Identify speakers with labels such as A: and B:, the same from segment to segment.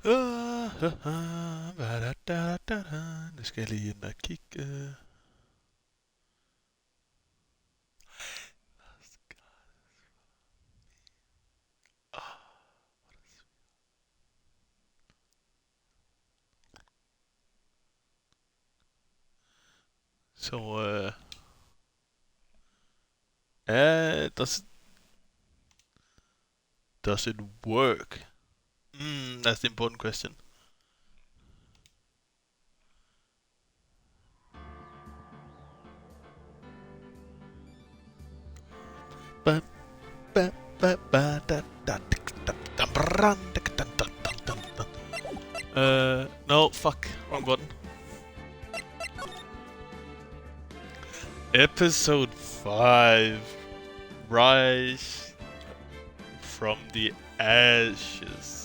A: Nu skal jeg lige ind og kigge. Så, does it work? That's the important question. No, fuck, wrong button. Episode 5, Rise from the Ashes.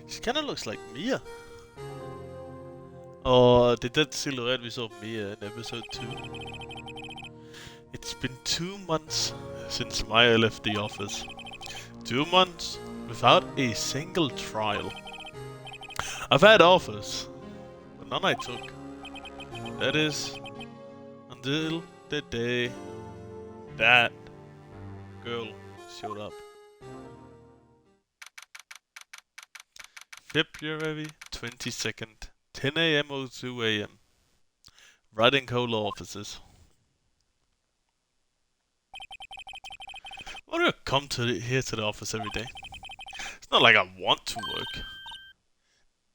A: She kinda looks like Mia. Og det er den silhuet, vi så Mia in episode 2. It's been 2 months since Maya left the office. 2 months without a single trial. I've had offers, but none I took. That is, until the day that girl showed up. February 22nd, 10 a.m. or 2 a.m. Right in Cola offices. Why do I come here to the office every day? It's not like I want to work.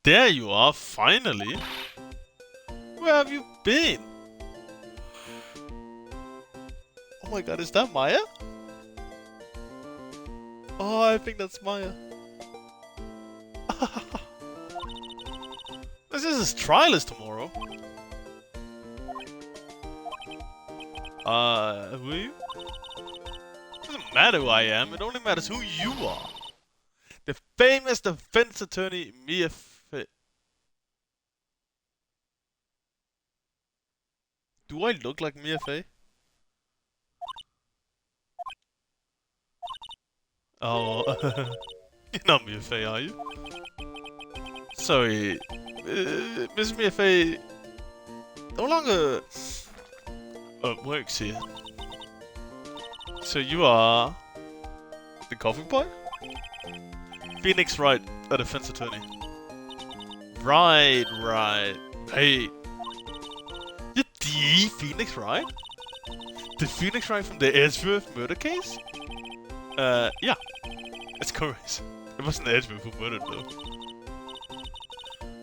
A: There you are, finally! Where have you been? Oh my god, is that Maya? Oh, I think that's Maya. This is his trial is tomorrow. Who are you? Doesn't matter who I am, it only matters who you are. The famous defense attorney Mia Fey. Do I look like Mia Fey? Oh, you're not Mia Fey, are you? Sorry, Miss Mia Fey no longer works here. So you are the coffee boy? Phoenix Wright, a defense attorney. Right. Hey, you're the Phoenix Wright? The Phoenix Wright from the Edgeworth murder case? Yeah, it's correct. It wasn't Edgeworth who murdered though.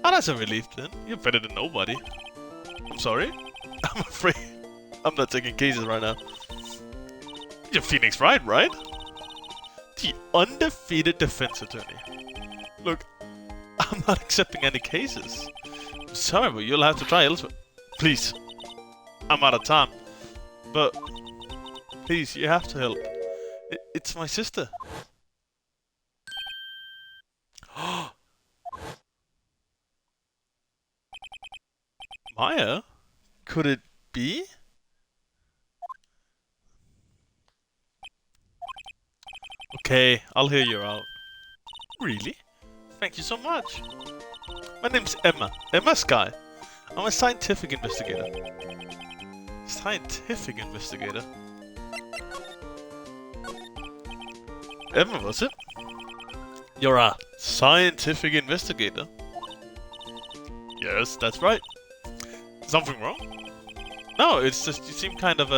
A: Oh, that's a relief then. You're better than nobody. I'm sorry. I'm afraid I'm not taking cases right now. You're Phoenix Wright, right? The undefeated defense attorney. Look, I'm not accepting any cases. I'm sorry, but you'll have to try elsewhere. Please. I'm out of time. But, please, you have to help. It's my sister. Maya? Could it be? Okay, I'll hear you out. Really? Thank you so much. My name's Emma. Emma Sky. I'm a scientific investigator. Scientific investigator? Emma, was it? You're a scientific investigator? Yes, that's right. Something wrong? No, it's just you seem kind of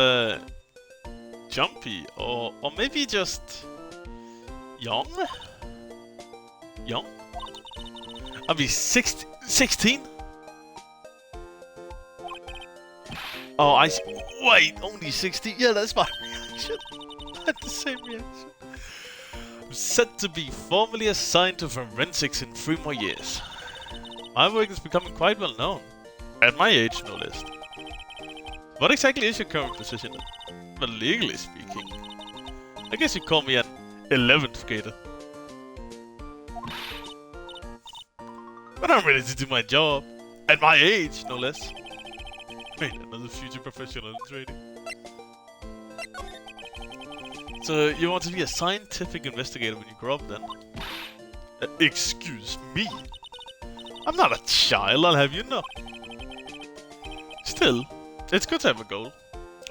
A: jumpy, or maybe just young? Young? I'll be 16? Oh, wait, only 60? Yeah, that's my reaction. That's the same reaction. I'm set to be formally assigned to forensics in 3 more years. My work is becoming quite well known. At my age, no less. What exactly is your current position? Well, legally speaking, I guess you call me an 11th grader. But I'm ready to do my job. At my age, no less. Wait, another future professional in trading. So, you want to be a scientific investigator when you grow up then? Excuse me? I'm not a child, I'll have you know. Still, it's good to have a goal.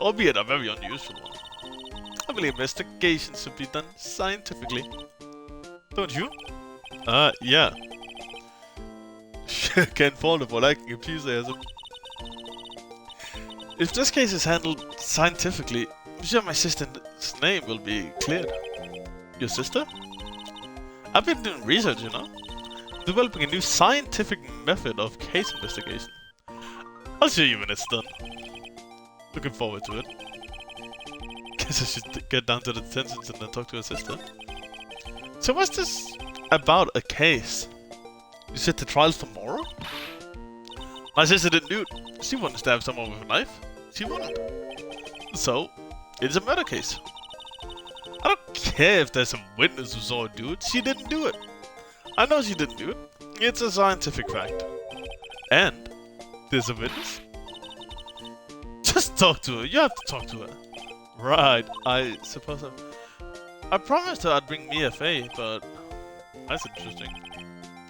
A: Albeit a very unusual one. I believe investigations should be done scientifically. Don't you? Yeah. Can't fault it for lacking enthusiasm. If this case is handled scientifically, I'm sure my sister's name will be cleared. Your sister? I've been doing research, you know. Developing a new scientific method of case investigation. I'll show you when it's done. Looking forward to it. Guess I should get down to the detentions and then talk to her sister. So what's this about a case? You said the trial's tomorrow? My sister didn't do it. She wouldn't stab someone with a knife. She wouldn't. So, it's a murder case. I don't care if there's some witness who saw her do it. She didn't do it. I know she didn't do it. It's a scientific fact. And there's a witness. Just talk to her. You have to talk to her. Right. I suppose I promised her I'd bring Mia Faye, but that's interesting.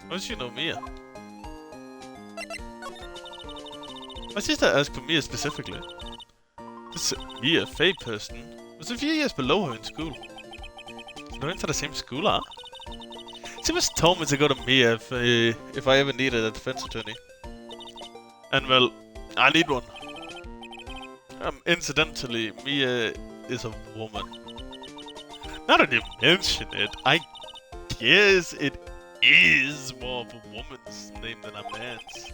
A: How does she know Mia? My sister asked for Mia specifically. This Mia Faye person was a few years below her in school. They went to the same school, huh? She just told me to go to Mia if I ever needed a defense attorney. And well, I need one. Incidentally, Mia is a woman. Now that you mention it, I guess it is more of a woman's name than a man's.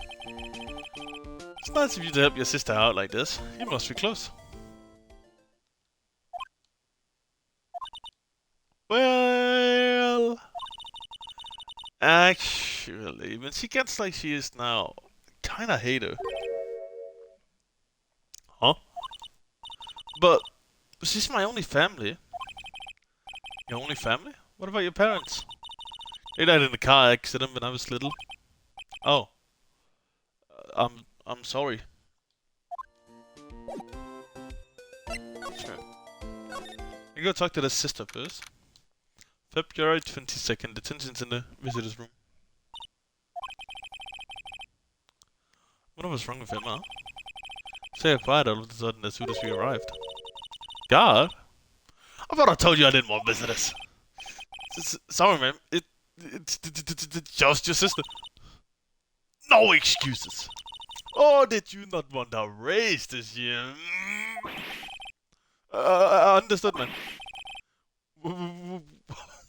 A: It's nice of you to help your sister out like this. You must be close. Well, actually, when she gets like she is now, kinda hate her. Huh? But she's my only family. Your only family? What about your parents? They died in a car accident when I was little. Oh. I'm sorry. Sure. You go talk to the sister first. February 22nd, detention's in the visitor's room. What was wrong with him, huh? Say quiet all of a sudden as soon as we arrived. God? I thought I told you I didn't want visitors. Sorry, man. It's just your sister. No excuses. Or did you not want a raise this year? Understood, man.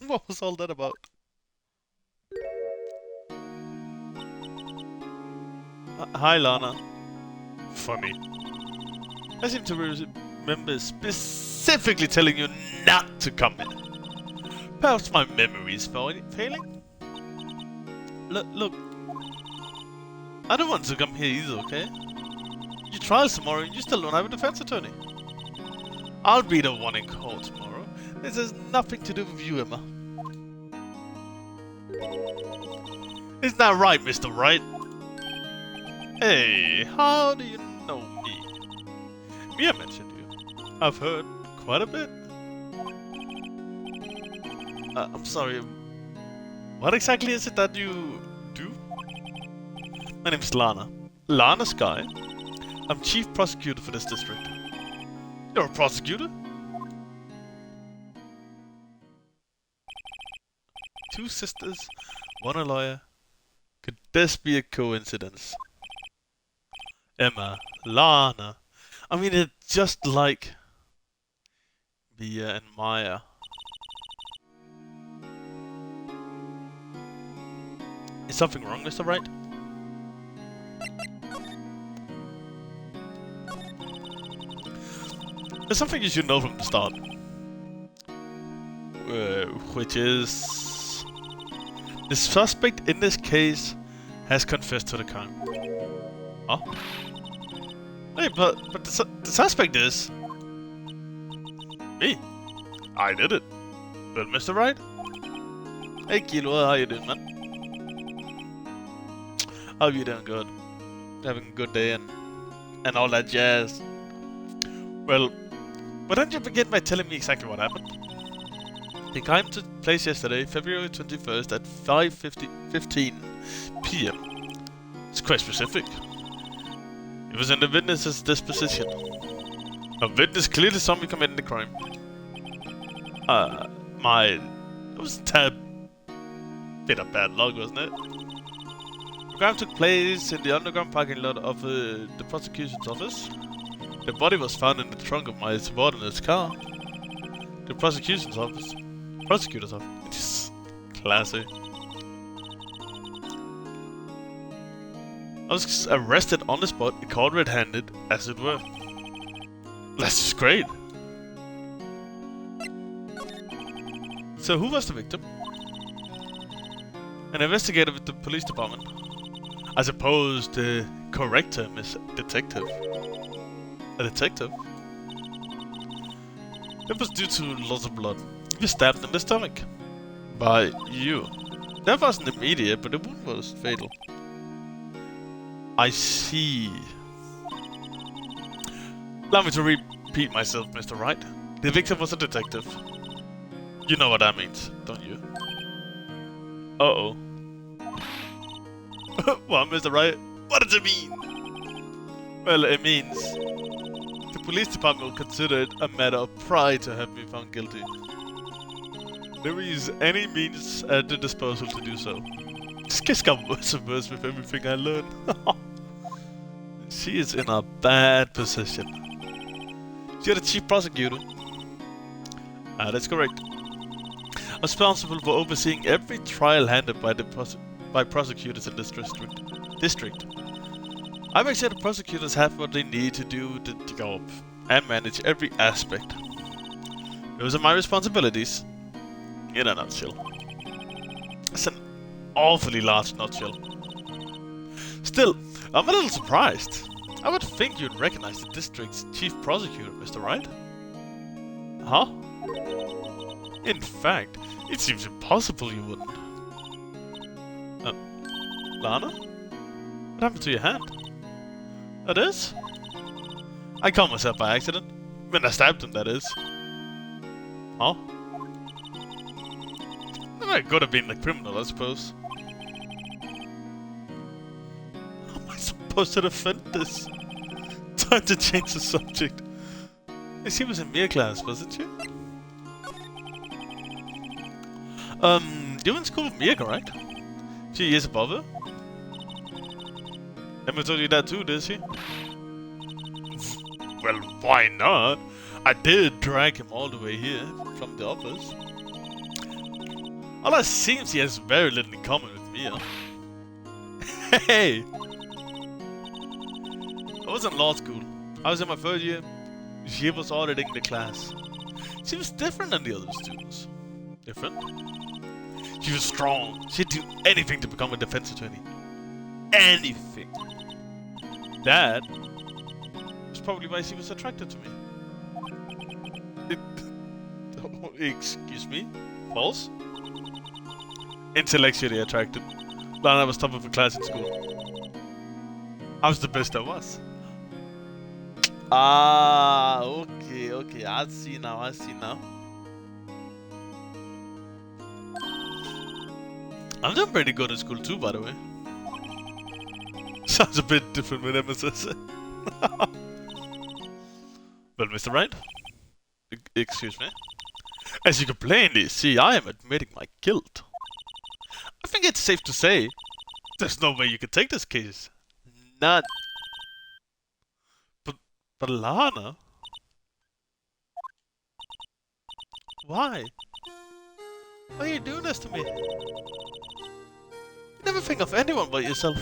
A: What was all that about? Hi, Lana. Funny. I seem to remember specifically telling you not to come in. Perhaps my memory is failing? Look. I don't want to come here either, okay? Your trial's tomorrow and you still don't have a defense attorney. I'll be the one in court tomorrow. This has nothing to do with you, Emma. Isn't that right, Mr. Wright? Hey, how do you know me? Mia mentioned you. I've heard quite a bit. I'm sorry. What exactly is it that you do? My name's Lana. Lana Sky. I'm chief prosecutor for this district. You're a prosecutor? Two sisters, one a lawyer. Could this be a coincidence? Emma, Lana. I mean, it's just like Mia and Maya. Is something wrong, Mr. Wright? There's something you should know from the start. Which is... the suspect in this case has confessed to the crime. Huh? Hey, but the suspect is... me. I did it. Well, Mr. Wright? Hey, Kilo, how you doing, man? Hope you're doing good. Having a good day and all that jazz. Well, why don't you begin by telling me exactly what happened? The crime took place yesterday, February 21st at 5:15 p.m. It's quite specific. It was in the witness's disposition. A witness clearly saw me committing the crime. It was a tad bit of bad luck, wasn't it? The crime took place in the underground parking lot of the prosecution's office. The body was found in the trunk of my subordinate's car. The prosecutor's office. Just classic. I was arrested on the spot, caught red-handed, as it were. That's just great. So who was the victim? An investigator with the police department. I suppose the correct term is detective. A detective? It was due to loss of blood. He was stabbed in the stomach. By you. That wasn't immediate, but the wound was fatal. I see. Allow me to repeat myself, Mr. Wright. The victim was a detective. You know what that means, don't you? Uh-oh. What, Mr. Wright? What does it mean? Well, it means the police department will consider it a matter of pride to have me found guilty. They will use any means at their disposal to do so. This case got worse and worse with everything I learn. She is in a bad position. You're the chief prosecutor. That's correct. Responsible for overseeing every trial handled by prosecutors in this district. I make sure the prosecutors have what they need to do the job and manage every aspect. Those are my responsibilities. In a nutshell. It's an awfully large nutshell. Still, I'm a little surprised. I would think you'd recognize the district's chief prosecutor, Mr. Wright. Huh? In fact, it seems impossible you wouldn't. Lana? What happened to your hand? It is? I cut myself by accident. When I stabbed him, that is. Huh? I could have been a criminal, I suppose. How am I supposed to defend this? Time to change the subject. She was in Mia class, wasn't she? You're in school with Mia, correct? She is above her? Emma told you that too, did she? Well, why not? I did drag him all the way here from the office. All it seems he has very little in common with Mia. Hey! I was in law school. I was in my third year. She was auditing the class. She was different than the other students. Different? She was strong. She'd do anything to become a defense attorney. Anything. That was probably why she was attracted to me. Excuse me? False? Intellectually attracted. Lana was top of the class in school. I was the best I was. Ah, okay. I see now. I'm doing pretty good at school too, by the way. Sounds a bit different when Emma says it. Well, Mr. Wright? Excuse me? As you can plainly see, I am admitting my guilt. I think it's safe to say, there's no way you can take this case. None. But Lana? Why? Why are you doing this to me? You never think of anyone but yourself.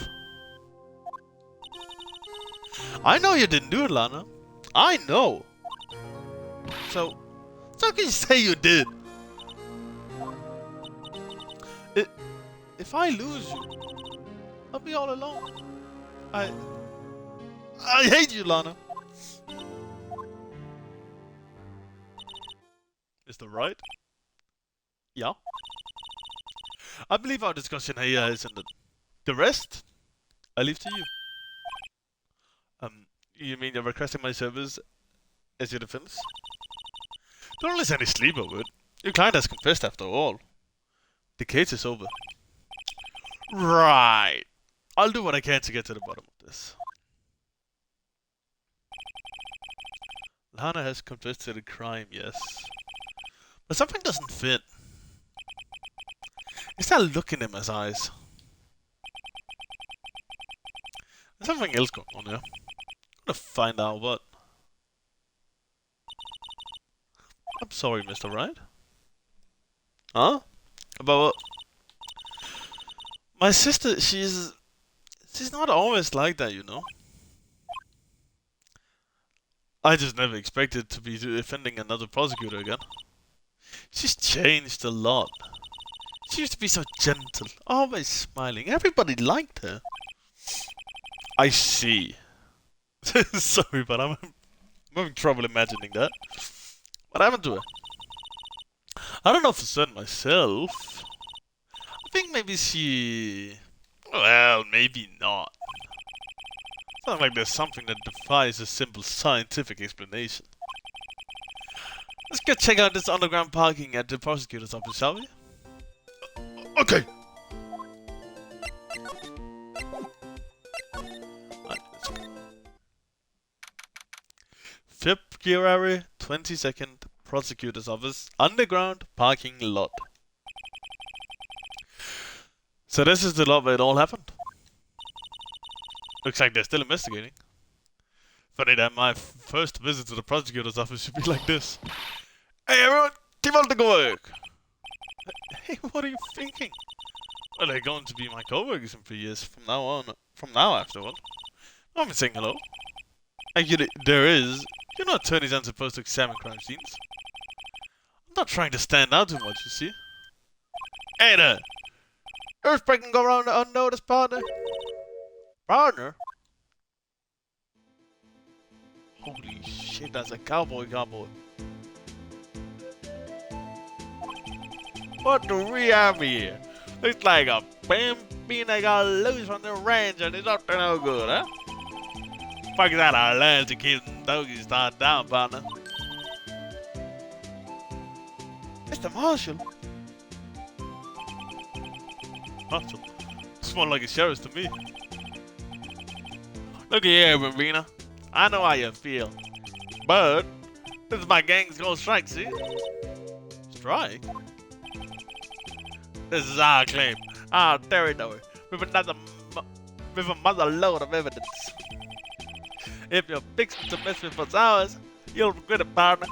A: I know you didn't do it, Lana. I know. So how can you say you did? If I lose you, I'll be all alone. I hate you, Lana. Mr. Right? Yeah? I believe our discussion here is ended. The rest, I leave to you. You mean you're requesting my service as your defense? Don't lose any sleep over it. Your client has confessed after all. The case is over. Right. I'll do what I can to get to the bottom of this. Lana has confessed to the crime, yes. But something doesn't fit. Is that look in Emma's eyes? There's something else going on here. I'm gonna find out what. I'm sorry, Mr. Wright. Huh? About what? My sister, she's not always like that, you know. I just never expected to be defending another prosecutor again. She's changed a lot. She used to be so gentle, always smiling. Everybody liked her. I see. Sorry, but I'm having trouble imagining that. What happened to her? I don't know for certain myself. I think maybe she... Well, maybe not. Sounds like there's something that defies a simple scientific explanation. Let's go check out this underground parking at the prosecutor's office, shall we? Okay! Right, let's go. February 22nd, prosecutor's office, underground parking lot. So this is the lot where it all happened. Looks like they're still investigating. Funny that my first visit to the prosecutor's office should be like this. Hey everyone, keep on the work! Hey, what are you thinking? Well, they're going to be my co-workers in 3 years from now on. From now after all. I'm been saying hello. Actually, there is. You know attorneys aren't supposed to examine crime scenes. I'm not trying to stand out too much, you see. Hey there! Earthbreak can go around unnoticed, partner. Partner? Holy shit, that's a cowboy. What do we have here? Looks like a bambina got loose from the ranch and it's up to no good, huh? Fuck that our lands to keep them doggies tied down, partner. Mr. Marshall? Marshall? It's more like a sheriff to me. Look here, Bambina. I know how you feel. But this is my gang's gonna strike, see? Strike? This is our claim, our territory, with a mother load of evidence. If you're fixing to mess with what's ours, you'll regret it, partner.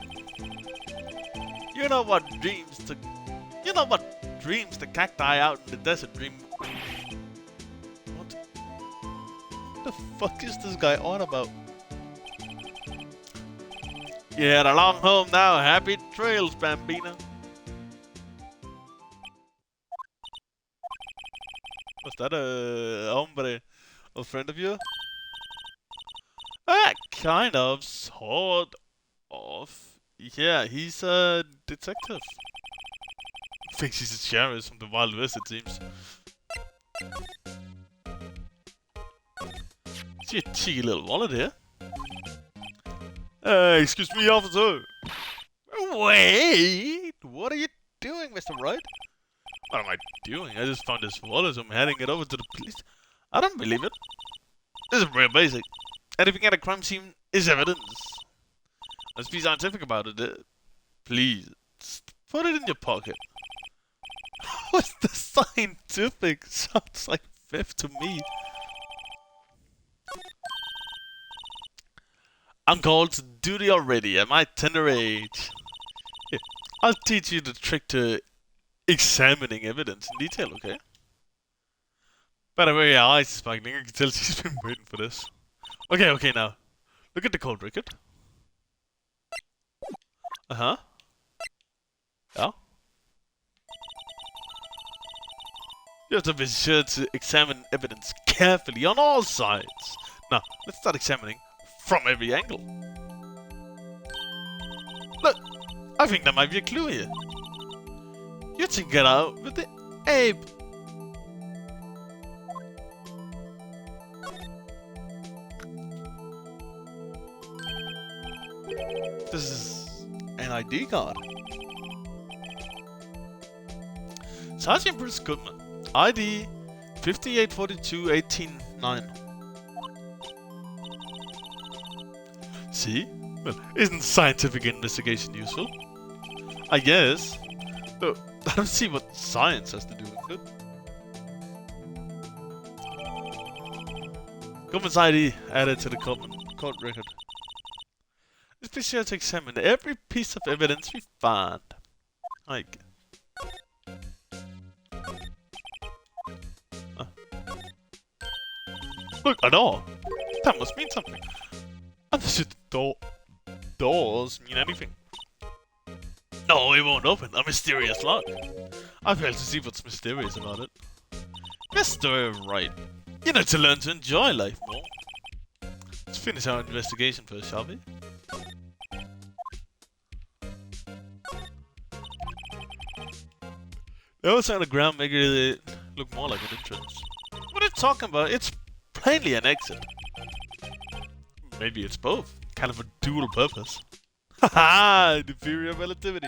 A: You know what dreams the cacti out in the desert dream. What the fuck is this guy on about? You had a long home now. Happy trails, Bambina. Was that a hombre, a friend of yours? Kind of, sort of. Yeah, he's a detective. Thinks he's a sheriff from the Wild West, it seems. See a cheeky little wallet here. Excuse me, officer. Wait! What are you doing, Mr. Wright? What am I doing? I just found this wallet, so I'm handing it over to the police. I don't believe it. This is real basic. Anything at a crime scene is evidence. Let's be scientific about it. Please, just put it in your pocket. What's the scientific? Sounds like fifth to me. I'm called to duty already at my tender age. Here, I'll teach you the trick to examining evidence in detail, okay? By the way, her eyes is sparkling. I can tell she's been waiting for this. Okay, now. Look at the cold record. Uh-huh. Yeah. You have to be sure to examine evidence carefully on all sides. Now, let's start examining from every angle. Look, I think there might be a clue here. You have to get out with the ape. This is an ID card. Sergeant Bruce Goodman. ID 5842-189. See? Well, isn't scientific investigation useful? I guess. Though, I don't see what science has to do with it. Goodman's ID added to the court record. Let's be sure to examine every piece of evidence we find. Like... Look, a door! That must mean something. Understood the doors mean anything. No, it won't open. A mysterious lock. I fail to see what's mysterious about it. Mr. Wright, you need to learn to enjoy life more. Let's finish our investigation first, shall we? The outside on the ground make it look more like an entrance. What are you talking about? It's plainly an exit. Maybe it's both. Kind of a dual purpose. Haha! The theory of relativity.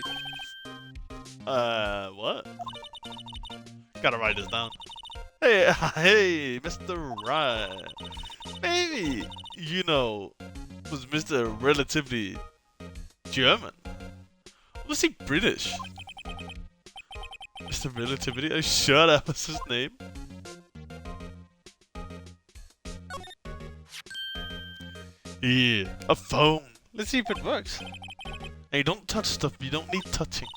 A: What? Gotta write this down. Hey, Mr. Wright. Maybe, you know, was Mr. Relativity German? Was he British? Mr. Relativity? Are you sure that was his name? Yeah, a phone. Let's see if it works. Hey, don't touch stuff. You don't need touching.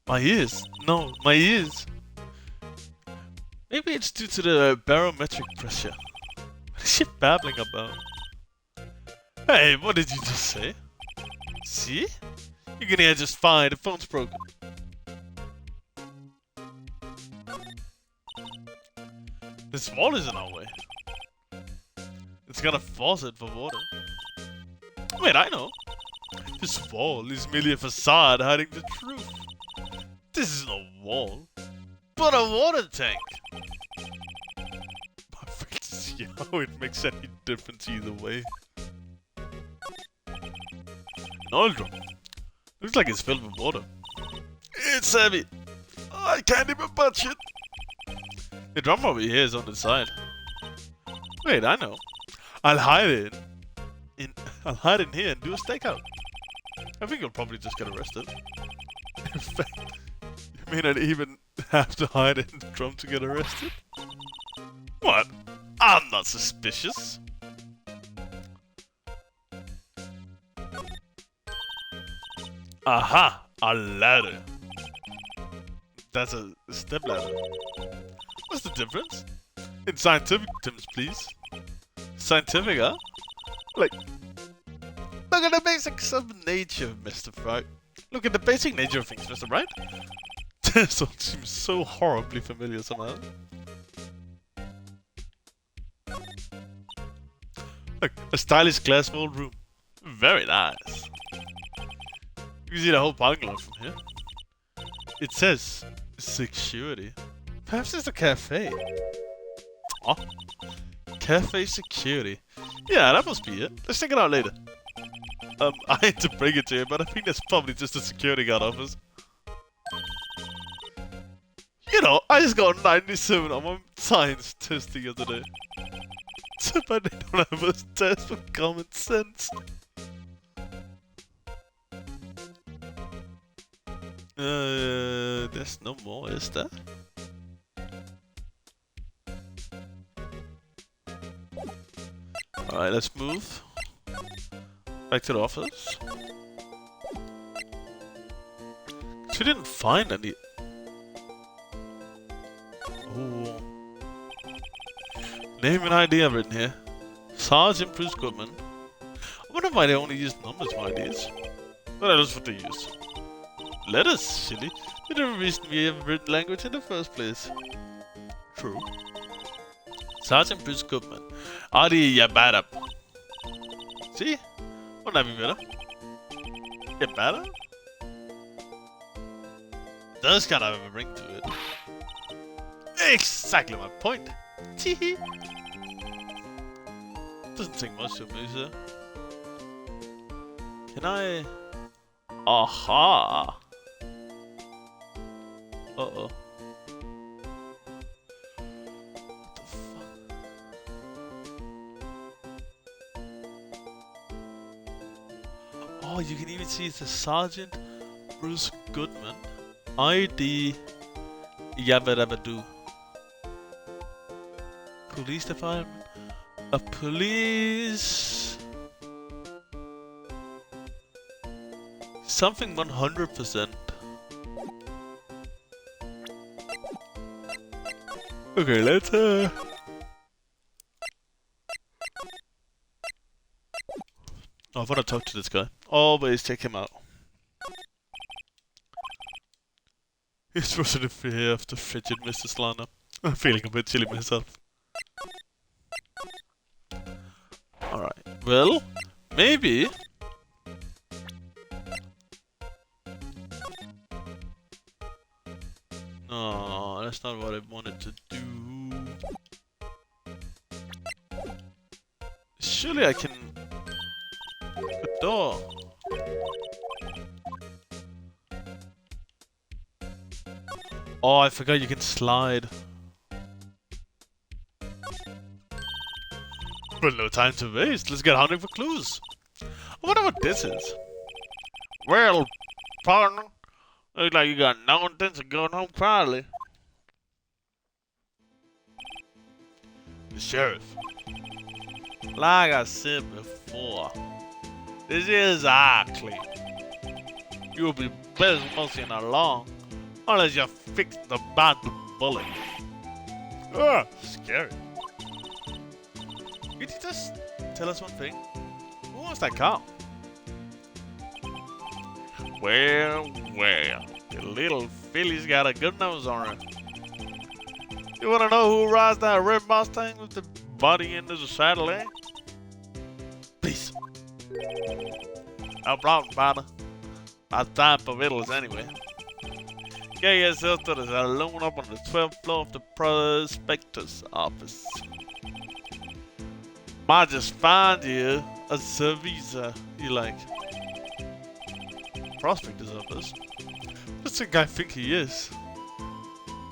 A: My ears. No, my ears. Maybe it's due to the barometric pressure. What is she babbling about? Hey, what did you just say? See? You can hear just fine. The phone's broken. This wall is in our way. It's got a faucet for water. Wait, I know. This wall is merely a facade hiding the truth. This is no wall, but a water tank. I fail to see how it makes any difference either way. An oil drum. Looks like it's filled with water. It's heavy. I can't even touch it. The drum over here is on the side. Wait, I know. I'll hide it in here and do a stakeout. I think you'll probably just get arrested. In fact, you may not even have to hide it in the drum to get arrested. What? I'm not suspicious. Aha! A ladder. That's a step ladder. What's the difference? In scientific terms, please. Scientific, huh? Like, look at the basics of nature, Mr. Wright. Look at the basic nature of things, Mr. Wright. This one seems so horribly familiar somehow. Look, a stylish glass-walled room. Very nice. You can see the whole parking lot from here. It says security. Perhaps it's a cafe. Oh. Cafe security. Yeah, that must be it. Let's check it out later. I hate to bring it to you, but I think that's probably just a security guard office. You know, I just got 97 on my science test the other day. But they don't have a test for common sense. There's no more, is there? Alright, let's move. Back to the office. She didn't find any. Oh. Name and ID I've written here. Sergeant Bruce Goodman. I wonder why they only use numbers for IDs. But that's what they use. Letters, silly. They never reason we have written language in the first place. True. Sergeant Bruce Goodman. ID Yabada. See? Wouldn't that be better? Yabada? It does kind of have a ring to it. Exactly my point. Teehee. Doesn't take much to amuse her. Can I? Aha! Uh-oh. What the fuck? Oh, you can even see it's a Sergeant Bruce Goodman. ID Yabba-dabba-doo. Police department. A police. Something 100%. Okay, let's I want to talk to this guy. Always check him out. He's supposed to fear of the frigid Mrs. Lana. I'm feeling a bit chilly myself. Alright, well, maybe. No, that's not what I wanted to do. Surely I can... A door. Oh, I forgot you can slide. Well, no time to waste. Let's get hunting for clues. I wonder what this is. Well, partner, looks like you got no intention of going home quietly. The sheriff. Like I said before, this is our claim. You'll be better mostly not long, unless you fix the bad bullet. Ugh, scary. Could you just tell us one thing? Who was that cow? Well, the little filly's got a good nose on her. You wanna know who rides that red Mustang with the body into the saddle, eh? Peace. No problem, partner. My time for vittles anyway. Get yourself to the saloon up on the 12th floor of the prospector's office. Might just find you a servisa you like. Prospector's office? What's the guy think he is?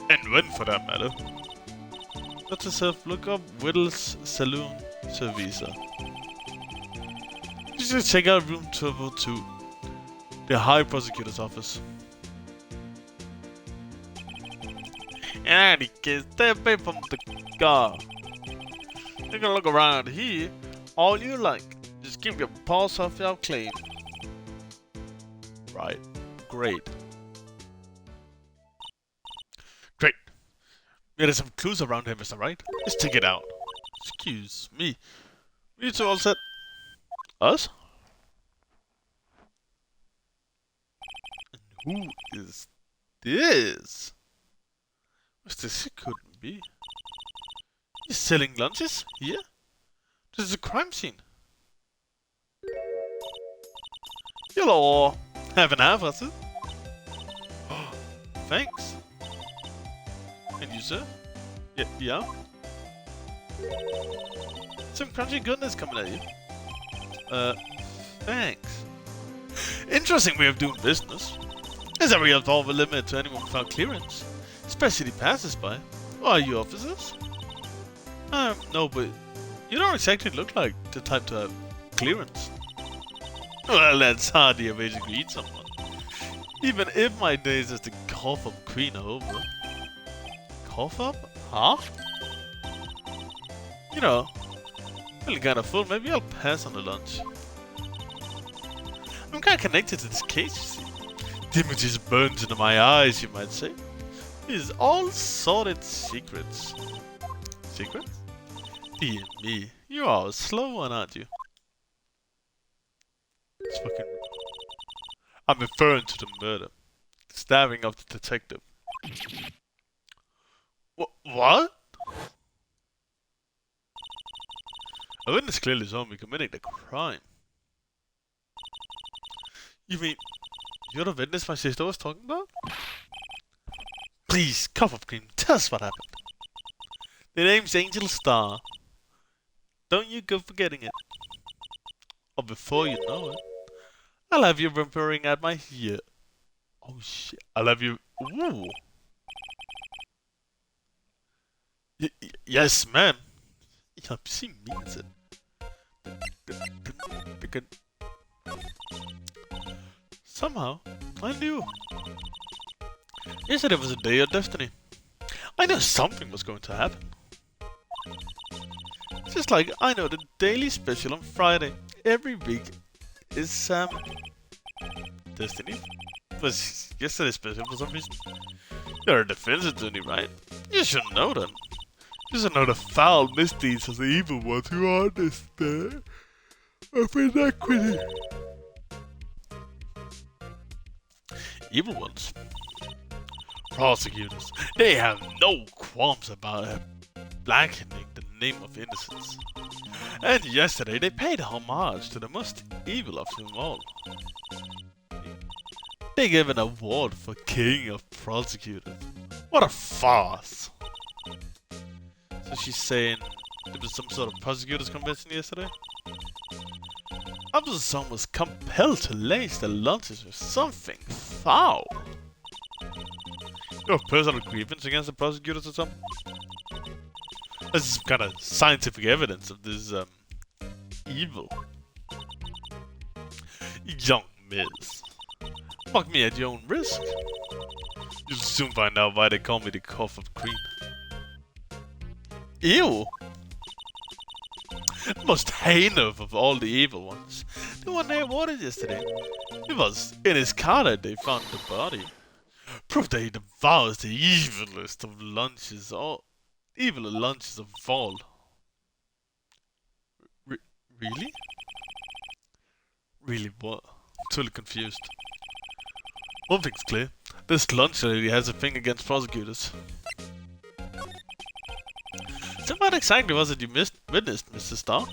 A: And when, for that matter. Let yourself look up Whittle's Saloon Servisa. You should check out room 1202. The High Prosecutor's office. In any case, stay away from the car. You can look around here all you like. Just keep your paws off your claim. Right. Great. Great. There are some clues around here, Mr. Right? Let's check it out. Excuse me. We two all set. Us? And who is this? What's this? It couldn't be. He's selling lunches? Here? This is a crime scene. Hello. Have an half, was it? Thanks. And you, sir? Yeah? Some crunchy goodness coming at you. Thanks. Interesting way of doing business. Is that we have to over limit to anyone without clearance? Especially passers-by. Are you officers? No, but you don't exactly look like the type to have clearance. Well, that's hardly a way to greet someone. Even if my days as the cough-up queen are over. Cough-up? Huh? You know, feeling kinda full, maybe I'll pass on the lunch. I'm kinda connected to this case, you see. images burns into my eyes, you might say. It is all sordid secrets. Secrets? Dear me, you are a slow one, aren't you? It's fucking... I'm referring to the murder. Stabbing of the detective. What? A witness clearly saw me committing the crime. You mean, you're the witness my sister was talking about? Please, cough up cream, tell us what happened. The name's Angel Star. Don't you go forgetting it. Or before you know it, I'll have you whimpering at my ear. Oh shit, I'll have you... Ooh. Yes, ma'am. Ja, she means it. Somehow, I knew. Yesterday was a day of destiny. I knew something was going to happen. Just like I know the daily special on Friday every week is Destiny. Was yesterday's special for some reason. You're a defense attorney, right? You should know them. You should know the foul misdeeds of the evil ones who are this there of inequity. Evil ones? Prosecutors. They have no qualms about blackening the name of innocence. And yesterday they paid homage to the most evil of them all. They gave an award for King of Prosecutors. What a farce! So she's saying there was some sort of prosecutors convention yesterday? Officer Song was compelled to lace the lunches with something foul. You have personal grievance against the prosecutors or something? This is kind of scientific evidence of this evil. Young miss. Fuck me at your own risk. You'll soon find out why they call me the cough of cream. Ew! The most heinous of all the evil ones. The one they awarded yesterday. It was in his car that they found the body. Proof that he devours the evilest of lunches, all evil lunches of all. Really? Really what? I'm totally confused. One thing's clear. This lunch lady has a thing against prosecutors. So what exactly was it you witnessed, Mr. Starr?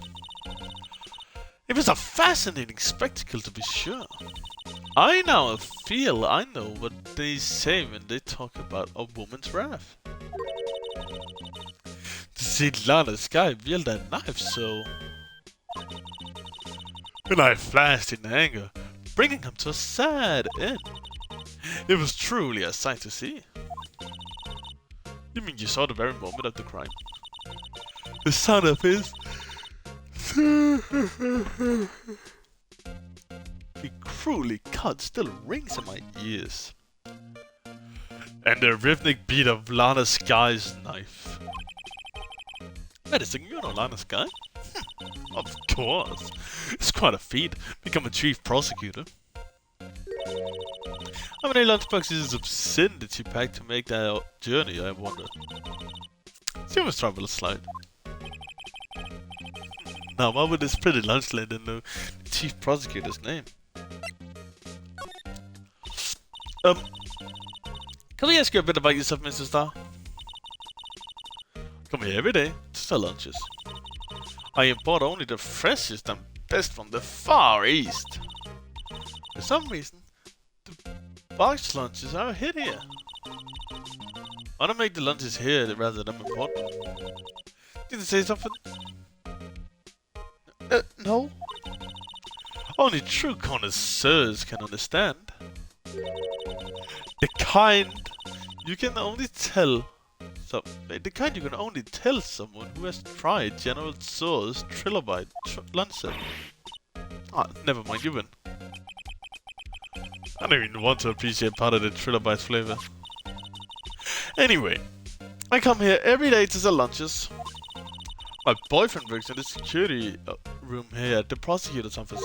A: It was a fascinating spectacle, to be sure. I now feel I know what they say when they talk about a woman's wrath. To see Lana's guy wield that knife so... The knife flashed in anger, bringing him to a sad end. It was truly a sight to see. You mean you saw the very moment of the crime? The sound of his... He cruelly cut still rings in my ears. And the rhythmic beat of Lana Sky's knife. Wait a second, you know Lana Sky? Of course. It's quite a feat, become a chief prosecutor. How many lunchboxes of sin did she pack to make that journey, I wonder? She must travel a slide. Now, why would this pretty lunch lady know the chief prosecutor's name? Can we ask you a bit about yourself, Mr. Starr? Come here every day to sell lunches. I import only the freshest and best from the Far East. For some reason, the box lunches are hid here. Why not make the lunches here rather than import them? Did you say something? No. Only true connoisseurs can understand. The kind you can only tell someone who has tried General Tso's trilobite lunch set. Ah, never mind, you win. I don't even want to appreciate part of the trilobite's flavor. Anyway, I come here every day to sell lunches. My boyfriend works in the security room here at the prosecutor's office.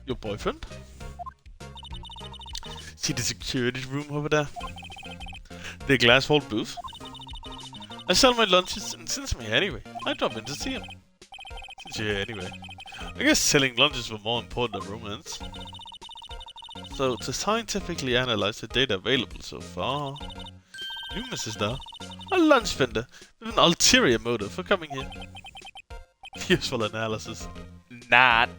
A: Your boyfriend? See the security room over there? The glass wall booth? I sell my lunches, and since I'm here anyway, I drop in to see him. Since you're here anyway, I guess selling lunches were more important than romance. So, to scientifically analyze the data available so far, you, Mrs. Dar, a lunch vendor with an ulterior motive for coming here. Useful analysis. Not.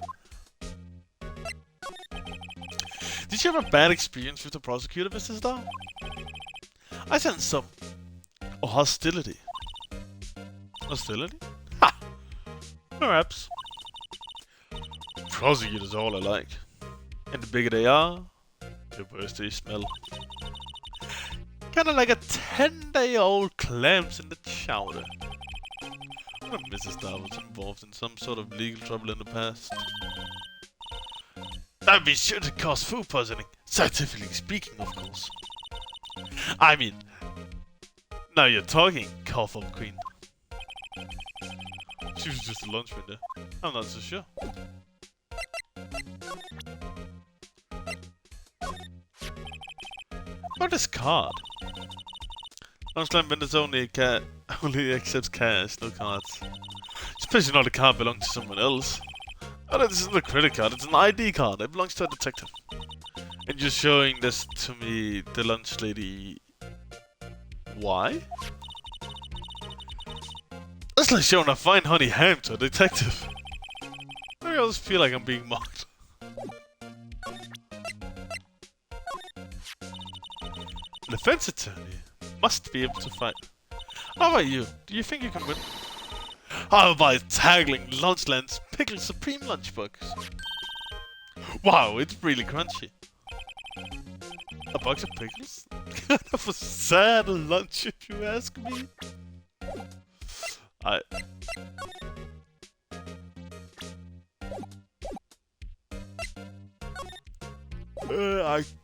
A: Did you have a bad experience with the prosecutor, Mrs. Dar? I sense some hostility. Hostility? Ha! Perhaps. Prosecutors are all alike. And the bigger they are, the worse they smell. Kinda like a 10-day-old clams in the chowder. What if Mrs. Dar was involved in some sort of legal trouble in the past? That'd be sure to cause food poisoning, scientifically speaking, of course. I mean, now you're talking, Cawthorn Queen. She was just a lunch vendor. I'm not so sure. What is card? Lunchtime vendors only accepts cash, no cards. Especially not a card belonging to someone else. Oh, this isn't a credit card, it's an ID card. It belongs to a detective. And you're showing this to me, the lunch lady. Why? That's like showing a fine honey ham to a detective. I always feel like I'm being mocked. An defense attorney must be able to fight. How about you? Do you think you can win? How about tackling Lunchland's Pickle Supreme Lunchbox? Wow, it's really crunchy. A box of pickles? Kind of a sad lunch if you ask me. I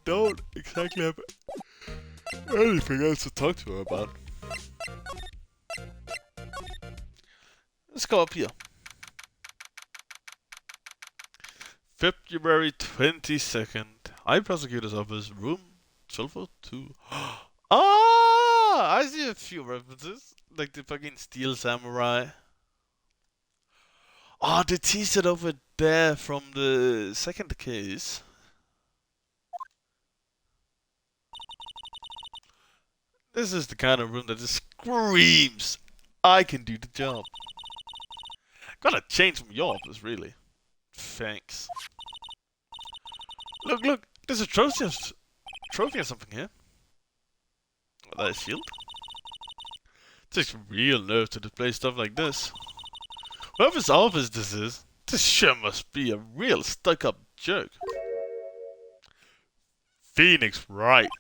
A: don't exactly have anything else to talk to her about. Let's go up here. February 22nd. High Prosecutor's Office, room 1202. Ah! I see a few references. Like the fucking Steel Samurai. Oh, they teased it over there from the second case. This is the kind of room that just screams, I can do the job. Gotta change from your office, really. Thanks. Look, look, there's a trophy or something here. Oh, that shield? It takes real nerve to display stuff like this. Whoever's office this is, this sure must be a real stuck-up jerk. Phoenix Wright.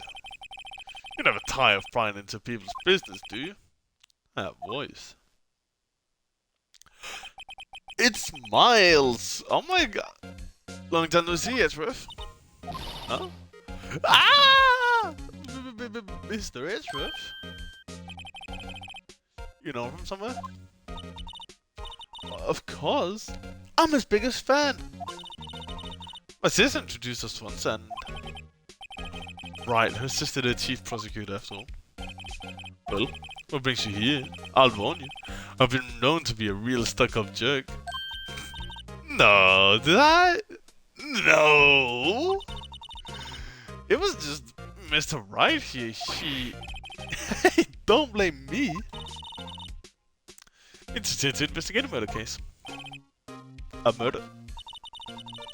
A: You never tire of prying into people's business, do you? That voice. It's Miles! Oh my god! Long time no see, Ezra. Huh? Ah! Mr. Ezra? You know from somewhere? Of course. I'm his biggest fan. My sister introduced us once and... Right, her sister the chief prosecutor after all. Well, what brings you here? I'll warn you. I've been known to be a real stuck-up jerk. No, did I? No! It was just Mr. Wright here. She... Hey, don't blame me. It's to investigate a murder case. A murder?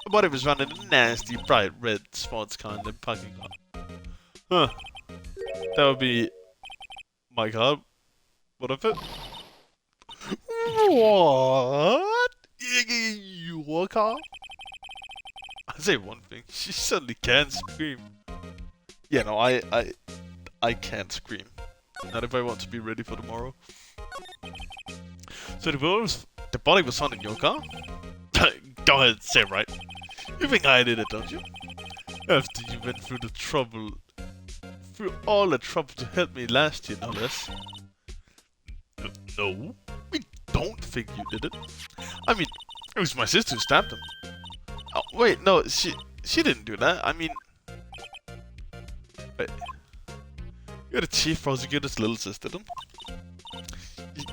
A: A body was found in a nasty, bright red sports car in the parking lot. Huh. That would be my car. What of it? What? Your car? I'll say one thing. She certainly can scream. Yeah, no, I can't scream. Not if I want to be ready for tomorrow. So the body was found in your car? Go ahead, say it right. You think I did it, don't you? After you went through the trouble... Through all the trouble to help me last year, no less. No, we don't think you did it. I mean, it was my sister who stabbed him. Oh, wait, no, she didn't do that. I mean... Wait. You're the chief prosecutor's little sister, then?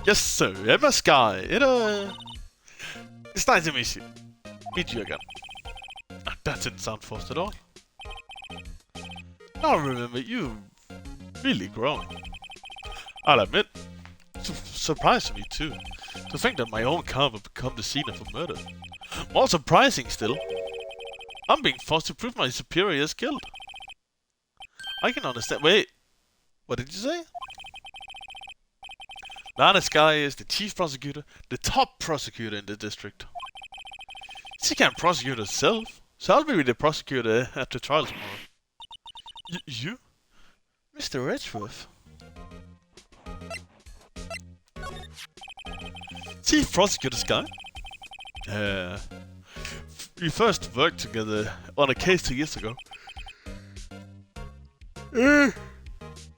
A: Yes, sir. I'm a Sky. It's nice to meet you again. That didn't sound forced at all. Now remember, you've really grown. I'll admit, it's a surprise to me too, to think that my own car would become the scene of a murder. More surprising still, I'm being forced to prove my superior is killed. I can understand. Wait, what did you say? Now this guy is the chief prosecutor, the top prosecutor in the district. She can't prosecute herself, so I'll be the prosecutor at the trial tomorrow. You? Mr. Edgeworth? Chief prosecutor Sky? We first worked together on a case 2 years ago.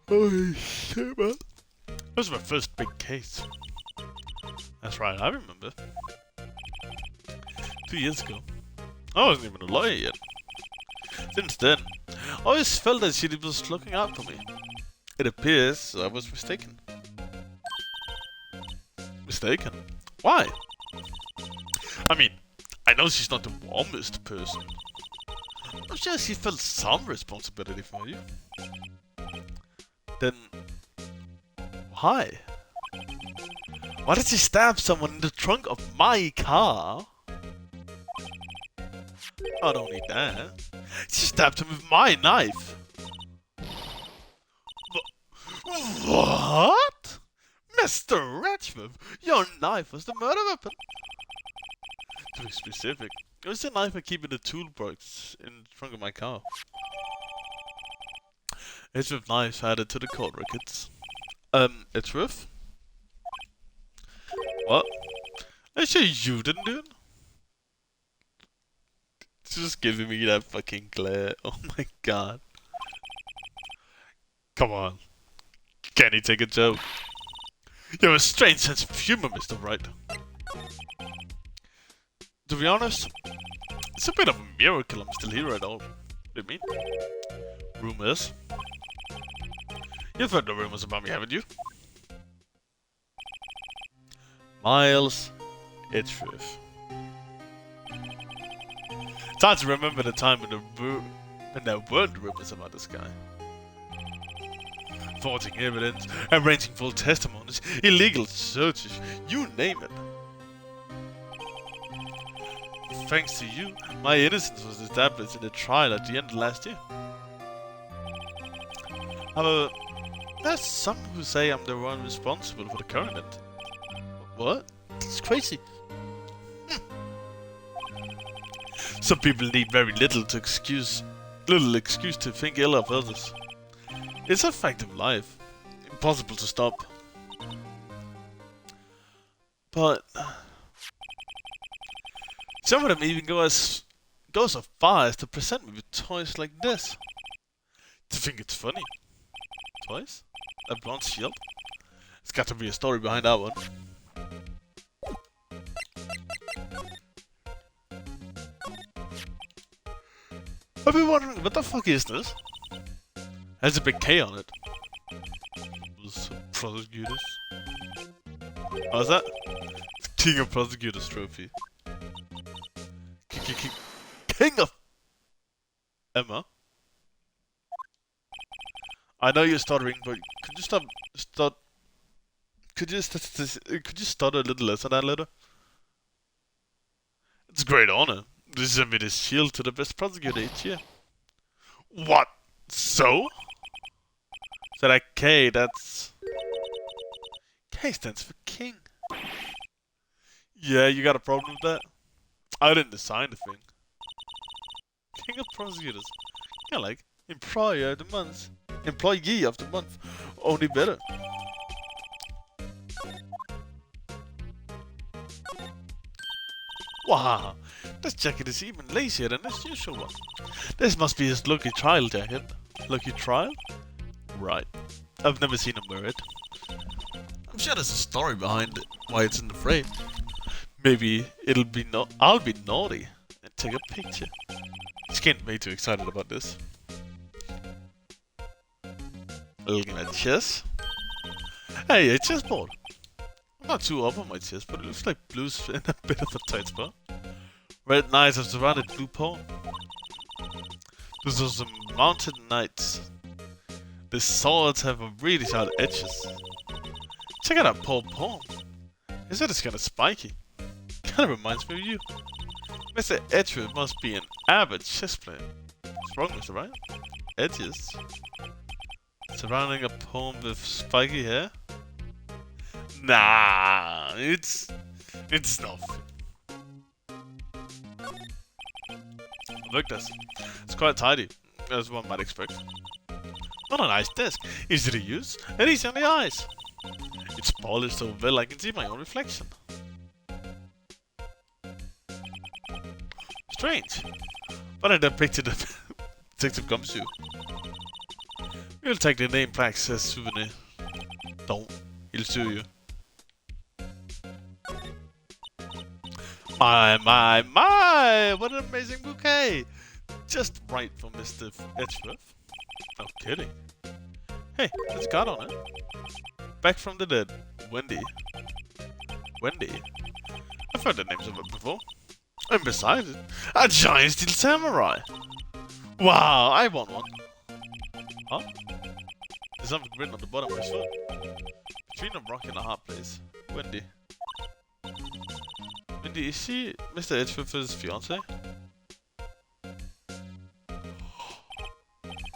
A: Holy shit, man. That was my first big case. That's right, I remember. 2 years ago. I wasn't even a lawyer yet. Since then, I always felt that she was looking out for me. It appears I was mistaken. Mistaken? Why? I mean, I know she's not the warmest person. I'm sure she felt some responsibility for you. Then, why? Why did she stab someone in the trunk of my car? Not only that, she stabbed him with my knife. What? Mr. Ratchford, your knife was the murder weapon. To be specific, it was the knife I keep in the toolbox in the trunk of my car. It's with knives added to the court records. It's with? What? Are you sure you didn't do it? It's just giving me that fucking glare. Oh my god. Come on. Can you take a joke? You have a strange sense of humor, Mr. Wright. To be honest, it's a bit of a miracle I'm still here at all. What do you mean? Rumors? You've heard the rumors about me, haven't you? Miles Edgeworth. It's hard to remember the time when there weren't rumors about this guy. Forging evidence, arranging false testimonies, illegal searches, you name it. Thanks to you, my innocence was established in the trial at the end of last year. However, there's some who say I'm the one responsible for the current event. What? It's crazy. Some people need very little excuse to think ill of others. It's a fact of life, impossible to stop. But some of them even go so far as to present me with toys like this. To think it's funny. Toys? A blonde shield? It's got to be a story behind that one. I've been wondering, what the fuck is this? Has a big K on it. Prosecutors. How's that? It's King of Prosecutors trophy. King of Emma? I know you're stuttering, but could you stutter a little less on that letter? It's a great honor. This is a shield to the best prosecutor each year. What? So? So that K, that's... K stands for king. Yeah, you got a problem with that? I didn't design the thing. King of prosecutors. Yeah, like, employee of the month. Employee of the month. Only better. Wow, this jacket is even lazier than his usual one. This must be his lucky trial jacket. Lucky trial? Right. I've never seen him wear it. I'm sure there's a story behind it, why it's in the frame. Maybe I'll be naughty and take a picture. Just can't be too excited about this. Looking at chess. Hey, a chessboard. I'm not too up on my chess, but it looks like blue's in a bit of a tight spot. Red knights have surrounded blue pawn. Those are some mounted knights. The swords have a really sharp edges. Check out that pawn. His head is kinda spiky. Kinda reminds me of you. Mr. Edgeworth must be an avid chess player. What's wrong, Mr. Right? Edges. Surrounding a pawn with spiky hair? Nah, it's not. Look this. It's quite tidy, as one might expect. What a nice desk. Easy to use and easy on the eyes. It's polished so well I can see my own reflection. Strange. But I depicted a detective gumshoe. We'll take the name plaques as souvenir. Don't. He'll sue you. My! What an amazing bouquet! Just right for Mr. Edgeworth. No kidding. Hey, there's a card on it. Back from the dead. Wendy. I've heard the names of it before. And besides it, a giant steel samurai! Wow, I want one. Huh? There's something written on the bottom of his foot. Between a rock and a hard place. Wendy, is she Mr. Edgeworth's fiance?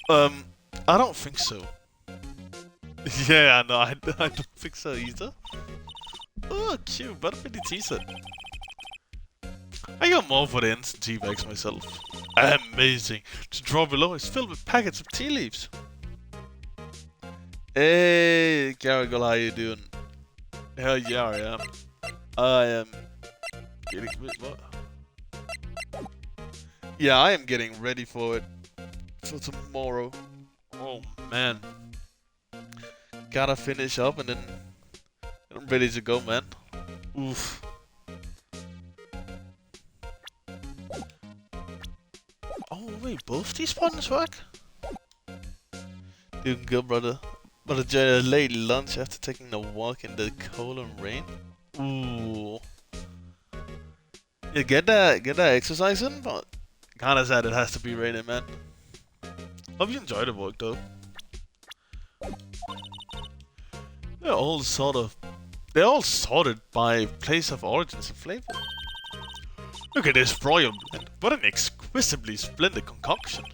A: I don't think so. Yeah, no, I don't think so either. Oh, cute, but a pretty teaser. I got more for the instant tea bags myself. Amazing. The drawer below is filled with packets of tea leaves. Hey, Garagol, how you doing? Hell yeah, I am. I am getting... what? Yeah, I am getting ready for it. For tomorrow. Oh, man. Gotta finish up and then I'm ready to go, man. Oof. Oh, wait, both these buttons work? Doing good, brother. But enjoy a late lunch after taking a walk in the cold and rain. Ooh. You get that exercise in, but kinda sad it has to be raining, man. Hope you enjoy the walk, though. They're all sorted by place of origins and flavor. Look at this royal blend. What an exquisitely splendid concoction.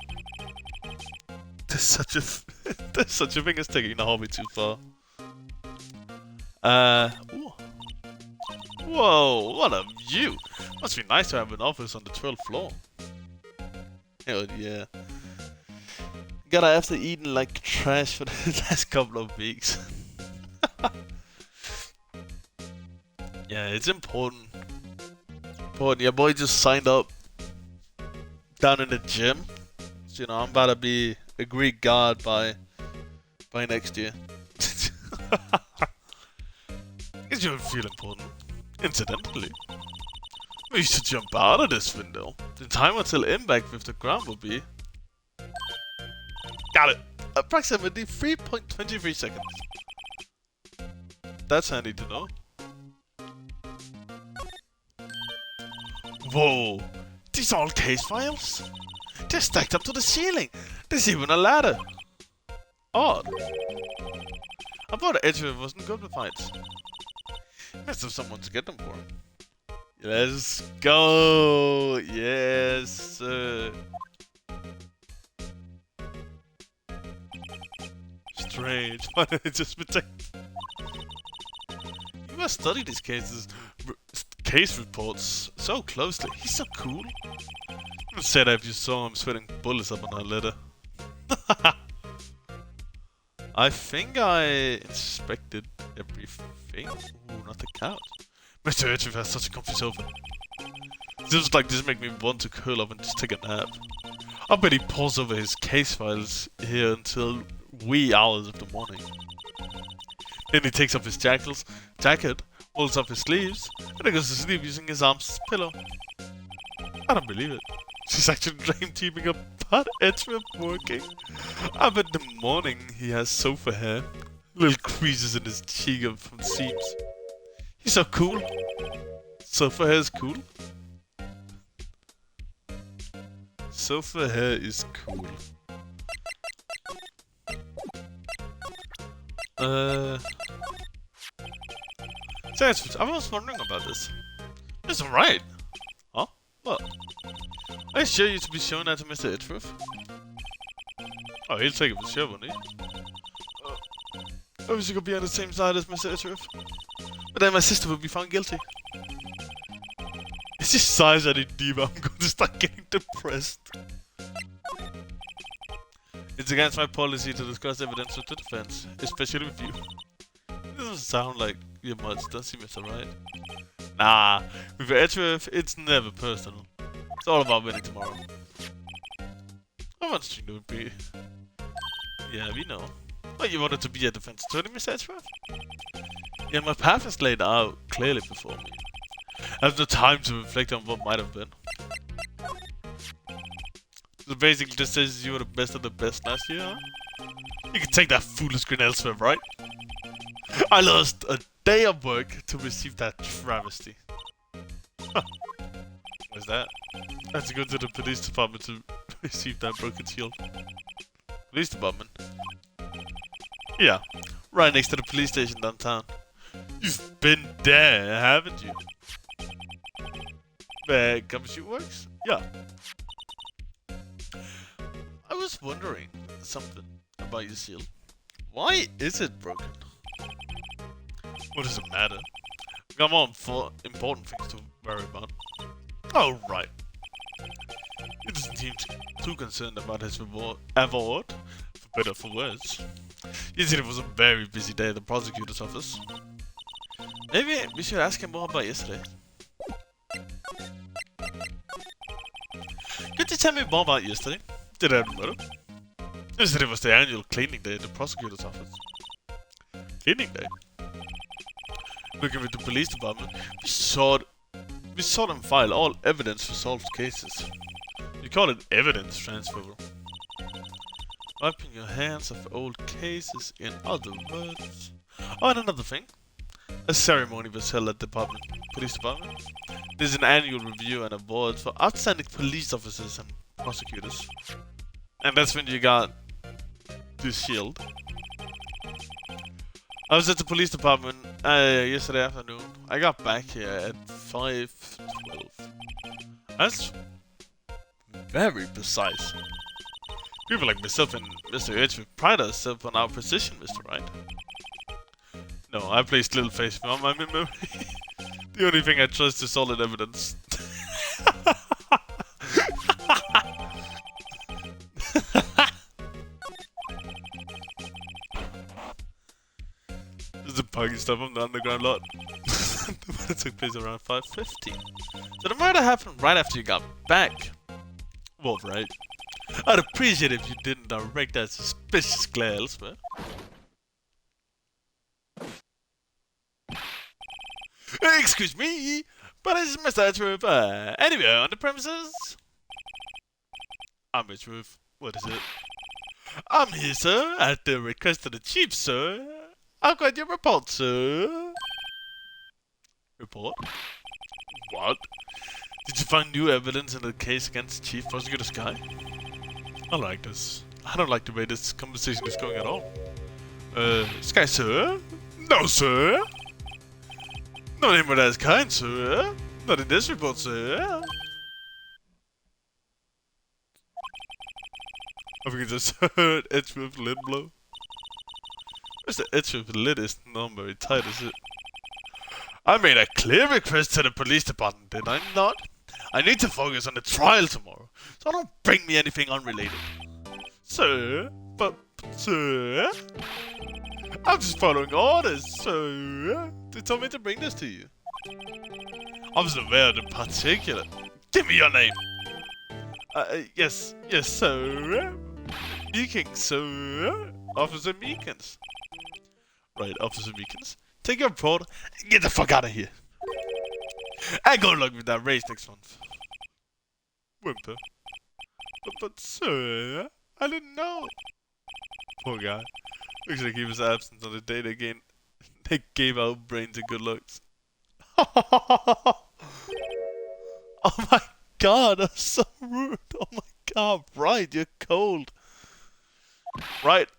A: There's such a thing as taking the hobby too far. Ooh. Whoa, what a view! Must be nice to have an office on the 12th floor. Hell yeah. Gotta after eating like trash for the last couple of weeks. Yeah, it's important. Your boy just signed up down in the gym. So, you know, I'm about to be a Greek god by next year. Because you feel important. Incidentally, we should jump out of this window. The time until impact with the ground will be... Got it! Approximately 3.23 seconds. That's handy to know. Whoa! These are all case files? They're stacked up to the ceiling! There's even a ladder! Odd. I thought Edgeworth wasn't good with fights. Must have someone to get them for him. Let's go! Yes, sir. Strange. Why did it just protect? You must study these case reports so closely. He's so cool. You said if you saw him sweating bullets up on our letter. I think I inspected everything. Ooh, not the couch. Mr. Edgeworth has such a comfy sofa. Just like this make me want to curl up and just take a nap. I bet he pulls over his case files here until wee hours of the morning. Then he takes off his jacket, pulls up his sleeves, and then goes to sleep using his arms as a pillow. I don't believe it. She's actually dream teaming up about Edward working? I bet in the morning he has sofa hair. Little creases in his cheek from seams. He's so cool. Sofa hair is cool. Sofa hair is cool. So I was wondering about this. It's alright. Huh? What? I assure you to be shown that to Mr. Edgeworth. Oh, he'll take it for sure, won't he? I wish you could be on the same side as Mr. Edgeworth. But then my sister would be found guilty. It's just sighs at it deep. I'm going to start getting depressed. It's against my policy to discuss evidence with the defense, especially with you. It doesn't sound like you're much, does he, Mr. Wright? Nah, with Edgeworth, it's never personal. It's all about winning tomorrow. How much do you know, B? Yeah, we know. But you wanted to be a defense attorney, Mr. Edgeworth? Yeah, my path is laid out clearly before me. I have no time to reflect on what might have been. So basically just says you were the best of the best last year, huh? You can take that foolish grin elsewhere, right? I lost a day of work to receive that travesty. What's that? I have to go to the police department to receive that broken shield. Police department? Yeah, right next to the police station downtown. You've been there, haven't you? Where Gumshoe works? Yeah. I was wondering something about your shield. Why is it broken? What does it matter? We got more important things to worry about. Oh, right. He doesn't seem too concerned about his award, for better or for worse. He said it was a very busy day at the prosecutor's office. Maybe we should ask him more about yesterday. Could you tell me more about yesterday? Did I remember? You said it was the annual cleaning day at the prosecutor's office. Cleaning day? Looking at the police department, we saw them file all evidence for solved cases. You call it evidence transfer. Wiping your hands of old cases, in other words. Oh, and another thing. A ceremony was held at the police department. There's an annual review and award for outstanding police officers and prosecutors. And that's when you got this shield. I was at the police department yesterday afternoon. I got back here at 5:12. That's very precise. People like myself and Mr. Edgeworth pride ourselves on our precision, Mr. Wright. No, I placed little faith on my memory. The only thing I trust is solid evidence. There's a parking stop on the underground lot. The murder took place around 5:15. So the murder happened right after you got back. Well, right. I'd appreciate it if you didn't direct that suspicious glare elsewhere. Excuse me, but this is Mr. Edgeworth. Anyway, on the premises? I'm Edgeworth. What is it? I'm here, sir, at the request of the chief, sir. I've got your report, sir. Report? What? Did you find new evidence in the case against Chief Prosecutor Sky? I like this. I don't like the way this conversation is going at all. Sky, sir? No, sir. No name of that is kind, sir. Not in this report, sir. I think I just heard Edgeworth lid blow. Mr. Edgeworth's lid is not very tight, is it? I made a clear request to the police department, did I not? I need to focus on the trial tomorrow, so don't bring me anything unrelated. Sir? But, sir? I'm just following orders, sir. They told me to bring this to you. I was aware of the particular. Give me your name. Yes, sir. Meekins, sir. Officer Meekins. Right, Officer Meekins. Take your report and get the fuck out of here. And go luck with that race next month. Whimper. But sir, I didn't know. Poor guy. Looks like he was absent on the date again. They gave out brains and good looks. Oh my god, that's so rude. Oh my god, right, you're cold. Right.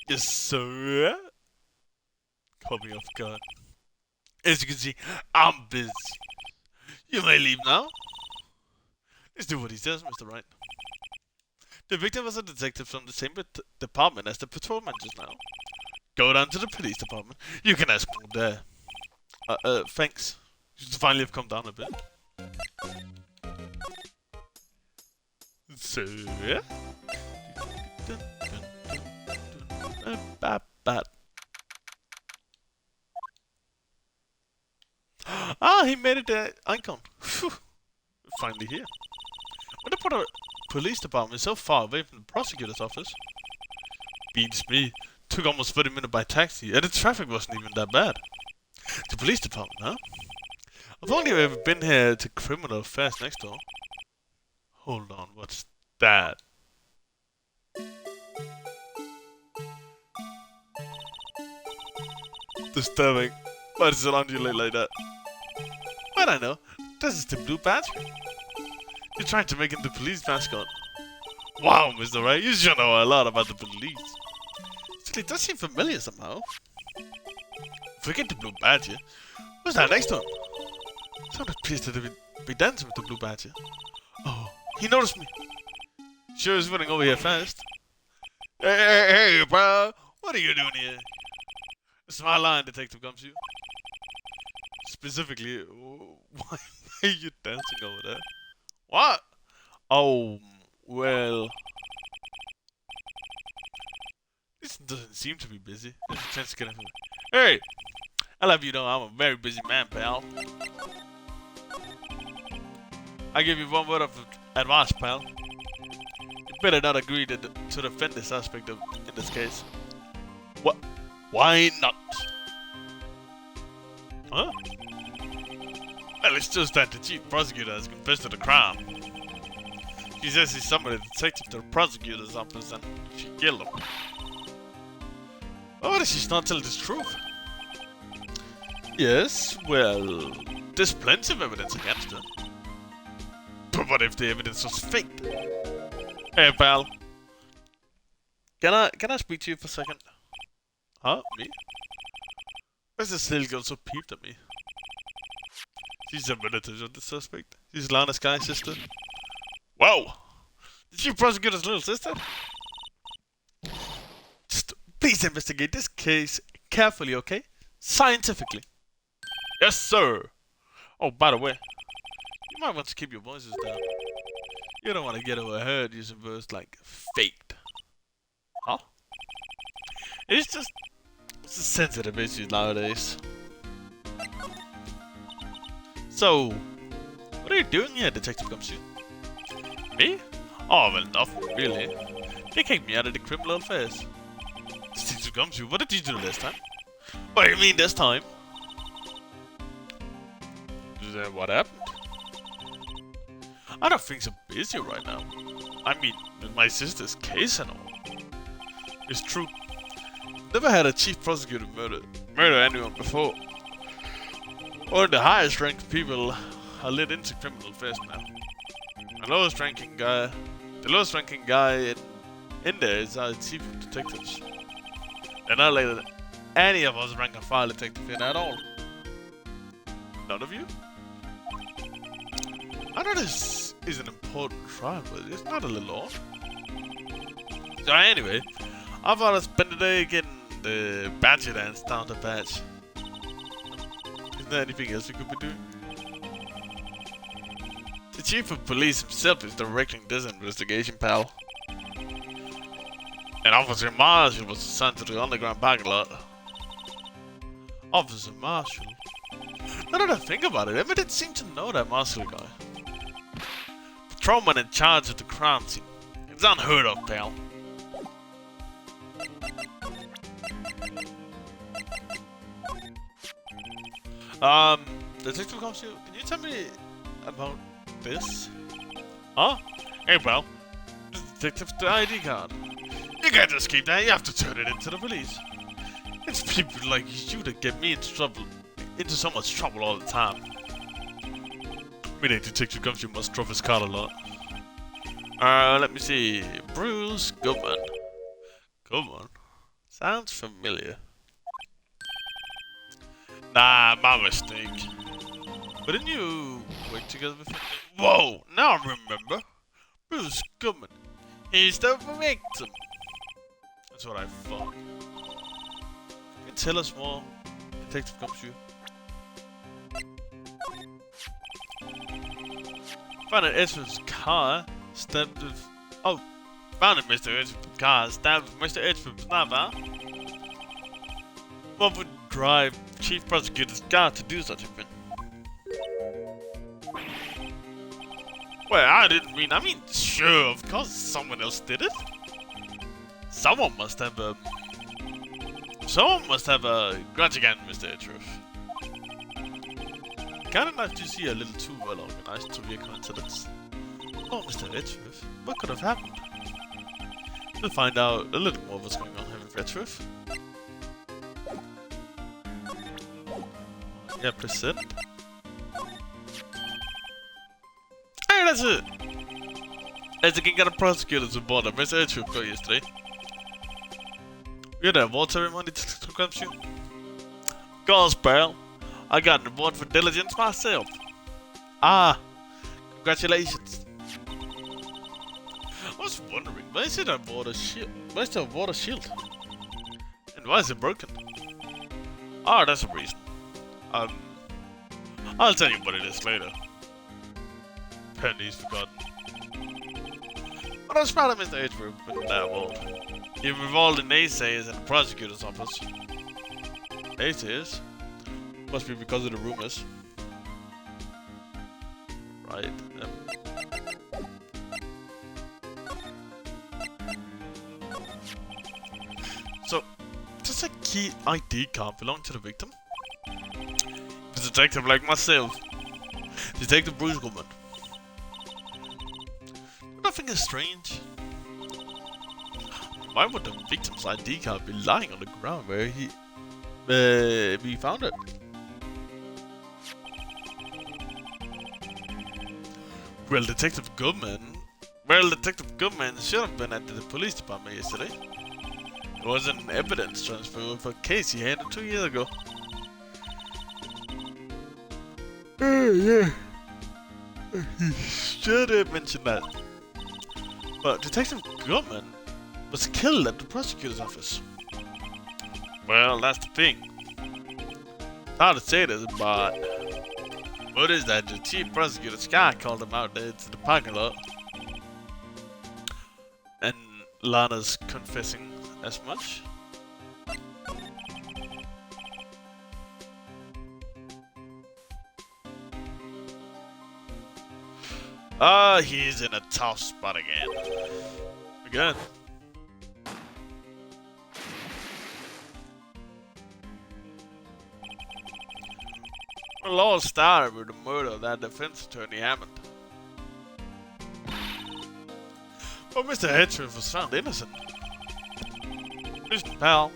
A: Yes, sir. Caught me off guard. As you can see, I'm busy. You may leave now. Let's do what he says, Mr. Wright. The victim was a detective from the same department as the patrolman just now. Go down to the police department. You can ask more there. Thanks. You should finally have come down a bit. So, yeah? Ah, he made it the icon. Finally here. When the police department is so far away from the prosecutor's office. Beats me. Took almost 30 minutes by taxi, and the traffic wasn't even that bad. The police department, huh? I've only ever been here to criminal affairs next door. Hold on, what's that? Disturbing. Why does it undulate like that? But I know. This is the blue badge. You're trying to make it the police mascot. Wow, Mr. Ray, you sure know a lot about the police. Still, it does seem familiar somehow. Forget the blue badge. Who's that next to him? Someone appears to be dancing with the blue badge. Oh, he noticed me. Sure is running over here fast. Hey, bro. What are you doing here? A small line, Detective Gumshoe. Specifically, why are you dancing over there? What? Oh, well. This doesn't seem to be busy. There's a chance to get in. Hey! I'll have you know I'm a very busy man, pal. I give you one word of advice, pal. You better not agree to defend this aspect in this case. What? Why not? Huh? Well, it's just that the chief prosecutor has confessed to the crime. She says he summoned a detective to the prosecutor's office and she killed him. Oh, does she not tell the truth? Yes, well, there's plenty of evidence against her. But what if the evidence was faked? Hey, pal. Can I speak to you for a second? Huh? Me? Why's this little girl so peeved at me? She's a relative of the suspect. She's Lana's guy sister. Whoa! Did she prosecute his little sister? Just please investigate this case carefully, okay? Scientifically. Yes, sir! Oh, by the way, you might want to keep your voices down. You don't want to get overheard using words like faked. Huh? It's a sensitive issue nowadays. So, what are you doing here, Detective Gumshoe? Me? Oh, well, nothing really. They kicked me out of the criminal affairs. Detective Gumshoe, what did you do this time? What do you mean this time? What happened? I know things are busy right now. I mean, with my sister's case and all. It's true. Never had a chief prosecutor murder anyone before. Or the highest ranked people are lit into criminal affairs now. The lowest ranking guy in there is our chief of detectives. They're not letting any of us rank and file detective in at all. None of you? I know this is an important trial, but it's not a little odd. So anyway, I thought I'd spend the day getting the badger dance down the patch. Is there anything else we could be doing? The chief of police himself is directing this investigation, pal. And Officer Marshall was assigned to the underground parking lot. Officer Marshall? Now that I think about it, I didn't seem to know that Marshall guy. Patrolman in charge of the crime scene. It's unheard of, pal. Detective Gumshoe, can you tell me about this? Huh? Hey, pal. detective the ID card. You can't just keep that, you have to turn it into the police. It's people like you that get me into so much trouble all the time. Meaning Detective Gumshoe must drop his card a lot. Let me see. Bruce Goodman. Goodman? Sounds familiar. Nah, my mistake. But didn't you work together before? Whoa! Now I remember. Bruce Goodman. He's the victim. That's what I thought. Can you tell us more, Detective Gumshoe? Found an Edgeworth's car stamped with... Oh, found a Mr. Edgeworth's car stamped with Mr. Edgeworth's number. What would drive Chief Prosecutor's car to do such a thing? Well, I mean, sure, of course someone else did it. Someone must have a grudge against Mr. Edgeworth. Kinda nice to see a little too well organized to be a coincidence. Oh, Mr. Edgeworth, what could have happened? We'll find out a little more what's going on here with Edgeworth. Yeah, present. Hey, that's it! As the king got a prosecutor to board of Mr. Edgeworth got yesterday. We had an award ceremony to come to. Girls, pal. I got an award for diligence myself. Ah, congratulations. I was wondering, why is it a water shield? Why is the water shield? And why is it broken? Ah, that's a reason. I'll tell you what it is later. Penny's forgotten. But I was proud of Mr. Edgeworth with that award. Even with all the naysayers in the prosecutor's office. Naysayers? Must be because of the rumors. Right. So, does a key ID card belong to the victim? A detective like myself. Detective Bruce Goodman. Nothing is strange. Why would the victim's ID card be lying on the ground where we found it? Well, Detective Goodman should have been at the police department yesterday. It was an evidence transfer of a case he handled 2 years ago. Yeah. He should have mentioned that. But Detective Goodman was killed at the prosecutor's office. Well, that's the thing. Hard to say this, but what is that? The chief prosecutor Scott called him out there to the parking lot. And Lana's confessing as much. He's in a tough spot again. Again. It all started with the murder of that defense attorney Hammond. But Mr. Edgeworth was found innocent. Listen, pal.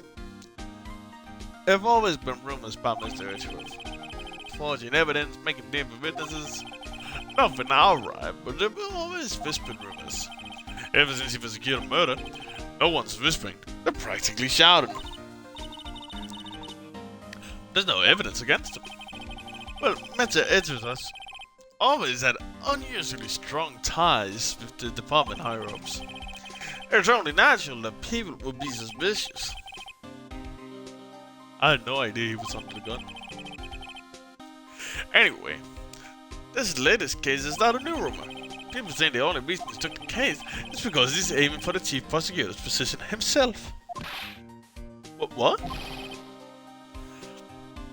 A: There have always been rumors about Mr. Edgeworth. Forging evidence, making deals with witnesses. Nothing outright, but there were always whispered rumors. Ever since he was accused of murder, no one's whispering. They're practically shouting. There's no evidence against him. Well, Mr. Edgeworth always had unusually strong ties with the department higher-ups. It's only natural that people would be suspicious. I had no idea he was under the gun. Anyway, this latest case is not a new rumor. People saying the only reason he took the case is because he's aiming for the chief prosecutor's position himself. What?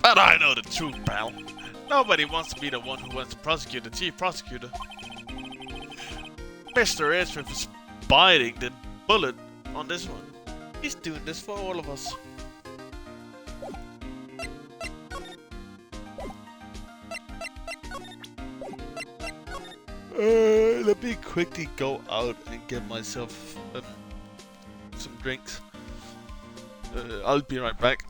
A: But I know the truth, pal. Nobody wants to be the one who wants to prosecute the chief prosecutor. Mr. Edgeworth is biting the bullet on this one. He's doing this for all of us. let me quickly go out and get myself some drinks. I'll be right back.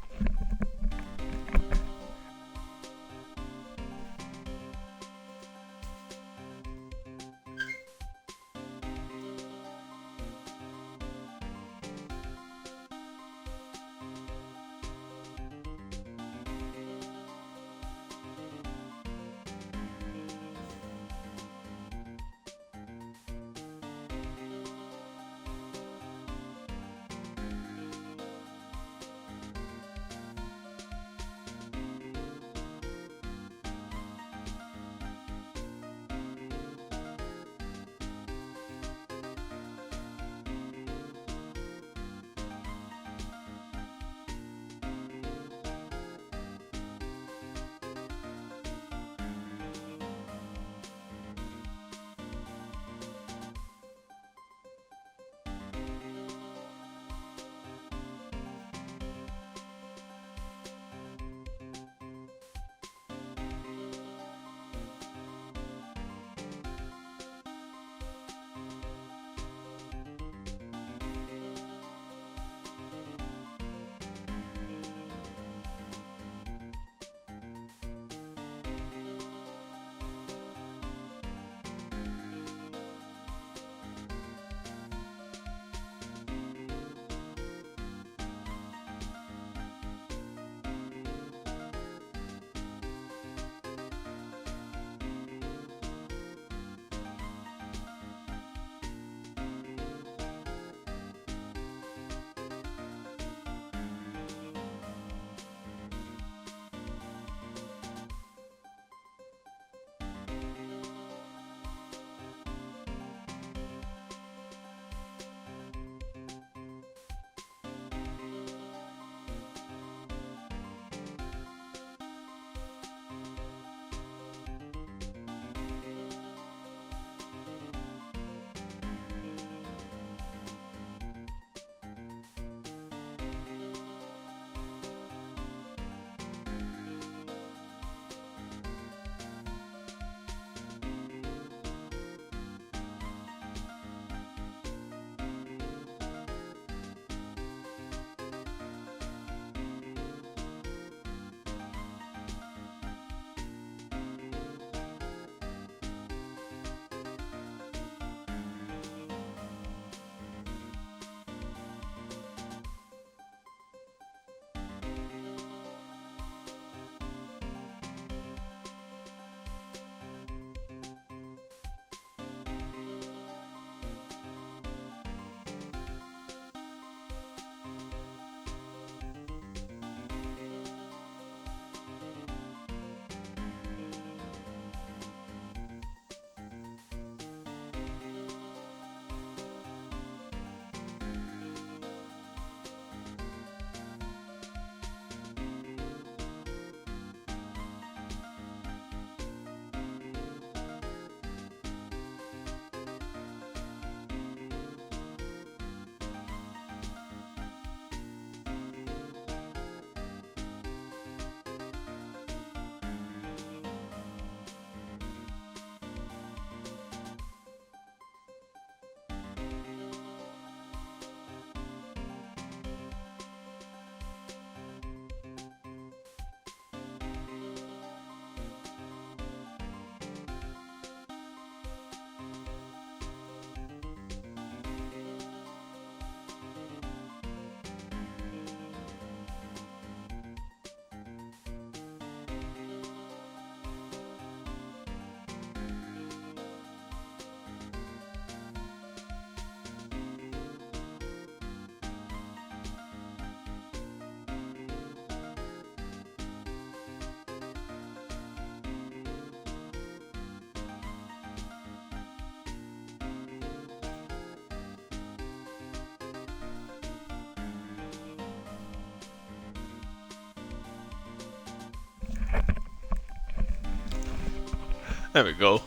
A: There we go.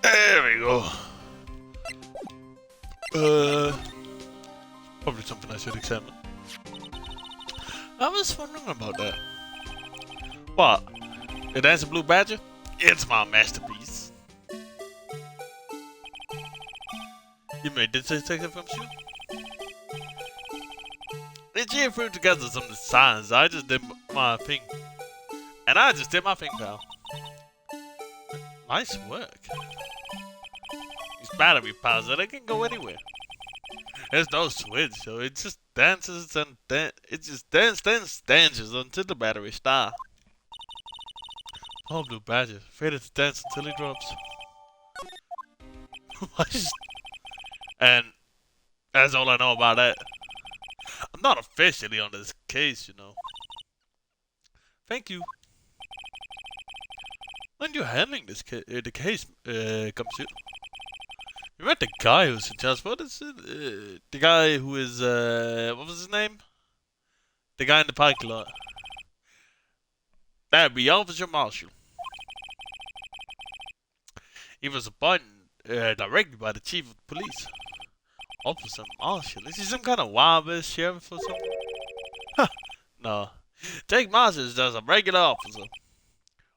A: There we go. Probably something I should examine. I was wondering about that. What? It has a blue badger? It's my masterpiece. You made this detective come shoot? It's here for together some designs. I just did my thing. And I just did my thing, pal. Nice work. These battery powers, they can go anywhere. There's no switch, so it just dances and it just dances until the battery stops. All blue badges, faded to dance until he drops. And that's all I know about that. I'm not officially on this case, you know. Thank you. When you're handling this the case, Computer. You met the guy who's in charge. What is it? The guy who is, what was his name? The guy in the parking lot. That'd be Officer Marshall. He was appointed directly by the chief of police. Officer Marshall? Is he some kind of wild-ass sheriff or something? Huh. No. Jake Marshall is just a regular officer.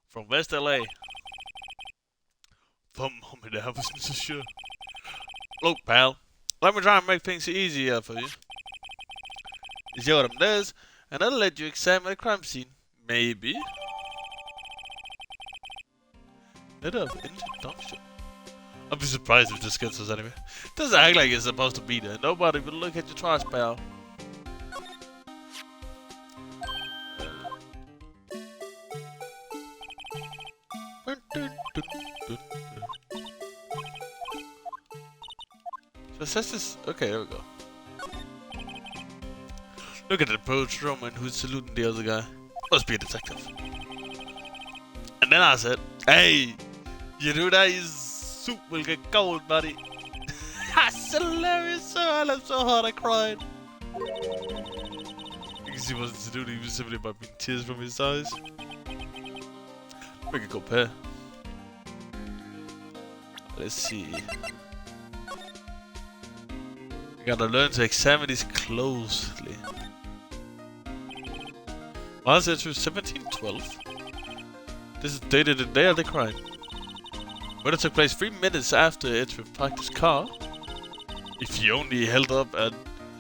A: From West LA. The moment I wasn't so sure. Look, pal. Let me try and make things easier for you. You see what I'm doing, and I'll let you examine the crime scene. Maybe. Let up introduction. I'd be surprised if this gets us anywhere. Doesn't act like it's supposed to be there. Nobody will look at your trash, pal. So it says this. Okay, there we go. Look at the approach Roman who's saluting the other guy. Must be a detective. And then I said, "Hey, you do that, your soup will get cold, buddy." That's hilarious, sir. I laughed so hard I cried. Because he wasn't saluting, he was simply wiping tears from his eyes. We can compare. Let's see. We gotta learn to examine these closely. Miles entry 1712. This is dated the day of the crime. Murder took place 3 minutes after Edgeworth parked his car. If he only held up at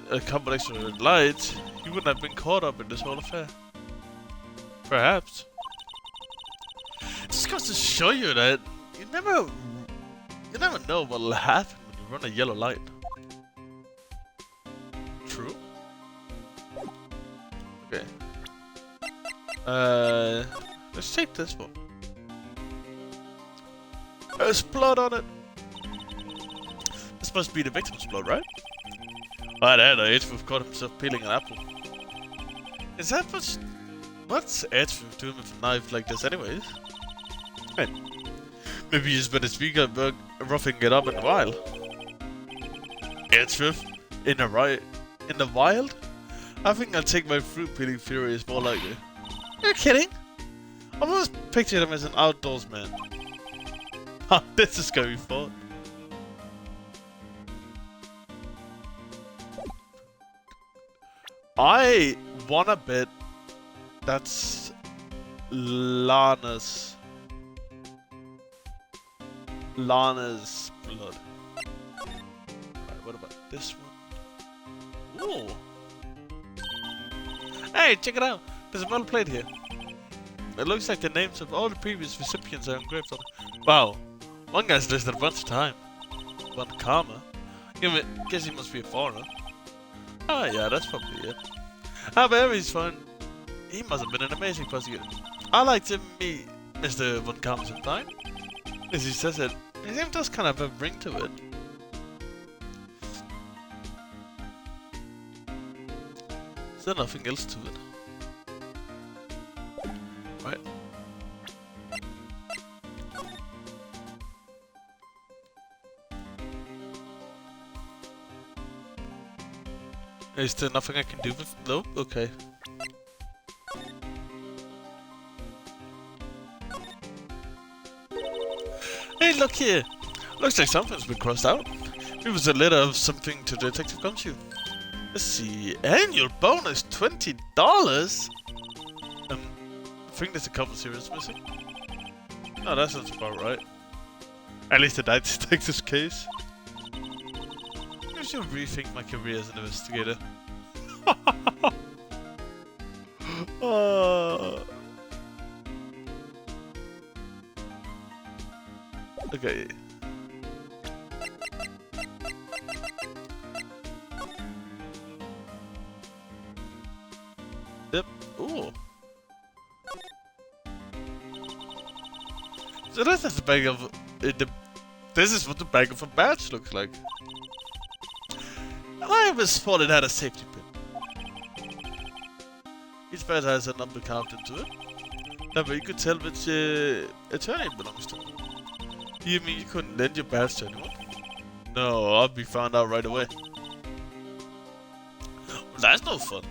A: a combination of red lights, he wouldn't have been caught up in this whole affair. Perhaps. This goes to show you that you never know what will happen when you run a yellow light. True. Okay. Let's take this one. There's blood on it. This must be the victim's blood, right? Right there, Edgeworth caught himself peeling an apple. Is that what's Edgeworth doing with a knife like this anyways? Hey, maybe he's been a speaker roughing it up in the wild. Edgeworth? In the wild? I think I'll take my fruit peeling fury is more likely. You're kidding? I've always pictured him as an outdoors man. Ha, this is gonna be fun. I wanna bet that's Lana's blood. Alright, what about this one? Ooh. Hey, check it out. There's a metal plate here. It looks like the names of all the previous recipients are engraved on it. Wow. One guy's listed a bunch of time. One karma. Guess he must be a foreigner. Oh yeah, that's probably it. However, he's fine. He must have been an amazing prosecutor. I like to meet Mr. Von Karma sometime. As he says it, his name does kind of have a ring to it. Is there nothing else to it? Right. Is there nothing I can do with it? No? Okay. Hey, look here! Looks like something's been crossed out. It was a letter of something to Detective Gumshoe. Let's see. Annual bonus $20? I think there's a couple series missing. Oh, that sounds about right. At least in that detective's case. should rethink my career as an investigator. Okay. Yep. Ooh. So this is the bag of this is what the bag of a badge looks like. I always thought it had a safety pin. Each badge has a number carved into it. That way you could tell which attorney it belongs to. You mean you couldn't lend your badge to anyone? No, I'll be found out right away. Well, that's no fun.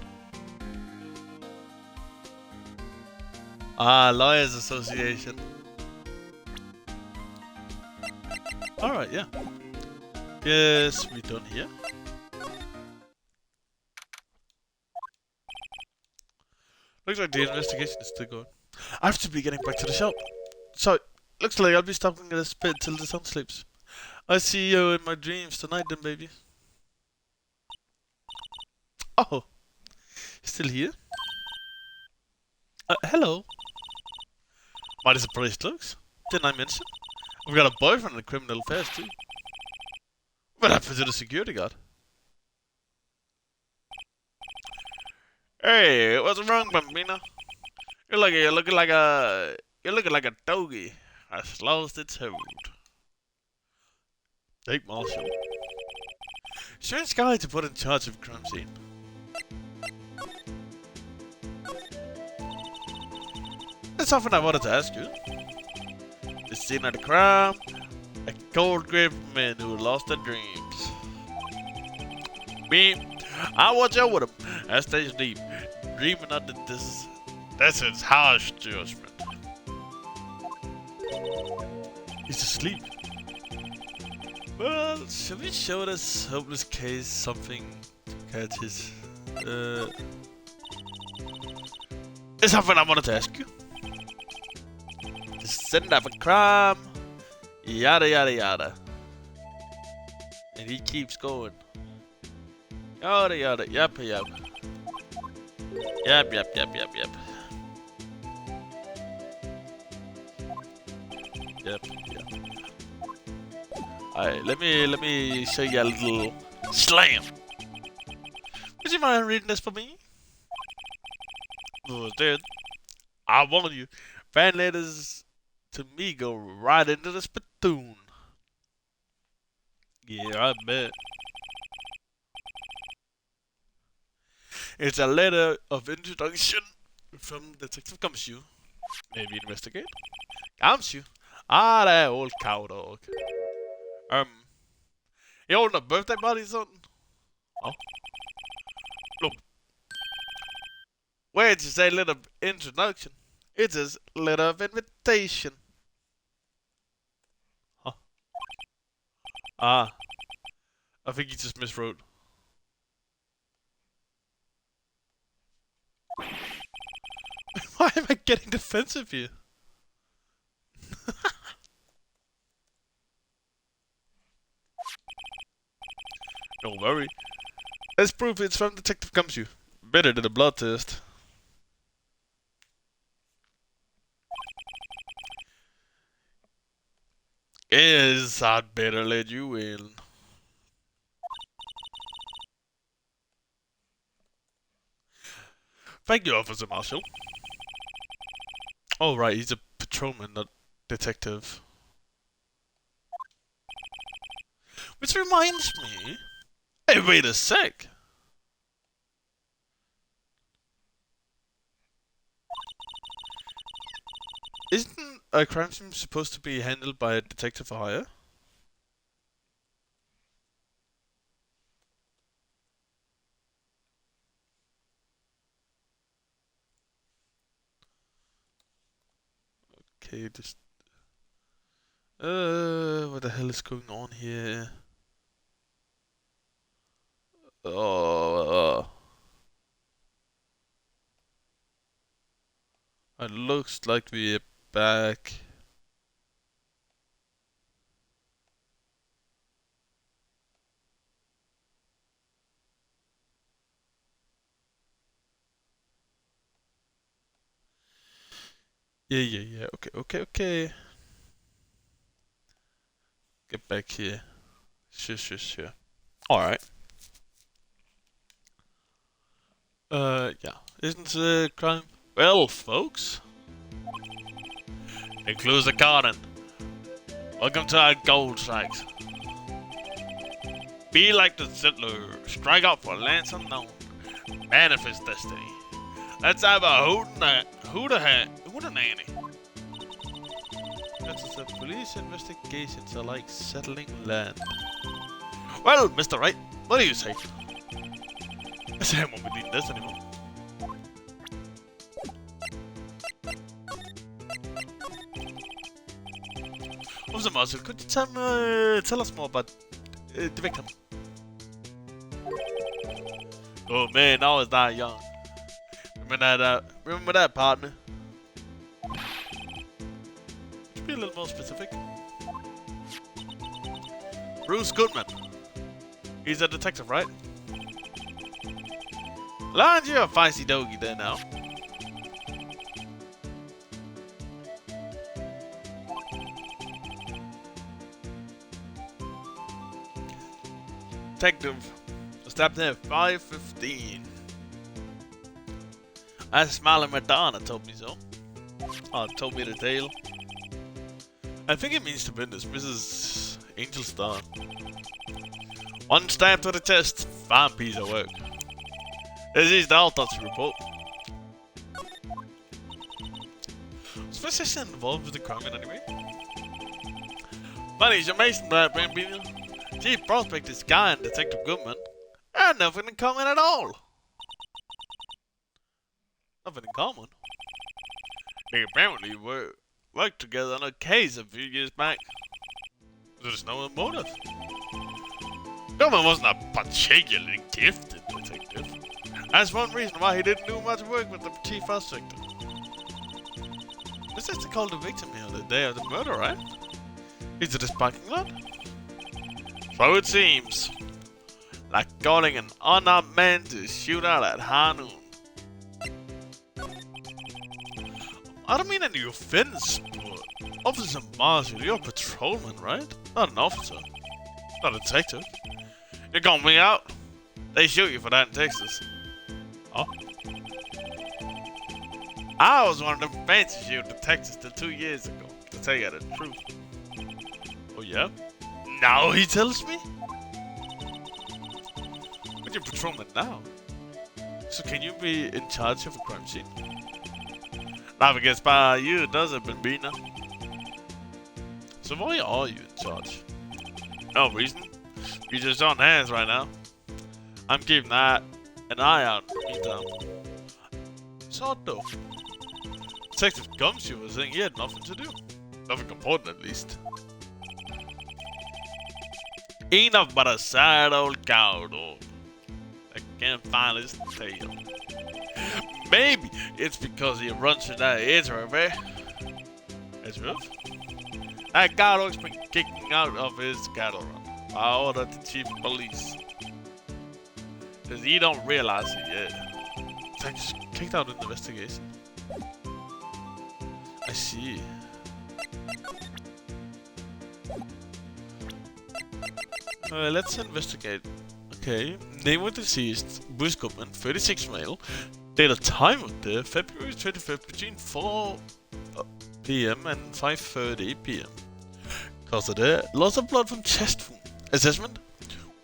A: Ah, Lawyers Association. Alright, yeah. Guess we're done here. Looks like the investigation is still going. I have to be getting back to the shop. So, looks like I'll be stopping at this bed till the sun sleeps. I see you in my dreams tonight then, baby. Oh, still here? Hello. Mighty surprised looks. Didn't I mention? I've got a boyfriend in criminal affairs too. What happened to the security guard? Hey, what's wrong, Bambino? You're looking like a doggy that's lost its hold. Take Marshall. Strange guy to put in charge of a crime scene. That's something I wanted to ask you. The scene of the crime, a cold grave men who lost their dreams. Me, I watch out with him as they sleep, dreaming under this is harsh judgment. He's asleep. Well, should we show this hopeless case something to catch his it's something I wanted to ask you. The scene of a crime, yada yada yada. And he keeps going. Yada yada, yep yep. Yep yep yep yep yep. Yep yep. Alright, let me show you a little slam. Would you mind reading this for me? Oh, dude. I warn you, fan letters to me go right into the spittoon. Yeah, I bet. It's a letter of introduction from Detective Gumshoe. Maybe investigate. Gumshoe? Ah, that old cow dog. You holding a birthday party or something? Oh. Look. Where did you say letter of introduction? It is letter of invitation. Huh? Ah. I think you just miswrote. Why am I getting defensive here? Don't worry. Let's prove it's from Detective Gumshoe. Better than a blood test. Yes, I'd better let you in. Thank you, Officer Marshall. Oh, right, he's a patrolman, not detective. Which reminds me... Hey, wait a sec! Isn't a crime scene supposed to be handled by a detective for hire? Okay, just... what the hell is going on here? Oh... It looks like we're back. Yeah. Okay. Get back here. Sure. Alright. Yeah. Isn't the crime? Well, folks. Includes the garden. Welcome to our gold strikes. Be like the settler. Strike out for lands unknown. Manifest destiny. Let's have a hootenanny. That's the police investigations are like settling land. Well, Mr. Wright, what do you say? I say I won't be doing this anymore. Officer Marshall, could you tell us more about the victim? Oh man, I was that young. Remember that, partner? Could you be a little more specific? Bruce Goodman. He's a detective, right? Aren't you a feisty doggy there now? Detective. Stopped there at 5:15. That smiling Madonna told me so. Oh, told me the tale. I think it means to business, Mrs. Angel Star. One stab to the chest. Fine piece of work. This is the autopsy report. Was physician involved with the crime in any way? Funny you mentioned that, Bambino. Chief Prospect is Guy and Detective Goodman had nothing in common at all. Nothing in common? They apparently worked together on a case a few years back. There's no motive. Goodman wasn't a particularly gifted detective. That's one reason why he didn't do much work with the Chief Prospect. Was this to call the victim here the day of the murder, right? Is it his parking lot? So it seems. Like calling an unarmed man to shoot out at high noon. I don't mean any offense, but Officer Marshall, you're a patrolman, right? Not an officer. Not a detective. You call me out? They shoot you for that in Texas. Huh? I was one of them fancy shoot detectives till 2 years ago, to tell you the truth. Oh yeah? Now he tells me? But you're patrolman now. So can you be in charge of a crime scene? Never gets by you, does it, Bambina? So why are you in charge? No reason. You're just on hands right now. I'm keeping an eye out in the meantime. It's odd though. Detective Gumshoe was saying he had nothing to do. Nothing important at least. Enough but a sad old cow dog that can't find his tail. Maybe it's because he runs through that Israel, eh? Israel? That cow dog's been kicking out of his cattle run by order of the chief of police. Cause he don't realize it yet. It's like just kicked out an investigation. I see. Let's investigate. Okay, name of deceased, Bruce Goodman, 36 male. Date of time of death, February 25th between 4 p.m. and 5:30 p.m. Cause of death, loss of blood from chest wound. Assessment,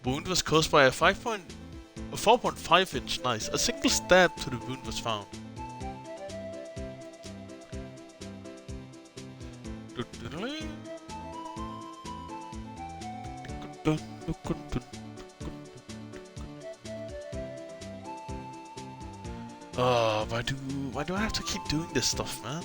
A: wound was caused by a 4.5 inch knife. A single stab to the wound was found. Oh, why do I have to keep doing this stuff, man?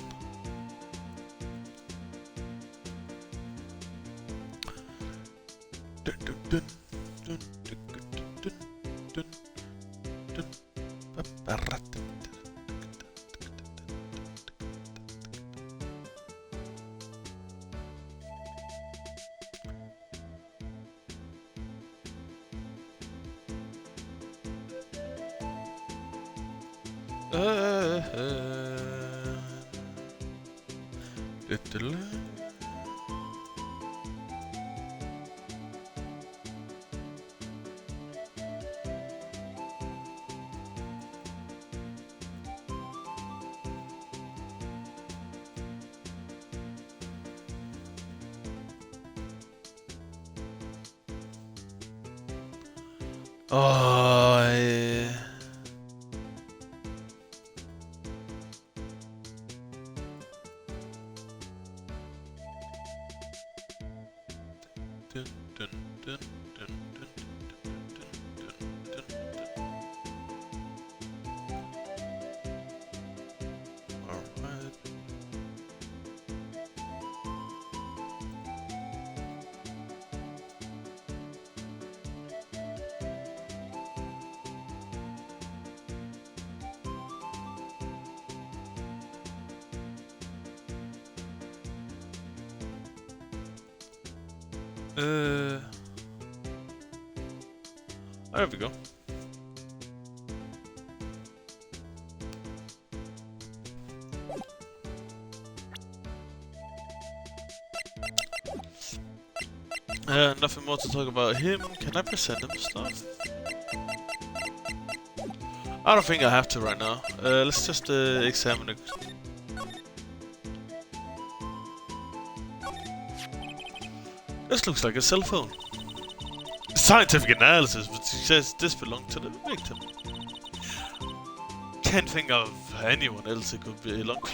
A: Oh, yeah. Dun, dun, dun, dun, dun, dun, dun, dun. Alright. There we go. Nothing more to talk about him. Can I present him stuff? I don't think I have to right now. Let's just examine it. This looks like a cell phone. Scientific analysis would suggest this belonged to the victim. Can't think of anyone else it could belong to.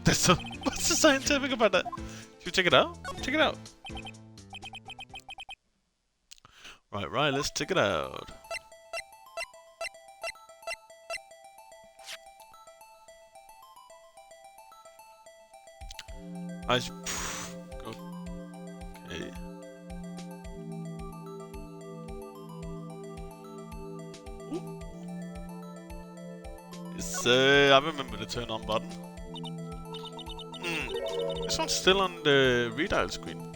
A: That's so. What's so scientific about that? Should we check it out? Check it out. Right, let's check it out. Okay. It's I remember the turn on button. This one's still on the redial screen.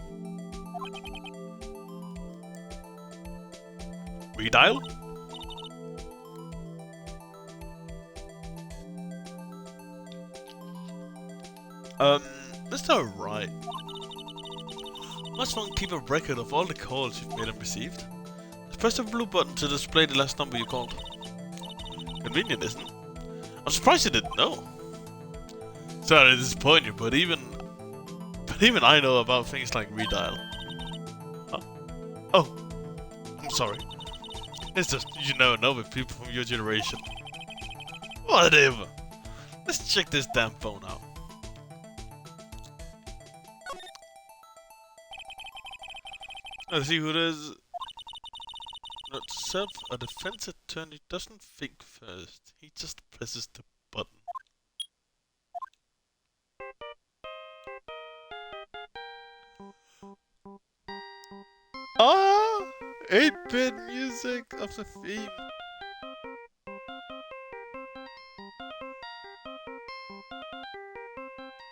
A: Redial? That's alright. Must one keep a record of all the calls you've made and received? Just press the blue button to display the last number you called. Convenient, isn't it? I'm surprised you didn't know. Sorry to disappoint you, but even I know about things like redial. Huh? Oh, I'm sorry. It's just you never know with people from your generation. Whatever. Let's check this damn phone out. Let's see who it is. Not self, a defense attorney doesn't think first. He just presses the button. Ah! 8-bit music of the theme.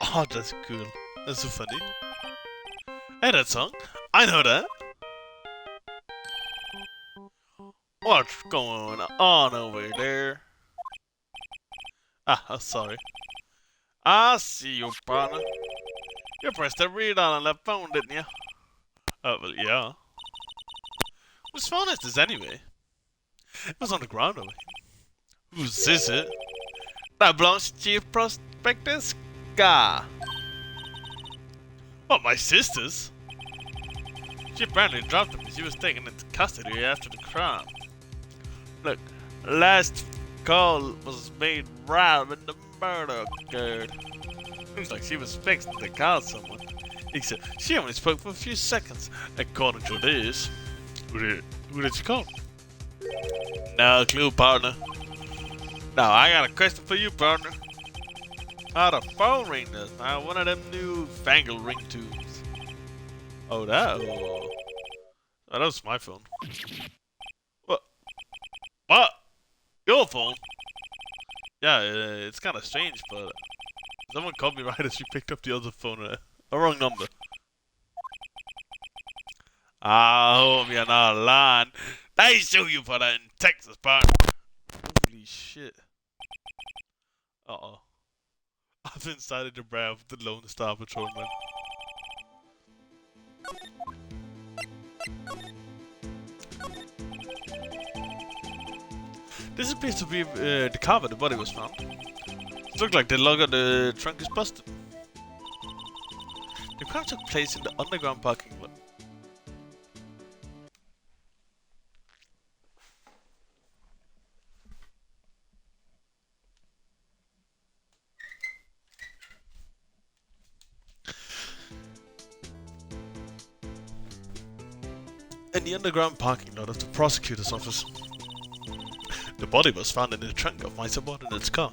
A: Oh, that's cool. That's so funny. Hey, that song. I know that. What's going on over there? Ah, sorry. I see you, partner. You pressed the read on that phone, didn't you? Oh, well, yeah. Whose phone is this anyway? It was on the ground over here. Whose is it? That belongs to Chief Prospector Ska. What, my sister's? She apparently dropped him. She was taken into custody after the crime. Look, last call was made right when the murder occurred. Looks like she was fixing to call someone. Except she only spoke for a few seconds, according to this. Who did she call? No clue, partner. Now I got a question for you, partner. How the phone ring does? Now one of them new fangled ringtones. Oh, that. Oh, that was my phone. What? What? Your phone? Yeah, it's kind of strange, but someone called me right as she picked up the other phone. A wrong number. I hope you're not lying. They sue you for that in Texas, partner. Holy shit. Uh-oh. I've inside the brow of the Lone Star Patrolman. This appears to be the car where the body was found. It looks like the log on the trunk is busted. The crime took place in the underground parking lot. In the underground parking lot of the prosecutor's office. The body was found in the trunk of my subordinate's car.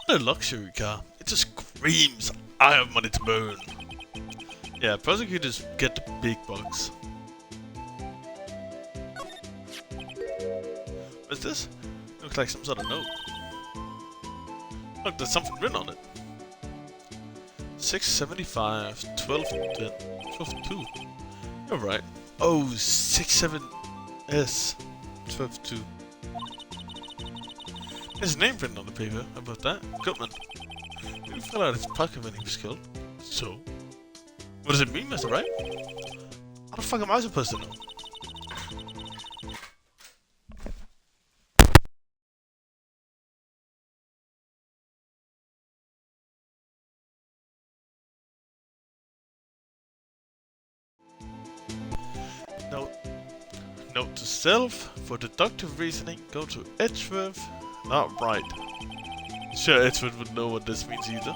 A: What a luxury car. It just screams, I have money to burn. Yeah, prosecutors get the big bucks. What's this? Looks like some sort of note. Look, there's something written on it. 675, 12, 2. You're right. Oh, 67S, 12-2. There's a name written on the paper about that. Goodman. He fell out of his pocket when he was killed. So? What does it mean, Mr. Wright? How the fuck am I supposed to know? Note to self, for deductive reasoning, go to Edgeworth. Not right. Sure, Edgeworth would know what this means either.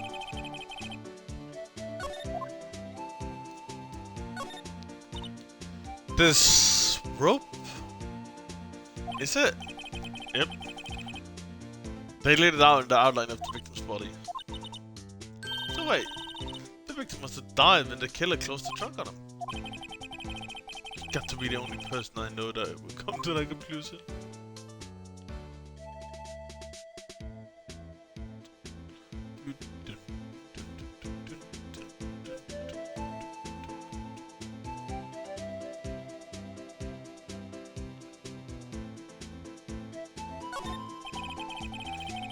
A: This rope? Is it? Yep. They laid it out in the outline of the victim's body. So wait, the victim must have died when the killer closed the trunk on him. Got to be the only person I know that would come to that conclusion.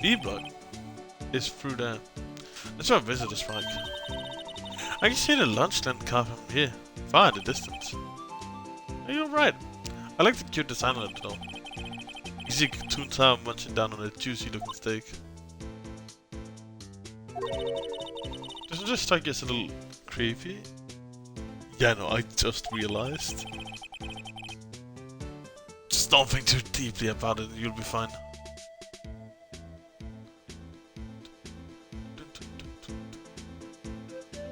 A: B-block is through there. Let's try a visitor strike. I can see the lunch stand car from here, far in the distance. You're right. I like the cute design of it though. You see a cartoon town munching down on a juicy looking steak. Doesn't this strike you as a little creepy? Yeah, no, I just realized. Just don't think too deeply about it and you'll be fine.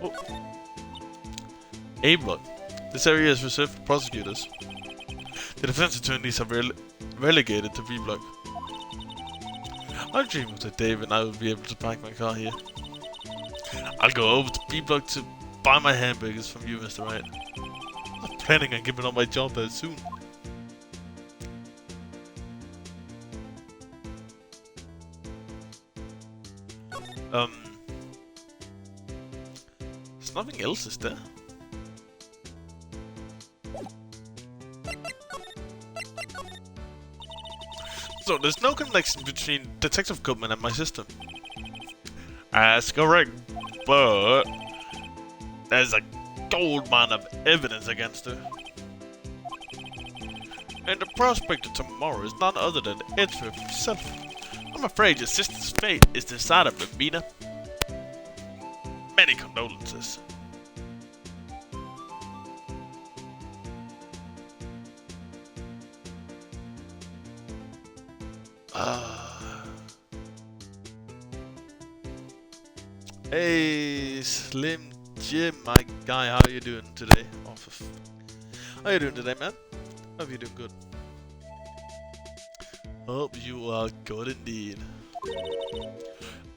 A: Oh. A-block. This area is reserved for prosecutors. The defense attorneys are relegated to B-block. I dream of the day when I will be able to park my car here. I'll go over to B-block to buy my hamburgers from you, Mr. Wright. I'm planning on giving up my job there soon. There's nothing else, is there? So there's no connection between Detective Goodman and my system. That's correct, but there's a gold mine of evidence against her. And the prospect of tomorrow is none other than Edgeworth himself. I'm afraid your sister's fate is decided, Bambina. Many condolences. Hey, Slim Jim, my guy, how are you doing today? How are you doing today, man? Hope you're doing good. Hope you are good indeed.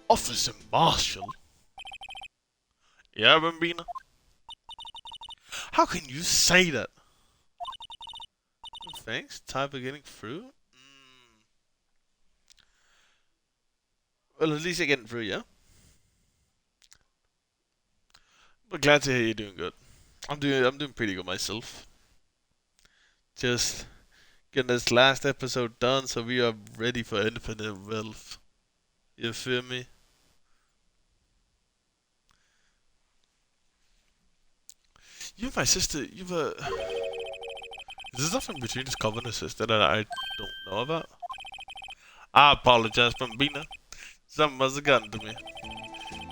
A: Officer Marshall? Yeah, Bambina? How can you say that? Thanks, time for getting through. Well, at least you're getting through, yeah? But glad to hear you're doing good. I'm doing pretty good myself. Just Getting this last episode done so we are ready for infinite wealth. You feel me? You and my sister, you've Is there something between this couple and his sister that I don't know about? I apologize, Bambina. Something must have gotten to me.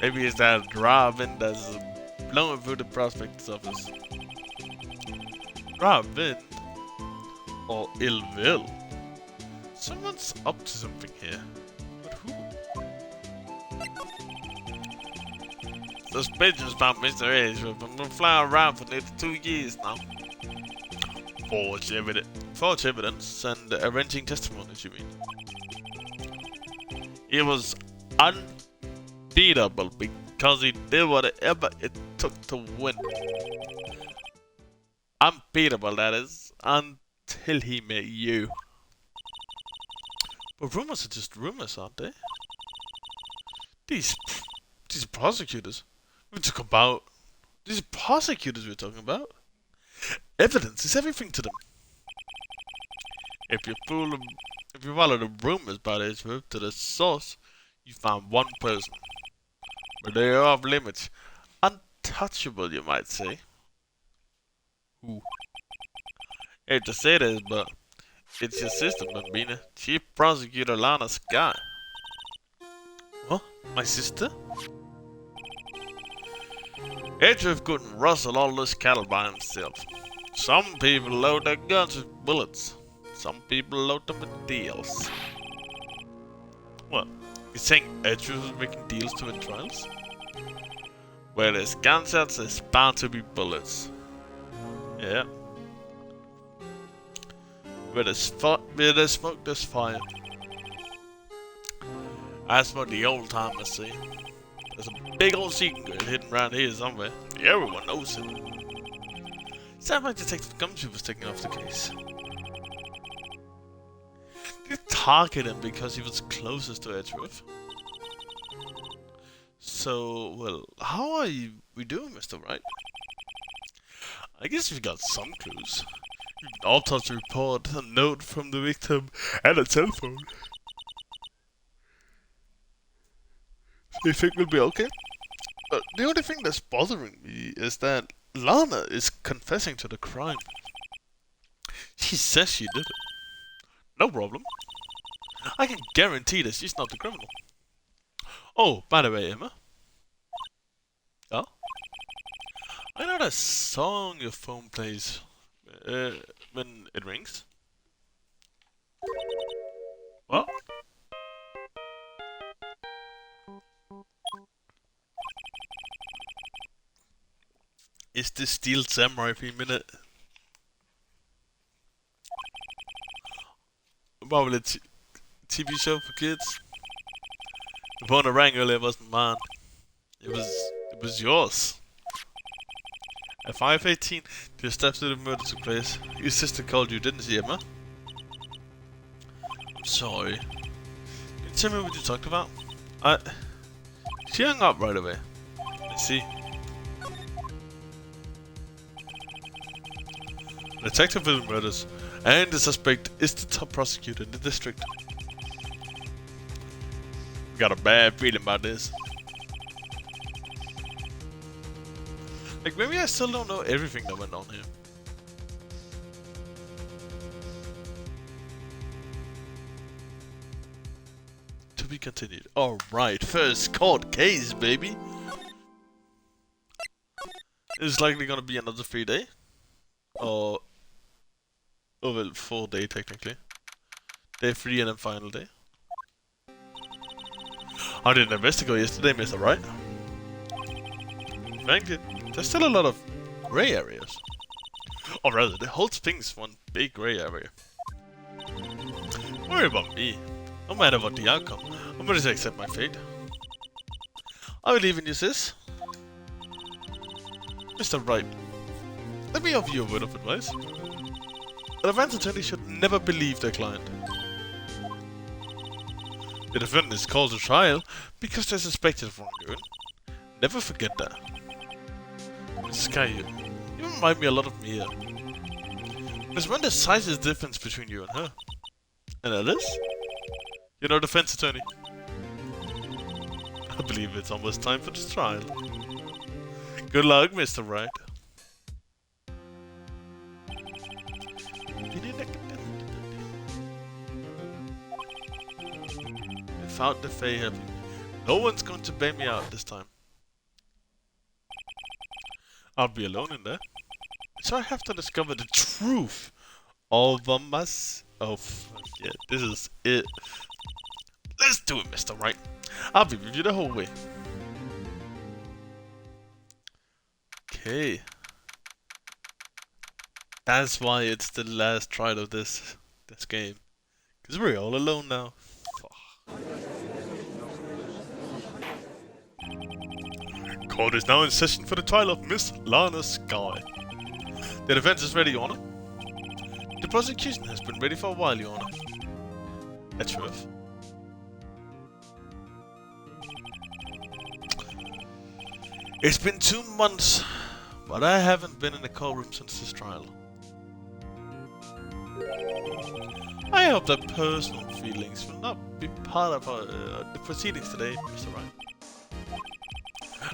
A: Maybe it's that Robin that's blowing through the prospectus office. Robin? Or ill will? Someone's up to something here. But who? Suspicions about Mr. Edgeworth. I've been flying around for nearly 2 years now. Forged evidence and arranging testimonies, you mean? He was unbeatable because he did whatever it took to win. Unbeatable, that is, until he met you. But rumors are just rumors, aren't they? These prosecutors we're talking about. These prosecutors we're talking about. Evidence is everything to them. If you follow the rumors about Edgeworth to the source, you find one person. But they are off limits. Untouchable, you might say. Who? Hate to say this, but it's your sister, Bambina. Chief Prosecutor Lana Sky. What? My sister? Edgeworth couldn't rustle all this cattle by himself. Some people load their guns with bullets. Some people load them with deals. What? You're saying Edgeworth was making deals to win trials? Where there's gunshots, there's bound to be bullets. Yeah. Where there's smoke, there's fire. That's what the old timers say. There's a big old secret hidden around here somewhere. Everyone knows it. Sounds like Detective Gumshoe was taking off the case. You targeted him because he was closest to Edgeworth. So, well, how are we doing, Mr. Wright? I guess we got some clues. An autopsy report, a note from the victim, and a cell phone. Do you think we'll be okay? The only thing that's bothering me is that Lana is confessing to the crime. She says she did it. No problem. I can guarantee that she's not the criminal. Oh, by the way, Emma. Oh? I know that song your phone plays when it rings. What? Is this Steel Samurai theme in it? Probably a TV show for kids. The phone that rang earlier wasn't mine. It was yours. At 5:18, just after the murder took place, your sister called you, didn't she, Emma? I'm sorry. Can you tell me what you talked about? She hung up right away. I see. The detective for the murders, and the suspect is the top prosecutor in the district. Got a bad feeling about this. Like, maybe I still don't know everything that went on here. To be continued. Alright, first court case, baby. It's likely gonna be another 3-day. Or... oh, well, 4-day technically. Day 3 and then final day. I didn't investigate yesterday, Mr. Wright. Thank you. There's still a lot of grey areas. Or rather, the whole thing's one big grey area. Don't worry about me. No matter what the outcome, I'm ready to accept my fate. I believe in you, sis. Mr. Wright, let me offer you a word of advice. A defense attorney should never believe their client. The defendant is called to trial because they're suspected of wrongdoing. Never forget that. Sky, you remind me a lot of Mia. There's one decisive difference between you and her. And that is? You're no defense attorney. I believe it's almost time for this trial. Good luck, Mr. Wright. Without the Fae helping me, no one's going to bail me out this time. I'll be alone in there. So I have to discover the truth of a mess. Oh, yeah, this is it. Let's do it, Mr. Wright. I'll be with you the whole way. Okay. That's why it's the last trial of this game. Because we're all alone now. Court is now in session for the trial of Miss Lana Sky. The defense is ready, Your Honor. The prosecution has been ready for a while, Your Honor. That's rough. It's been 2 months, but I haven't been in the courtroom since this trial. I hope that personal feelings will not be part of the proceedings today, Mr. Wright.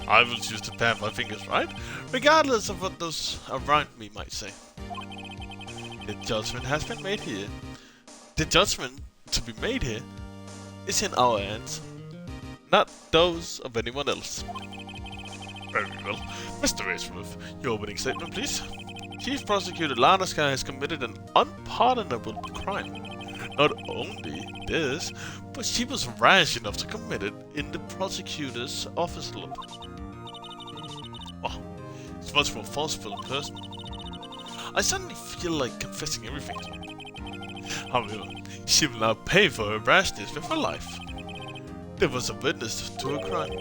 A: I will choose to pat my fingers right, regardless of what those around me might say. The judgment has been made here. The judgment to be made here is in our hands, not those of anyone else. Very well. Mr. Racewolf, your opening statement, please. Chief Prosecutor Lana Sky has committed an unpardonable crime. Not only this, but she was rash enough to commit it in the prosecutor's office lot. Oh, it's much more forceful in person. I suddenly feel like confessing everything to her. However, she will now pay for her rashness with her life. There was a witness to a crime.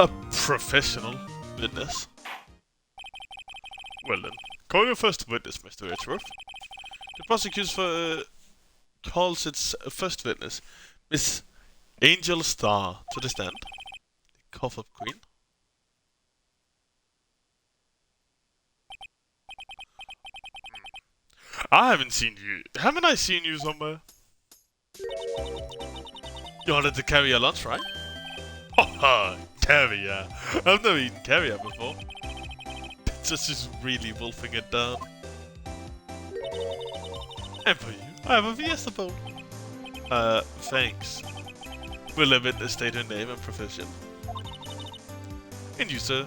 A: A professional witness. Well then, call your first witness, Mr. Edgeworth. The prosecutor calls its first witness, Miss Angel Star, to the stand. The cough-up queen. I haven't seen you. Haven't I seen you somewhere? You ordered the caviar lunch, right? Haha, caviar. I've never eaten caviar before. It's just really wolfing it down. And for you, I have a Fiesta bowl. Thanks. Will the witness state her name and profession? And you, sir?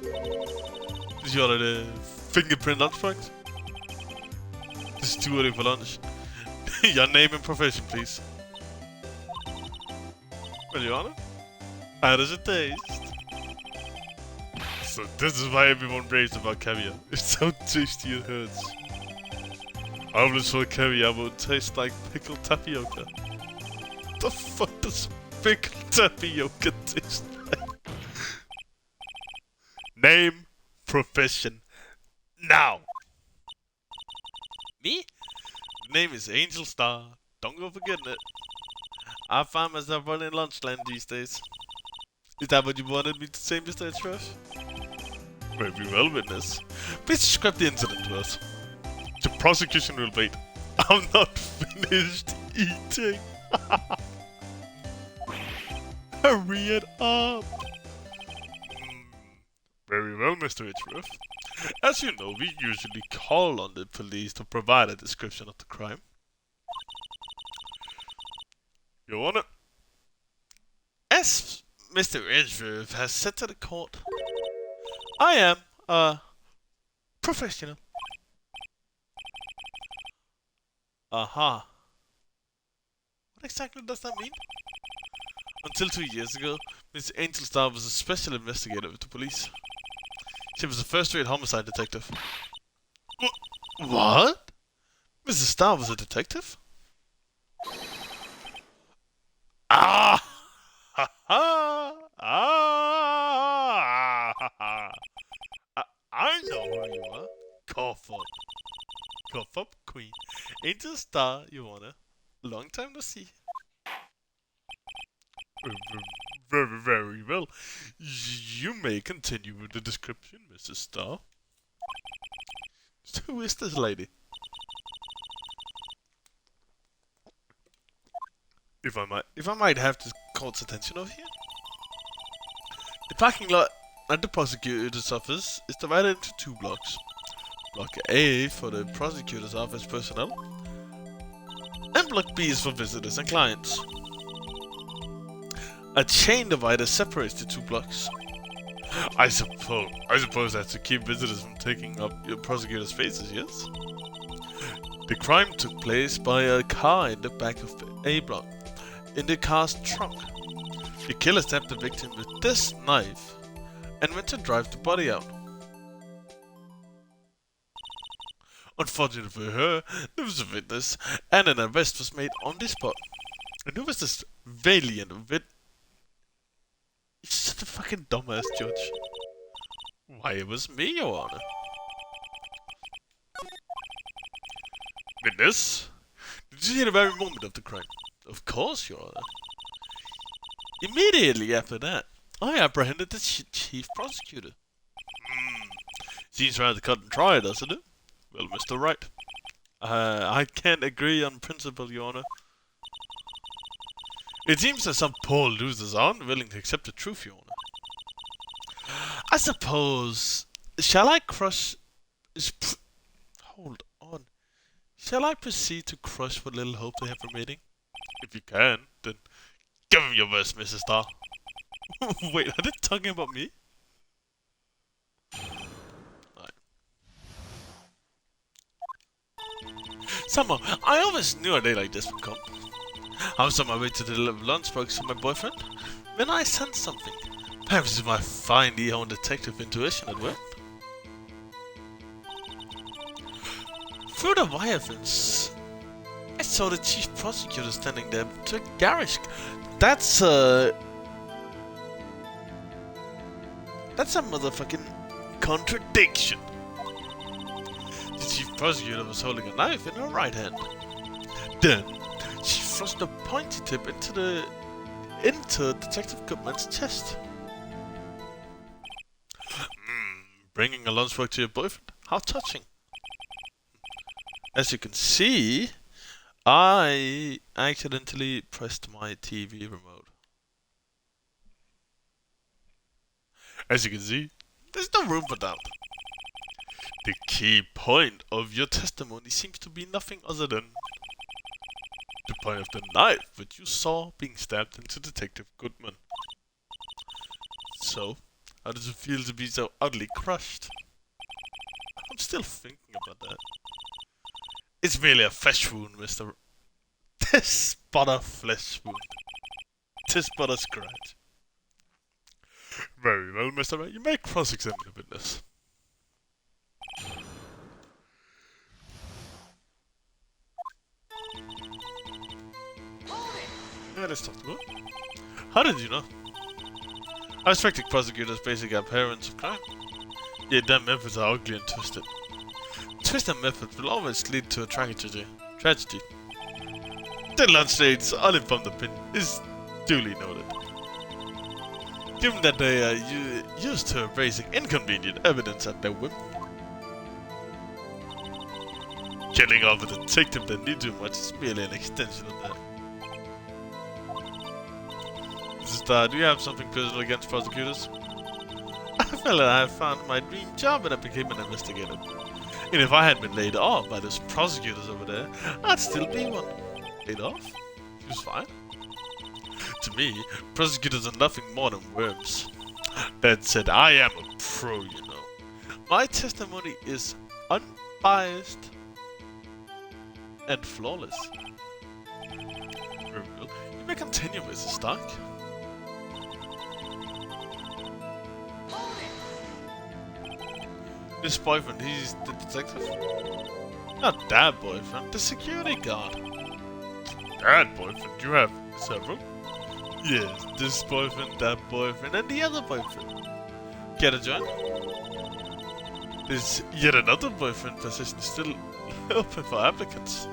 A: Did you order the fingerprint lunchbox? This is too early for lunch. Your name and profession, please. Well, Your Honor, how does it taste? So this is why everyone raves about caviar. It's so tasty it hurts. I always thought caviar would taste like pickled tapioca. The fuck does pickled tapioca taste like? Name, profession, now! Me? The name is Angel Star. Don't go forgetting it. I find myself running lunchland these days. Is that what you wanted me to say, Mr. Edgeworth? Very well, witness. Please describe the incident to us. The prosecution will wait. I'm not finished eating. Hurry it up. Very well, Mr. Edgeworth. As you know, we usually call on the police to provide a description of the crime. Your Honor, as Mr. Edgeworth has said to the court, I am a professional. Aha. What exactly does that mean? Until 2 years ago, Miss Angel Star was a special investigator with the police. She was a first-rate homicide detective. What? Mrs. Star was a detective? Ah! Ha ha! Ah! Ha ha! I know who you are. Cough up. Cough up, Queen. Angel Star, Your Honor. Long time to see. Very, very well. You may continue with the description, Mrs. Star. Who is this lady? If I might have the court's attention over here. The parking lot at the prosecutor's office is divided into 2 blocks. Block A for the prosecutor's office personnel, and Block B is for visitors and clients. A chain divider separates the 2 blocks. I suppose that's to keep visitors from taking up your prosecutor's faces, yes? The crime took place by a car in the back of A block. In the car's trunk, the killer stabbed the victim with this knife and went to drive the body out. Unfortunately for her, there was a witness, and an arrest was made on the spot. And who was this valiant witness? You're such a fucking dumbass, Judge. Why, it was me, Your Honor. Witness? Did you hear the very moment of the crime? Of course, Your Honor. Immediately after that, I apprehended the chief prosecutor. Seems rather cut and dry, doesn't it? Well, Mr. Wright. I can't agree on principle, Your Honor. It seems that some poor losers aren't willing to accept the truth, Your Honor. I suppose... Shall I crush... Hold on. Shall I proceed to crush what little hope they have remaining? If you can, then give him your worst, Mrs. Starr. Wait, are they talking about me? Right. Somehow, I always knew a day like this would come. I was on my way to deliver lunchbox for my boyfriend when I sensed something. Perhaps it's my fine e-home detective intuition at work. Through the wire fence, I saw the chief prosecutor standing there to a garage. That's a motherfucking contradiction. The chief prosecutor was holding a knife in her right hand. Then she thrust a pointy tip into Detective Goodman's chest. Bringing a lunchbox to your boyfriend? How touching. As you can see, I accidentally pressed my TV remote. As you can see, there's no room for doubt. The key point of your testimony seems to be nothing other than the point of the knife which you saw being stabbed into Detective Goodman. So, how does it feel to be so utterly crushed? I'm still thinking about that. It's merely a flesh wound, Mr. Tis but a flesh wound. Tis but a scratch. Very well, Mr. Wright. You may cross-examine the witness. Yeah, let's talk to her. How did you know? I suspect prosecutors basically are parents of crime. Yeah, their methods are ugly and twisted. Twisted methods will always lead to a tragedy. The lunch date's uninformed opinion is duly noted. Given that they are used to erasing inconvenient evidence at their whim. Killing off a detective that knew too much is merely an extension of that. Mrs. Starr, do you have something personal against prosecutors? I felt that I found my dream job and I became an investigator. And if I had been laid off by those prosecutors over there, I'd still be one. Laid off? He was fine. To me, prosecutors are nothing more than worms. That said, I am a pro, you know. My testimony is unbiased and flawless. Very well. You may continue, Mrs. Stark. This boyfriend, he's the detective? Not that boyfriend, the security guard. That boyfriend? You have several? Yes, this boyfriend, that boyfriend, and the other boyfriend. Care to join? There's yet another boyfriend position still open for applicants.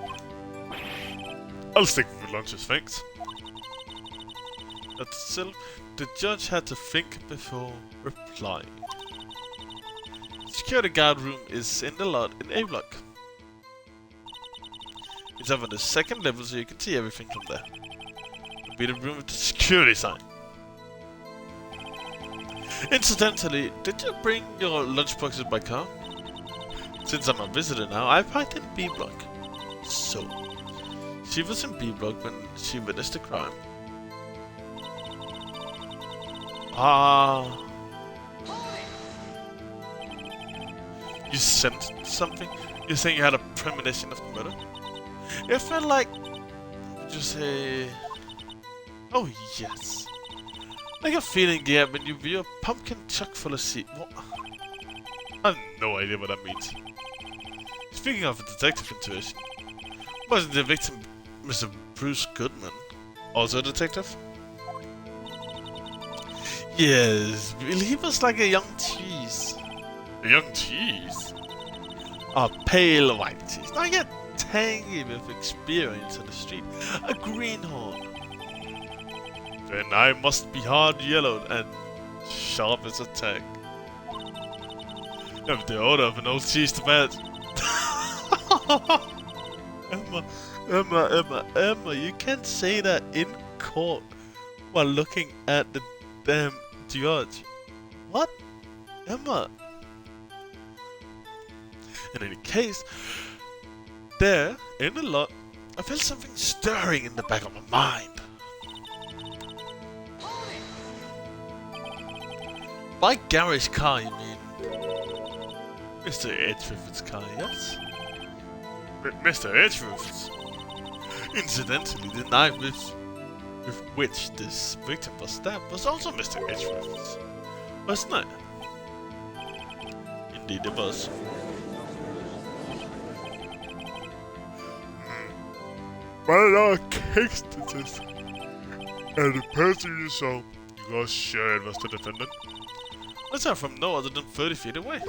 A: I'll stick with lunches, thanks. But still, the judge had to think before replying. Security guard room is in the lot in A block. It's up on the second level so you can see everything from there. be the room with the security sign. Incidentally, did you bring your lunchboxes by car? Since I'm a visitor now, I parked in B block. So, she was in B block when she witnessed the crime. Ah. You sensed something? You're saying you had a premonition of the murder? It felt like... Would you say... Oh, yes. Like a feeling you have when you view a pumpkin chock full of seed. What? I have no idea what that means. Speaking of a detective intuition, wasn't the victim Mr. Bruce Goodman also a detective? Yes, well, he was like a young cheese. A young cheese? A pale white cheese, not yet tangy with experience on the street. A greenhorn. Then I must be hard-yellowed and sharp as a tack. You have the odor of an old cheese to match. Emma, you can't say that in court while looking at the damn judge. What? Emma? In any case, there, in the lot, I felt something stirring in the back of my mind. By Gary's car, you mean? Mr. Edgeworth's car, yes? Mr. Edgeworth's? Incidentally, the knife with which this victim was stabbed was also Mr. Edgeworth's, wasn't it? Indeed it was. But there are case statistics, and the person you saw, you are sure it was the defendant? Was her from no other than 30 feet away?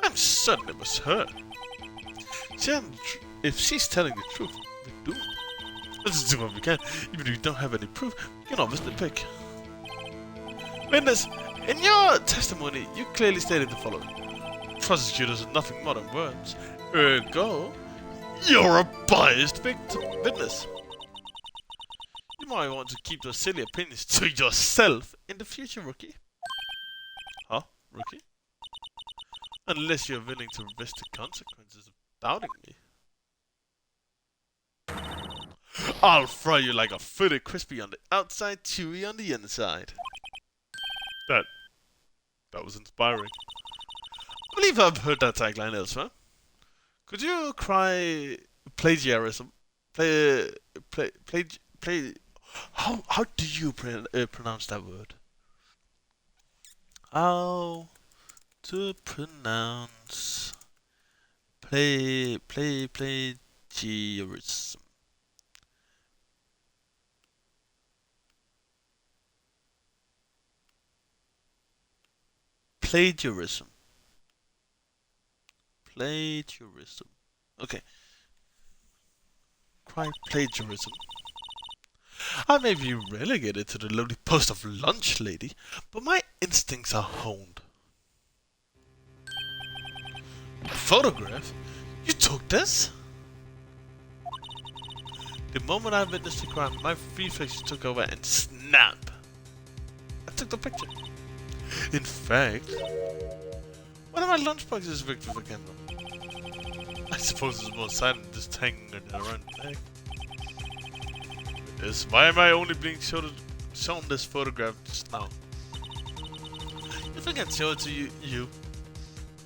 A: I'm certain it was her. If she's telling the truth, we're doomed. Let's do what we can. Even if we don't have any proof, we can obviously pick. Witness, in your testimony, you clearly stated the following. Prosecutors are nothing more than worms. Ergo, you're a biased witness. You might want to keep those silly opinions to yourself in the future, rookie. Huh, rookie? Unless you're willing to risk the consequences of doubting me. I'll fry you like a footy, crispy on the outside, chewy on the inside. That was inspiring. I believe I've heard that tagline elsewhere. Could you cry plagiarism? How do you pronounce that word? How to pronounce plagiarism? Plagiarism. Okay. Cry plagiarism. I may be relegated to the lowly post of lunch lady, but my instincts are honed. A photograph? You took this? The moment I witnessed the crime, my reflexes took over and snap! I took the picture. In fact, one of my lunchboxes is rigged with a camera. I suppose it's more silent than just hanging around the neck. Yes, why am I only being shown this photograph just now? If I can show it to you,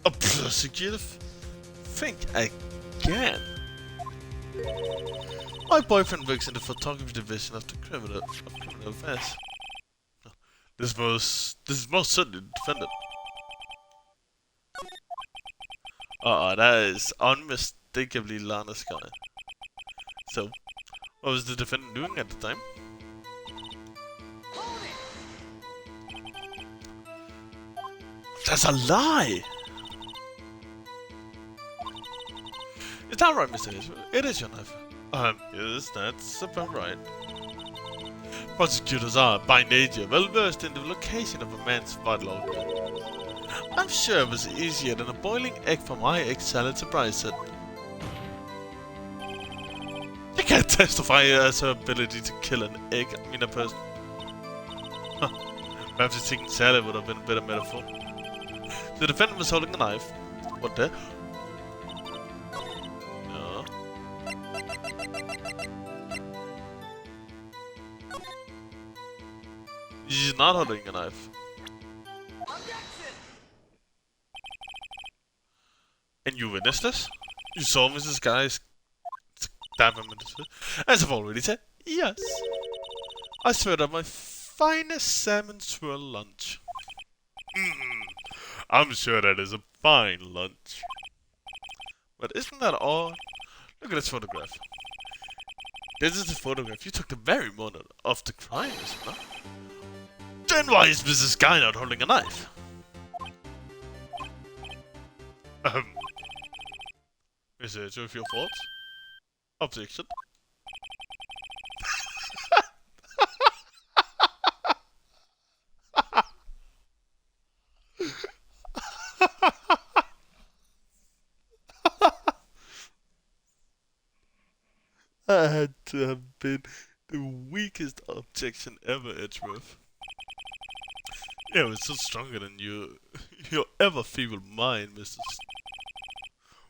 A: a prosecutor? Think again. My boyfriend works in the photography division of the criminal affairs. This is most certainly the defendant. That is unmistakably Lana's guy. So, what was the defendant doing at the time? That's a lie! Is that right, Mr. Israel? It is your knife. Yes, that's about right. Prosecutors are, by nature, well versed in the location of a man's vital organ. I'm sure it was easier than a boiling egg for my egg salad surprise set. You can't testify as her ability to kill an egg. I mean a person. Huh. Perhaps taking salad would have been a better metaphor. The defendant was holding a knife. What the? No. She's not holding a knife. And you witnessed this? You saw Mrs. Guy stab him in the foot? As I've already said, yes. I served up my finest salmon swirl lunch. I'm sure that is a fine lunch. But isn't that odd? Look at this photograph. This is the photograph you took the very morning of the crime, isn't it? Then why is Mrs. Guy not holding a knife? Mr. H, with your thoughts? Objection. That had to have been the weakest objection ever, Edgeworth. Yeah, it's so stronger than your ever feeble mind, Mr.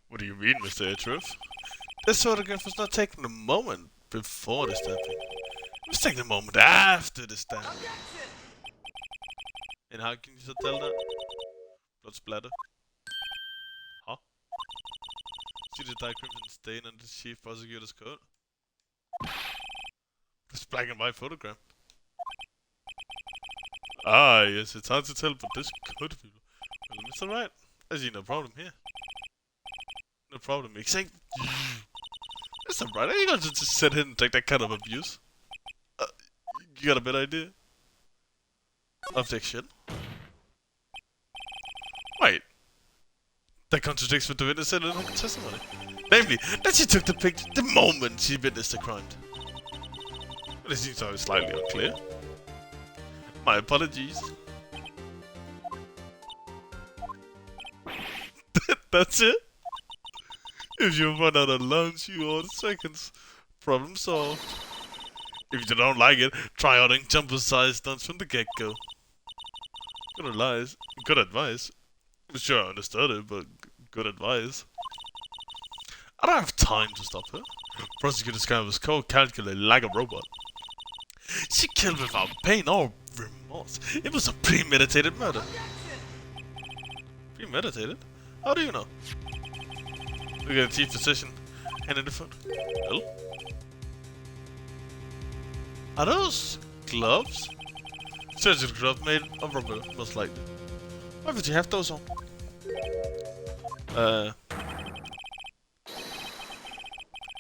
A: What do you mean, Mr. Edgeworth? This photograph was not taken a moment before the stabbing. It was taken a moment after the stabbing. And how can you so tell that? Blood splatter. Huh? See the dark crimson stain on the chief prosecutor's coat? This black and white photograph. Ah, yes, it's hard to tell, but this could be. Well, Mr. Wright, I see no problem here. No problem, except Mr. Wright, are you going to just sit here and take that kind of abuse? You got a better idea? Objection. Wait. That contradicts what the witness said in her testimony. Namely, that she took the picture the moment she witnessed the crime. This seems slightly unclear. My apologies. That's it? If you run out of lunch, you order seconds. Problem solved. If you don't like it, try ordering jumbo-sized stunts from the get-go. Good advice. Sure, I understood it, but good advice. I don't have time to stop her. Prosecutor's guy was cold calculated like a robot. She killed without pain or remorse. It was a premeditated murder. Premeditated? How do you know? Look at the chief physician handing the phone. Well? Are those gloves? Surgical gloves made of rubber, most likely. Why would you have those on?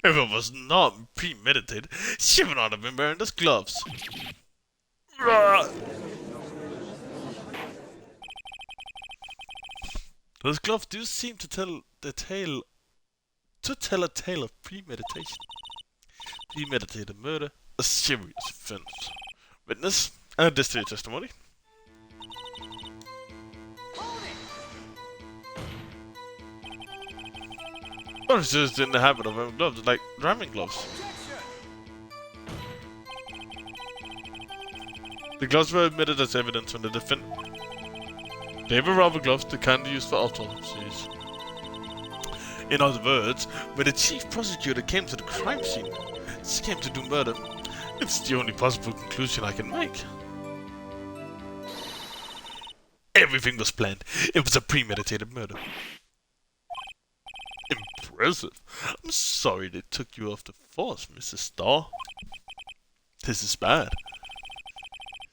A: If it was not premeditated, she would not have been wearing those gloves. Those gloves do seem to tell a tale of premeditation. Premeditated murder, a serious offense. Witness, this to your testimony. Officers in the habit of wearing gloves, like driving gloves. The gloves were admitted as evidence from the defendant. They were rubber gloves, the kind used for autopsies. In other words, when the chief prosecutor came to the crime scene, she came to do murder. It's the only possible conclusion I can make. Everything was planned. It was a premeditated murder. Impressive. I'm sorry they took you off the force, Mrs. Starr. This is bad.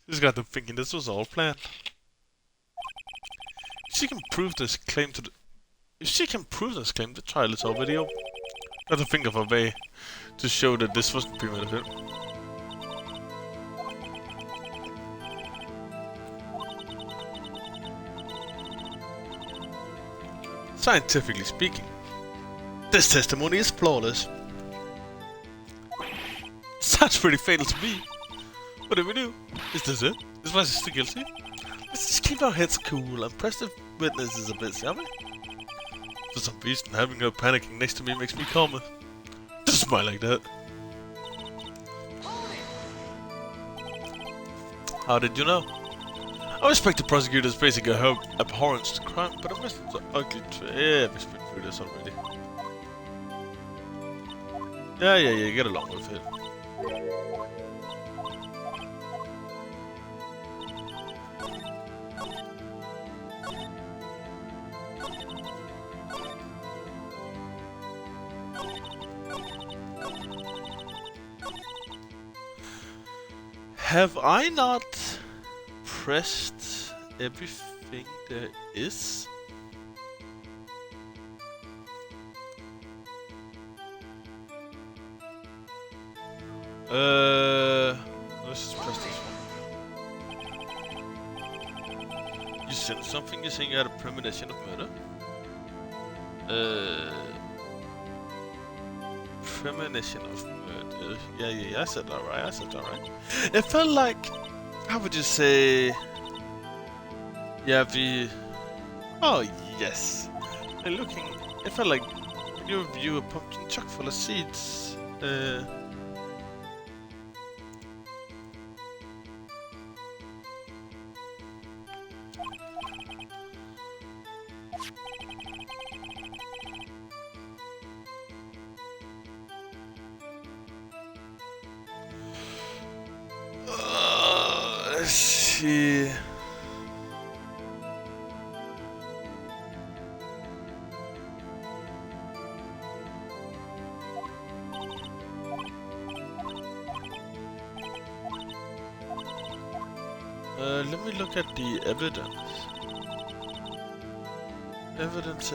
A: This got them thinking this was all planned. If she can prove this claim, the trial is already over. Got to think of a way to show that this wasn't premeditated. Scientifically speaking, this testimony is flawless. Sounds pretty fatal to me. What do we do? Is this it? Is my sister guilty? Let's just keep our heads cool and press the witnesses a bit, shall we? For some reason, having her panicking next to me makes me calmer. Just smile like that. How did you know? I respect the prosecutor's basic abhorrence to crime, but I missed the ugly yeah, we've been through this already. Yeah, get along with it. Have I not pressed everything there is? Let's just press this one. You sent something, you're saying you had a premonition of murder? Premonition of murder. Yeah, I said that right. It felt like, how would you say? Yeah, oh yes. And looking, it felt like when you review a pumpkin chock full of seeds. Let's see. Let me look at the evidence. Evidence.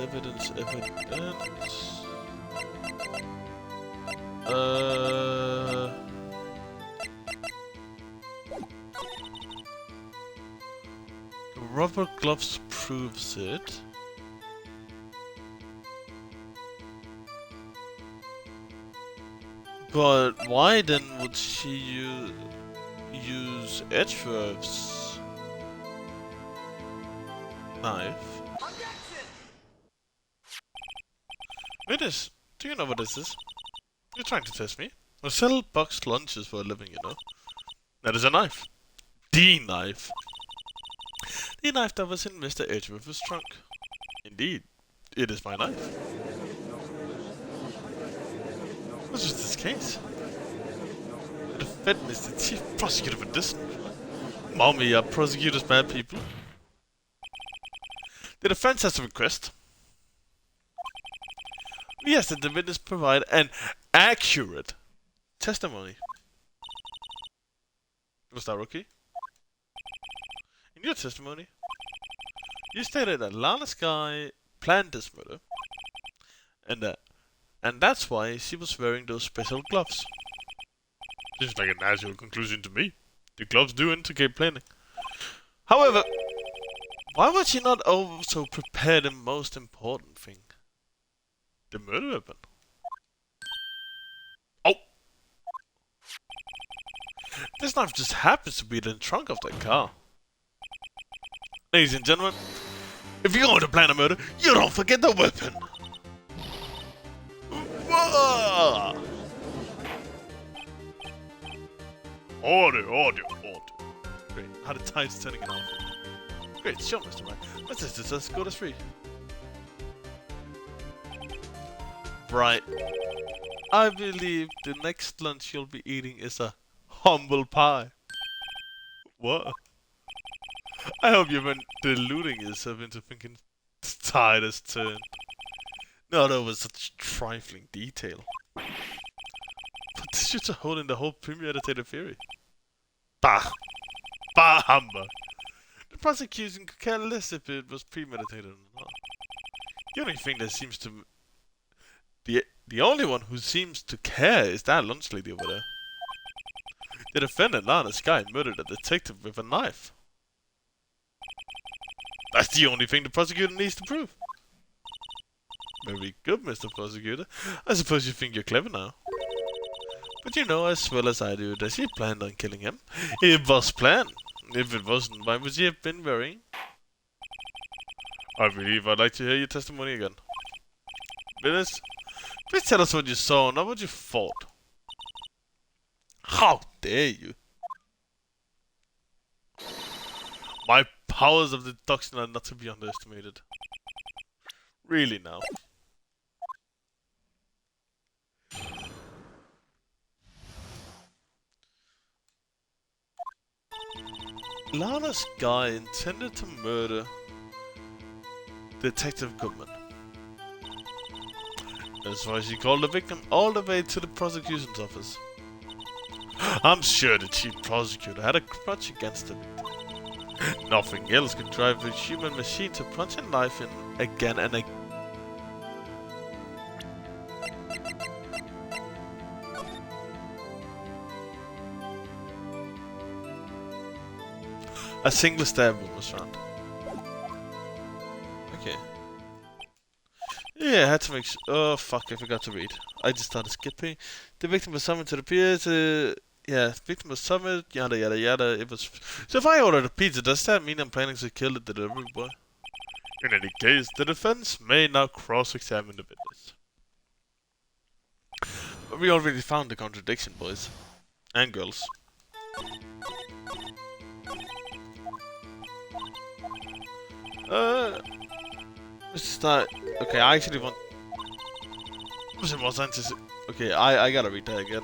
A: Rubber gloves proves it. But why then would she use Edgeworth's knife? Witness, do you know what this is? You're trying to test me? I sell boxed lunches for a living, you know. That is a knife. The knife. The knife that was in Mr. Edgeworth's trunk. Indeed, it is my knife. What is this case? The defendant is the chief prosecutor for this. Mommy, are prosecutors bad people? The defense has a request. Yes, that the witness provide an accurate testimony. Was that okay? In your testimony, you stated that Lana Sky planned this murder, and that's why she was wearing those special gloves. Seems like a natural conclusion to me. The gloves do indicate planning. However, why was she not also prepare the most important thing? The murder weapon. Oh! This knife just happens to be in the trunk of that car. Ladies and gentlemen, if you're going to plan a murder, you don't forget the weapon! Whoa! Order. Great, how the tide's turning it off. Great, sure, Mr. Right. Let's go to 3. Right. I believe the next lunch you'll be eating is a humble pie. What? I hope you weren't deluding yourself into thinking the tide has turned. Not over such trifling detail. But this should hold in the whole premeditated theory. Bah! Bah humbug! The prosecution could care less if it was premeditated or not. The only thing that seems to... The only one who seems to care is that lunch lady over there. The defendant, Lana Sky, murdered a detective with a knife. That's the only thing the prosecutor needs to prove. Very good, Mr. Prosecutor. I suppose you think you're clever now. But you know as well as I do that she planned on killing him. It was planned. If it wasn't, why would she have been worrying? I believe I'd like to hear your testimony again. Witness, please tell us what you saw, not what you thought. How dare you? My powers of deduction are not to be underestimated. Really now. Lana's guy intended to murder Detective Goodman. That's why she called the victim all the way to the prosecution's office. I'm sure the chief prosecutor had a grudge against the victim. Nothing else could drive a human machine to punch a knife in again and again. A single stab wound was found. Okay. Yeah, I had to make oh fuck, I forgot to read. I just started skipping. The victim was summoned to the pier yeah, the victim was summoned, yada yada yada. It was... So if I ordered a pizza, does that mean I'm planning to kill the delivery boy? In any case, the defense may now cross-examine the witness. But we already found the contradiction, boys. And girls. Let's start. Okay, I actually want... Some more scientists. Okay, I gotta read that again.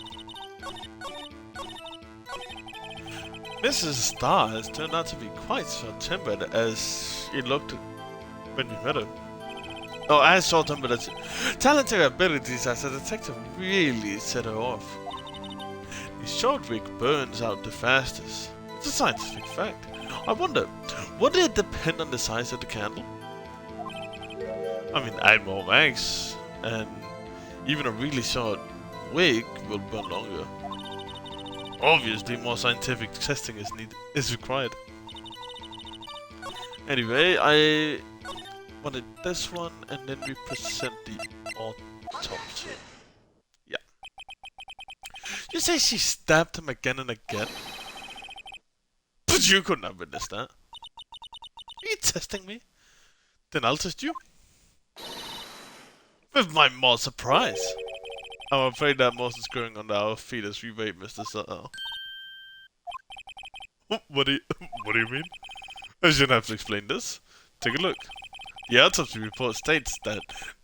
A: Mrs. Starr has turned out to be quite short-tempered as it looked when we met her. Oh, as short-tempered as... Talented abilities as a detective really set her off. The short wig burns out the fastest. It's a scientific fact. I wonder, would it depend on the size of the candle? I mean, add more wax, and even a really short wig will burn longer. Obviously, more scientific testing is required. Anyway, I wanted this one, and then we present the autopsy. Yeah. You say she stabbed him again and again? But you couldn't have witnessed that. Are you testing me? Then I'll test you. With my more surprise. I'm afraid that mouse is growing under our feet as we wait, Mr. Sutter. What do you mean? I shouldn't have to explain this. Take a look. The autopsy report states that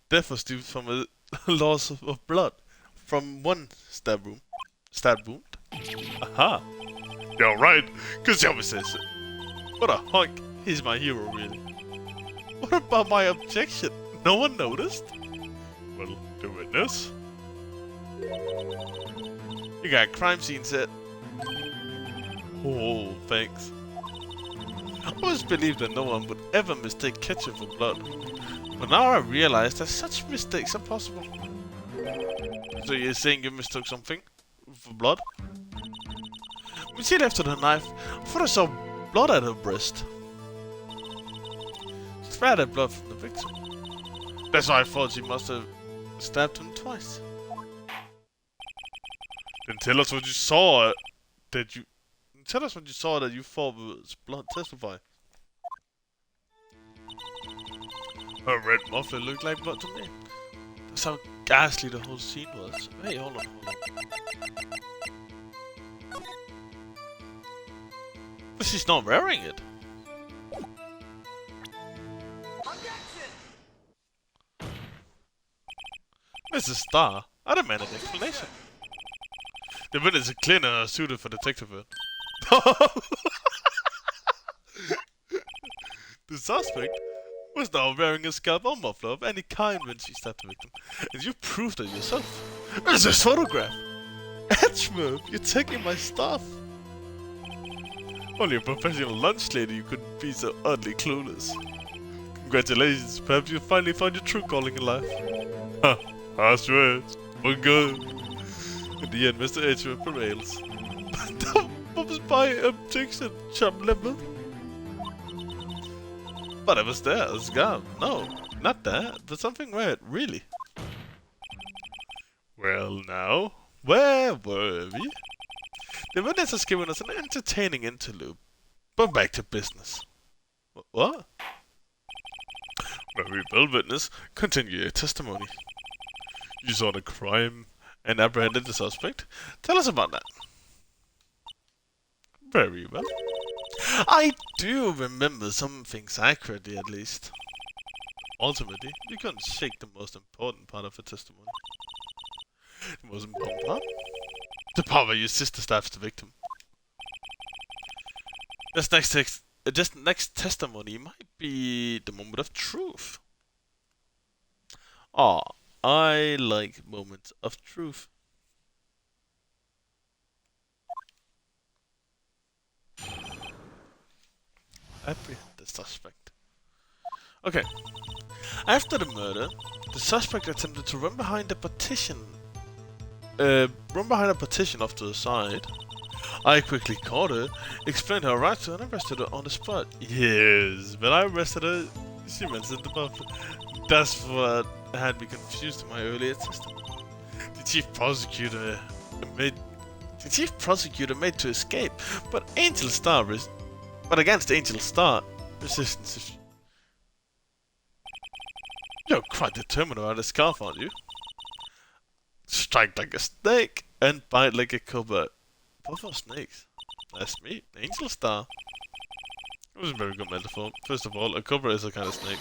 A: death was due from a loss of blood from one stab wound. Aha! You're right, cause he always says it. What a hunk! He's my hero, really. What about my objection? No one noticed? Well, the witness. You got a crime scene set. Oh, thanks. I always believed that no one would ever mistake ketchup for blood. But now I realize that such mistakes are possible. So you're saying you mistook something for blood? When she left with her knife, I thought I saw blood at her breast. She sprayed that blood from the victim. That's why I thought she must have stabbed him twice. Then tell us what you saw that you... Tell us what you saw that you thought was blood. Testify. A red muffler looked like blood to me. That's how ghastly the whole scene was. Hey, hold on. But she's not wearing it. Mrs. Starr, I demand an explanation. The witness is clean and are suited for detective work. The suspect was not wearing a scalp or muffler of any kind when she stabbed the victim, and you proved it yourself. There's this photograph! Edgeworth, you're taking my stuff! Only a professional lunch lady you couldn't be so oddly clueless. Congratulations, perhaps you finally found your true calling in life. Ha, harsh words, but good. In the end, Mr. Edgeworth prevails. What was my objection, chum lemon? But I was there, a scam. No, not that, but something red, really. Well now, where were we? The witness has given us an entertaining interlude, but back to business. What? Very well, witness. Continue your testimony. You saw the crime and apprehended the suspect. Tell us about that. Very well. I do remember some things accurately, at least. Ultimately, you couldn't shake the most important part of the testimony. The most important part? The part where your sister stabs the victim. This next testimony might be the moment of truth. Ah, I like moments of truth. Apprehend the suspect. Okay. After the murder, the suspect attempted to run behind a partition. Off to the side. I quickly caught her, explained her rights to her, and arrested her on the spot. Yes, when I arrested her, she mentioned the buff. That's what had me confused in my earlier testimony. The chief prosecutor made to escape, but against Angel Star, resistance. You're quite determined about a scarf, aren't you? Strike like a snake and bite like a cobra. Both are snakes. That's me, Angel Star. It was a very good metaphor. First of all, a cobra is a kind of snake.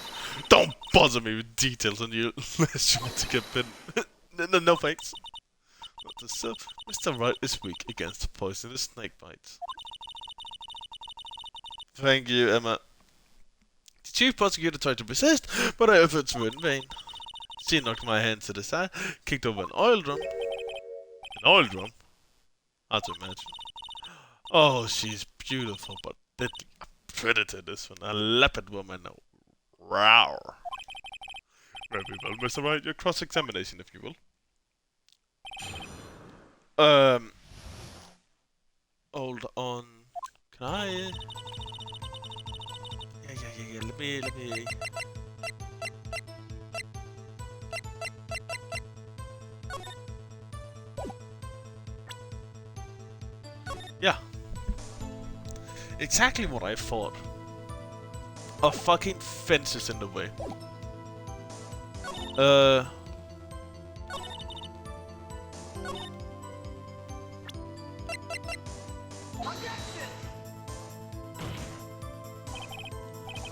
A: Don't bother me with details on you, unless you want to get bitten. No thanks. So, Mr. Wright is weak against poisonous snake bites. Thank you, Emma. The chief prosecutor tried to resist, but her efforts were in vain. She knocked my hand to the side, kicked over an oil drum. An oil drum? Hard to imagine. Oh, she's beautiful, but deadly. A predator, this one. A leopard woman. Rawr. Very well, Mr. Wright. Your cross-examination, if you will. Hold on. Can I? Yeah. Let me. Yeah. Exactly what I thought. A fucking fence is in the way.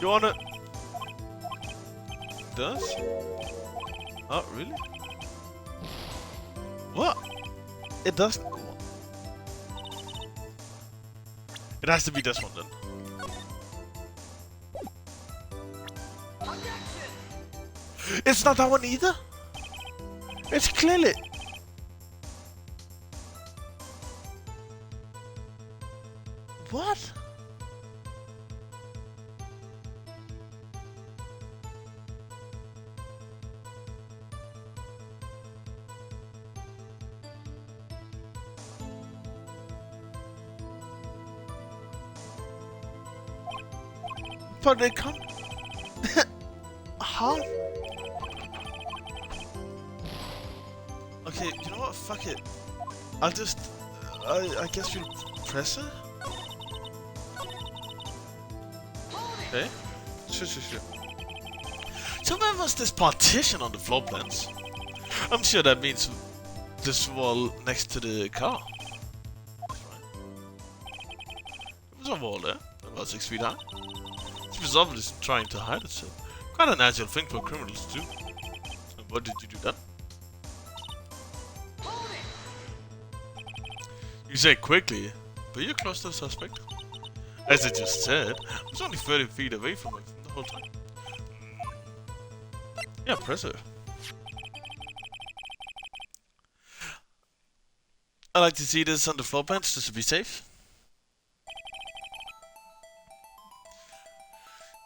A: You wanna... Does? Oh, really? What? It doesn't... It has to be this one then. It's not that one either? It's clearly... What? But they come... Huh? Okay, you know what? Fuck it. I'll just... I guess we'll press it? Okay. Sure. So where was this partition on the floor plans? I'm sure that means this wall next to the car. That's right. There was a wall there, about 6 feet high. She was obviously trying to hide itself. Quite a natural thing for criminals to do. And what did you do then? You say quickly, but you're close to the suspect. As I just said, I was only 30 feet away from him the whole time. Yeah, press her. I like to see this on the floor plans just to be safe.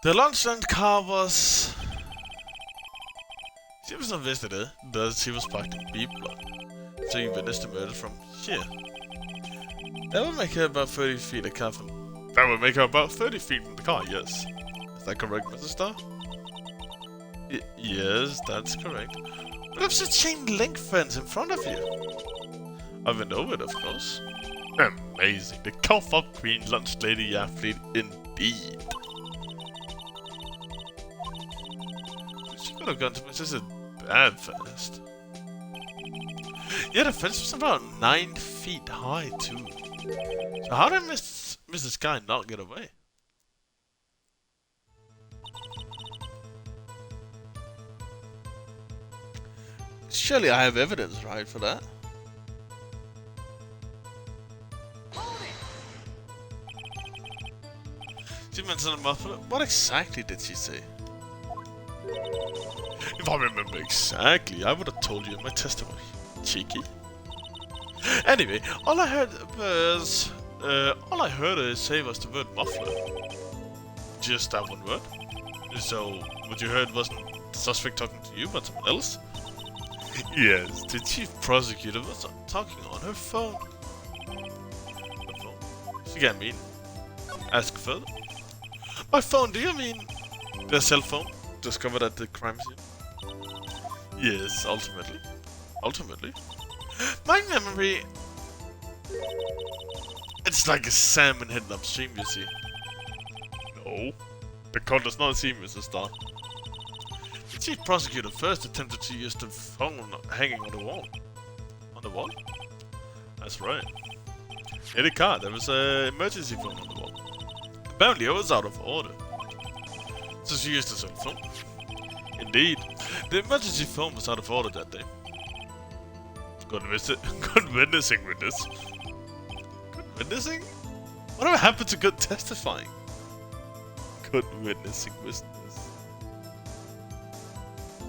A: The lunchtime car was... She was not visitor, but she was parked in B block. So you witnessed the murder from here. That would make her about 30 feet a car from... That would make her about 30 feet from the car, yes. Is that correct, Mr. Starr? Yes, that's correct. But there's a chain link fence in front of you. I went over it, of course. Amazing. The Comfort Queen lunch lady athlete indeed. She could have gone to just a bad fence. Yeah, the fence was about 9 feet high, too. So how did Mrs. Sky not get away? Surely I have evidence, right, for that? She mentioned a muffler. What exactly did she say? If I remember exactly, I would have told you in my testimony. Cheeky. Anyway, all I heard her say was the word muffler. Just that one word. So, what you heard wasn't the suspect talking to you, but someone else? Yes, the chief prosecutor was talking on her phone. Her phone? She can't mean. Ask further. My phone, do you mean the cell phone discovered at the crime scene? Yes, ultimately. Ultimately. My memory... It's like a salmon heading upstream, you see. No. The code does not seem Mr. Star. The chief prosecutor first attempted to use the phone hanging on the wall. On the wall? That's right. In the car, there was an emergency phone on the wall. Apparently it was out of order. So she used the cell phone. Indeed. The emergency phone was out of order that day. Good witnessing witness. Good witnessing? Whatever happened to good testifying? Good witnessing witness.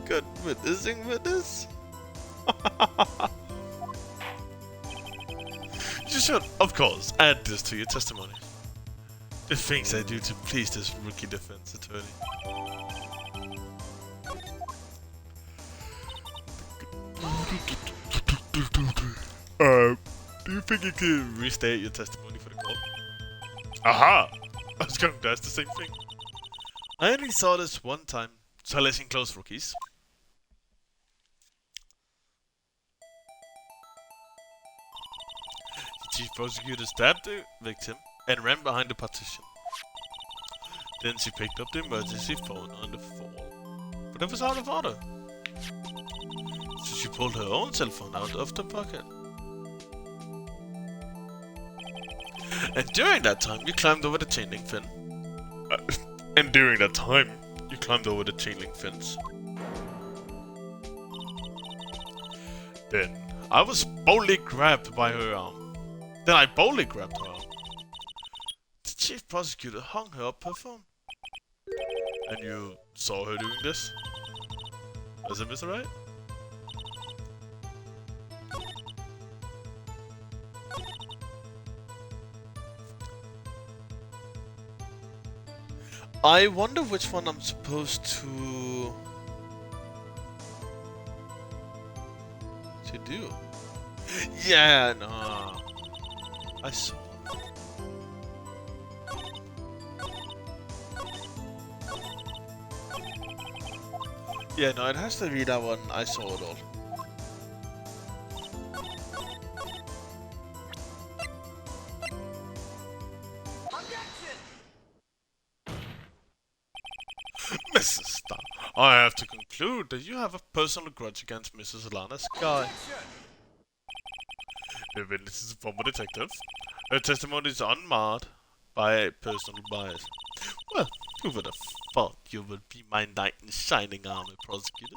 A: Good witnessing witness? You should, of course, add this to your testimony. The things I do to please this rookie defense attorney. Do you think you could restate your testimony for the court? Aha! I was going to ask the same thing. I only saw this one time, so listen close, rookies. The chief prosecutor stabbed the victim and ran behind the partition. Then she picked up the emergency phone on the floor, but it was out of order. So she pulled her own cell phone out of the pocket. And during that time, you climbed over the chain link fence. Then I was boldly grabbed by her arm. Then I boldly grabbed her arm. The chief prosecutor hung her up her phone. And you saw her doing this? Was it Mr. Right? I wonder which one I'm supposed to do. Yeah, no. I saw. Yeah, no, it has to be that one. I saw it all. Mrs. Star, I have to conclude that you have a personal grudge against Mrs. Alana Sky. The witness is a former detective. Her testimony is unmarred by personal bias. Well, who would have thought you would be my knight in shining armor, prosecutor,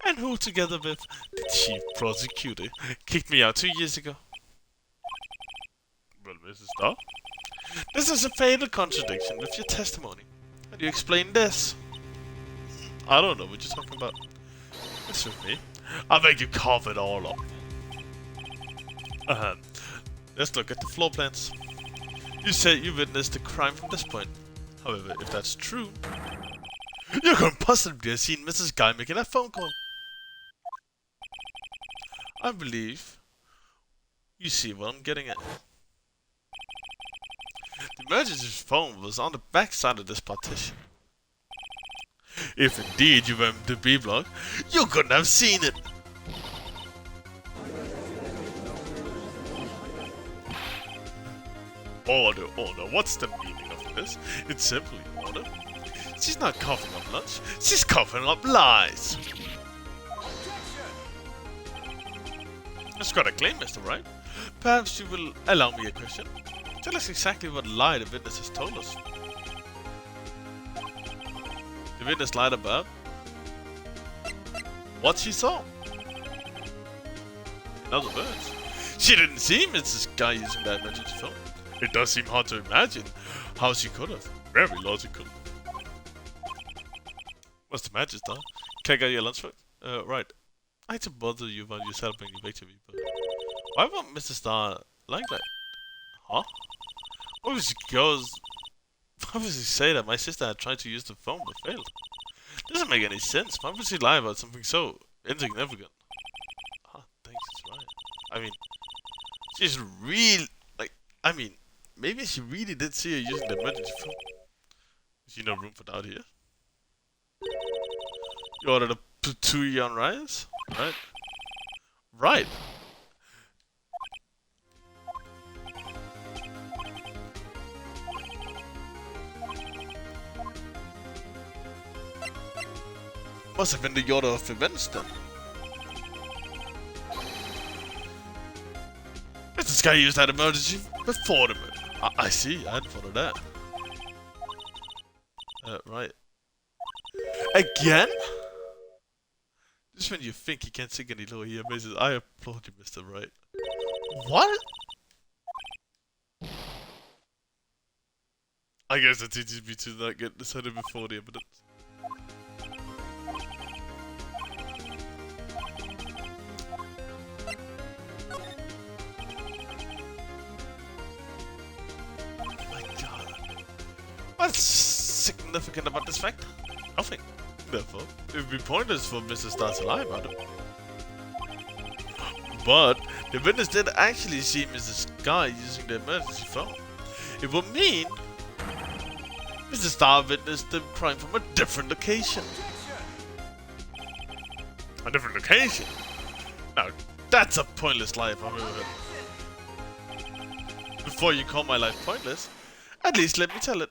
A: and who, together with the chief prosecutor, kicked me out 2 years ago? Well, Mrs. Star, this is a fatal contradiction with your testimony. How do you explain this? I don't know what you're talking about. It's with me. I'll make you cough it all up. Let's look at the floor plans. You said you witnessed the crime from this point. However, if that's true, you couldn't possibly have seen Mrs. Guy making that phone call. I believe you see what I'm getting at. The emergency phone was on the back side of this partition. If indeed you were in the B block, you couldn't have seen it. Order, order. What's the meaning of this? It's simply order. She's not coughing up lunch. She's coughing up lies. That's quite a claim, Mr. Wright. Perhaps you will allow me a question. Tell us exactly what lie the witness has told us. The witness lied about what she saw. In other words, she didn't see Mrs. Guy using that emergency phone. It does seem hard to imagine how she could have. Very logical. What's the matter, Star? Can I get your lunch first? Right. I hate to bother you while you're celebrating your victory, but why won't Mr. Star like that? Huh? Why would she say that my sister had tried to use the phone but failed? Doesn't make any sense. Why would she lie about something so insignificant? Ah, thanks, it's right. I mean, she's real. Maybe she really did see her using the emergency phone. Is there no room for doubt here? You ordered a patooey on rice? Right? Right! Must have been the order of events then. This guy used that emergency before the move. I see, I hadn't thought of that. Right. Again? Just when you think he can't sink any lower, he amazes. I applaud you, Mr. Right. What? I guess that teaches me to not get decided before the evidence. What's significant about this fact? Nothing. Therefore, it would be pointless for Mr. Star to lie about it. But the witness did actually see Mrs. Guy using the emergency phone. It would mean Mr. Star witnessed the crime from a different location. A different location? Now, that's a pointless lie if I've ever heard. Before you call my life pointless, at least let me tell it.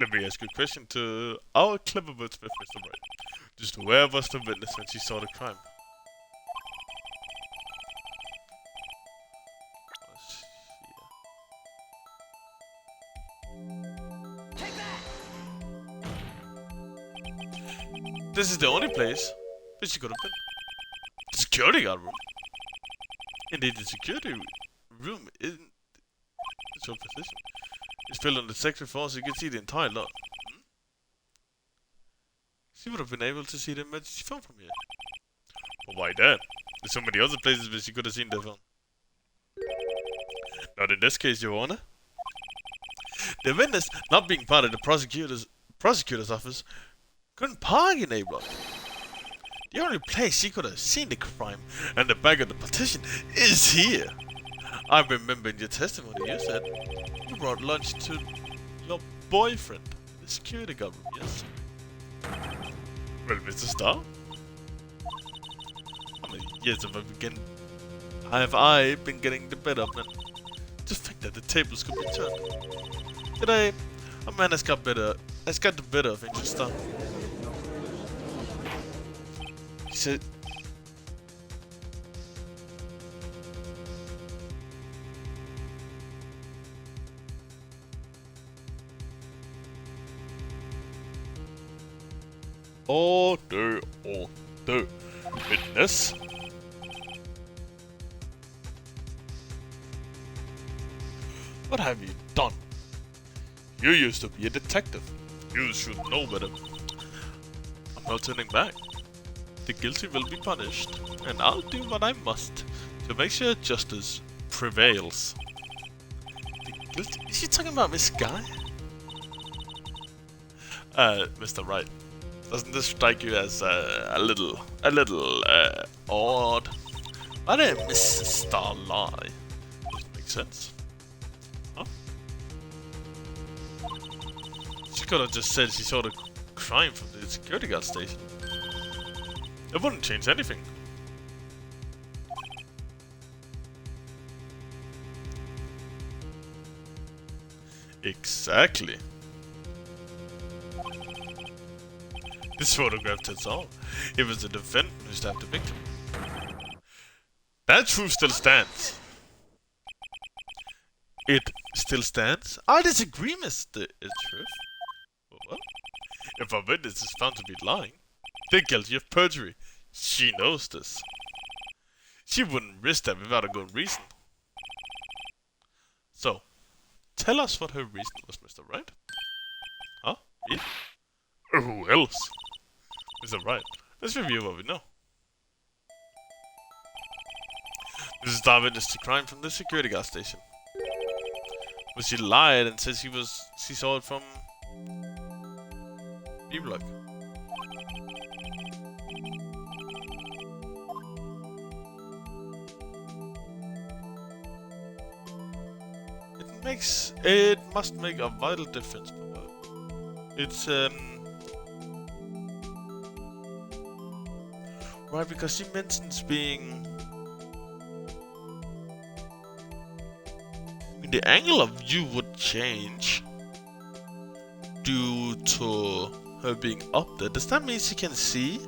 A: Let me ask you a question to our clever wordsmith, Mr. Wright. Just where was the witness when she saw the crime? This is the only place where she could have been. The security guard room. Indeed, the security room isn't its own position. It's filled on the second floor so you can see the entire lot. She would have been able to see the emergency phone from here. Well, why that? There's so many other places where she could have seen the phone. Not in this case, Your Honor. The witness, not being part of the prosecutor's office, couldn't park in A-block. The only place she could have seen the crime and the back of the petition is here. I remember in your testimony you said you brought lunch to your boyfriend in the security guard room, yes? Well, Mr. Starr? How many years have I been getting the better of men? To think that the tables could be turned. Today, a man has got the better of Angel Starr. He said, order. Witness? What have you done? You used to be a detective. You should know better. I'm not turning back. The guilty will be punished, and I'll do what I must to make sure justice prevails. The guilty? Is she talking about Miss Guy? Mr. Wright. Doesn't this strike you as a little odd? Why did Mrs. Star lie? Doesn't make sense. Huh? She could have just said she saw the crime from the security guard station. It wouldn't change anything. Exactly. This photograph tells all. It was the defendant who stabbed the victim. That truth still stands. It still stands? I disagree, Mr. Truth. What? If a witness is found to be lying, they're guilty of perjury. She knows this. She wouldn't risk that without a good reason. So, tell us what her reason was, Mr. Wright. Huh? Me? Who else? Mr. Wright, let's review what we know. Mrs. Starr witnessed the crime from the security guard station. But she lied and said she saw it from B-Block. It must make a vital difference. It's right, because she mentions being the angle of view would change due to her being up there. Does that mean she can see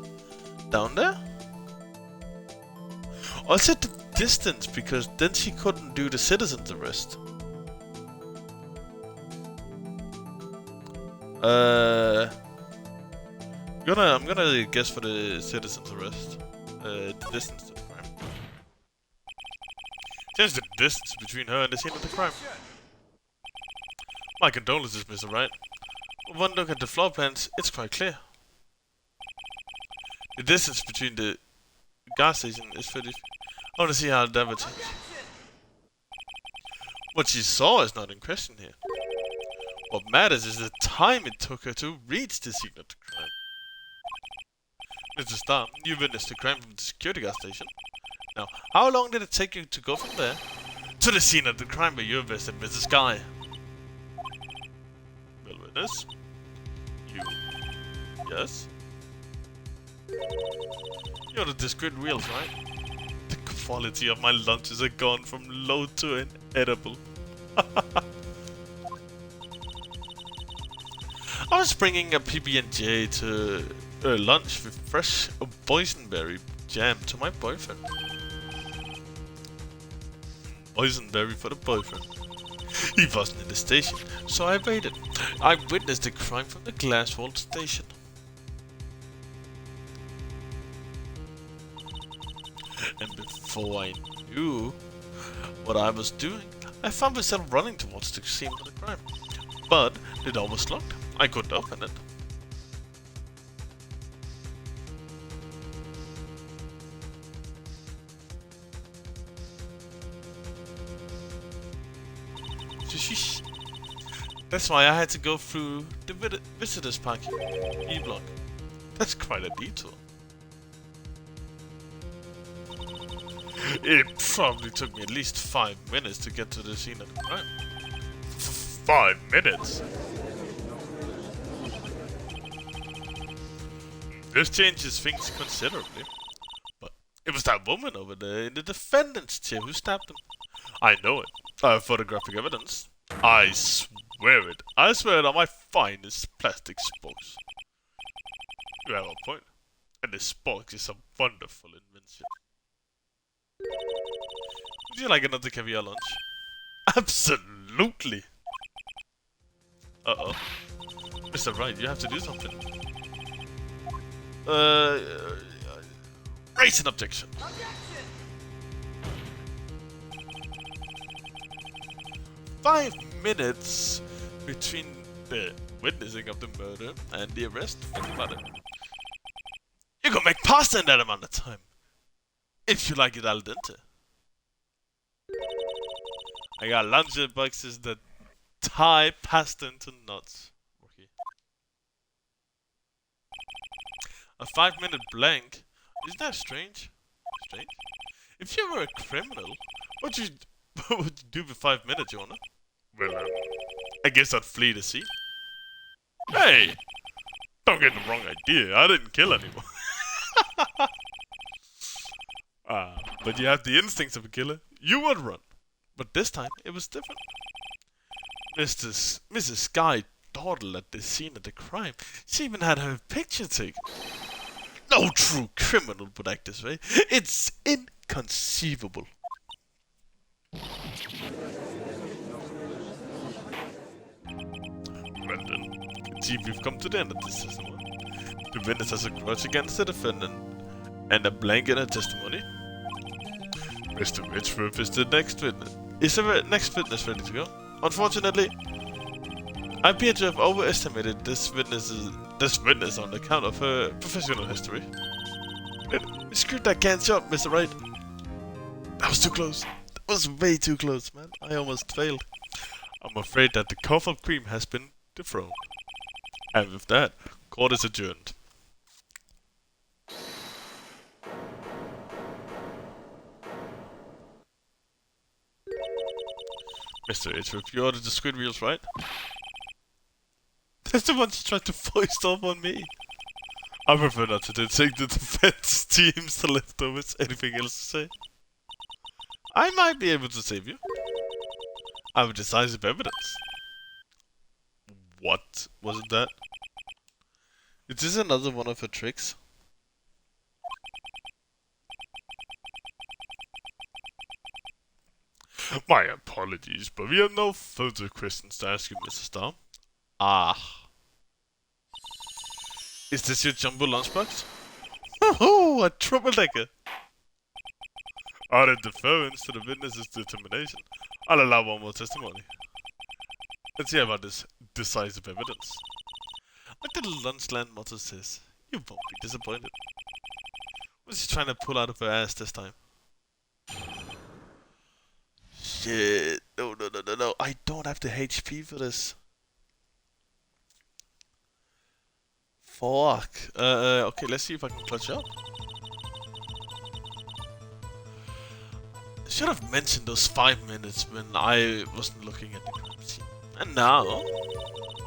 A: down there? Or is it the distance, because then she couldn't do the citizen's arrest? I'm gonna guess for the citizen's arrest. The distance to the crime. Change the distance between her and the scene of the crime. My condolences, Mr. Wright. One look at the floor plans, it's quite clear. The distance between the gas station is 30. I want to see how that would change. What she saw is not in question here. What matters is the time it took her to reach the scene of the crime. Mr. Starr, you witnessed the crime from the security guard station. Now, how long did it take you to go from there to the scene of the crime where you visited Mrs. Guy? Well, witness? You. Yes? You're the discreet wheels, right? The quality of my lunches have gone from low to inedible. I was bringing a PB&J to lunch with fresh boysenberry jam to my boyfriend. Boysenberry for the boyfriend. He wasn't in the station, so I waited. I witnessed the crime from the glass-walled station. And before I knew what I was doing, I found myself running towards the scene of the crime. But the door was locked. I couldn't open it. That's why I had to go through the visitors parking E-block. That's quite a detour. It probably took me at least 5 minutes to get to the scene of the crime. 5 minutes? This changes things considerably. But it was that woman over there in the defendant's chair who stabbed him. I know it. I have photographic evidence. I swear it. I swear it on my finest plastic spokes. You have a point. And the spokes is a wonderful invention. Would you like another caviar lunch? Absolutely! Uh-oh. Mr. Wright, you have to do something. Raise an objection. 5 minutes between the witnessing of the murder and the arrest. Think about it. You can make pasta in that amount of time. If you like it al dente. I got lunch boxes that tie pasta into knots. Okay. A 5-minute blank? Isn't that strange? Strange? If you were a criminal, what would you do for 5 minutes, Jonah? Well, I guess I'd flee the scene. Hey! Don't get the wrong idea, I didn't kill anyone. But you have the instincts of a killer. You would run. But this time, it was different. Mrs. Sky dawdled at the scene of the crime. She even had her picture taken. No true criminal would act this way. It's inconceivable. Well then, see, we've come to the end of this testimony. The witness has a grudge against the defendant and a blank in her testimony. Mr. Richworth is the next witness. Is the next witness ready to go? Unfortunately, I appear to have overestimated this witness on account of her professional history. Screw that canned shot, Mr. Wright. That was too close. That was way too close, man. I almost failed. I'm afraid that the cough of cream has been dethroned. And with that, court is adjourned. Mr. Itrup, you ordered the squid wheels, right? That's the one you tried to foist off on me. I prefer not to take the defense team's the leftovers. Anything else to say? I might be able to save you. I have decisive evidence. What? Wasn't that? Is this another one of her tricks? My apologies, but we have no further questions to ask you, Mr. Starr. Ah. Is this your jumbo lunchbox? Oh, a troublemaker! Out of deference to the witness's determination, I'll allow one more testimony. Let's hear about this decisive evidence. Like the Lunchland motto says, you won't be disappointed. What's she trying to pull out of her ass this time? Shit. No. I don't have the HP for this. Fuck. Okay, let's see if I can clutch up. Should have mentioned those 5 minutes when I wasn't looking at the crime scene. And now,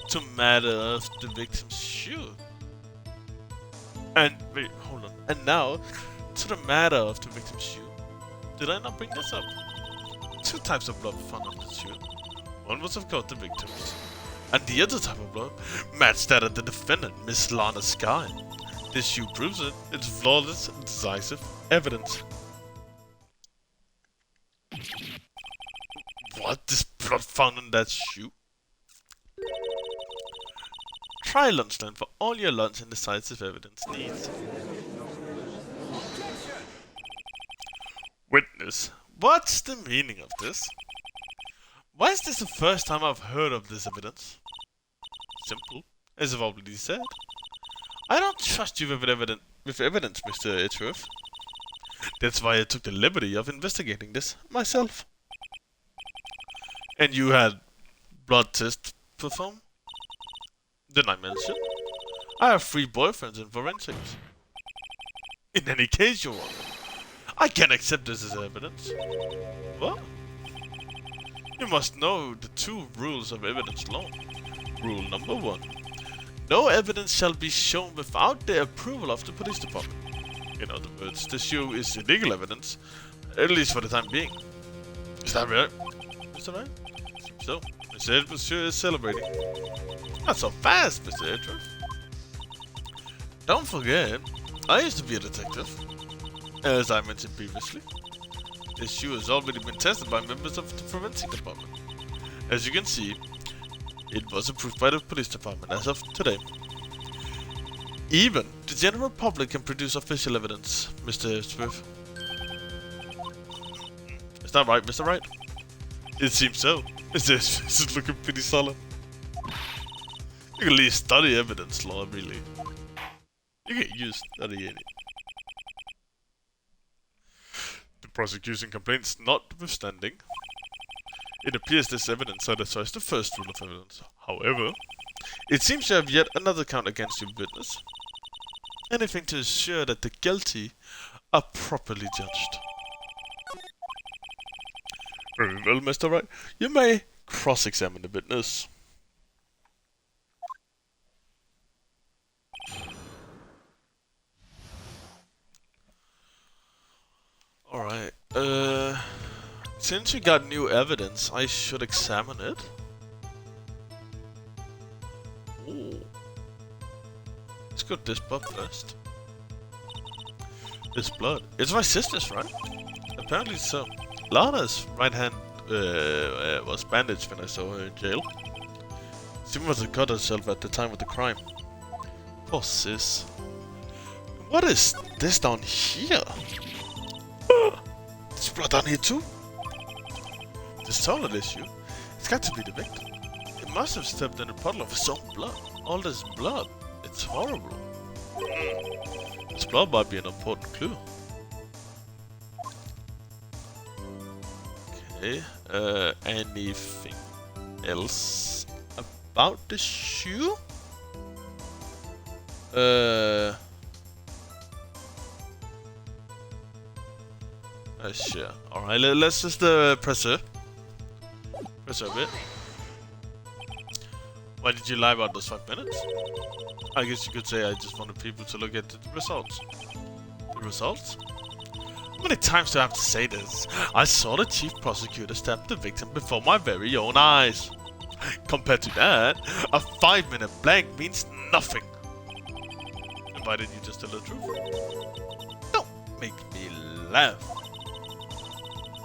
A: to matter of the victim's shoe. And wait, hold on. And now, to the matter of the victim's shoe. Did I not bring this up? 2 types of blood found on the shoe. One was of course the victim's, and the other type of blood matched that of the defendant, Miss Lana Sky. This shoe proves it. It's flawless and decisive evidence. What? This blood found in that shoe? Try Lunchland for all your lunch and decisive evidence needs. Witness. What's the meaning of this? Why is this the first time I've heard of this evidence? Simple, as I've already said. I don't trust you with evidence, Mr. Itrup. That's why I took the liberty of investigating this myself. And you had blood tests performed? Didn't I mention? I have 3 boyfriends in forensics. In any case, Your Honor, I can't accept this as evidence. What? You must know the 2 rules of evidence law. Rule number 1. No evidence shall be shown without the approval of the police department. In other words, the shoe is illegal evidence, at least for the time being. Is that right? Mr. Right? So, Mr. Edwards sure is celebrating. Not so fast, Mr. Edwards. Don't forget, I used to be a detective. As I mentioned previously, this shoe has already been tested by members of the forensic department. As you can see, it was approved by the police department as of today. Even the general public can produce official evidence, Mr. Swift. Is that right, Mr. Wright? It seems so. This is looking pretty solid. You can at least study evidence law, really. You get used to studying it. The prosecution complaints notwithstanding, it appears this evidence satisfies the first rule of evidence. However, it seems to have yet another count against your witness. Anything to ensure that the guilty are properly judged. Very well, Mr. Wright. You may cross-examine the witness. Alright, since you got new evidence, I should examine it. Ooh. Let's go this blood first. This blood. It's my sister's, right? Apparently so. Lana's right hand was bandaged when I saw her in jail. She must have cut herself at the time of the crime. Poor sis. What is this down here? This blood down here too? This toilet issue. It's got to be the victim. It must have stepped in a puddle of his own blood. All this blood. It's horrible. This blood might be an important clue. Okay. Anything else about the shoe? Sure. Alright, let's just preserve it. Why did you lie about those 5 minutes? I guess you could say I just wanted people to look at the results. The results? How many times do I have to say this? I saw the chief prosecutor stab the victim before my very own eyes. Compared to that, a 5-minute blank means nothing. And why didn't you just tell the truth? Don't make me laugh.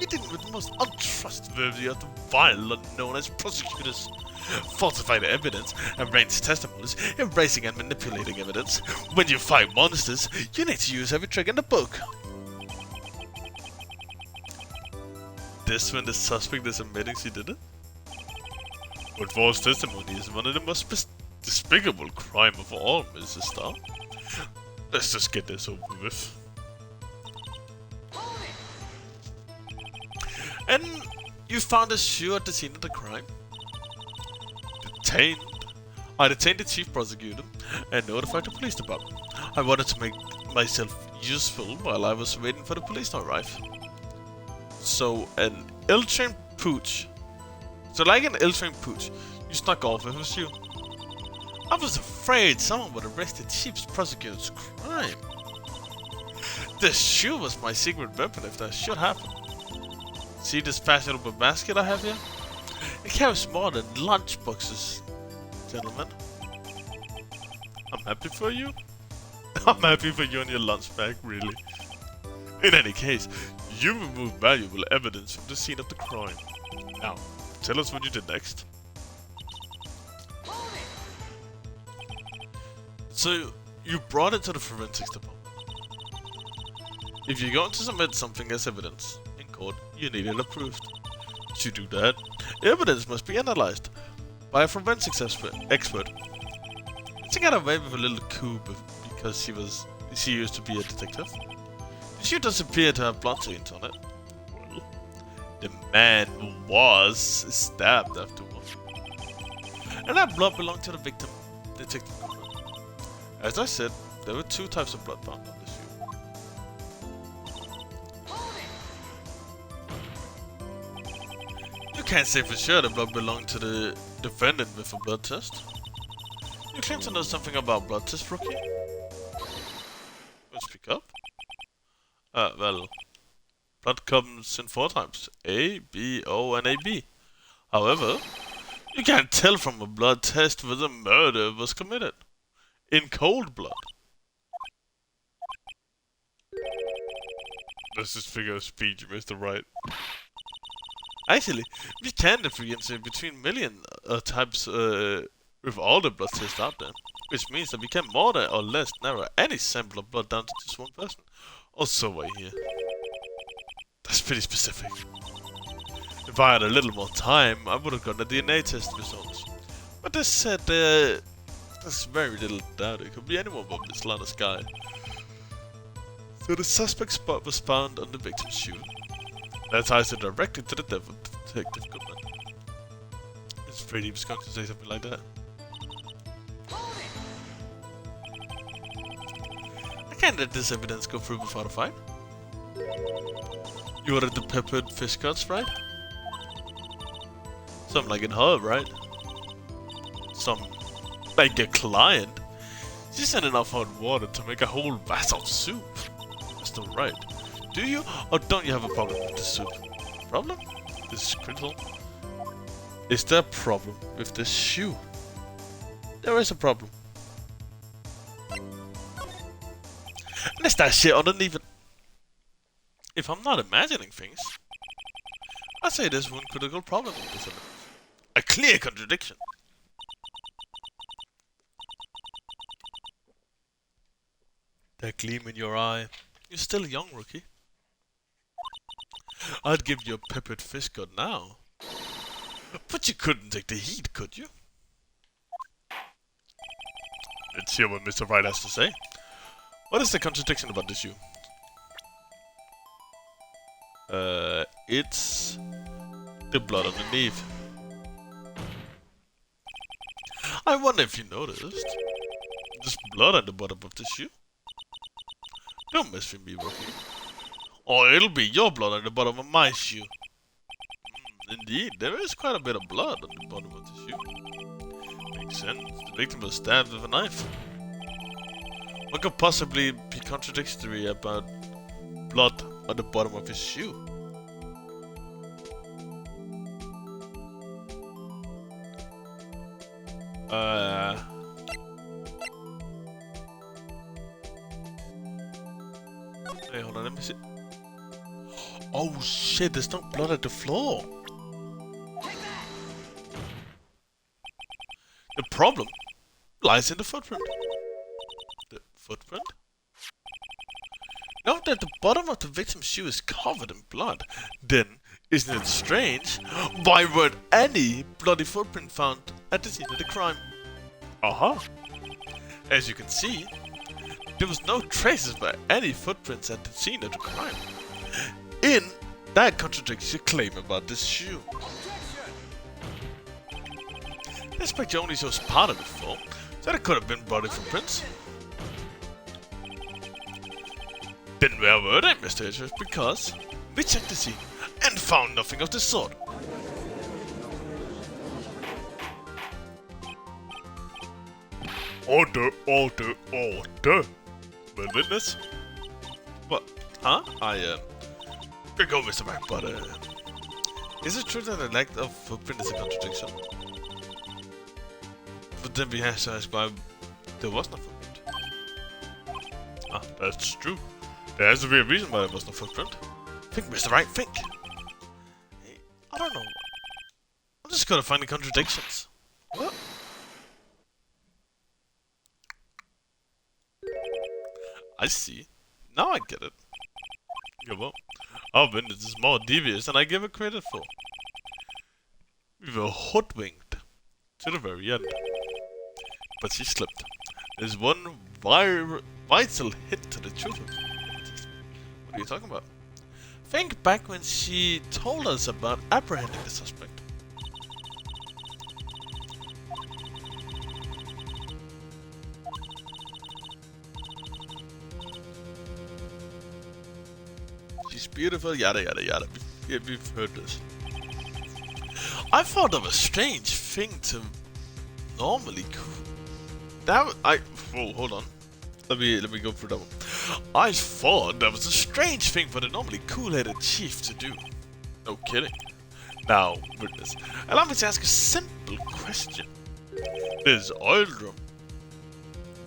A: You did with the most untrustworthy of the vile unknown as prosecutors. Falsify the evidence, arrange testimonies, erasing and manipulating evidence. When you fight monsters, you need to use every trick in the book. This when the suspect is admitting she did it? But false testimony is one of the most despicable crime of all, Mrs. Starr. Let's just get this over with. And you found a shoe at the scene of the crime? Detained? I detained the chief prosecutor and notified the police department. I wanted to make myself useful while I was waiting for the police to arrive. So an ill-trained pooch. So like an ill-trained pooch, you snuck off with a shoe. I was afraid someone would arrest the chief prosecutor's crime. The shoe was my secret weapon if that should happen. See this fashionable basket I have here? It carries more than lunch boxes, gentlemen. I'm happy for you. I'm happy for you and your lunch bag, really. In any case, you removed valuable evidence from the scene of the crime. Now, tell us what you did next. So, you brought it to the forensics department. If you're going to submit something as evidence in court, you need it approved. To do that, evidence must be analyzed by a forensics expert. She got away with a little coup because she used to be a detective. The shoe does appear to have blood stains on it. Well, the man was stabbed afterwards. And that blood belonged to the victim, Detective Goodman. As I said, there were 2 types of blood found on the shoe. You can't say for sure the blood belonged to the defendant with a blood test. You claim to know something about blood test, rookie? Let's speak up. Well, blood comes in 4 types. A, B, O, and AB. However, you can't tell from a blood test whether a murder was committed. In cold blood. This is figure of speech, Mr. Wright. Actually, we can differentiate between million types with all the blood tests out there. Which means that we can more or less narrow any sample of blood down to just one person. Also I hear. That's pretty specific. If I had a little more time, I would have gotten the DNA test results. But they said there's very little doubt it could be anyone but this line of sky. So the suspect's spot was found on the victim's shoe. That ties it directly to the devil, Detective Goodman. It's afraid he was going to say something like that. I can't let this evidence go through without a fight. You ordered the peppered fish cuts, right? Something like in her, right? Some like a client. She sent enough hot water to make a whole vat of soup. Mr. Wright, do you or don't you have a problem with the soup? Problem? This is critical. Is there a problem with this shoe? There is a problem. And it's that shit underneath it. If I'm not imagining things, I'd say there's one critical problem with this evidence. A clear contradiction. That gleam in your eye. You're still young, rookie. I'd give you a peppered fish gun now. But you couldn't take the heat, could you? Let's hear what Mr. Wright has to say. What is the contradiction about this shoe? It's the blood underneath. I wonder if you noticed. There's blood at the bottom of the shoe. Don't mess with me, Rocky. Or it'll be your blood at the bottom of my shoe. Indeed, there is quite a bit of blood on the bottom of the shoe. Makes sense. The victim was stabbed with a knife. What could possibly be contradictory about blood on the bottom of his shoe? Hey, hold on, let me see. Oh shit, there's no blood at the floor. The problem lies in the footprint. The footprint? Note that the bottom of the victim's shoe is covered in blood. Then, isn't it strange? Why weren't any bloody footprint found at the scene of the crime? Aha! As you can see, there was no traces by any footprints at the scene of the crime. That contradicts your claim about this shoe. This picture only shows part of the form, so it could have been body footprints. Then where were they, Mr. Edgeworth? Because we checked the scene and found nothing of the sort. Order, order, order. Well, witness? What? Huh? Good go, Mr. Mac, but is it true that the lack of footprint is a contradiction? But then we have to ask why there was no footprint. Ah, that's true. There has to be a reason why there was no footprint. Think, Mr. Right, think. Hey, I don't know. I'm just gonna find the contradictions. What? I see. Now I get it. Yeah, well, our witness is more devious than I give it credit for. We were hoodwinked to the very end. But she slipped. There's one vital hit to the truth of it. What are you talking about? Think back when she told us about apprehending the suspect. She's beautiful, yada yada yada. We've heard this. I thought of a strange thing to normally hold on. Let me go through that one. I thought that was a strange thing for the normally cool-headed chief to do. No kidding. Now, witness, allow me to ask a simple question. This oil drum,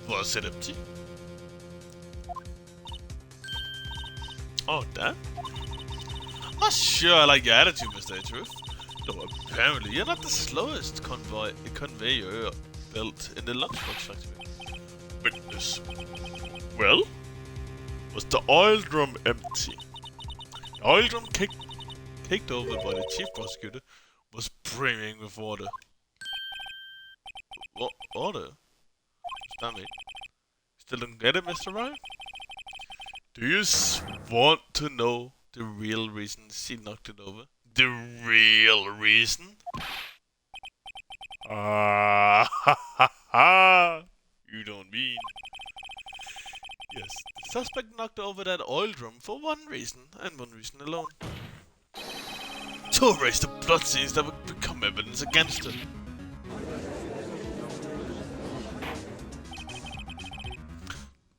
A: was it empty? Oh, damn. I'm not sure I like your attitude, Mr. Edgeworth. Though apparently you're not the slowest conveyor belt in the lunchbox factory. Witness. Well? Was the oil drum empty? The oil drum caked over by the chief prosecutor was brimming with water. What water? What's that mean? Still don't get it, Mr. Ryan? Do you want to know the real reason she knocked it over? The real reason? Ah, ha ha ha! You don't mean? Yes, the suspect knocked over that oil drum for one reason, and one reason alone. To erase the blood stains that would become evidence against her.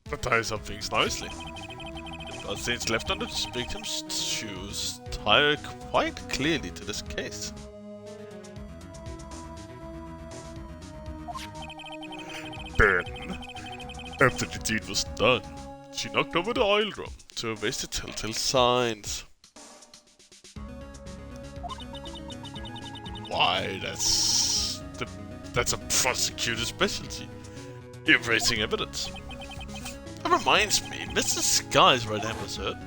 A: That ties up things nicely. The bloodstains left on the victim's shoes tie quite clearly to this case. Then, after the deed was done, she knocked over the oil drum to erase the telltale signs. Why, that's a prosecutor's specialty. Erasing evidence. That reminds me, Mr. Sky's right hand was hurt.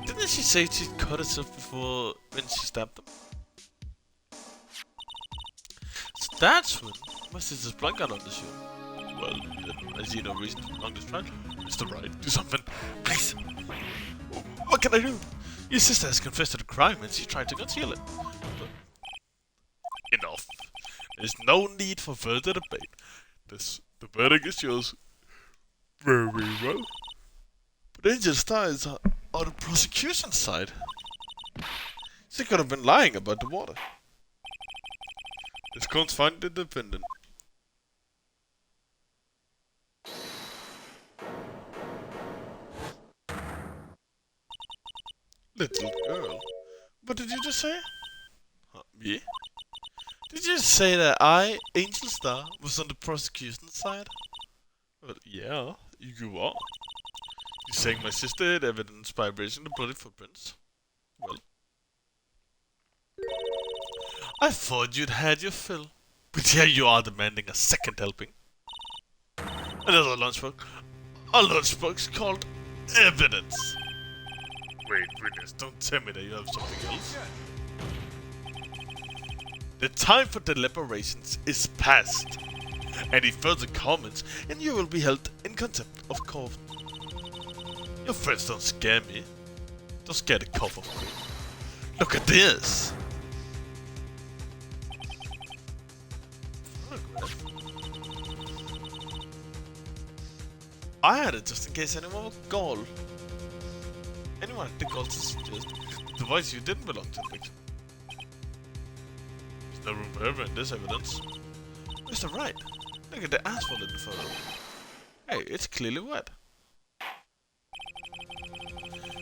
A: Didn't did she say she cut herself before when she stabbed them? So that's when my sister's blood got on the shoe. Well, then I see no reason to prolong this trial. Mr. Wright, do something, please. What can I do? Your sister has confessed to the crime and she tried to conceal it. But enough. There's no need for further debate. The verdict is yours. Very well. But Angel Star is on the prosecution side. She could have been lying about the water. Let's go and find the defendant. Little girl. What did you just say? Me? Did you just say that I, Angel Star, was on the prosecution side? Well, yeah, you are. You're saying my sister had evidence by erasing the bloody footprints? Well, I thought you'd had your fill. But here you are demanding a second helping. Another lunchbox. A lunchbox called evidence. Wait, witness, don't tell me that you have something else. The time for deliberations is past. Any further comments and you will be held in contempt of court. Your friends don't scare me. Don't scare the cover. Look at this! I had it just in case anyone would call. Anyone had the call to suggest the device you didn't belong to the victim. There's no room for error in this evidence. Mr. Wright, look at the asphalt in the photo. Hey, it's clearly wet.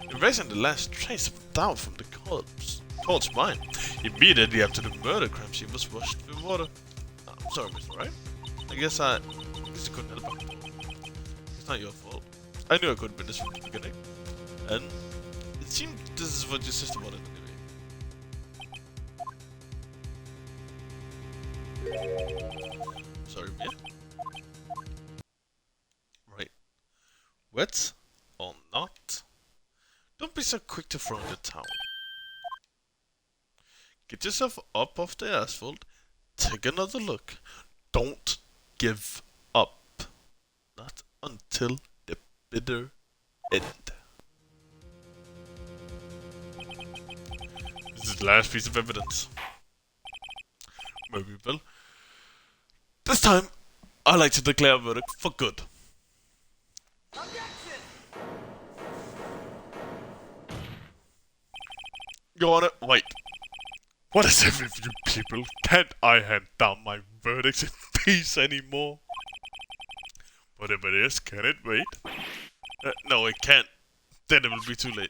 A: Erasing the last trace of doubt from the corpse's mind. Immediately after the murder crime scene was washed with water. Oh, I'm sorry, Mr. Wright. I guess I couldn't help it. It's not your fault. I knew I couldn't win this from the beginning. And it seemed this is what your sister wanted anyway. Sorry, Mia. Right. Wet or not? Don't be so quick to throw in the towel. Get yourself up off the asphalt. Take another look. Don't give up. Not until the bitter end. This is the last piece of evidence. Maybe, well. This time, I like to declare a verdict for good. Your Honor, wait. What is it with you people? Can't I hand down my verdicts in peace anymore? Whatever it is, can it wait? No, it can't. Then it will be too late.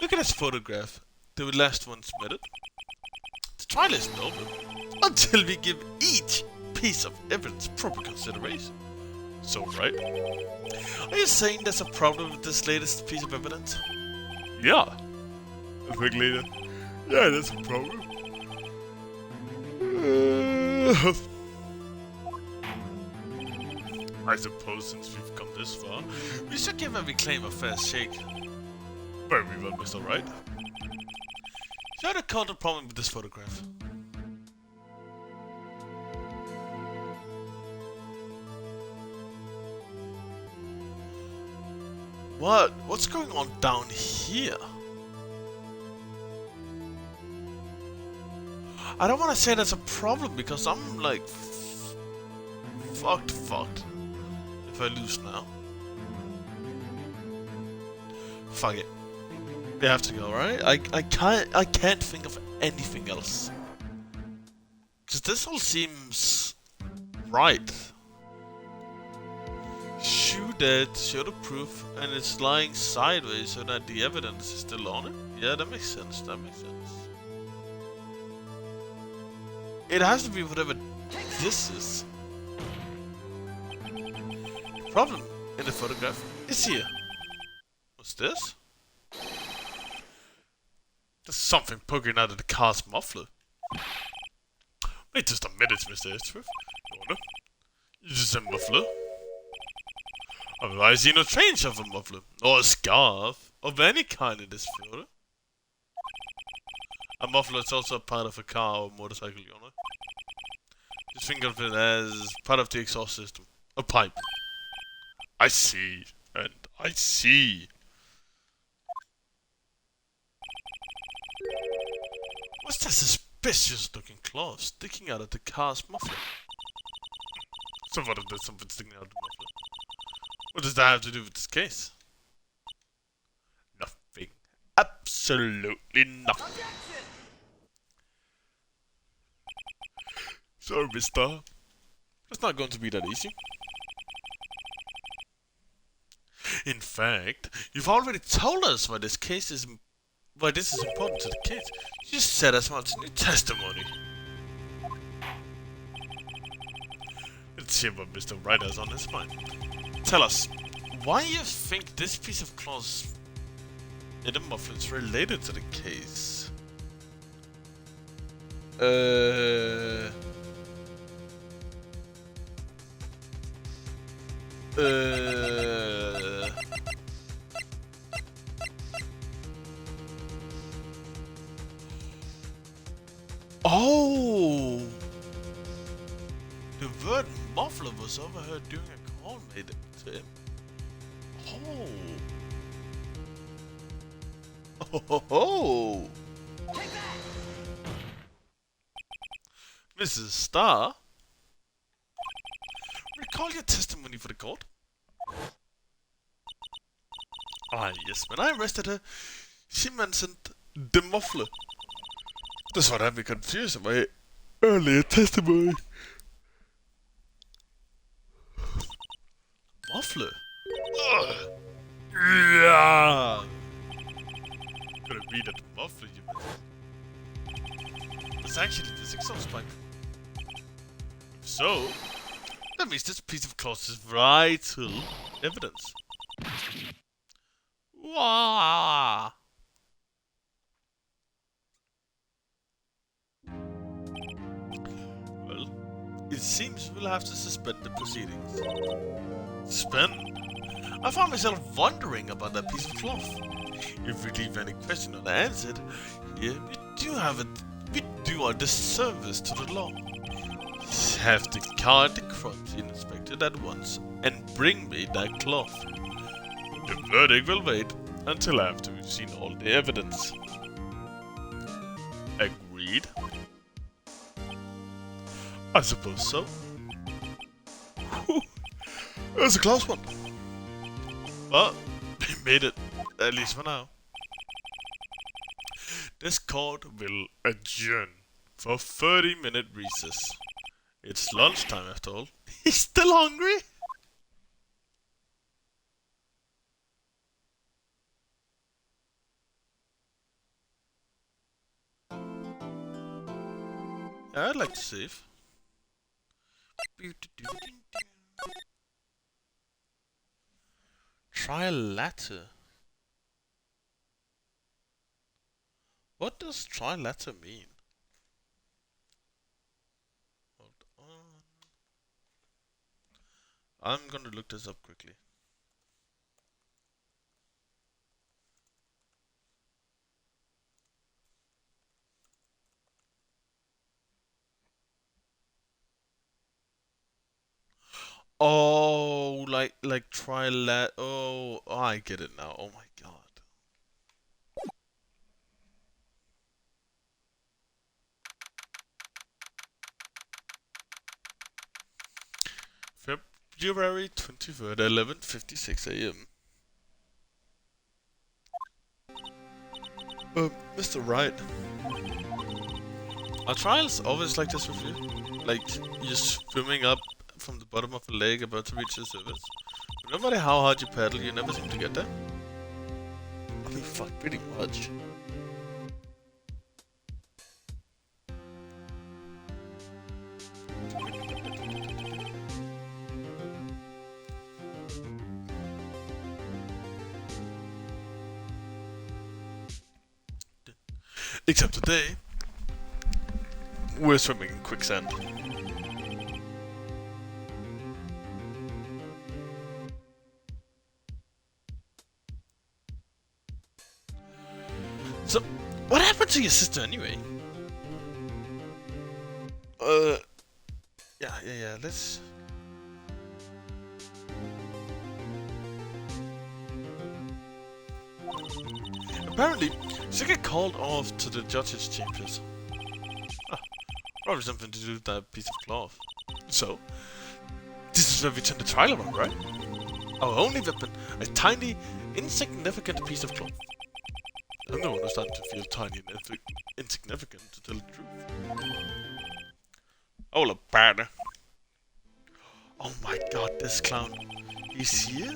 A: Look at this photograph. The last one submitted. The trial isn't over until we give each piece of evidence proper consideration. So, right? Are you saying there's a problem with this latest piece of evidence? Yeah. A week later. Yeah, that's a problem. I suppose since we've come this far, we should give every claim a fair shake. Very well, Mr. Wright. You had a counter problem with this photograph. What? What's going on down here? I don't want to say that's a problem because I'm like fucked if I lose now. Fuck it. We have to go, right? I can't think of anything else. Cause this all seems right. Shoe dead, show the proof, and it's lying sideways so that the evidence is still on it. Yeah, that makes sense. That makes sense. It has to be whatever this is. The problem in the photograph is here. What's this? There's something poking out of the car's muffler. Wait just a minute, Mr. Edgeworth. Is this a muffler? I see no change of a muffler. Or a scarf. of any kind in this field. A muffler is also a part of a car or motorcycle, you know. Just think of it as part of the exhaust system. A pipe. I see. And I see. What's that suspicious looking claw sticking out of the car's muffler? So what if there's something sticking out of the muffler? What does that have to do with this case? Nothing. Absolutely nothing. Sorry, mister. It's not going to be that easy. In fact, you've already told us why this is important to the case. You just said as much in your testimony. Let's see what Mr. Wright has on his mind. Tell us, why you think this piece of cloth in the muffler is related to the case? Oh! The word muffler was overheard during a call made to him. Oh! Oh ho ho! Mrs. Starr? Recall your testimony for the court? Ah, yes, when I arrested her, she mentioned the muffler. That's what had me confused in my earlier testimony. Muffler? Ugh. Yeah. Could it be that the muffler you mentioned? It's actually this exhaust pipe. If so, that means this piece of cloth is vital evidence. Wow. Well, it seems we'll have to suspend the proceedings. Suspend? I found myself wondering about that piece of cloth. If we leave any question unanswered, yeah, we do a disservice to the law. Have the car and the crime scene inspected at once and bring me that cloth. The verdict will wait until after we've seen all the evidence. Agreed? I suppose so. Whew. It was a close one. But we made it, at least for now. This court will adjourn for 30-minute recess. It's lunchtime after all. He's still hungry? I'd like to save. Trilateral. What does trilateral mean? Hold on. I'm gonna look this up quickly. Oh, like trilat. Oh, I get it now. Oh my god. February 23rd, 11:56 a.m. Mr. Wright. Are trials always like this with you? Like, you're swimming up from the bottom of a lake about to reach the surface? No matter how hard you paddle, you never seem to get there? I mean, fuck, pretty much. Except today, we're swimming in quicksand. happened to your sister anyway? Yeah, let's... Apparently, she got called off to the judges' chambers. Ah, probably something to do with that piece of cloth. So, this is where we turn the trial around, right? Our only weapon, a tiny, insignificant piece of cloth. I'm the one who's starting to feel tiny and insignificant, to tell the truth. Hold up, partner. Oh my god, this clown. He's here?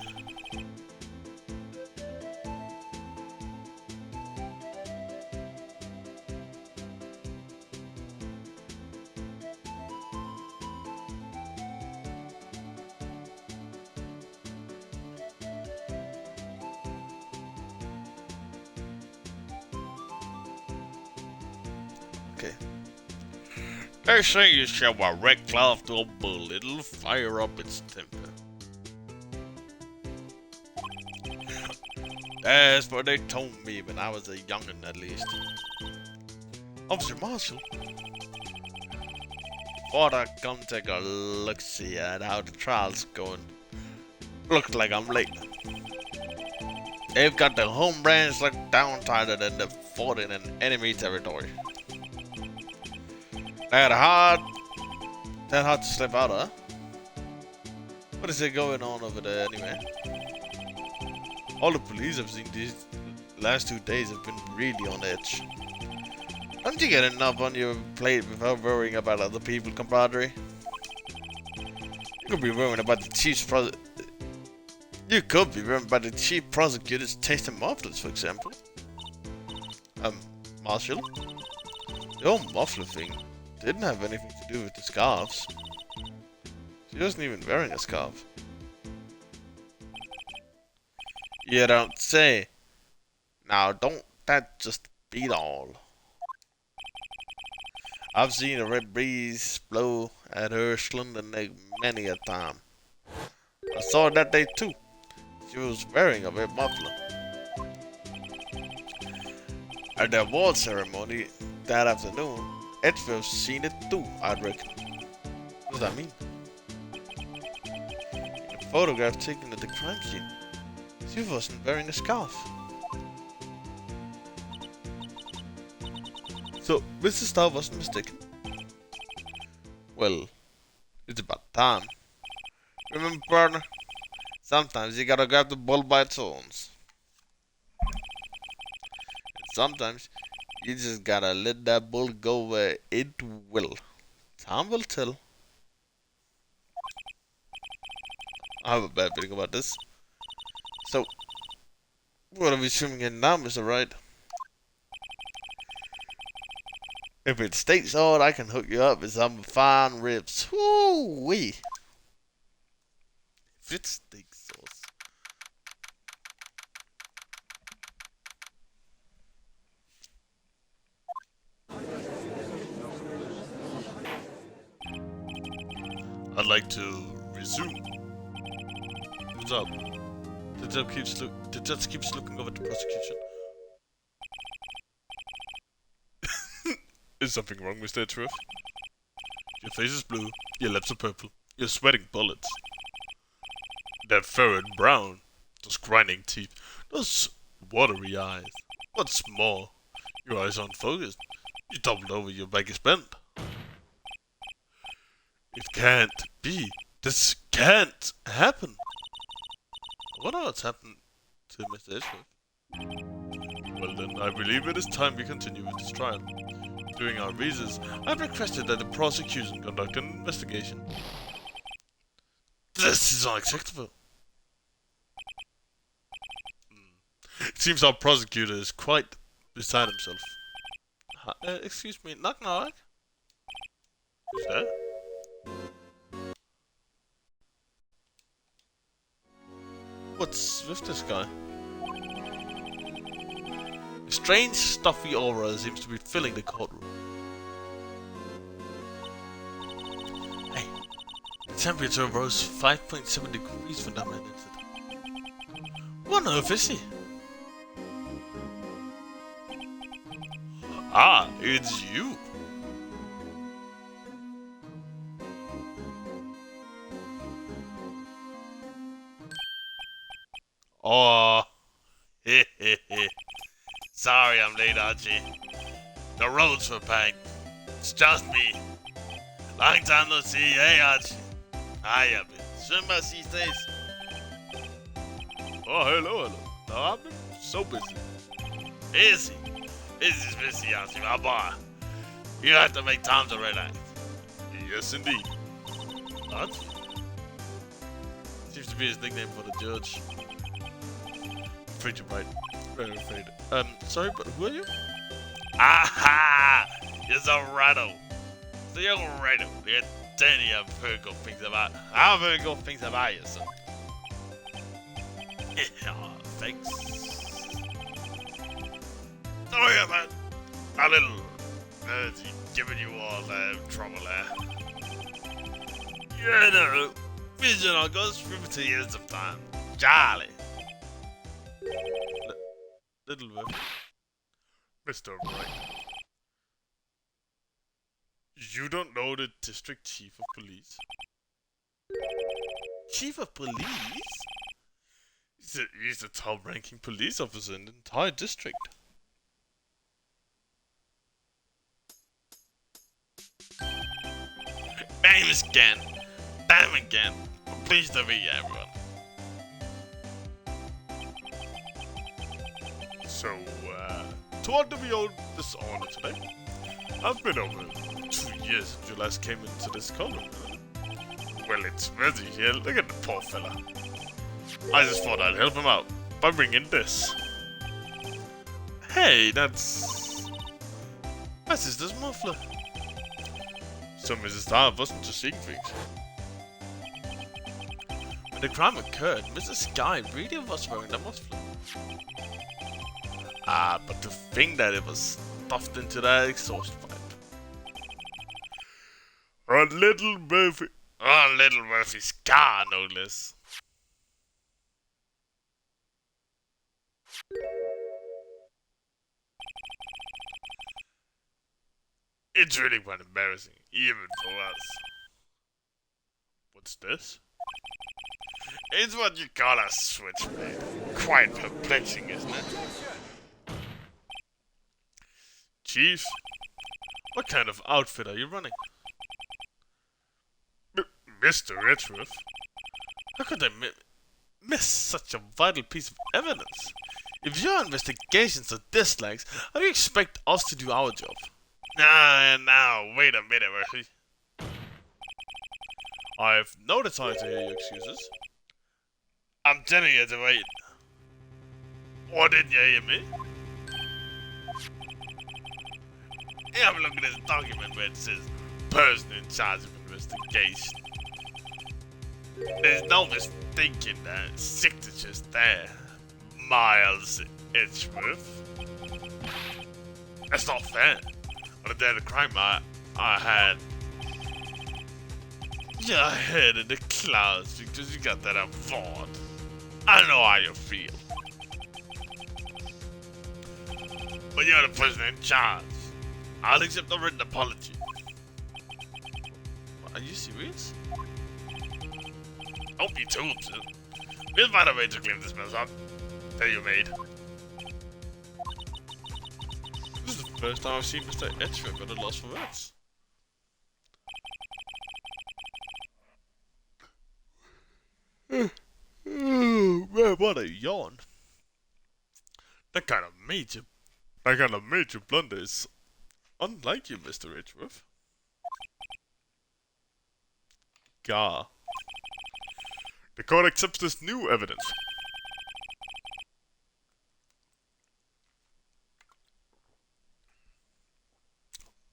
A: Okay. They say you shall a red cloth to a bull, it'll fire up its temper. That's what they told me when I was a youngin' at least. Officer Marshall? Thought I'd come take a look-see at how the trial's going. Looks like I'm late. They've got the home branch locked down tighter than the fort in an enemy territory. That hard to slip out of. What is it going on over there anyway? All the police I've seen these last 2 days have been really on edge. Don't you get enough on your plate without worrying about other people, compadre? You could be worrying about the chief prosecutor's taste in mufflers, for example. Marshall? The whole muffler thing didn't have anything to do with the scarves. She wasn't even wearing a scarf. You don't say. Now don't that just beat all. I've seen a red breeze blow at her slender neck many a time. I saw her that day too. She was wearing a red muffler. At the award ceremony that afternoon, Edgeworth's seen it too, I'd reckon. What does that mean? In a photograph taken at the crime scene, she wasn't wearing a scarf. So, Mrs. Starr wasn't mistaken. Well, it's about time. Remember, partner? Sometimes you gotta grab the bull by its horns. And sometimes you just gotta let that bull go where it will. Time will tell. I have a bad feeling about this. So, what are we swimming in now, Mr. Wright? If it's steak sauce, I can hook you up with some fine ribs. Woo-wee! If it's steak sauce. I'd like to resume. What's up? The judge keeps looking over the prosecution. Is something wrong, Mr. Edgeworth? Your face is blue, your lips are purple, you're sweating bullets. That furrowed brown, those grinding teeth, those watery eyes. What's more, your eyes aren't focused. You doubled over, your back is bent. It can't be. This can't happen. I wonder what's happened to Mr. Edgeworth. Well then, I believe it is time we continue with this trial. During our reasons, I've requested that the prosecution conduct an investigation. This is unacceptable. It seems our prosecutor is quite beside himself. Excuse me, knock knock. Who's there? What's with this guy? A strange, stuffy aura seems to be filling the courtroom. Hey, the temperature rose 5.7 degrees when that man entered. What on earth is he? Ah, it's you. Oh, sorry I'm late, Archie. The roads were packed. It's just me. Long time no see. Hey, Archie. Hiya, been so much these days. Oh, hello. No, I've been so busy. Busy? Is busy, Archie, my boy. You have to make time to relax. Yes, indeed. Archie? Seems to be his nickname for the judge. Afraid you're right. Very afraid. Sorry, but who are you? Aha! It's a rattle. The young rattle. The Danny of Virgo thinks about. How Virgo thinks about you, son. Yeah, thanks. Sorry about a little giving you all trouble there. Yeah, no. Vision on goes 50 years of time. Charlie. Little bit. Mr. Bright. You don't know the district chief of police? Chief of police? He's the top-ranking police officer in the entire district. Name is Gan. Damn again. I'm pleased to meet you, everyone. So, to what do we owe this honor today? I've been over 2 years since you last came into this colony. Well, it's busy here. Look at the poor fella. I just thought I'd help him out by bringing this. Hey, that's my sister's muffler. So Mrs. Starr wasn't just seeing things. When the crime occurred, Mrs. Guy really was wearing the muffler. Ah, but to think that it was stuffed into that exhaust pipe. On little Murphy's car, no less. It's really quite embarrassing, even for us. What's this? It's what you call a switchblade. Quite perplexing, isn't it? Chief, what kind of outfit are you running? Mr. Redruth? How could I miss such a vital piece of evidence? If your investigations are dislikes, how do you expect us to do our job? Now, wait a minute, Murphy. I have no desire to hear your excuses. I'm telling you to wait. Or didn't you hear me? Have a look at this document where it says person in charge of investigation. There's no mistaking that signature's there. Miles Edgeworth. That's not fair. On the day of the crime, I had your head in the clouds because you got that award. I know how you feel. But you're the person in charge. I'll accept a written apology. Are you serious? Don't be too upset. We'll find a way to clean this mess up that you made. This is the first time I've seen Mr. Edgeworth at a loss for words. Man, what a yawn. That kind of major blunder is unlike you, Mr. Edgeworth. Gah. The court accepts this new evidence.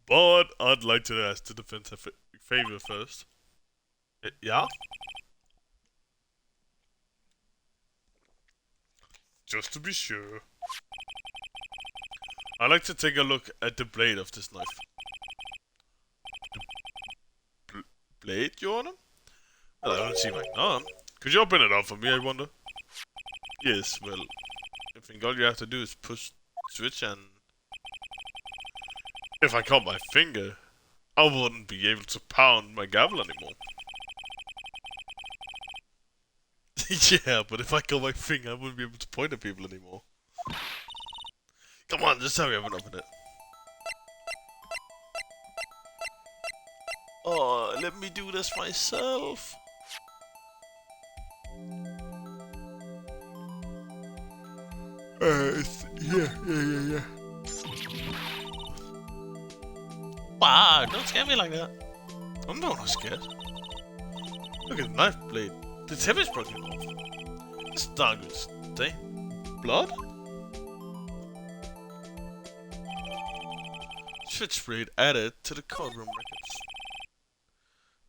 A: But I'd like to ask the defense a favor first. Yeah? Just to be sure. I'd like to take a look at the blade of this knife. The blade, Your Honor? Well, I don't see my arm. Could you open it up for me, I wonder? Yes, well, I think all you have to do is push the switch and... If I cut my finger, I wouldn't be able to pound my gavel anymore. Yeah, but if I cut my finger, I wouldn't be able to point at people anymore. Come on, just hurry up and open it. Oh, let me do this myself. Yeah. Wow, don't scare me like that. I'm not scared. Look at the knife blade. The tip is broken off. It's not good stay. Blood? Switchblade added to the courtroom records.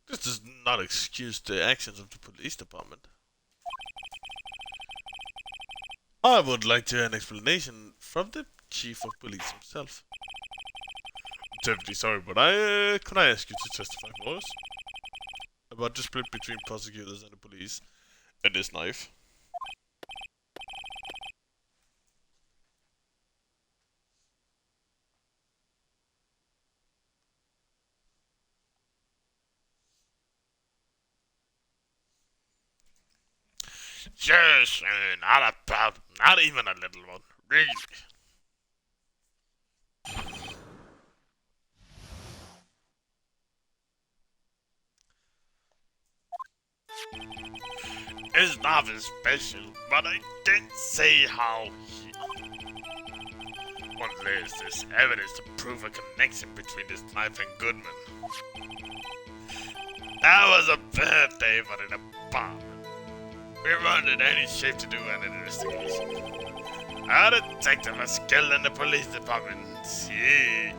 A: This does not excuse the actions of the police department. I would like to hear an explanation from the chief of police himself. I'm terribly sorry, but could I ask you to testify for us? About the split between prosecutors and the police and this knife? Yes, not a problem, not even a little one, really. His knife is special, but I can't say how he... Unless there's evidence to prove a connection between this knife and Goodman. That was a bad day for the department. We weren't in any shape to do an investigation. Our detective was killed in the police department. Gee,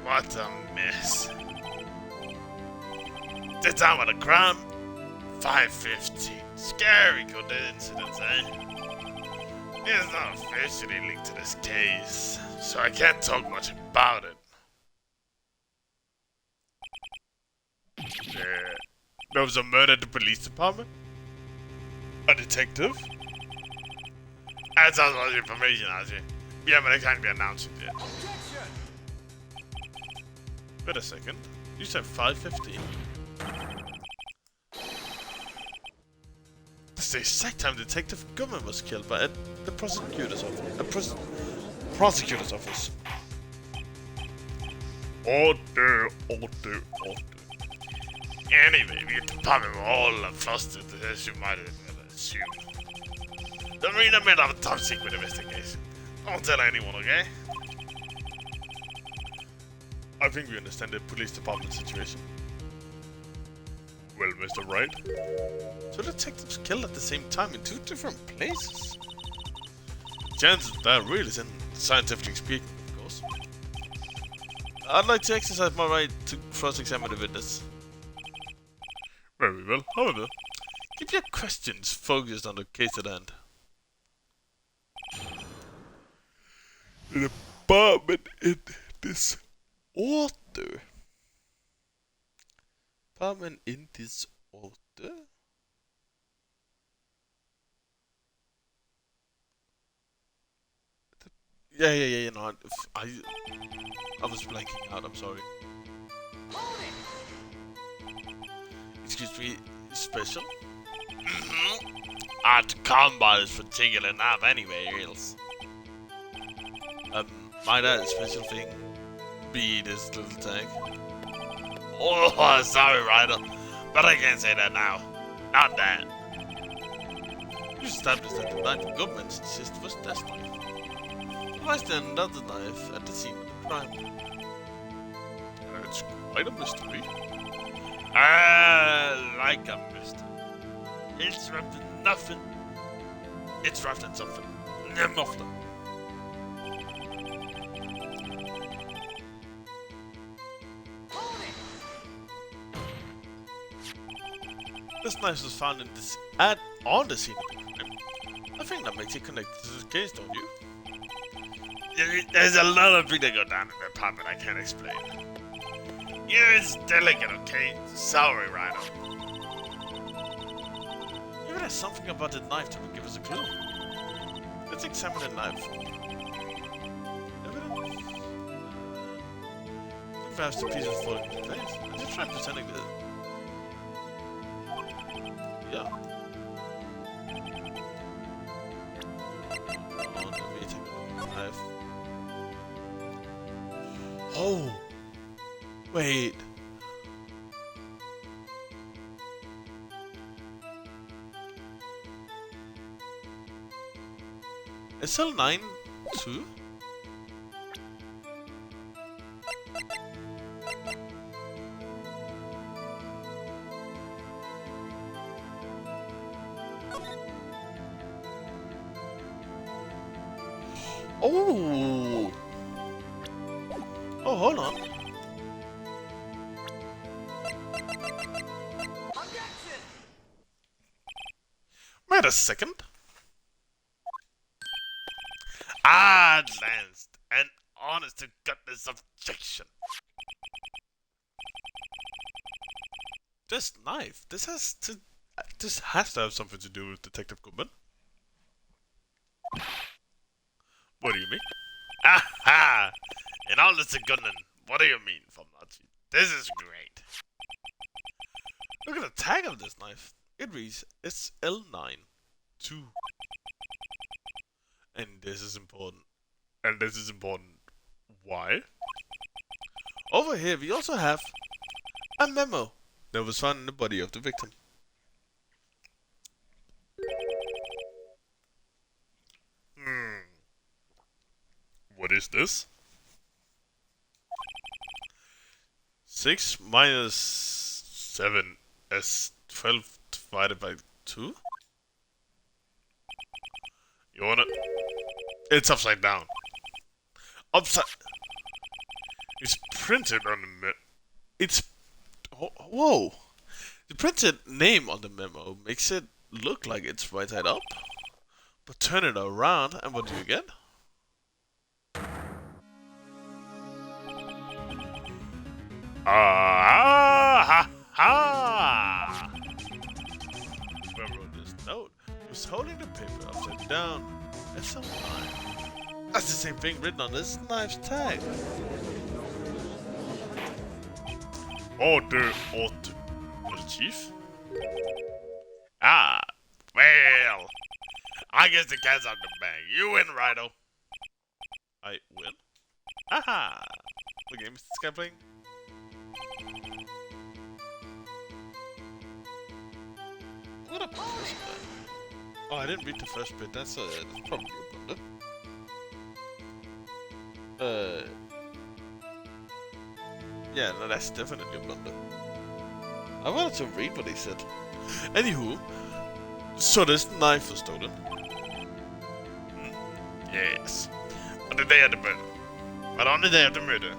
A: what a mess. The time of the crime? 5:15. Scary coincidence, eh? It's not officially linked to this case, so I can't talk much about it. There was a murder at the police department? A detective? That's all the information, Archie. Yeah, but I can't be announced it yet. Wait a second. You said 5:15. That's the exact time Detective Goodman was killed by the prosecutor's office. Prosecutor's office. Order. Anyway, the department were all flustered, as you might assume. The Marina made up a top secret investigation. Don't tell anyone, okay? I think we understand the police department situation. Well, Mr. Wright. Two detectives killed at the same time in two different places. Chances of that really isn't scientifically speaking, of course. I'd like to exercise my right to cross-examine the witness. Very well. However, keep your questions focused on the case at hand. The department in disorder. Department in disorder? Yeah, no, I was blanking out, I'm sorry. Excuse me, special? Hard to come by this particular knife anyway, else. Might that special thing be this little tag? Oh, sorry, Ryder, but I can't say that now. Not that. You established that the knife Goodman's sister was this knife. Why is there another knife at the scene of the crime? It's quite a mystery. Like a mystery. It's wrapped in nothing. It's wrapped in something. Nothing. This knife was found in this on the scene of the crime. I think that makes it connected to this case, don't you? There's a lot of things that go down in the department I can't explain. It's delicate, okay? Sorry, Rhino. Maybe there's something about the knife that will give us a clue. Let's examine the knife. Evidence? perhaps the pieces falling into place. Is it trying pretending that? Yeah. Oh, let me take a look at the knife. Oh! Wait. Is cell 9 too? Oh! Oh, hold on. Wait a second. Advanced and honest to goodness objection. This knife. This has to have something to do with Detective Goodman. What do you mean? Aha! In all this Goodman, what do you mean, from Nazi? This is great. Look at the tag of this knife. It reads SL9 2. And this is important. And this is important. Why? Over here we also have a memo that was found in the body of the victim. What is this? 6 minus 7 is 12 divided by 2? You wanna... It's upside down. Upside... It's printed on the It's... Whoa! The printed name on the memo makes it look like it's right side up. But turn it around and what do you get? Ah ha ha! Whoever wrote this note was holding the paper upside down. That's so fine. That's the same thing written on this knife's tag. Order, chief? Ah, well, I guess the cat's out the bag. You win, Rido. I win? Aha! The game is playing. What up, first bit? Oh, I didn't read the first bit. That's probably a blunder. Yeah, no, that's definitely a blunder. I wanted to read what he said. Anywho, so this knife was stolen. Yes. On the day of the murder. But on the day of the murder,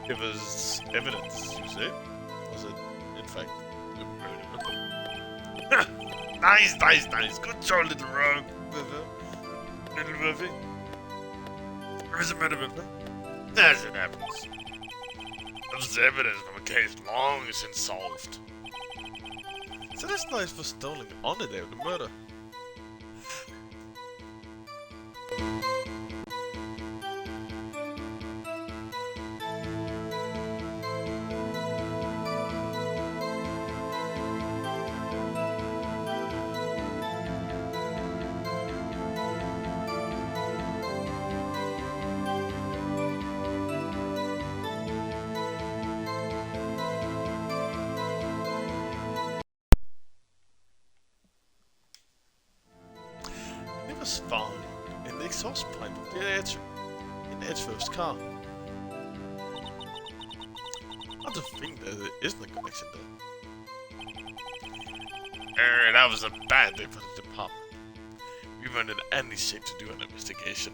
A: it was evidence, you say? Was it, in fact, a murder weapon? Nice, nice, nice. Good job, little rogue. Little Murphy. It was a murder weapon. As it happens. It was evidence from a case long since solved. So this knife was stolen on the day of the murder. Was found in the exhaust pipe of the Edgeworth's car. I don't think there isn't a connection there. That was a bad day for the department. We weren't in any shape to do an investigation.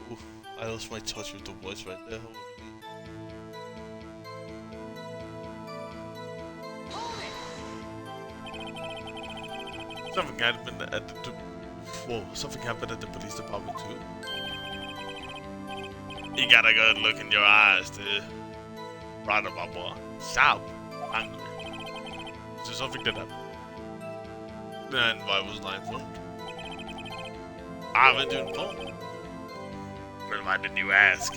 A: Oof, I lost my touch with the voice right there. Something happened at the something happened at the police department too. You got a good look in your eyes, dude. Right about boy. Sharp, angry. So something did happen. And why wasn't I informed? I went to inform. Well, why didn't you ask?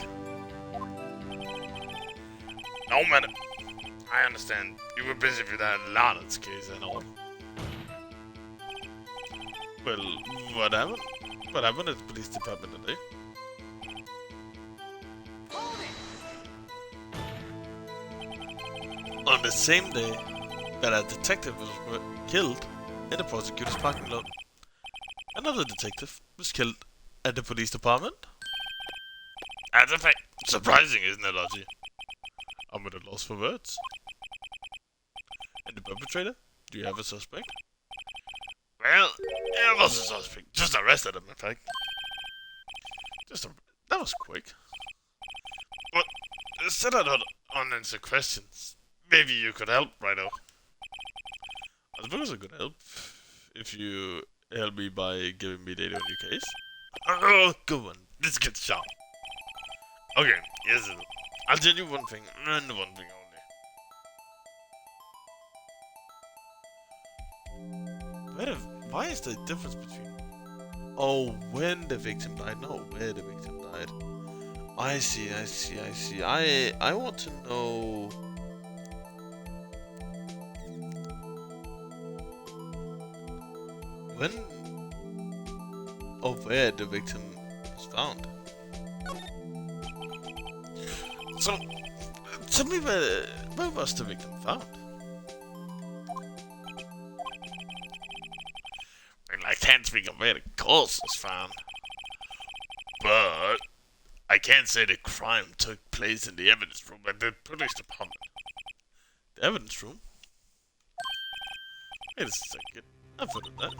A: No, madam. I understand. You were busy with that Lawrence case and all. Well, what happened? What happened at the police department today? On the same day that a detective was killed in the prosecutor's parking lot, another detective was killed at the police department. That's a fact. Surprising, isn't it, Archie? I'm at a loss for words. And the perpetrator? Do you have a suspect? Well, it was a suspect. Just arrested him, in fact. That was quick. But instead of not unanswered questions, maybe you could help, Rhino. I suppose I could help if you help me by giving me data on your case. Oh, good one. Let's get sharp. Okay, yes, I'll tell you one thing, and one thing only. Why is the difference between... Oh, when the victim died, no, where the victim died. I see. I want to know... when or where the victim was found. So, tell me where was the victim found? Well, I can't speak of where the corpse was found, but I can say the crime took place in the evidence room at the police department. The evidence room? Wait a second, I've heard of that.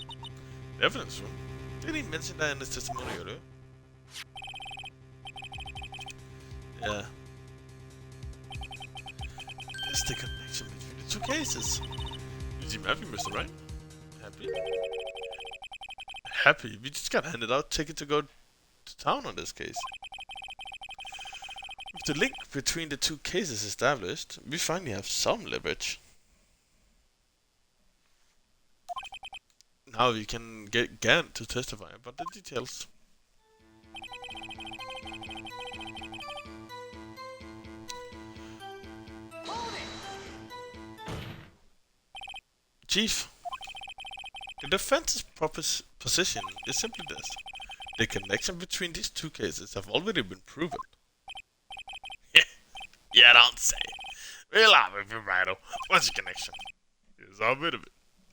A: The evidence room? Did he mention that in his testimony earlier? Yeah. That's the connection between the two cases. You seem happy, Mr. Right? Happy? Happy? We just got handed out ticket to go to town on this case. With the link between the two cases established, we finally have some leverage. Now we can get Gant to testify about the details. Chief, the defense's position is simply this. The connection between these two cases have already been proven. Yeah, don't say. We'll have it, Rhino. What's the connection? Yes, I'll admit it.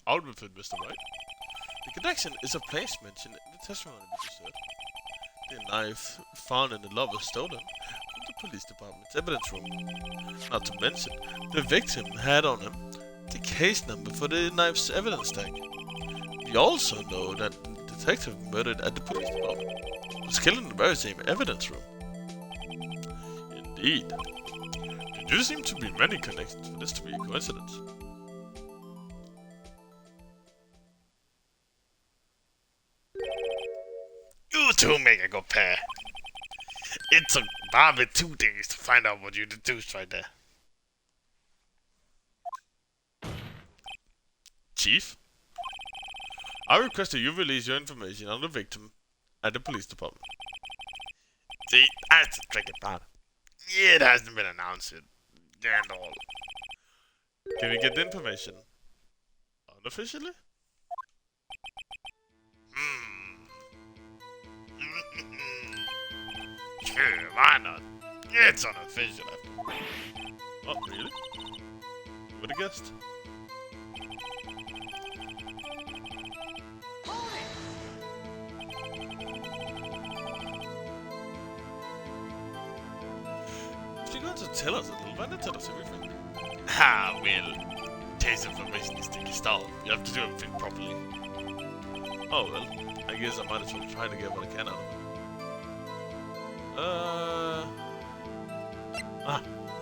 A: I'll admit it, Mr. White. The connection is a place mentioned in the testimony we just heard. The knife found in the lover was stolen from the police department's evidence room. Not to mention, the victim had on him the case number for the knife's evidence tag. We also know that the detective murdered at the police department was killed in the very same evidence room. Indeed. There do seem to be many connections for this to be a coincidence. You two make a good pair. It took Bobby 2 days to find out what you deduced right there. Chief, I request that you release your information on the victim at the police department. See, that's the tricky part. It hasn't been announced yet, and all. Can we get the information unofficially? Sure, why not? It's unofficial after all. Oh, really? You would have guessed. If you're going to tell us a little, why not tell us everything? Ah, well, case information is taking stall. You have to do everything properly. Oh, well, I guess I might as well try to get what I can out of it.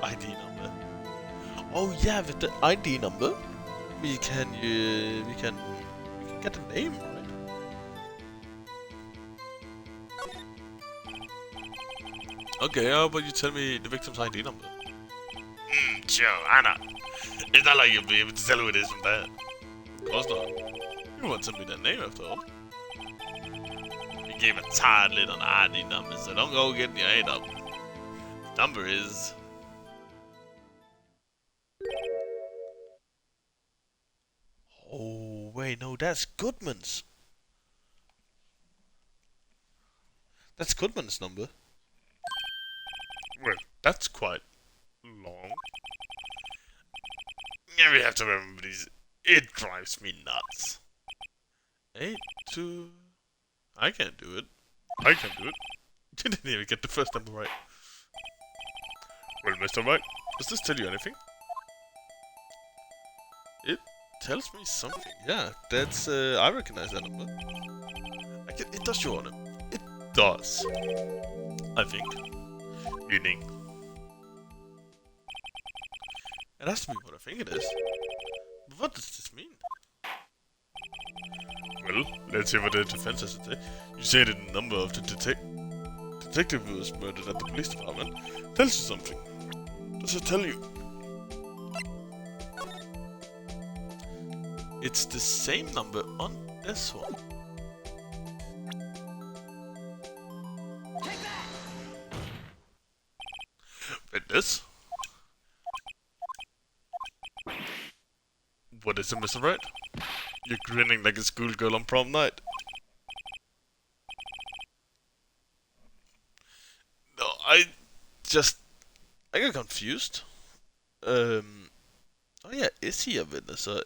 A: ID number. Oh yeah, with the ID number, we can get a name, right? Okay, how about you tell me the victim's ID number? Sure, I know. It's not like you'll be able to tell who it is from that. Of course not. You won't tell me that name after all. You gave a tired little ID number, so don't go getting your head up. The number is wait, no, that's Goodman's. That's Goodman's number. Well, that's quite long. Yeah, we have to remember these. It drives me nuts. 8, 2... I can't do it. I can do it. You didn't even get the first number right. Well, Mr. Right, does this tell you anything? It tells me something. Yeah, that's, I recognize that number. It does show on it. It does. I think. Meaning. It has to be what I think it is. But what does this mean? Well, let's see what the defense has to say. You say the number of the detective who was murdered at the police department tells you something. Does it tell you? It's the same number on this one. Witness? What is it, Mr. Wright? You're grinning like a schoolgirl on prom night. No, I got confused. Oh yeah, is he a witness? And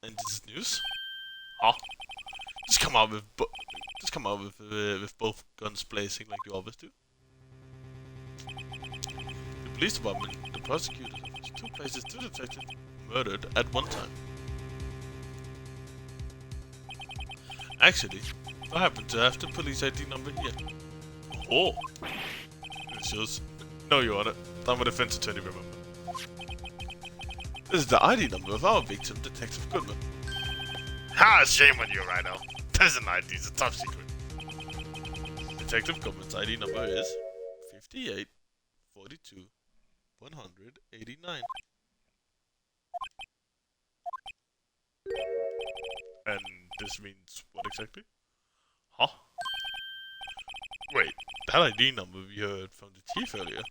A: this is news? Huh? Just come out with both guns blazing like you always do. The police department, the prosecutor's office, 2 places, 2 detectives murdered at one time. Actually, I happen to have the police ID number here. Oh! It's yours. No, Your Honor. I'm a defense attorney, remember. This is the ID number of our victim, Detective Goodman. Ha! Shame on you, Rhino. There's an ID, it's a top secret. Detective Goodman's ID number is 58 42 189. And this means what exactly? Huh? Wait, that ID number we heard from the chief earlier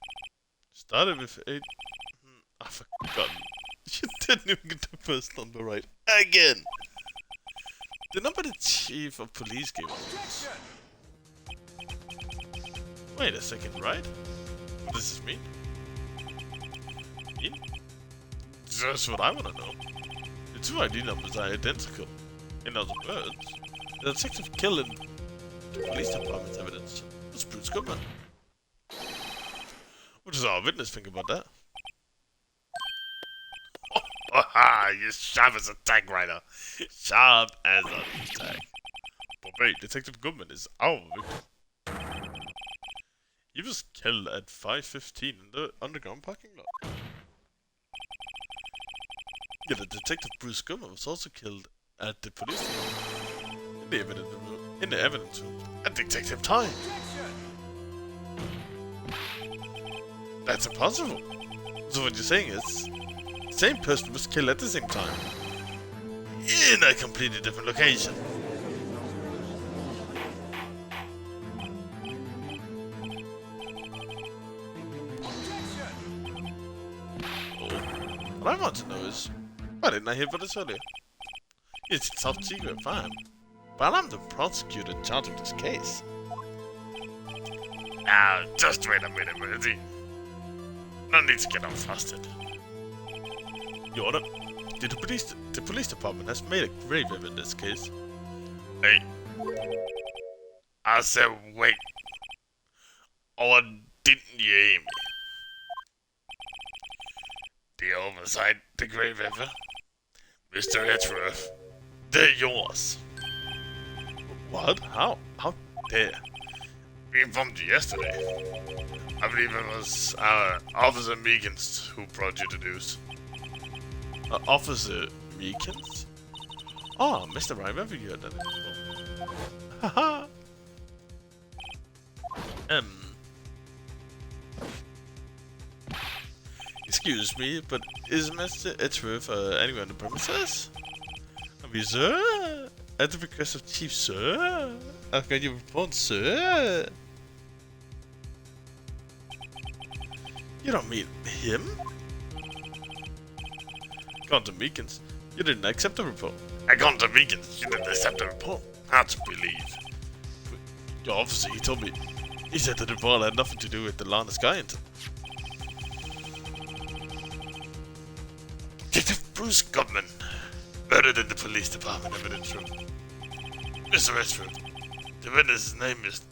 A: started with 8... I forgot. You didn't even get the first number right. Again! The number the chief of police gave us. Wait a second, right? What does this mean? That's what I want to know. The 2 ID numbers are identical. In other words, the detective killing the police department's evidence was Bruce Goodman. What does our witness think about that? Oh, ha! You're sharp as a tack, Ryder. Sharp as a tack. But wait, Detective Goodman is our victim. He was killed at 5:15 in the underground parking lot. Yeah, the detective Bruce Goodman was also killed at the police station. In the evidence room at detective time. That's impossible. So what you're saying is, the same person was killed at the same time. In a completely different location. What I want to know is, why didn't I hear about this earlier? It's top secret, fine. But I'm the prosecutor in charge of this case. Now, just wait a minute, Bertie. No need to get all flustered. Your Honor, the police department has made a grave error in this case. Hey. I said wait. Or didn't you hear me? The oversight, the grave error. Mr. Edgeworth, they're yours. What? How? How dare? We informed you yesterday. I believe it was Officer Meekins who brought you the news. Officer Meekins? Oh, Mr. Ryan, have you heard that before? Haha! Excuse me, but is Mr. Edgeworth anywhere on the premises? We, sir? At the request of Chief, sir? How can you report, sir? You don't mean him? Gone to Meekins. You didn't accept the report. I gone to Vegans. You didn't accept the report. Hard to believe. But your officer, he told me. He said the report had nothing to do with the Lana Sky incident. Detective Bruce Goodman. Murdered in the police department evidence room. Mr. Redford. The witness's name is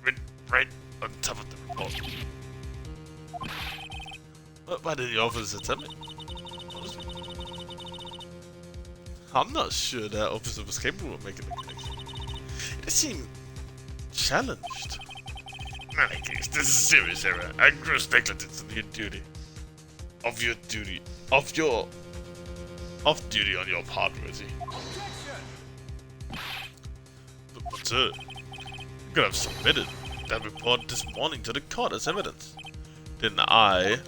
A: written right on top of the report. Why did the officer tell me? I'm not sure that officer was capable of making the connection. It seemed challenged. In any case, this is a serious error and gross negligence on your duty. Of duty on your part, Rosie. But sir, you could have submitted that report this morning to the court as evidence. Didn't I?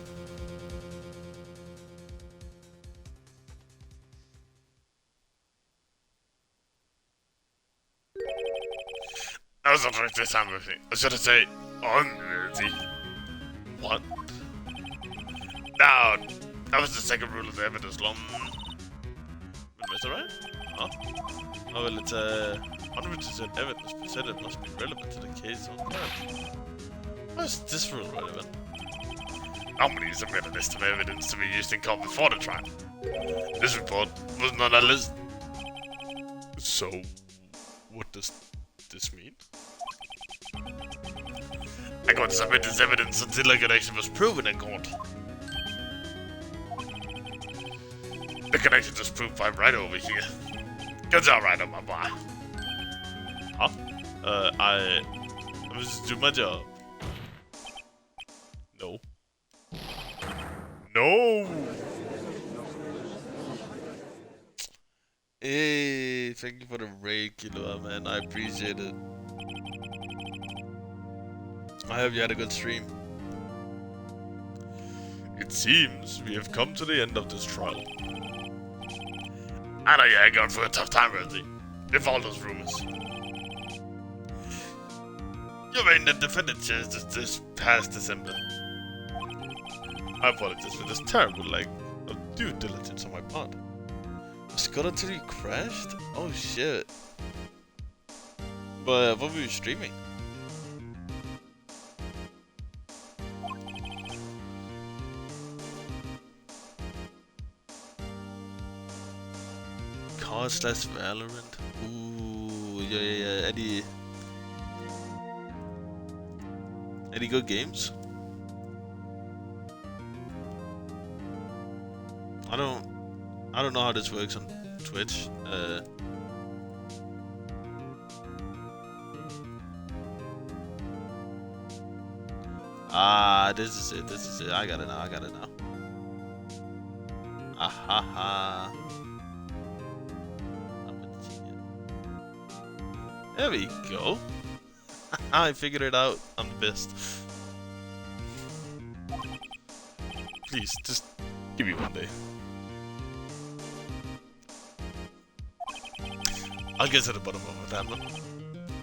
A: I was not right this time with me. I should have said unworthy. What? No, that was the second rule of the evidence law. Is that right? Huh? Oh, well, it's 100% evidence presented must be relevant to the case on earth. How is this rule relevant? Nobody submitted this to the evidence to be used in court before the trial. This report was not on a list. So, what does this mean? I got to submit this evidence until the connection was proven in court. The connection is proved by right over here. Good job, right on my boy. Huh? I was just doing my job. No. No! Hey, thank you for the raid, Kilo, man. I appreciate it. I hope you had a good stream. It seems we have come to the end of this trial. I know you're going through a tough time, Rosie. If all those rumors. You made the defendant change this past December. I apologize for this terrible lack of due diligence on my part. Was got until you crashed? Oh shit. But what were you streaming? /Valorant. Ooh, yeah. Any good games? I don't know how this works on Twitch. This is it. I got it now. Ahaha. There we go. I figured it out. I'm the best. Please, just give me one day. I'll get to the bottom of that one.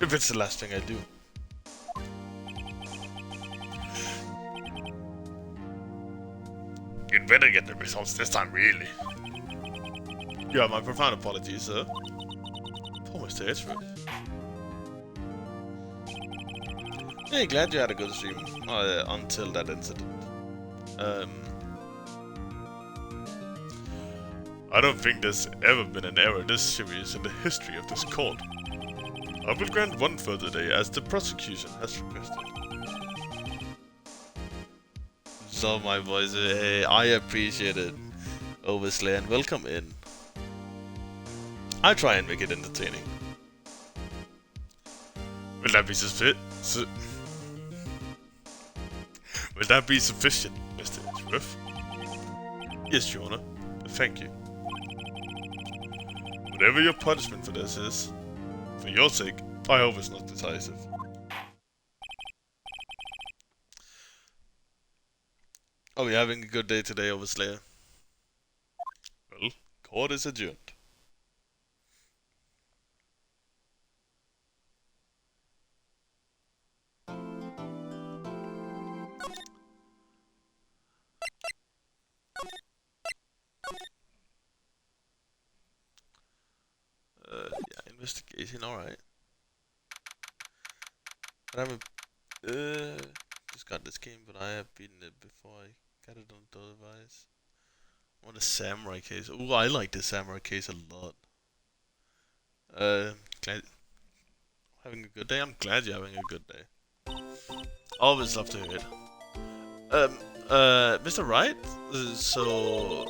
A: If it's the last thing I do. You'd better get the results this time, really. Yeah, my profound apologies, sir. Poor Mr. Edgeworth. Yeah, glad you had a good stream until that incident. I don't think there's ever been an error this serious in the history of this court. I will grant one further day as the prosecution has requested. So my boys, hey, I appreciate it, obviously, and welcome in. I try and make it entertaining. Will that be Will that be sufficient, Mr. Edgeworth? Yes, Your Honor. Thank you. Whatever your punishment for this is, for your sake, I hope it's not decisive. Are we having a good day today, Overslayer? Well, court is adjourned. Investigation, alright. I haven't just got this game, but I have beaten it before I got it on the device. I want a samurai case. Ooh, I like the samurai case a lot. Glad having a good day? I'm glad you're having a good day. Always love to hear it. Mr. Wright? So,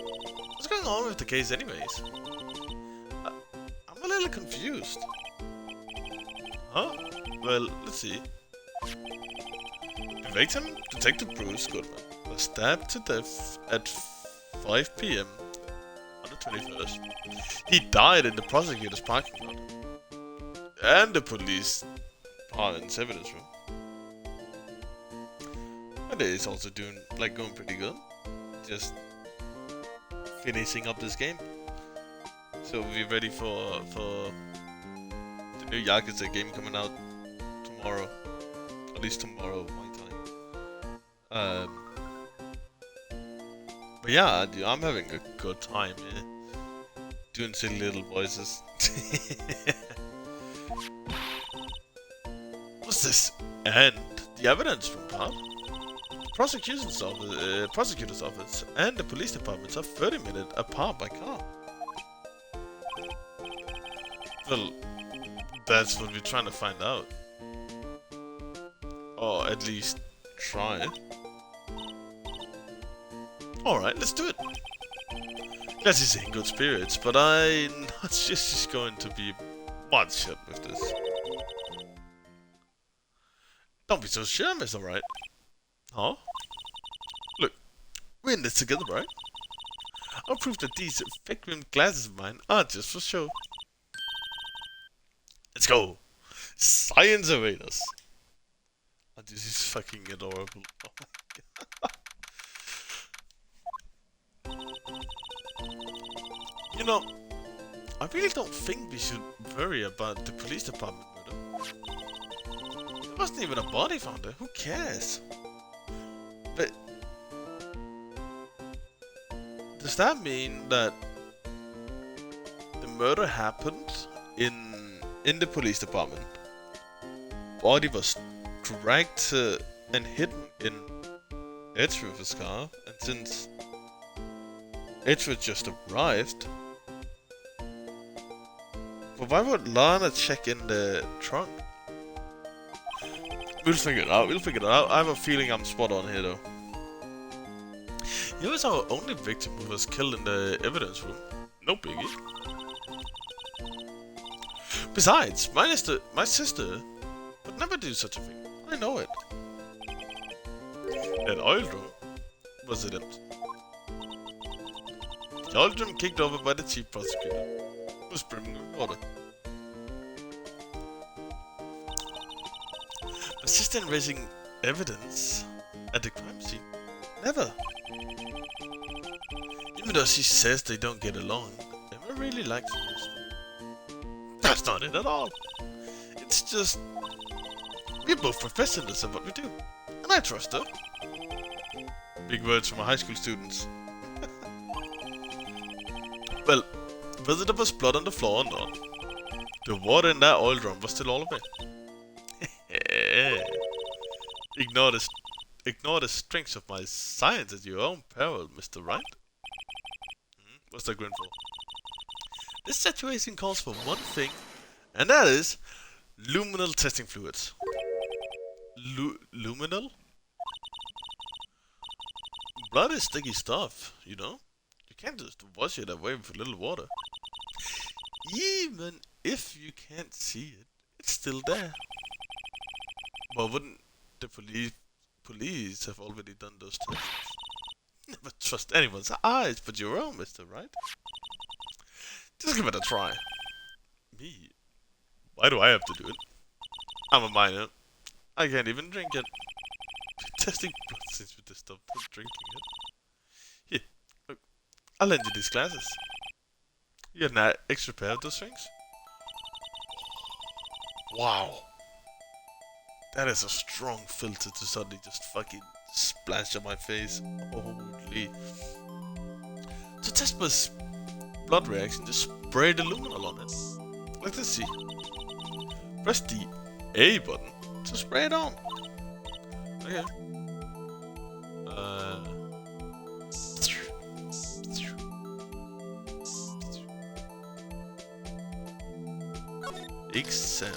A: what's going on with the case anyways? I'm a little confused. Huh? Well, let's see. The victim, Detective Bruce Goodman, was stabbed to death at 5 PM on the 21st. He died in the prosecutor's parking lot. And the police department's evidence room. And it's also going pretty good. Just finishing up this game. So we'll be ready for the new Yakuza game coming out tomorrow. At least tomorrow, my time. But yeah, dude, I'm having a good time, yeah. Doing silly little voices. What's this? And the evidence room part? Prosecutor's office and the police departments are 30 minutes apart by car. Well, that's what we're trying to find out. Or at least try. Alright, let's do it. Glad he's in good spirits, but I'm not just he's going to be much help with this. Don't be so sure, Mr. Wright. Huh? Look, we're in this together, right? I'll prove that these fake-rimmed glasses of mine aren't just for show. Let's go! Science await us! Oh, this is fucking adorable. Oh my god. You know, I really don't think we should worry about the police department murder. There wasn't even a body found there. Who cares? But does that mean that the murder happened in the police department? Body was dragged and hidden in Edgeworth's car, and since Edgeworth just arrived, but why would Lana check in the trunk? We'll figure it out, I have a feeling I'm spot on here though. He was our only victim who was killed in the evidence room. No biggie. Besides, my sister would never do such a thing. I know it. That oil drum was it empty. The oil drum kicked over by the chief prosecutor, who was brimming with water. My sister raising evidence at the crime scene? Never. Even though she says they don't get along, Emma really likes her. That's not it at all. It's just we're both professionals at what we do, and I trust her. Big words from our high school students. Well, whether there was blood on the floor or not, the water in that oil drum was still all of it. Ignore the strengths of my science at your own peril, Mr. Wright. What's that grin for? This situation calls for one thing, and that is luminal testing fluids. Luminal? Blood is sticky stuff, you know? You can't just wash it away with a little water. Even if you can't see it, it's still there. Well, wouldn't the police have already done those tests? Never trust anyone's eyes but your own, Mr. Wright. Just give it a try. Me? Why do I have to do it? I'm a minor. I can't even drink it. Testing blood since we just stopped drinking it. Here, look. I'll lend you these glasses. You got an extra pair of those things? Wow. That is a strong filter to suddenly just fucking splash on my face. Holy. To test my blood reaction, just spray the luminol on it. Let's see. Press the A button to spray it on. Okay. Exam.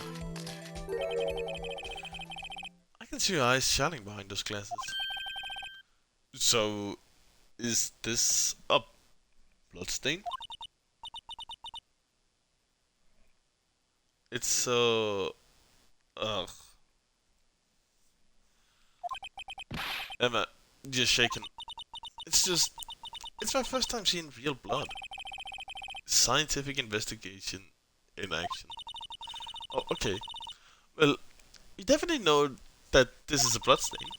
A: I can see your eyes shining behind those glasses. So, is this a bloodstain? It's so... Ugh. Emma, you're shaking. It's my first time seeing real blood. Scientific investigation in action. Oh, okay. Well, you definitely know that this is a bloodstain.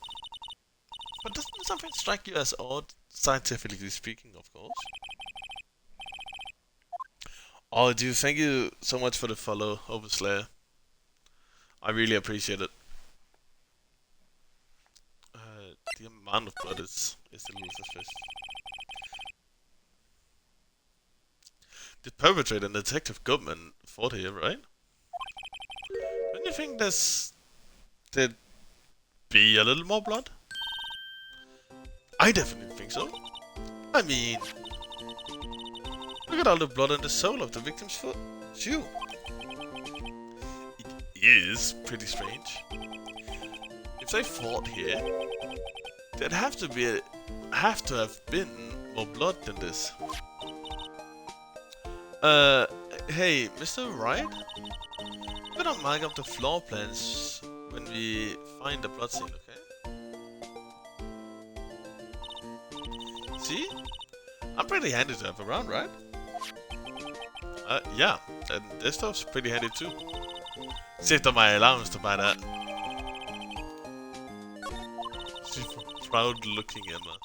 A: But doesn't something strike you as odd, scientifically speaking, of course? Oh, dude, thank you so much for the follow, Overslayer. I really appreciate it. The amount of blood is a little suspicious. The perpetrator and Detective Goodman fought here, right? Don't you think there'd be a little more blood? I definitely think so. I mean, look at all the blood on the sole of the victim's foot. Shoe. It is pretty strange. If they fought here, there'd have to have been more blood than this. Hey, Mr. Wright? We're gonna mark up the floor plans when we find the blood scene, okay? See? I'm pretty handy to have around, right? Yeah, and this stuff's pretty handy too. Saved up my allowance to buy that. She's proud looking, Emma.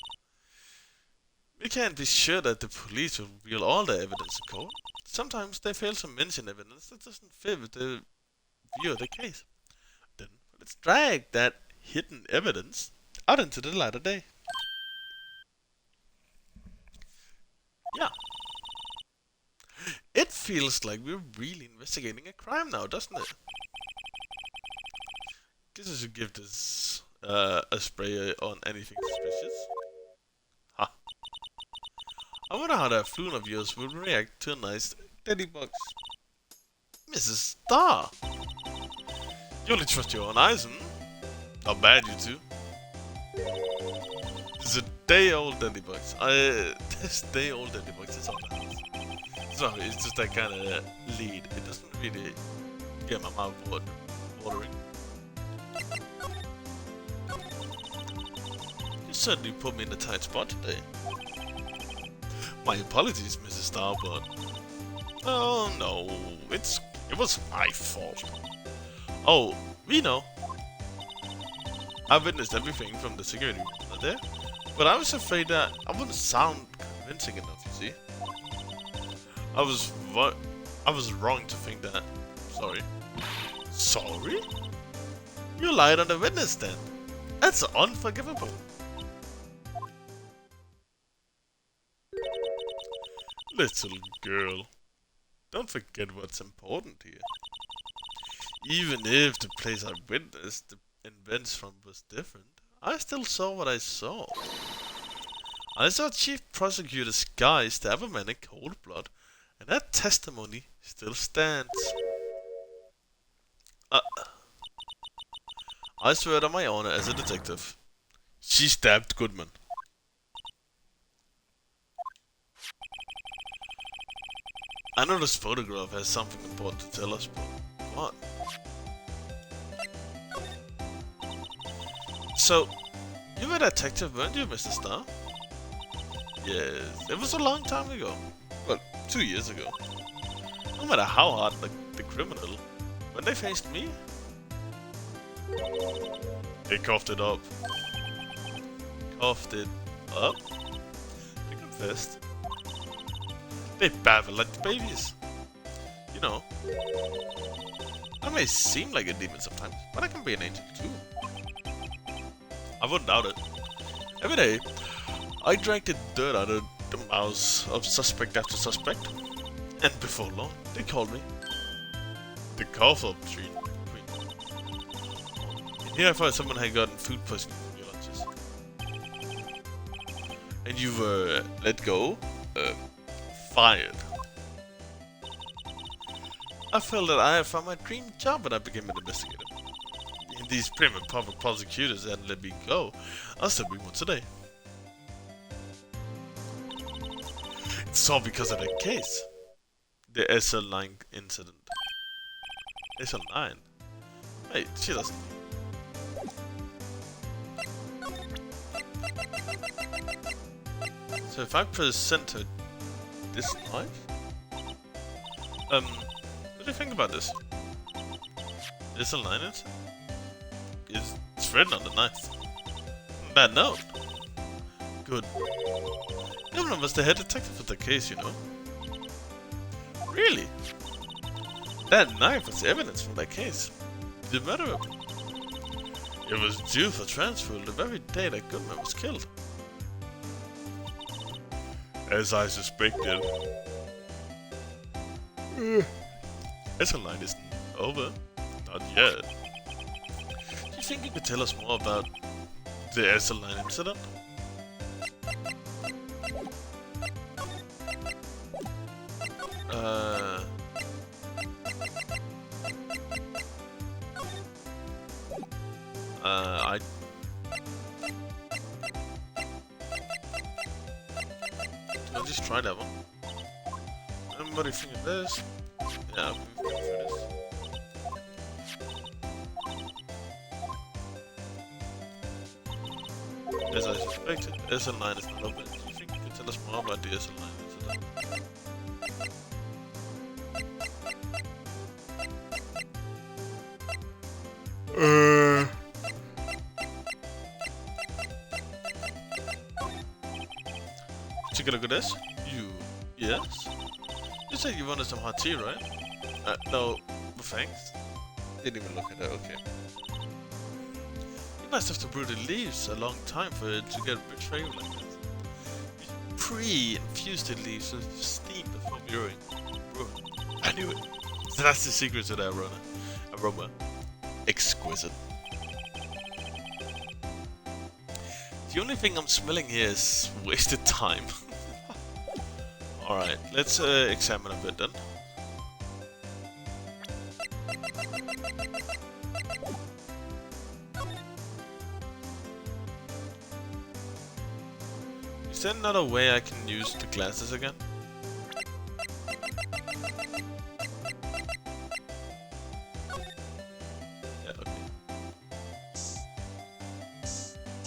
A: We can't be sure that the police will reveal all the evidence in court. Sometimes they fail to mention evidence that doesn't fit with the view of the case. Then let's drag that hidden evidence out into the light of day. Yeah. It feels like we're really investigating a crime now, doesn't it? Guess I should give this a spray on anything suspicious. Ha. I wonder how that floon of yours will react to a nice teddy box. Mrs. Starr! You only trust your own eyes, Not bad, you two. This is a day-old teddy box. This day-old teddy box is on the house. Sorry, it's just that kind of lead. It doesn't really get my mouth watering. You certainly put me in a tight spot today. My apologies, Mrs. Starr, but... Oh no, it was my fault. Oh, we know. I witnessed everything from the security room there, but I was afraid that I wouldn't sound convincing enough, you see. I was wrong to think that. Sorry. Sorry? You lied on the witness stand. That's unforgivable. Little girl, don't forget what's important here. Even if the place I witnessed the events from was different, I still saw what I saw. I saw Chief Prosecutor Sky stab a man in cold blood, and that testimony still stands. I swear on my honor as a detective, she stabbed Goodman. I know this photograph has something important to tell us, but what? So, you were a detective, weren't you, Mr. Starr? Yes, it was a long time ago. Well, 2 years ago. No matter how hard the criminal, when they faced me, they coughed it up. Coughed it up? They confessed. They babble like babies. You know, I may seem like a demon sometimes, but I can be an angel too. I wouldn't doubt it. Every day, I drank the dirt out of the mouths of suspect after suspect. And before long, they called me The Coffee Tree Queen. And here I thought someone had gotten food poisoning from your lunches. And you were let go? Fired. I felt that I had found my dream job when I became an investigator. And these prim and proper prosecutors hadn't let me go. I'll still be one today. It's all because of that case. The SL9 incident. SL9? Wait, she doesn't. So if I present her this knife? What do you think about this? SL9 incident? It's written on the knife. Bad note. Good. Governor was the head detective of the case, you know. Really? That knife was evidence from that case. The murder weapon. It was due for transfer the very day that Goodman was killed. As I suspected. SL9 isn't over. Not yet. Do you think you could tell us more about the SL9 incident? I'll just try that one. What do you think of this? Yeah, I'm for this. As I suspected, SL9 is not open. Do you think you can tell us more about the SL9 incident? Take a look at this. Yes? You said you wanted some hot tea, right? No, thanks. Didn't even look at that, okay. You must have to brew the leaves a long time for it to get a rich flavor like this. You pre-infuse the leaves with steam before brewing. I knew it. So that's the secret to that aroma. Exquisite. The only thing I'm smelling here is wasted time. Alright, let's examine a bit then. Is there another way I can use the glasses again? Yeah, okay.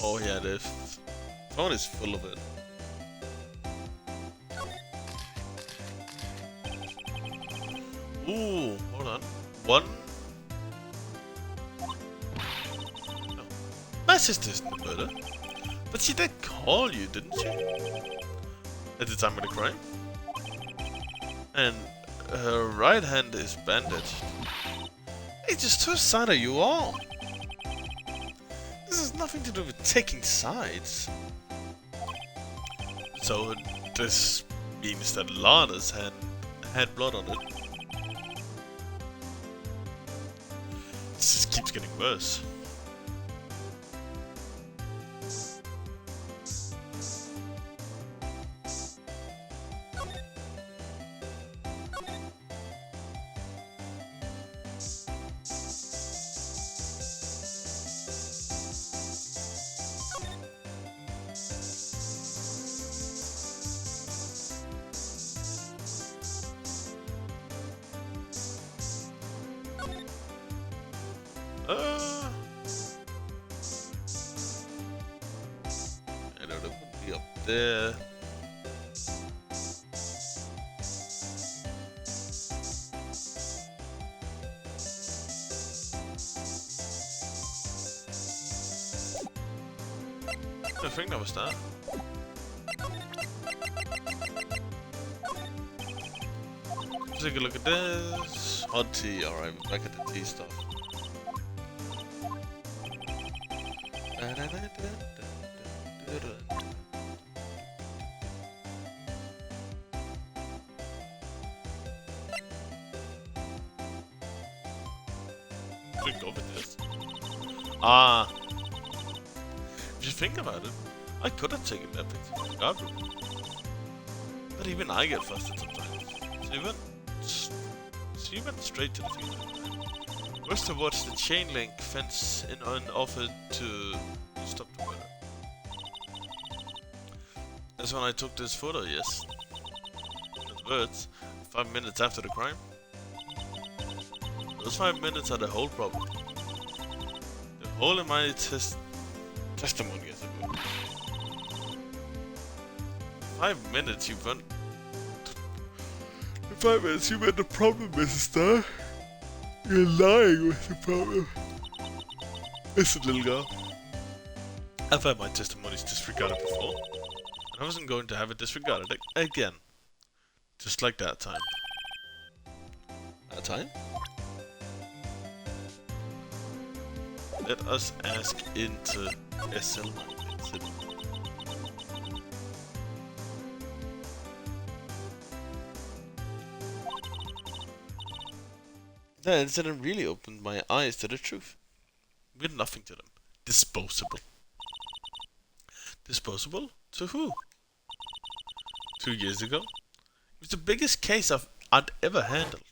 A: Oh yeah, the phone is full of it. Ooh, hold on. One. No. My sister's the murder. But she did call you, didn't she? At the time of the crime? And her right hand is bandaged. It's just too sad of you all. This has nothing to do with taking sides. So this means that Lana's hand had blood on it. This just keeps getting worse. I know that would be up there. I think that was that. Take a look at this. Hot tea, alright, we're back at the tea stuff. Didn't go for this. Ah. If you think about it, I could have taken that picture. But even I get flustered sometimes. So you went straight to the future. Was to watch the chain link fence in an offer to stop the murder. That's when I took this photo, yes. With words, 5 minutes after the crime. Those 5 minutes are the whole problem. The whole of my testimony, as it were. 5 minutes you went. In 5 minutes you went the problem, Mrs. Starr. You're lying with the problem. Listen, little girl. I've had my testimonies disregarded before. And I wasn't going to have it disregarded again. Just like that time. That time? Let us ask into SL9 incident. That incident really opened my eyes to the truth. We had nothing to them. Disposable. Disposable? To who? 2 years ago? It was the biggest case I'd ever handled.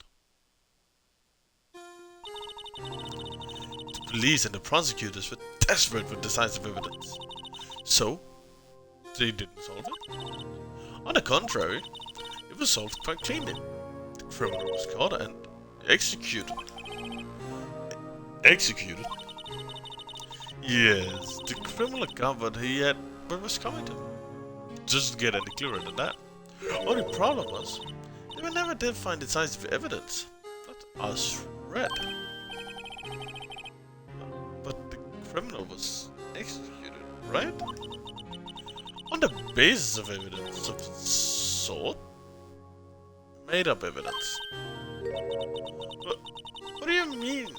A: The police and the prosecutors were desperate for decisive evidence. So, they didn't solve it. On the contrary, it was solved quite cleanly. The criminal was caught and executed. Executed? Yes, the criminal got what was coming to him. Just to get any clearer than that. Only problem was, they never did find decisive evidence. Not a shred. But the criminal was executed, right? On the basis of evidence of sort? Made up evidence. What do you mean?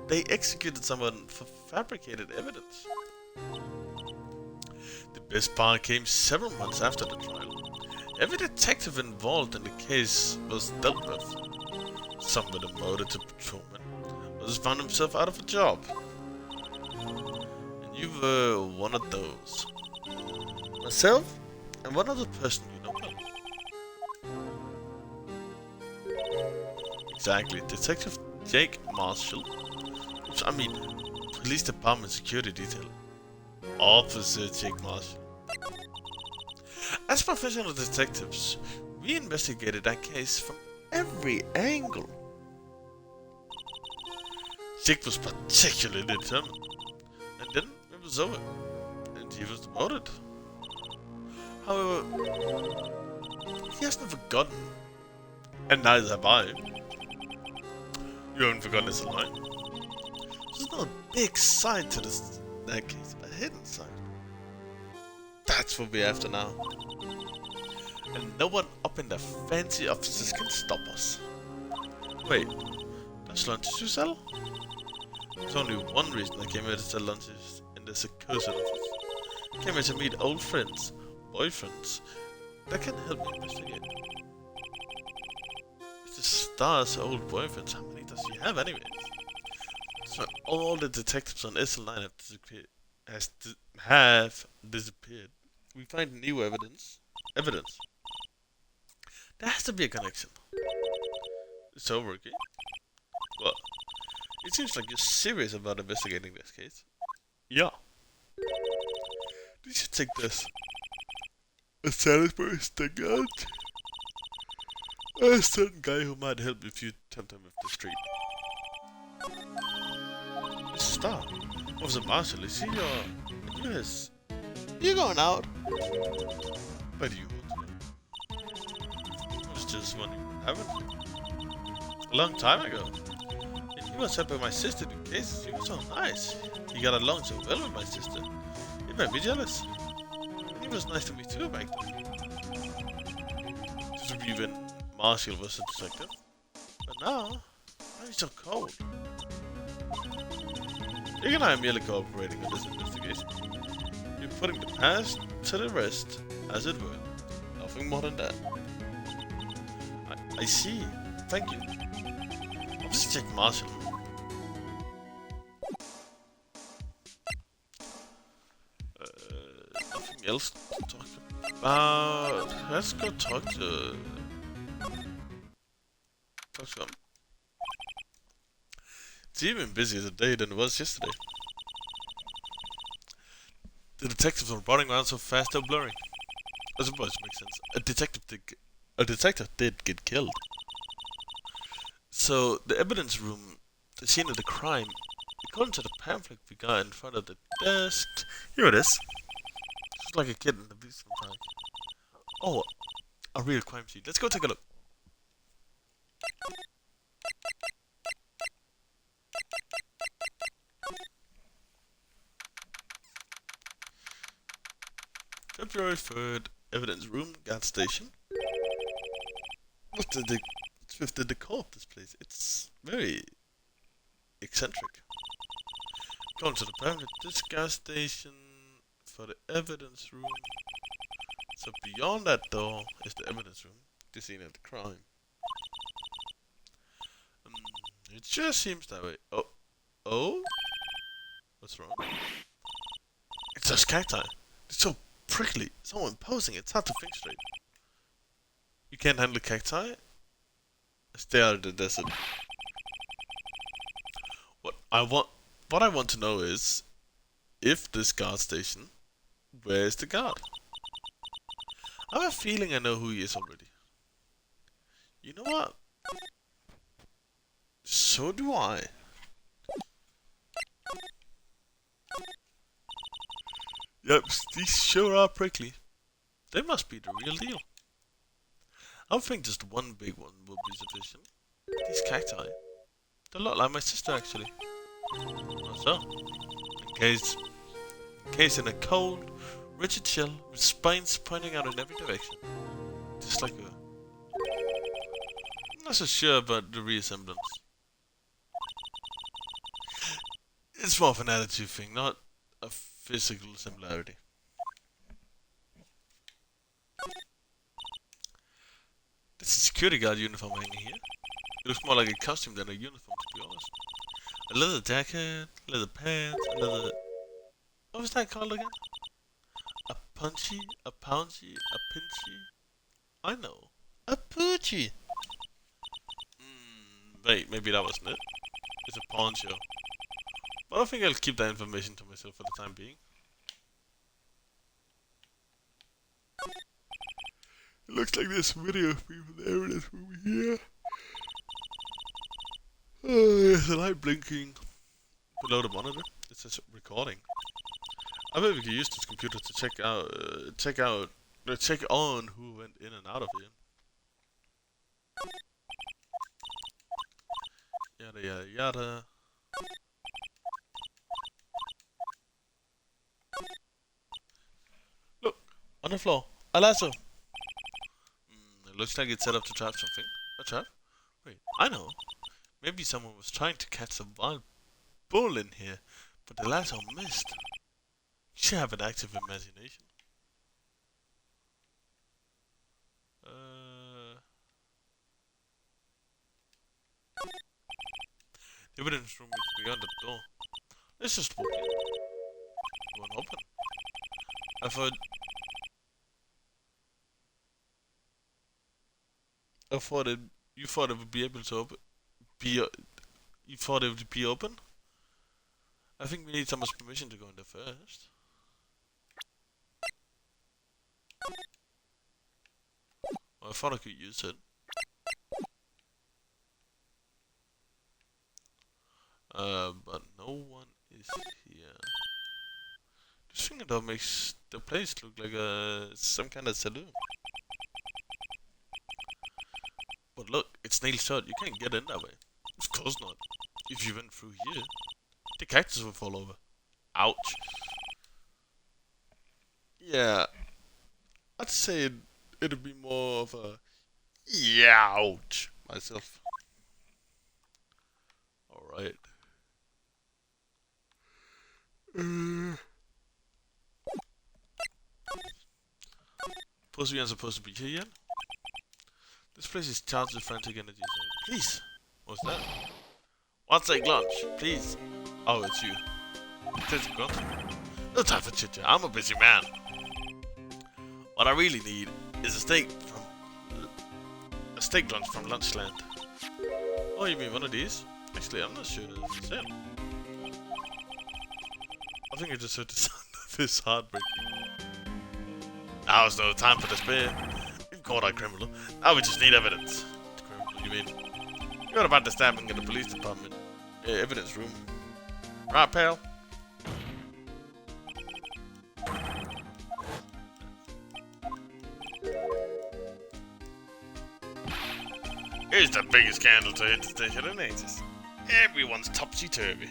A: They executed someone for fabricated evidence. The best part came several months after the trial. Every detective involved in the case was dealt with. Some were demoted to patrolman, others found himself out of a job. And you were one of those. Myself, and one other person you know well. Exactly, Detective Jake Marshall. Police Department Security Detail. Officer Jake Marshall. As professional detectives, we investigated that case from every angle. Jake was particularly determined. And then it was over. And he was demoted. However, he hasn't forgotten. And neither have I. You haven't forgotten this line. There's not a big side to that case, a hidden side. That's what we're after now. And no one up in the fancy offices can stop us. Wait, that's lunches you sell? There's only one reason I came here to sell lunches in this accursed office. I came here to meet old friends, boyfriends, that can help me investigate. Mr. Star's old boyfriends, how many does he have anyways? So all the detectives on SL9 have disappeared. We find new evidence. There has to be a connection. It's over, okay? Well, it seems like you're serious about investigating this case. Yeah. You should take this. A Salisbury stick out. A certain guy who might help if you tempt him with the street. Mr. Starr, Officer Marshall, is he your... Yes. You going out? Why do you want to know? I was just wondering what happened. A long time ago. And he was helping my sister do cases. He was so nice. He got along so well with my sister. It made me jealous. And he was nice to me too back then. Just even Marshall was a detective. But now he's so cold. You and I are merely cooperating on this investigation. You're putting the past to the rest, as it were. Nothing more than that. I see. Thank you. Officer Jake Marshall. anything else to talk let's go talk to him. It's even busier today than it was yesterday. The detectives are running around so fast they're blurring. I suppose it makes sense. A detective did get killed. So the evidence room, the scene of the crime, according to the pamphlet we got in front of the desk. Here it is. Just like a kid in the basement park. Oh, a real crime scene. Let's go take a look. February 3rd, evidence room, gas station. What's with the decor of this place? It's very eccentric. Going to the pamphlet, this gas station for the evidence room. So beyond that door is the evidence room, the scene of the crime. It just seems that way. Oh? What's wrong? It's just cacti. It's so prickly, so imposing, it's hard to think straight. You can't handle cacti? Stay out of the desert. What I want to know is, if this guard station, where's the guard? I have a feeling I know who he is already. You know what? So do I. Yep, these sure are prickly. They must be the real deal. I don't think just one big one will be sufficient. These cacti. They're a lot like my sister, actually. So, encased in a cold, rigid shell with spines pointing out in every direction. Just like a... I'm not so sure about the resemblance. It's more of an attitude thing, not a physical similarity. This is a security guard uniform hanging here. It looks more like a costume than a uniform, to be honest. A leather jacket, leather pants, a leather... What was that called again? A punchy, a pounchy, a pinchy? I know. A poochie! Wait, maybe that wasn't it. It's a poncho. But I think I'll keep that information to myself for the time being. It looks like there's video of me from the evidence room here. There's a light blinking below the monitor. It says recording. I bet we could use this computer to check on who went in and out of here. Yada yada yada. Look, on the floor, a lasso. It looks like it's set up to trap something. A trap? Wait, I know. Maybe someone was trying to catch a wild bull in here, but the lasso missed. You should have an active imagination. The evidence room is beyond the door. Let's just walk in. It won't open. You thought it would be able to open. You thought it would be open? I think we need someone's permission to go in there first. Well, I thought I could use it. But no one is here. This thing though makes the place look like some kind of saloon. But look, it's nailed shut. You can't get in that way. Of course not. If you went through here, the cactus would fall over. Ouch. Yeah, I'd say it'd be more of a ouch myself. Alright. Suppose we aren't supposed to be here yet? This place is charged with frantic energy. So please! What's that? Want to take lunch? Please! Oh, it's you. Take some lunch? No time for chit chat. I'm a busy man. What I really need is a steak lunch from Lunchland. Oh, you mean one of these? Actually, I'm not sure it's for sale. I think I just heard the sound of his heartbreak. Now is no time for despair. You've caught our criminal. Now we just need evidence. Criminal, you mean? You heard about the stabbing in the police department evidence room, right, pal? Here's the biggest scandal to hit the station in ages. Everyone's topsy-turvy.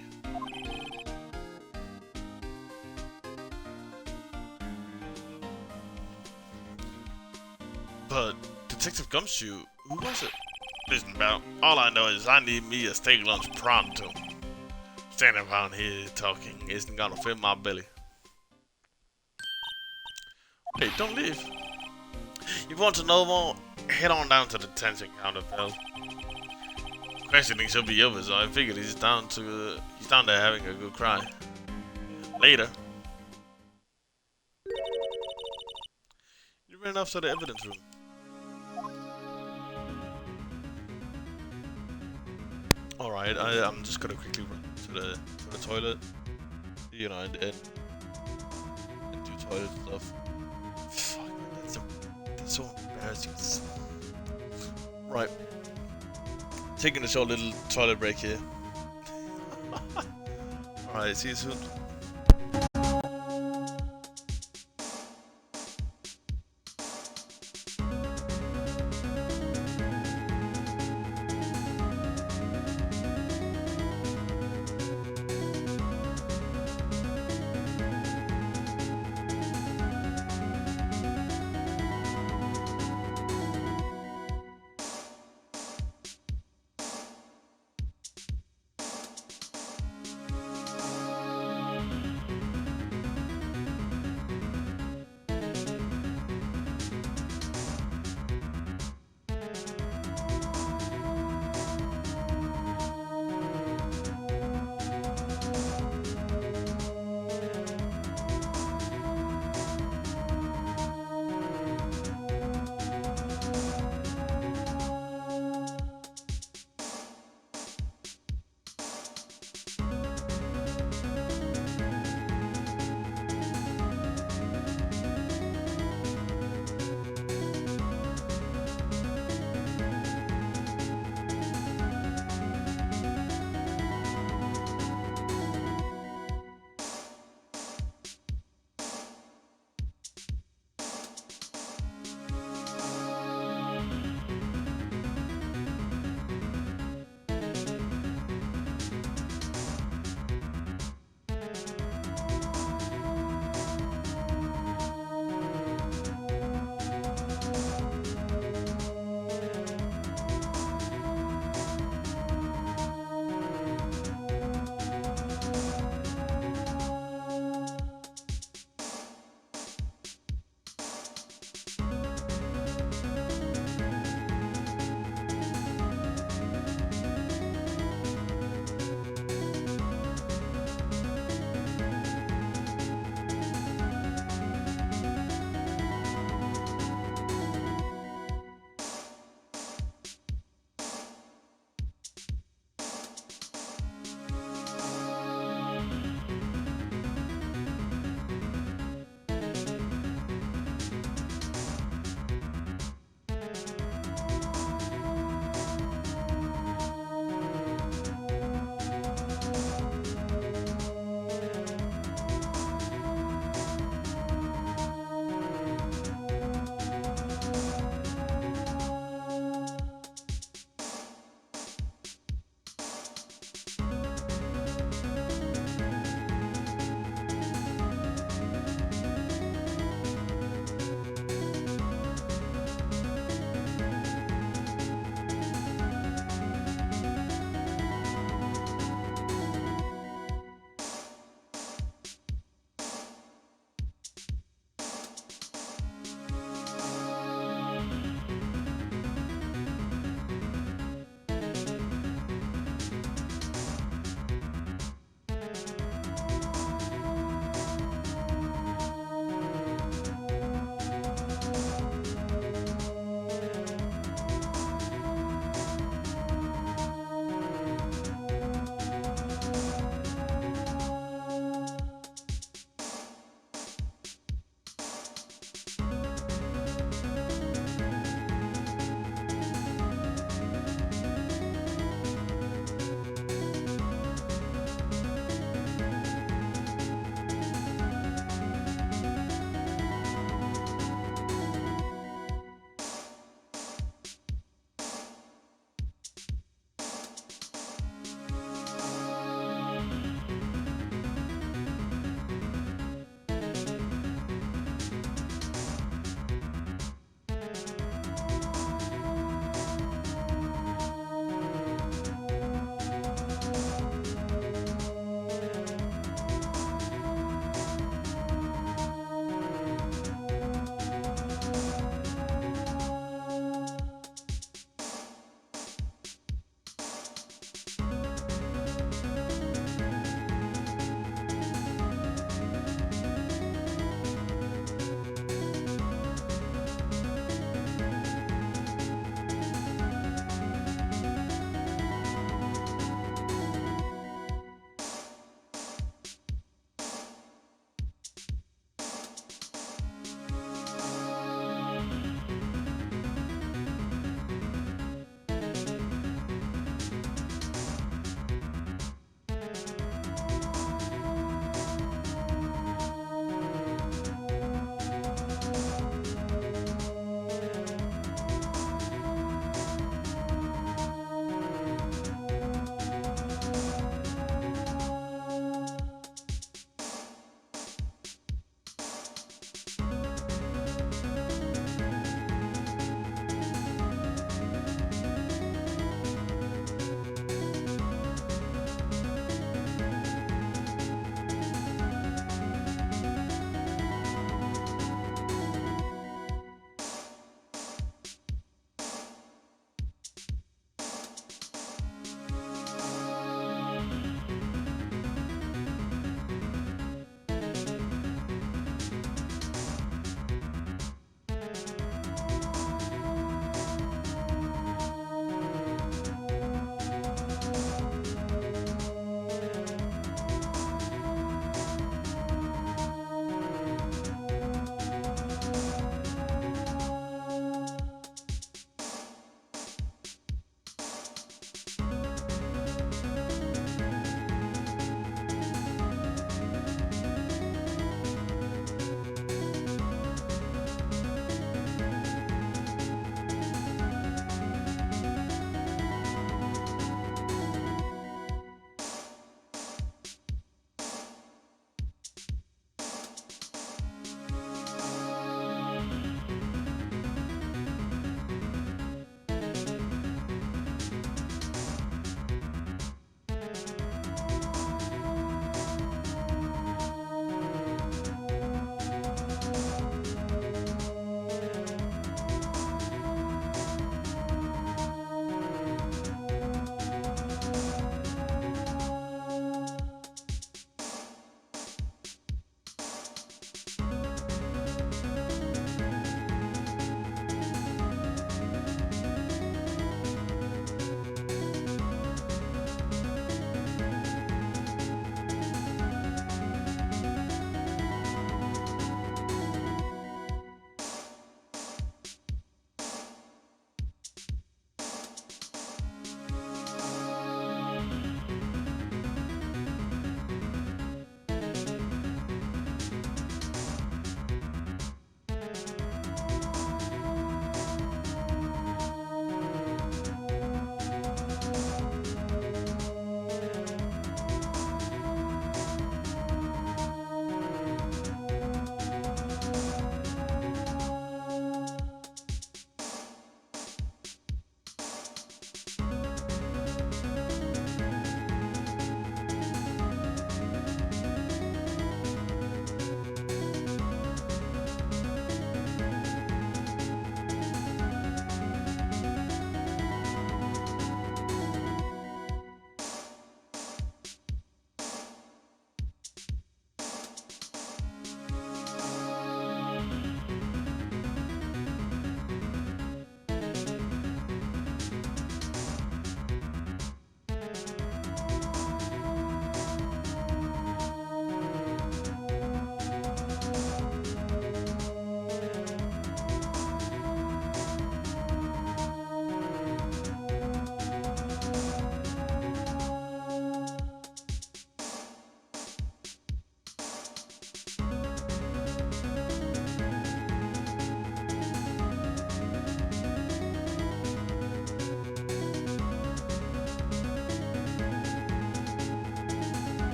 A: But Detective Gumshoe, who was it? Listen, pal, all I know is I need me a steak lunch pronto. Standing around here talking isn't gonna fill my belly. Hey, don't leave. You want to know more? Head on down to the detention counter, pal. Questioning should be over, so I figured he's down there having a good cry. Later. You ran off to the evidence room. Alright, I'm just gonna quickly run to the toilet. You know, and do toilet stuff. Fuck, man, that's so embarrassing. Right. Taking a short little toilet break here. Alright, see you soon.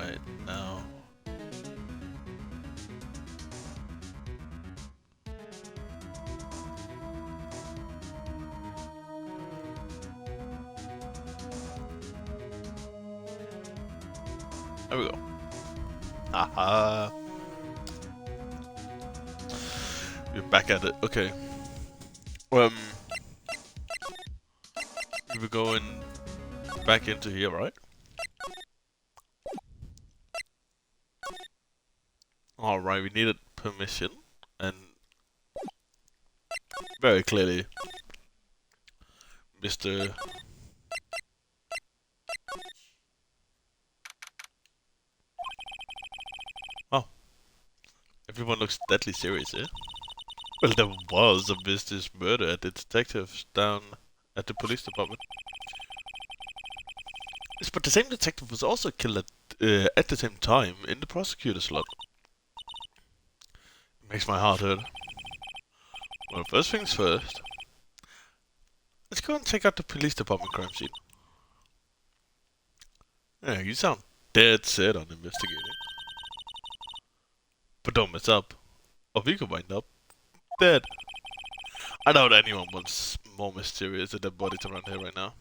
A: right now. There we go. Haha. We're back at it. Okay. We were going back into here, right? Alright, we needed permission, and very clearly Mr. Oh. Everyone looks deadly serious, eh? Well, there was a business murder at the detectives down at the police department. Yes, but the same detective was also killed at the same time in the prosecutor's slot. It makes my heart hurt. Well, first things first. Let's go and check out the police department crime scene. Yeah, you sound dead set on investigating. But don't mess up, or we could wind up dead. I doubt anyone wants more mysterious than dead bodies around here right now.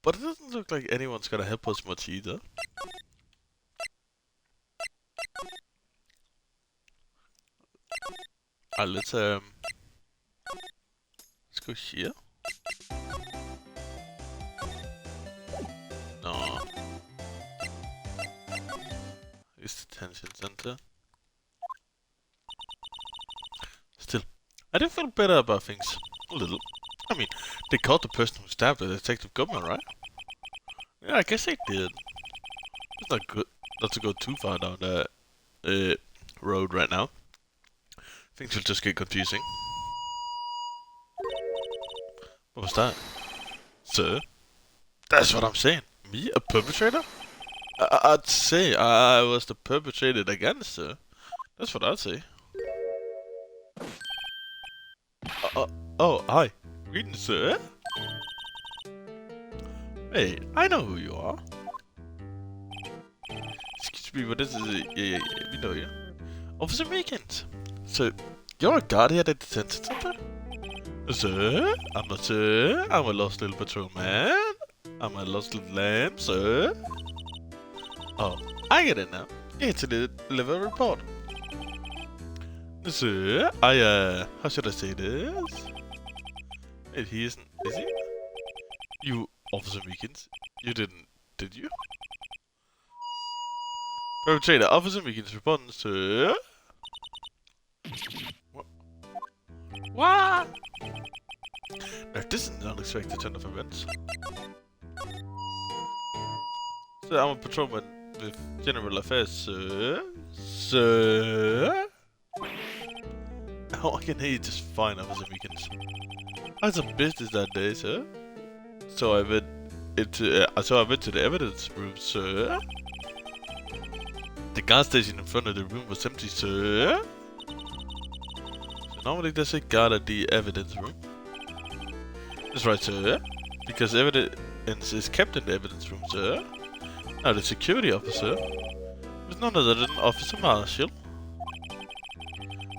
A: But it doesn't look like anyone's gonna help us much either. Let's go here. No. It's detention center. Still, I do feel better about things. A little. I mean, they caught the person who stabbed the detective governor, right? Yeah, I guess they did. It's not good not to go too far down that road right now. Things will just get confusing. What was that? Sir? That's what I'm saying. Me? A perpetrator? I'd say I was the perpetrator against, sir. That's what I'd say. Oh, hi. Greetings, sir. Hey, I know who you are. Excuse me, but this is yeah, we know you. Officer Meekins. So, you're a guard here at the detention center? Sir? I'm not sir. I'm a lost little patrolman. I'm a lost little lamb, sir. Oh, I get it now. Here to deliver a report. Sir, how should I say this? Wait, he isn't, is he? You, Officer Meekins, you didn't, did you? Perpetrator, Officer Meekins responds, sir. What? Now, this is an unexpected turn of events. So, I'm a patrolman with general affairs, sir. Sir? Oh, I can hear you just fine, Officer Meekins. I had some business that day, sir. So I went to the evidence room, sir. The gas station in front of the room was empty, sir. So normally there's a guard at the evidence room. That's right, sir. Because evidence is kept in the evidence room, sir. Now the security officer was none other than Officer Marshall.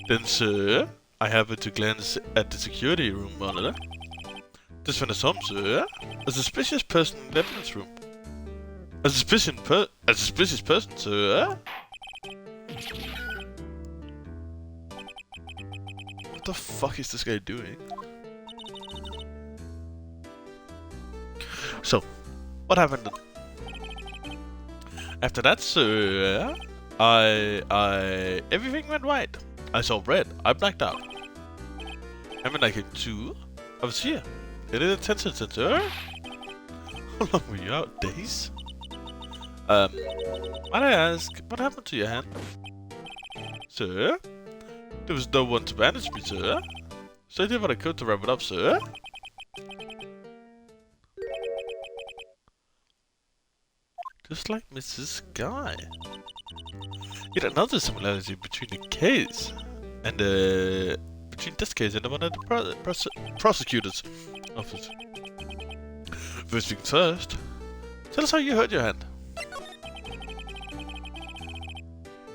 A: Then, sir, I happened to glance at the security room monitor. This found some, sir. A suspicious person in the evidence room. A suspicious person, sir. What the fuck is this guy doing? So, what happened then? After that, sir, everything went right. I saw red. I blacked out. And when I came to, I was here. In the detention center. How long were you out? Days? Might I ask, what happened to your hand? Sir? There was no one to bandage me, sir. So I did what I could to wrap it up, sir. Just like Mrs. Guy. Yet another similarity between the case and between this case and the one at the prosecutor's office. First things first, tell us how you hurt your hand.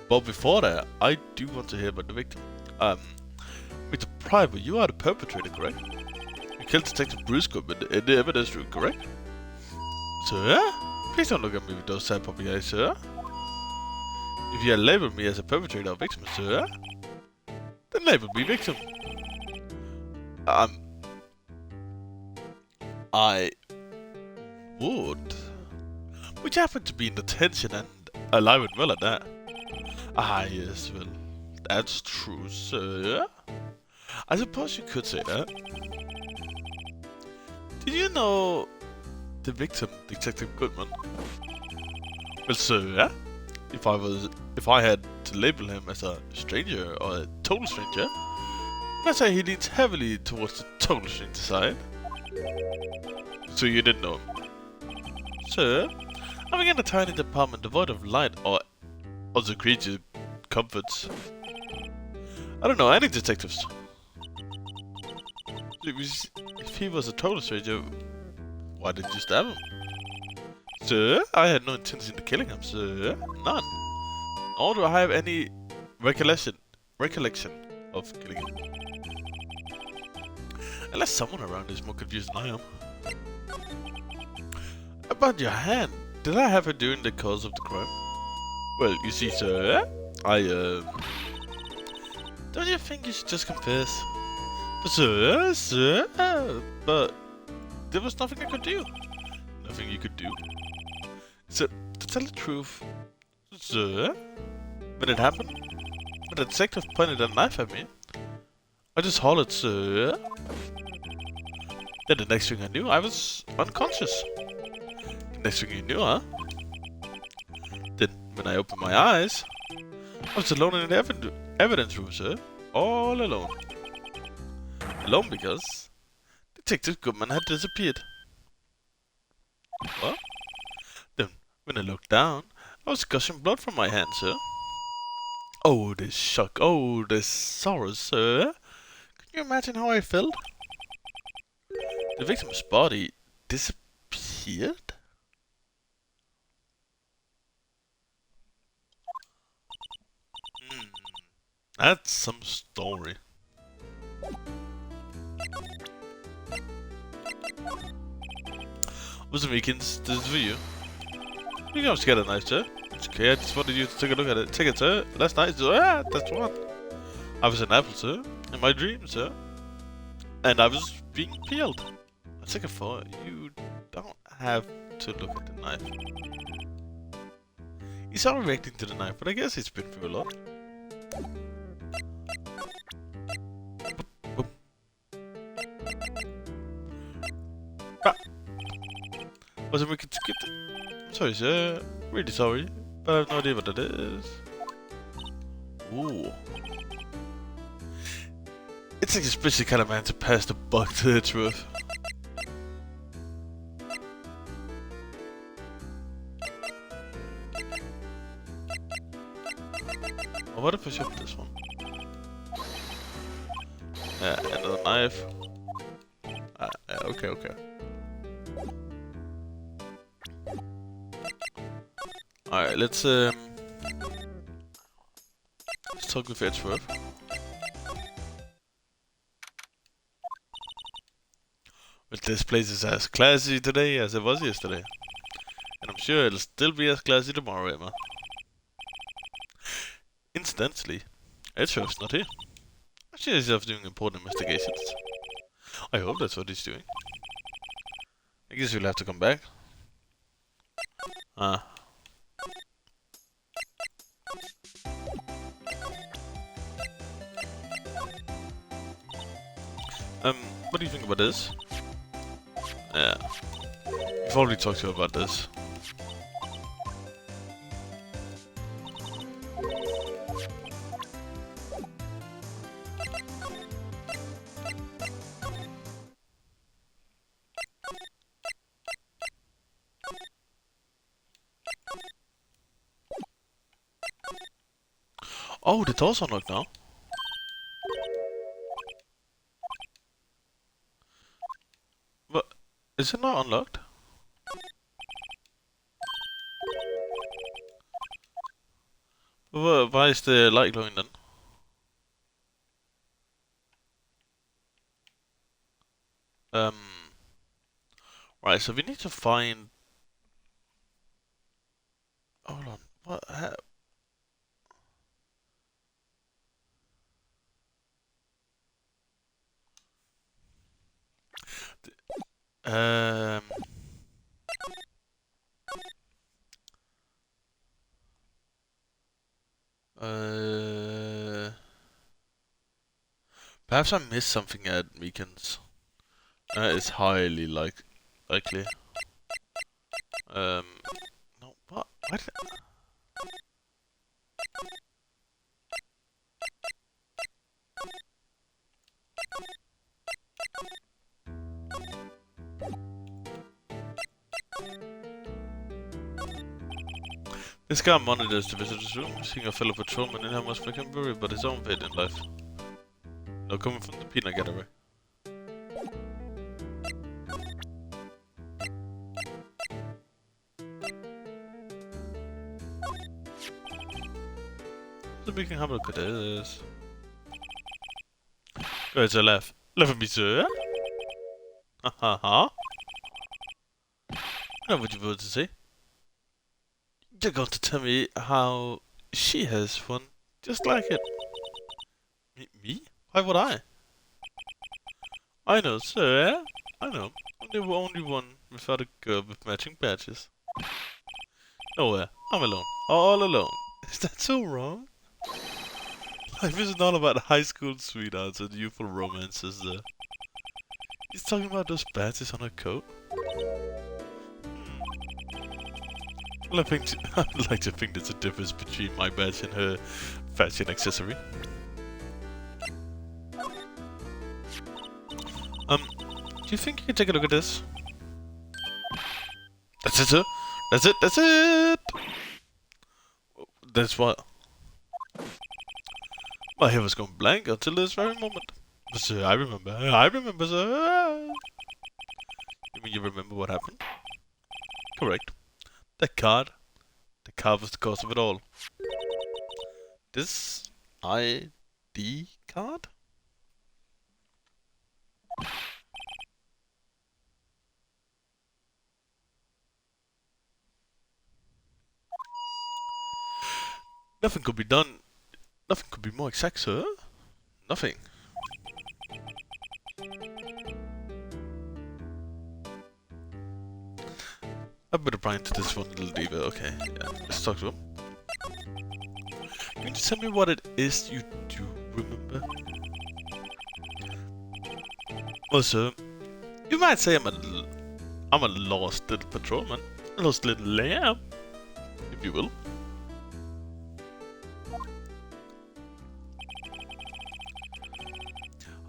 A: But before that, I do want to hear about the victim. Victor Private, you are the perpetrator, correct? You killed Detective Bruce Goodman in the evidence room, correct? Sir? Please don't look at me with those sad puppy eyes, sir. If you had labeled me as a perpetrator or victim, sir, then label me victim. I would. Which happened to be in detention and alive and well at that. Ah, yes, well, that's true, sir. I suppose you could say that. Did you know the victim, Detective Goodman? Well, sir, if I had to label him as a stranger or a total stranger, I'd say he leans heavily towards the total stranger side. So you didn't know him? Sir, I'm in a tiny department devoid of light or other creature comforts. I don't know any detectives. If he was a total stranger, why did you stab him? Sir, I had no intention of killing him, sir. None. Nor do I have any recollection of killing him. Unless someone around is more confused than I am. About your hand, did I have it during the cause of the crime? Well, you see, sir, don't you think you should just confess? Sir, but there was nothing I could do. Nothing you could do. So, to tell the truth, sir, when it happened, when the detective pointed a knife at me, I just hollered, sir. Then the next thing I knew, I was unconscious. The next thing you knew, huh? Then, when I opened my eyes, I was alone in the evidence room, sir. All alone. Alone because Detective Goodman had disappeared. What? Then, when I looked down, I was gushing blood from my hand, sir. Oh, this shock. Oh, this sorrow, sir. Can you imagine how I felt? The victim's body disappeared? That's some story. Listen, Weekends, this is for you. You can just get a knife, sir. It's okay, I just wanted you to take a look at it. Take it, sir. Last night, sir. Yeah, that's what. I was an apple, sir. In my dream, sir. And I was being peeled. I take it for you don't have to look at the knife. He's not reacting to the knife, but I guess he's been through a lot. Wasn't wicked to get it. Sorry, sir. Really sorry, but I have no idea what that is. Ooh. It's like a special kind of man to pass the buck to the truth. Oh, what if I shot this one? Yeah, another knife. Yeah, okay. Alright, let's talk with Edgeworth. But this place is as classy today as it was yesterday. And I'm sure it'll still be as classy tomorrow, Emma. Incidentally, Edgeworth's not here. Actually, he's off doing important investigations. I hope that's what he's doing. I guess we'll have to come back. What do you think about this? Yeah. We've already talked to you about this. Oh, the door's unlocked now. But is it not unlocked? Why is the light glowing then? Right, so we need to find... Hold on, what? Um... Perhaps I missed something at weekends. It's highly likely. No, what? What? This guy monitors the visitor's room, seeing a fellow patrolman in how much they can worry about his own fate in life. No, coming from the peanut getaway. So we can have a look at this. Go ahead, sir, laugh. Laugh at me, sir. Ha ha ha. I know what you were to say. You're going to tell me how she has fun, just like it. Me? Why would I? I know, sir. I know. I'm the only one without a girl with matching badges. Nowhere. I'm alone. All alone. Is that so wrong? Life isn't all about high school sweethearts and youthful romances, He's talking about those badges on her coat. Well, I'd like to think there's a difference between my badge and her fashion accessory. Do you think you can take a look at this? That's it, sir. That's it. That's it. That's what. My head was going blank until this very moment. But sir, I remember. I remember, sir. You mean you remember what happened? Correct. That card. The card was the cause of it all. This ID card? Nothing could be done. Nothing could be more exact, sir. Nothing. I better pry into this one a little deeper. Okay, yeah, let's talk to him. Can you tell me what it is you do remember? Well, sir, you might say I'm a lost little patrolman, a lost little lamb, if you will.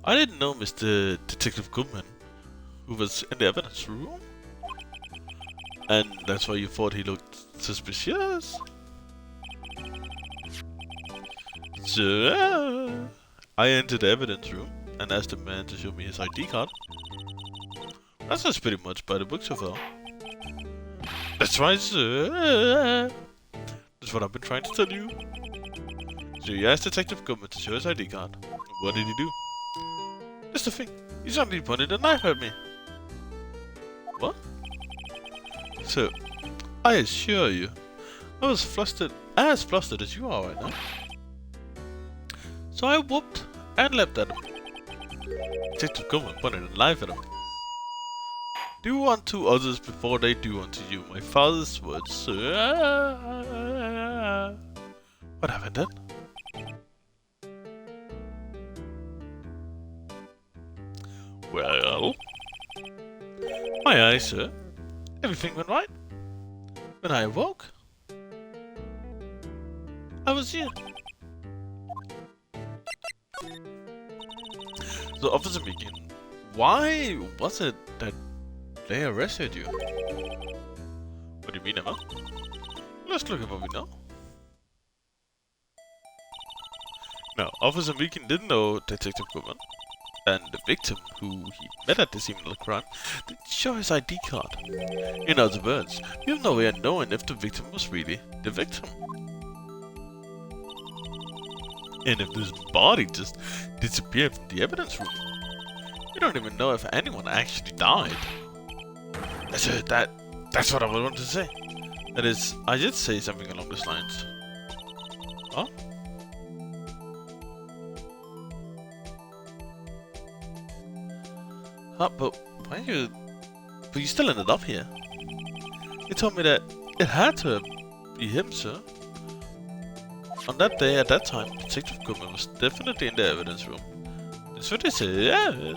A: I didn't know Mr. Detective Goodman, who was in the evidence room. And that's why you thought he looked suspicious? So, I entered the evidence room and asked the man to show me his ID card. That sounds pretty much by the book so far. That's right, sir. That's what I've been trying to tell you. So you asked Detective Goodman to show his ID card. What did he do? That's the thing. He suddenly pointed a knife at me. What? So, I assure you, I was flustered, as flustered as you are right now. So I whooped and leapt at him. Detective Goodman pointed a knife at him. Do unto others before they do unto you, my father's words, sir. What happened then? Well, my eyes, sir. Everything went right. When I awoke, I was here. So, Officer Meekin, why was it that they arrested you? What do you mean, Emma? Let's look at what we know. No, Officer Meekin didn't know Detective Goodman. And the victim, who he met at the scene of the crime, didn't show his ID card. In other words, we have no way of knowing if the victim was really the victim. And if this body just disappeared from the evidence room, we don't even know if anyone actually died. That's what I wanted to say. That is, I did say something along those lines. Oh? Huh, but why you... But you still ended up here. You told me that it had to be him, sir. On that day, at that time, Detective Goodman was definitely in the evidence room. That's what they say, yeah.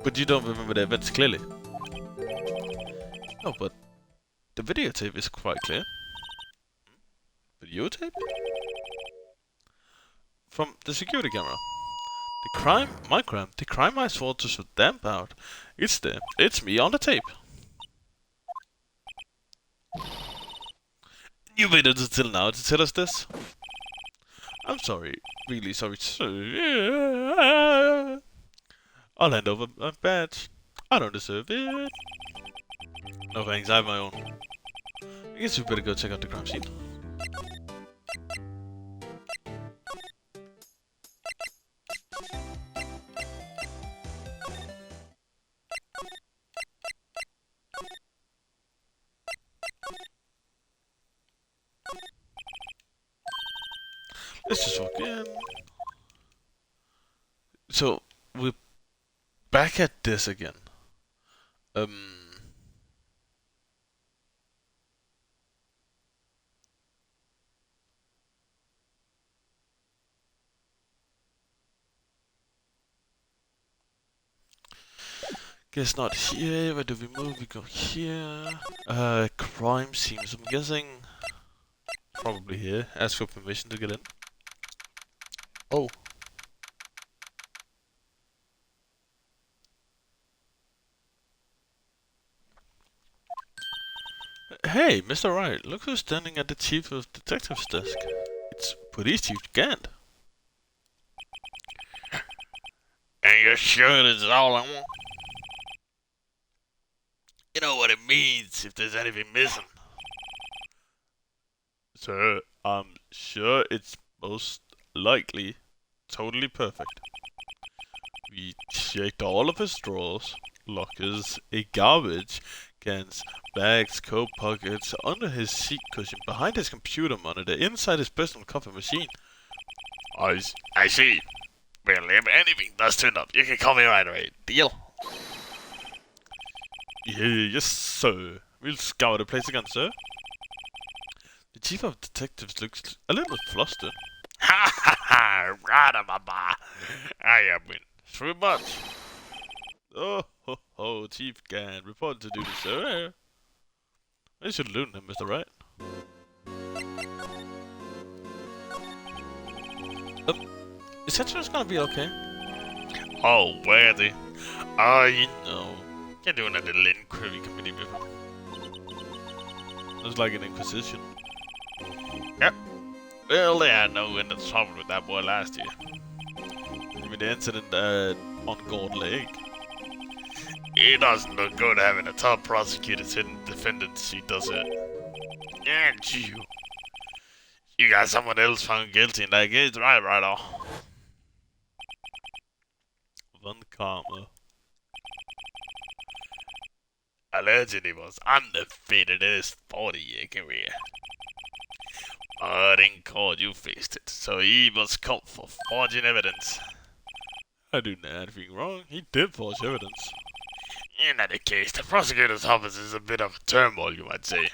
A: But you don't remember the events clearly. No, but the videotape is quite clear. Videotape? From the security camera. The crime I swore to so damp out. It's there. It's me on the tape. You waited until now to tell us this? I'm sorry. Really sorry. I'll hand over my badge. I don't deserve it. No thanks, I have my own. I guess we better go check out the crime scene. Let's just walk in. So, we're back at this again. Guess not here. Where do we move? We go here. Crime scenes. I'm guessing probably here. Ask for permission to get in. Oh. Hey, Mr. Wright, look who's standing at the chief of detective's desk. It's Police Chief Gant. And you're sure this is all I want? You know what it means if there's anything missing. Sir, I'm sure it's most likely totally perfect. We checked all of his drawers, lockers, garbage cans, bags, coat pockets, under his seat cushion, behind his computer monitor, inside his personal coffee machine. I see. Well, if anything does turn up, you can call me right away. Deal? Yeah, yes, sir. We'll scour the place again, sir. The chief of detectives looks a little flustered. Ha ha ha! Right, Mama. I have been through much. Oh ho ho, Chief Gant, report to duty, sir. I should loot him, Mr. Wright. Is that just gonna be okay? Oh, worthy. Oh, you know. You're doing a little inquiry committee with him. It was like an inquisition. Yep. Well, they had no end of trouble with that boy last year. You mean the incident on Gold Lake? It doesn't look good having a top prosecutor sitting defendant's seat, does it? And you got someone else found guilty in that case, right off. Von Karma. Allegedly was undefeated in his 40-year career. But in court you faced it, so he was caught for forging evidence. I didn't do anything wrong, he did forge evidence. In any case, the prosecutor's office is a bit of a turmoil, you might say.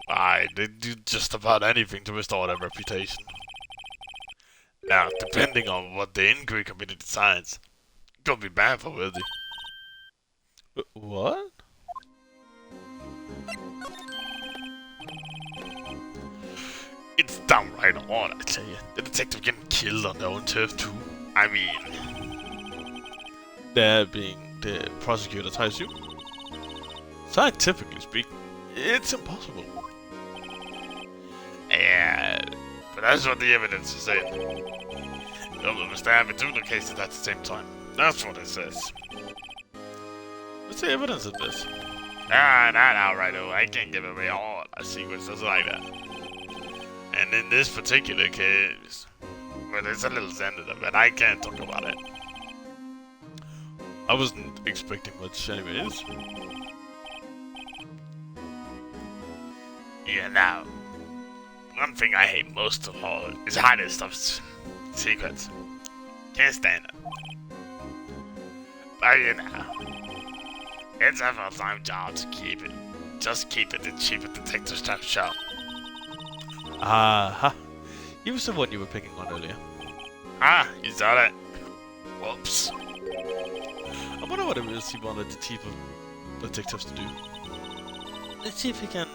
A: Why, they do just about anything to restore their reputation. Now, depending on what the inquiry committee decides, it could be bad for Worthy. What? It's downright odd, I tell you. The detective getting killed on their own turf too. I mean... There being the prosecutors, I assume? Scientifically speaking, it's impossible. Yeah, but that's what the evidence is saying. You'll understand in two cases at the same time. That's what it says. What's the evidence of this? Nah, right, oh, I can't give away all our secrets just like that. And in this particular case, well, it's a little sensitive, but I can't talk about it. I wasn't expecting much anyways. Yeah, now, one thing I hate most of all is hiding stuff's secrets. Can't stand it. But you know, it's a full-time job to keep it. Just keep it the cheaper detective stuff show. Aha. He was the one you were picking on earlier. Ah, you saw that? Whoops. I wonder what it is he wanted the cheaper detectives to do. Let's see if we can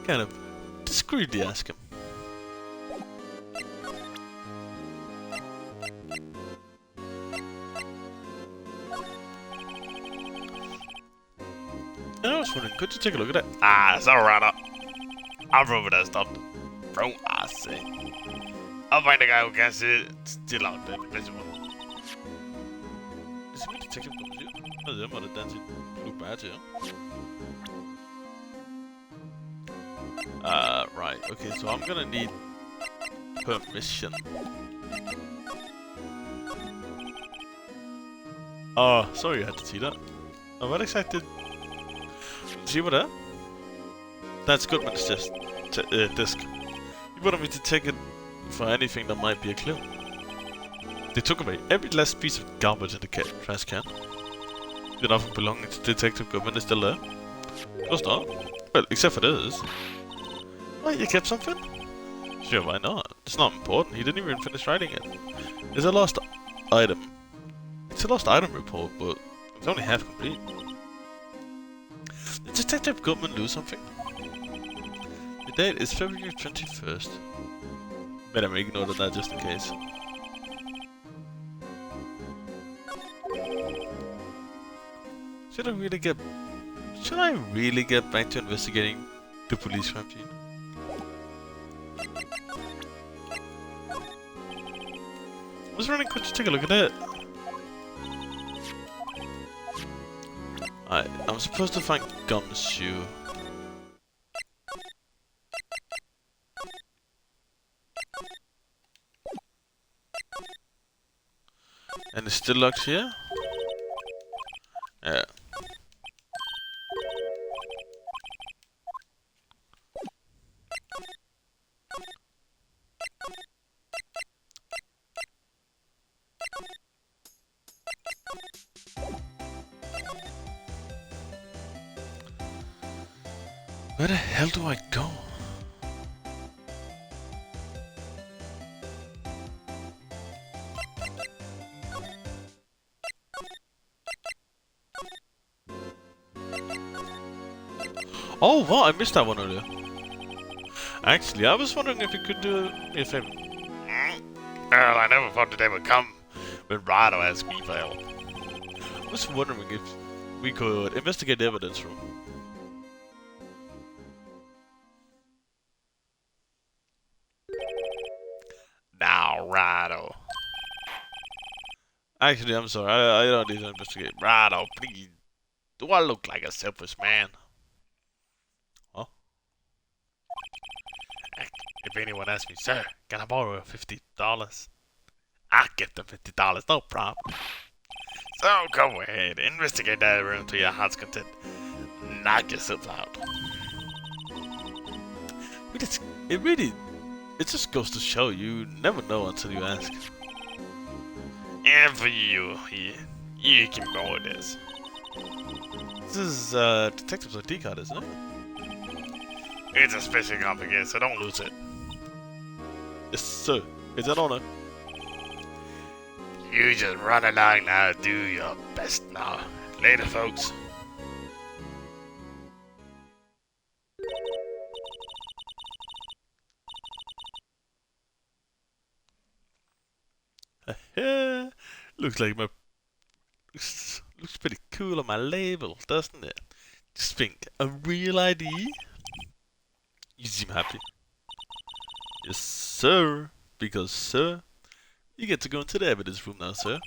A: kind of discreetly ask him. I was wondering, could you take a look at that? Ah, it's alright. I'll prove that stuff. Bro, I say. I'll find a guy who can see it still out there. Invisible. Is it detective kommer til? Jeg ved, det danser klub bare til. Right. Okay, so I'm gonna need permission. Oh, sorry you had to see that. Oh, what exactly? See what that? That's Goodman's disc. You wanted me to take it for anything that might be a clue. They took away every last piece of garbage in the trash can. The nothing belonging to Detective Goodman is still there. Of course not. Well, except for this. Wait, you kept something? Sure, why not? It's not important. He didn't even finish writing it. It's a lost item. It's a lost item report, but it's only half complete. Did Detective Goodman lose something? The date is February 21st. Better make note of that just in case. Should I really get back to investigating the police crime scene? I was running, could you take a look at it? I'm supposed to find Gumshoe. And it's still locked here? Yeah. Where the hell do I go? Oh, wow, I missed that one earlier. Actually, I was wondering if you could do me a favor. Well, I never thought the day would come when Rado asked me for help. I was wondering if we could investigate the evidence room. Now, Rado. Actually, I'm sorry. I don't need to investigate. Rado, please. Do I look like a selfish man? Huh? If anyone asks me, sir, can I borrow $50? I'll give them $50, no problem. So go ahead, investigate that room to your heart's content. Knock yourself out. It just goes to show you never know until you ask. And for you can borrow this. This is Detective's ID card, isn't it? It's a special complicated, so don't lose it. Yes, sir. Is that honor? You just run along now, do your best now. Later, folks. Looks like my... Looks pretty cool on my label, doesn't it? Just think, a real ID? You seem happy. Yes, sir. Because, sir, you get to go into the evidence room now, sir.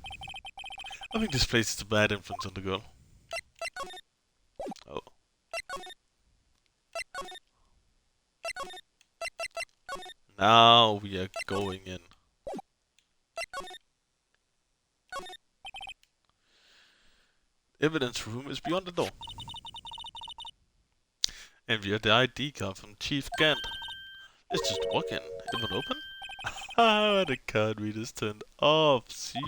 A: I think this place is a bad influence on the girl. Oh. Now we are going in. Evidence room is beyond the door. And we have the ID card from Chief Gant. Let's just walk in. It will open? Ah, the card reader's turned off, see?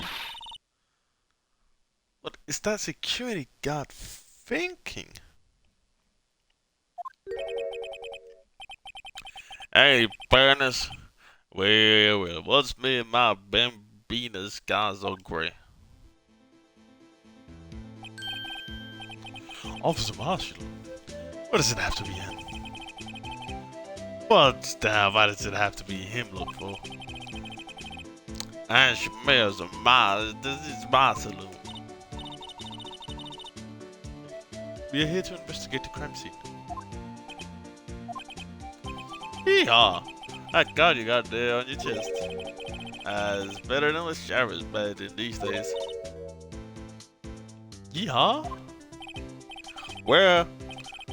A: What is that security guard thinking? Hey, Burners. Well, what's me and my Bambina's guys are grey? Officer Marshall. What does it have to be him? What the hell? Why does it have to be him look for? And she smells of this is my saloon. We are here to investigate the crime scene. Yeehaw! That card you got there on your chest. It's better than the sheriff's badge in these days. Yeehaw! Well,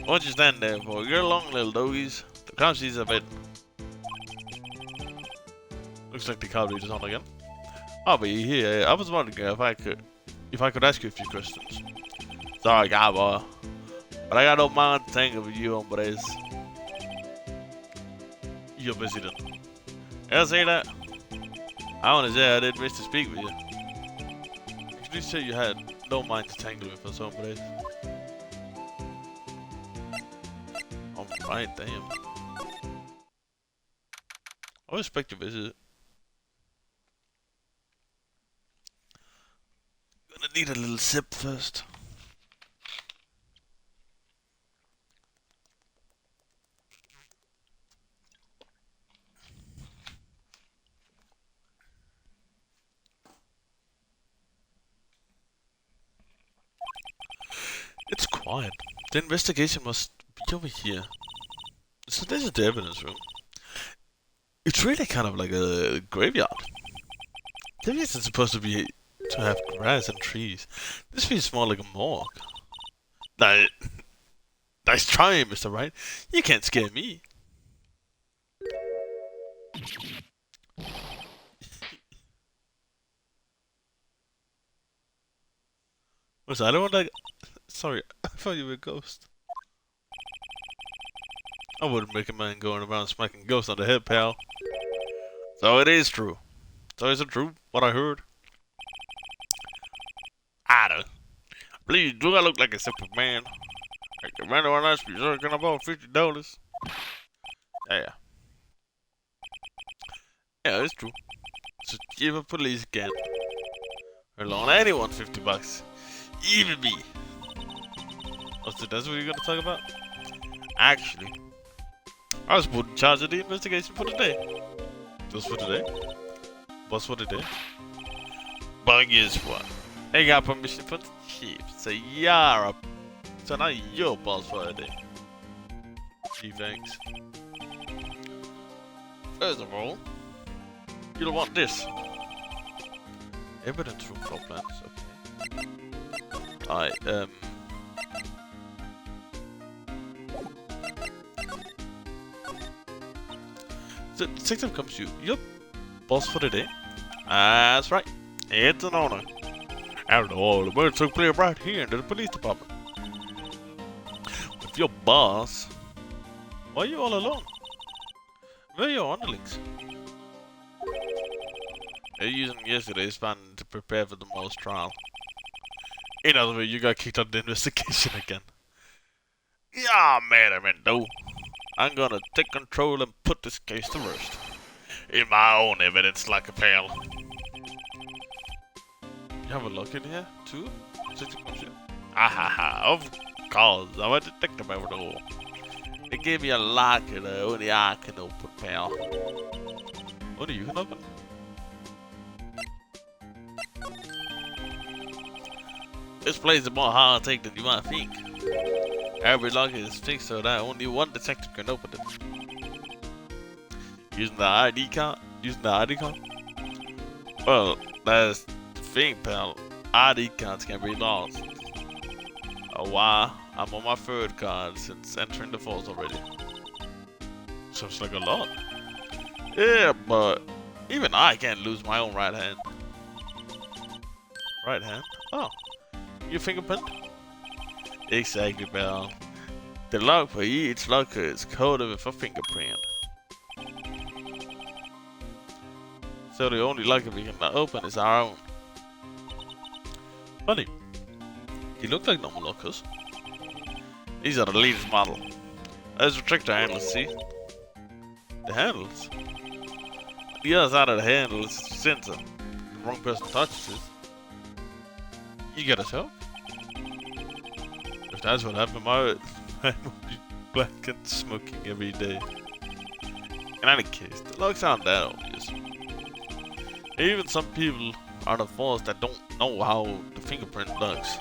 A: what you stand there for? You're along, little doggies. The crime scene's a bit. Looks like the card reader's on again. I'll be here. I was wondering if I could ask you a few questions. Sorry, cowboy, but I got no mind to tangle with you, hombres. You're busy then. I'll say that. I want to say I didn't wish to speak with you. Could you say you had no mind to tangle with us, hombres? Alright, damn. I respect your visit. Gonna need a little sip first. It's quiet. The investigation must be over here. So this is the evidence room. It's really kind of like a graveyard. There isn't supposed to be to have grass and trees. This feels more like a morgue. Nice try, Mr. Wright. You can't scare me. Was I the one that... Sorry, I thought you were a ghost. I wouldn't recommend going around smacking ghosts on the head, pal. So it is true. So is it true, what I heard? I don't. Please, do I look like a simple man? I can run on us, be circling about $50. Yeah. Yeah, it's true. So give a police again. Or loan anyone $50. Even me. Oh, so that's what you're gonna talk about? Actually, I was put in charge of the investigation for today. Just for today? Boss for today? But guess what? I got permission from the chief. So so now you're boss for today. Gee, thanks. First of all, you'll want this. Evidence room floor plans, okay. Alright, the detective comes to you. You're boss for the day. That's right. It's an honor. After all, the murder took place right here in the police department. If you're boss, why are you all alone? Where are your underlings? They're using yesterday's plan to prepare for tomorrow's trial. In other words, you got kicked out of the investigation again. Yeah, madam, though. I'm gonna take control and put this case to rest. In my own evidence, like a pal. You have a lock in here, too? Ahaha, of course, I'm a detective over the wall. They gave me a locker that only I can open, pal. Only you can open? This place is more hard to take than you might think. Every lock is fixed so that only one detective can open it. Using the ID card? Well, that's the thing, pal. ID cards can be lost. Oh wow, I'm on my third card since entering the force already. Sounds like a lot. Yeah, but even I can't lose my own right hand. Right hand? Oh, your fingerprint? Exactly, Bell. The lock for each locker is coded with a fingerprint. So the only locker we can open is our own. Funny. They look like normal lockers. These are the latest model. Let's retract the handles, see? The handles? On the other side of the handle is a sensor. The wrong person touches it. You get a shock? If that's what happened, I would be back and smoking every day. In any case, the locks aren't that obvious. Even some people are the force that don't know how the fingerprint looks.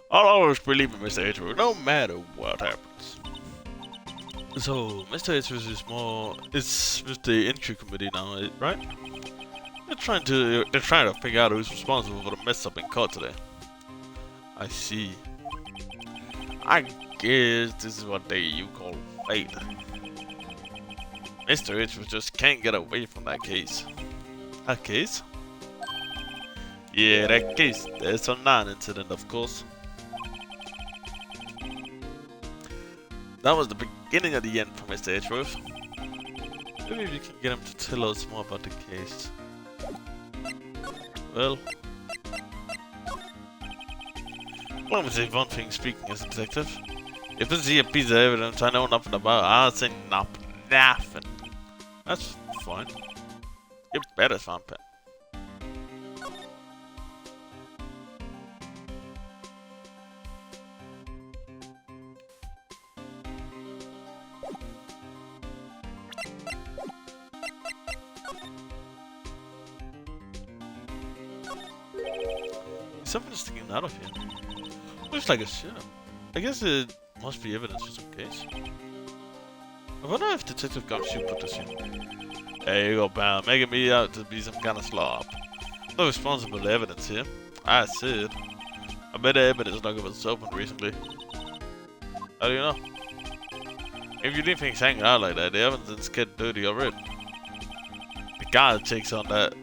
A: I'll always believe in Mr. Edgeworth, no matter what happens. So, Mr. Edgeworth is with the entry committee now, right? They're trying to figure out who's responsible for the mess up in court today. I see. I guess this is what you call fate. Mr. Edgeworth just can't get away from that case. That case? Yeah, that case. There's a non-incident, of course. That was the beginning of the end for Mr. Edgeworth. Maybe we can get him to tell us more about the case. Well, let me say one thing speaking as a detective. If this is a piece of evidence I know nothing about, I'll say nothing. That's fine. You better find it. Something's sticking out of here. Looks like a ship. I guess it must be evidence for some case. I wonder if Detective Gumshoe put this in. There you go, pal. Making me out to be some kind of slob. No responsible evidence here. I said. I bet the evidence locker was open recently. How do you know? If you leave things hanging out like that, the evidence get dirty already. The guard checks on that.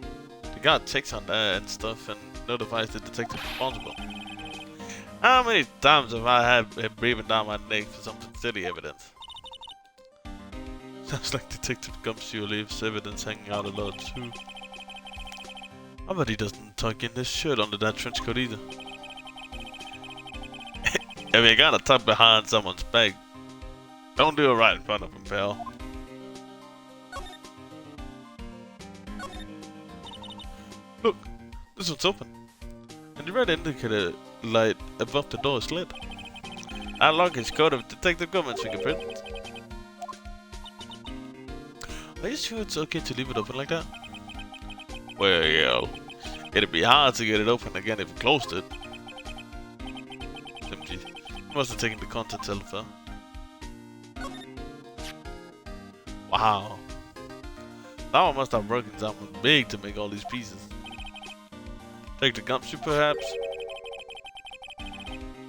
A: And stuff and notifies the detective responsible. How many times have I had him breathing down my neck for some silly evidence? Sounds like Detective Gumshoe leaves evidence hanging out a lot too. I bet he doesn't tuck in his shirt under that trench coat either. If you're gonna tuck behind someone's back, don't do it right in front of him, pal. Look, this one's open. And the red indicator light above the door is lit. That lock is coded with Detective Gumshoe's fingerprint. Are you sure it's okay to leave it open like that? Well, it'd be hard to get it open again if you closed it. Simply, you must have taken the contents elsewhere. Wow. That one must have broken something big to make all these pieces. Take the Gumshoe, perhaps?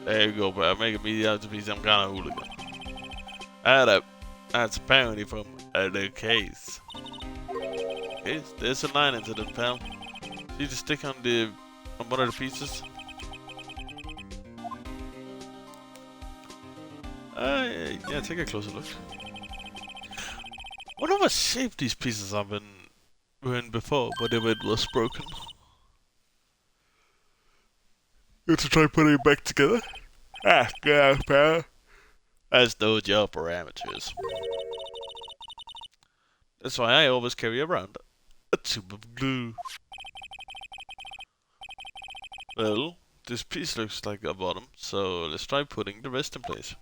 A: There you go, bro. Making me out to be some kind of hooligan. That's apparently from the case. Okay, there's a line into the pal. See the stick on one of the pieces? Yeah, take a closer look. What other shape these pieces have were in before, whenever it was broken? You have to try putting it back together? Ah, yeah, pal. That's no job for amateurs. That's why I always carry around a tube of glue. Well, this piece looks like a bottom, so let's try putting the rest in place.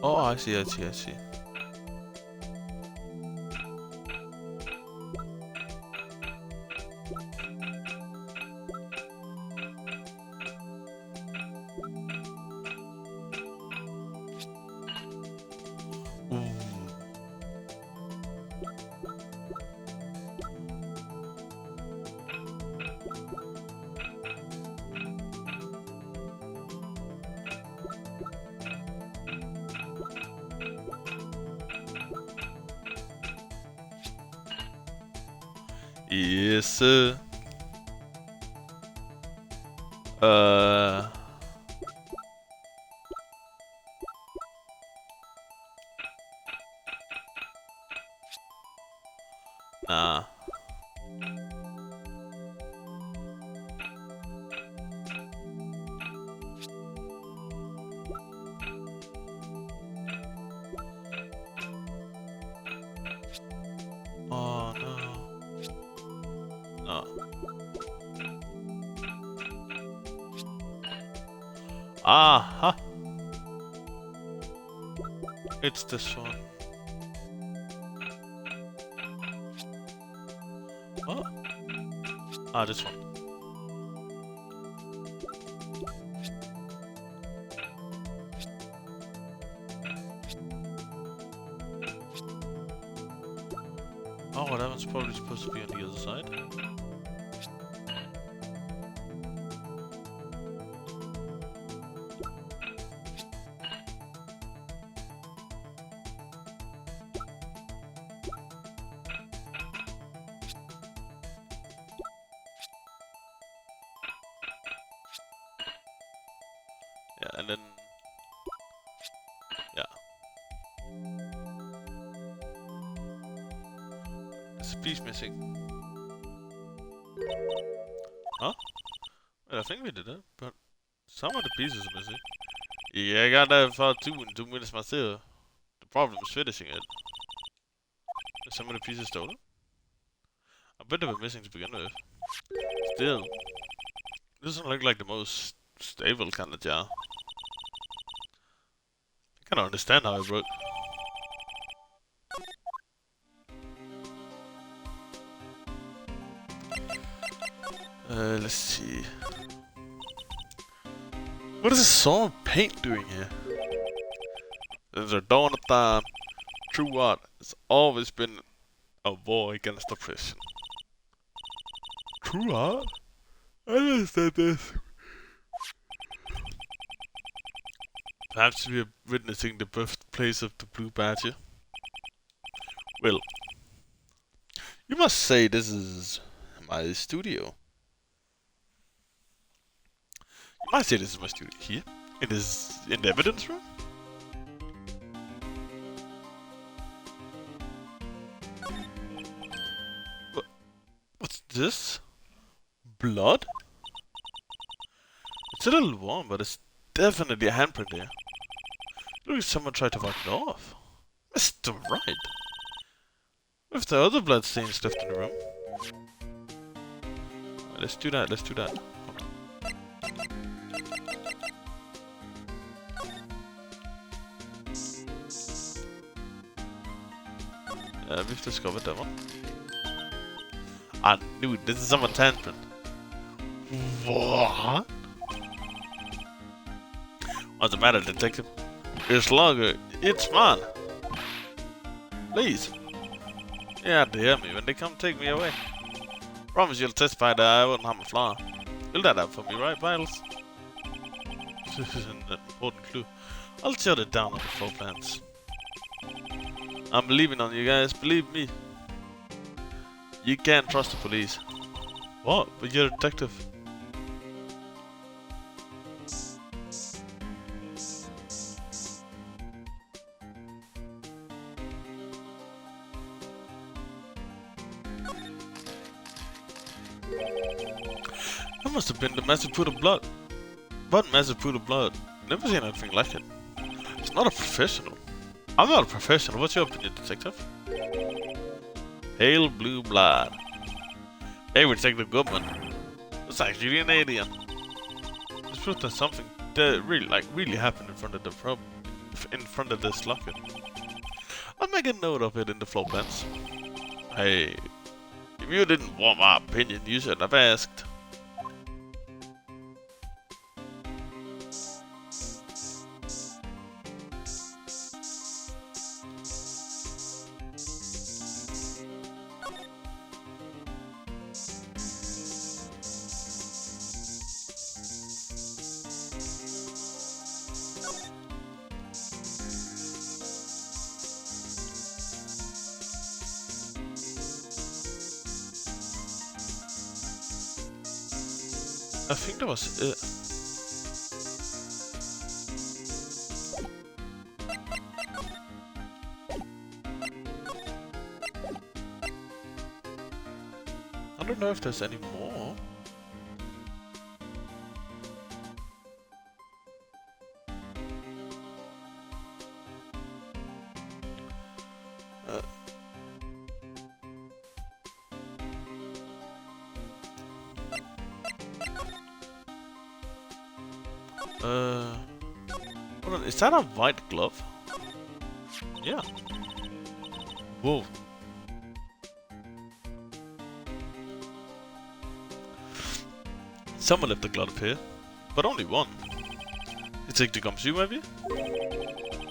A: Oh, I see, I see, I see. Ooh. Yes, sir. Nah. Oh no. No. Aha! It's this one. What? Ah, this one. Oh, well, that one's probably supposed to be on the other side. Yeah, and then... yeah. There's a piece missing. Huh? Well, I think we did it, but some of the pieces are missing. Yeah, I got that far too in 2 minutes myself. The problem is finishing it. Is some of the pieces stolen? I bet they were missing to begin with. Still, this doesn't look like the most stable kind of jar. I kind of understand how it broke. Let's see. What is this song of paint doing here? Since the dawn of time, true art has always been a war against oppression. True art? I understand this. Perhaps we are witnessing the birthplace of the Blue Badger. Well, you must say this is my studio. You might say this is my studio. Here? In the evidence room? What's this? Blood? It's a little warm, but it's definitely a handprint here. Look like someone tried to wipe it off. Mr. Right. With the other blood stains left in the room. Let's do that, let's do that. Yeah, we've discovered that one. I knew it. This is someone's handprint. What? What's the matter, detective? It's longer. It's mine. Please. Yeah, they hear me when they come take me away. Promise you'll testify that I wouldn't harm a fly. Fill that out for me, right, Vitals? This is an important clue. I'll jot it down on the floor plans. I'm believing on you guys, believe me. You can't trust the police. What? But you're a detective. That must have been the massive pool of blood. What massive pool of blood? Never seen anything like it. It's not a professional. I'm not a professional. What's your opinion, detective? Pale blue blood. Hey, we Detective Goodman. It's actually an alien. This proof that something that really happened in front of the in front of this locker. I'll make a note of it in the floor plans. Hey, if you didn't want my opinion, you should have asked. I think that was it. I don't know if there's any more. Hold on, is that a white glove? Yeah. Whoa. Someone left the glove here, but only one. You take the gums, you maybe?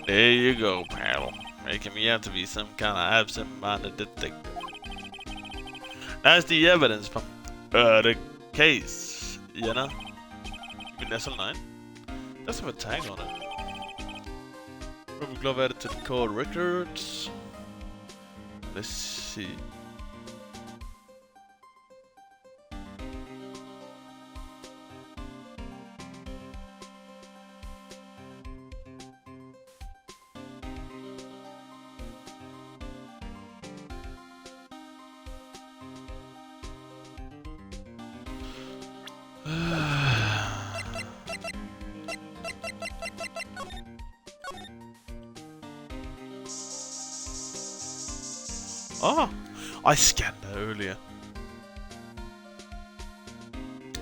A: There you go, pal. Making me out to be some kind of absent-minded detective. That's the evidence from the case, you know? You mean SL9? Does have a tag on it. Rubber glove added to the court records. Let's see. Oh, I scanned that earlier.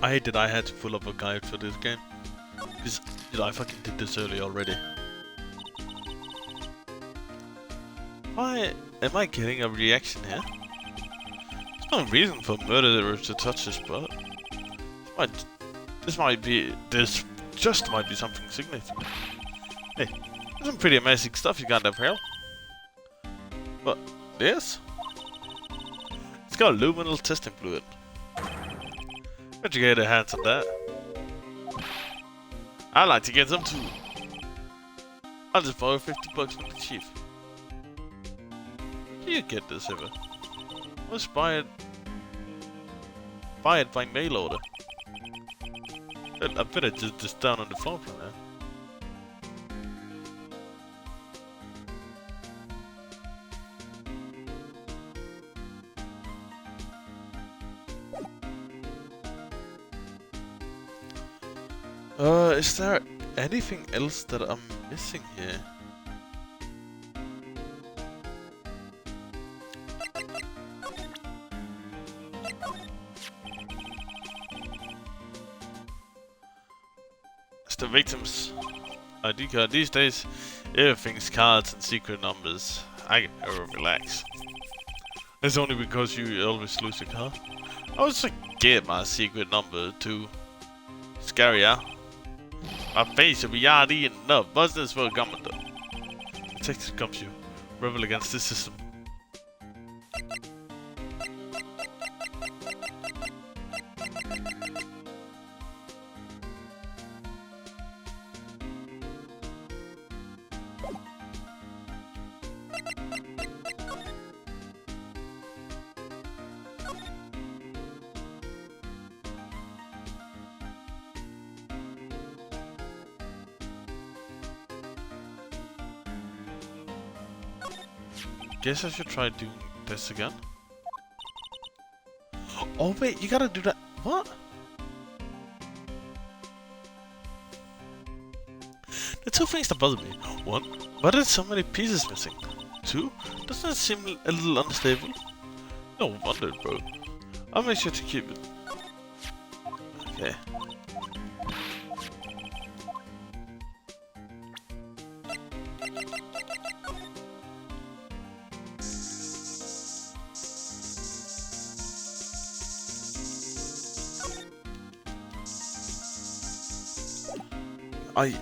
A: I hate that I had to pull up a guide for this game. Because I fucking did this earlier already. Why am I getting a reaction here? There's no reason for murderers to touch this spot. This just might be something significant. Hey, there's some pretty amazing stuff you got there, pal. But this? It's got luminal testing fluid. Where'd you get your hands on that? I'd like to get some too. I'll just borrow 50 bucks from the chief. Can you get this ever? Must buy it by mail order. I bet it's just down on the phone from there. Is there anything else that I'm missing here? It's the victim's ID card. These days, everything's cards and secret numbers. I can never relax. It's only because you always lose your car. I was like, get my secret number too. Scary, huh? My face will be yardy enough. Business for a government. Detective comes you. Rebel against the system. Guess I should try doing this again. Oh wait, you gotta do that. What? The two things that bother me. One, why are there so many pieces missing? Two, doesn't it seem a little unstable? No wonder, bro. I'll make sure to keep it. Okay. I...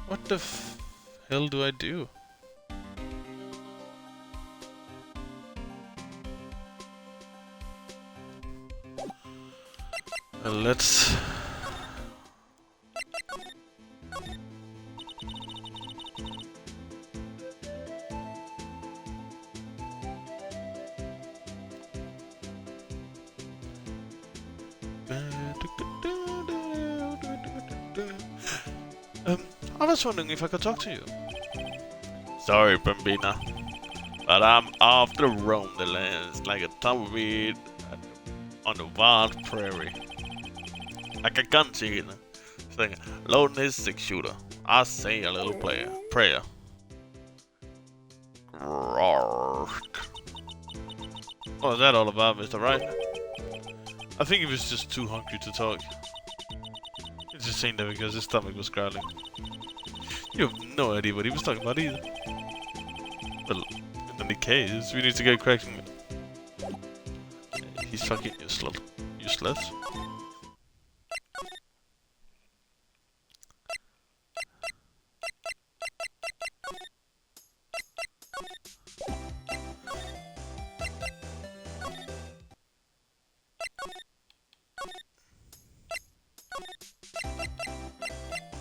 A: What the hell do I do? Let's... I was wondering if I could talk to you. Sorry, Bambina, but I'm off to roam the lands like a tumbleweed on the wild prairie. Like a gun chicken, saying, loading his 6-shooter. I say a little prayer. What was that all about, Mr. Right? I think he was just too hungry to talk. He's just saying that because his stomach was growling. You have no idea what he was talking about either. Well, in any case, we need to get cracking. He's fucking useless.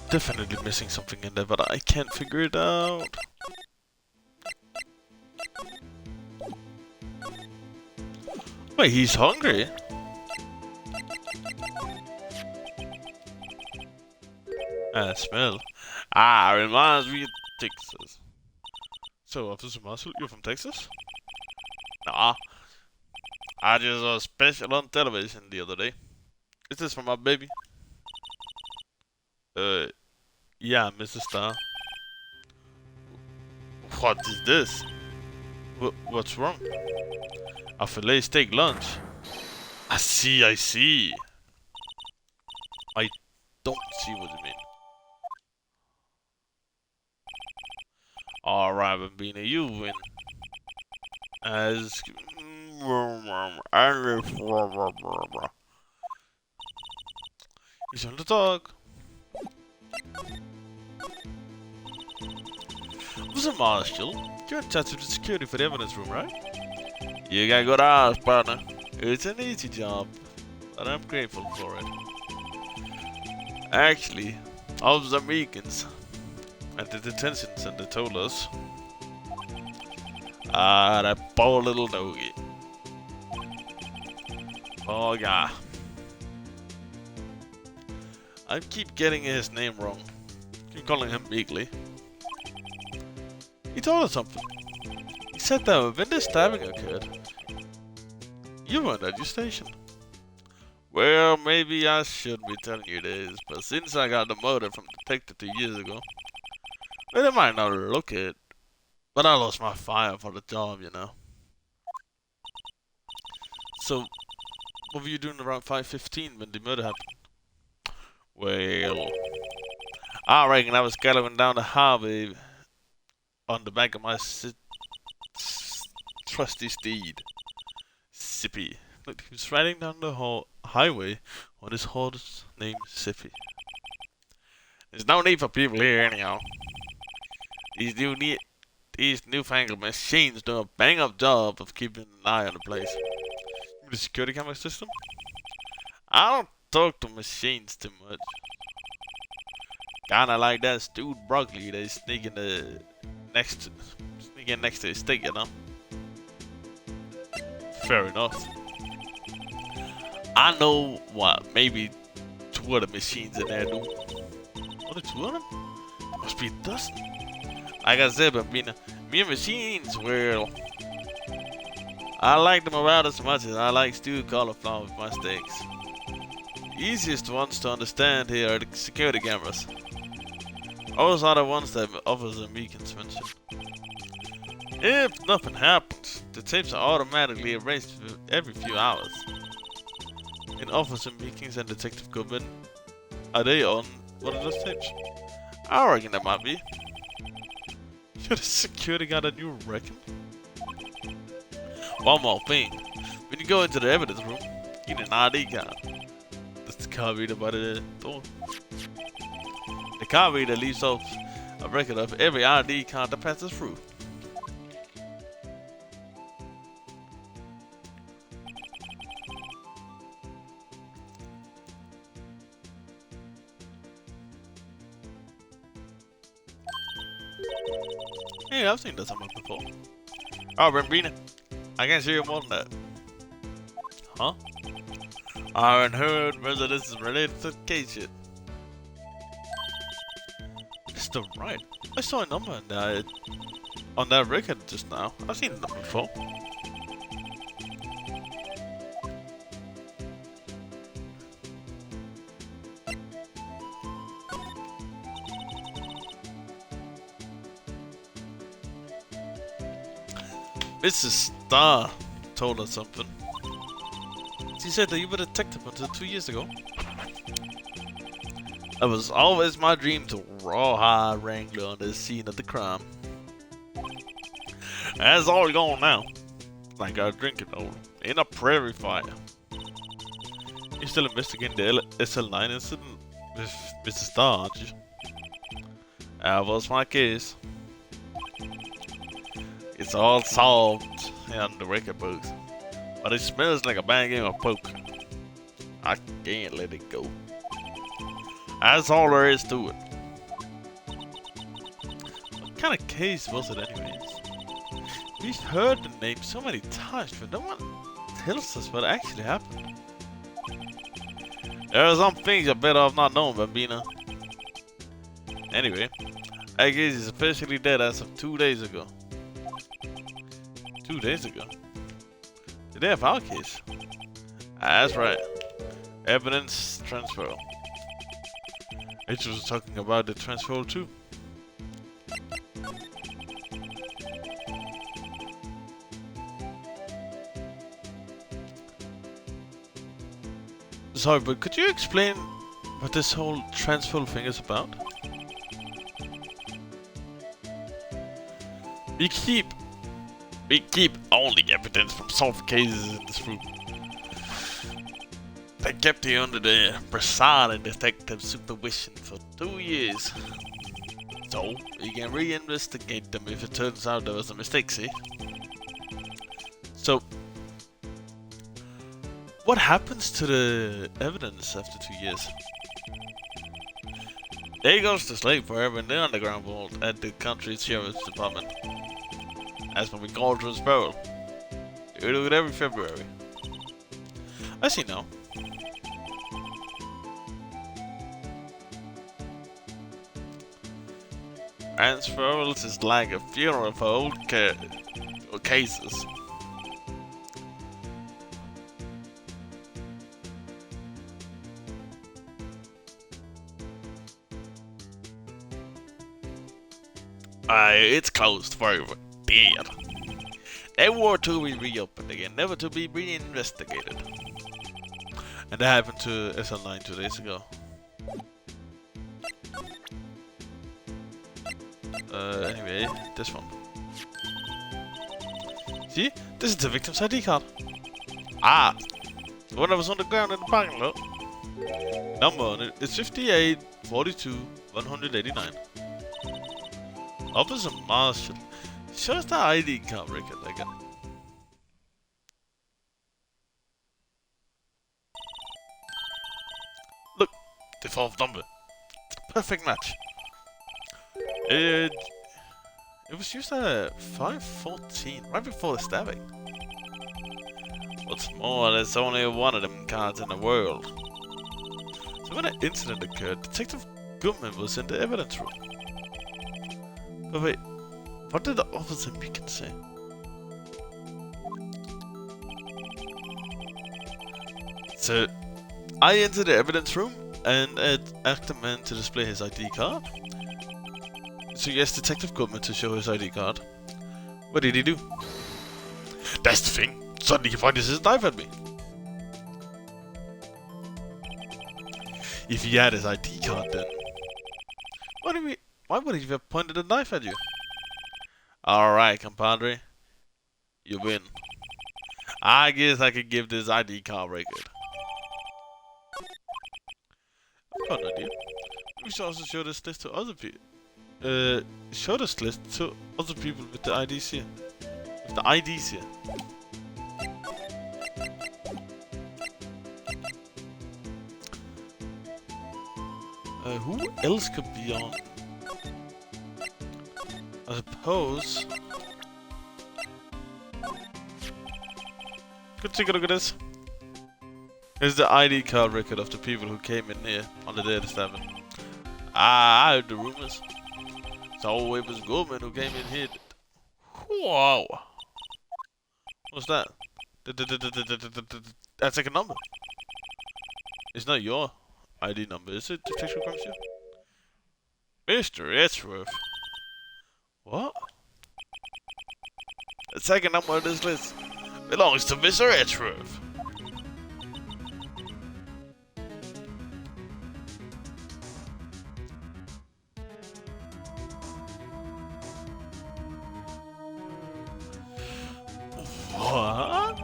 A: Definitely missing something in there, but I can't figure it out. Wait, he's hungry? Smell. Reminds me of Texas. So, Officer Marshall, you're from Texas? Nah. I just saw a special on television the other day. Is this for my baby? Yeah, Mrs. Starr. What is this? What's wrong? A filet steak lunch. I see. I don't see what you mean. Alright, Bambina, you win. As... He's on the dog. Officer Marshall, you're in charge of the security for the evidence room, right? You got good eyes, partner. It's an easy job, but I'm grateful for it. Actually, Officer Meekins at the detention center told us. That poor little doggy. Oh yeah. I keep getting his name wrong. Keep calling him Meekly. He told us something. He said that when this stabbing occurred, you weren't at your station. Well, maybe I shouldn't be telling you this, but since I got demoted from detective 2 years ago, well, it might not look it, but I lost my fire for the job, you know. So, what were you doing around 5:15 when the murder happened? Well, I reckon I was galloping down the highway on the back of my trusty steed, Sippy. Look, he was riding down the highway on his horse named Sippy. There's no need for people here anyhow. These newfangled machines do a bang-up job of keeping an eye on the place. The security camera system? I don't talk to machines too much. Kinda like that stewed broccoli they sneak in next to his steak, you know? Fair enough. I know what, maybe 2 other machines in there do. Only 2 of them? There must be a dozen. Like I said, but me and machines, well, I like them about as much as I like stewed cauliflower with my steaks. The easiest ones to understand here are the security cameras. Those are the ones that Officer Meekins mentioned. If nothing happens, the tapes are automatically erased every few hours. In Officer Meekins and Detective Goodman, are they on one of those tapes? I reckon they might be. You're the security guard and you reckon? One more thing. When you go into the evidence room, you need an ID card. That's the card reader by the door. The card reader leaves off a record of every ID card that passes through. Hey, I've seen that somewhere before. Oh, Rambina, I can show you more than that. Huh? I haven't heard whether this is related to the case yet. Still right. I saw a number on that record just now. I've seen the number before. Mrs. Starr told us something. She said that you were a detective until 2 years ago. It was always my dream to rawhide Wrangler on the scene of the crime. That's all gone now. Like our drinking hole in a prairie fire. You're still investigating the SL9 incident with Mrs. Starr, aren't you? That was my case. It's all solved in the record books, but it smells like a bad game of poker. I can't let it go. That's all there is to it. What kind of case was it anyways? We've heard the name so many times, but no one tells us what actually happened. There are some things you're better off not knowing, Bambina. Anyway, that case is officially dead as of 2 days ago. 2 days ago? Did they have our case? That's right. Evidence transfer. H was talking about the transfer too. Sorry, but could you explain what this whole transfer thing is about? We keep only evidence from solved cases in this room. They kept you under the Prasad and detective supervision for 2 years. So, we can reinvestigate them if it turns out there was a mistake, see? So, what happens to the evidence after 2 years? They goes to sleep forever in the underground vault at the country sheriff's department. That's what we call transferal. We do it every February. I see now. Transferals is like a funeral for old cases. It's closed forever. Dead. They were to be reopened again, never to be reinvestigated. And that happened to SL9 2 days ago. Anyway, this one. See? This is the victim's ID card. Ah! The one that was on the ground in the parking lot. Number on it is 58 42 189. Officer Marshall. Show us the ID card record again. Look, the 4th number. Perfect match. It was used at 5:14, right before the stabbing. What's more, there's only one of them cards in the world. So when the incident occurred, Detective Goodman was in the evidence room. But wait, what did the officer Beacon say? So, I entered the evidence room and asked the man to display his ID card. So he asked Detective Goodman to show his ID card. What did he do? That's the thing. Suddenly he pointed his knife at me. If he had his ID card then... Why would he have pointed a knife at you? Alright, compadre. You win. I guess I could give this ID card record. I've got an idea. We should also show this list to other people. Show this list to other people with the IDs here. With the IDs here. Who else could be on? I suppose... Good, take a look at this. Here's the ID card record of the people who came in here on the day of the stabbing. I heard the rumors. So it was Goldman who came in here. Wow. What's that? That's like a number. It's not your ID number, is it? Detective Crumpshoe? Mr. Edgeworth. What? The second number on this list belongs to Mr. Edgeworth. What?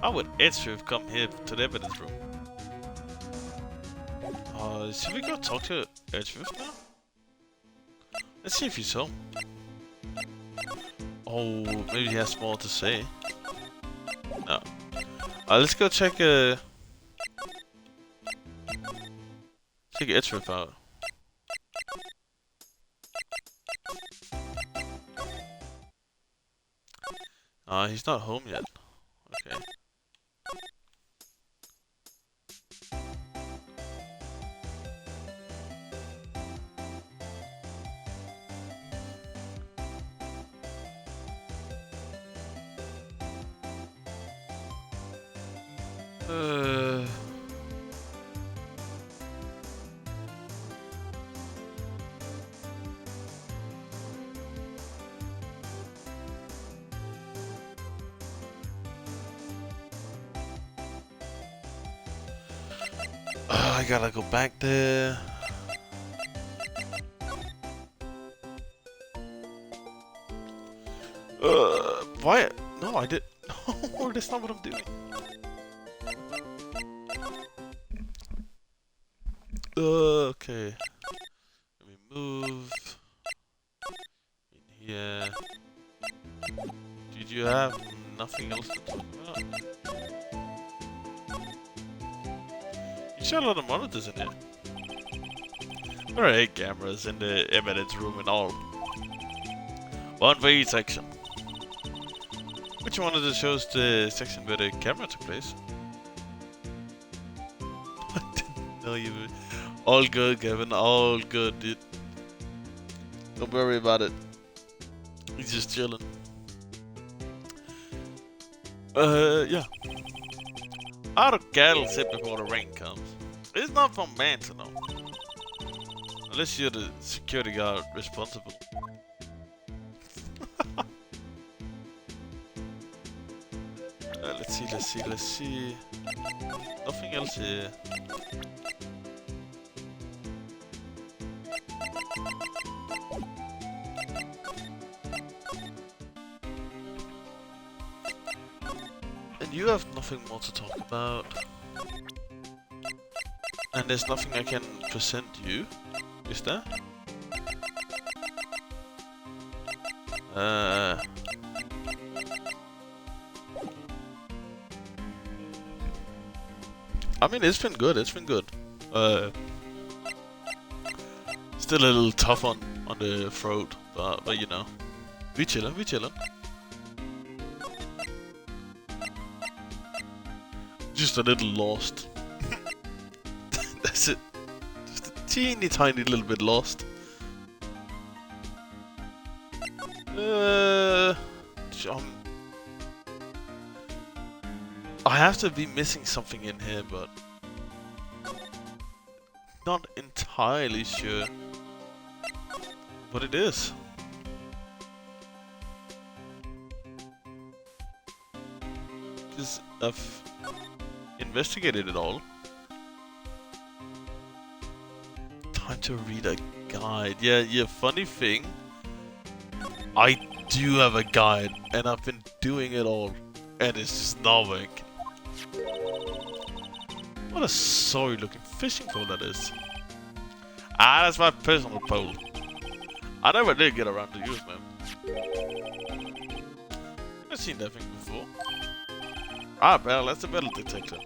A: Why would Edgeworth come here to the evidence room? Should we go talk to Edgeworth now? Let's see if he's home. Oh, maybe he has more to say. No. Let's go check Edgeworth out. He's not home yet. Okay. I gotta go back there. Why? No, I did. No, that's not what I'm doing. Okay. Let me move in here. Did you have nothing else to talk about? You shot a lot of monitors in here. There are 8 cameras in the evidence room and all. One for each section. Which one of the shows the section where the camera took place? I didn't know you were... All good, Kevin. All good, dude. Don't worry about it. He's just chilling. Yeah. How do cattle sit before the rain comes? It's not for man to know. Unless you're the security guard responsible. Let's see. Nothing else here. And you have nothing more to talk about. And there's nothing I can present you, is there? I mean, it's been good, still a little tough on the throat, but you know. We chillin'. Just a little lost. That's it. Just a teeny tiny little bit lost. I have to be missing something in here, but not entirely. entirely sure what it is. Because I've investigated it all. Time to read a guide. Yeah, funny thing. I do have a guide, and I've been doing it all, and it's just not working. What a sorry looking fishing pole that is. Ah, that's my personal pole. I never did get around to use them. I've seen that thing before. Ah, well, that's a metal detector.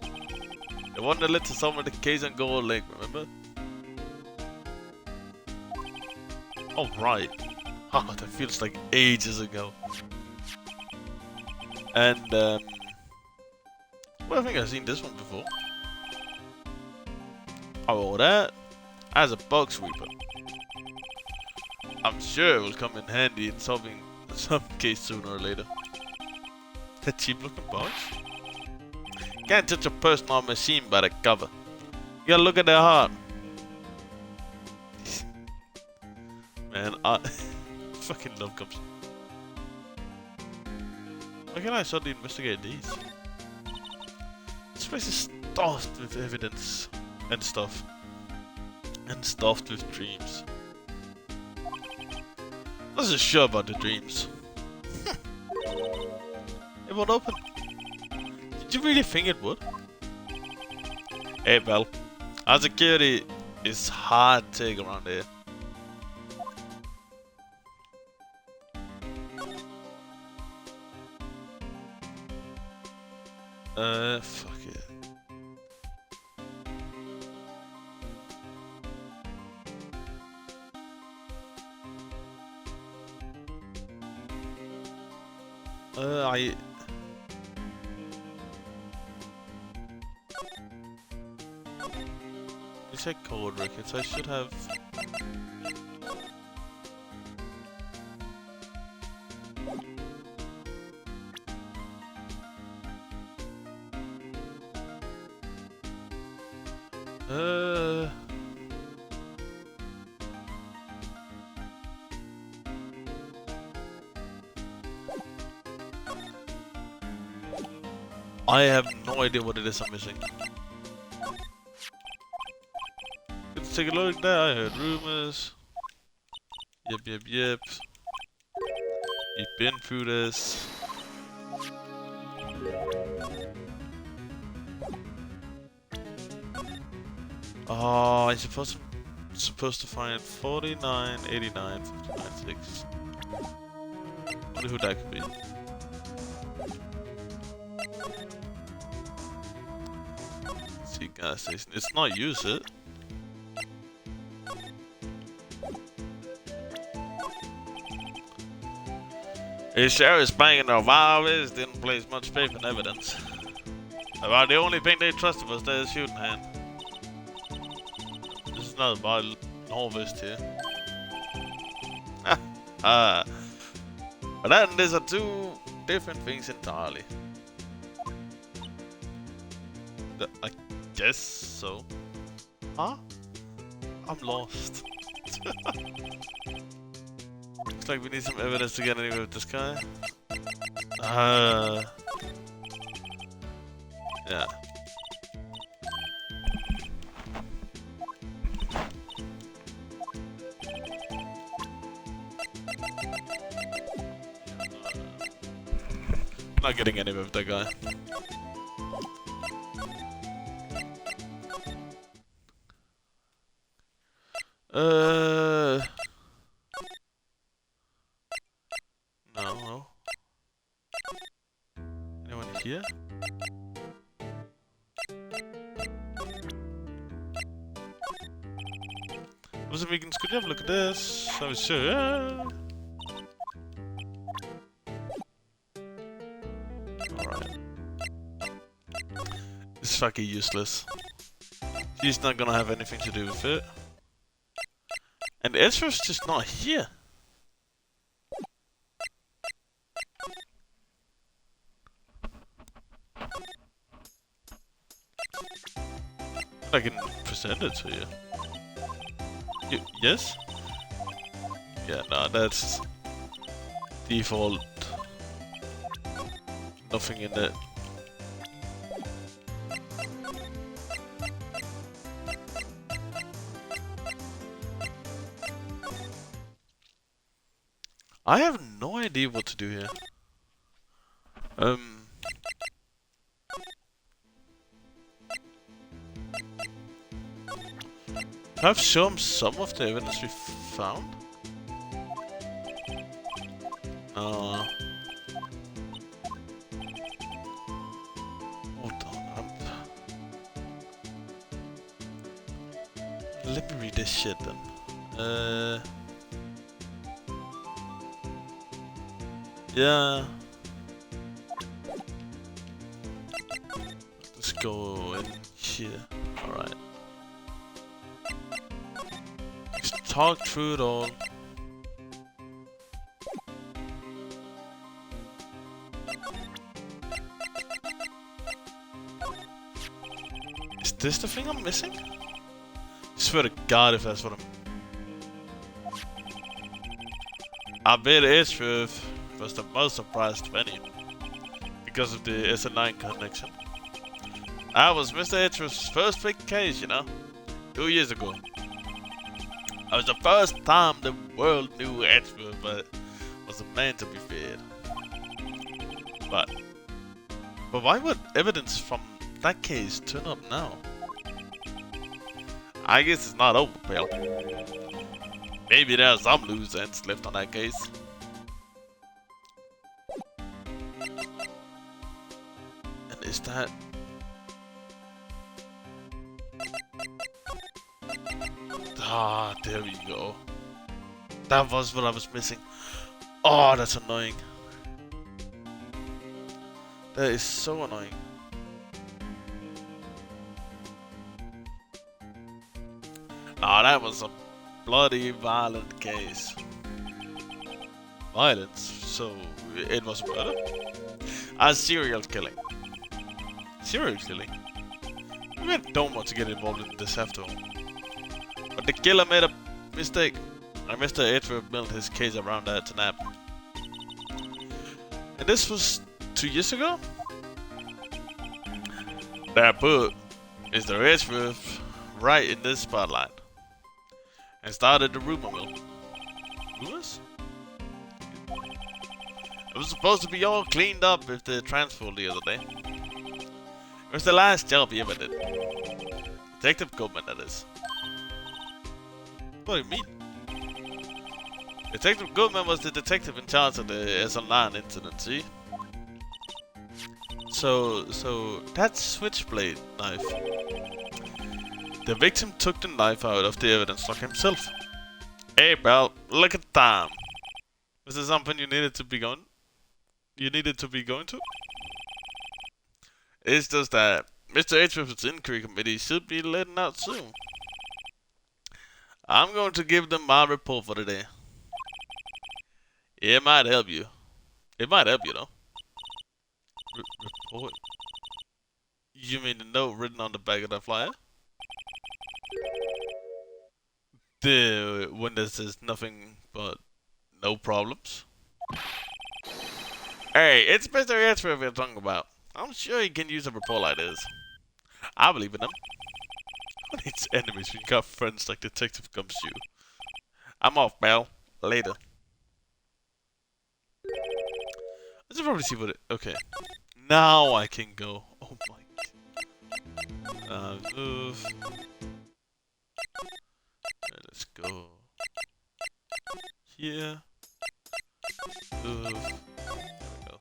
A: The one that led to some of the case on Gold Lake, remember? Oh, right. Oh, that feels like ages ago. And, well, I think I've seen this one before. Oh, that as a bug sweeper. I'm sure it will come in handy in solving some case sooner or later. That cheap looking box? Can't judge a person or machine by the cover. You gotta look at their heart. Man, I fucking love cups. Why can't I suddenly investigate these? This place is stuffed with evidence and stuff. And stuffed with dreams. I wasn't sure about the dreams. It won't open. Did you really think it would? Hey, well, our security is hard to take around here. Fuck it. You said code records, I should have... I have no idea what it is I'm missing. Let's take a look there. I heard rumors. Yep. You've been through this. Oh, I'm supposed to find 49, 89, 59, 6. Wonder who that could be. Let's see, gas station. It's not use it. His sheriff's banging their wives didn't place much faith in evidence. About the only thing they trusted was their shooting hand. This is not about novelist here. But then these are two different things entirely. I guess so. Huh? I'm lost. Looks like we need some evidence to get anywhere with this guy. Yeah. Not getting anywhere with that guy. No. Anyone here? Listen, we can could you have a look at this? I was sure. Yeah. Alright. This is fucking useless. He's not gonna have anything to do with it. And Ezra's just not here. I can present it to you. Yes? Yeah, no, that's default. Nothing in it. I have no idea what to do here. I've shown some of the evidence we found. Hold on. Let me read this shit then. Yeah. Let's go in here. Alright. Let's talk through it all. Is this the thing I'm missing? I swear to God if that's what I bet Edgeworth was the most surprised of any. Because of the SN9 connection. I was Mr. Edgeworth's first big case, you know? 2 years ago. It was the first time the world knew Edgeworth was a man to be feared. But why would evidence from that case turn up now? I guess it's not over, pal. Maybe there's some loose ends left on that case. And is that... Ah, there we go. That was what I was missing. Oh, that's annoying. That is so annoying. Ah, that was a bloody violent case. Violence? So it was a murder? A serial killing. Serial killing? We don't want to get involved in this after all. But the killer made a mistake. And Mr. Edgeworth built his case around that snap. And this was 2 years ago? That put Mr. Edgeworth right in this spotlight. And started the rumor mill. Rumors? It was supposed to be all cleaned up with the transfer the other day. It was the last job he ever did. Detective Goldman, that is. What do you mean? Detective Goldman was the detective in charge of the SN9 incident, see? So that switchblade knife. The victim took the knife out of the evidence lock himself. Hey, pal, look at time. Was there something you needed to be going? To? It's just that Mr. Edgeworth's inquiry committee should be letting out soon. I'm going to give them my report for the day. It might help you. It might help you, though. Report? You mean the note written on the back of the flyer? The one that says nothing but no problems? Hey, it's Mr. Edgeworth we're talking about. I'm sure he can use a report like this. I believe in him. Who needs enemies when you got friends like Detective Gumshoe? I'm off, pal. Later. Let's probably see what it... Okay. Now I can go. Oh my... move. Let's go. Here. Move. There we go.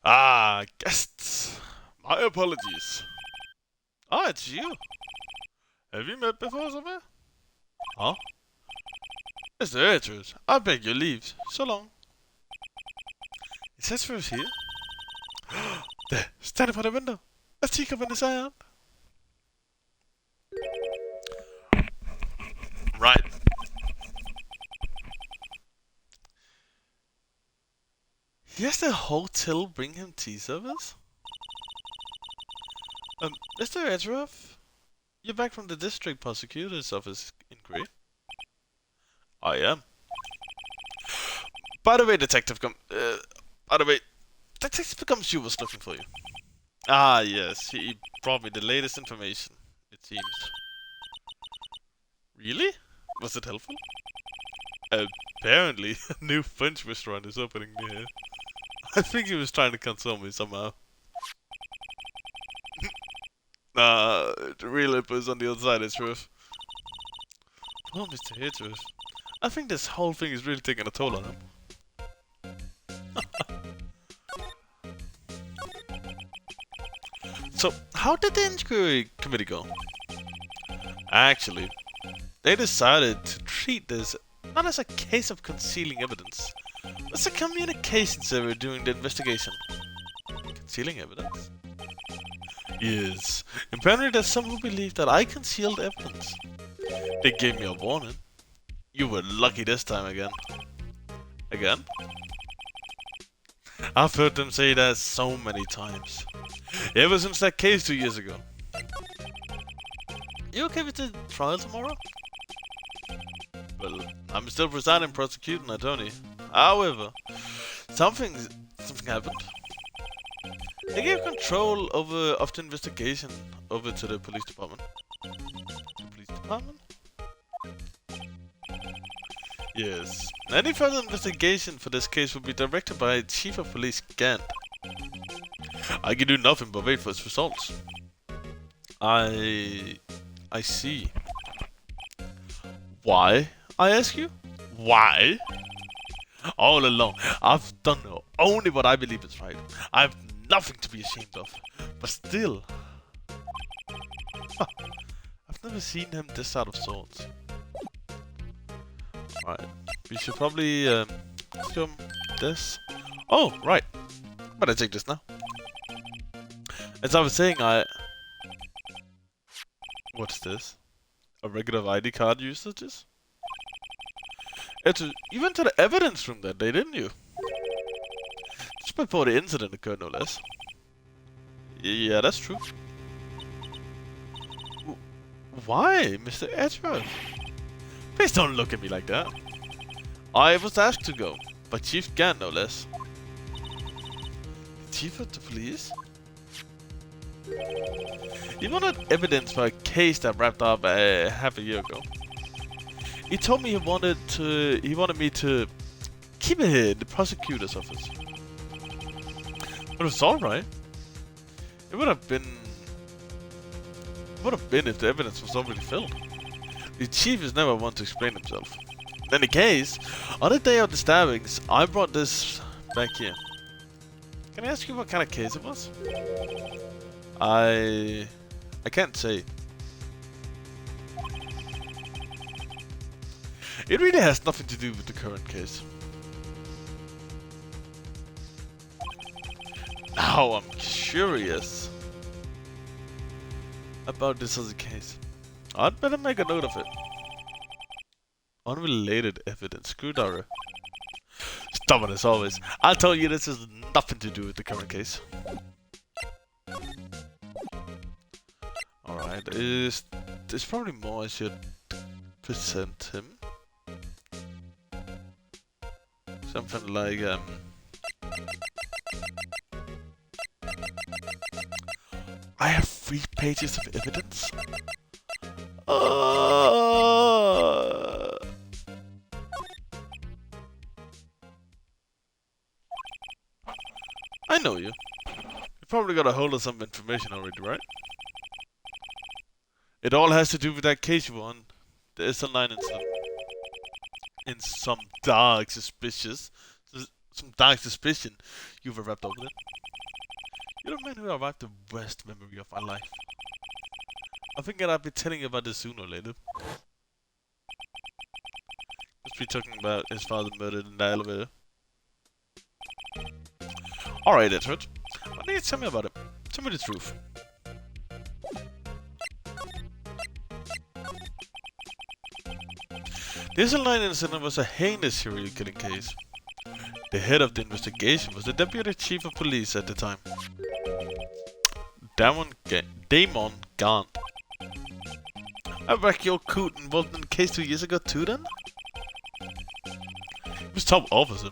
A: Ah, guests. My apologies. Ah, it's you. Have you met before somewhere? Huh? Mr. Edgeworth, I beg your leave. So long. Is Edgeworth here? There, standing by the window. A teacup in his hand. Right. He has the hotel bring him tea service? Mr. Edgeworth, you're back from the district prosecutor's office inquiry. I am. By the way, Detective Gumshoe was looking for you. Ah, yes, he brought me the latest information, it seems. Really? Was it helpful? Apparently, a new French restaurant is opening near here. I think he was trying to console me somehow. Nah, the real Hippo is on the other side, Edgeworth. Poor Mr. Edgeworth. I think this whole thing is really taking a toll on him. So, how did the inquiry committee go? Actually, they decided to treat this not as a case of concealing evidence, but as a communications error during the investigation. Concealing evidence? Yes. Apparently there's some who believe that I concealed evidence. They gave me a warning. You were lucky this time again. Again? I've heard them say that so many times. Ever since that case 2 years ago. You okay with the trial tomorrow? Well, I'm still presiding prosecuting attorney. However, something happened. They gave control of the investigation over to the police department. The police department? Yes. Any further investigation for this case will be directed by Chief of Police Gant. I can do nothing but wait for its results. I see. Why? I ask you? Why? All along, I've done only what I believe is right. I have nothing to be ashamed of. But still... I've never seen him this out of sorts. Alright, we should probably show this. Oh, right. Better take this now. As I was saying, what's this? A regular ID card usages? You went to the evidence room that day, didn't you? Just before the incident occurred, no less. Yeah, that's true. Why, Mr. Edgeworth? Please don't look at me like that. I was asked to go, by Chief Gant, no less. Chief of the police? He wanted evidence for a case that wrapped up half a year ago. He told me he wanted me to keep it here in the prosecutor's office. But it's alright. It would have been if the evidence was already filled. The chief is never one to explain himself. In any case, on the day of the stabbings, I brought this back here. Can I ask you what kind of case it was? I can't say. It really has nothing to do with the current case. Now I'm curious about this other case. I'd better make a note of it. Unrelated evidence. Screwdriver. Stubborn as always. I'll tell you this has nothing to do with the current case. Alright, there's probably more I should present him. Something like, I have 3 pages of evidence? I know you. You probably got a hold of some information already, right? It all has to do with that case you won. The SL9 incident. In some dark suspicion, you were wrapped up with it. You're the man who arrived the worst memory of my life. I think I'll be telling you about this sooner or later. Must be talking about his father murdered in the elevator. Alright, Edward. Why don't you tell me about it? Tell me the truth. The SL9 incident was a heinous serial killing case. The head of the investigation was the deputy chief of police at the time. Daemon gone. I wrecked your coot involved in the case 2 years ago too then? He was top officer.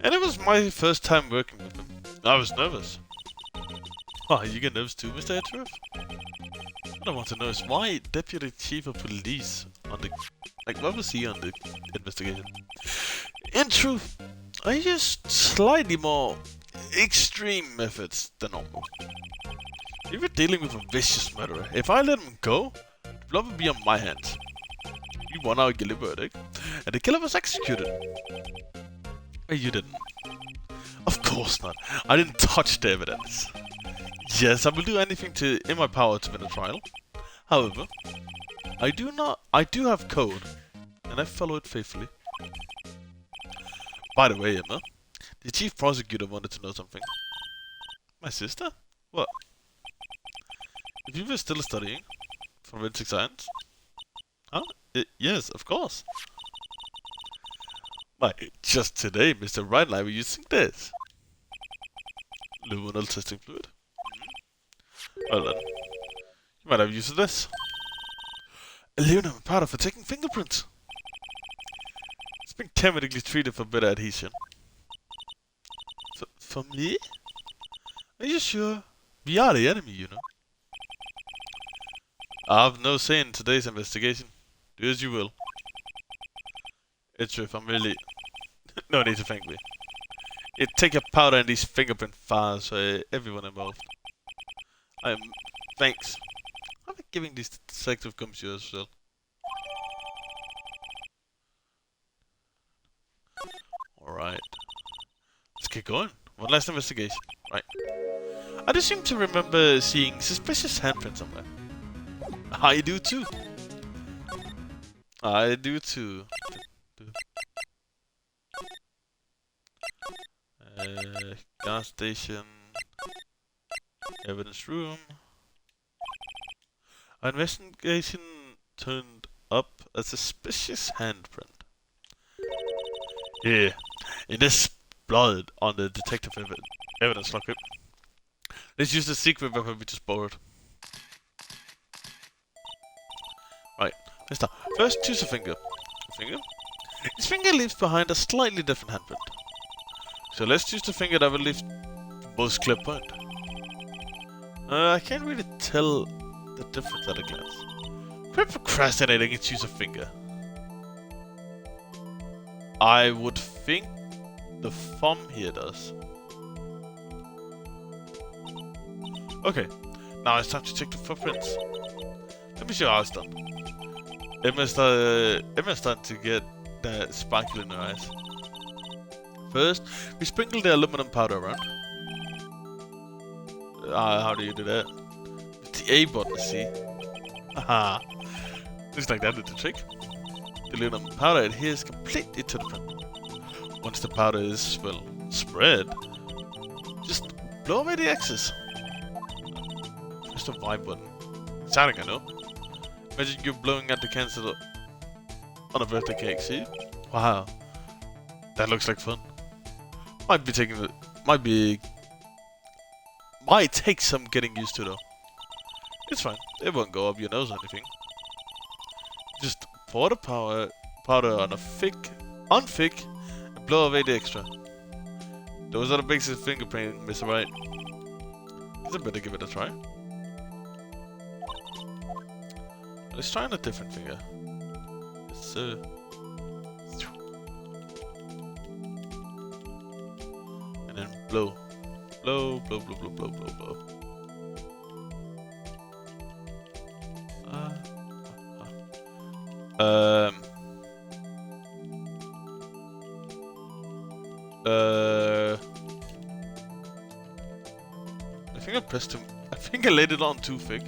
A: And it was my first time working with him. I was nervous. Oh, you get nervous too, Mr. Edgeworth? What I want to know is why Deputy Chief of Police on the... Like, what was he on the investigation? In truth, I used slightly more extreme methods than normal. We were dealing with a vicious murderer. If I let him go, the blood would be on my hands. We won our guilty verdict, and the killer was executed. You didn't. Of course not. I didn't touch the evidence. Yes, I will do anything in my power to win a trial. However, I do have code, and I follow it faithfully. By the way, Emma, the chief prosecutor wanted to know something. My sister? What? If you were still studying forensic science? Huh? Yes, of course. Why, just today, Mr. Wright and I were using this. Luminal testing fluid. Well then, you might have used this. Aluminum powder for taking fingerprints. It's been chemically treated for better adhesion. For me? Are you sure? We are the enemy, you know. I have no say in today's investigation. Do as you will. It's true if I'm really... no need to thank me. Take your powder and these fingerprint files for everyone involved. Thanks. I'm giving these detective comes to you as well. Alright. Let's get going. One last investigation. Right. I just seem to remember seeing suspicious handprints somewhere. I do too. I do too. Gas station. Evidence room. Our investigation turned up a suspicious handprint. Here, in this blood on the detective evidence locket. Let's use the secret weapon we just borrowed. Right, let's start. First, choose a finger. This finger leaves behind a slightly different handprint. So let's choose the finger that will leave the most clear point. I can't really tell the difference at a glance. Quit procrastinating and choose a finger. I would think the thumb here does. Okay, now it's time to check the footprints. Let me show you how it's done. Emma's starting to get that sparkle in her eyes. First, we sprinkle the aluminum powder around. How do you do that? With the A button, see? Haha. Looks like that did the trick. The aluminum powder adheres completely to the print. Once the powder is, well, spread, just blow away the excess. Press the Y button. Exciting, I know. Imagine you're blowing out the candle on a birthday cake, see? Wow. That looks like fun. Might take some getting used to though. It's fine. It won't go up your nose or anything. Just pour the powder on a on thick, and blow away the extra. Those are the basic fingerprint, Mr. Wright. I better give it a try. Let's try on a different finger. So, and then blow. Blow, blow, blow, blow, blow, blow, blow. I think I pressed him. I think I laid it on too thick.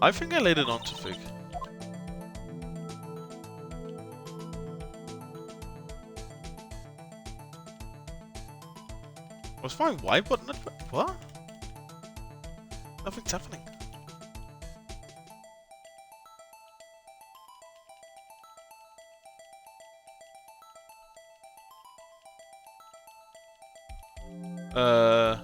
A: I think I laid it on too thick. Was my Y button not... What? Nothing's happening. Oh,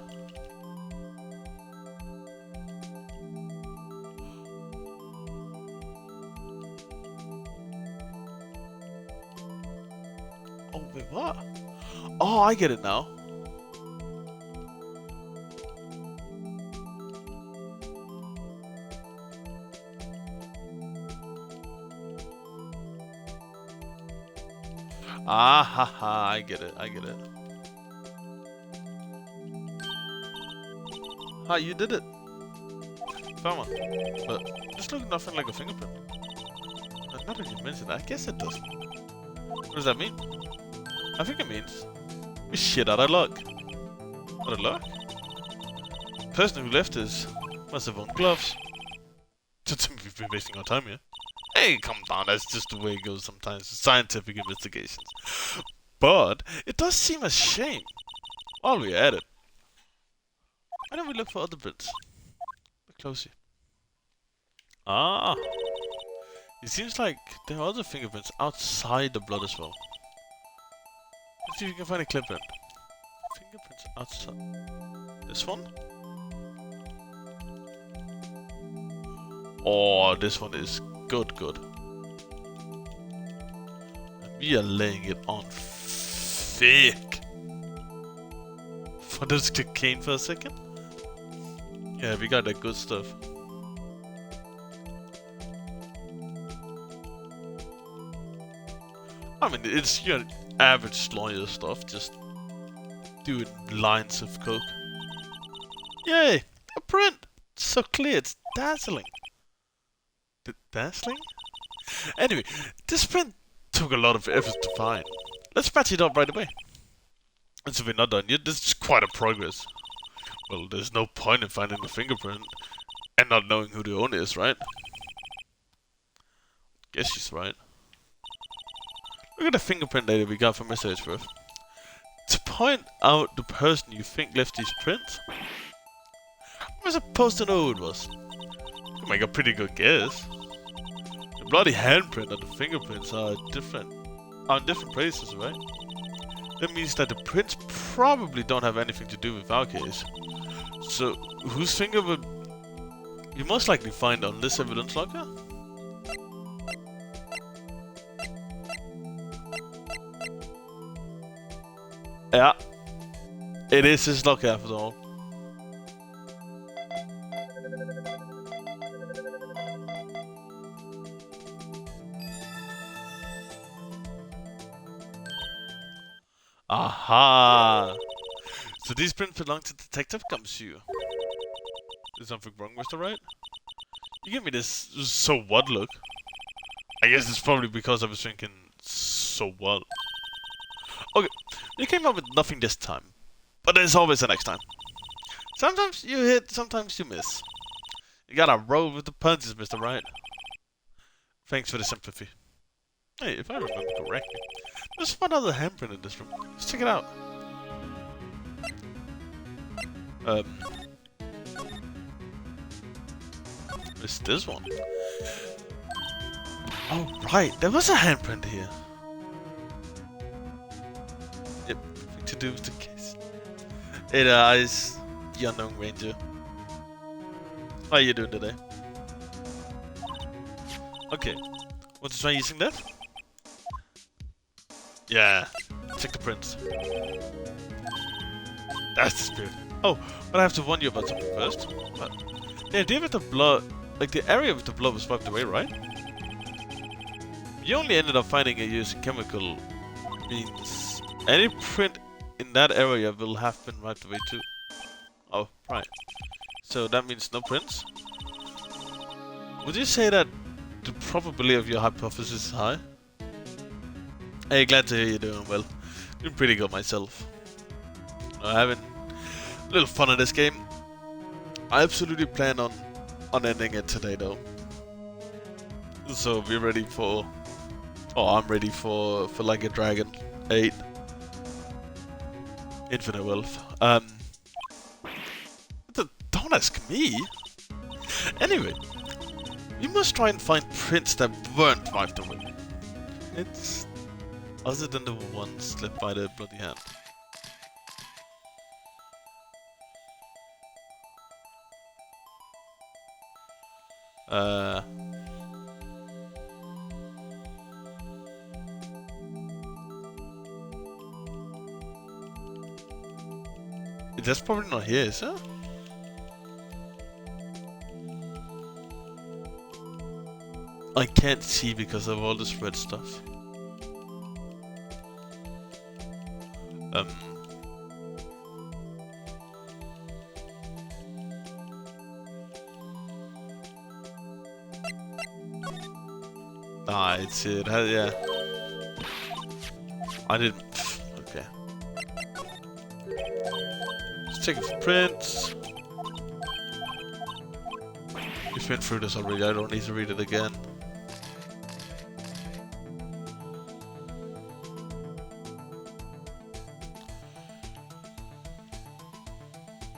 A: wait, what? Oh, I get it now. Ah, ha, ha, I get it, I get it. Ah, you did it. Found one. But this looks nothing like a fingerprint. Now that you mention it, I guess it does. What does that mean? I think it means we shit out of luck. Out of luck? The person who left this must have worn gloves. We've been wasting our time here. Hey, come down, that's just the way it goes sometimes with scientific investigations. But it does seem a shame. While we're at it, why don't we look for other prints? Look closely. Ah, it seems like there are other fingerprints outside the blood as well. Let's see if we can find a clip print. Fingerprints outside. This one? Oh, this one is good. And we are laying it on thick. For those cocaine for a second? Yeah, we got that good stuff. I mean, it's your average lawyer stuff, just doing lines of coke. Yay! A print! So clear, it's dazzling. Dazzling? Anyway, this print took a lot of effort to find. Let's patch it up right away. And so we're not done yet, this is quite a progress. Well, there's no point in finding the fingerprint and not knowing who the owner is, right? Guess she's right. Look at the fingerprint data we got from Message First. To point out the person you think left these prints, I'm supposed to know who it was. You can make a pretty good guess. The bloody handprint and the fingerprints are in different places, right? That means that the prints probably don't have anything to do with our case. So, whose finger would you most likely find on this evidence locker? Yeah, it is his locker after all. Aha! So these prints belong to Detective Gumshoe. Is something wrong with the right? You give me this so what look. I guess it's probably because I was thinking so what. Okay, you came up with nothing this time. But there's always a next time. Sometimes you hit, sometimes you miss. You gotta roll with the punches, Mr. Wright. Thanks for the sympathy. Hey, if I remember correctly, there's one other handprint in this room. Let's check it out. It's this one. Oh, right, there was a handprint here. Yep, nothing to do with the case. It is the Unknown Ranger. How are you doing today? Okay, want to try using that? Yeah, check the prints. That's the spirit. Oh, but I have to warn you about something first. The idea with the blood, like the area with the blood was wiped away, right? You only ended up finding it using chemical, means any print in that area will have been wiped away too. Oh, right. So that means no prints? Would you say that the probability of your hypothesis is high? Hey, glad to hear you're doing well. Doing pretty good myself. I'm having a little fun in this game. I absolutely plan on ending it today though. So we're ready for... Oh, I'm ready for like a Dragon 8. Infinite Wealth. Don't ask me! Anyway, we must try and find prints that weren't wiped away. It's... other than the ones left by the bloody hand. Uh... That's probably not here, is it? I can't see because of all this red stuff. Ah, it's it. Yeah. I didn't. Okay. Let's take a print. We've been through this already. I don't need to read it again.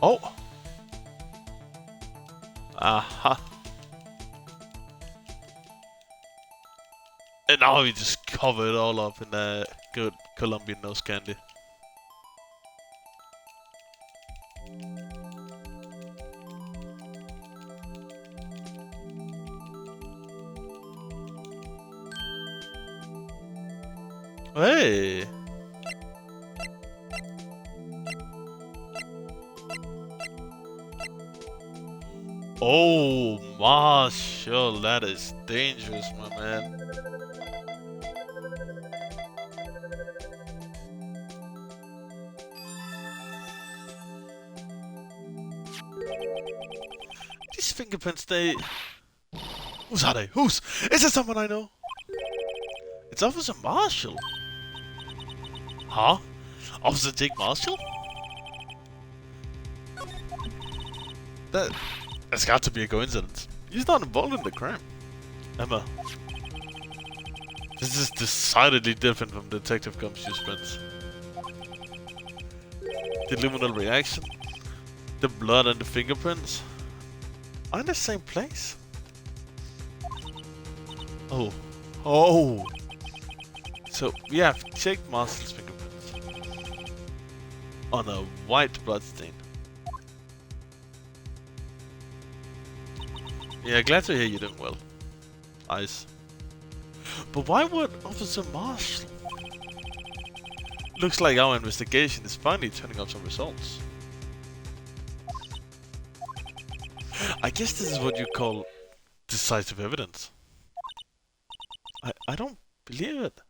A: Oh. Aha. And now we just cover it all up in the good Colombian nose candy. Hey! Oh, Marshall, that is dangerous, my man. These fingerprints, they... Whose are they? Whose? Is it someone I know? It's Officer Marshall. Huh? Officer Jake Marshall? That's got to be a coincidence. He's not involved in the crime. Emma. This is decidedly different from Detective Gumshoe's prints. The liminal reaction, the blood and the fingerprints are in the same place. Oh. Oh! So, we have Jake Marshall's fingerprints on a white bloodstain. Yeah, glad to hear you're doing well. Nice. But why would Officer Marshall? Looks like our investigation is finally turning up some results. I guess this is what you call decisive evidence. I don't believe it.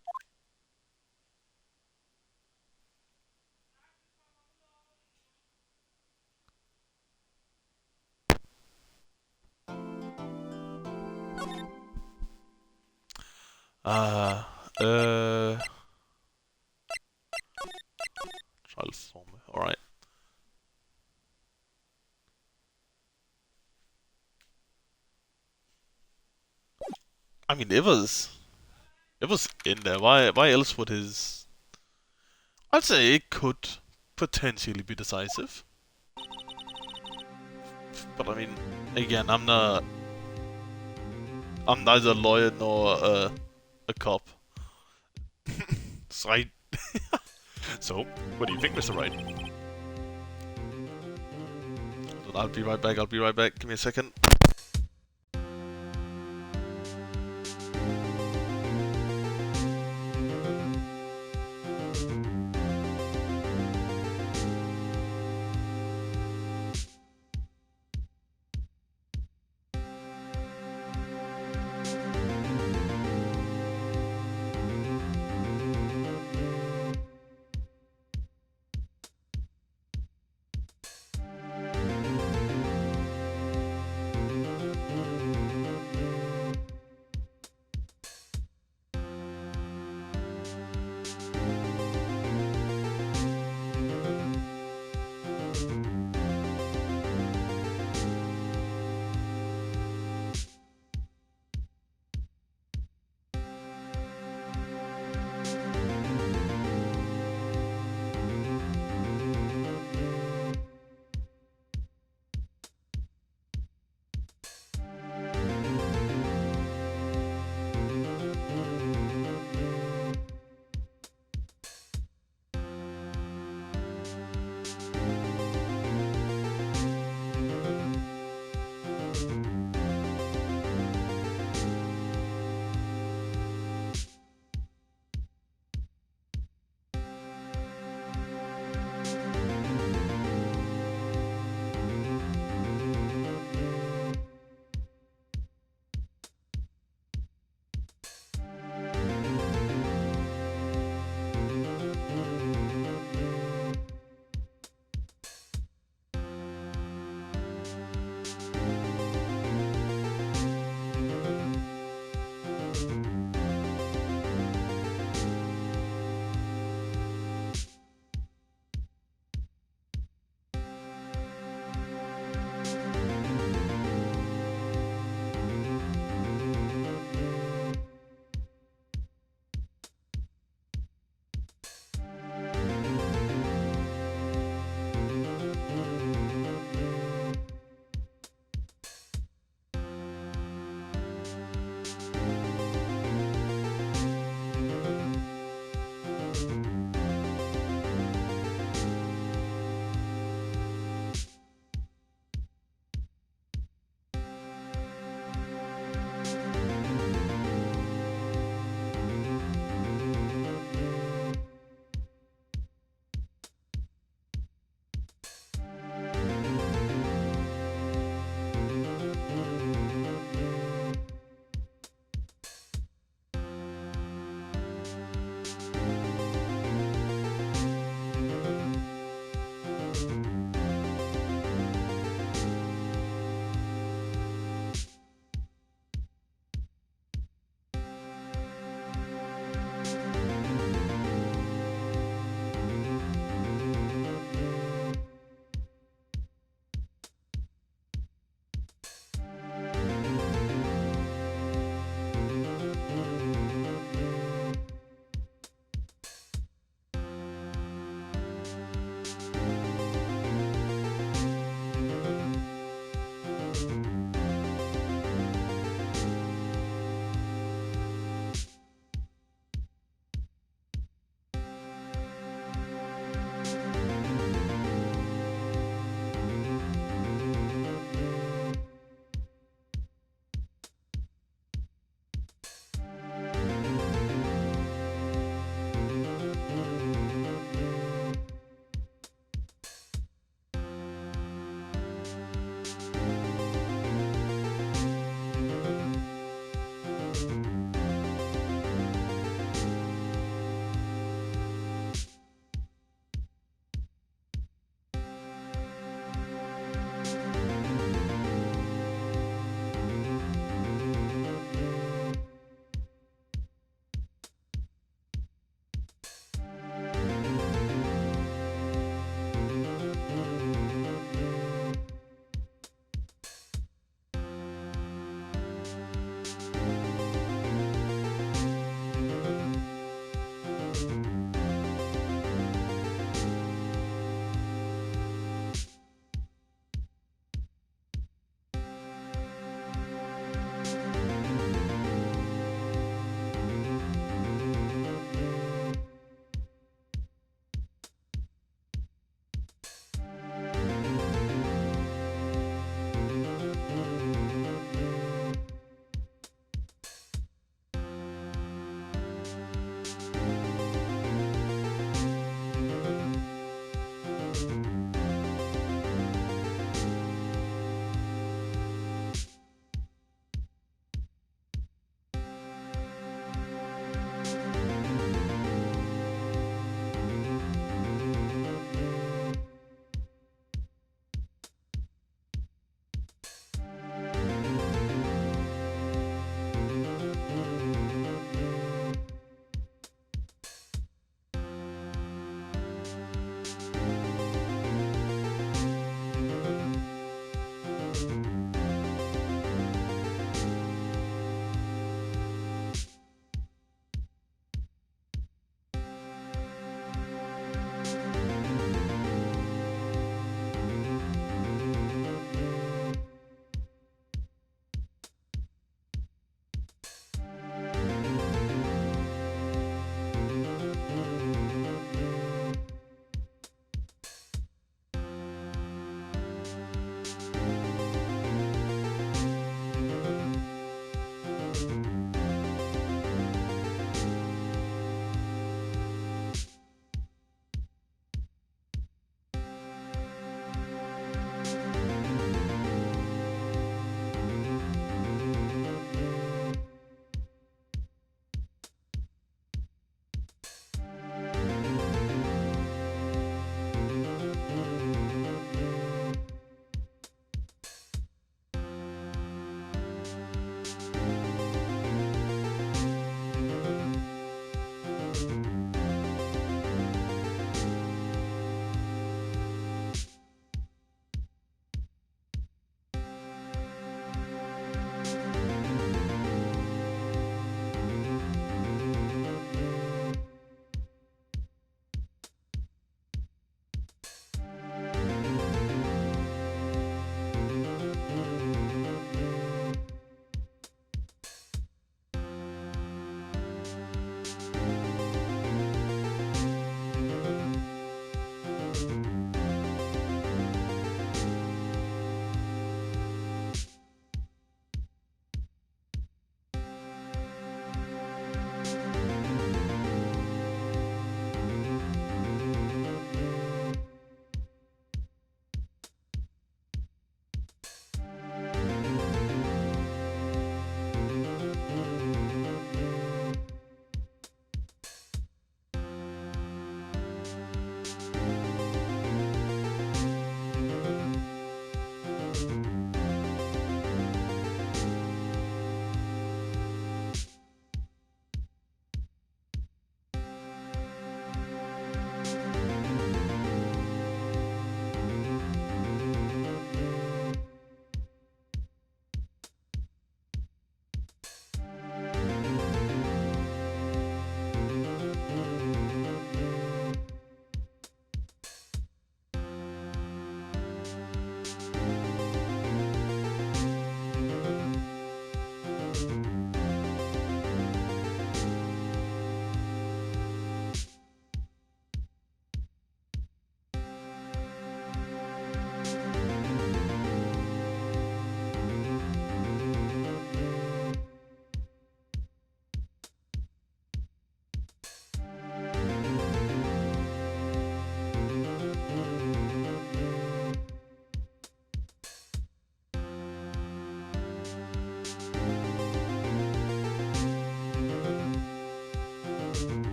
A: Trial form. Alright. I mean, it was in there. Why else would his... I'd say it could potentially be decisive. But I mean, again, I'm neither a lawyer nor a cop. So So, what do you think, Mr. Wright? I'll be right back, Give me a second.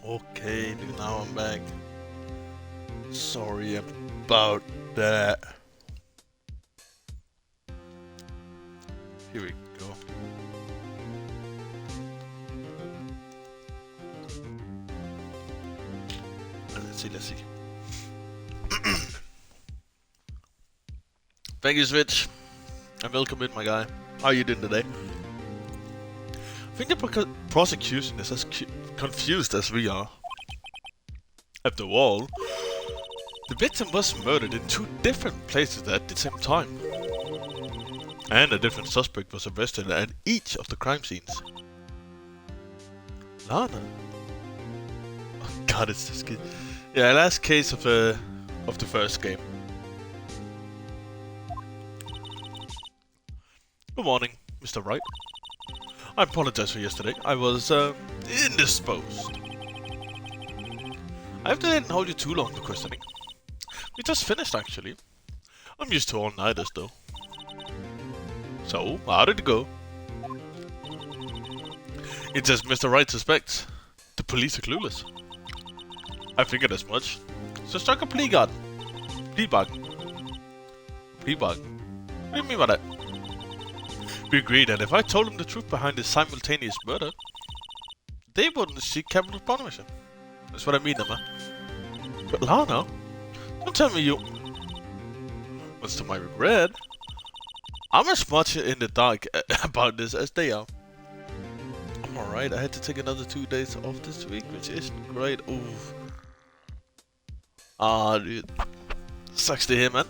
A: Okay, now I'm back. Sorry about that. Here we go. Let's see. Thank you, Switch. And welcome in, my guy. How are you doing today? I think the prosecution is as confused as we are. After all, the victim was murdered in 2 different places at the same time. And a different suspect was arrested at each of the crime scenes. Lana? Oh god, it's this kid. Yeah, last case of the first game. Good morning, Mr. Wright. I apologize for yesterday. I was, indisposed. I hope they didn't hold you too long for questioning. We just finished, actually. I'm used to all-nighters, though. So, how did it go? It's as Mr. Wright suspects. The police are clueless. I figured as much. So struck a plea bargain. Plea bargain. What do you mean by that? We agreed that if I told them the truth behind this simultaneous murder, they wouldn't seek capital punishment. That's what I mean, Emma. But Lana, don't tell me you... Much to my regret, I'm as much in the dark about this as they are. I'm alright, I had to take another 2 days off this week, which isn't great. Oof. Ah, dude. Sucks to hear, man.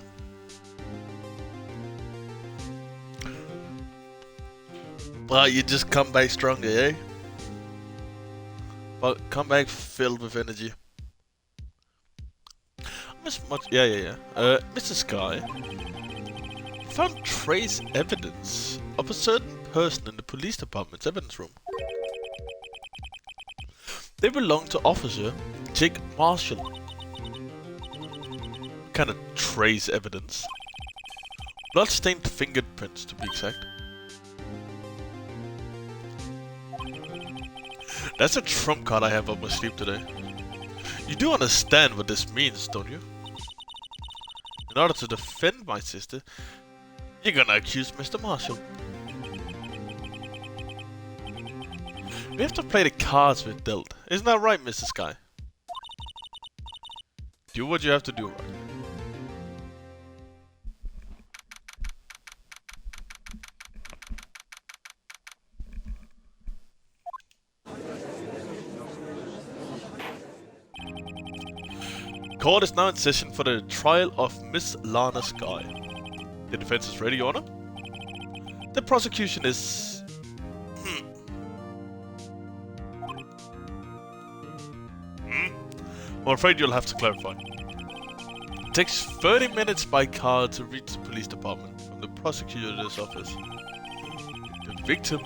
A: But you just come back stronger, eh? But come back filled with energy. Mr. Sky found trace evidence of a certain person in the police department's evidence room. They belong to Officer Jake Marshall. What kind of trace evidence? Blood-stained fingerprints, to be exact. That's a trump card I have up my sleeve today. You do understand what this means, don't you? In order to defend my sister, you're gonna accuse Mr. Marshall. We have to play the cards we're dealt. Isn't that right, Mr. Sky? Do what you have to do, right? Court is now in session for the trial of Miss Lana Sky. The defense is ready, Your Honor. The prosecution is... I'm afraid you'll have to clarify. It takes 30 minutes by car to reach the police department from the prosecutor's office. The victim,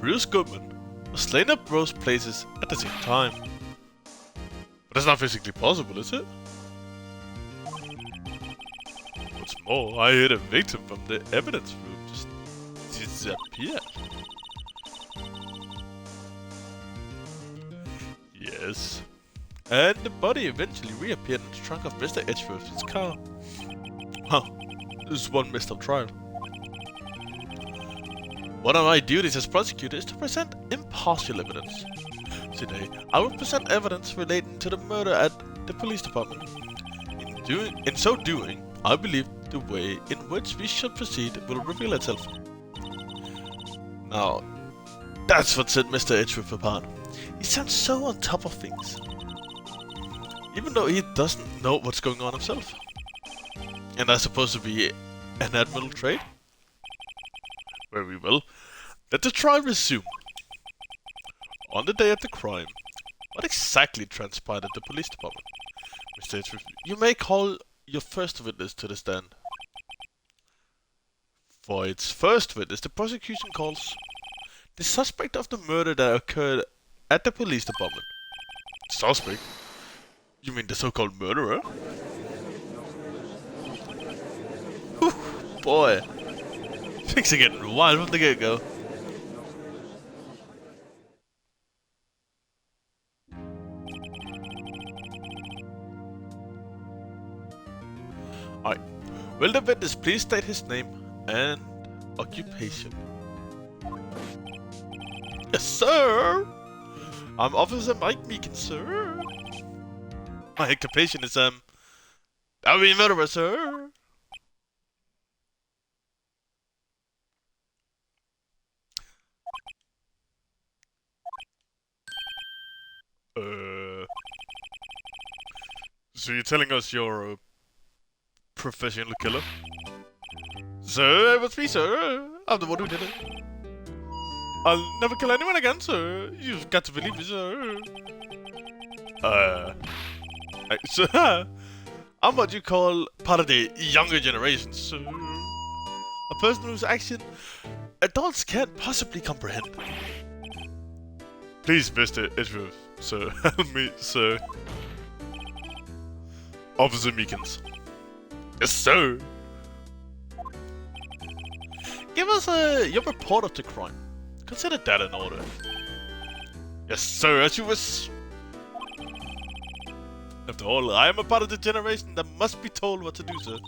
A: Bruce Goodman, was slain at both places at the same time. But that's not physically possible, is it? What's more, I heard a victim from the evidence room just disappear. Yes. And the body eventually reappeared in the trunk of Mr. Edgeworth's car. Well, this one missed of trial. One of my duties as prosecutor is to present impartial evidence. Today, I will present evidence relating to the murder at the police department. In so doing, I believe the way in which we should proceed will reveal itself. Now, that's what set Mr. Edgeworth apart. He sounds so on top of things. Even though he doesn't know what's going on himself. And that's supposed to be an admirable trait? Very well. Let the trial resume. On the day of the crime, what exactly transpired at the police department? Mr. Edgeworth, you may call your first witness to the stand. For its first witness, the prosecution calls The suspect of the murder that occurred at the police department. Suspect? You mean the so-called murderer? Whew, boy. Things are getting wild from the get-go. Alright. Will the witness please state his name and occupation? Yes, sir! I'm Officer Mike Meekins, sir. My occupation is, I'll be a murderer, sir. So you're telling us you're a professional killer? Sir, it was me, sir. I'm the one who did it. I'll never kill anyone again, sir. You've got to believe me, sir. Sir, I'm what you call part of the younger generation, sir. A person whose action adults can't possibly comprehend. Please, Mr. Edgeworth, sir, help me, sir. Officer Meekins. Yes, sir. Give us your report of the crime. Consider that in order. Yes, sir, as you wish. After all, I am a part of the generation that must be told what to do, sir.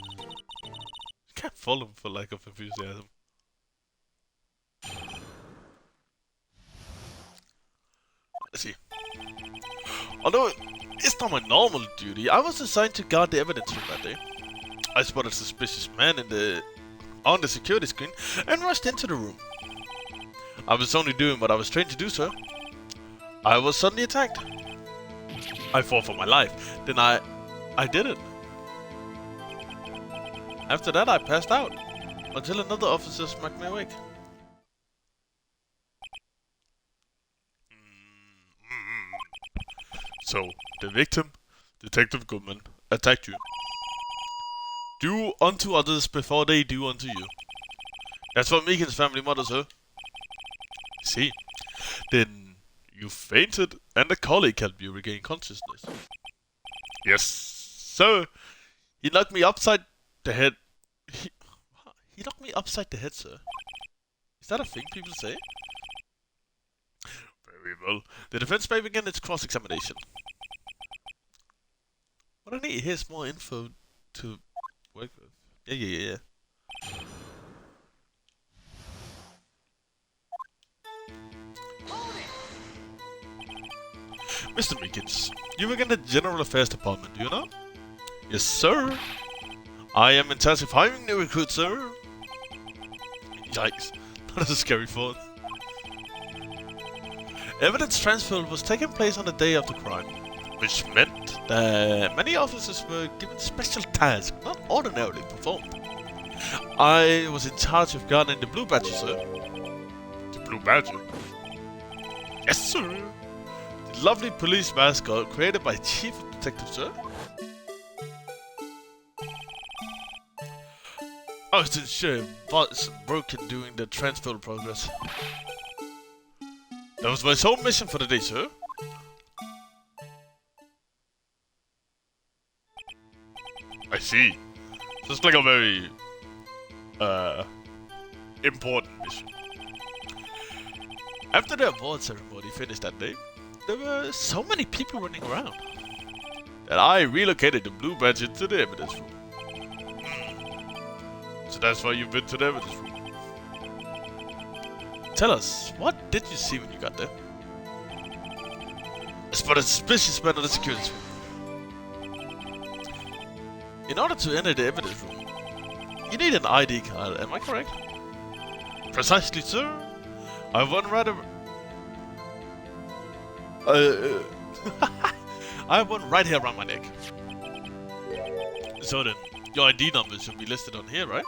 A: You can't fault him for lack of enthusiasm. Let's see. Although it's not my normal duty, I was assigned to guard the evidence room that day. I spotted a suspicious man on the security screen and rushed into the room. I was only doing what I was trained to do, sir. I was suddenly attacked. I fought for my life. Then I did it. After that, I passed out until another officer smacked me awake. So, the victim, Detective Goodman, attacked you. Do unto others before they do unto you. That's what Meekins' family motto, sir. See, then you fainted and a colleague helped you regain consciousness. Yes, sir. He knocked me upside the head. He knocked me upside the head, sir. Is that a thing people say? Very well. The defense may begin its cross-examination. What I need here is more info to work with. Yeah. Mr. Meekins, you work in the General Affairs Department, do you know? Yes, sir. I am in charge of hiring new recruits, sir. Yikes, that is a scary thought. Evidence transfer was taking place on the day of the crime, which meant that many officers were given special tasks not ordinarily performed. I was in charge of guarding the Blue Badger, sir. The Blue Badger? Yes, sir. The lovely police mascot created by Chief Detective, sir. I was ensure was broken during the transfer progress. That was my sole mission for the day, sir. I see. Just like a very important mission. After the award ceremony finished that day, there were so many people running around that I relocated the Blue Badger to the evidence room. So that's why you've been to the evidence room. Tell us, what did you see when you got there? I spotted a suspicious man in the security room. In order to enter the evidence room, you need an ID card, am I correct? Precisely, sir. I have one right I have one right here around my neck. So then, your ID number should be listed on here, right?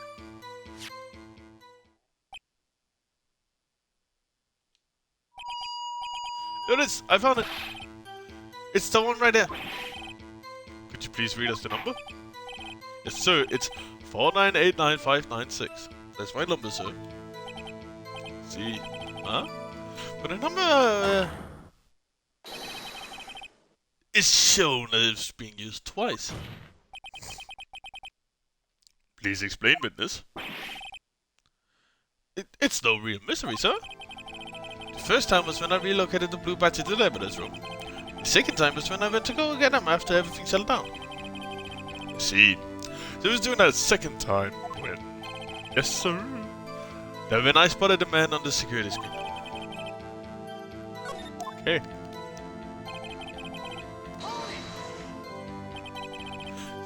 A: There it is! I found it! It's the one right there! Could you please read us the number? Yes, sir, it's 4989596. That's my number, sir. See? Huh? But the number is shown as being used twice. Please explain, witness. It's no real mystery, sir. The first time was when I relocated the blue badge to the evidence room. The second time was when I went to go get him after everything settled down. See, so I was doing that second time when... Yes, sir. Then when I spotted the man on the security screen. Okay.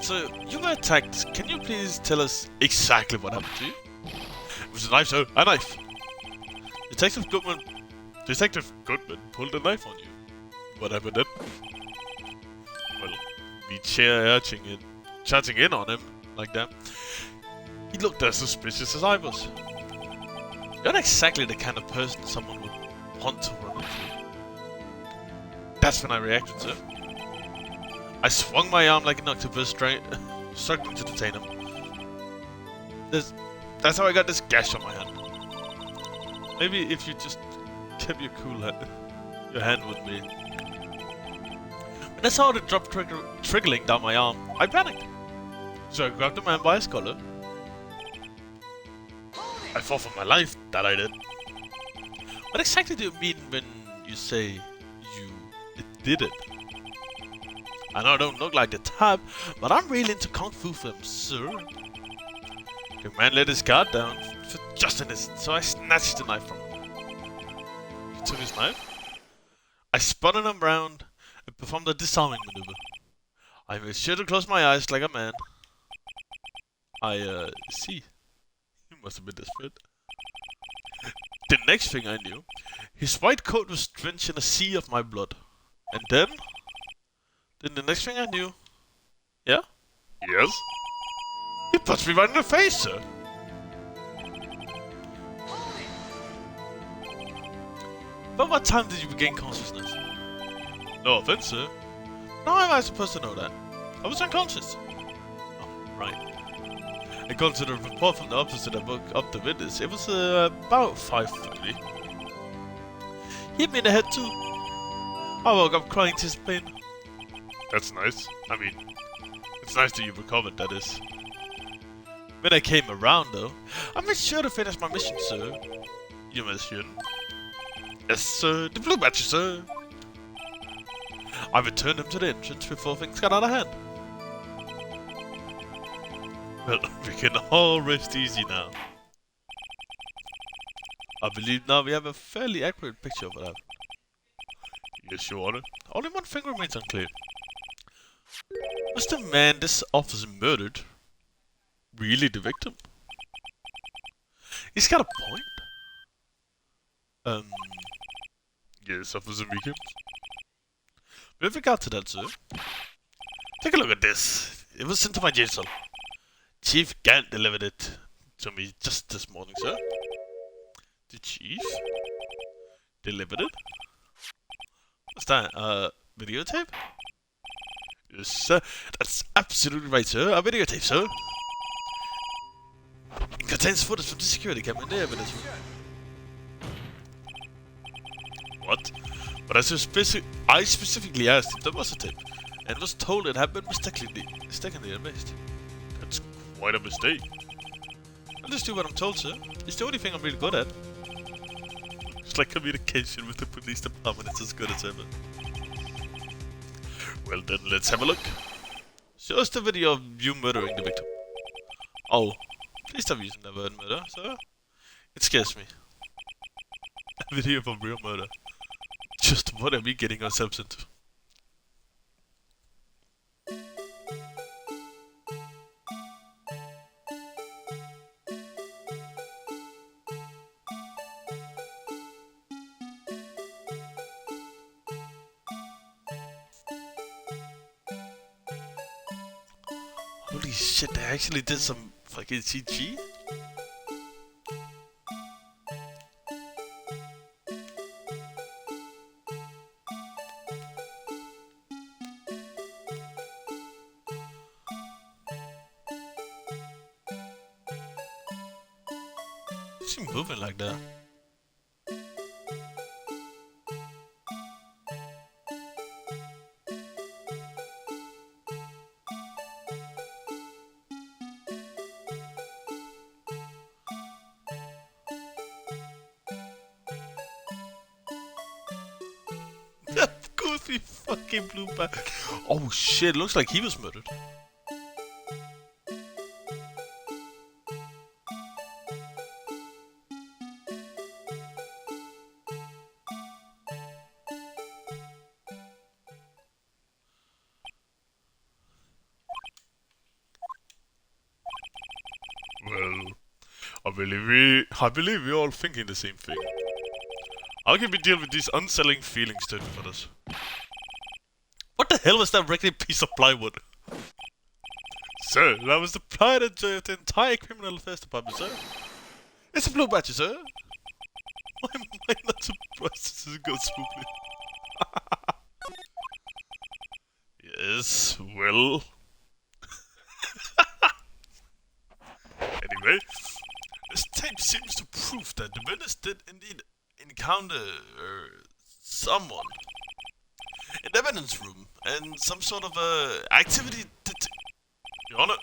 A: So, you were attacked. Can you please tell us exactly what happened to you? It was a knife, sir. A knife. Detective Goodman pulled a knife on you. What happened then? Well, me chatting in on him like that. He looked as suspicious as I was. You're not exactly the kind of person someone would want to run into. That's when I reacted, sir. I swung my arm like an octopus, struggling to detain him. That's how I got this gash on my hand. Maybe if you just kept your cool head, your hand would be. When I saw the drop trickling down my arm, I panicked. So I grabbed the man by his collar. I fought for my life, that I did. What exactly do you mean when you say you did it? I know I don't look like the type, but I'm really into Kung Fu films, sir. The man let his guard down for just an instant, so I snatched the knife from him. He took his knife. I spun him around and performed a disarming maneuver. I made sure to close my eyes like a man. See. He must have been desperate. The next thing I knew, his white coat was drenched in a sea of my blood. And then the next thing I knew... Yeah? Yes? He punched me right in the face, sir! But what time did you regain consciousness? No offense, sir. How am I supposed to know that? I was unconscious. Oh, right. According to the report from the officer that woke up the witness, it was about 5:30. He hit me in the head too. I woke up crying tears of pain. That's nice. I mean, it's nice that you recovered, that is. When I came around, though, I made sure to finish my mission, sir. Your mission? Yes, sir. The blue badge, sir. I returned him to the entrance before things got out of hand. Well, we can all rest easy now. I believe now we have a fairly accurate picture of what happened. Yes, Your Honor. Only one thing remains unclear. Was the man this officer murdered really the victim? He's got a point. Yes, Officer Meekins. With regard to that, sir, take a look at this. It was sent to my jail cell. Chief Gant delivered it to me just this morning, sir. The chief delivered it? What's that? Videotape? Yes, sir. That's absolutely right, sir. A videotape, sir. It contains footage from the security camera in the evidence room. What? But I specifically asked if there was a tape, and was told it had been mistakenly erased. That's quite a mistake. I'll just do what I'm told, sir. It's the only thing I'm really good at. It's like communication with the police department. It's as good as ever. Well then, let's have a look. Show us the video of you murdering the victim. Oh, please stop using the word murder, sir. It scares me. A video of a real murder. Just what are we getting ourselves into? Holy shit, they actually did some fucking CG? Is she moving like that? Fluffy fucking blue bag. Oh shit, looks like he was murdered. Well, I believe we're all thinking the same thing. How can we deal with these unsettling feelings taken for us? What the hell was that wrecked piece of plywood? Sir, that was the pride and joy of the entire criminal affairs department, sir. It's a blue badge, sir. Why am I not surprised this is going smoothly? Yes, well... Anyway, this tape seems to prove that the witness did indeed encounter someone in the evidence room and some sort of activity. Your Honor,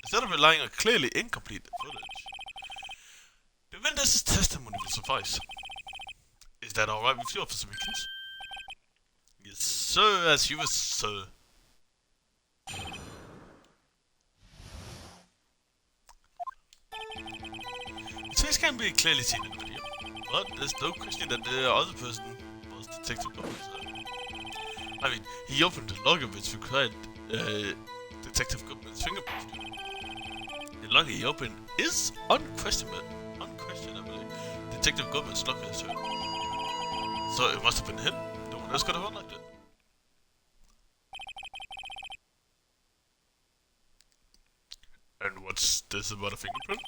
A: instead of relying on clearly incomplete footage, the witness's testimony will suffice. Is that alright with you, Officer Wickens? Yes, sir, as you wish, sir. The face can be clearly seen in the video, but there's no question that the other person was Detective Gomez. I mean, he opened the locker which required Detective Gomez's fingerprints. The locker he opened is unquestionably Detective Gomez's locker, sir. So it must have been him. No one else could have unlocked it. And what's this about a fingerprint?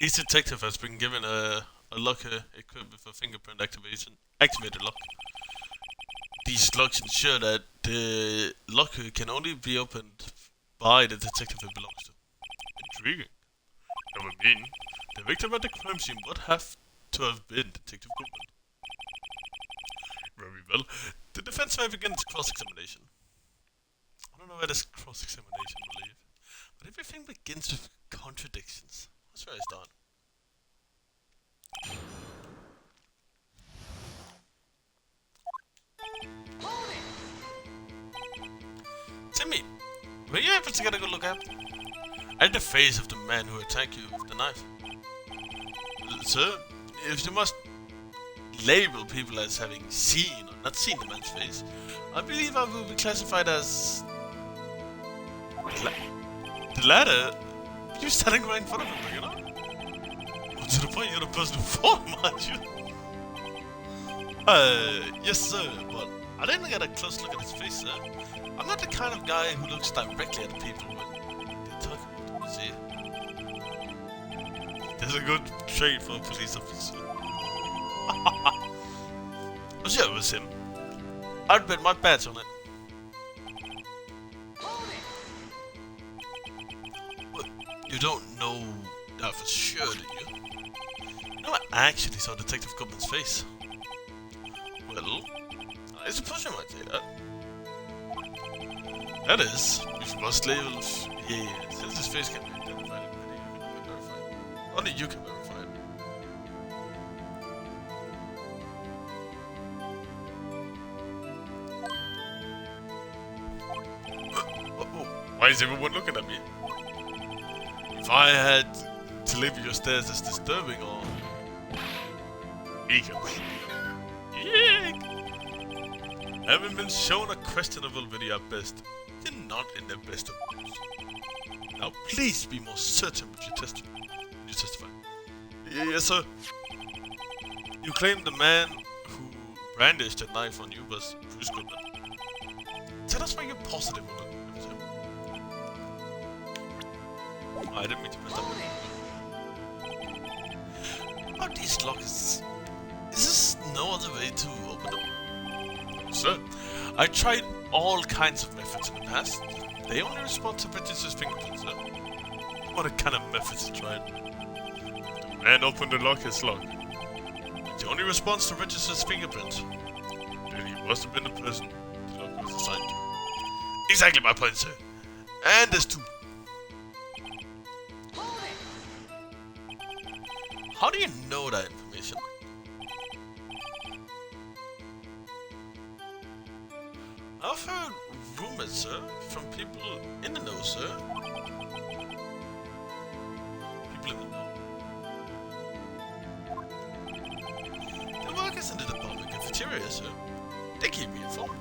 A: Each detective has been given a locker equipped with a fingerprint activated lock. These locks ensure that the locker can only be opened by the detective it belongs to. Intriguing. That would mean the victim at the crime scene would have to have been Detective Goodman. Very well. The defense may begin its cross-examination. I don't know where this cross-examination will lead, but everything begins with contradictions. That's where I start. Timmy, were you able to get a good look at? At the face of the man who attacked you with the knife. Sir, if you must label people as having seen or not seen the man's face, I believe I will be classified as... The latter? You're standing right in front of him, you know? Well, to the point you're the person who fought him, aren't you? Yes sir, but I didn't get a close look at his face, sir. I'm not the kind of guy who looks directly at people when they talk about them, see? There's a good trait for a police officer. Oh yeah, it was him. I'd bet my badge on it. But you don't know that for sure, do you? You know, I actually saw Detective Goodman's face. Well, I suppose you might say that. That is, if you must label, yeah, since his face can be identified in video, it can be verified. Only you can verify it. Why is everyone looking at me? If I had to label your stares as disturbing or eager. Eek! Having been shown a questionable video at best, you're not in the best of moods. Now please be more certain with your testimony. You testify. Yes, sir. You claim the man who brandished a knife on you was Bruce Goodman. Tell us why you're positive about it. I didn't mean to press that button. About these lockers, is this no other way to open them? Sir, I tried all kinds of methods in the past. They only respond to British's fingerprints, sir. What kind of methods you tried? The man opened the locker's lock. It only responds to Richardson's fingerprint. Then he must have been the person the locker was assigned to. Exactly my point, sir. And there's two. How do you know that information? I've heard rumors, sir, from people in the know, sir. People in the know. The workers in the department cafeteria, sir. They keep me informed.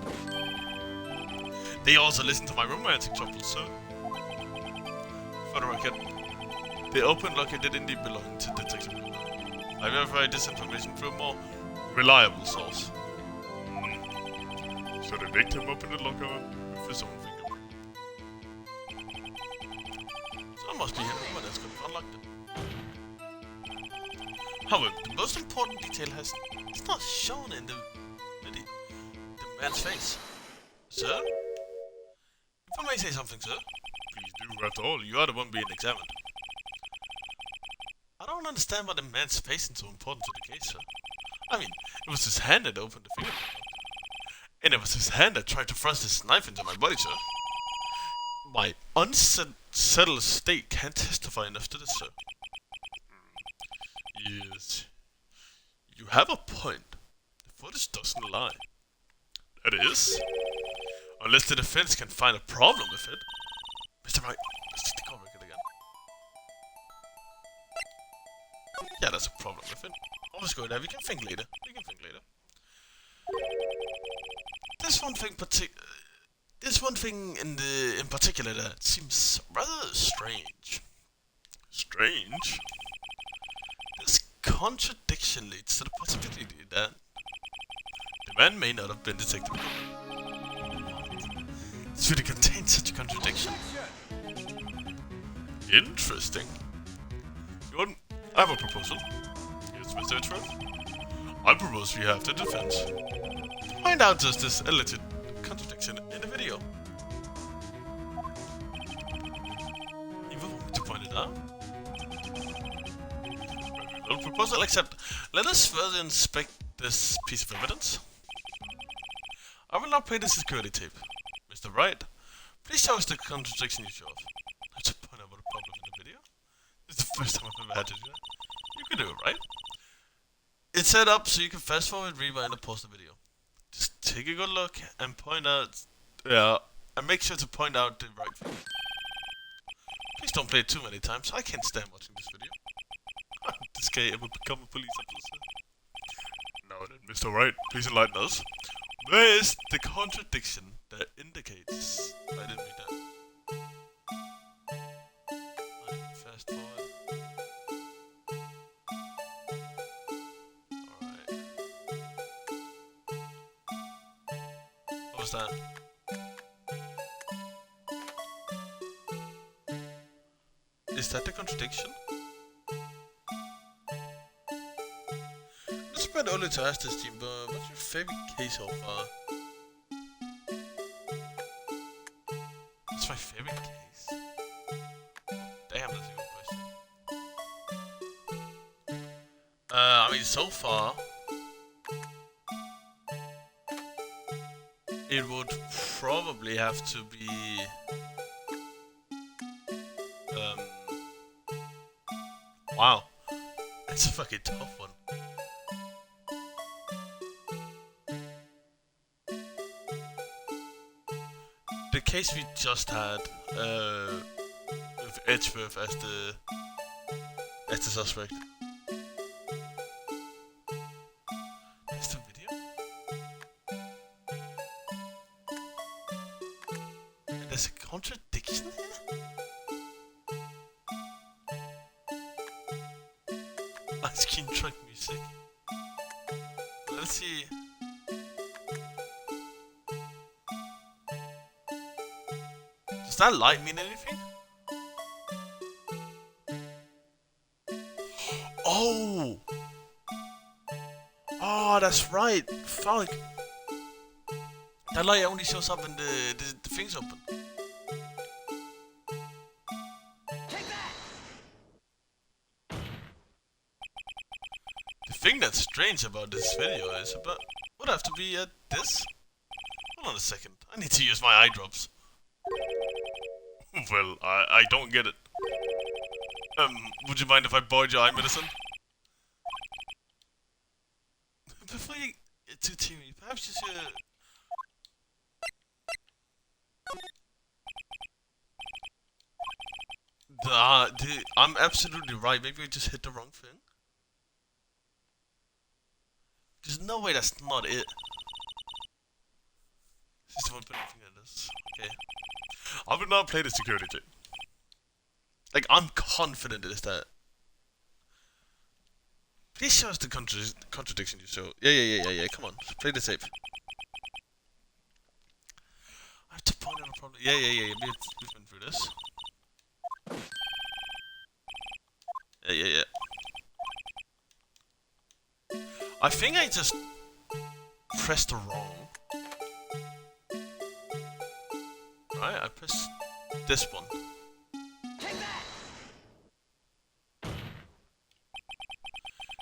A: They also listen to my romantic troubles, sir. For the record, they opened like it did indeed belong to Detective Bureau. I verified this information through a more reliable source. So the victim opened the locker with his own finger. So it must be him who has unlocked it. However, the most important detail is not shown in the man's face. Sir? If I may say something, sir? Please do, after all, you are the one being examined. I don't understand why the man's face is so important to the case, sir. I mean, it was his hand that opened the fingerprint. And it was his hand that tried to thrust his knife into my body, sir. My unsettled state can't testify enough to this, sir. Yes. You have a point. The footage doesn't lie. That is, unless the defense can find a problem with it. Mr. Wright, let's take the call record again. Yeah, that's a problem with it. I'll just go there. We can think later. There's one thing in particular that seems rather strange. Strange? This contradiction leads to the possibility that the man may not have been detected. Should it contain such a contradiction? Interesting. Jordan, I have a proposal. Yes, Mr. Edgeworth? I propose we have the defense find out just this alleged contradiction in the video. You want me to point it out? Well, proposal accept. Let us further inspect this piece of evidence. I will now play the security tape. Mr. Wright, please show us the contradiction you show off. That's a point about a problem in the video. It's the first time I've ever had to do that. You can do it, right? It's set up so you can fast forward, rewind, and pause the video. Just take a good look and point out, and make sure to point out the right thing. Please don't play it too many times. I can't stand watching this video. This guy ever become a police officer? Now then, Mr. Wright, please enlighten us. Where is the contradiction that indicates? I didn't read that. Fast forward. Alright. What was that? Is that the contradiction? It's been only to ask this team, but what's your favorite case so far? What's my favorite case? Damn, that's a good question. I mean, so far, it would probably have to be wow, that's a fucking tough one. The case we just had, with Edgeworth as the suspect. That's the video? And there's a contradiction here? Ice cream truck music. Let's see. Does that light mean anything? Oh! Oh, that's right. Fuck. That light only shows up when the thing's open. The thing that's strange about this video is about would have to be at this. Hold on a second. I need to use my eye drops. Well, I don't get it. Would you mind if I borrowed your eye medicine? Before you get too teary, perhaps you should... I'm absolutely right. Maybe we just hit the wrong thing. There's no way that's not it. System one putting finger at this. Okay. I would not play the security tape. Like, I'm confident it is that. Please show us the contradiction you show. Yeah. Come on. Play the tape. I have to point out a problem. Yeah. We've been through this. Yeah. I think I just pressed the wrong. Right, I pressed this one.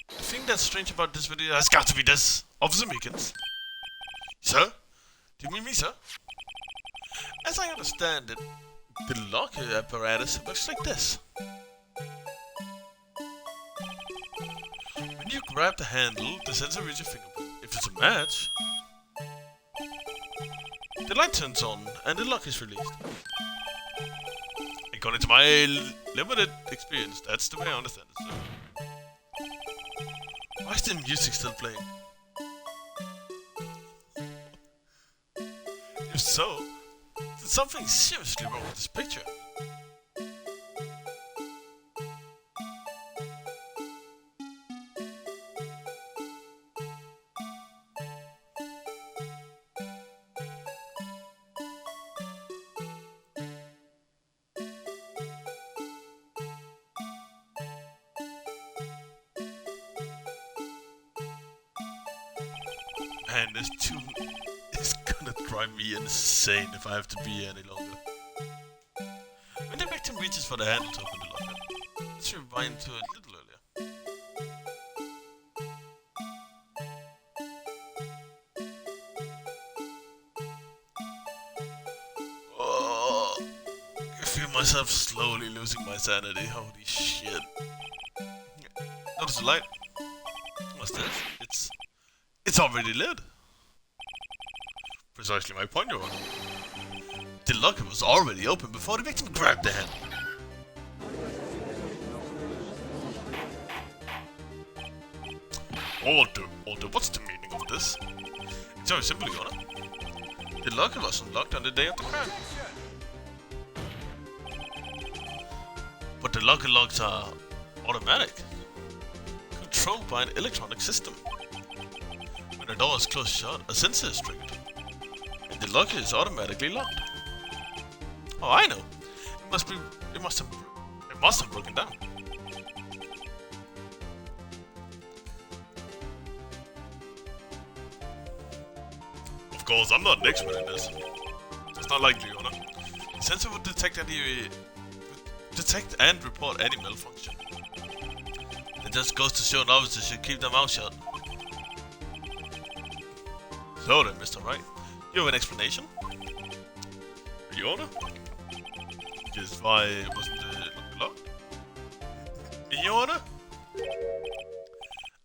A: The thing that's strange about this video has got to be this. Officer Meekins. Sir? Do you mean me, sir? As I understand it, the lock apparatus looks like this. When you grab the handle, the sensor reads your fingerprint. If it's a match, the light turns on and the lock is released. According to my limited experience, that's the way I understand it, sir. Why is the music still playing? If so, there's something seriously wrong with this picture. Man, this tune is gonna drive me insane if I have to be here any longer. When the victim reaches for the handle to open the locker, let's rewind to a little earlier. Oh, I feel myself slowly losing my sanity. Holy shit. Notice the light. What's this? It's already lit. Precisely my point, Your Honor. The locker was already open before the victim grabbed the handle. Order, what's the meaning of this? It's very simple, Your Honor. The locker was unlocked on the day of the crime. But the locker locks are automatic, controlled by an electronic system. When the door is closed shut, a sensor is triggered, and the locker is automatically locked. Oh, I know. It must have broken down. Of course, I'm not an expert in this. It's not likely, Your Honor. The sensor would detect and report any malfunction. It just goes to show an officer should keep their mouth shut. So then, Mr. Wright, you have an explanation? Your Honor? Just why wasn't the lock locked? Your Honor?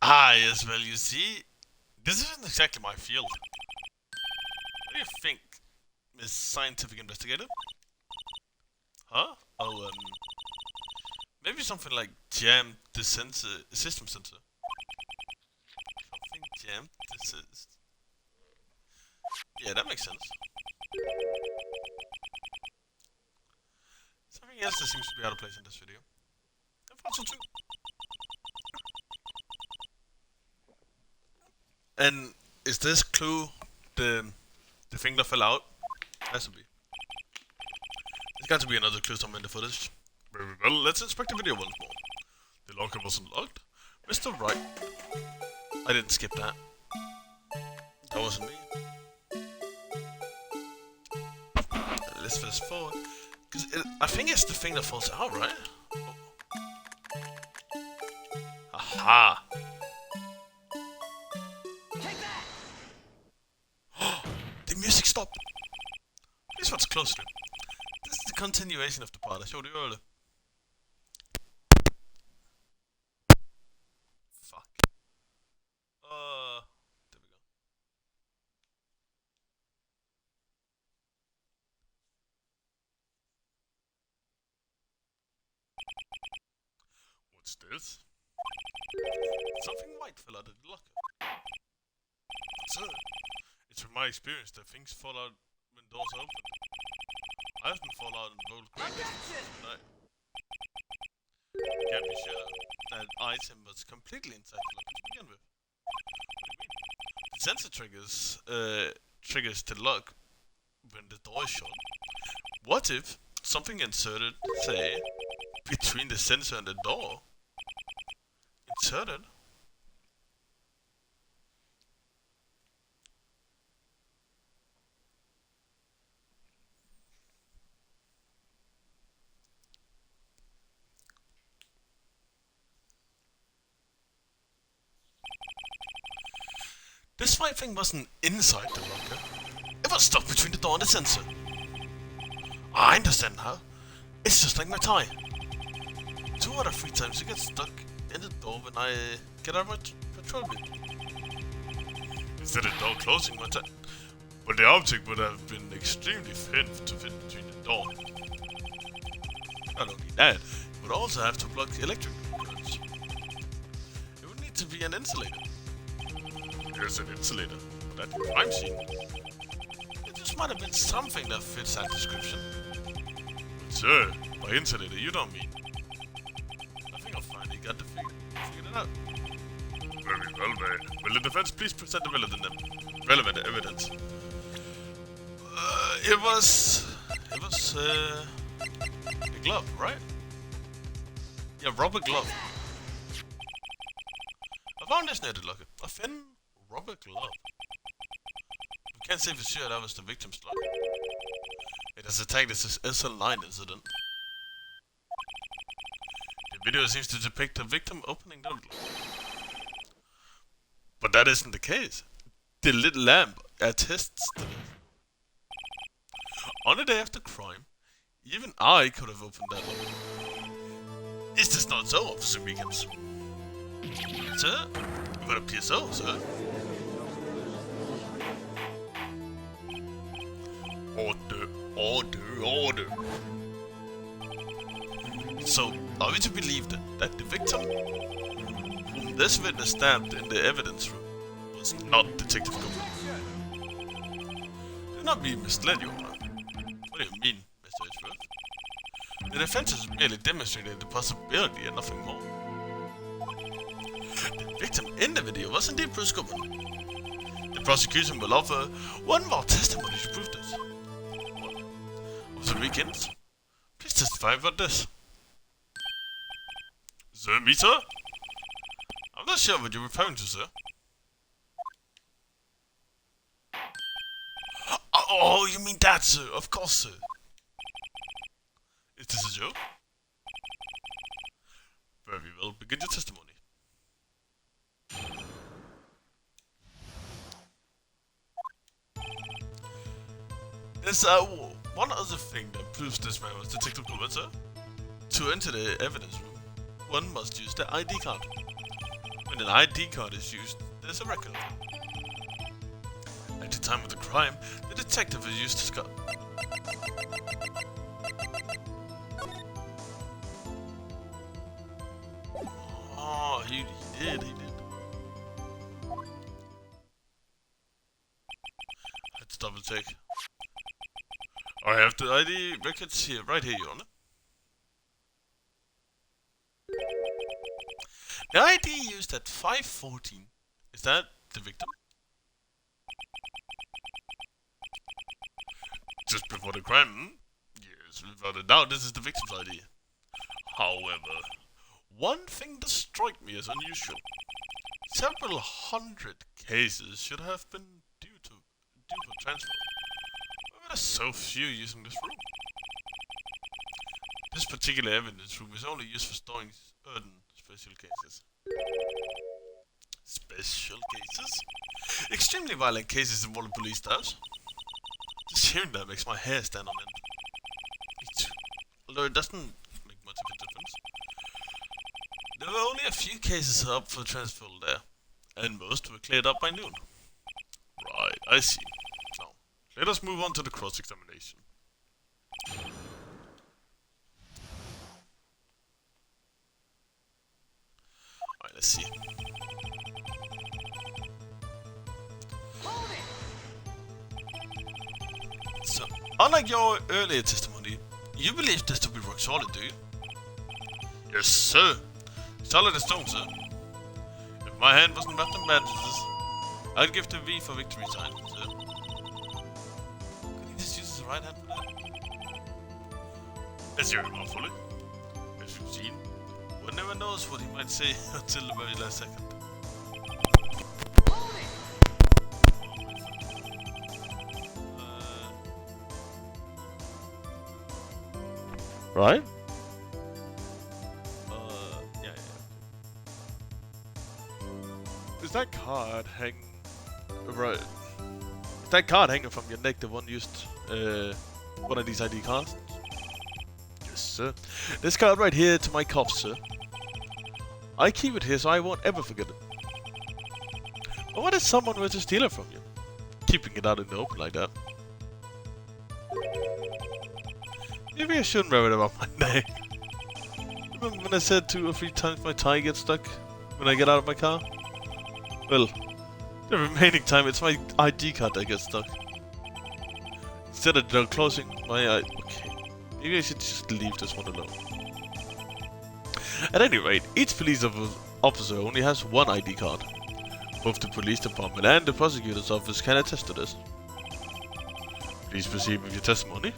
A: Ah, yes, well, you see, this isn't exactly my field. What do you think, Miss Scientific Investigator? Huh? Oh, maybe something like jammed the system sensor. Something jammed the system. Yeah, that makes sense. Something else that seems to be out of place in this video. I thought so too. And is this clue the thing that fell out? Has to be. There's got to be another clue somewhere in the footage. Very well, let's inspect the video once more. The locker wasn't locked. Mr. Wright. I didn't skip that. That wasn't me. Let's fast forward. Because I think it's the thing that falls out, right? Oh. Aha! Take that! The music stopped! This one's closer. This is the continuation of the part I showed you earlier. What's this? Something white fell out of the locker. Sir, it's from my experience that things fall out when doors are open. I often fall out in bold crevices tonight. Can't be sure that item was completely inside the locker to begin with. The sensor triggers the lock when the door is shut. What if something inserted, say, between the sensor and the door? Inserted? This white thing wasn't inside the locker. It was stuck between the door and the sensor. I understand now. It's just like my tie. 2 out of 3 times it gets stuck in the door when I get out of my patrol vehicle. Instead of the door closing one time. But the object would have been extremely thin to fit between the door. Not only that, it would also have to block electric currents. It would need to be an insulator. Here's an insulator. That crime scene. It just might have been something that fits that description. But sir, by insulator you don't mean. I think I finally got to figure it out. Very well, mate. Will the defense please present the relevant evidence? It was a glove, right? Yeah, rubber glove. I found this near the locker. A thin rubber glove. We can't say for sure that was the victim's glove. It has tagged as a SL9 incident. The video seems to depict the victim opening the glove. But that isn't the case. The little lamp attests to this. On the day after crime, even I could have opened that locker. Is this not so, Officer Meekins? Sir? It would appear so, sir. Order. So, are we to believe that the victim, whom this witness stabbed in the evidence room, was not Detective Goblin? Do not be misled, Your Honor. What do you mean, Mr. Edgeworth? The defense has merely demonstrated the possibility and nothing more. The victim in the video was indeed Bruce Goblin. The prosecution will offer one more testimony to prove this. Officer Weekends, please testify about this. Sir, me, sir? I'm not sure what you're referring to, sir. Oh, you mean that, sir? Of course, sir. Is this a joke? Very well, begin your testimony. There's one other thing that proves this man was Detective Goblin, sir. To enter the evidence room, one must use the ID card. When an ID card is used, there's a record. At the time of the crime, the detective has used his card. Oh, he did. Let's double check. I have the ID records here, right here, Your Honor. The ID used at 5:14. Is that the victim? Just before the crime? Yes, without a doubt, this is the victim's ID. However, one thing that struck me as unusual. Several hundred cases should have been due for transfer. Why were there so few using this room? This particular evidence room is only used for storing certain special cases. Special cases? Extremely violent cases involving police staffs. Just hearing that makes my hair stand on end. Me too. Although it doesn't make much of a difference. There were only a few cases up for transfer there, and most were cleared up by noon. Right, I see. Now, let us move on to the cross-examination. Let's see. So, unlike your earlier testimony, you believe this to be rock solid, do you? Yes, sir. Solid as stone, sir. If my hand wasn't wrapped in bandages, I'd give the V for victory sign, sir. Could he just use his right hand for that? Let's hear him out fully. As you've seen, one never knows what he might say until the very last second. Right? Yeah. Is that card hanging? Right. Is that card hanging from your neck the one used, one of these ID cards? Yes, sir. This card right here to my cops, sir. I keep it here so I won't ever forget it. But what if someone were to steal it from you? Keeping it out in the open like that. Maybe I shouldn't wear it around my neck. Remember when I said 2 or 3 times my tie gets stuck when I get out of my car? Well, the remaining time it's my ID card that gets stuck. Instead of closing my eye. Okay, maybe I should just leave this one alone. At any rate, each police officer only has one ID card. Both the police department and the prosecutor's office can attest to this. Please proceed with your testimony.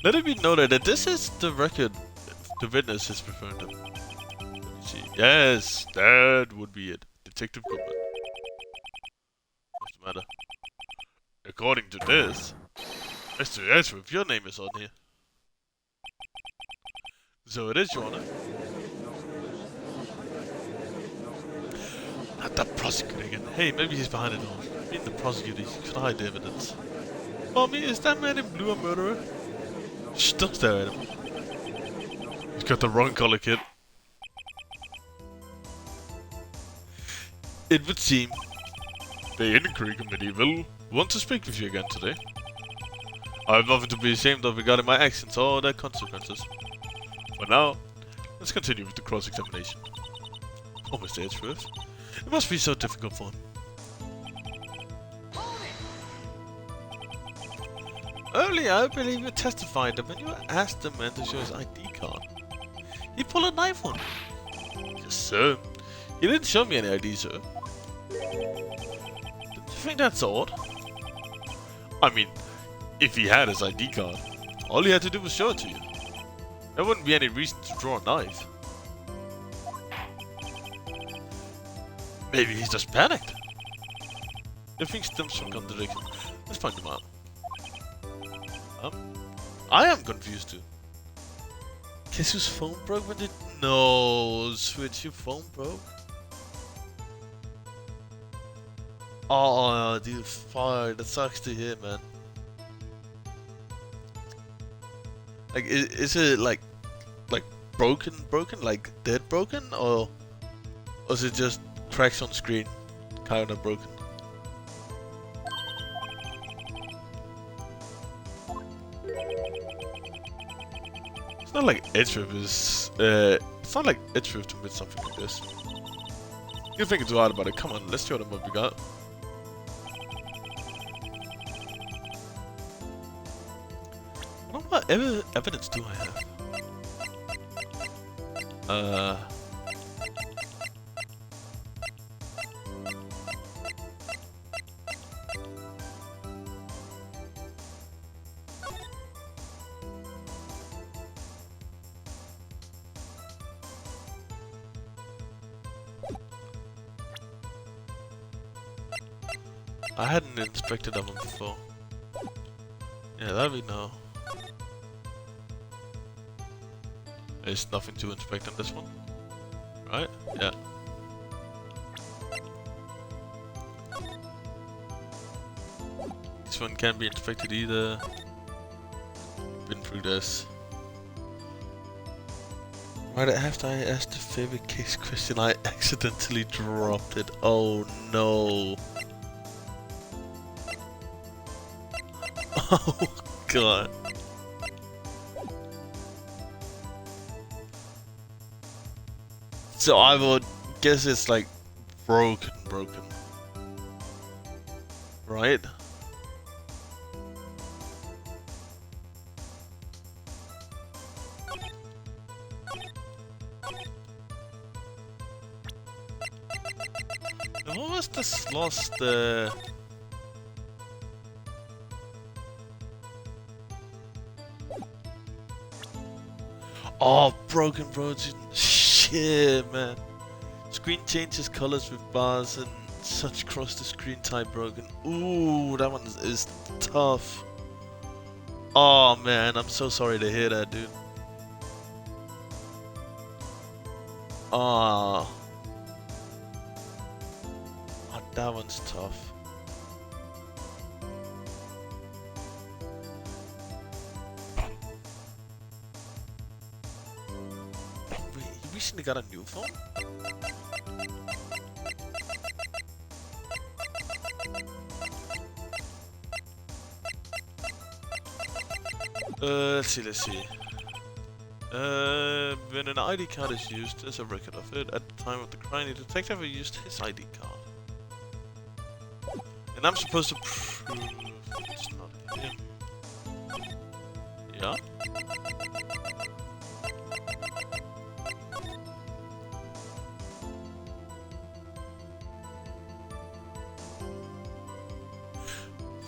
A: Let it be noted that this is the record the witness is referring to. Let me see. Yes, that would be it. Detective Goodman. What's the matter? According to this, Mr. Ashworth, your name is on here. So it is, Your Honor. Not the prosecutor again. Hey, maybe he's behind it all. Being the prosecutor, he could hide evidence. Mommy, is that man in blue a murderer? Shh, don't stare at him. He's got the wrong color, kid. It would seem the Inquiry Committee will want to speak with you again today. I have nothing to be ashamed of regarding my actions or their consequences. For now, let's continue with the cross-examination. Oh, Mr. Edgeworth, it must be so difficult for him. Earlier, I believe you testified that when you asked the man to show his ID card, he pulled a knife on you. Yes, sir. He didn't show me any ID, sir. Don't you think that's odd? I mean, if he had his ID card, all he had to do was show it to you. There wouldn't be any reason to draw a knife. Maybe he's just panicked. The thing stems from contradiction. Let's find him out. I am confused too. Guess whose phone broke when did... No, Switch, your phone broke? Oh, dude, fire. That sucks to hear, man. Like, is it like broken, like dead broken, or is it just cracks on screen, kind of broken? It's not like Edgeworth is. It's not like Edgeworth to admit something like this. You're thinking too hard about it. Come on, let's show them what we got. What evidence do I have? I hadn't inspected that one before. Yeah, that we know. There's nothing to inspect on this one, right? Yeah. This one can't be inspected either. Been through this. Right after I asked the favorite case question, I accidentally dropped it. Oh no. Oh god. So I would guess it's like broken. Right? And what was this lost? Oh, broken roads. Shit, man. Screen changes colors with bars and such cross the screen type broken. Ooh, that one is tough. Oh man, I'm so sorry to hear that, dude. Ah. Oh, that one's tough. Wait, you recently got a new phone? Let's see. When an ID card is used, there's a record of it. At the time of the crime, the detective used his ID card. And I'm supposed to prove it's not him. Yeah?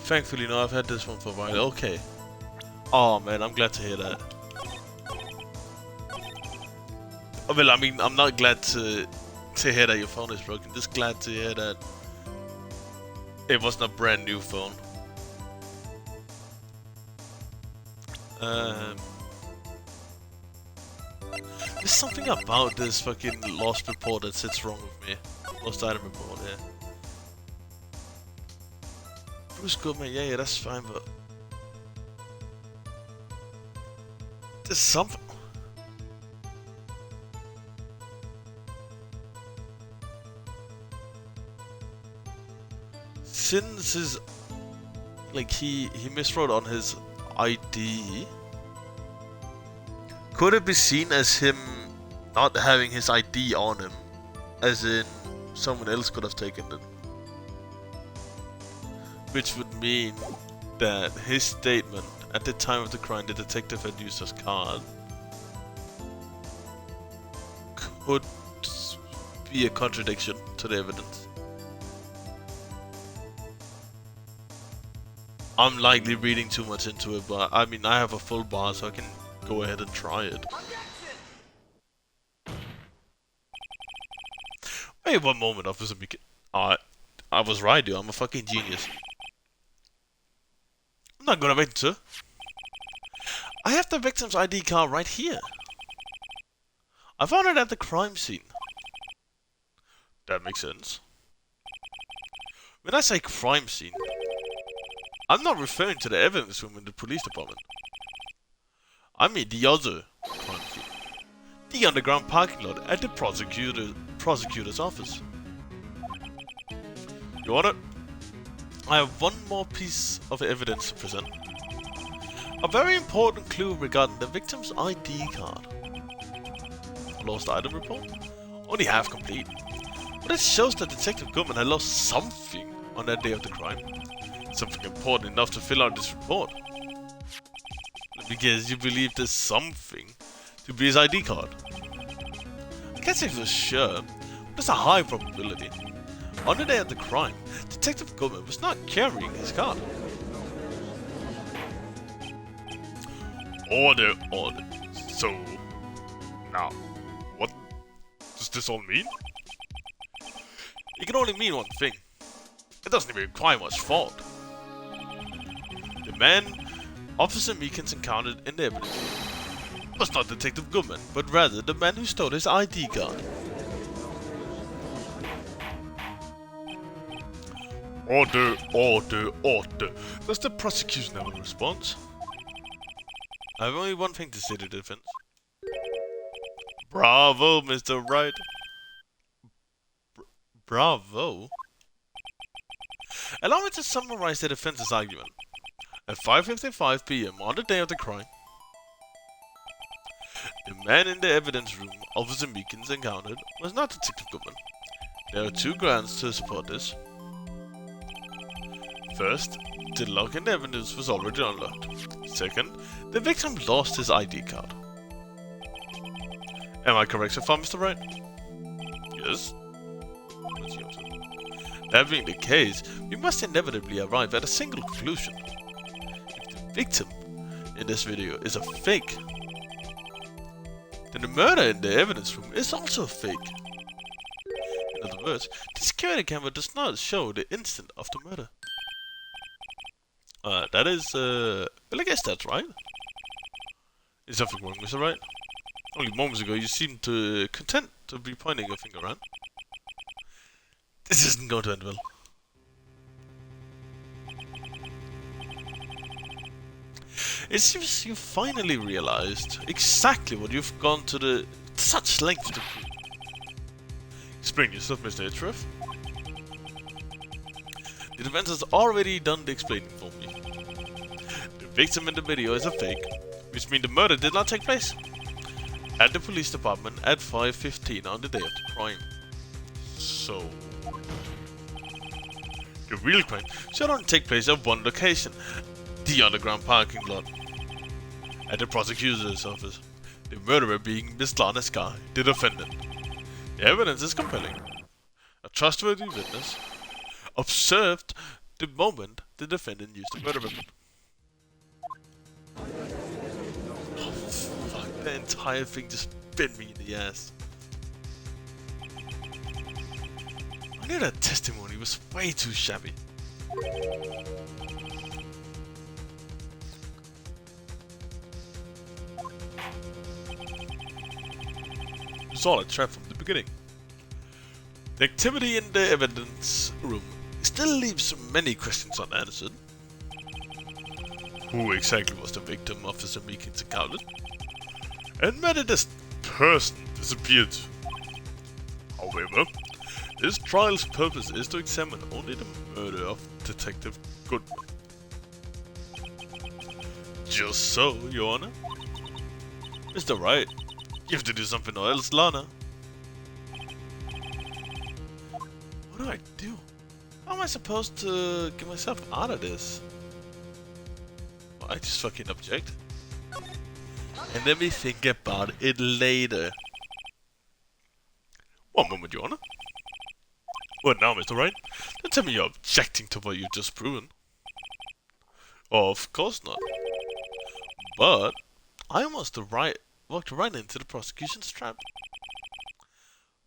A: Thankfully, no, I've had this one for a while. Okay. Oh man, I'm glad to hear that. Oh, well, I mean, I'm not glad to hear that your phone is broken. Just glad to hear that it wasn't a brand new phone. There's something about this fucking lost report that sits wrong with me. Lost item report, yeah. Bruce Goodman, yeah, that's fine, but there's something. Since his, like, he miswrote on his ID, could it be seen as him not having his ID on him, as in someone else could have taken it? Which would mean that his statement at the time of the crime, the detective had used his card, could be a contradiction to the evidence. I'm likely reading too much into it, but I mean, I have a full bar, so I can go ahead and try it. Wait one moment, Officer Mika. I was right, dude. I'm a fucking genius. I'm not gonna wait, sir. I have the victim's ID card right here. I found it at the crime scene. That makes sense. When I say crime scene, I'm not referring to the evidence room in the police department. I mean the other crime scene. The underground parking lot at the prosecutor's office. Your Honor, I have one more piece of evidence to present. A very important clue regarding the victim's ID card. Lost item report? Only half complete. But it shows that Detective Goodman had lost something on that day of the crime. Something important enough to fill out this report. Because you believe there's something to be his ID card. I can't say for sure, but there's a high probability. On the day of the crime, Detective Goodman was not carrying his card. Order. So, now, what does this all mean? It can only mean one thing. It doesn't even require much thought. The man Officer Meekins encountered in the evidence was not Detective Goodman, but rather the man who stole his ID card. Order. Does the prosecution have a response? I have only one thing to say to the defense. Bravo, Mr. Wright. Bravo? Allow me to summarize the defense's argument. At 5:55 PM on the day of the crime, The man in the evidence room Officer Meekins encountered was not Detective Goodman. There are two grounds to support this. First, the lock in the evidence was already unlocked. Second, the victim lost his ID card. Am I correct so far, Mr. Wright? Yes. That being the case, we must inevitably arrive at a single conclusion. If the victim in this video is a fake, then the murder in the evidence room is also a fake. In other words, the security camera does not show the instant of the murder. That is, well, I guess that's right. Is something wrong, Mr. Wright? Only moments ago you seemed content to be pointing your finger around. This isn't going to end well. It seems you finally realized exactly what you've gone to such lengths to prove. Explain yourself, Mr. Hitchroth. The defense has already done the explaining for me. The victim in the video is a fake, which means the murder did not take place at the police department at 5:15 on the day of the crime. So, the real crime should only take place at one location, the underground parking lot. At the prosecutor's office, the murderer being Miss Lana Sky, the defendant. The evidence is compelling. A trustworthy witness observed the moment the defendant used the murder weapon. Oh, fuck, the entire thing just bit me in the ass. I knew that testimony was way too shabby. It was all a trap from the beginning. The activity in the evidence room still leaves many questions unanswered. Who exactly was the victim Officer Meekins encountered? And whether this person disappeared? However, this trial's purpose is to examine only the murder of Detective Goodman. Just so, Your Honor. Mr. Wright, you have to do something or else, Lana. What do I do? How am I supposed to get myself out of this? Well, I just fucking object. And then we think about it later. One moment, Your Honor. What now, Mr. Wright? Don't tell me you're objecting to what you've just proven. Of course not. But I almost walked right into the prosecution's trap.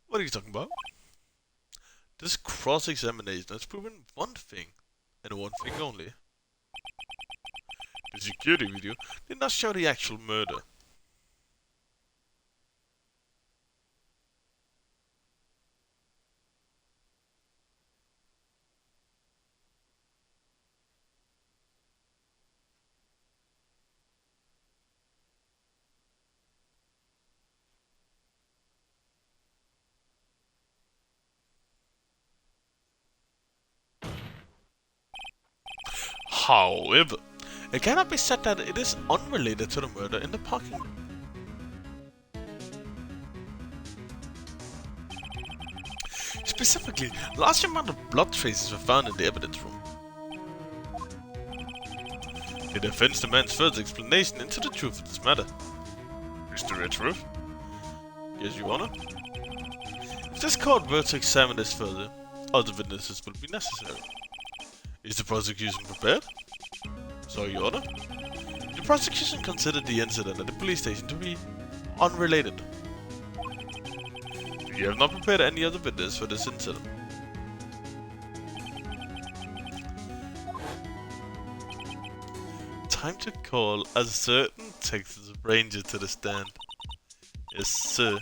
A: What are you talking about? This cross-examination has proven one thing, and one thing only. The security video did not show the actual murder. However, it cannot be said that it is unrelated to the murder in the parking lot. Specifically, large amount of blood traces were found in the evidence room. The defense demands further explanation into the truth of this matter. Mr. Hitchroth? Yes, Your Honor? If this court were to examine this further, other witnesses will be necessary. Is the prosecution prepared? So, Your Honor. The prosecution considered the incident at the police station to be unrelated. You have not prepared any other witness for this incident. Time to call a certain Texas Ranger to the stand. Yes, sir.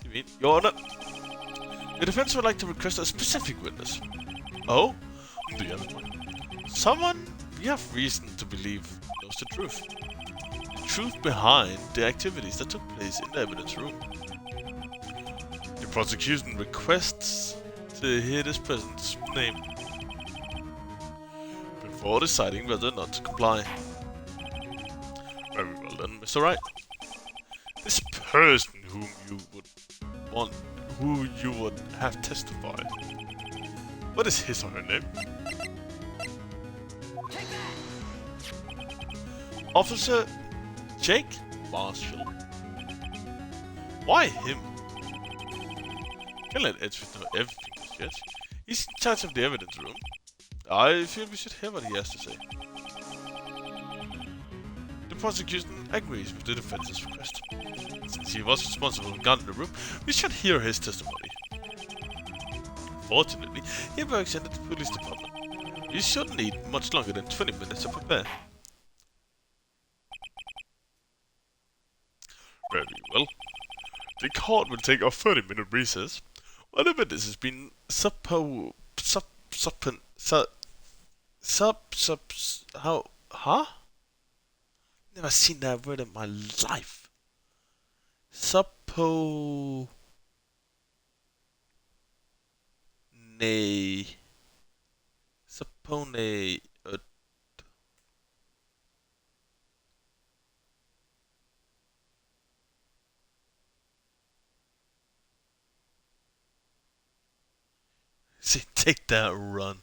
A: You mean, Your Honor? The defense would like to request a specific witness. Oh? Do you have in mind? Someone we have reason to believe knows the truth. The truth behind the activities that took place in the evidence room. The prosecution requests to hear this person's name before deciding whether or not to comply. Very well then, Mr. Wright. This person whom you would want, who you would have testify. What is his or her name? Officer Jake Marshall. Why him? Can't let Edgewood know everything yet. He's in charge of the evidence room. I feel we should hear what he has to say. The prosecution agrees with the defense's request. Since he was responsible for the gun in the room, we should hear his testimony. Fortunately, he works in the police department. He shouldn't need much longer than 20 minutes to prepare. Very well. The court will take a 30-minute recess. Whatever this has been Never seen that word in my life. Suppone. See, take that run.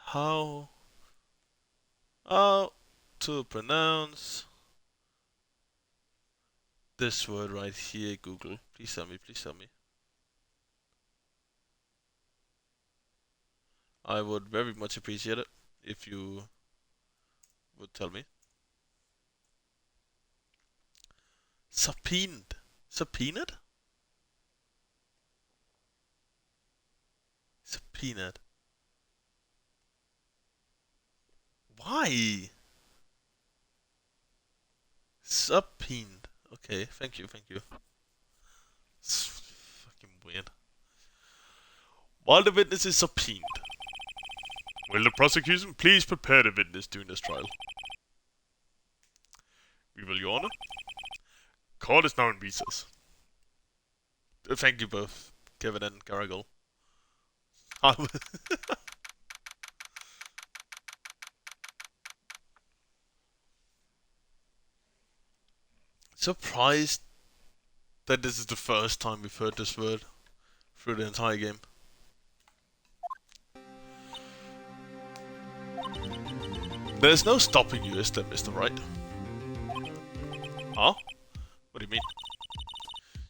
A: How to pronounce this word right here, Google? Please tell me, please tell me. I would very much appreciate it if you would tell me. Subpoenaed. Subpoenaed? Subpoenaed. Why? Subpoenaed. Okay, thank you, thank you. It's fucking weird. While the witness is subpoenaed, will the prosecution please prepare the witness during this trial? We will, Your Honor. Court is now in recess. Thank you both, Kevin and Garagol. Surprised that this is the first time we've heard this word through the entire game. There's no stopping you, is there, Mr. Wright? Huh? What do you mean?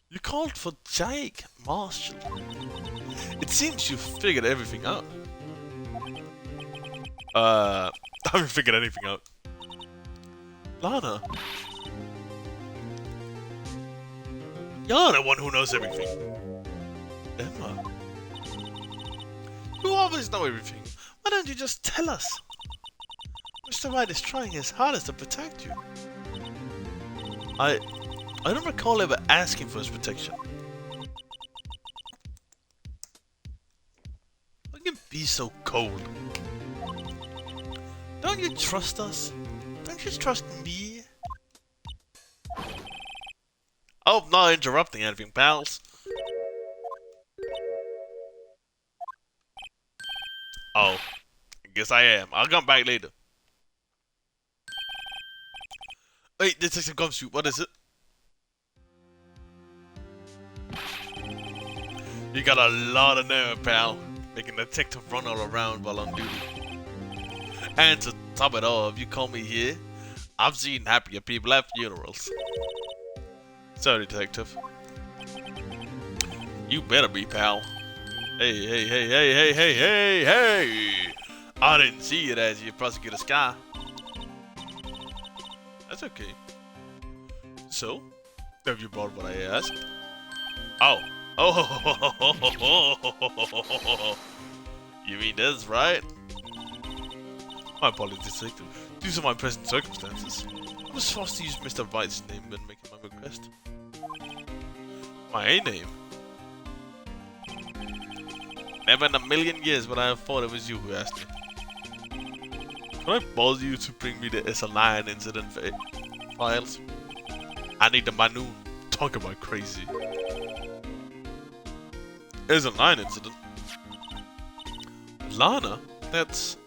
A: You called for Jake Marshall. It seems you've figured everything out. I haven't figured anything out. Lana. You're the one who knows everything. Emma. You always know everything. Why don't you just tell us? Mr. Wright is trying his hardest to protect you. I don't recall ever asking for his protection. How can you be so cold? Don't you trust us? Don't you trust me? I hope not interrupting anything, pals. Oh, I guess I am. I'll come back later. Wait, Detective Gumshoe, what is it? You got a lot of nerve, pal. Making the detective run all around while on duty. And to top it off, you call me here? I've seen happier people at funerals. Sorry, detective. You better be, pal. Hey, hey, hey, hey, hey, hey, hey, hey! I didn't see it as you prosecutor Sky. That's okay. So, have you brought what I asked? Oh. Oh. You mean this, right? My apologies, detective. Due to my present circumstances, I was forced to use Mr. Wright's name when making my request. My name? Never in a million years would I have thought it was you who asked me. Can I bother you to bring me the SL9 incident files? I need them by noon. Talk about crazy. SL9 incident? Lana? That's...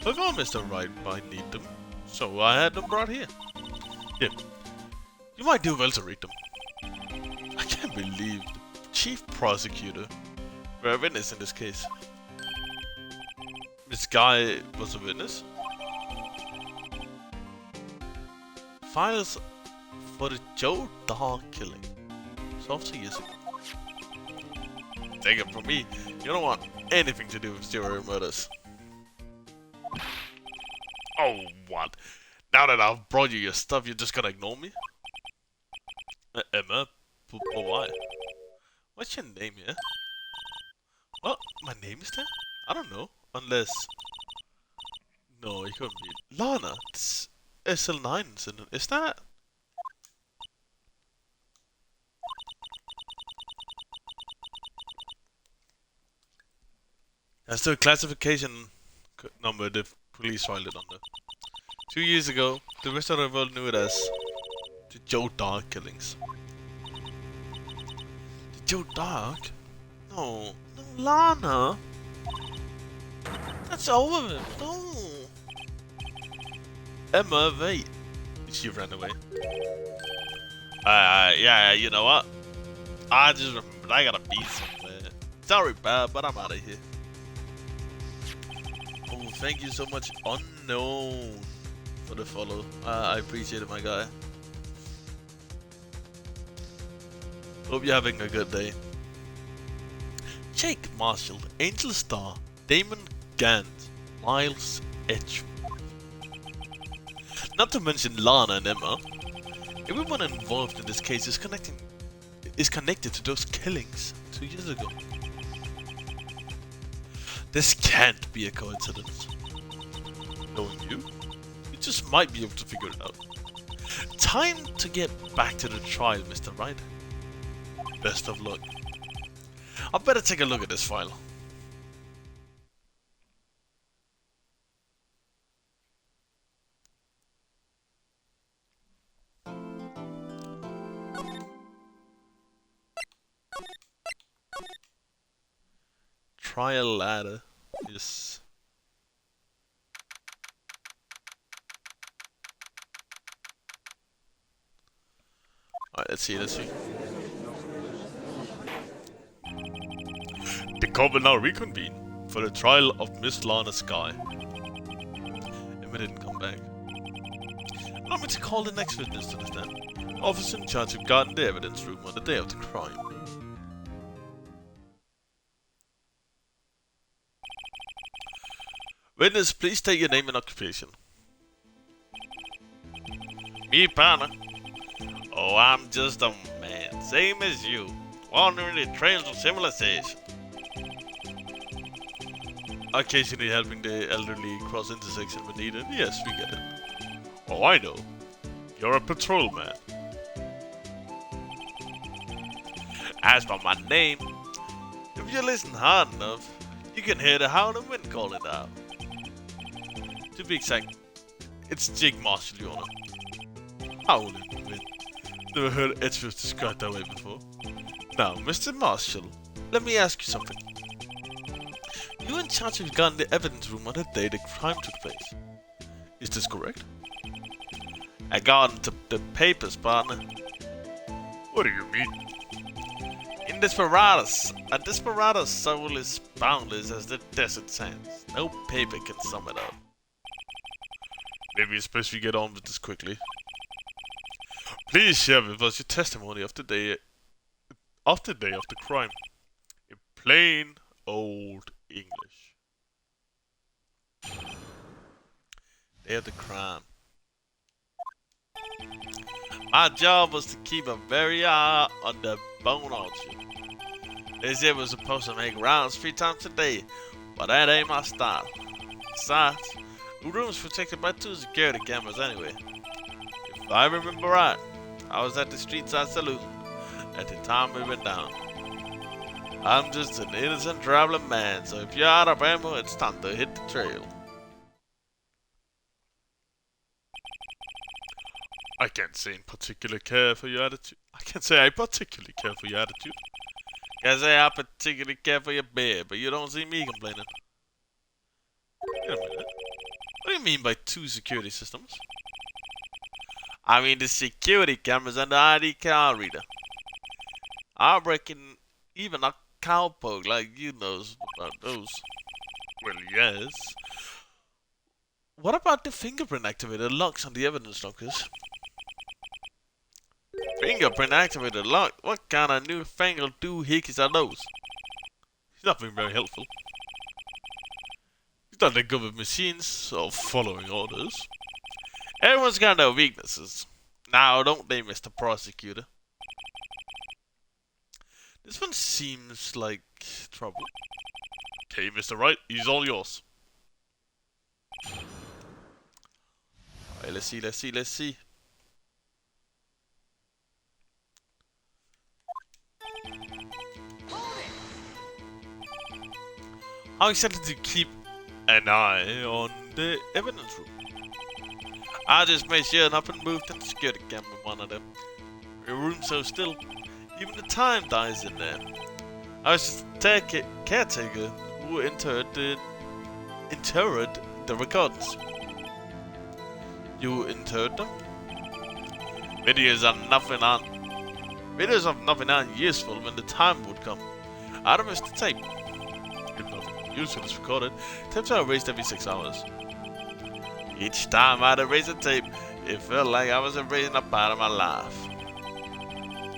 A: I thought Mr. Wright might need them, so I had them brought here. Here, you might do well to read them. I can't believe the chief prosecutor were a witness in this case. This guy was a witness? Files for the Joe Dog killing. Solved 2 years ago. Take it from me, you don't want anything to do with serial murders. Oh, what? Now that I've brought you your stuff, you're just gonna ignore me? Emma? But why? What's your name here? Well, my name is there? I don't know. Unless... No, it couldn't be. Lana, it's SL9 incident. Is that... That's the classification number the police filed it under. 2 years ago, the rest of the world knew it as the Joe Dog killings. The Joe Dog? No, Lana. That's over with. No. Emma, wait. She ran away. Yeah, you know what? I just remembered I gotta be somewhere. Sorry, bad, but I'm out of here. Oh, thank you so much, Unknown, for the follow. I appreciate it, my guy. Hope you're having a good day. Jake Marshall, Angel Star, Damon Gant, Miles Edge. Not to mention Lana and Emma. Everyone involved in this case is connected to those killings 2 years ago. This can't be a coincidence. Knowing you just might be able to figure it out. Time to get back to the trial, Mr. Wright. Best of luck. I better take a look at this file. Trial ladder. Yes. Alright, let's see. The court will now reconvene for the trial of Miss Lana Sky. Emma didn't come back. Allow me to call the next witness to the stand. Officer in charge of guarding the evidence room on the day of the crime. Witness, please state your name and occupation. Me, partner. Oh, I'm just a man, same as you, wandering the trails of civilization. Occasionally helping the elderly cross intersection when needed. Yes, we get it. Oh, I know. You're a patrolman. As for my name, if you listen hard enough, you can hear the howling wind calling out. To be exact, it's Jake Marshall, Your Honor. Howling wind. Never heard Edgeworth described that way before. Now, Mr. Marshall, let me ask you something. You were in charge of guarding the evidence room on the day the crime took place. Is this correct? I guarded the papers, partner. What do you mean? In Desperados, a Desperado's soul is boundless as the desert sands. No paper can sum it up. Maybe it's best we get on with this quickly. Please share with us your testimony of the day of the crime. In plain old English. Day of the crime. My job was to keep a very eye on the bone orchard. They said it was supposed to make rounds 3 times a day, but that ain't my style. Besides, the room's protected by 2 security cameras anyway. If I remember right, I was at the street side saloon at the time we went down. I'm just an innocent traveling man, so if you're out of ammo, it's time to hit the trail. I can't say I particularly care for your attitude. Can't say I particularly care for your beard, but you don't see me complaining. Wait a minute. mean by 2 security systems? I mean the security cameras and the ID card reader. I reckon even a cowpoke like you knows about those. Well, yes. What about the fingerprint activated locks on the evidence lockers? Fingerprint activated lock? What kind of newfangled doohickeys are those? He's not being very helpful. He's not that good with machines or following orders. Everyone's got their weaknesses. Now, don't they, Mr. Prosecutor? This one seems like trouble. Okay, Mr. Wright, he's all yours. Alright, let's see. How exactly to keep an eye on the evidence room? I just made sure nothing moved in the security camera in one of them. The room's so still, even the time dies in there. I was just a caretaker who interred the records. You interred them? Videos of nothing on useful when the time would come. I'd have missed the tape. If nothing useful is recorded, tapes are erased every 6 hours. Each time I'd erase a tape, it felt like I was erasing a part of my life.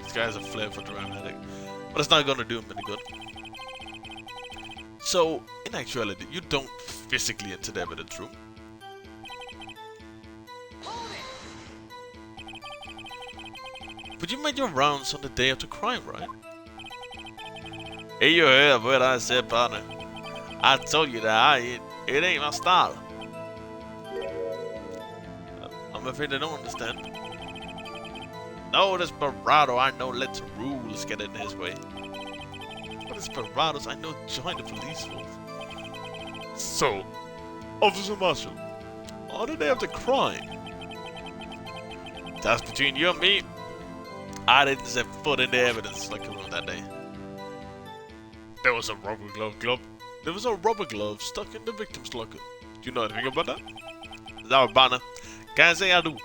A: This guy has a flair for dramatic, but it's not gonna do him any good. So, in actuality, you don't physically enter the evidence room. But you made your rounds on the day of the crime, right? Hey, you heard what I said, partner. I told you that it ain't my style. I'm afraid I don't understand. No, Desperado, I know let the rules get in his way. What Desperados I know join the police force. So, Officer Marshall, on the day of the crime, that's between you and me. I didn't set foot in the evidence locker room that day. There was a rubber glove. There was a rubber glove stuck in the victim's locker. Do you know anything about that? No, partner. Can't say I do.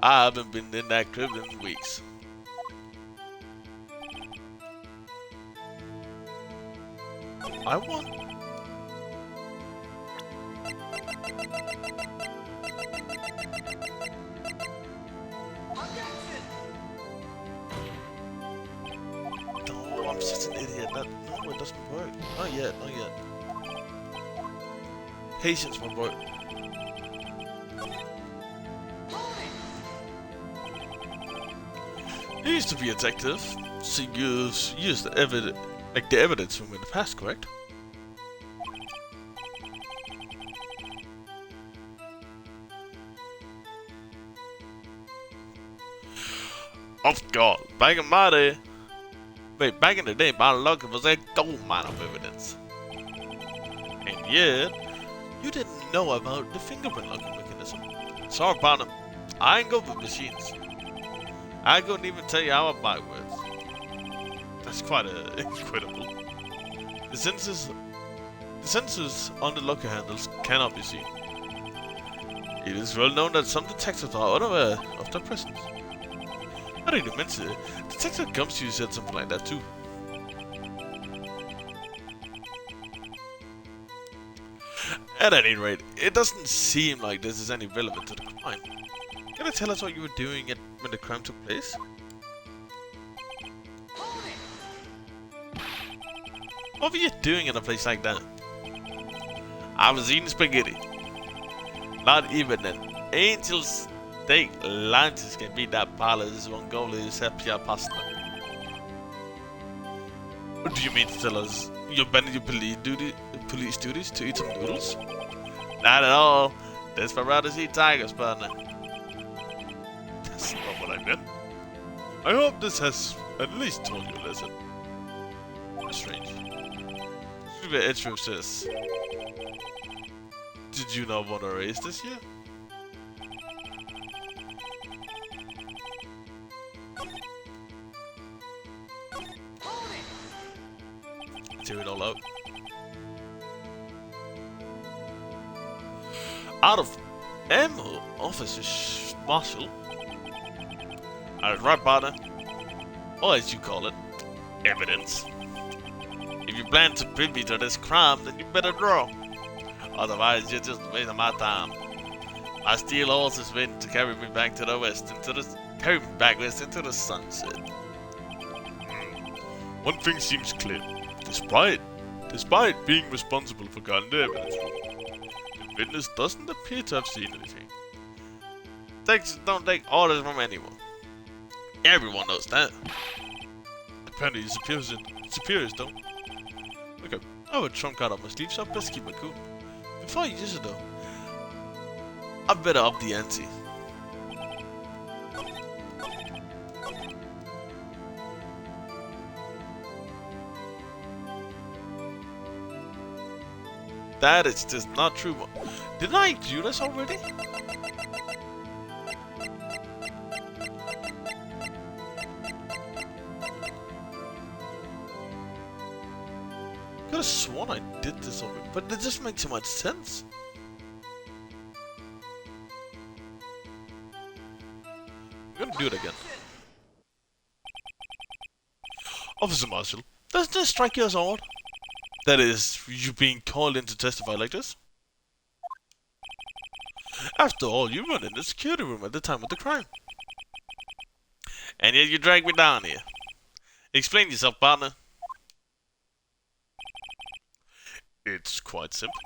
A: I haven't been in that crib in weeks. I want... Oh, I'm such an idiot. No, it doesn't work. Not yet. Patience, my boy. You used to be a detective, so you used the evidence room in the past, correct? Of course, back in the day, my locker was a gold mine of evidence. And yet, you didn't know about the fingerprint locking mechanism. Sorry, partner, I ain't good with machines. I couldn't even tell you how it works. That's quite incredible. The sensors on the locker handles cannot be seen. It is well known that some detectives are unaware of their presence. I didn't even mention it. Detective Gumshoe said something like that too. At any rate, it doesn't seem like this is any relevant to the crime. Can you tell us what you were doing when the crime took place? What were you doing in a place like that? I was eating spaghetti. Not even an angel's steak lunches can beat that palace Mongolian sepia pasta. What do you mean to tell us you abandoned your police duties to eat some noodles? Not at all. Desperados eat tigers, partner. That's not what I meant. I hope this has at least told you a lesson. Strange. Edgefield says, did you not want to race this year? Let's hear it all out. Out of ammo, Officer Marshall. I was right, partner. Or as you call it, evidence. If you plan to privy to this crime, then you better draw. Otherwise, you're just wasting my time. My steel horse is waiting to carry me back to the west, into the sunset. One thing seems clear. Despite being responsible for guarding the evidence room, the witness doesn't appear to have seen anything. Detectives don't take orders from anyone. Everyone knows that. Apparently his superiors don't. Okay, I have a trump card on my sleeve, so I best keep my cool. Before I use it though, I better up the ante. That is just not true. Didn't I do this already? I could have sworn I did this already, but it just makes so much sense. I'm gonna do it again. Officer Marshall, doesn't this strike you as odd? That is, you being called in to testify like this? After all, you were in the security room at the time of the crime. And yet you dragged me down here. Explain yourself, partner. It's quite simple.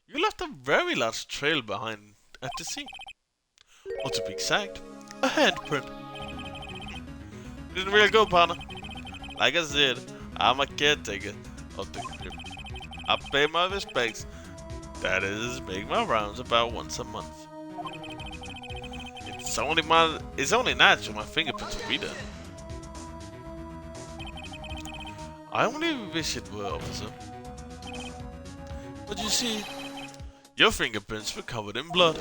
A: You left a very large trail behind at the scene. Or to be exact, a handprint. Didn't really go, partner. Like I said, I'm a caretaker of the crypt. I pay my respects. That is, make my rounds about once a month. It's only natural my fingerprints will be there. I only wish it were, officer. But you see, your fingerprints were covered in blood.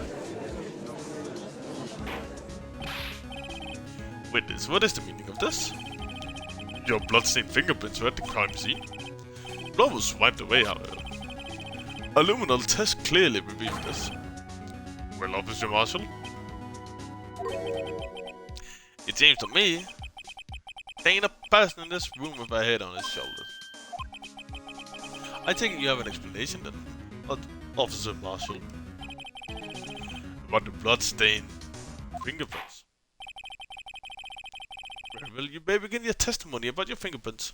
A: Witness, what is the meaning of this? Your bloodstained fingerprints were at the crime scene. Blood was wiped away, however. A luminal test clearly revealed this. Well, Officer Marshall? It seems to me there ain't a person in this room with a head on his shoulders. I take it you have an explanation then, Officer Marshall. About the blood-stained fingerprints. Very well, you may begin your testimony about your fingerprints.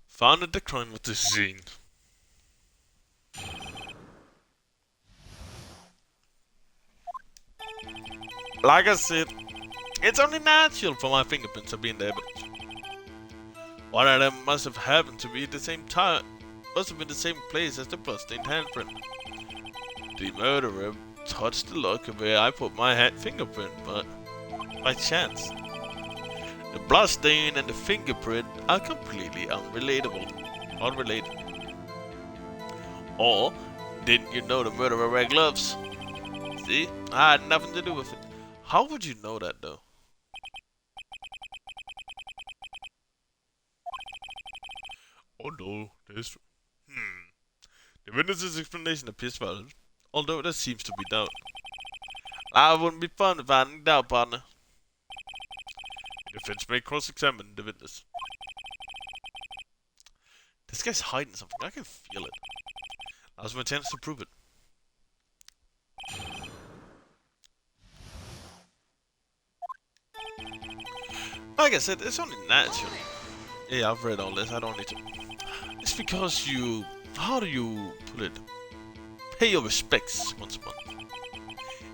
A: Found at the crime of the scene. Like I said, it's only natural for my fingerprints to be in the evidence. One of them must have happened to be at the same time, must have been the same place as the bloodstained handprint. The murderer touched the lock where I put my fingerprint, but by chance. The bloodstain and the fingerprint are completely unrelated. Or, didn't you know the murderer wear gloves? See, I had nothing to do with it. How would you know that though? Oh no, that is true. The witness's explanation appears valid, although there seems to be doubt. I wouldn't be fun if I had any doubt, partner. The defense may cross-examine the witness. This guy's hiding something. I can feel it. Now's my chance to prove it. Like I said, it's only natural. Yeah, I've read all this. I don't need to. It's because you... How do you put it? Pay your respects once a month.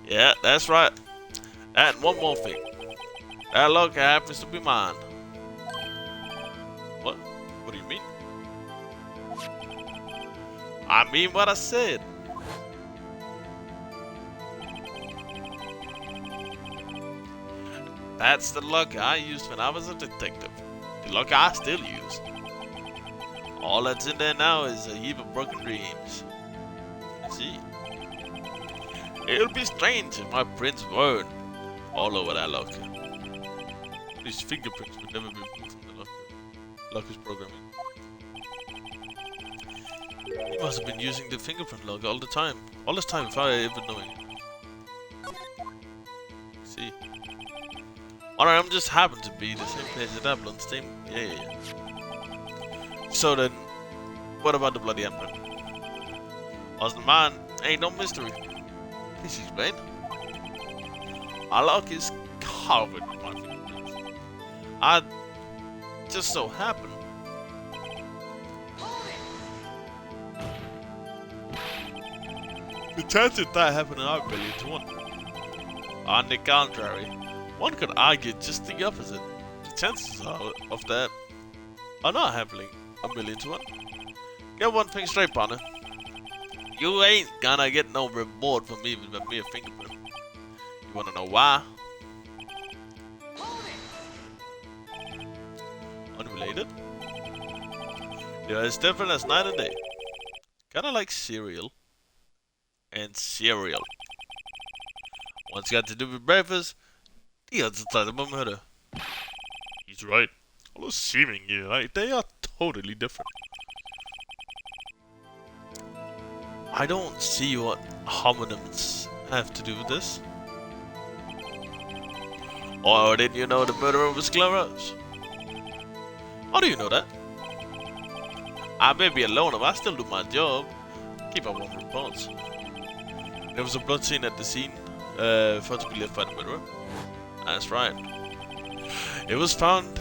A: Yeah, that's right. And one more thing. That look happens to be mine. What? What do you mean? I mean what I said. That's the luck I used when I was a detective. The luck I still use. All that's in there now is a heap of broken dreams. See? It'll be strange if my prints weren't all over that locker. These fingerprints would never be removed from the locker's programming. He must have been using the fingerprint log all the time. All this time without even knowing. See. Alright, I'm just happen to be the same place as that Bloodstain. Yeah. So then, what about the Bloody Emperor? Wasn't mine. Ain't no mystery. Please explain. Our log is covered with my fingerprints. I just so happen. The chances that happening are billion to 1. On the contrary, one could argue just the opposite. The chances of that are not happening a million to 1. Get one thing straight, partner. You ain't gonna get no reward from me with a mere fingerprint. You wanna know why? Unrelated? They're as different as night and day. Kinda like cereal and cereal. One's got to do with breakfast, the other's talking about murder. He's right. Although seemingly like they are totally different. I don't see what homonyms have to do with this. Or did you know the murderer was Claros? How do you know that? I may be alone, but I still do my job. Keep up on reports. There was a blood stain at the scene, thought to be left by the murderer. That's right. It was found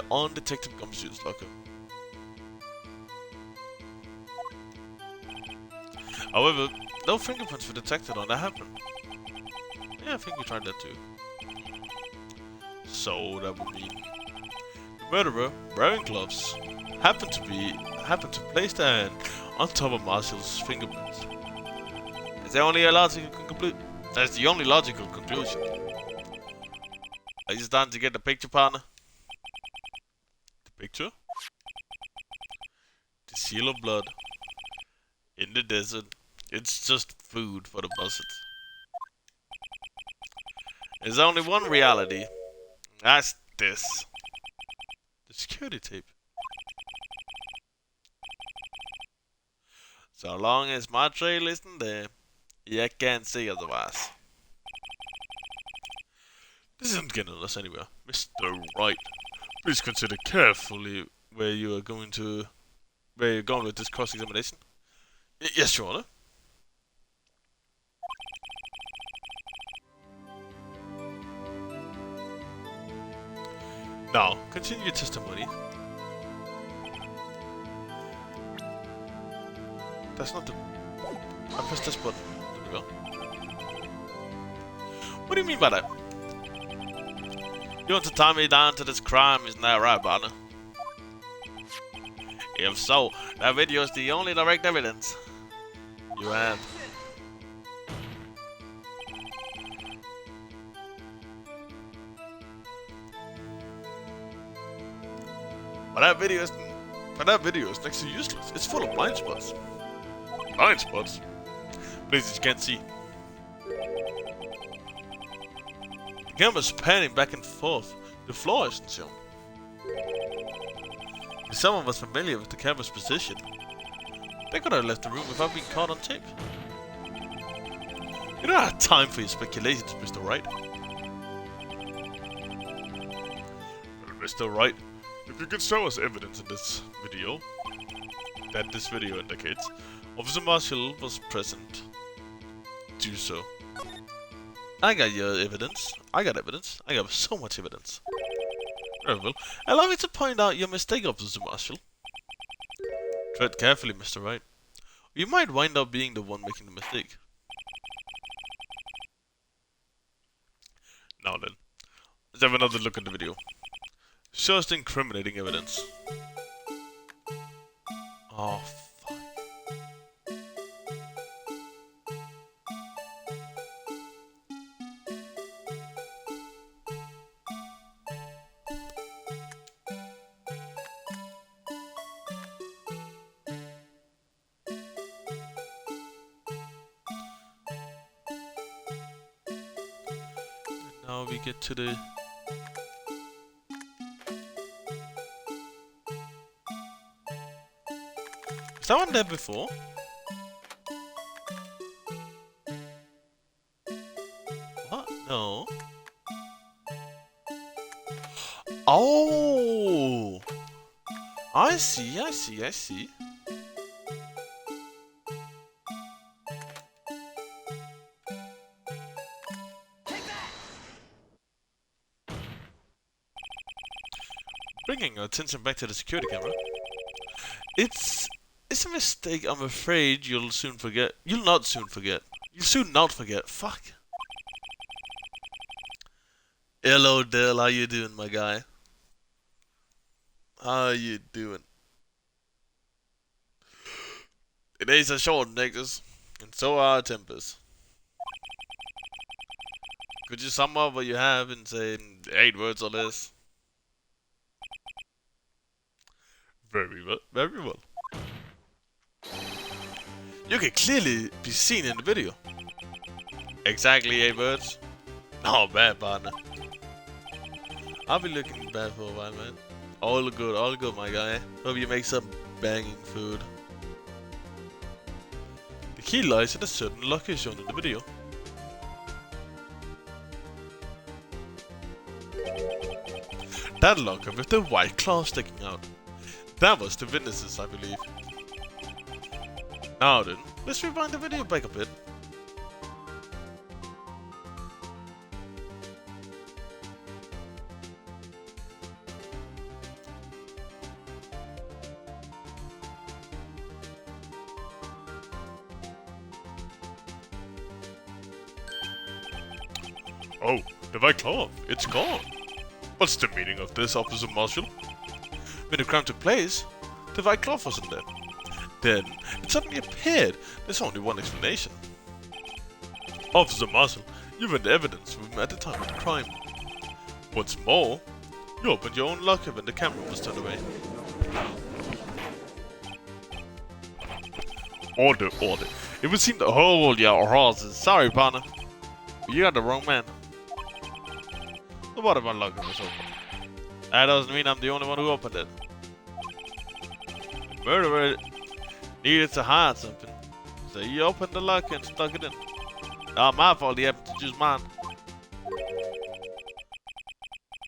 A: on Detective Gumshoe's locker. However, no fingerprints were detected on that happened. Yeah, I think we tried that too. So that would mean the murderer, wearing gloves, happened to place their hand on top of Marshall's fingerprints. Is there only a logical conclusion? That's the only logical conclusion. Are you starting to get the picture, partner? The picture? The seal of blood in the desert. It's just food for the buzzards. There's only one reality. That's this. The security tape. So long as my trail isn't there, you can't say otherwise. This isn't getting us anywhere. Mr. Wright, please consider carefully where you're going with this cross-examination. Yes, Your Honor. Now, continue your testimony. That's not the... I pressed this button. There we go. What do you mean by that? You want to tie me down to this crime, isn't that right, partner? If so, that video is the only direct evidence you have. But that video is next to useless. It's full of blind spots. Blind spots? Places you can't see. The camera's panning back and forth. The floor isn't shown. If someone was familiar with the camera's position, they could have left the room without being caught on tape. You don't have time for your speculations, Mr. Wright. Mr. Wright, if you can show us evidence in this video, that this video indicates, Officer Marshall was present, do so. I got your evidence. I got evidence. I got so much evidence. Very well. Allow me to point out your mistake, Officer Marshall. Tread carefully, Mr. Wright. You might wind up being the one making the mistake. Now then, let's have another look at the video. Show us the incriminating evidence. Oh, fuck. And now we get to the... Was that one there before? What? No. Oh! I see, I see, I see. Bringing our attention back to the security camera. It's a mistake I'm afraid you'll soon forget. You'll not soon forget. You'll soon not forget. Fuck. Hello, Dale. How you doing, my guy? How you doing? The days are short, niggas. And so are our tempers. Could you sum up what you have in, say, 8 words or less? Very well. Very well. You can clearly be seen in the video. Exactly 8 words. Not bad, partner. I'll be looking bad for a while, man. All good, my guy. Hope you make some banging food. The key lies in a certain locker shown in the video. That locker with the white claw sticking out. That was the witnesses, I believe. Now then, let's rewind the video back a bit. Oh, the white claw, it's gone. What's the meaning of this, Officer Marshall? When the crime took place, the white claw wasn't there. Then, it suddenly appeared. There's only one explanation. Officer Marshall, you were in the evidence room at the time of the crime. What's more, you opened your own locker when the camera was turned away. Order, order. It would seem to hold your horses. Sorry, partner. You got the wrong man. The water my locker was open. That doesn't mean I'm the only one who opened it. The murderer needed to hide something, so he opened the locker and stuck it in. Not my fault he happened to choose mine.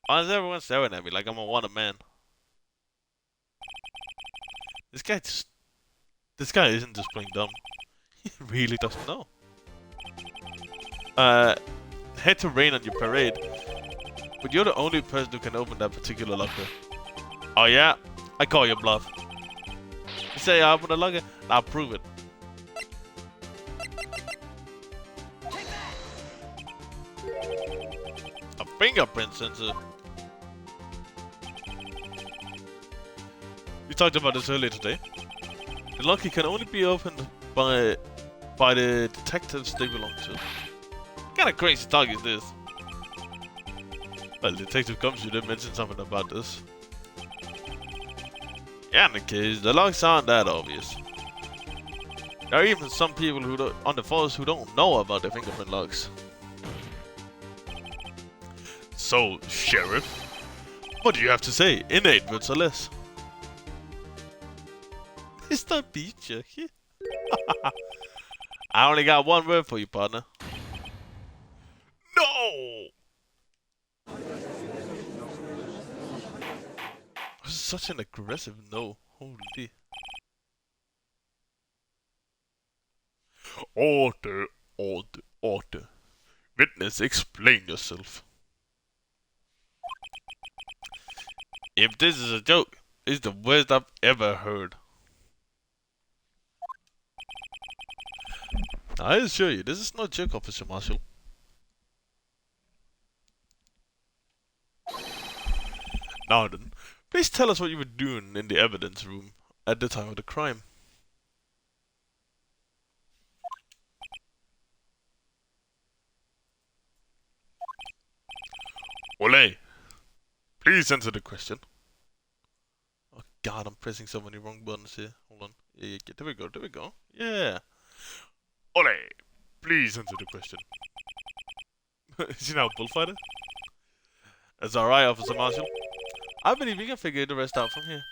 A: Why is everyone staring at me like I'm a wanted man? This guy isn't just playing dumb. He really doesn't know. Hate to rain on your parade, but you're the only person who can open that particular locker. Oh yeah? I call your bluff. You say I open the locker, I'll prove it. A fingerprint sensor. We talked about this earlier today. The locker can only be opened by the detectives they belong to. What kind of crazy talk is this? Well, Detective Gumshoe did mention something about this. Yeah, in the case, the locks aren't that obvious. There are even some people on the force who don't know about the fingerprint locks. So, Sheriff, what do you have to say in 8 words or less? Mr. Beecher. I only got 1 word for you, partner. No! Such an aggressive no. Holy. Order, order, order. Witness, explain yourself. If this is a joke, it's the worst I've ever heard. I assure you, this is no joke, Officer Marshall. Now then, please tell us what you were doing in the evidence room at the time of the crime. Ole! Please answer the question. Oh god, I'm pressing so many wrong buttons here. Hold on. Yeah, there we go, there we go. Yeah. Ole! Please answer the question. Is he now a bullfighter? That's alright, Officer Marshall. I believe we can figure the rest out from here.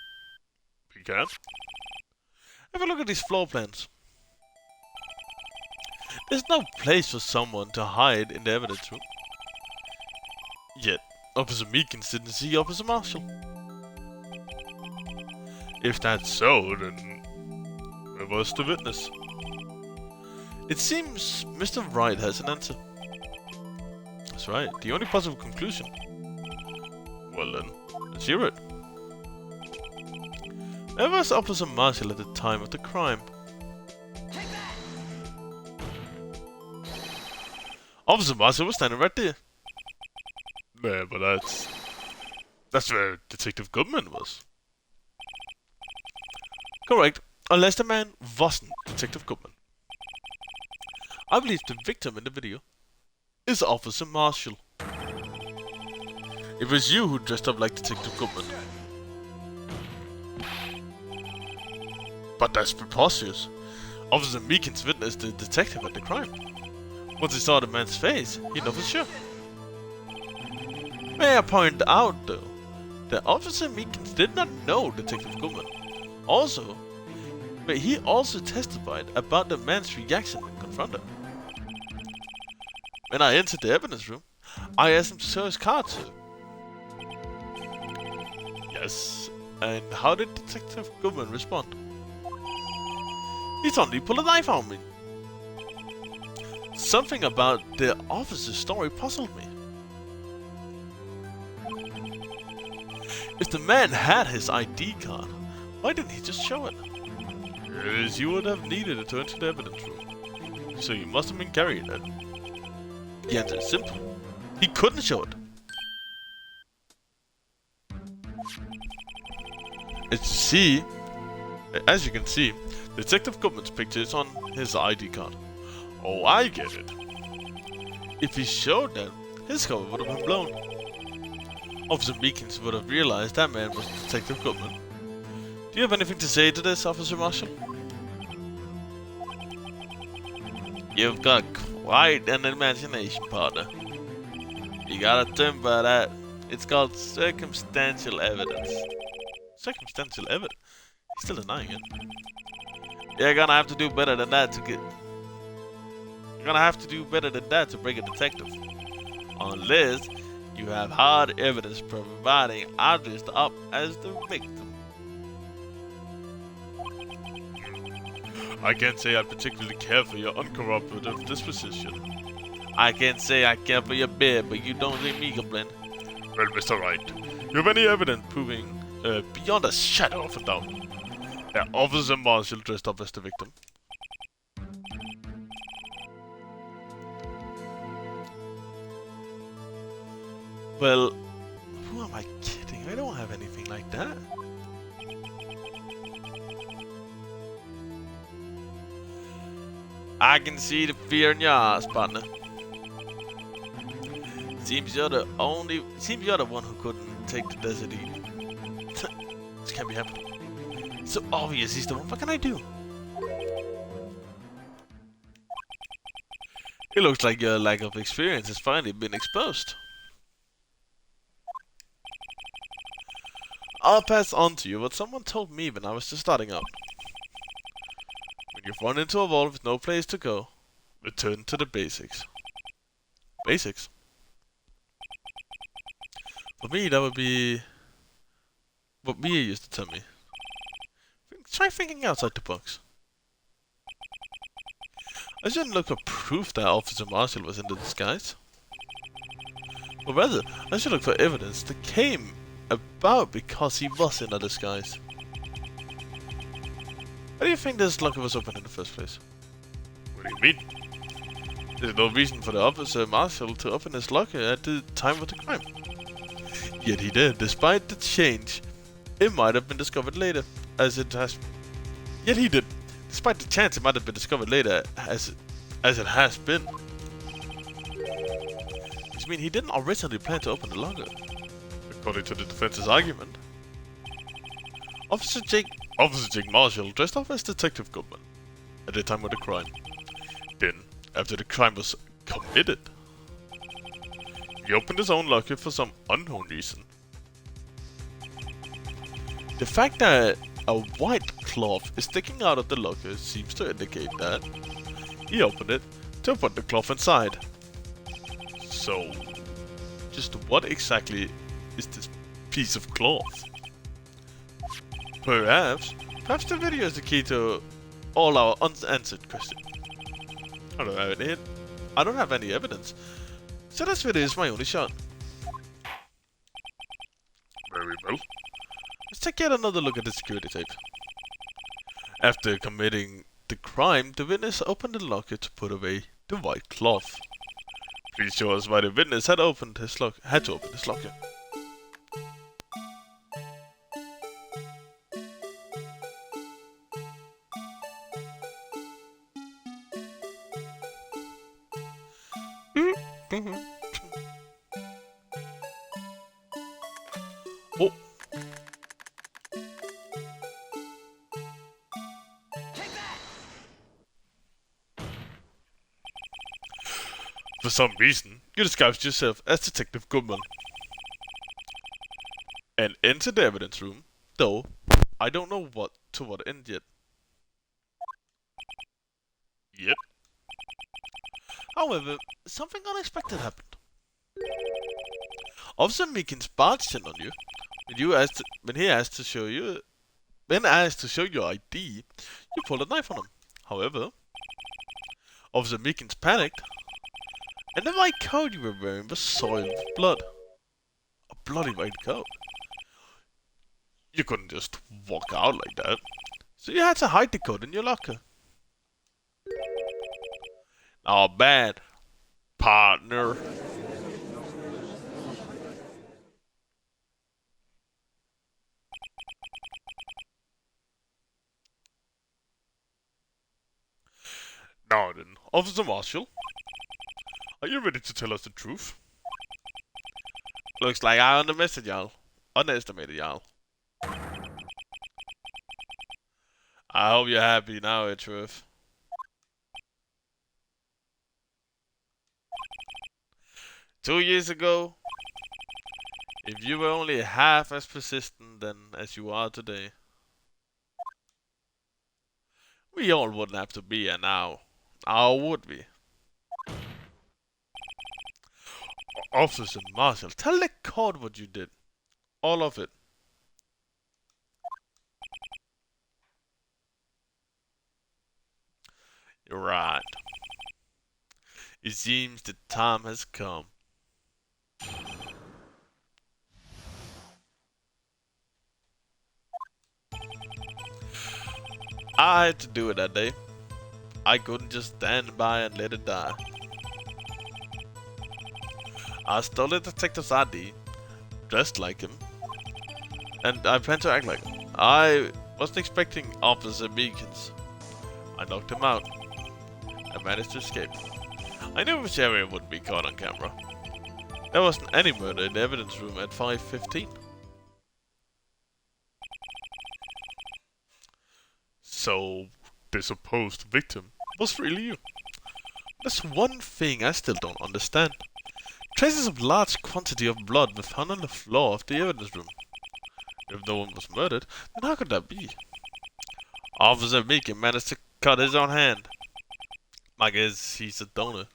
A: We can? Have a look at these floor plans. There's no place for someone to hide in the evidence room. Yet, Officer Meekins didn't see Officer Marshall. If that's so, then where was the witness? It seems Mr. Wright has an answer. That's right, the only possible conclusion. Well then, let's hear it. Where was Officer Marshall at the time of the crime? Officer Marshall was standing right there. Yeah, but that's where Detective Goodman was. Correct, unless the man wasn't Detective Goodman. I believe the victim in the video is Officer Marshall. It was you who dressed up like Detective Goodman. But that's preposterous. Officer Meekins witnessed the detective at the crime. Once he saw the man's face, he knew for sure. May I point out, though, that Officer Meekins did not know Detective Goodman. But he also testified about the man's reaction when confronted. When I entered the evidence room, I asked him to show his card too. Yes, and how did Detective Goodman respond? He suddenly pulled a knife on me. Something about the officer's story puzzled me. If the man had his ID card, why didn't he just show it? As you would have needed it to enter the evidence room, so you must have been carrying it. The answer is simple. He couldn't show it. As you can see, Detective Goodman's picture is on his ID card. Oh, I get it. If he showed that, his cover would have been blown. Officer Meekins would have realized that man was Detective Goodman. Do you have anything to say to this, Officer Marshall? You've got quite an imagination, partner. You got a term for that. It's called circumstantial evidence. Circumstantial evidence? He's still denying it. You're gonna have to do better than that to get... You're gonna have to do better than that to break a detective. Unless you have hard evidence providing I dressed up as the victim. I can't say I particularly care for your uncooperative disposition. I can't say I care for your beard, but you don't see me complain. Well, Mr. Wright, you have any evidence proving, beyond a shadow of a doubt, that Officer Marshall dressed up as the victim? Well, who am I kidding? I don't have anything like that. I can see the fear in your eyes, partner. Seems you're the one who couldn't take the desert eating. This can't be happening. It's so obvious he's the one. What can I do? It looks like your lack of experience has finally been exposed. I'll pass on to you what someone told me when I was just starting out. When you've run into a wall with no place to go, return to the basics. Basics? For me, that would be what Mia used to tell me. Try thinking outside the box. I shouldn't look for proof that Officer Marshall was in the disguise. Or rather, I should look for evidence that came about because he was in a disguise. Why do you think this locker was open in the first place? What do you mean? There's no reason for the Officer Marshall to open his locker at the time of the crime. Yet he did, despite the change. It might have been discovered later, as it has... Yet he did, despite the chance it might have been discovered later, as it has been. Which means he didn't originally plan to open the locker. According to the defense's argument. Officer Jake Marshall dressed up as Detective Goodman at the time of the crime. Then, after the crime was committed, he opened his own locker for some unknown reason. The fact that a white cloth is sticking out of the locker seems to indicate that he opened it to put the cloth inside. So, just what exactly is this piece of cloth? Perhaps the video is the key to all our unanswered questions. I don't have any evidence, so this video is my only shot. Very well. Let's take yet another look at the security tape. After committing the crime, the witness opened the locker to put away the white cloth. Please show us why the witness had to open his locker. Oh. For some reason, you disguised yourself as Detective Goodman and entered the evidence room, though I don't know what end yet. Yep. However, something unexpected happened. Officer Meekins barged in on you when asked to show your ID. You pulled a knife on him. However, Officer Meekins panicked, and the white coat you were wearing was soiled with blood. A bloody white coat. You couldn't just walk out like that, so you had to hide the coat in your locker. Not bad, partner. Now then, Officer Marshall, are you ready to tell us the truth? Looks like I underestimated y'all. I hope you're happy now, truth. Two years ago, if you were only half as persistent as you are today, we all wouldn't have to be here now. Now would we? Officer Marshall, tell the court what you did. All of it. You're right. It seems the time has come. I had to do it that day. I couldn't just stand by and let it die. I stole the detective's ID, dressed like him, and I plan to act like him. I wasn't expecting Officer Meekins. I knocked him out. I managed to escape. I knew which area wouldn't be caught on camera. There wasn't any murder in the evidence room at 5:15. So, the supposed victim was really you. There's one thing I still don't understand. Traces of large quantity of blood were found on the floor of the evidence room. If no one was murdered, then how could that be? Officer Meekins managed to cut his own hand. I guess he's a donor.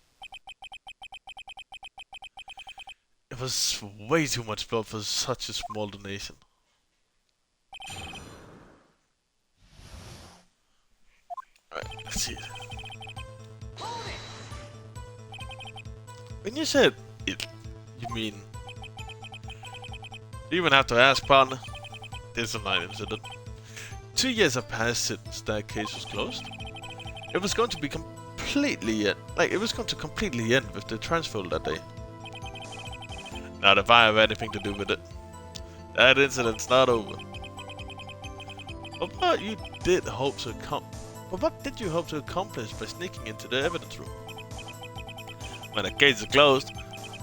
A: It was way too much blood for such a small donation. Alright, let's see it. When you said it, you mean... You even have to ask, partner. This is a night incident. 2 years have passed since that case was closed. It was going to be completely end with the transfer that day. Not if I have anything to do with it. That incident's not over. But what did you hope to accomplish by sneaking into the evidence room? When a case is closed,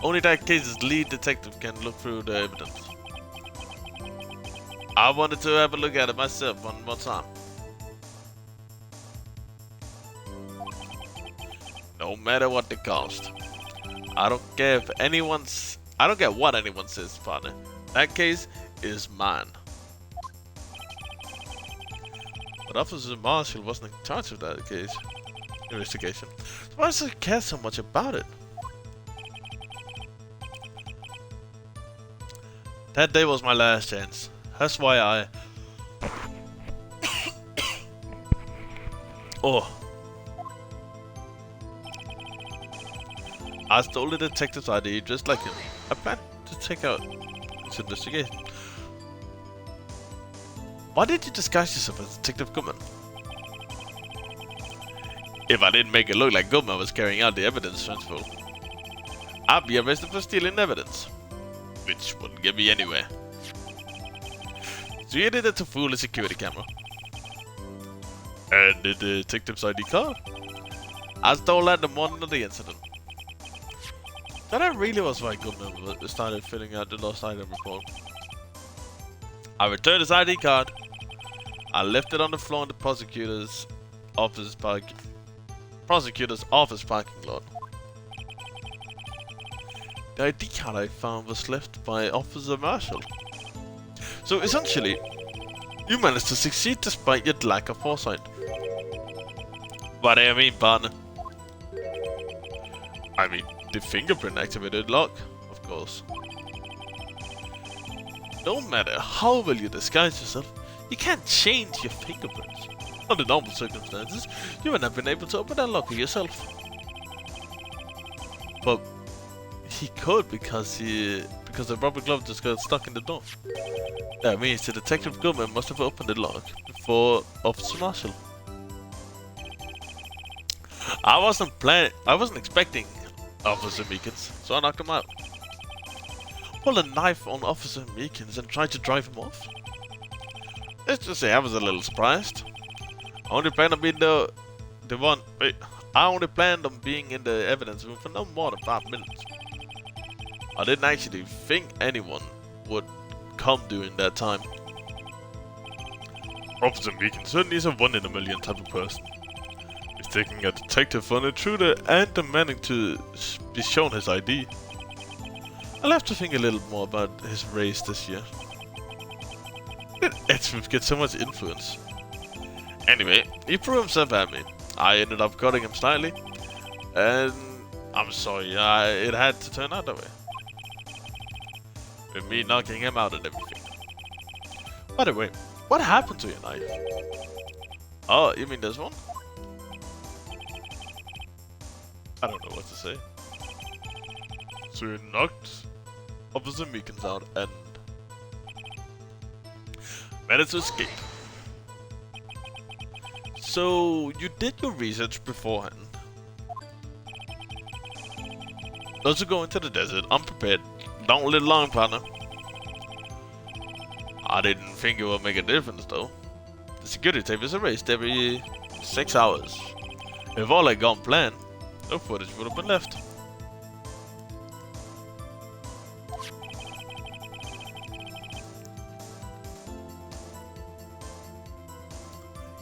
A: only that case's lead detective can look through the evidence. I wanted to have a look at it myself one more time. No matter what the cost. I don't care what anyone says, partner. That case is mine. But Officer Marshall wasn't in charge of that case investigation. So why does he care so much about it? That day was my last chance. That's why I... Oh. I stole the detective's ID just like him. I planned to take out his investigation. Why did you disguise yourself as Detective Goodman? If I didn't make it look like Goodman was carrying out the evidence transfer, I'd be arrested for stealing evidence, which wouldn't get me anywhere. So you did it to fool a security camera. And the detective's ID card? I stole that the morning of the incident. That really was why Goodman started filling out the lost item report. I returned his ID card. I left it on the floor in the prosecutor's office parking lot. The ID card I found was left by Officer Marshall. So essentially, you managed to succeed despite your lack of foresight. What do you mean, partner? I mean, the fingerprint activated lock, of course. No matter how well you disguise yourself, you can't change your fingerprints. Under normal circumstances, you would have been able to open that locker yourself. But he could because the rubber glove just got stuck in the door. That means the Detective Goodman must have opened the lock before Officer Marshall. I wasn't expecting Officer Meekins, so I knocked him out. Pulled a knife on Officer Meekins and tried to drive him off. Let's just say I was a little surprised. I only planned on being I only planned on being in the evidence room for no more than 5 minutes. I didn't actually think anyone would come during that time. Officer Meekins certainly is a 1 in a million type of person. He's taking a detective on an intruder and demanding to be shown his ID. I'll have to think a little more about his race this year. Did Edgeworth get so much influence? Anyway, he threw himself at me. I ended up cutting him slightly, and I'm sorry, it had to turn out that way. With me knocking him out and everything. By the way, what happened to your knife? Oh, you mean this one? I don't know what to say. So you knocked Officer Meekins out and managed to escape. So you did your research beforehand. Those who go into the desert unprepared don't live long, partner. I didn't think it would make a difference though. The security tape is erased every 6 hours. If all had gone planned, no footage would have been left.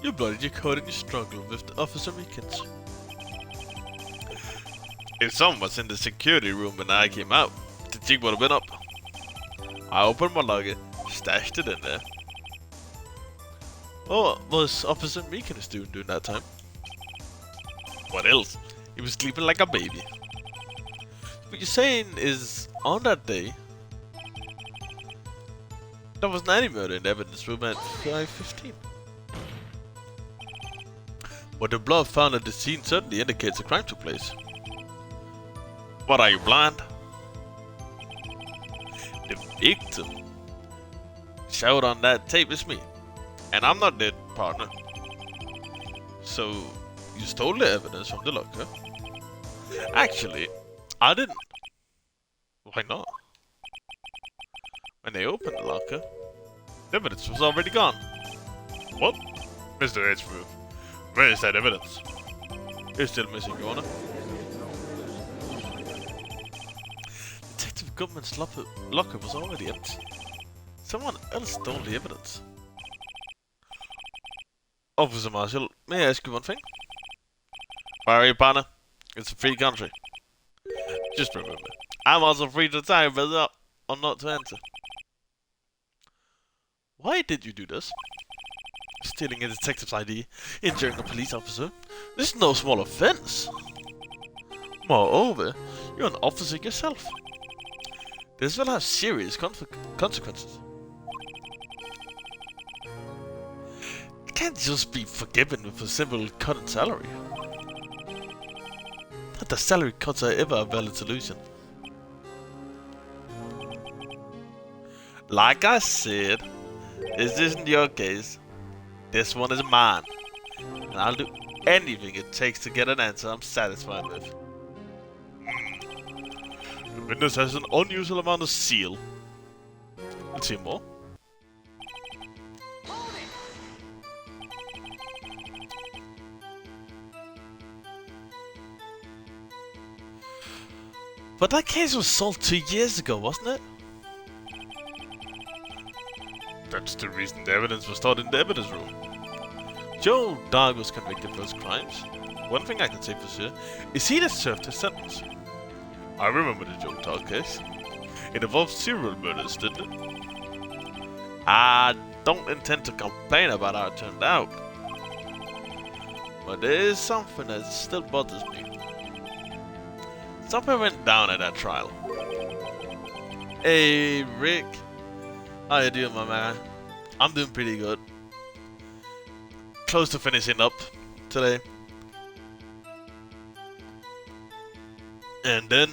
A: You bloodied your code in your struggle with Officer Meekins. If someone was in the security room when I came out, the jig would have been up. I opened my locker, stashed it in there. What was Officer Meekins doing during that time? What else? He was sleeping like a baby. What you're saying is, on that day, there was an murder in the evidence room at 5:15. What the blood found at the scene certainly indicates a crime took place. What, are you blind? The victim showed on that tape is me. And I'm not dead, partner. So, you stole the evidence from the locker? Actually, I didn't. Why not? When they opened the locker, the evidence was already gone. What? Mr. Edgeworth, where is that evidence? It's still missing, Your Honor. Detective Goodman's locker was already empty. Someone else stole the evidence. Officer Marshall, may I ask you one thing? Why are you, partner? It's a free country. Just remember, I'm also free to tell whether or not to enter. Why did you do this? stealing a detective's ID, injuring a police officer. This is no small offense. Moreover, you're an officer yourself. This will have serious consequences. You can't just be forgiven with a simple cut in salary. Not that salary cuts are ever a valid solution. Like I said, this isn't your case. This one is mine. And I'll do anything it takes to get an answer I'm satisfied with. The witness has an unusual amount of zeal. Let's see more. But that case was solved 2 years ago, wasn't it? That's the reason the evidence was stored in the evidence room. Joe Dog was convicted for his crimes. One thing I can say for sure is he deserved his sentence. I remember the Joe Dog case. It involved serial murders, didn't it? I don't intend to complain about how it turned out. But there is something that still bothers me. Something went down at that trial. Hey Rick, how you doing, my man? I'm doing pretty good. Close to finishing up today. And then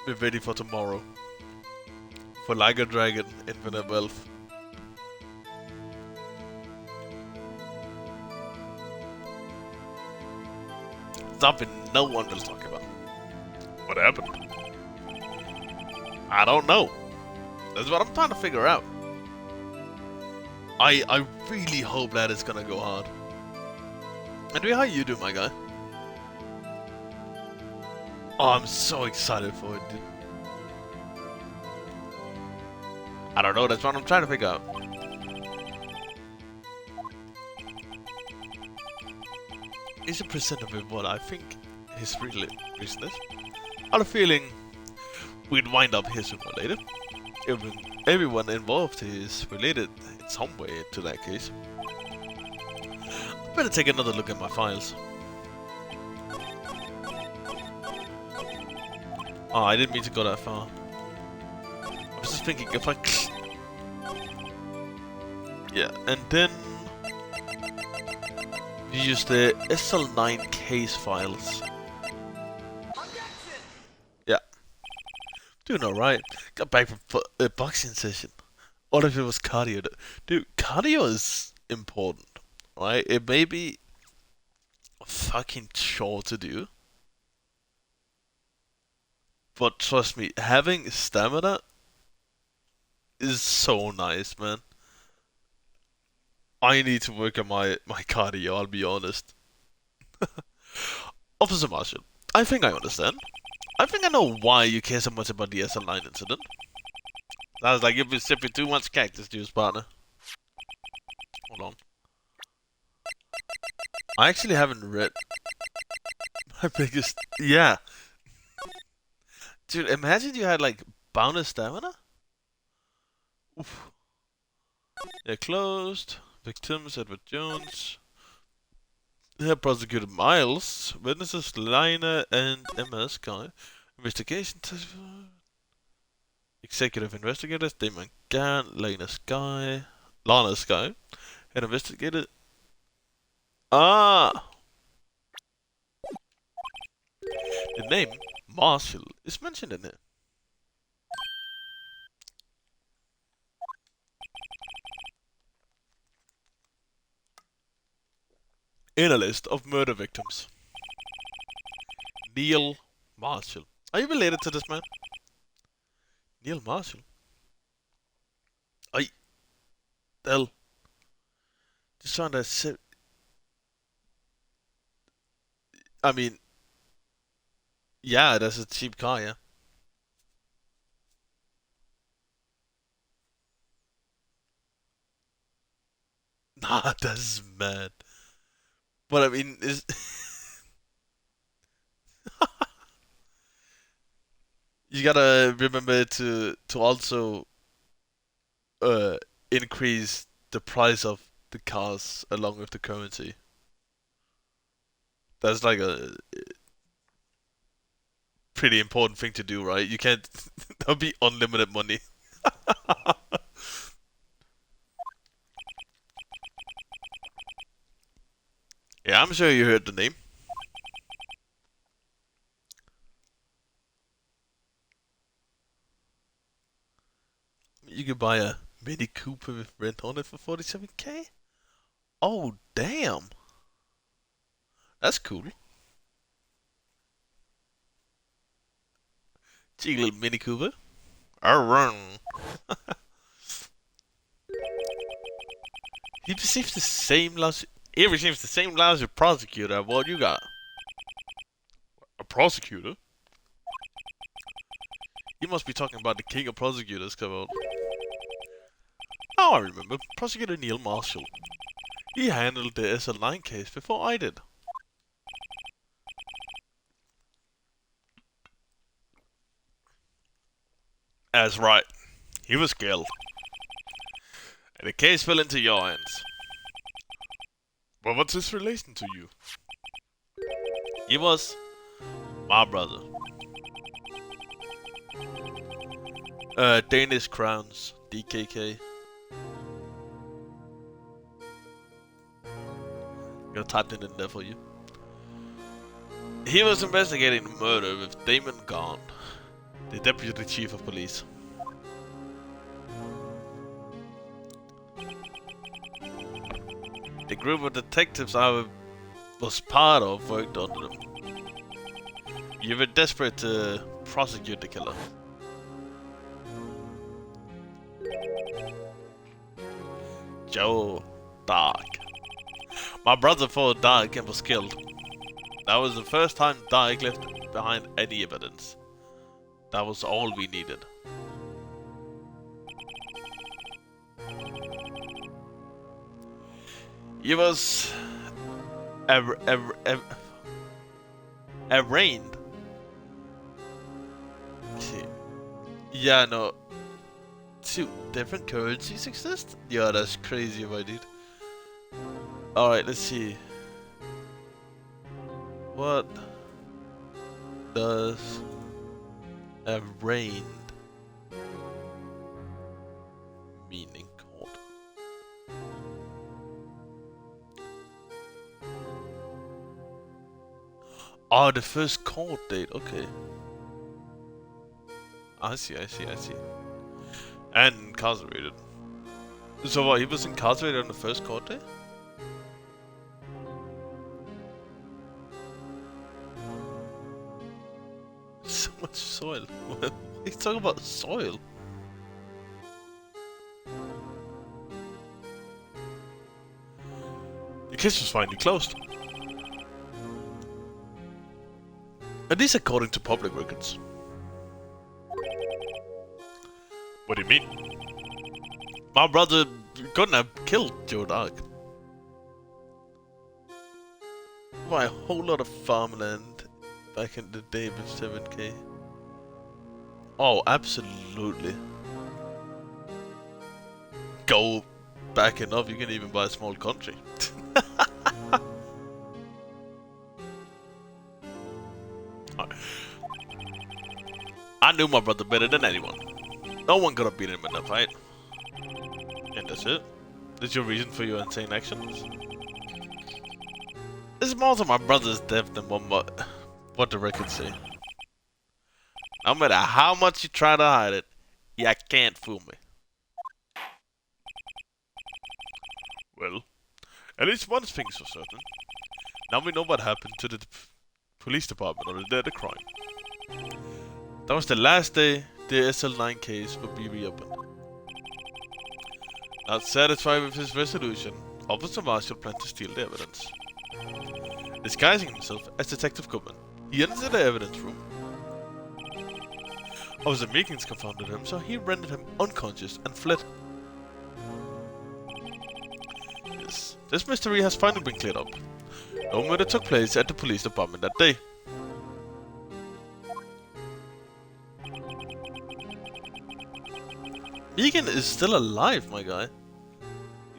A: we're ready for tomorrow. For Like a Dragon, Infinite Wealth. Something no one will talk about. What happened? I don't know. That's what I'm trying to figure out. I really hope that it's gonna go hard. Anyway, how you doing, my guy? Oh, I'm so excited for it, dude. I don't know, that's what I'm trying to figure out. Is it presented with what I think his real reason is? I have a feeling we'd wind up here sooner or later. Everyone involved is related in some way to that case. I better take another look at my files. Oh, I didn't mean to go that far. I was just thinking if I... Yeah, and then... you use the SL9 case files. Yeah. Doing alright. Got back from a boxing session. What if it was cardio? Dude, cardio is important, right? It may be a fucking chore to do. But trust me, having stamina is so nice, man. I need to work on my cardio, I'll be honest. Officer Marshall, I think I understand. I think I know why you care so much about the SL9 incident. I was like, you've been sipping too much cactus juice, partner. Hold on. I actually haven't read my biggest... Yeah. Dude, imagine you had, like, boundless stamina? Oof. They're closed. Victims, Edward Jones. Prosecutor Miles. Witnesses, Lina and MS Guy. Investigation test. Executive investigators, Damon Gann, Lana Sky. Head investigator. Ah! The name, Marshall, is mentioned in it. In a list of murder victims. Neil Marshall. Are you related to this man? Neil Marshall? Hell. Just trying to say... I mean... Yeah, that's a cheap car, yeah. Nah, that's mad. But I mean, is... you gotta remember to also increase the price of the cars along with the currency. That's like a pretty important thing to do, right? You can't. There'll be unlimited money. Yeah, I'm sure you heard the name. You could buy a Mini Cooper with rent on it for 47k. Oh damn, that's cool. Cheeky little Mini Cooper. Arrgh. He receives the same loss. He receives the same loss as a prosecutor. What you got? A prosecutor? You must be talking about the king of prosecutors, come on. Oh, I remember. Prosecutor Neil Marshall. He handled the SL9 case before I did. That's right. He was killed. And the case fell into your hands. But what's his relation to you? He was my brother. Danish Crowns, DKK. I'm gonna type it in there for you. He was investigating the murder with Damon Gaunt, the deputy chief of police. The group of detectives I was part of worked under them. You were desperate to prosecute the killer. Joe Dark. My brother fought Dark and was killed. That was the first time Dark left behind any evidence. That was all we needed. He was arraigned. Yeah, no. Two different currencies exist? Yeah, that's crazy if I did. Alright, let's see. What does arraigned mean in court? Oh, the first court date, okay. I see. And incarcerated. So what, he was incarcerated on the first court day? So much soil. He's talking about soil. The case was finally closed. At least according to public records. What do you mean? My brother couldn't have killed Joe Dark. Why, a whole lot of farmland back in the day with 7k. Oh, absolutely. Go back enough, you can even buy a small country. I knew my brother better than anyone. No one could have beaten him in that fight. And that's it. That's your reason for your insane actions? It's more to my brother's death than what the records say. No matter how much you try to hide it, you can't fool me. Well, at least one thing's for certain. Now we know what happened to the police department on the day of the crime. That was the last day the SL9 case would be reopened. Not satisfied with his resolution, Officer Marshall planned to steal the evidence. Disguising himself as Detective Goodman, he entered the evidence room. Officer Meekins confounded him, so he rendered him unconscious and fled. Yes, this mystery has finally been cleared up. No murder took place at the police department that day. Megan is still alive, my guy.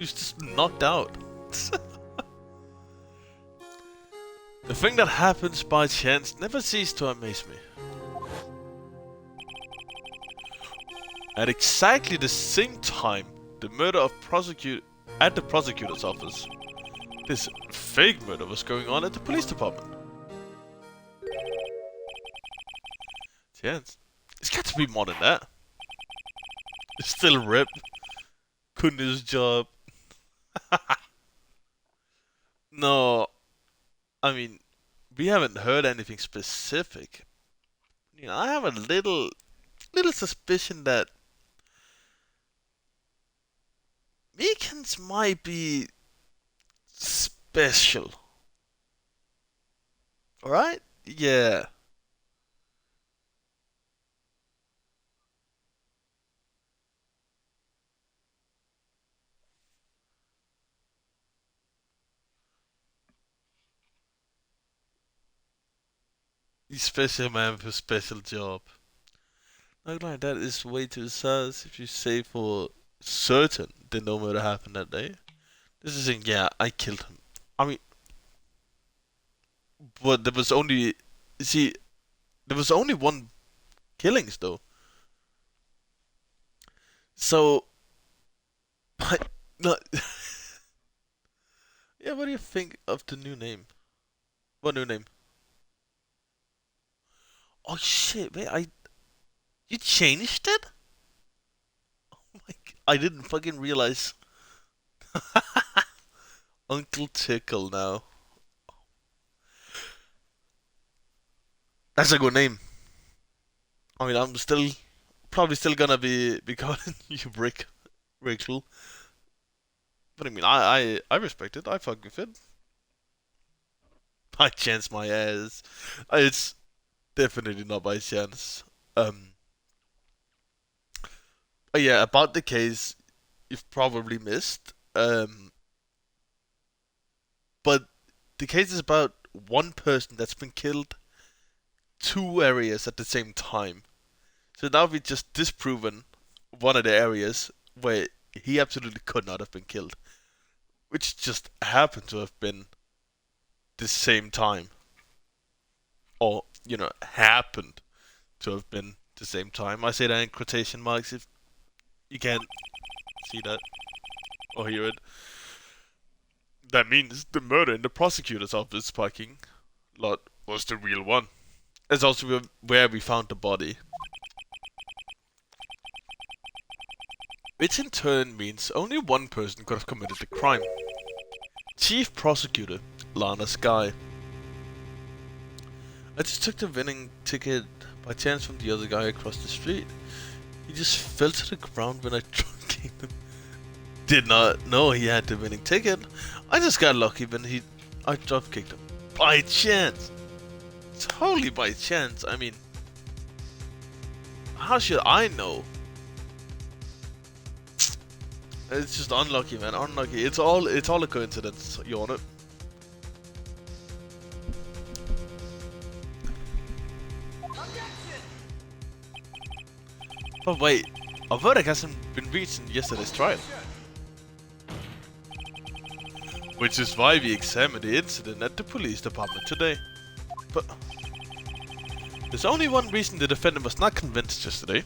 A: He's just knocked out. The thing that happens by chance never ceases to amaze me. At exactly the same time, the murder of at the prosecutor's office, this fake murder was going on at the police department. Chance. It's got to be more than that. It's still Rip. Couldn't his job. No, I mean, we haven't heard anything specific. You know, I have a little suspicion that Meekins might be special. Alright? Yeah. He's special man with a special job. Not like that is way too sus if you say for certain that no murder happened that day. This is saying, yeah, I killed him. I mean, but there was only, see, there was only one killings though. So, no, yeah, what do you think of the new name? What new name? Oh shit, wait, you changed it? Oh my, I didn't fucking realize. Uncle Tickle now. That's a good name. I mean, I'm probably still gonna be calling you Rickle. But I mean, I respect it. I fuck with it. I chance my ass. It's definitely not by chance. But yeah, about the case, you've probably missed. But the case is about one person that's been killed 2 areas at the same time. So now we've just disproven one of the areas where he absolutely could not have been killed, which just happened to have been the same time. Or, you know, happened to have been the same time. I say that in quotation marks if you can't see that or hear it. That means the murder in the prosecutor's office parking lot was the real one. It's also where we found the body. Which in turn means only one person could have committed the crime. Chief Prosecutor, Lana Sky. I just took the winning ticket by chance from the other guy across the street. He just fell to the ground when I drop kicked him. Did not know he had the winning ticket. I just got lucky when I drop kicked him. By chance. Totally by chance. I mean, how should I know? It's just unlucky, man. Unlucky. It's all a coincidence. You want it? But wait, a verdict hasn't been reached in yesterday's trial. Which is why we examined the incident at the police department today. But there's only one reason the defendant was not convinced yesterday.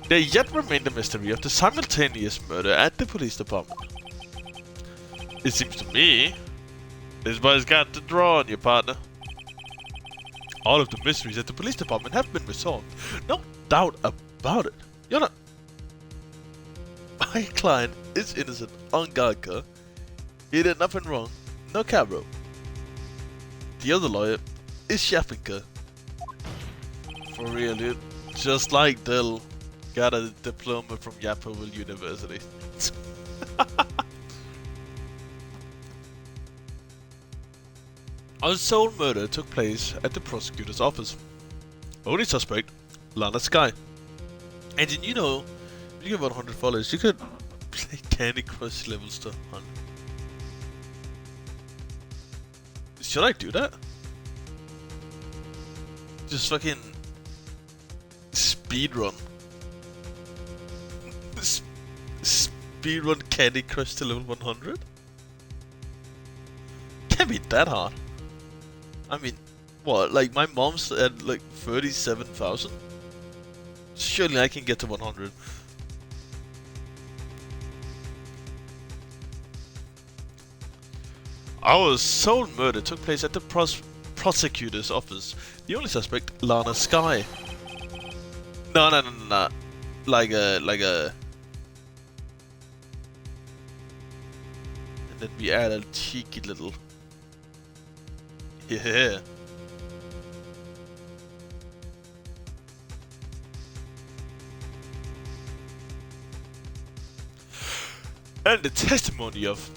A: There yet remained a mystery of the simultaneous murder at the police department. It seems to me, this boy's got the draw on you, partner. All of the mysteries at the police department have been resolved. No doubt about it. You're not... My client is innocent on God, Kerr. He did nothing wrong. No cabro. The other lawyer is Shaffinker. For real, dude. Just like Dill got a diploma from Yapaville University. Unsolved murder took place at the prosecutor's office. Only suspect, Lana Sky. And you know, if you get 100 followers, you could play Candy Crush levels to 100. Should I do that? Just fucking speedrun. speedrun Candy Crush to level 100? Can't be that hard. I mean, what? Like my mom's at like 37,000. Surely I can get to 100. Our sole murder took place at the prosecutor's office. The only suspect, Lana Sky. No. Like a. And then we add a cheeky little. Yeah. And the testimony of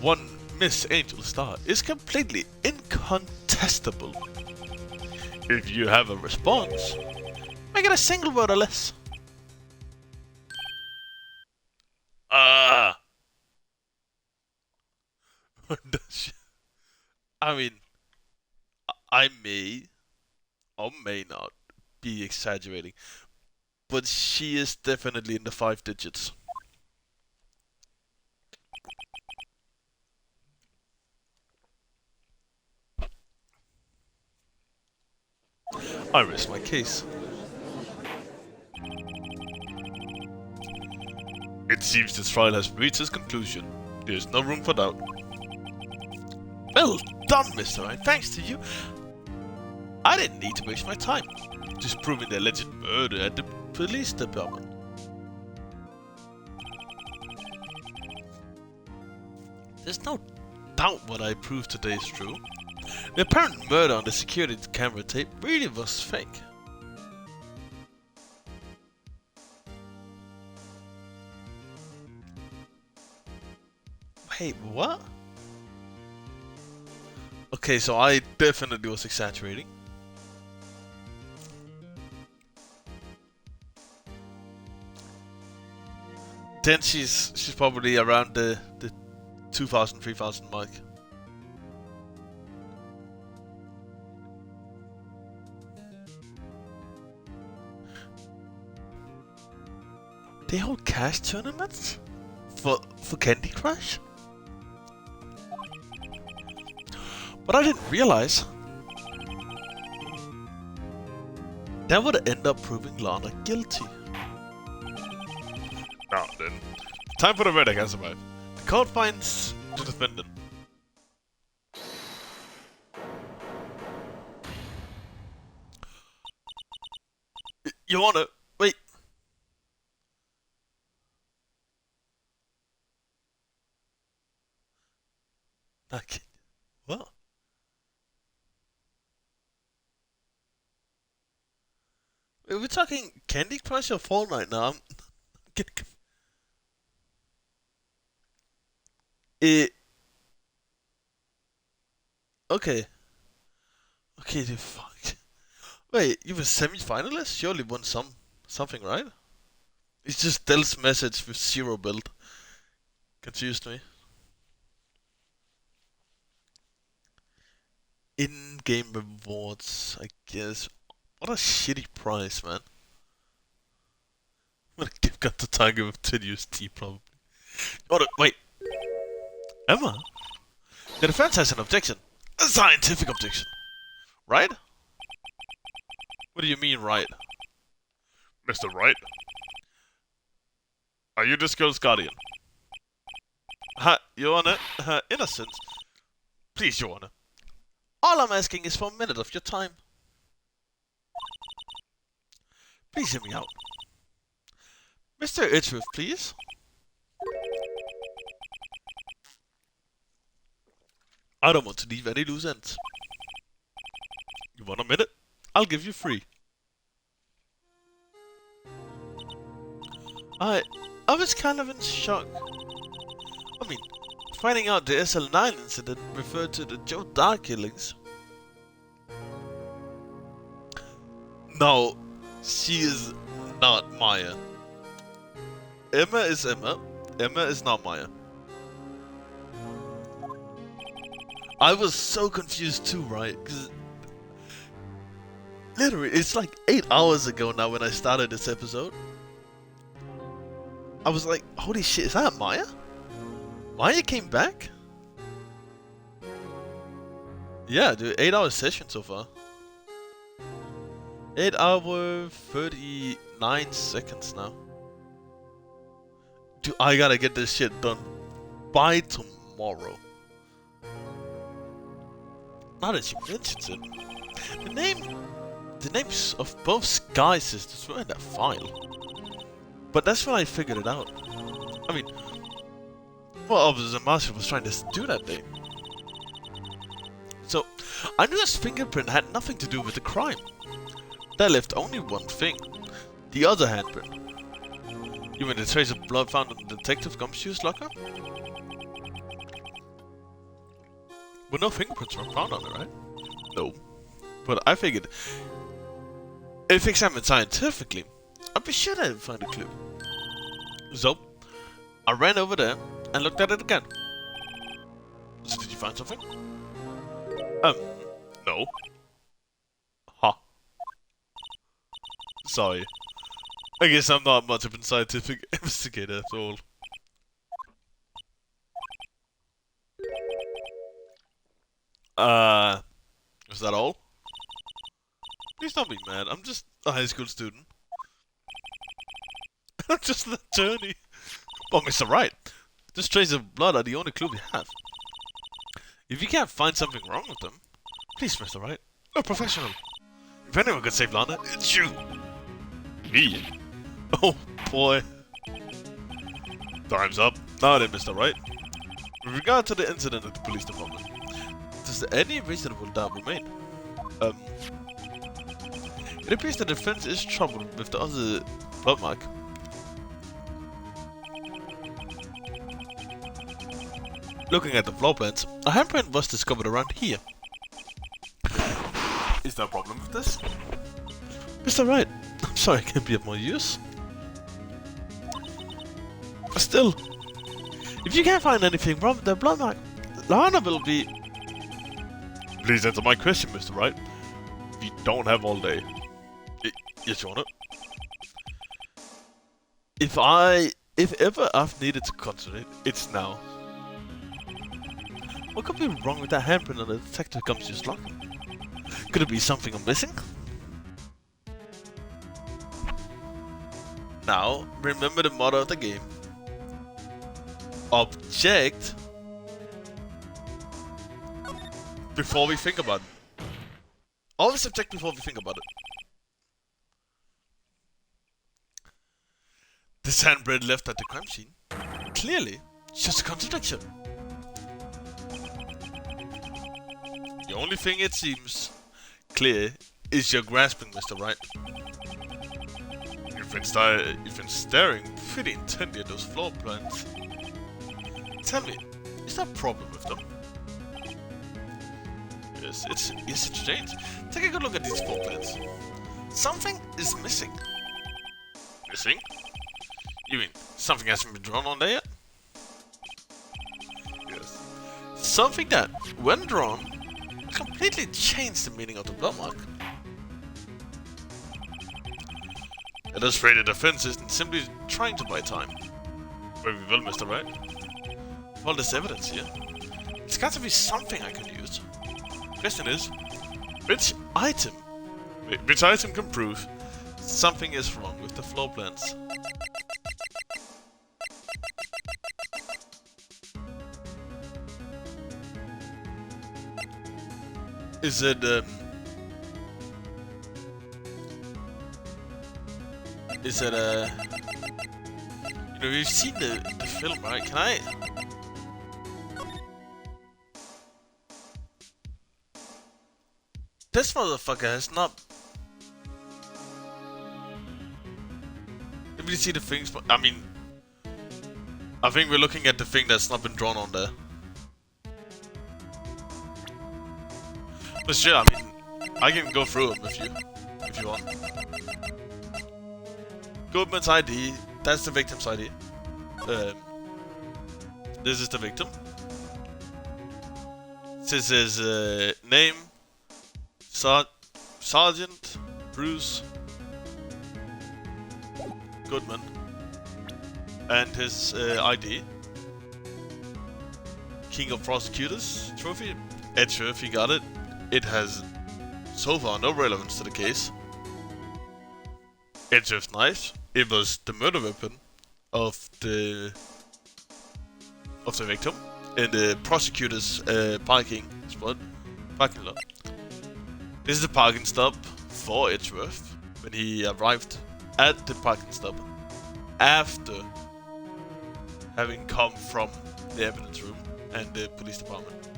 A: one Miss Angel Star is completely incontestable. If you have a response, make it a single word or less. I mean, I may or may not be exaggerating, but she is definitely in the 5 digits. I rest my case. It seems this trial has reached its conclusion. There is no room for doubt. Well done, Mr. Ryan. Thanks to you, I didn't need to waste my time disproving the alleged murder at the police department. There's no doubt what I proved today is true. The apparent murder on the security camera tape really was fake. Wait, what? Okay, so I definitely was exaggerating. Then she's probably around the 2,000, 3,000 mark. They hold cash tournaments for Candy Crush? But I didn't realize that would end up proving Lana guilty. Now then, time for the verdict and survive. The court finds the defendant. Your Honor, wait. Okay. What? Are we talking Candy Crush or Fortnite now? I'm getting okay. Okay, the fuck. Wait, you were semi-finalist? Surely won something, right? It's just Dell's message with 0 build. Confused me. In-game rewards, I guess. What a shitty price, man. I'm gonna give got the tiger with 10 USD probably. Oh, wait. Emma? The defense has an objection. A scientific objection. Right? What do you mean, right? Mr. Wright? Are you this girl's guardian? Your Honor, innocent. Please, Your Honor. All I'm asking is for a minute of your time. Please hear me out. Mr. Edgeworth, please. I don't want to leave any loose ends. You want a minute? I'll give you 3. I was kind of in shock. I mean, finding out the SL9 incident referred to the Joe Dark killings. No, she is not Maya. Emma is Emma. Emma is not Maya. I was so confused too, right? Because literally, it's like 8 hours ago now when I started this episode. I was like, holy shit, is that Maya? Maya came back? Yeah, dude, 8-hour session so far. 8 hour 39 seconds now. Dude, I gotta get this shit done by tomorrow. Now that she mentions it, the names of both Sky Sisters were in that file. But that's when I figured it out. I mean, what Officer Marshall was trying to do that day. So, I knew his fingerprint had nothing to do with the crime. That left only one thing. The other handprint. You mean the trace of blood found in the detective Gumshoe's locker? But no fingerprints were found on it, right? No. But I figured, if examined scientifically, I'd be sure I'd find a clue. So, I ran over there and looked at it again. So did you find something? No. Huh. Sorry. I guess I'm not much of a scientific investigator at all. Is that all? Please don't be mad, I'm just a high school student. I'm just an attorney. Well, Mr. Wright, this trace of blood are the only clue we have. If you can't find something wrong with them, please, Mr. Wright, a professional. If anyone could save Lana, it's you. Me? Oh, boy. Time's up. Now then, Mr. Wright. With regard to the incident at the police department, does any reasonable doubt remain? It appears the defense is troubled with the other blood mark. Looking at the floor plans, a handprint was discovered around here. Is there a problem with this? Mr. Wright, I'm sorry I can't be of more use. But still, if you can't find anything wrong with the blood mark, Lana will be... Please answer my question, Mr. Wright. We don't have all day. Yes, Your Honor. If ever I've needed to concentrate, it's now. What could be wrong with that handprint on the detective Gumshoe's locker? Could it be something I'm missing? Now, remember the motto of the game. Object before we think about it. Always object before we think about it. This handprint left at the crime scene. Clearly, just a contradiction. The only thing it seems clear is your grasping, Mr. Wright. You've been staring pretty intently at those floor plans. Tell me, is there a problem with them? Yes, it's strange. Take a good look at these floor plans. Something is missing. Missing? You mean something hasn't been drawn on there yet? Yes. Something that, when drawn, completely changed the meaning of the blood mark. Let us pray the defense isn't simply trying to buy time. Very well, Mr. Wright. With all this evidence here, it's got to be something I can use. The question is, which item can prove something is wrong with the floor plans? Is it, you know, we've seen the film, right? Can I... This motherfucker has not... Let me see the things, but I mean... I think we're looking at the thing that's not been drawn on there. But sure, I mean, I can go through them if you want. Goodman's ID, that's the victim's ID. This is the victim. This is name, Sergeant Bruce Goodman. and his ID. King of Prosecutors trophy. Sure, if he got it. It has so far no relevance to the case. Edge's knife. It was the murder weapon of the victim in the prosecutor's parking lot. This is the parking stop for Edgeworth when he arrived at the parking stop after having come from the evidence room and the police department.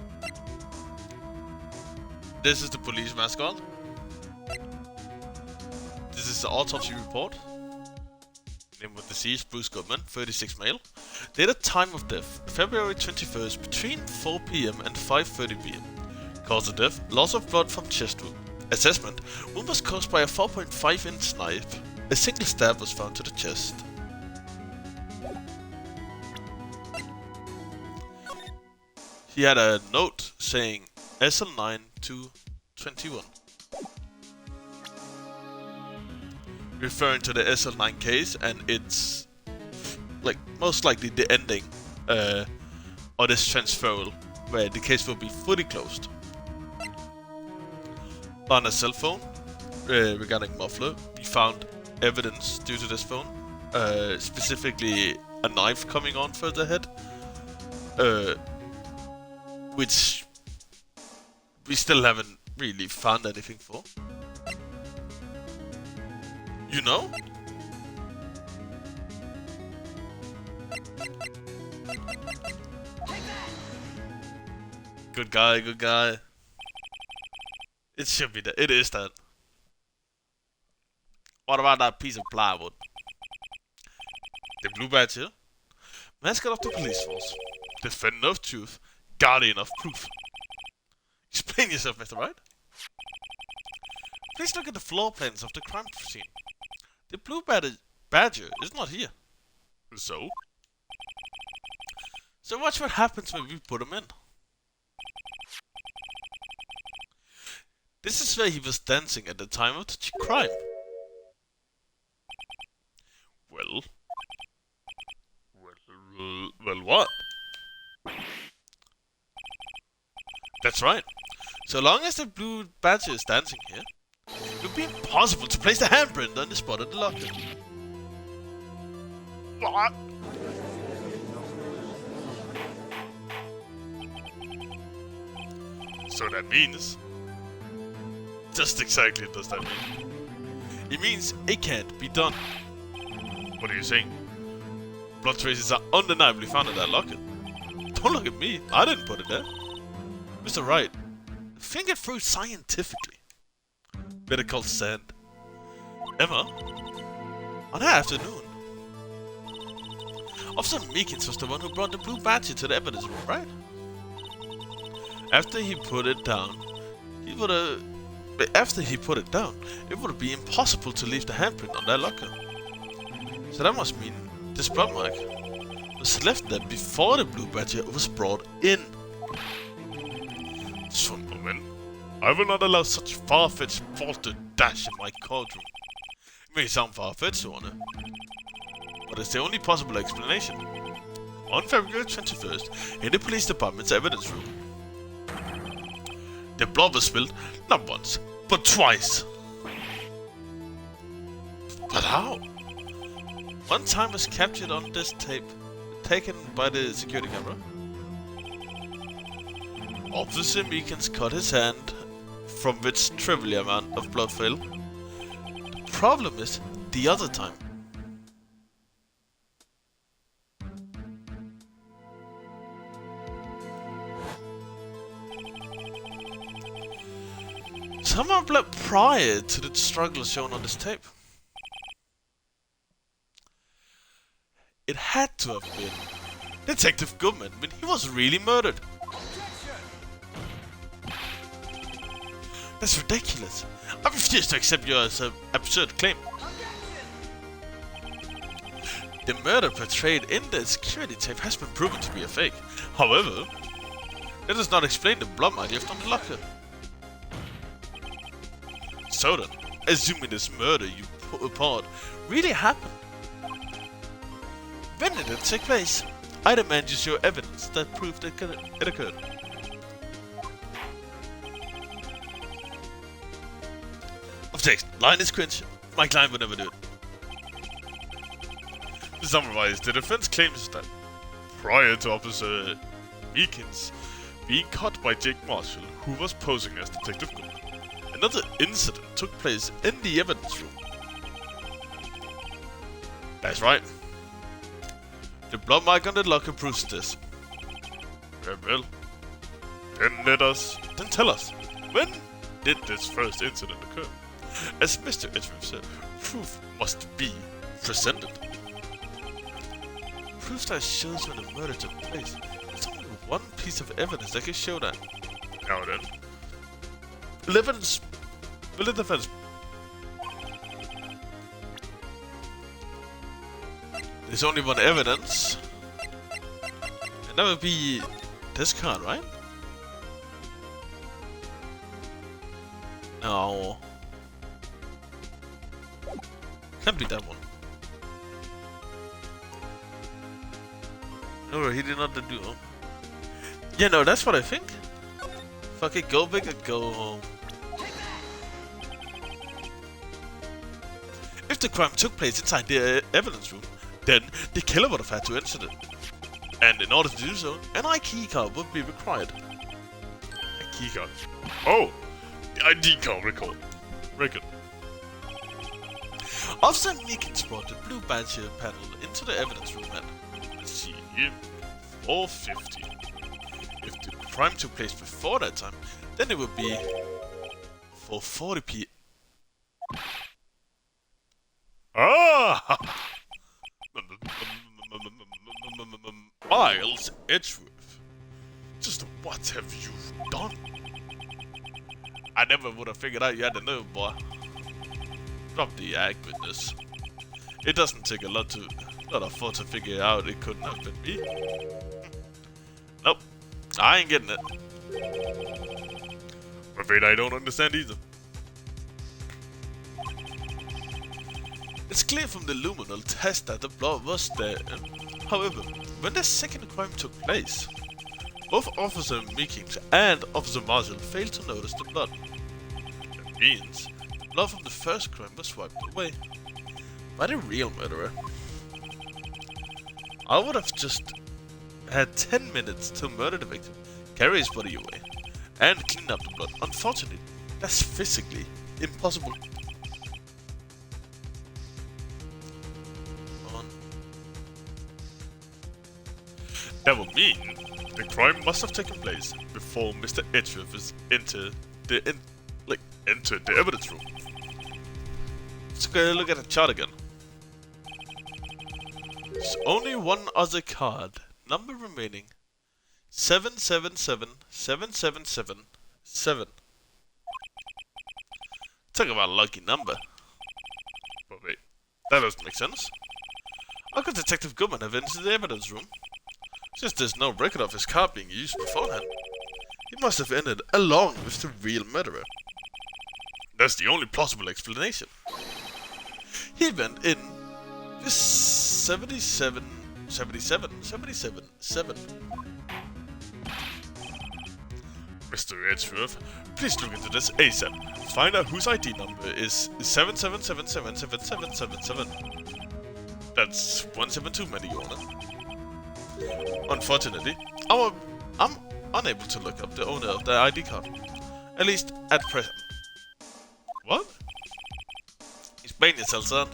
A: This is the police mascot. This is the autopsy report. Name of deceased, Bruce Goodman, 36 male. Date of time of death, February 21st, between 4 PM and 5:30 PM. Cause of death, loss of blood from chest wound. Assessment, wound was caused by a 4.5-inch knife. A single stab was found to the chest. He had a note saying SL9 to 21. Referring to the SL9 case, and it's like most likely the ending of this transferal, where the case will be fully closed. On a cell phone, regarding muffler, we found evidence due to this phone, specifically a knife coming on further ahead, which we still haven't really found anything for. You know? Good guy, good guy. It should be that. It is that. What about that piece of plywood? The blue badge here. Mascot of the police force. Defender of truth. Guardian of proof. Explain yourself, Mr. Wright. Please look at the floor plans of the crime scene. The blue badger is not here. So? So watch what happens when we put him in. This is where he was dancing at the time of the crime. Well, what? That's right. So long as the blue badger is dancing here, it would be impossible to place the handprint on the spot of the locker. What? So that means... Just exactly what does that mean? It means it can't be done. What are you saying? Blood traces are undeniably found in that locker. Don't look at me. I didn't put it there. Mr. Wright, think it through scientifically. Better call sand. Emma? On that afternoon, Officer Meekins was the one who brought the blue badge to the evidence room, right? After he put it down, it would be impossible to leave the handprint on that locker. So that must mean this blood mark was left there before the blue badger was brought in. Just one moment. I will not allow such far-fetched thoughts to dash in my courtroom. It may sound far-fetched, Your Honor, but it's the only possible explanation. On February 21st, in the police department's evidence room, the blood was spilled not once, but twice. But how? One time was captured on this tape, taken by the security camera. Officer Meekins cut his hand, from which trivial amount of blood fell. The problem is the other time. Someone bled prior to the struggle shown on this tape. It had to have been Detective Goodman when he was really murdered. That's ridiculous. I refuse to accept your absurd claim. The murder portrayed in the security tape has been proven to be a fake. However, that does not explain the blood mark left on the locker. So then, assuming this murder you put apart really happened, When did it take place? I demand you show evidence that proved it occurred. Of text, line is cringe. My client would never do it. To summarize, the defense claims that prior to Officer Meekins being caught by Jake Marshall, who was posing as Detective Gold, another incident took place in the evidence room. That's right. The blood mark on the locker proves this. Very well. Then tell us, when did this first incident occur? As Mr. Edgeworth said, proof must be presented. Proof that shows when the murder took place. There's only one piece of evidence that can show that. Now then. Will the defense... There's only one evidence. And that would be this card, right? No. Can't be that one. No, he did not do it. Yeah, no, that's what I think. Fuck it, go big or go home. If the crime took place inside the evidence room, then the killer would have had to enter it. And in order to do so, an ID card would be required. A key card? Oh! The ID card record. Officer Meekins brought the blue badge panel into the evidence room at, let's see here, 4:50. If the crime took place before that time, then it would be 4:40 p. Ah! Miles Edgeworth, just what have you done? I never would have figured out you had to know, boy. Drop the act with this. It doesn't take a lot of thought to figure out it couldn't have been me. Nope, I ain't getting it. I'm afraid I don't understand either. It's clear from the luminal test that the blood was there. However, when the second crime took place, both Officer Meekins and Officer Marshall failed to notice the blood. That means the blood from the first crime was wiped away by the real murderer. I would have just had 10 minutes to murder the victim, carry his body away, and clean up the blood. Unfortunately, that's physically impossible. That would mean the crime must have taken place before Mr. Edgeworth entered the evidence room. Let's go look at the chart again. There's only one other card. Number remaining 77777777. Talk about a lucky number. But wait, that doesn't make sense. How could Detective Goodman have entered the evidence room? Since there's no record of his card being used beforehand, he must have entered along with the real murderer. That's the only plausible explanation. He went in with 777777. Mr. Edgeworth, please look into this ASAP. Find out whose ID number is 77777777. That's 1 too many, Your Honor. Unfortunately, I'm unable to look up the owner of the ID card. At least at present. What? Explain yourself, son.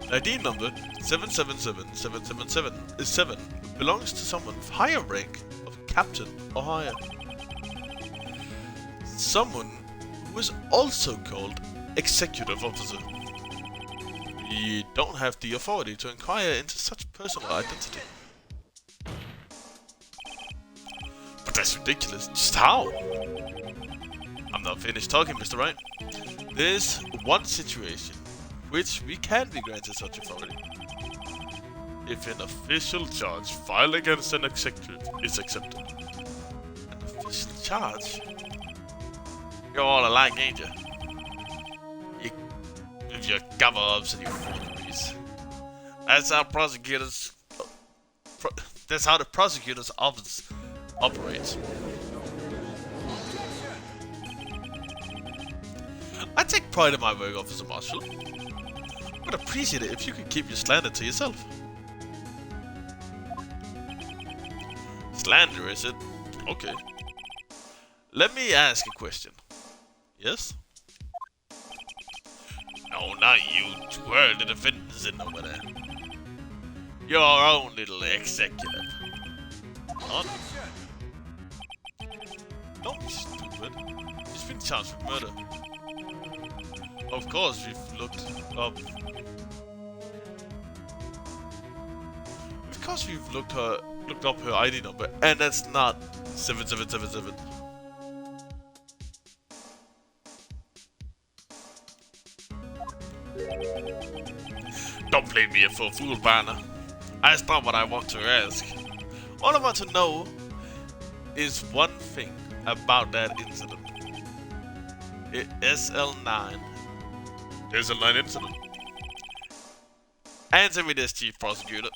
A: The ID number 777777 is 7 belongs to someone with higher rank of captain or higher. Someone who is also called executive officer. We don't have the authority to inquire into such personal identity. But that's ridiculous. Just how? I'm not finished talking, Mr. Wright. There's one situation which we can be granted such authority. If an official charge filed against an executive is accepted. An official charge? You're all alike, ain't you? With your cover-ups and your forgeries. That's how prosecutors. That's how the prosecutor's office operates. I take pride in my work, Officer Marshall. I'd appreciate it if you could keep your slander to yourself. Slander, is it? Okay. Let me ask a question. Yes? No, not you. We're the defendants in over there. Your own little executive. Oh, no. Don't be stupid. He's been charged with murder. Of course, we've looked up. Of course, we've looked up her ID number, and that's not 7777. Don't blame me for a fool, Banner. That's not what I want to ask. All I want to know is one thing about that incident. SL9. SL9 incident. Answer me this, Chief Prosecutor.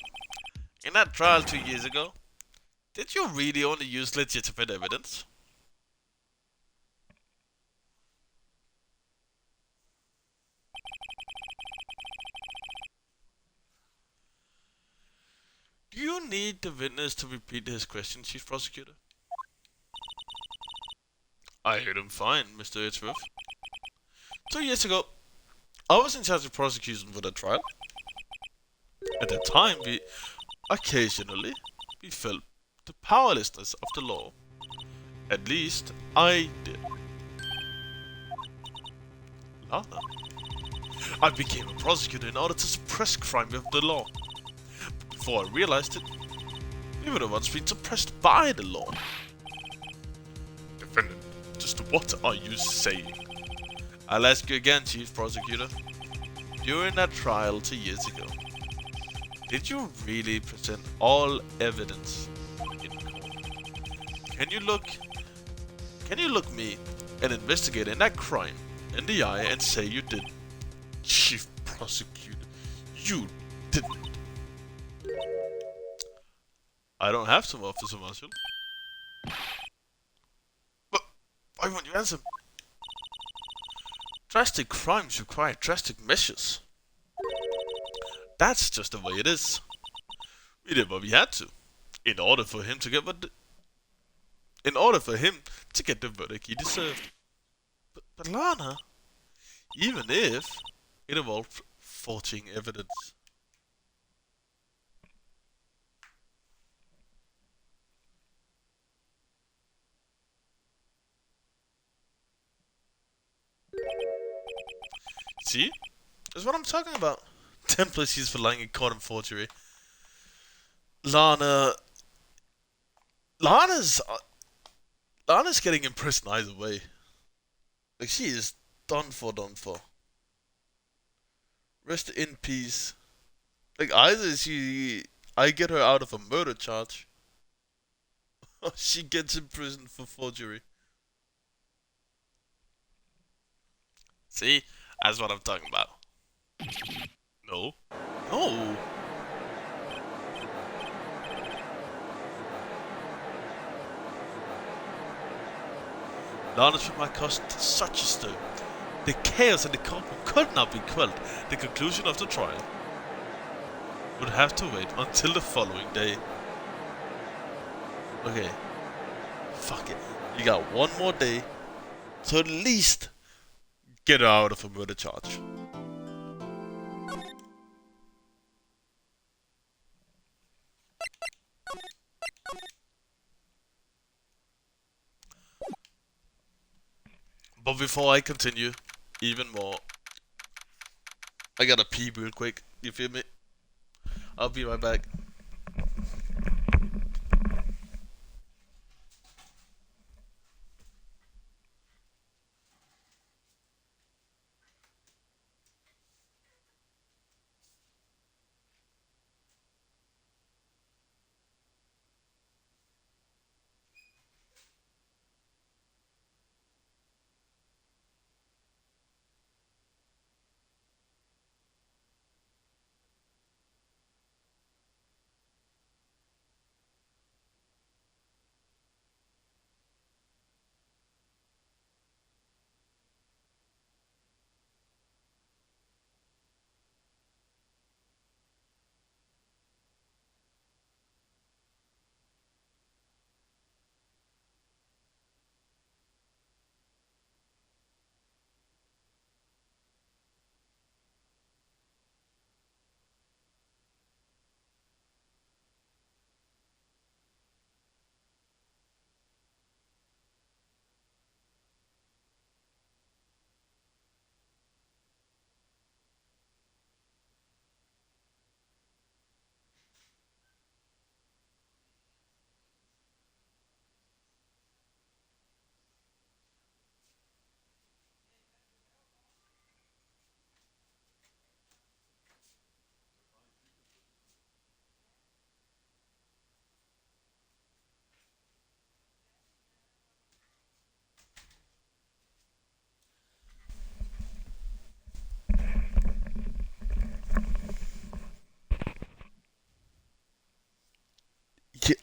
A: In that trial 2 years ago, did you really only use legitimate evidence? Do you need the witness to repeat his question, Chief Prosecutor? I heard him fine, Mr. Edgeworth. 2 years ago, I was in charge of prosecution for the trial. At that time, we felt the powerlessness of the law. At least, I did. Lana. I became a prosecutor in order to suppress crime with the law. But before I realized it, we were the ones being suppressed by the law. Defendant, just what are you saying? I'll ask you again, Chief Prosecutor. During that trial 2 years ago, did you really present all evidence in court? Can you look me, an investigator in that crime, in the eye and say you did? Chief Prosecutor, you didn't. I don't have to, Officer Marshall. But why won't you answer? Drastic crimes require drastic measures. That's just the way it is. We did what we had to, in order for him to get the verdict he deserved. But Lana, even if it involved forging evidence. See? That's what I'm talking about. 10 plus years for lying in court and forgery. Lana's getting in prison either way. Like, she is done for. Rest in peace. Like, either I get her out of a murder charge, or she gets in prison for forgery. See? That's what I'm talking about. No. No. Lana's might cause such a stir. The chaos in the courtroom could not be quelled. The conclusion of the trial would have to wait until the following day. Okay. Fuck it. You got one more day to at least get her out of a murder charge. But before I continue even more, I gotta pee real quick. You feel me? I'll be right back.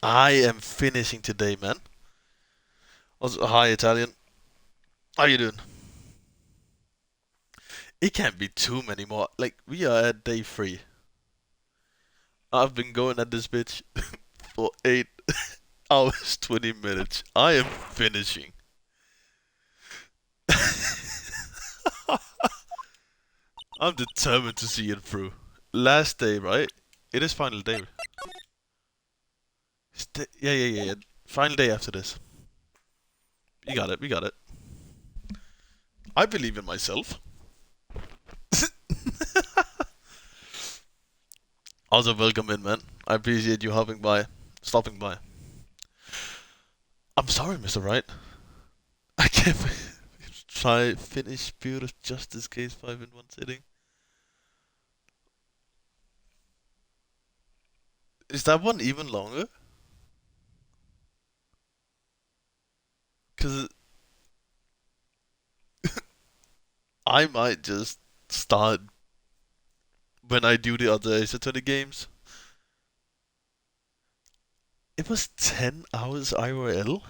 A: I am finishing today, man. Also, hi, Italian. How you doing? It can't be too many more. Like, we are at day 3. I've been going at this bitch for 8 hours, 20 minutes. I am finishing. I'm determined to see it through. Last day, right? It is final day. Yeah. Final day after this. We got it, we got it. I believe in myself. Also, welcome in, man. I appreciate you stopping by. I'm sorry, Mr. Wright. I can't finish Spirit of Justice Case 5 in one sitting. Is that one even longer? Cause I might just start when I do the other Ace Attorney games. It was 10 hours IRL?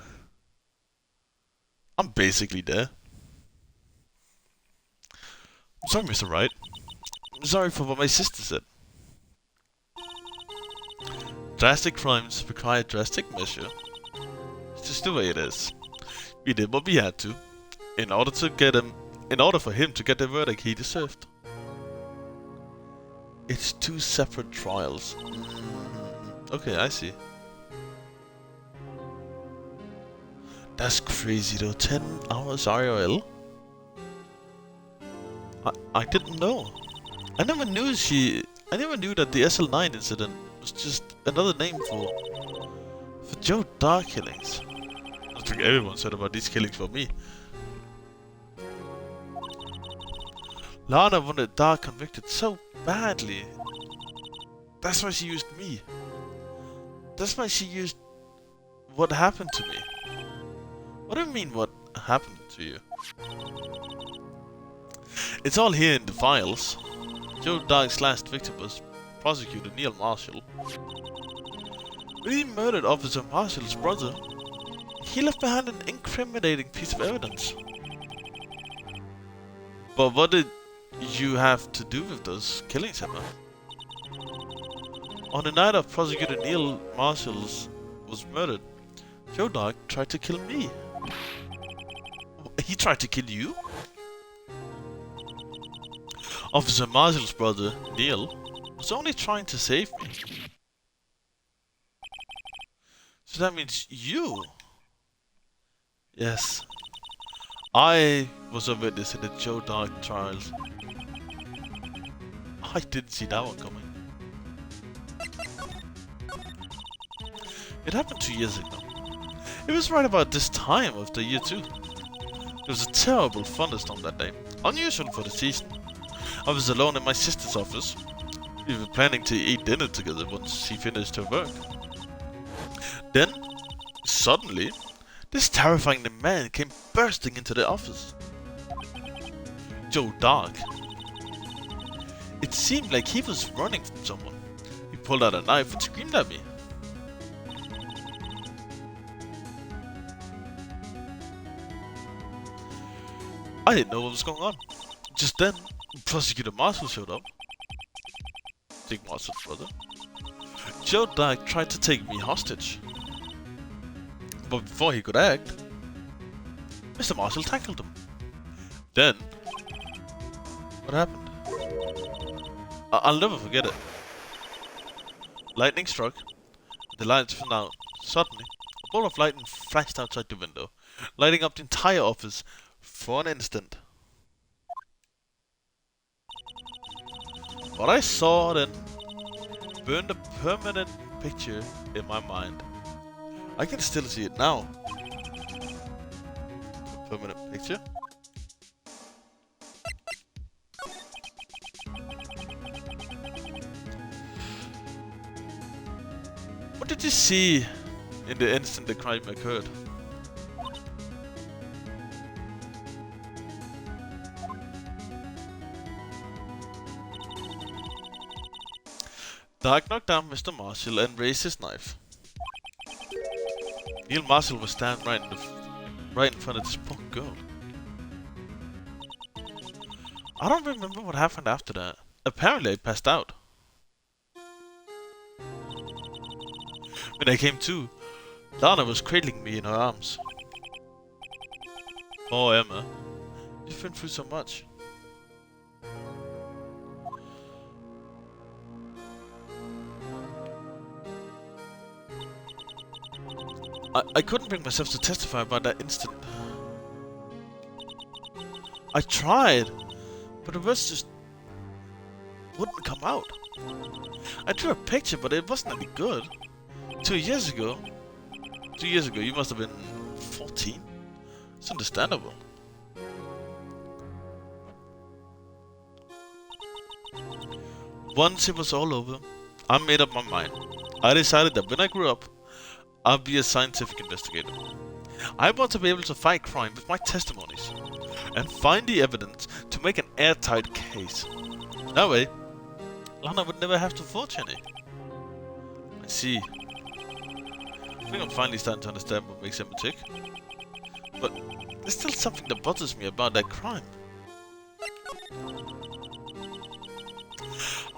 A: I'm basically there. I'm sorry, Mr. Wright. I'm sorry for what my sister said. Drastic crimes require drastic measure. It's just the way it is. We did what we had to, in order for him to get the verdict he deserved. It's 2 separate trials. Okay, I see. That's crazy though, 10 hours IRL? I didn't know. I never knew that the SL9 incident was just another name for Joe Dark killings. I think everyone said about these killings for me. Lana wanted Dark convicted so badly. That's why she used me. That's why she used what happened to me. What do you mean, what happened to you? It's all here in the files. Joe Dark's last victim was prosecutor Neil Marshall. When he murdered Officer Marshall's brother, he left behind an incriminating piece of evidence. But what did you have to do with those killings, Emma? On the night of prosecutor Neil Marshall's was murdered, Joe Dark tried to kill me. He tried to kill you? Officer Marshall's brother, Neil, was only trying to save me. So that means you? Yes. I was a witness in the Joe Dark trials. I didn't see that one coming. It happened 2 years ago. It was right about this time of the year too. There was a terrible thunderstorm that day, unusual for the season. I was alone in my sister's office. We were planning to eat dinner together once she finished her work. Then, suddenly, this terrifying man came bursting into the office. Joe Dark. It seemed like he was running from someone. He pulled out a knife and screamed at me. I didn't know what was going on. Just then, Prosecutor Marshall showed up. Dick Marshall's brother. Joe Dark tried to take me hostage. But before he could act, Mr. Marshall tackled him. Then, what happened? I'll never forget it. Lightning struck, the lights went out. Suddenly, a ball of lightning flashed outside the window, lighting up the entire office for an instant. What I saw then burned a permanent picture in my mind. I can still see it now. A permanent picture. What did you see in the instant the crime occurred? Dark knocked down Mr. Marshall and raised his knife. Neil Marshall was standing right in front of this poor girl. I don't remember what happened after that. Apparently I passed out. When I came to, Lana was cradling me in her arms. Oh, Emma, you've been through so much. I couldn't bring myself to testify about that incident. I tried, but the words just wouldn't come out. I drew a picture, but it wasn't any good. 2 years ago, you must have been 14. It's understandable. Once it was all over, I made up my mind. I decided that when I grew up, I'll be a scientific investigator. I want to be able to fight crime with my testimonies and find the evidence to make an airtight case. That way, Lana would never have to forge any. I see. I think I'm finally starting to understand what makes Emma tick. But there's still something that bothers me about that crime.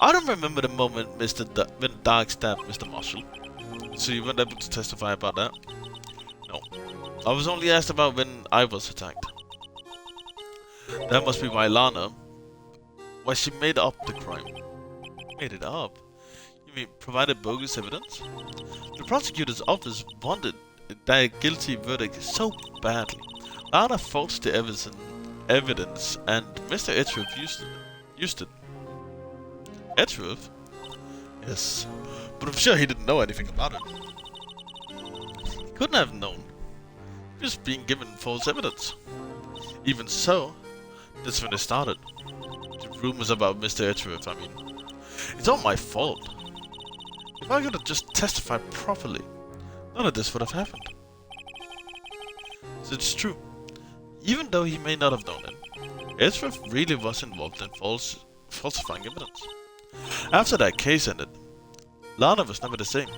A: I don't remember the moment when Dark stabbed Mr. Marshall. So you weren't able to testify about that? No. I was only asked about when I was attacked. That must be why Lana... Why she made up the crime. Made it up? You mean provided bogus evidence? The prosecutor's office wanted that guilty verdict so badly. Lana forged the evidence and Mr. Edgeworth used it. Edgeworth? Yes. But I'm sure he didn't know anything about it. He couldn't have known. He was being given false evidence. Even so, that's when it started. The rumors about Mr. Edgeworth, I mean. It's all my fault. If I could have just testified properly, none of this would have happened. So it's true. Even though he may not have known it, Edgeworth really was involved in falsifying evidence. After that case ended, Lana was never the same.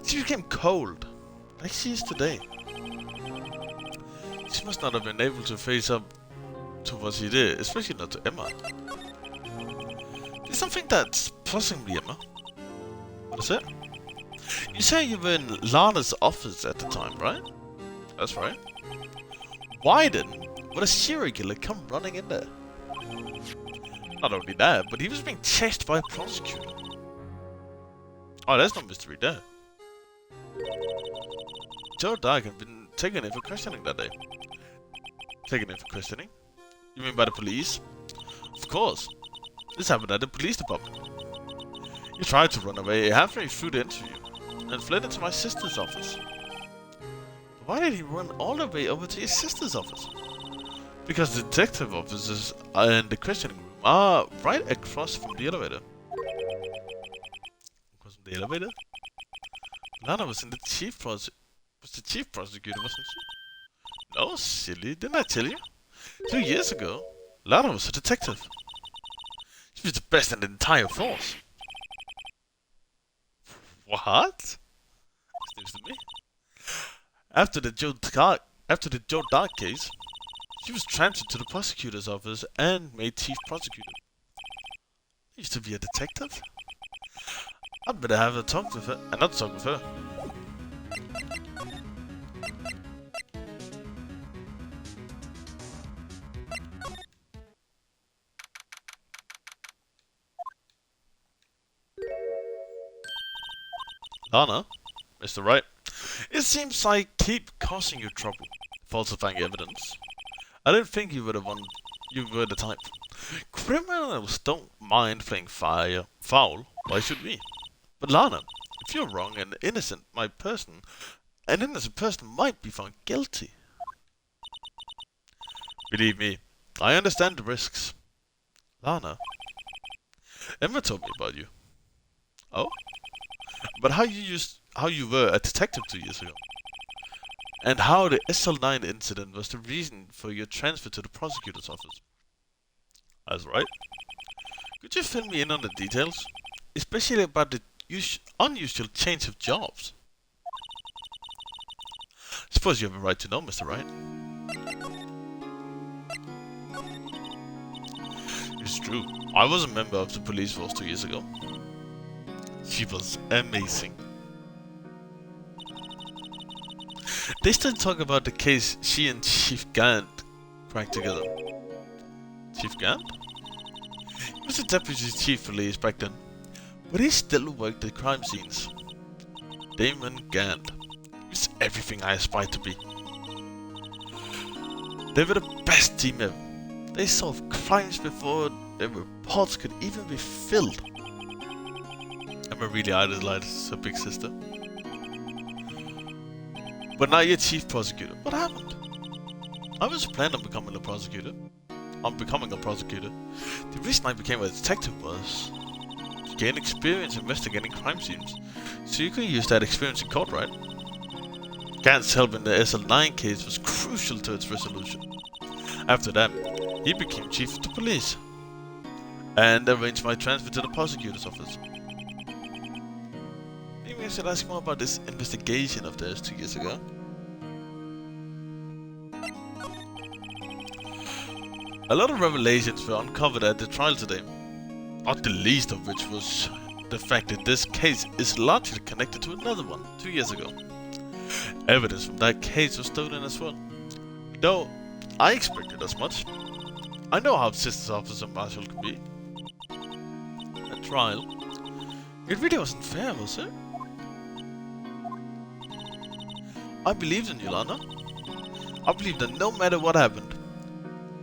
A: She became cold, like she is today. She must not have been able to face up to what she did, especially not to Emma. There's something that's puzzling me, Emma. What is it? You say you were in Lana's office at the time, right? That's right. Why then would a serial killer come running in there? Not only that, but he was being chased by a prosecutor. Oh, there's no mystery there. Joe Dark had been taken in for questioning that day. Taken in for questioning? You mean by the police? Of course. This happened at the police department. He tried to run away halfway through the interview and fled into my sister's office. Why did he run all the way over to his sister's office? Because the detective offices and the questioning room are right across from the elevator. Across from the elevator? Lana was the chief prosecutor, wasn't she? No, silly, didn't I tell you? 2 years ago, Lana was a detective. She was the best in the entire force. What? That's news to me. After the Joe Dark case, she was transferred to the prosecutor's office and made chief prosecutor. I used to be a detective. I'd better have a talk with her, and not talk with her. Lana, Mr. Wright, it seems I keep causing you trouble, falsifying evidence. I don't think you were the type. Criminals don't mind playing foul, why should we? But Lana, if you're wrong, an innocent person might be found guilty. Believe me, I understand the risks. Lana, Emma told me about you. Oh? But how you were a detective 2 years ago. And how the SL9 incident was the reason for your transfer to the prosecutor's office. That's right. Could you fill me in on the details? Especially about the unusual change of jobs. Suppose you have a right to know, Mr. Wright. It's true. I was a member of the police force 2 years ago. She was amazing. They still talk about the case she and Chief Gant cracked together. Chief Gant? He was a deputy chief for police back then, but he still worked at crime scenes. Damon Gant. He was everything I aspired to be. They were the best team ever. They solved crimes before their reports could even be filled. Emma really idolized her big sister. But now you're chief prosecutor. What happened? I was planning on becoming a prosecutor. The reason I became a detective was to gain experience investigating crime scenes, so you could use that experience in court, right? Gant's help in the SL9 case was crucial to its resolution. After that, he became chief of the police and arranged my transfer to the prosecutor's office. Maybe I should ask more about this investigation of theirs 2 years ago. A lot of revelations were uncovered at the trial today, not the least of which was the fact that this case is largely connected to another one 2 years ago. Evidence from that case was stolen as well, though I expected as much. I know how Sisters Officer Marshall can be. At trial, it really wasn't fair, was it? I believed in you, Lana. I believed that no matter what happened,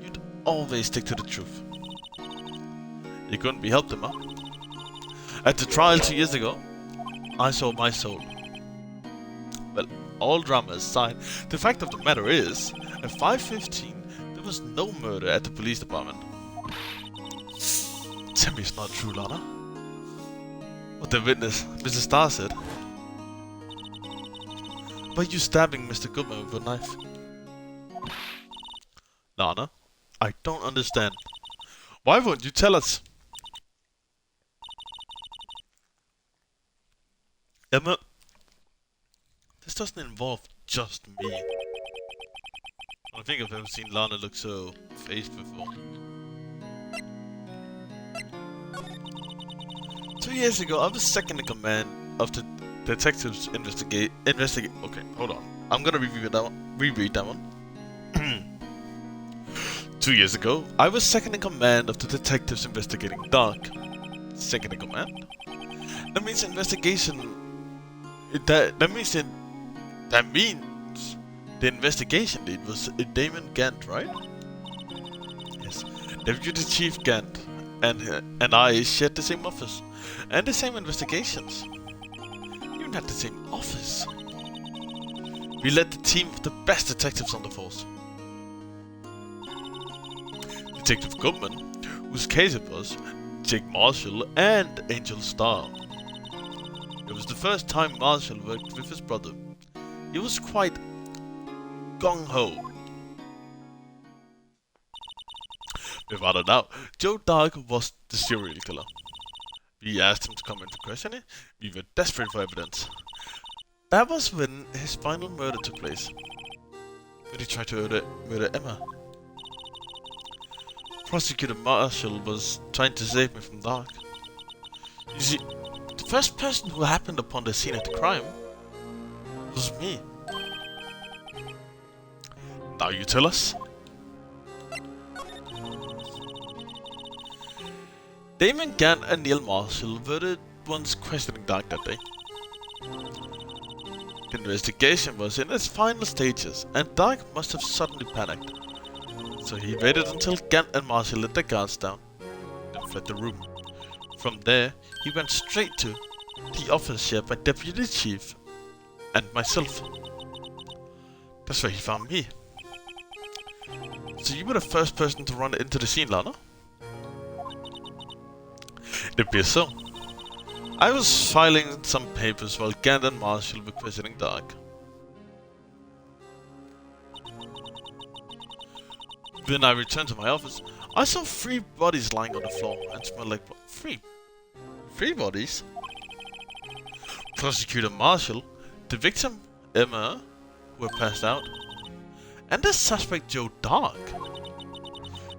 A: you'd always stick to the truth. You couldn't be helped, Emma. At the trial 2 years ago, I saw my soul. Well, all drama aside, the fact of the matter is, at 5:15, there was no murder at the police department. Tell me it's not true, Lana. What the witness, Mrs. Starr, said. By you stabbing Mr. Goodman with a knife. Lana, I don't understand. Why won't you tell us? Emma, this doesn't involve just me. I don't think I've ever seen Lana look so phased before. 2 years ago, I was second in command of the detectives investigate. Okay, hold on. I'm gonna reread that one. 2 years ago, I was second in command of the detectives investigating Dark. Second in command? That means investigation. That means the investigation lead was Damon Gant, right? Yes. Deputy Chief Gant and I shared the same office and the same investigations. Even had the same office. We led the team of the best detectives on the force. Detective Goodman, whose case it was, Jake Marshall and Angel Starr. It was the first time Marshall worked with his brother. He was quite gung-ho. Without a doubt, Joe Dark was the serial killer. We asked him to come in for questioning. We were desperate for evidence. That was when his final murder took place. When he tried to murder Emma. Prosecutor Marshall was trying to save me from Dark. You see, the first person who happened upon the scene of the crime was me. Now you tell us. Damon Gant and Neil Marshall were the ones questioning Dark that day. The investigation was in its final stages, and Dark must have suddenly panicked. So he waited until Gant and Marshall let their guards down, then fled the room. From there, he went straight to the office shared by Deputy Chief and myself. That's where he found me. So you were the first person to run into the scene, Lana? It appears so. I was filing some papers while Gant and Marshall were questioning Dark. When I returned to my office, I saw 3 bodies lying on the floor and smelled like three bodies? Prosecutor Marshall, the victim, Emma, who had passed out, and the suspect Joe Dark.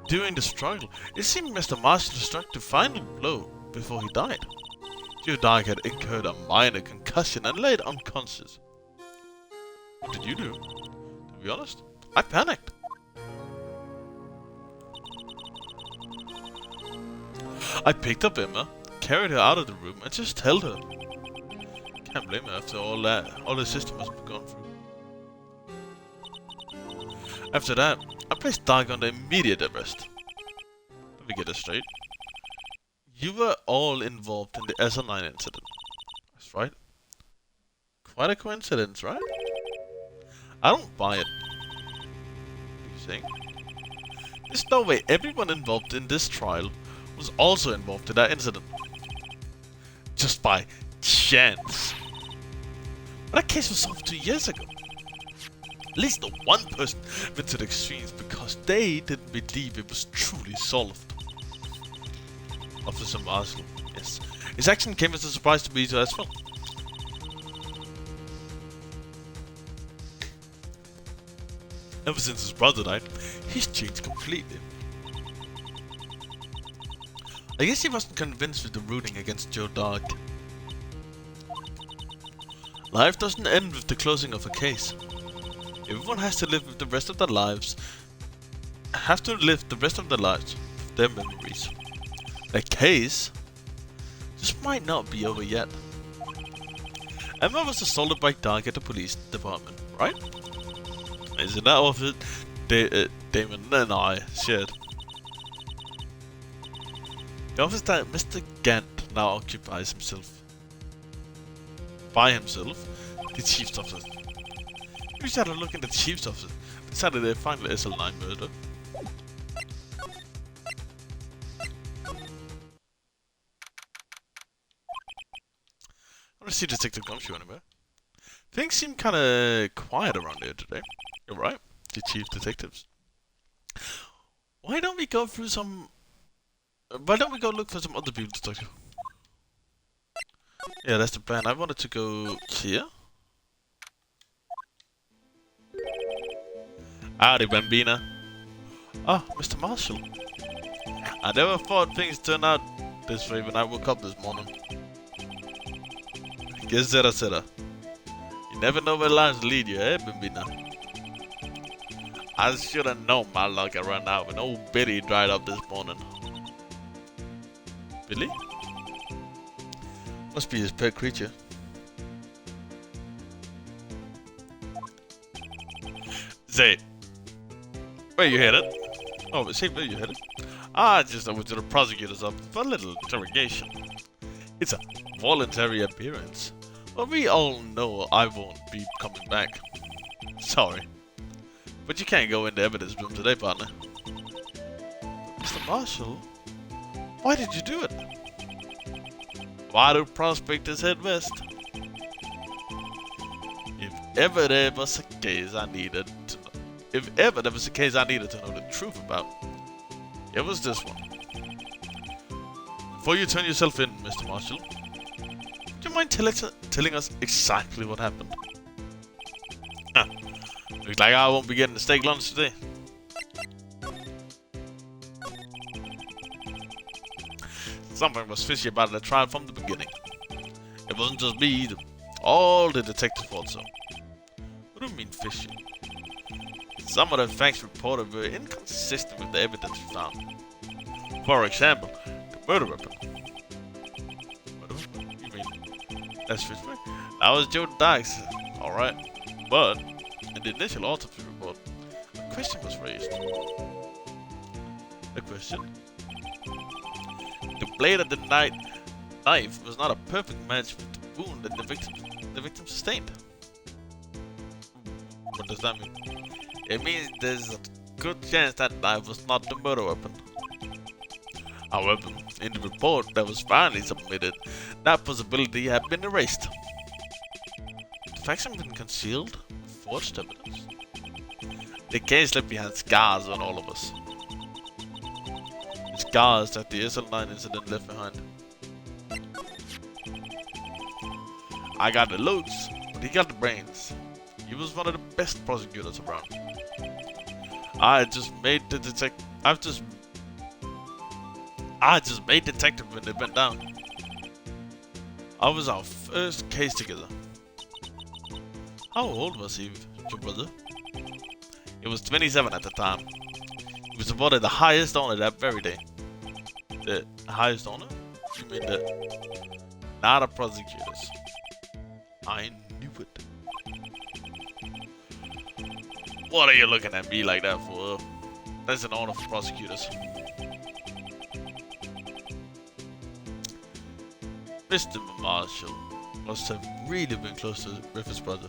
A: During the struggle, it seemed Mr. Marshall struck the final blow before he died. Joe Dark had incurred a minor concussion and laid unconscious. What did you do? To be honest, I panicked. I picked up Emma, carried her out of the room, and just held her. Can't blame her after all the system must have gone through. After that, I placed Dark under immediate arrest. Let me get this straight. You were all involved in the SL9 incident. That's right. Quite a coincidence, right? I don't buy it. What are you saying? There's no way everyone involved in this trial was also involved in that incident. Just by chance. But that case was solved 2 years ago. At least the one person went to the extremes because they didn't believe it was truly solved. Officer Marshall, yes. His action came as a surprise to me as well. Ever since his brother died, he's changed completely. I guess he wasn't convinced with the ruling against Joe Dark. Life doesn't end with the closing of a case. Everyone has to live with the rest of their lives. With their memories. The case just might not be over yet. Emma was assaulted by Dark at the police department, right? Isn't that what Damon and I shared? The office that Mr. Gant now occupies by himself, the chief's office. We just had a look in the chief's office. Decided they find the SL9 murder. I don't see Detective Gumshoe anywhere. Things seem kinda quiet around here today. You're right, the chief detectives. Why don't we go look for some other people to talk to? Yeah, that's the plan. I wanted to go here. Howdy, Bambina. Ah, Mr. Marshall. I never thought things turned out this way when I woke up this morning. Que sera. You never know where lives lead you, eh, Bambina? I should have known my luck had run out when old Billy dried up this morning. Billy? Must be his pet creature. Say, where you headed? Oh, say where you headed? I went to the prosecutor's office for a little interrogation. It's a voluntary appearance. Well, we all know I won't be coming back. Sorry. But you can't go in the evidence room today, partner. Mr. Marshall? Why did you do it? Why do prospectors head west? If ever there was a case I needed to know the truth about, it was this one. Before you turn yourself in, Mr. Marshall, would you mind telling us exactly what happened? Huh. Looks like I won't be getting a steak lunch today. Something was fishy about the trial from the beginning. It wasn't just me either. All the detectives thought so. What do you mean fishy? Some of the facts reported were inconsistent with the evidence we found. For example, the murder weapon. Murder weapon? You mean that's Fishback? That was Joe Dark's, alright. But in the initial autopsy report, a question was raised. A question? The blade of the knife was not a perfect match with the wound that the victim sustained. What does that mean? It means there's a good chance that knife was not the murder weapon. However, in the report that was finally submitted, that possibility had been erased. The facts have been concealed with forged evidence. The case left behind scars on all of us. The scars that the SL9 incident left behind. I got the looks, but he got the brains. He was one of the best prosecutors around. I just made detective when it went down. I was our first case together. How old was he, your brother? He was 27 at the time. He was awarded the highest honor that very day. The highest honor? You mean the... Not a prosecutors. I knew it. What are you looking at me like that for? That's an honor for prosecutors. Mr. Marshall must have really been close with his brother.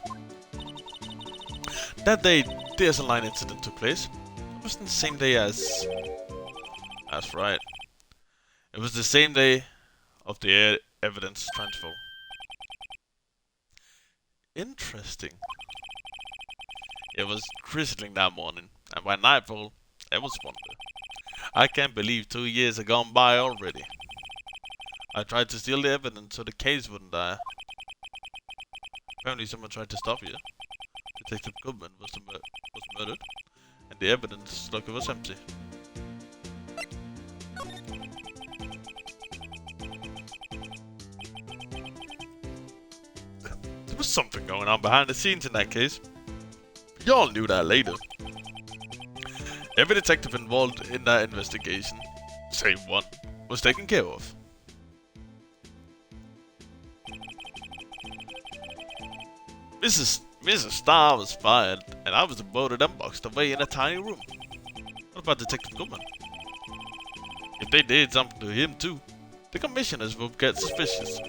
A: That day, the SL9 incident took place. It was the same day as... That's right. It was the same day of the evidence transfer. Interesting. It was drizzling that morning, and by nightfall, it was wonder. I can't believe 2 years have gone by already. I tried to steal the evidence so the case wouldn't die. Apparently someone tried to stop you. Detective Goodman was murdered, and the evidence locker was empty. There was something going on behind the scenes in that case. Y'all knew that later. Every detective involved in that investigation, save one, was taken care of. Mrs. Starr was fired, and I was demoted and boxed away in a tiny room. What about Detective Goodman? If they did something to him too, the commissioners would get suspicious.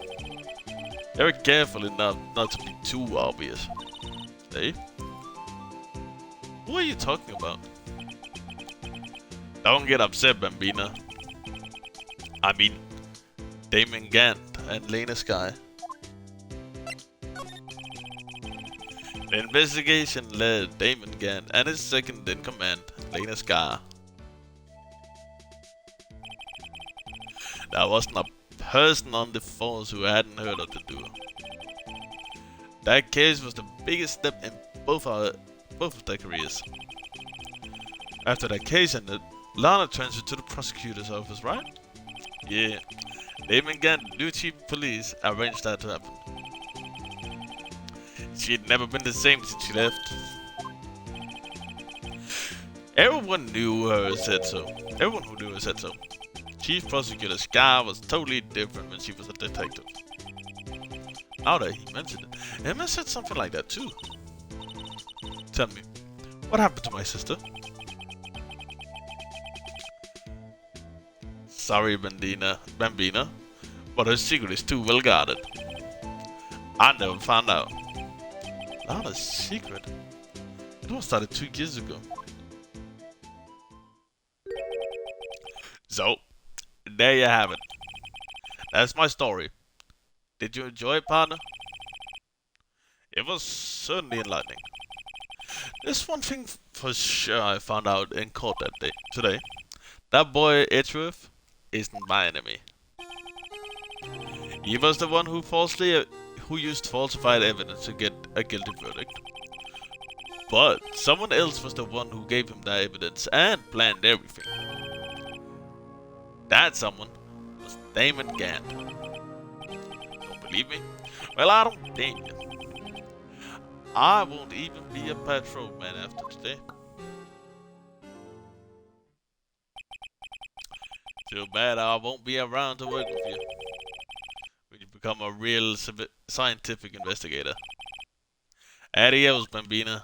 A: They were careful enough not to be too obvious. Eh? Who are you talking about? Don't get upset, Bambina. I mean, Damon Gant and Lena Sky. The investigation led Damon Gant and his second-in-command, Lena Sky. There wasn't a person on the force who hadn't heard of the duo. That case was the biggest step in both of their careers. After that case ended, Lana transferred to the prosecutor's office, right? Yeah. Damon Gant, new chief of police, arranged that to happen. She had never been the same since she left. Everyone knew her said so. Everyone who knew her said so. Chief Prosecutor Sky was totally different when she was a detective. Now that he mentioned it, Emma said something like that too. Tell me, what happened to my sister? Sorry, Bambina, but her secret is too well guarded. I never found out. Not a secret. It all started 2 years ago. So, there you have it. That's my story. Did you enjoy it, partner? It was certainly enlightening. There's one thing for sure I found out in court today. That boy Edgeworth isn't my enemy. He was the one who used falsified evidence to get a guilty verdict. But someone else was the one who gave him that evidence and planned everything. That someone was Damon Gant. Don't believe me? Well, I don't blame you. I won't even be a patrolman after today. Too bad I won't be around to work with you when you become a real scientific investigator. Adios, Bambina.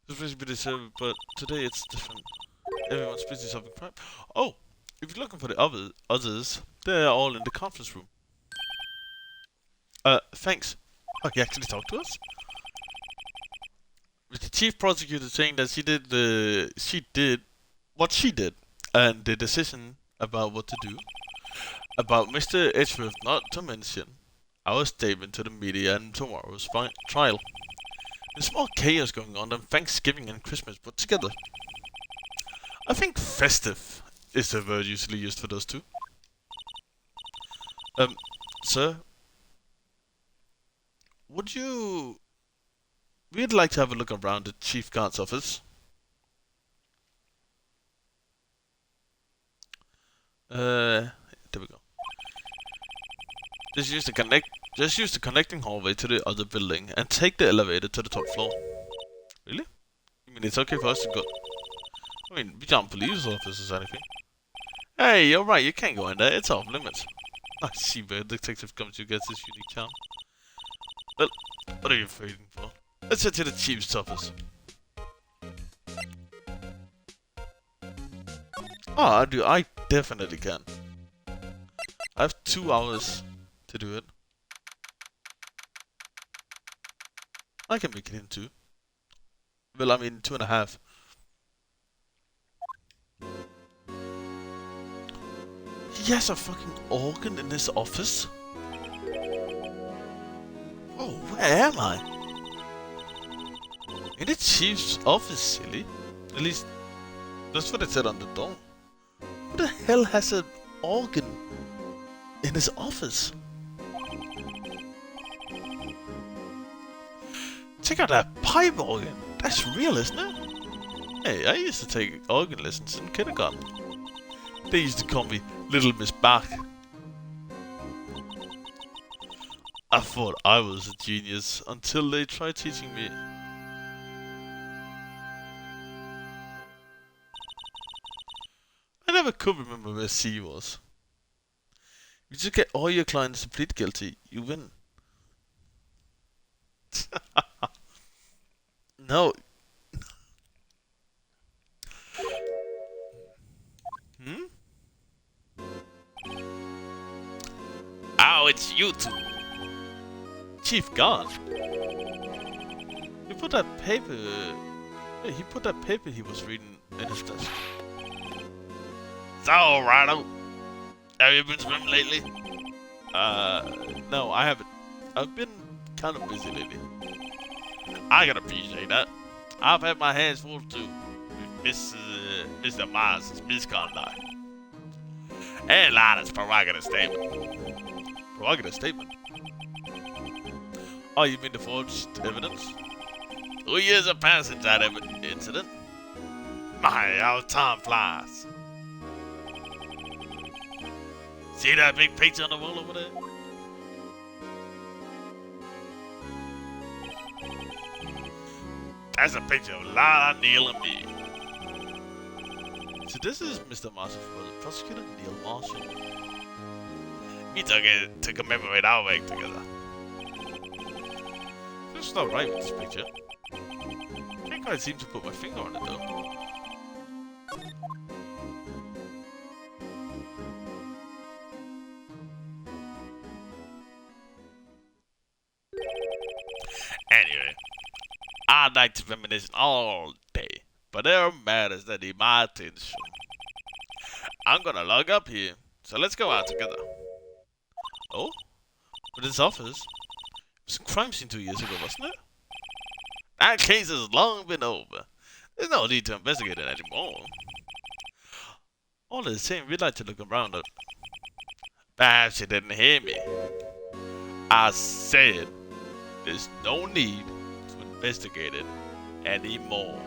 A: This was be the same, but today it's different. Everyone's busy solving crime. Oh, if you're looking for the others, they're all in the conference room. Thanks. Oh, he actually talked to us? With the chief prosecutor saying that she did what she did, and the decision about what to do. About Mr. Edgeworth, not to mention our statement to the media and tomorrow's trial. There's more chaos going on than Thanksgiving and Christmas put together. I think festive is the word usually used for those two. Sir? Would you... We'd like to have a look around the Chief Guard's office. There we go. Just use the connecting hallway to the other building and take the elevator to the top floor. Really? You mean it's okay for us to go? I mean, we aren't police officers or anything. Hey, you're right, you can't go in there, it's off limits. I see where detective comes to get this unique charm. Well, what are you waiting for? Let's head to the chief's office. Ah, I definitely can. I have 2 hours to do it. I can make it in 2. Well, I mean 2.5. He has a fucking organ in his office? Oh, where am I? In the chief's office, silly. At least, that's what it said on the door. Who the hell has an organ in his office? Check out that pipe organ. That's real, isn't it? Hey, I used to take organ lessons in kindergarten. They used to call me Little Miss Bach. I thought I was a genius until they tried teaching me. I never could remember where C was. You just get all your clients to plead guilty, you win. No. Hmm? Oh, it's you two. Chief Guard. He put that paper... Yeah, he put that paper he was reading in his desk. So, Rado, have you been swimming lately? No, I haven't. I've been kind of busy lately. I can appreciate that. I've had my hands full too with Mr. Mars' misconduct. And Lana's prerogative statement. Prerogative statement? Oh, you mean the forged evidence? 2 years have passed since that incident. My, how time flies. See that big picture on the wall over there? That's a picture of Lana, Neil, and me. So this is Mr. Marshall for the prosecutor, Neil Marshall. We took it to commemorate our work together. It's not right with this picture. Can't quite seem to put my finger on it though. Anyway, I'd like to reminisce all day, but there are matters that need my attention. I'm gonna log up here, so let's go out together. Oh? But this office? It was a crime scene 2 years ago, wasn't it? That case has long been over. There's no need to investigate it anymore. All the same, we'd like to look around it. Perhaps you didn't hear me. I said there's no need to investigate it anymore.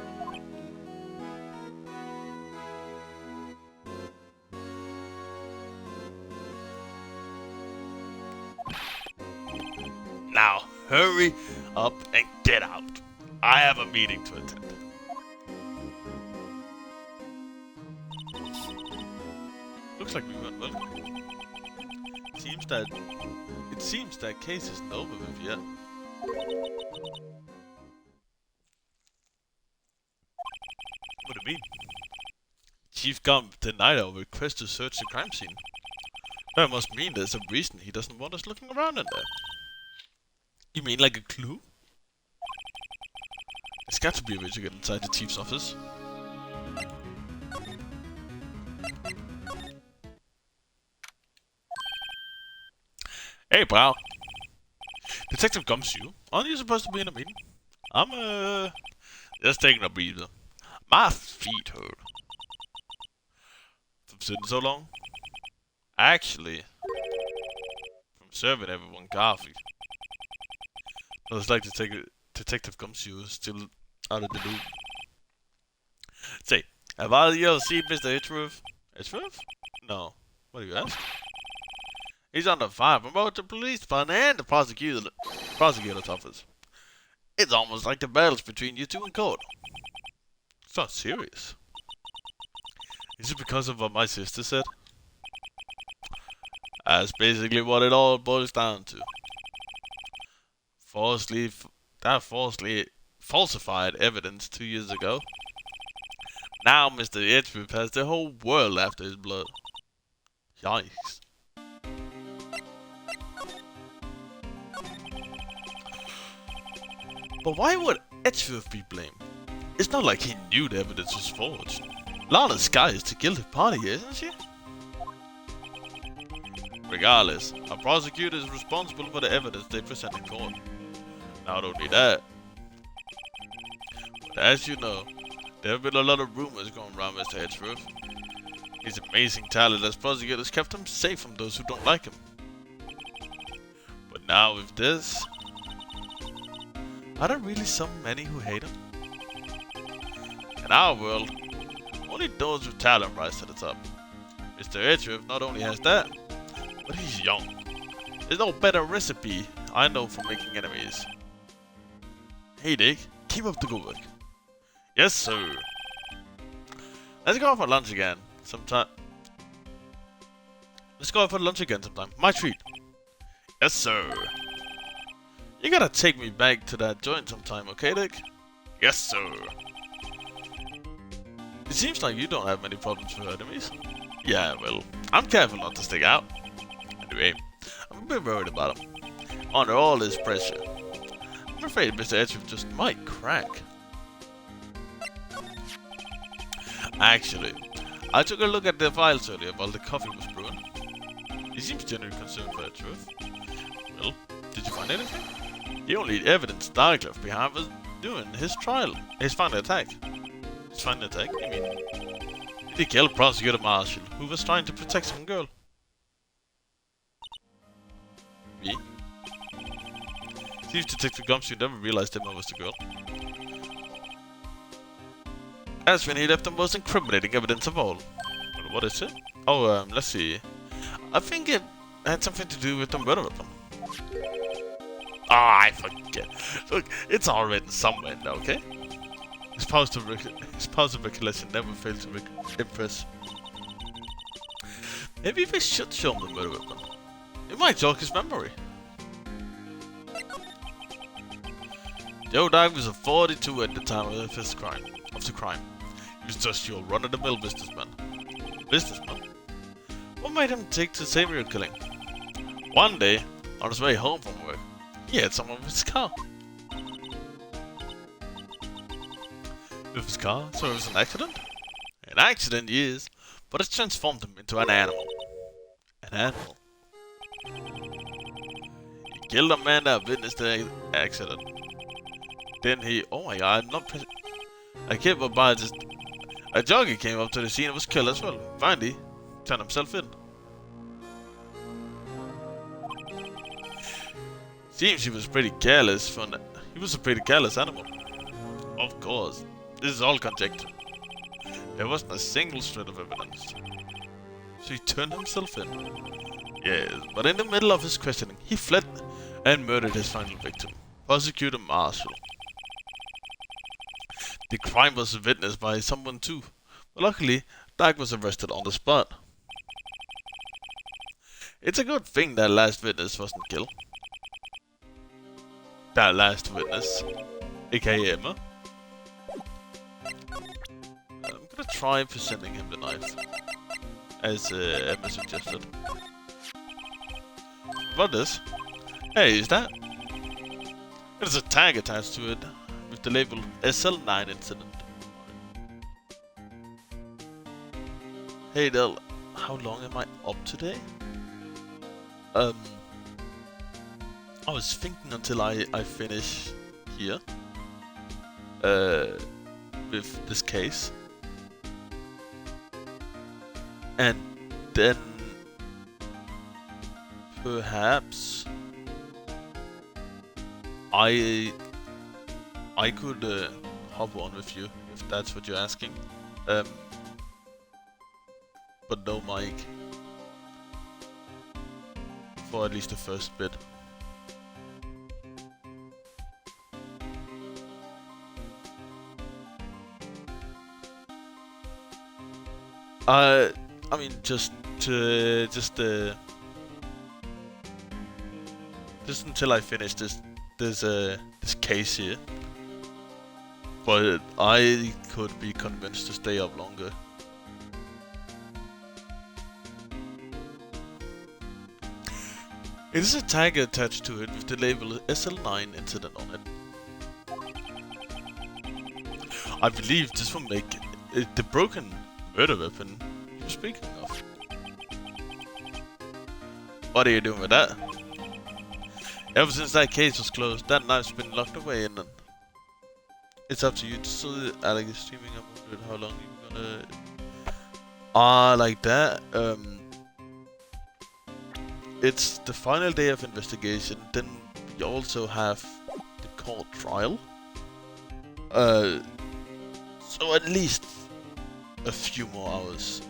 A: Now, hurry up and get out. I have a meeting to attend. Looks like we went well. It seems that case isn't over with yet. What do you mean? Chief Gump denied our request to search the crime scene. That must mean there's a reason he doesn't want us looking around in there. You mean like a clue? There's got to be a way to get inside the chief's office. Hey, pal. Detective Gumshoe, aren't you supposed to be in a meeting? I'm just taking a breather. My feet hurt. From sitting so long? Actually, from serving everyone coffee. Well, it's like Detective Gumshoe still out of the loop. Say, have either of you seen Mr. Hitchworth? Hitchworth? No. What do you ask? He's under fire from both the police department and the prosecutor's office. It's almost like the battles between you two in court. It's not serious. Is it because of what my sister said? That's basically what it all boils down to. Falsely falsified evidence 2 years ago. Now Mr. Edgeworth has the whole world after his blood. Yikes. But why would Edgeworth be blamed? It's not like he knew the evidence was forged. Lana Sky is the guilty party, isn't she? Regardless, a prosecutor is responsible for the evidence they present in court. Not only that, but as you know, there have been a lot of rumors going around Mr. Edgeworth. His amazing talent as prosecutor has kept him safe from those who don't like him. But now with this, are there really so many who hate him? In our world, only those with talent rise to the top. Mr. Edgeworth not only has that, but he's young. There's no better recipe I know for making enemies. Hey Dick, keep up the good work. Yes sir. Let's go out for lunch again sometime. My treat. Yes sir. You gotta take me back to that joint sometime, okay Dick? Yes sir. It seems like you don't have many problems with enemies. Yeah, well, I'm careful not to stick out. Anyway, I'm a bit worried about him. Under all this pressure, I'm afraid Mr. Edgeworth just might crack. Actually, I took a look at the files earlier while the coffee was brewing. He seems genuinely concerned for Edgeworth. Well, did you find anything? The only evidence Dark left behind was during his final attack. His final attack? You mean, did he kill Prosecutor Marshall, who was trying to protect some girl? Me? Seems Detective Gumshoe never realized Emma was the girl. That's when he left the most incriminating evidence of all. Well, what is it? Oh, let's see. I think it had something to do with the murder weapon. Ah, I forget. Look, it's all written somewhere, okay? His powers of recollection never failed to impress. Maybe we should show him the murder weapon. It might jog his memory. Joe Dyke was a 42 at the time of the crime. He was just your run-of-the-mill businessman. Businessman? What made him take to serial killing? One day, on his way home from work, he had someone with his car. With his car? So it was an accident? An accident, yes, but it transformed him into an animal. An animal. He killed a man that witnessed the accident. Then he, oh my god, I can't by just. A jogger came up to the scene and was killed as well. Finally, turned himself in. Seems he was pretty careless. He was a pretty careless animal. Of course, this is all conjecture. There wasn't a single shred of evidence. So he turned himself in. Yes, but in the middle of his questioning, he fled and murdered his final victim, Prosecutor Marshall. The crime was witnessed by someone too, but luckily, Dyke was arrested on the spot. It's a good thing that last witness wasn't killed. That last witness, aka Emma. I'm gonna try presenting him the knife, as Emma suggested. What is? Hey, is that? There's a tag attached to it with the label SL9 incident. Hey Del, how long am I up today? I was thinking until I finish here. with this case, and then perhaps I could hop on with you if that's what you're asking, but no mic for at least the first bit. I mean, just until I finish this case here. But I could be convinced to stay up longer. It is a tag attached to it with the label SL9 incident on it. I believe this will make it the broken murder weapon you're speaking of. What are you doing with that? Ever since that case was closed, that knife's been locked away in it. It's up to you to see Alex is streaming. I'm wondering how long you're gonna... like that. It's the final day of investigation. Then we also have the court trial. So at least a few more hours.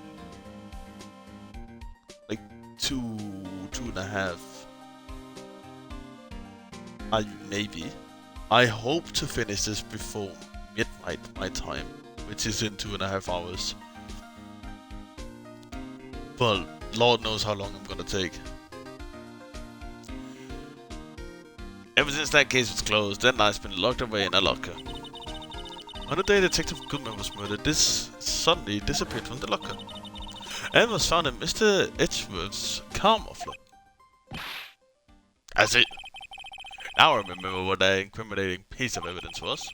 A: Like two and a half. Maybe. I hope to finish this before midnight my time, which is in 2.5 hours. But Lord knows how long I'm gonna take. Ever since that case was closed, that knife's been locked away in a locker. On the day Detective Goodman was murdered, this suddenly disappeared from the locker, and was found in Mr. Edgeworth's car muffler. That's it. Now I remember what that incriminating piece of evidence was.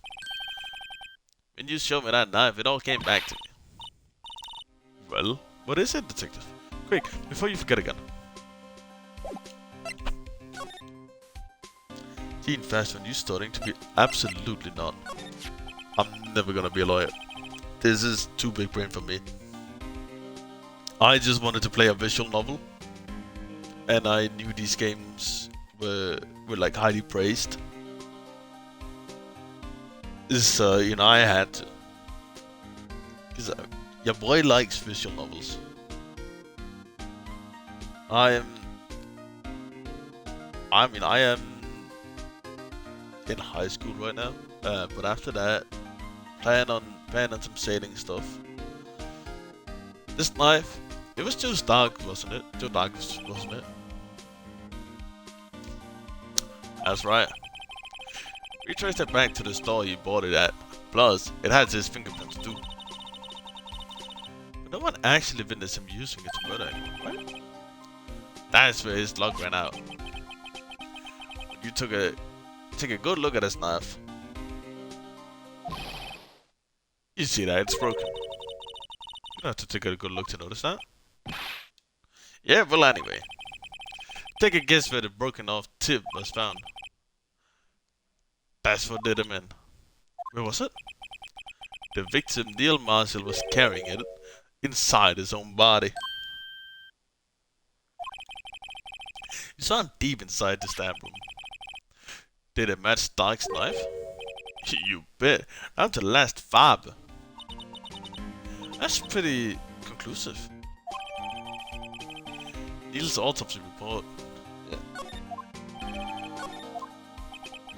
A: When you showed me that knife, it all came back to me. Well, what is it, Detective? Quick, before you forget again. Gene fast when you starting to be absolutely not. I'm never gonna be a lawyer. This is too big brain for me. I just wanted to play a visual novel, and I knew these games were like highly praised. So you know, I had to, because your boy likes visual novels. I am in high school right now, but after that, plan on some sailing stuff. This knife, it was just dark, wasn't it? Too dark, wasn't it? That's right. We traced it back to the store you bought it at. Plus, it has his fingerprints too. But no one actually witnessed him using it to murder anyone, right? That's where his luck ran out. You take a good look at this knife. You see that it's broken. You don't have to take a good look to notice that. Yeah, well anyway. Take a guess where the broken off tip was found. That's what did him in. Where was it? The victim, Neil Marshall, was carrying it inside his own body. You saw him deep inside the stab room. Did it match Stark's knife? You bet. Down to the last fab. That's pretty conclusive. Neil's autopsy report. Yeah.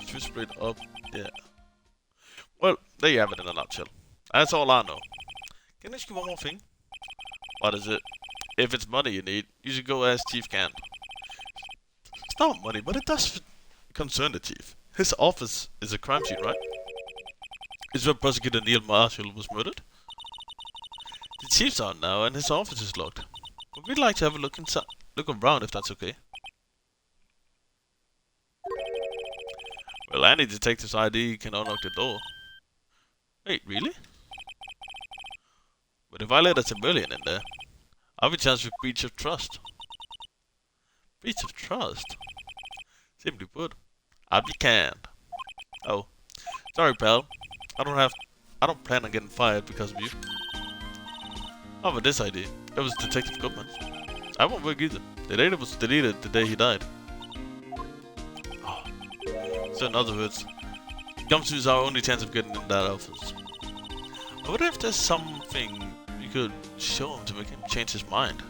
A: Switch straight up. Yeah. Well, there you have it in a nutshell. That's all I know. Can I ask you one more thing? What is it? If it's money you need, you should go ask Chief Can. It's not money, but it does concern the Chief. His office is a crime scene, right? Is where Prosecutor Neil Marshall was murdered? The Chief's out now and his office is locked. But we'd like to have a look inside, look around if that's okay. Well, any detective's ID can unlock the door. Wait, really? But if I let a civilian in there, I'll be charged with breach of trust. Breach of trust? Simply put, I'll be canned. Oh, sorry pal. I don't plan on getting fired because of you. How about this idea? It was Detective Goodman. I won't work either. The data was deleted the day he died. Oh. So in other words, Gumshoe is our only chance of getting in that office. I wonder if there's something we could show him to make him change his mind.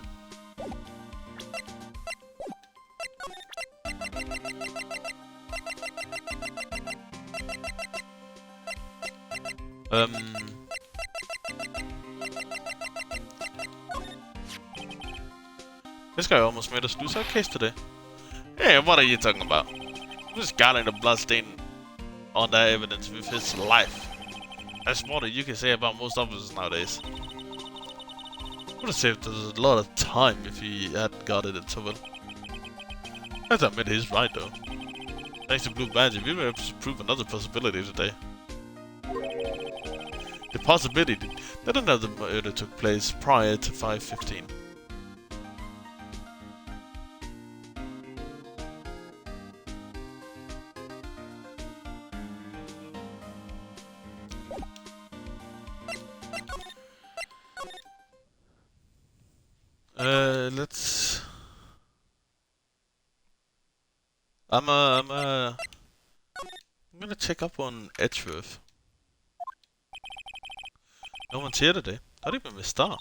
A: This guy almost made us lose our case today. Hey, what are you talking about? This guy in the bloodstain on that evidence with his life. That's more than you can say about most officers nowadays. Would have saved us a lot of time if he hadn't got it so well. I have to admit he's right though. Thanks to Blue Badger, we were able to prove another possibility today. The possibility that another murder took place prior to 5:15. Let's... I'm gonna check up on Edgeworth. No one's here today. Not even Miss Star.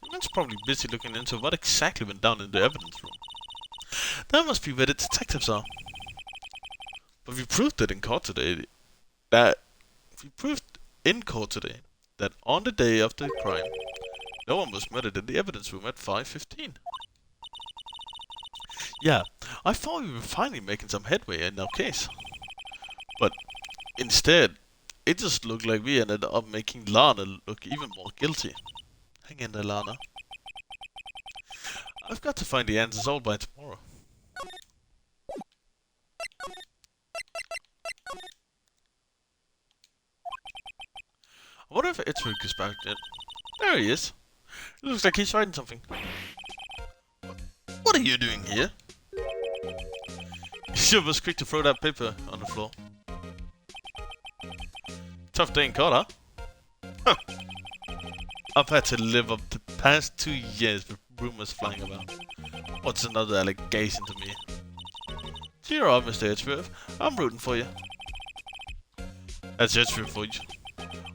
A: Everyone's probably busy looking into what exactly went down in the evidence room. That must be where the detectives are. But we proved it in court today. That on the day of the crime, no one was murdered in the evidence room at 5:15. Yeah, I thought we were finally making some headway in our case. But instead, it just looked like we ended up making Lana look even more guilty. Hang in there, Lana. I've got to find the answers all by tomorrow. I wonder if Edgeworth is back yet. There he is. It looks like he's writing something. What are you doing here? You was quick to throw that paper on the floor. Tough day in court, huh? I've had to live up the past 2 years with rumors flying about. What's another allegation to me? Cheer up, Mr. Edgeworth. I'm rooting for you. That's Edgeworth for you.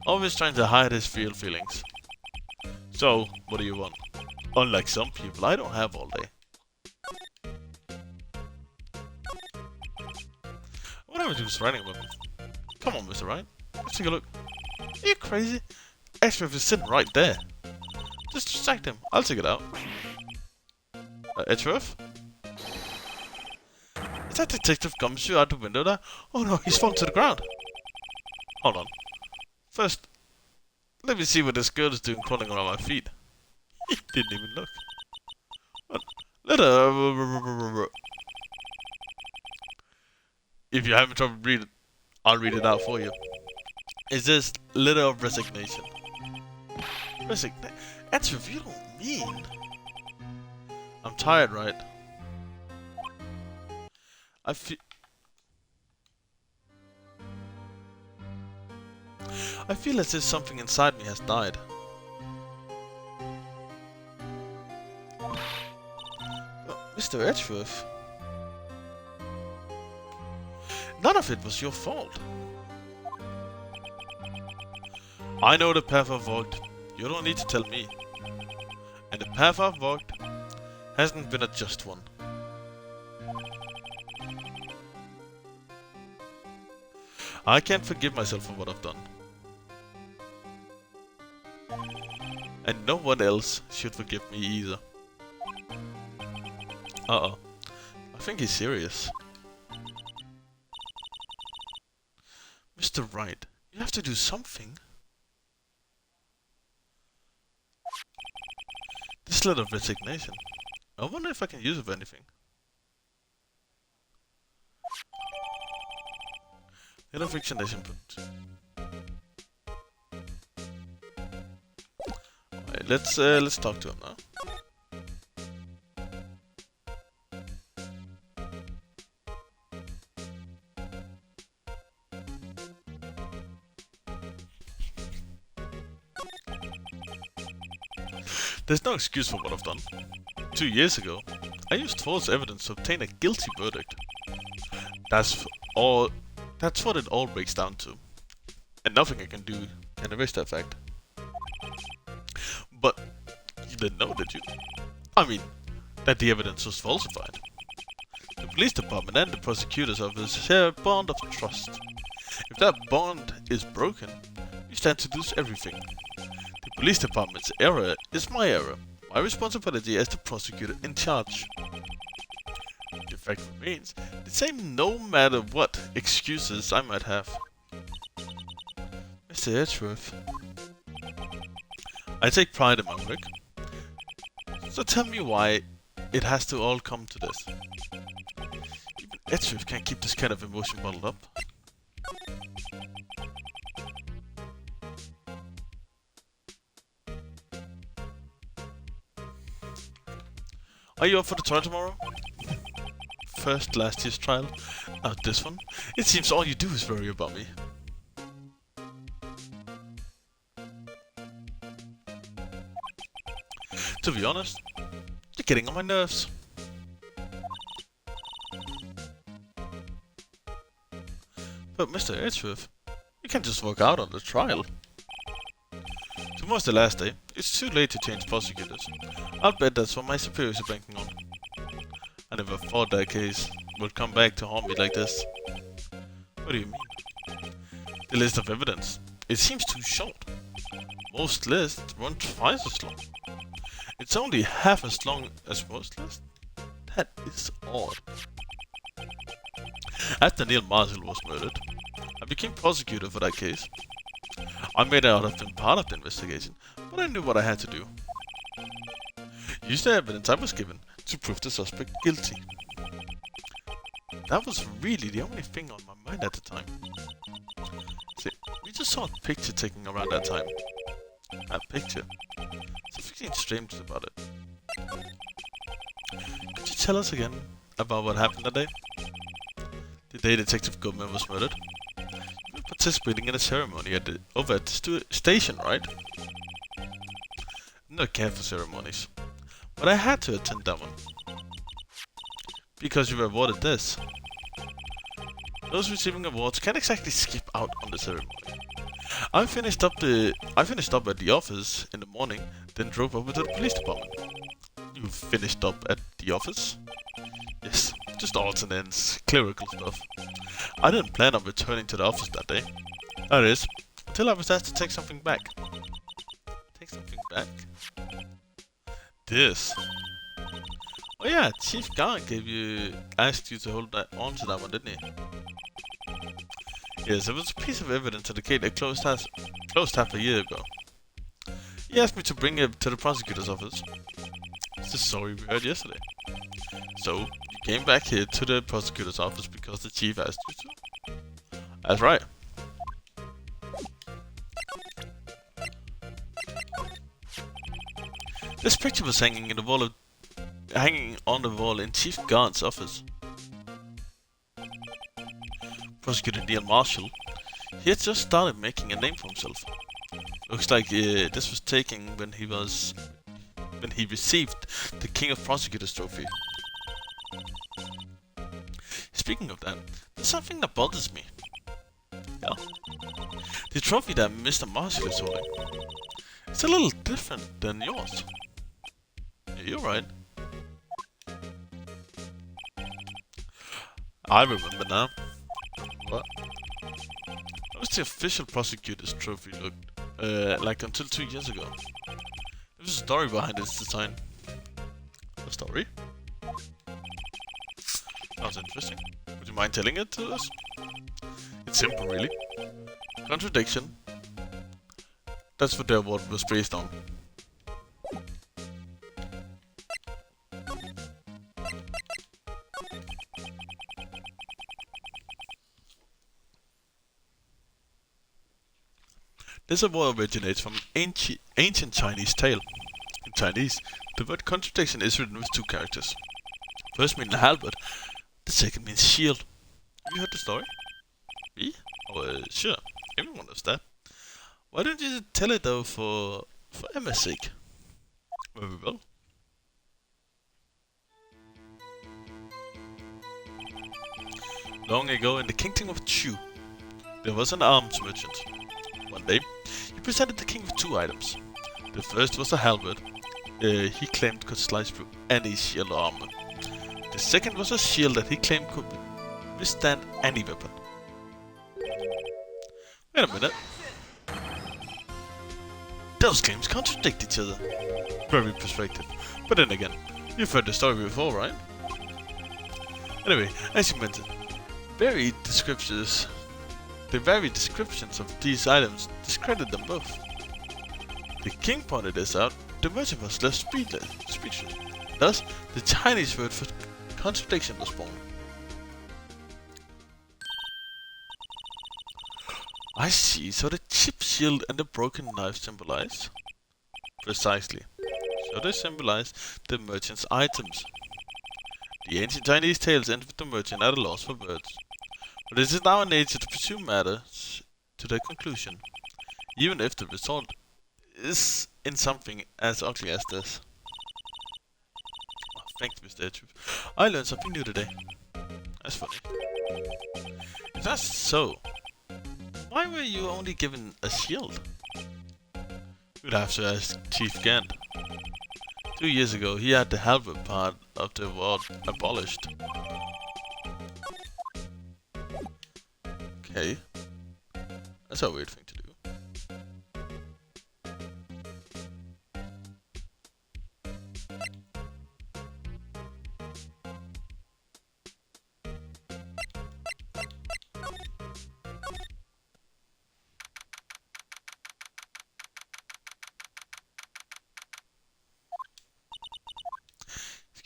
A: Always trying to hide his real feelings. So, what do you want? Unlike some people, I don't have all day. Whatever he was writing about me. Come on, Mr. Wright. Let's take a look. Are you crazy? Edgeworth is sitting right there. Just distract him. I'll take it out. Edgeworth? Is that Detective Gumshoe out the window there? Oh no, he's fallen to the ground. Hold on. First, let me see what this girl is doing crawling around my feet. He didn't even look. Let her... If you're having trouble reading, I'll read it out for you. Is this letter of resignation? Resignation? Edgeworth, you don't mean... I'm tired, right? I feel as if something inside me has died. Mr. Edgeworth? None of it was your fault. I know the path I've walked. You don't need to tell me. And the path I've walked hasn't been a just one. I can't forgive myself for what I've done. And no one else should forgive me either. Uh-oh. I think he's serious. Mr. Wright, you have to do something. This letter of resignation. I wonder if I can use it for anything. Letter of resignation. Alright, let's talk to him now. There's no excuse for what I've done. 2 years ago, I used false evidence to obtain a guilty verdict. That's all. That's what it all breaks down to. And nothing I can do can erase that fact. But you didn't know, did you? I mean, that the evidence was falsified. The police department and the prosecutor's office share a bond of trust. If that bond is broken, you stand to lose everything. The police department's error is my error. My responsibility as the prosecutor in charge. The fact remains the same no matter what excuses I might have. Mr. Edgeworth, I take pride in my work. So tell me why it has to all come to this. Even Edgeworth can't keep this kind of emotion bottled up. Are you up for the trial tomorrow? First last year's trial, now this one. It seems all you do is worry about me. To be honest, you're getting on my nerves. But Mr. Edgeworth, you can't just walk out on the trial. Tomorrow's the last day. It's too late to change prosecutors. I'll bet that's what my superiors are banking on. I never thought that case would come back to haunt me like this. What do you mean? The list of evidence. It seems too short. Most lists run twice as long. It's only half as long as most lists? That is odd. After Neil Marshall was murdered, I became prosecutor for that case. I made out of being part of the investigation, but I knew what I had to do. Use the evidence I was given to prove the suspect guilty. That was really the only thing on my mind at the time. See, we just saw a picture taken around that time. A picture? Something strange about it. Could you tell us again about what happened that day? The day Detective Goodman was murdered? You were participating in a ceremony over at the station, right? I'm not care for ceremonies, but I had to attend that one. Because you were awarded this. Those receiving awards can't exactly skip out on the ceremony. I finished up at the office in the morning, then drove over to the police department. You finished up at the office? Yes, just odds and ends, clerical stuff. I didn't plan on returning to the office that day. That is, until I was asked to take something back. Take something back? This. Oh yeah, Chief Garn asked you to hold on to that one, didn't he? Yes, it was a piece of evidence in the case that closed half a year ago. He asked me to bring it to the prosecutor's office. It's the story we heard yesterday. So, you came back here to the prosecutor's office because the chief asked you to? That's right. This picture was hanging on the wall in Chief Garn's office. Prosecutor Neil Marshall, he had just started making a name for himself. Looks like this was taken when he received the King of Prosecutors trophy. Speaking of that, there's something that bothers me. Yeah. The trophy that Mr. Marshall is holding. It's a little different than yours. Yeah, you're right. I remember now. What? That was the official prosecutor's trophy looked like until 2 years ago. There's a story behind its design. A story? Sounds interesting. Would you mind telling it to us? It's simple, really. Contradiction. That's what the award was based on. This award originates from ancient Chinese tale. In Chinese, the word contradiction is written with 2 characters. First meaning halberd, the second means shield. Have you heard the story? Me? Oh, sure. Everyone knows that. Why don't you tell it though for Emma's sake? Very well. Long ago in the kingdom of Chu, there was an arms merchant. One day, he presented the king with 2 items. The first was a halberd. He claimed could slice through any shield or armor. The second was a shield that he claimed could withstand any weapon. Wait a minute. Those claims contradict each other. Very perspective. But then again, you've heard the story before, right? Anyway, as you mentioned, the very descriptions of these items discredit them both. The king pointed this out, the merchant was left speechless. Thus, the Chinese word for contradiction was born. I see, so the chip shield and the broken knife symbolize? Precisely. So they symbolize the merchant's items. The ancient Chinese tales end with the merchant at a loss for words. But it is our nature to pursue matters to their conclusion, even if the result is in something as ugly as this. Oh, thank you, Mr. Edgeworth. I learned something new today. That's funny. If that's so, why were you only given a shield? You'd have to ask Chief Gant. 2 years ago, he had the halberd part of the VOD abolished. Okay. That's a weird thing to do.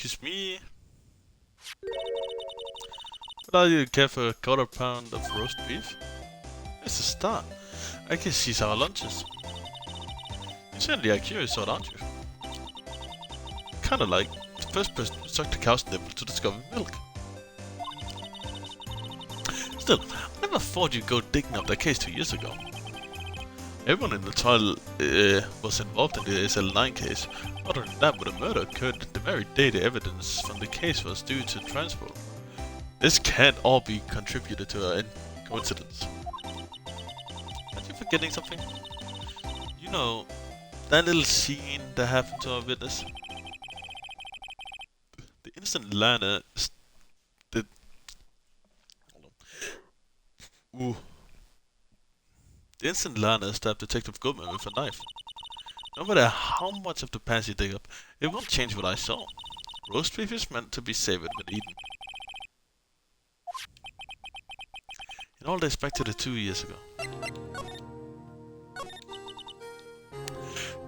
A: Excuse me. Would you care for a quarter pound of roast beef? It's a start. I guess these are our lunches. You certainly are curious, aren't you? Kinda like the first person who sucked a cow's nipple to discover milk. Still, I never thought you'd go digging up that case 2 years ago. Everyone in the trial was involved in the SL9 case. Other than that, but the murder occurred the very day the evidence from the case was due to transport. This can't all be contributed to a coincidence. Aren't you forgetting something? You know, that little scene that happened to our witness? The instant Lana did... Hold on. Ooh. The instant Lana stabbed Detective Goodman with a knife. No matter how much of the past you dig up, it won't change what I saw. Roast beef is meant to be savored when eaten. It all dates back to the 2 years ago.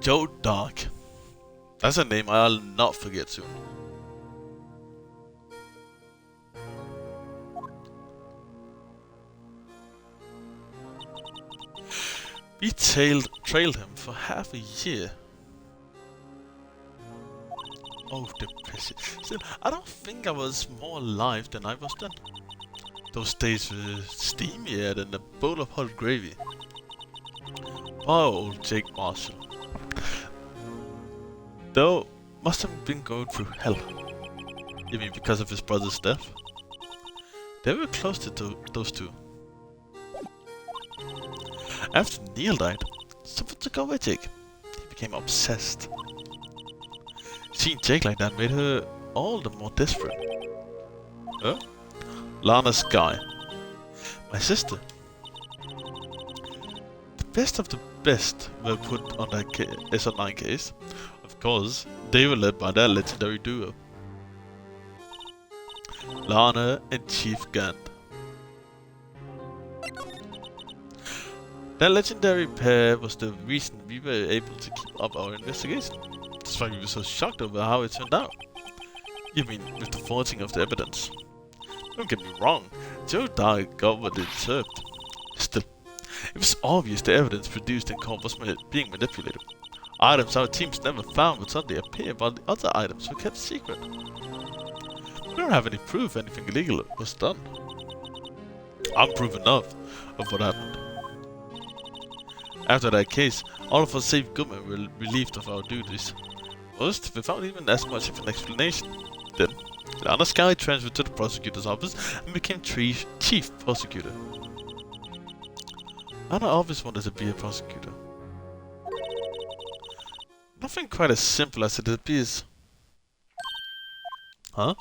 A: Joe Dark. That's a name I'll not forget soon. We trailed him for half a year. Oh, depressing. Still, I don't think I was more alive than I was then. Those days were steamier than a bowl of hot gravy. Oh, old Jake Marshall. Though, must have been going through hell. You mean because of his brother's death? They were close to those two. After Neil died, something took over Jake. He became obsessed. Seeing Jake like that made her all the more desperate. Huh? Lana's guy. My sister. The best of the best were put on that SL9 case. Of course, they were led by that legendary duo. Lana and Chief Gant. That legendary pair was the reason we were able to keep up our investigation. That's why we were so shocked over how it turned out. You mean with the forging of the evidence? Don't get me wrong, Joe Dark got what it deserved. Still, it was obvious the evidence produced in court was being manipulated. Items our teams never found would suddenly appear while the other items were kept secret. We don't have any proof anything illegal was done. I'm proof enough of what happened. After that case, all of us save Goodman were relieved of our duties. most without even as much of an explanation. Then, Lana Sky transferred to the prosecutor's office and became chief prosecutor. Lana always wanted to be a prosecutor. Nothing quite as simple as it appears. Huh?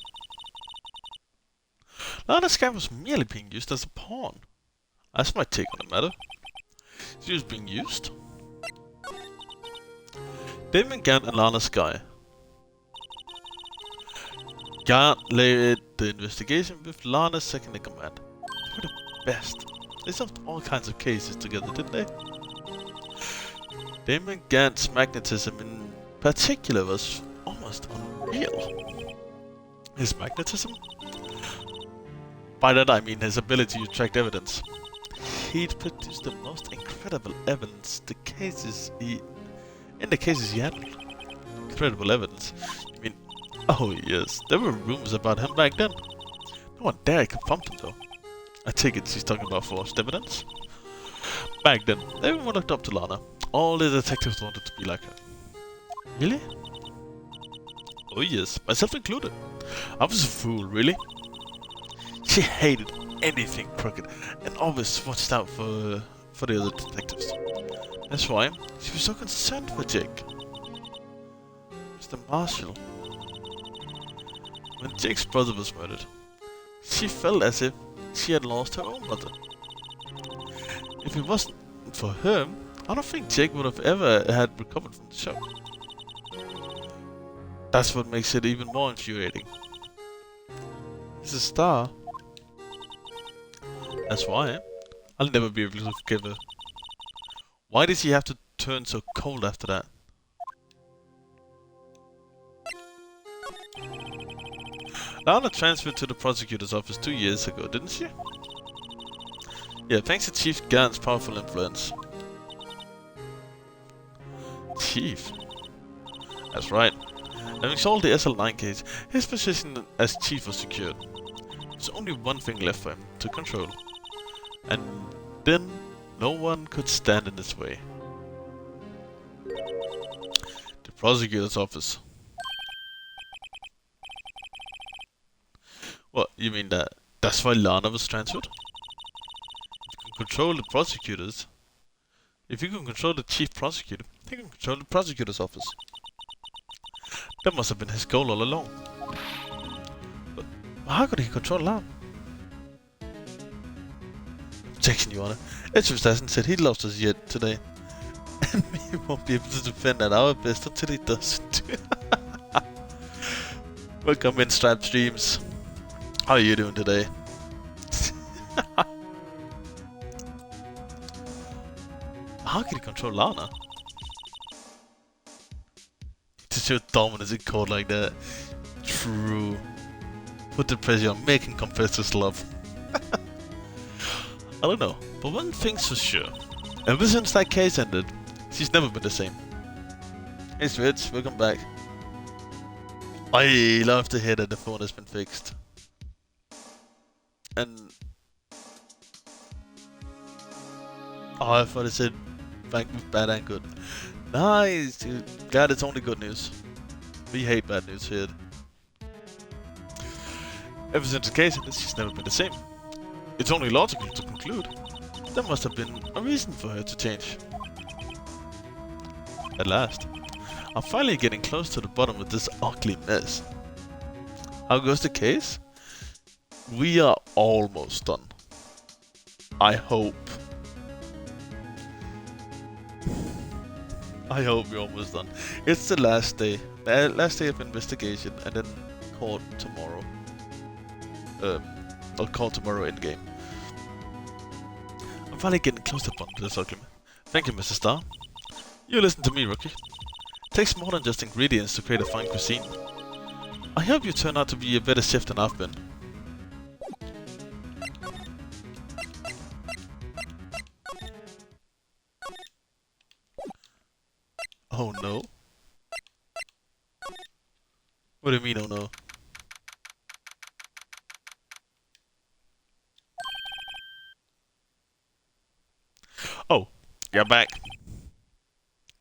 A: Lana Sky was merely being used as a pawn. That's my take on the matter. She was being used. Damon Gant and Lana Sky. Gant led the investigation with Lana second in command. They were the best. They solved all kinds of cases together, didn't they? Damon Gant's magnetism in particular was almost unreal. His magnetism? By that I mean his ability to track evidence. He'd produced the most incredible evidence in the cases he handled. Incredible evidence? You mean, oh yes, there were rumors about him back then. No one dared confront him though. I take it she's talking about forged evidence? Back then, everyone looked up to Lana. All the detectives wanted to be like her. Really? Oh yes, myself included. I was a fool, really. She hated anything crooked and always watched out for the other detectives. That's why she was so concerned for Jake. Mr. Marshall. When Jake's brother was murdered, she felt as if she had lost her own mother. If it wasn't for him, I don't think Jake would have ever had recovered from the shock. That's what makes it even more infuriating. He's a star. That's why I'll never be able to forgive her. Why did she have to turn so cold after that? Lana transferred to the prosecutor's office 2 years ago, didn't she? Yeah, thanks to Chief Gant's powerful influence. Chief? That's right. Having solved the SL9 case, his position as chief was secured. There's only one thing left for him to control. And then no one could stand in his way. The prosecutor's office. What, you mean that's why Lana was transferred? If you can control the prosecutors, if you can control the chief prosecutor, you can control the prosecutor's office. That must have been his goal all along. But how could he control Lana? Objection, Your Honor. Edge hasn't said he lost us yet today. And we won't be able to defend at our best until he doesn't. Welcome in, Striped Streams. How are you doing today? How can he control Lana? To show dominance in court like that. True. Put the pressure on, make him confess his love. I don't know, but one thing's for sure. Ever since that case ended, she's never been the same. Hey Switch, welcome back. I love to hear that the phone has been fixed. And... oh, I thought it said bad and good. Nice, dude. Glad it's only good news. We hate bad news here. Ever since the case ended, she's never been the same. It's only logical to conclude there must have been a reason for her to change. At last, I'm finally getting close to the bottom of this ugly mess. How goes the case? We are almost done. I hope. I hope we're almost done. It's the last day of investigation, and then court tomorrow. I'll call tomorrow in game. I'm finally getting close to the bottom of this argument. Thank you, Mr. Star. You listen to me, Rookie. It takes more than just ingredients to create a fine cuisine. I hope you turn out to be a better chef than I've been. Oh no. What do you mean, oh no? Oh, you're back.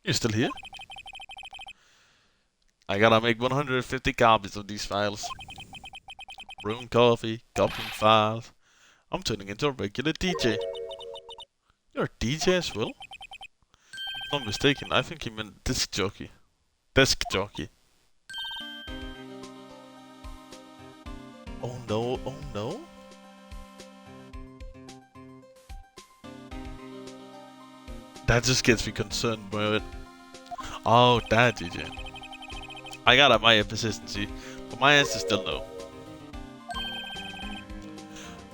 A: You're still here? I gotta make 150 copies of these files. Brewing coffee, copying files. I'm turning into a regular DJ. You're a DJ as well? If I'm not mistaken, I think he meant disc jockey. Desk jockey. Oh no, oh no? That just gets me concerned, bro. Oh, that DJ. I got my persistency, but my answer is still no.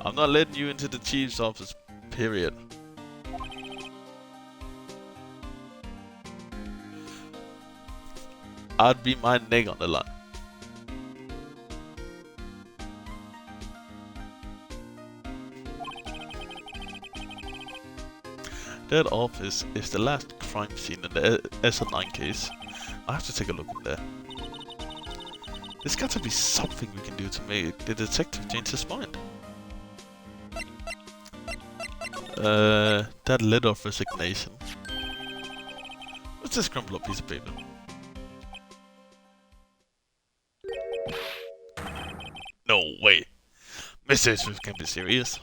A: I'm not letting you into the chief's office, period. I'd be my neck on the line. That office is the last crime scene in the SL9 case. I have to take a look in there. There's got to be something we can do to make the detective change his mind. That letter of resignation. Let's just crumple a piece of paper. No way. Mr. Edgeworth can't be serious.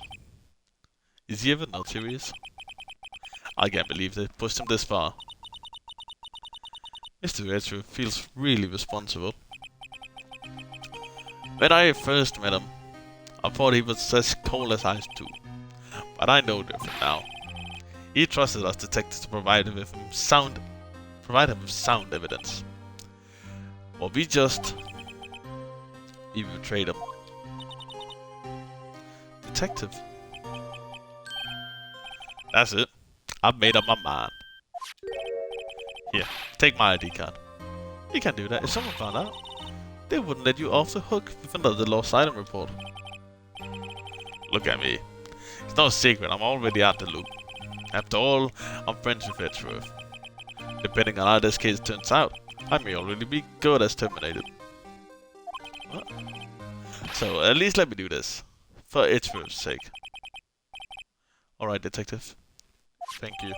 A: Is he ever not serious? I can't believe they pushed him this far. Mr. Edgeworth feels really responsible. When I first met him, I thought he was as cold as ice too. But I know different now. He trusted us detectives to provide him with sound evidence. Well, we betrayed him. Detective. That's it. I've made up my mind. Here, take my ID card. You can't do that. If someone found out, they wouldn't let you off the hook with another lost item report. Look at me. It's no secret, I'm already out the loop. After all, I'm friends with Edgeworth. Depending on how this case turns out, I may already be good as terminated. What? So, at least let me do this. For Edgeworth's sake. Alright, detective. Thank you.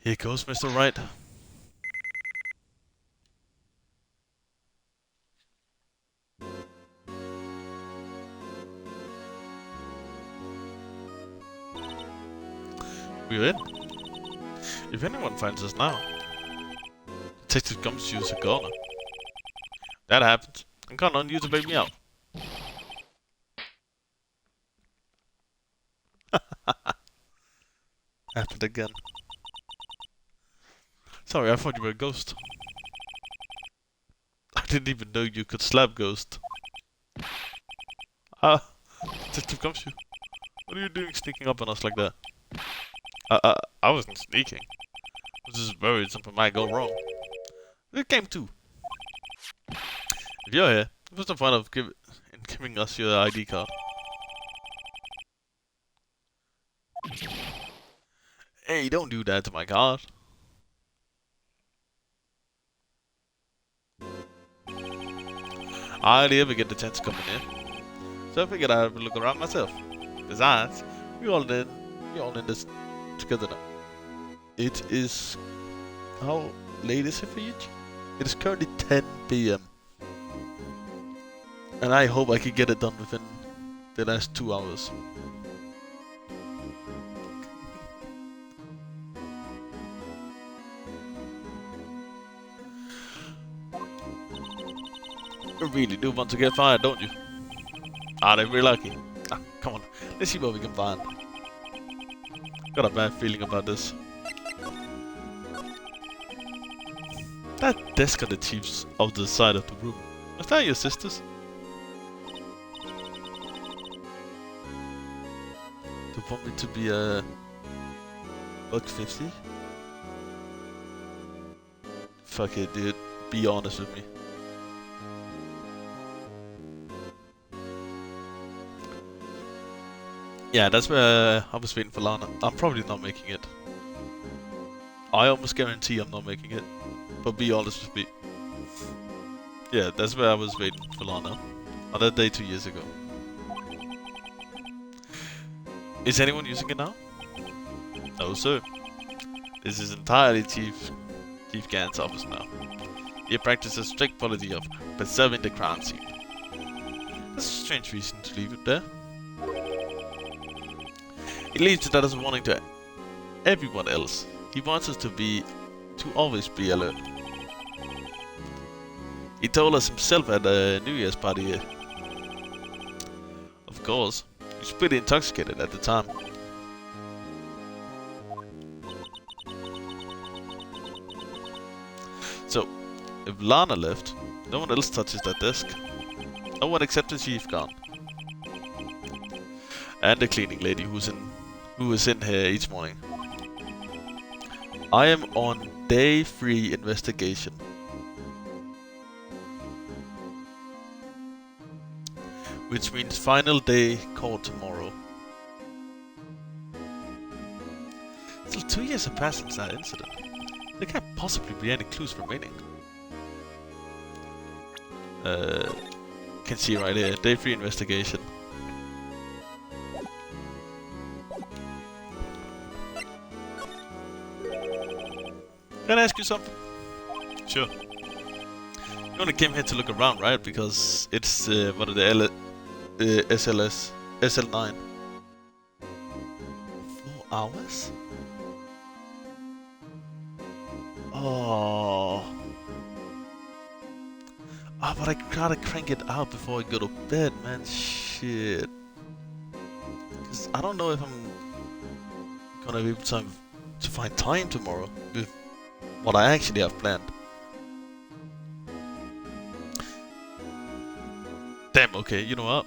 A: Here goes Mr. Wright. We're in. If anyone finds us now, Detective Gumshoe's a goner. That happens. I'm counting on you to bail me out. Happened again. Sorry, I thought you were a ghost. I didn't even know you could slap ghost. Detective Gumshoe, what are you doing sneaking up on us like that? I wasn't sneaking. I was just worried something might go wrong. It came too. If you're here, what's the point of giving us your ID card? Hey, don't do that to my card. I hardly ever get the chance to come in here, so I figured I'd have a look around myself. Besides, we all in this together now. It is... how late is it for you? It is currently 10 PM. And I hope I can get it done within the last 2 hours. You really do want to get fired, don't you? Ah, they're really lucky. Ah, come on, let's see what we can find. Got a bad feeling about this. That desk on the chief's of the side of the room. Was that your sister's? Do you want me to be a $1.50? Fuck it, dude. Be honest with me. Yeah, that's where I was waiting for Lana. I'm probably not making it. I almost guarantee I'm not making it. But be honest with me. Yeah, that's where I was waiting for Lana. On that day 2 years ago. Is anyone using it now? No, sir. This is entirely Chief Gant's office now. He practices strict policy of preserving the crown seat. That's a strange reason to leave it there. He leaves it as a warning to everyone else. He wants us to always be alert. He told us himself at a New Year's party. Of course, he was pretty intoxicated at the time. So, if Lana left, no one else touches that desk. No one except the chief gone. And the cleaning lady who is in here each morning. I am on day 3 investigation. Which means final day court tomorrow. Still 2 years have passed since that incident. There can't possibly be any clues remaining. Can see right here, day 3 investigation. Can I ask you something? Sure. You only came here to look around, right? Because it's one of the SL9. 4 hours? Oh. Ah, but I gotta crank it out before I go to bed, man. Shit. Cause I don't know if I'm gonna be able to find time tomorrow with what I actually have planned. Damn, okay, you know what?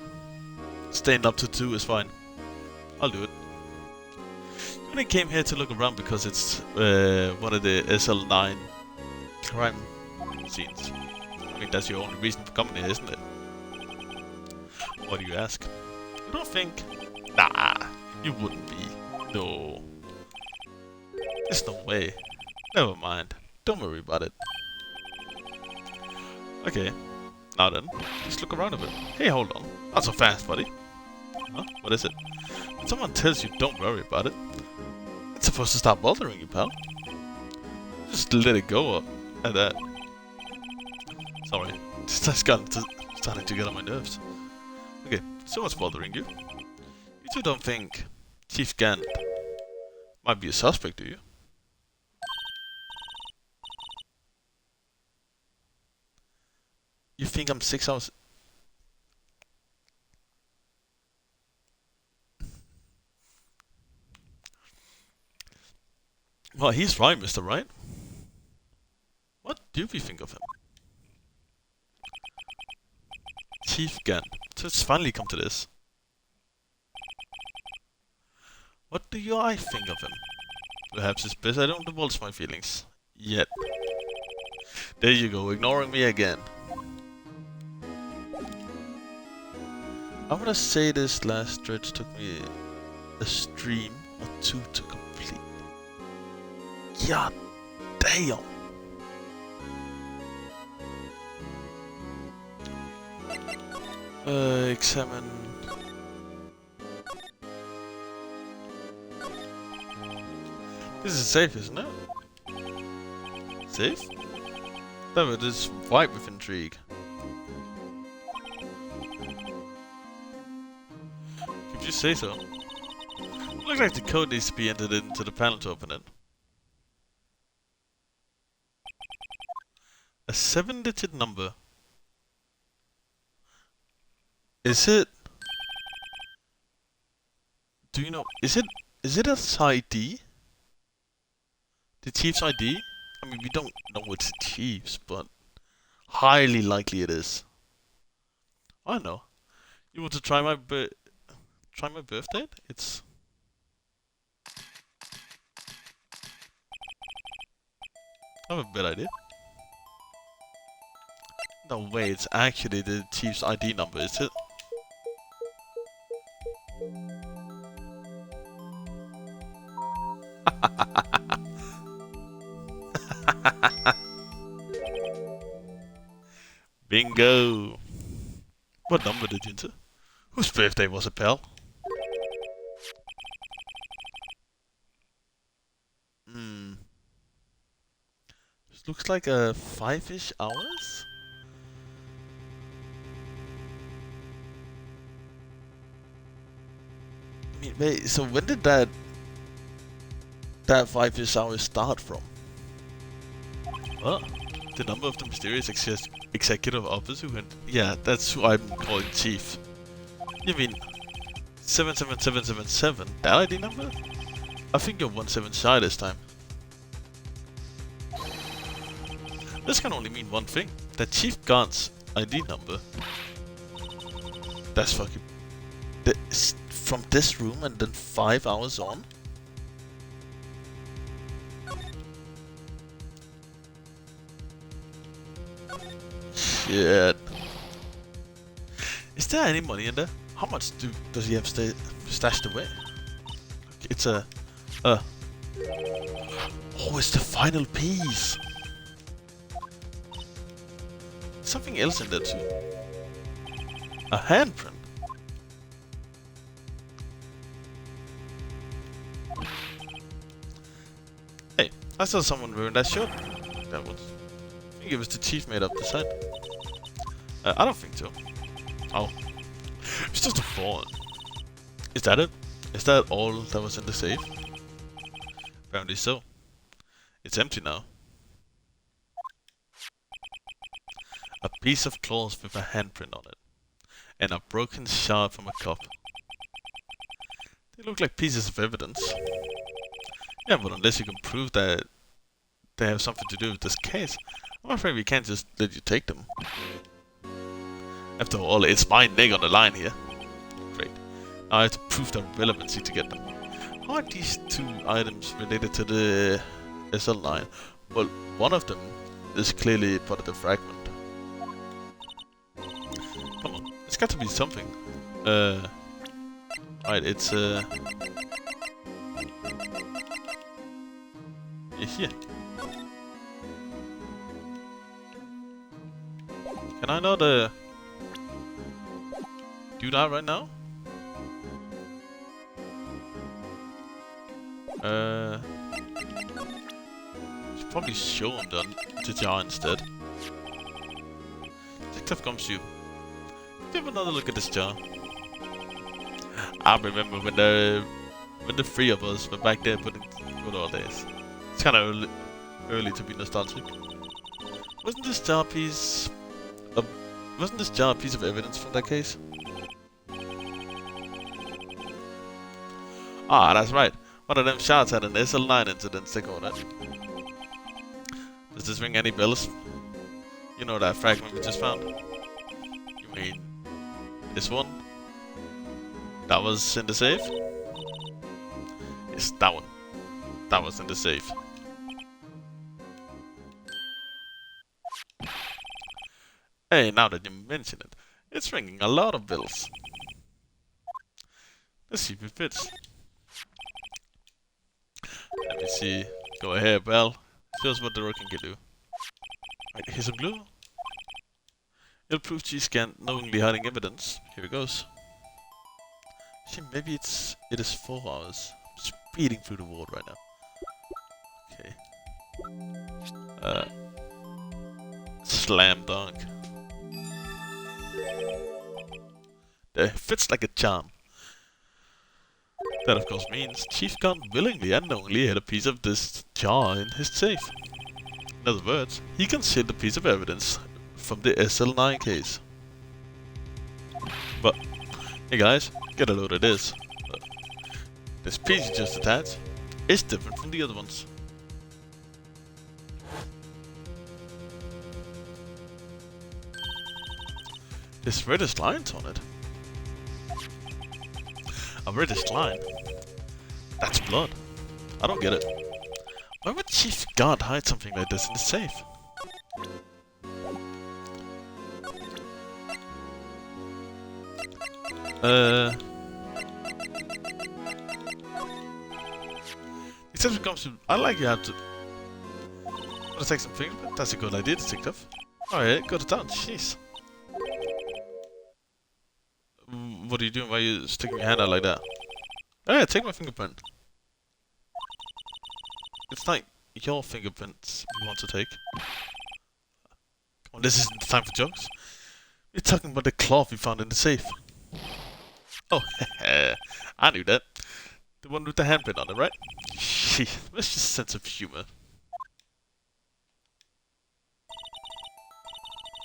A: Staying up to 2 is fine. I'll do it. I only came here to look around because it's one of the SL9 crime scenes. I mean, that's your only reason for coming here, isn't it? Why do you ask? You don't think? Nah, you wouldn't be. No. There's no way. Never mind. Don't worry about it. Okay. Now then, let's look around a bit. Hey, hold on. Not so fast, buddy. Huh? What is it? When someone tells you don't worry about it, it's supposed to stop bothering you, pal. Just let it go at that. Sorry. This has starting to get on my nerves. Okay, so what's bothering you? You two don't think Chief Gant might be a suspect, do you? You think I'm 6 hours... Well, he's right, Mr. Right. What do you think of him? Chief Gant. So it's finally come to this. What do I think of him? Perhaps it's best I don't divulge my feelings. Yet. There you go, ignoring me again. I wanna say this last stretch took me a stream or 2 to complete. God damn! Examine... This is safe, isn't it? Safe? No, it is white with intrigue. If you say so. Looks like the code needs to be entered into the panel to open it. A 7-digit number. Is it? Do you know? Is it a ID? The Chief's ID? I mean, we don't know it's the Chief's, but highly likely it is. I don't know. You want to try my birth date? It's... I have a bad idea. No way, it's actually the Chief's ID number, is it? Bingo! What number did you enter? Whose birthday was it, pal? This looks like a 5-ish hours? I mean, wait, so when did that 5-ish hours start from? Well, the number of the mysterious executive officer who went... Yeah, that's who I'm calling Chief. You mean 77777? That ID number? I think you're 17 shy this time. This can only mean one thing. That Chief Gaunt's ID number. That's fucking... From this room and then 5 hours on? Shit. Is there any money in there? How much does he have stashed away? It's a... Oh, it's the final piece! Something else in there too. A handprint. Hey, I saw someone wearing that shirt. That was... I think it was the chief made up the side. I don't think so. Oh. It's just a phone. Is that it? Is that all that was in the safe? Apparently so. It's empty now. A piece of cloth with a handprint on it. And a broken shard from a cup. They look like pieces of evidence. Yeah, but unless you can prove that they have something to do with this case, I'm afraid we can't just let you take them. After all, it's my neck on the line here. Great. Now I have to prove their relevancy to get them. How are these two items related to the SL9? Well, one of them is clearly part of the fragment. Come on, it's got to be something. Right, it's here. Can I not do that right now? Should probably show him the jar instead. Detective comes to you. Give another look at this jar. I remember when the three of us were back there putting good old days. It's kind of early to be nostalgic. Wasn't this jar a piece of evidence from that case? Ah, that's right. One of them shards had an SL9 incident stick on it. Does this ring any bells? You know that fragment we just found? You mean this one? That was in the safe? Yes, that one. That was in the safe. Hey, now that you mention it, it's ringing a lot of bells. Let's see if it fits. Let me see. Go ahead, Bell. Show us what the rocking can do. Right, here's some glue. It'll prove G-Scan knowingly hiding evidence. Here it goes. See, maybe it is 4 hours. I'm speeding through the ward right now. Okay. Slam dunk. There, fits like a charm. That of course means Chief Gun willingly and knowingly had a piece of this jar in his safe. In other words, he concealed a piece of evidence from the SL9 case. But, hey guys, get a load of this. This piece you just attached is different from the other ones. There's reddish lines on it. A reddish line? That's blood. I don't get it. Why would Chief Guard hide something like this in the safe? Except when it comes to... I like you have to... Want to take some fingerprint? That's a good idea, detective. Alright, got it down. Jeez. What are you doing? Why are you sticking your hand out like that? Hey, take my fingerprint. It's not your fingerprints we want to take. Come on, this isn't the time for jokes. We're talking about the cloth we found in the safe. Oh, I knew that. The one with the handprint on it, right? Gee, that's just a sense of humor.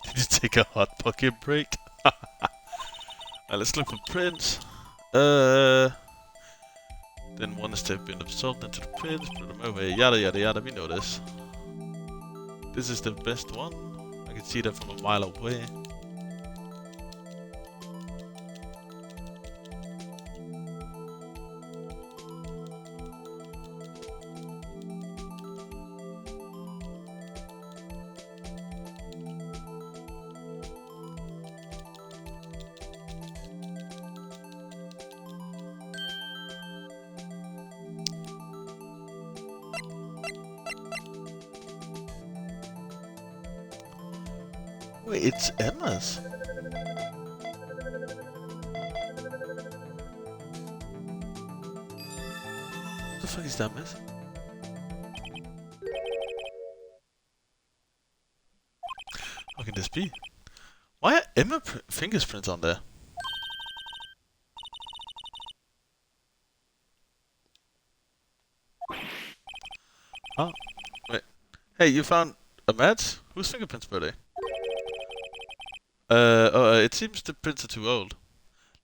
A: Did you take a hot pocket break? Let's look for prints. Then one is to have been absorbed into the prints, put them away, yada yada yada, we know this. This is the best one. I can see that from a mile away. Wait, it's Emma's. What the fuck is that, miss? How can this be? Why are Emma fingerprints on there? Oh, wait. Hey, you found a match? Whose fingerprints were they? It seems the prints are too old.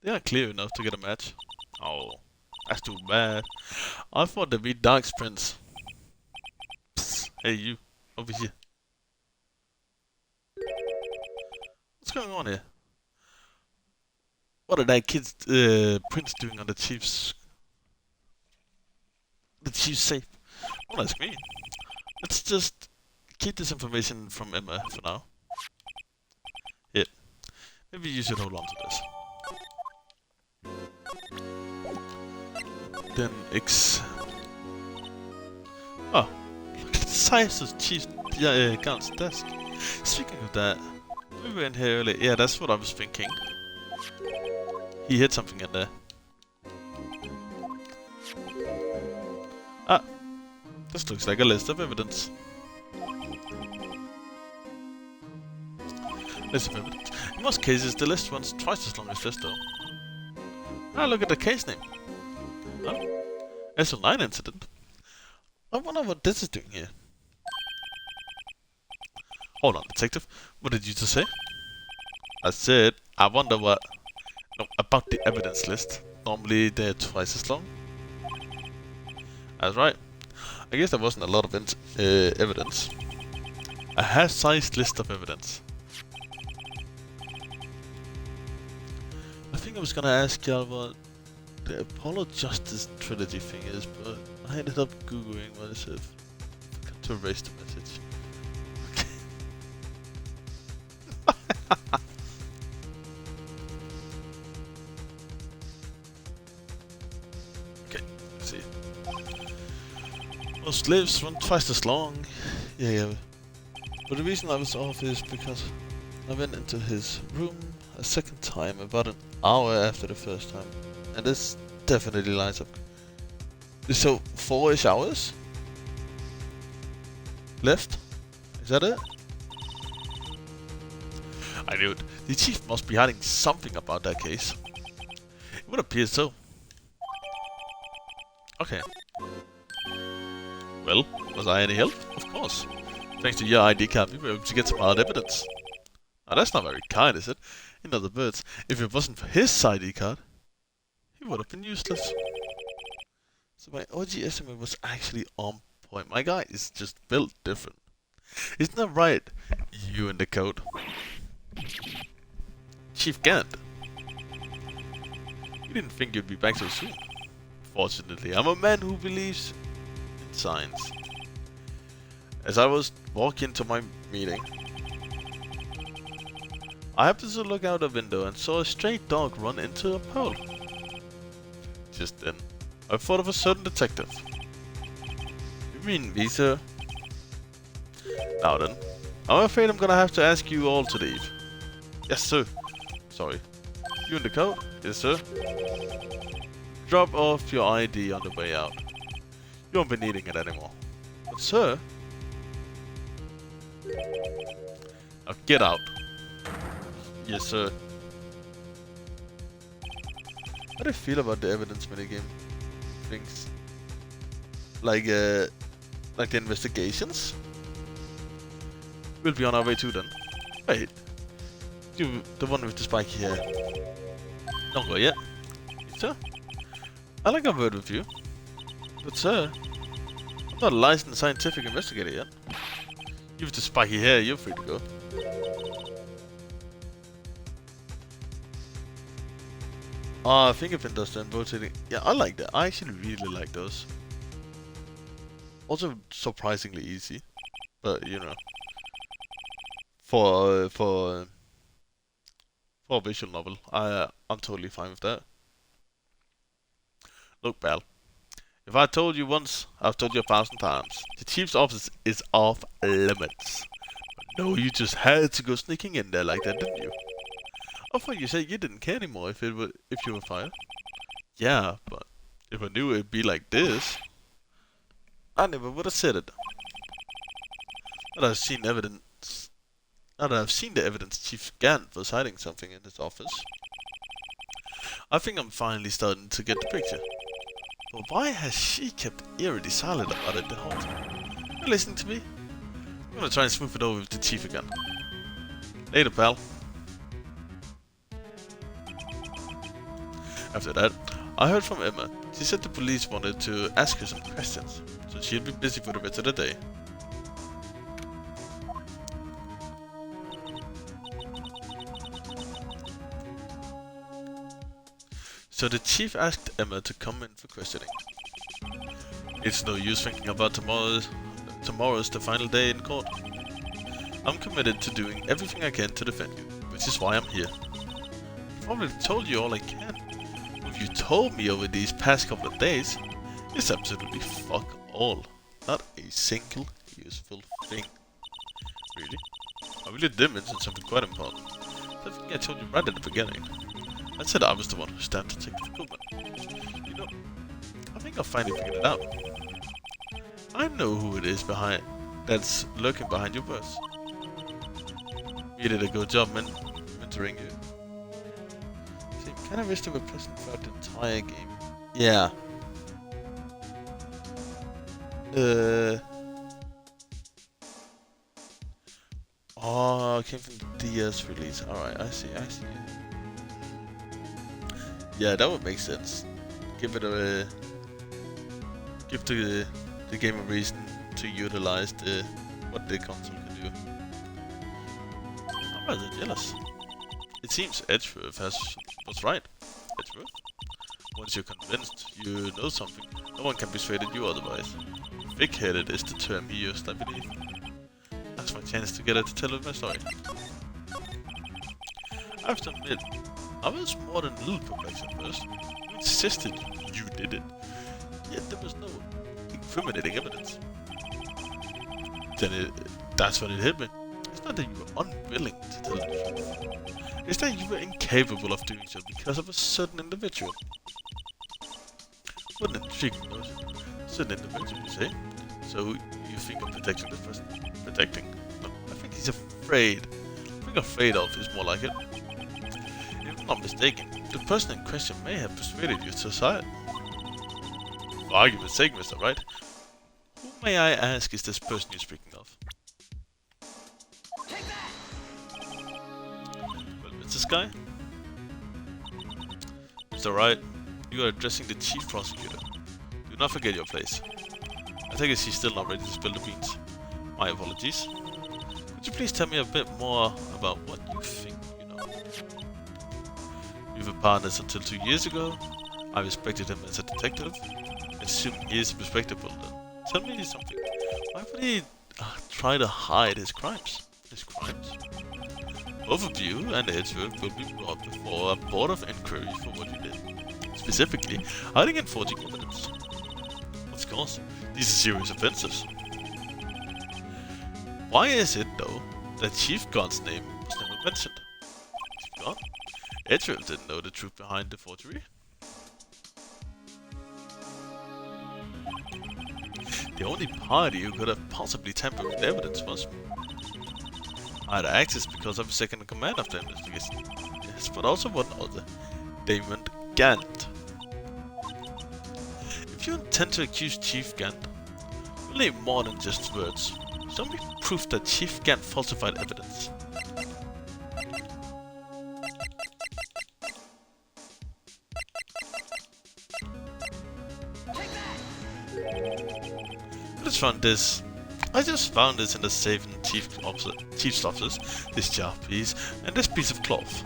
A: They aren't clear enough to get a match. Oh, that's too bad. I thought they'd be Dark's prints. Psst, hey, you, over here. What's going on here? What are that kid's prints doing on the chief's safe? Don't ask me. Let's just keep this information from Emma for now. Yeah, maybe you should hold on to this. Then oh, look at the size of Chief Guard's desk. Speaking of that, we were in here earlier. Yeah, that's what I was thinking. He hid something in there. Ah, this looks like a list of evidence. List of evidence. In most cases, the list runs twice as long as this, though. Ah, look at the case name. Oh, SL9 incident. I wonder what this is doing here. Hold on, detective. What did you just say? I said, I wonder what... No, about the evidence list. Normally, they're twice as long. That's right. I guess there wasn't a lot of evidence. A half-sized list of evidence. I think I was gonna ask y'all what the Apollo Justice Trilogy thing is, but I ended up googling myself. I forgot to erase the message. Okay, let's see. Most lives run twice as long. Yeah. But the reason I was off is because I went into his room a second time about an hour after the first time. And this definitely lines up. So, 4-ish hours? Left? Is that it? I knew it. The chief must be hiding something about that case. It would appear so. Okay. Well, was I any help? Of course. Thanks to your ID card, we were able to get some hard evidence. Now that's not very kind, is it? In other words, if it wasn't for his ID card, he would have been useless. So my OG estimate was actually on point. My guy is just built different. Isn't that right? You in the code. Chief Gant. We didn't think you'd be back so soon. Fortunately, I'm a man who believes in science. As I was walking to my meeting, I happened to look out a window and saw a stray dog run into a pole. Just then, I thought of a certain detective. You mean me, sir? Now then, I'm afraid I'm gonna have to ask you all to leave. Yes, sir. Sorry. You in the code? Yes, sir. Drop off your ID on the way out. You won't be needing it anymore. But, sir... Now get out. Yes, sir. How do you feel about the evidence minigame things? Like the investigations? We'll be on our way too then. Wait. You, the one with the spiky hair. Don't go yet. Sir? I like a word with you. But sir, I'm not a licensed scientific investigator yet. You with the spiky hair, you're free to go. Ah, fingerprint dust and rotating. Yeah, I like that. I actually really like those. Also surprisingly easy. But you know. For a visual novel, I'm totally fine with that. Look, pal. If I told you once, I've told you 1,000 times. The chief's office is off limits. But no, you just had to go sneaking in there like that, didn't you? I thought you said you didn't care anymore if you were fired. Yeah, but if I knew it'd be like this, I never would have said it. Now that I've seen the evidence Chief Gant was hiding something in his office, I think I'm finally starting to get the picture. But why has she kept eerily silent about it the whole time? You listening to me? I'm gonna try and smooth it over with the Chief again. Later, pal. After that, I heard from Emma. She said the police wanted to ask her some questions, so she'll be busy for the rest of the day. So the chief asked Emma to come in for questioning. It's no use thinking about tomorrow's the final day in court. I'm committed to doing everything I can to defend you, which is why I'm here. I've already told you all I can. What you told me over these past couple of days is absolutely fuck all. Not a single useful thing. Really? I really did mention something quite important. Something I told you right at the beginning. I said I was the one who stabbed Detective Koopman. You know, I think I finally figured it out. I know who it is that's lurking behind your words. You did a good job mentoring you. See, I kinda wish they were present throughout the entire game. Yeah. Oh, it came from the DS release. Alright, I see. Yeah, that would make sense. Give the game a reason to utilize what the console can do. I'm rather jealous. It seems Edgeworth was right. Edgeworth? Once you're convinced you know something, no one can persuade you otherwise. Big-headed is the term he used, I believe. That's my chance to get her to tell her my story. I have to admit, I was more than a little perplexed at first. You insisted you did it, yet there was no incriminating evidence. That's when it hit me. It's not that you were unwilling to tell the truth. It's that you were incapable of doing so because of a certain individual. What an intriguing notion. Certain individual, you say? So you think of protecting the person? Protecting? No, I think he's afraid. I think afraid of is more like it. If I'm not mistaken, the person in question may have persuaded you to side. For argument's sake, Mr. Wright, who may I ask is this person you're speaking of? Well, it's this guy? Mr. Wright, you are addressing the chief prosecutor. Do not forget your place. I take it she's still not ready to spill the beans. My apologies. Could you please tell me a bit more about what you think you know? We were partners until 2 years ago. I respected him as a detective. Assuming he is respectable then. Tell me something. Why would he try to hide his crimes? His crimes? Both of you and Edgeworth will be brought before a board of inquiry for what you did. Specifically, hiding and forging evidence. Of course, these are serious offenses. Why is it, though, The Chief God's name was never mentioned. Chief God? Edgeworth didn't know the truth behind the forgery. The only party who could have possibly tampered with the evidence was I had access because I'm second in command of the investigation. Yes, but also one other, Damon Gant. If you intend to accuse Chief Gant, you'll need more than just words. Show me proof that Chief Gant falsified evidence. I just found this in the safe in Chief's office. This jar piece and this piece of cloth.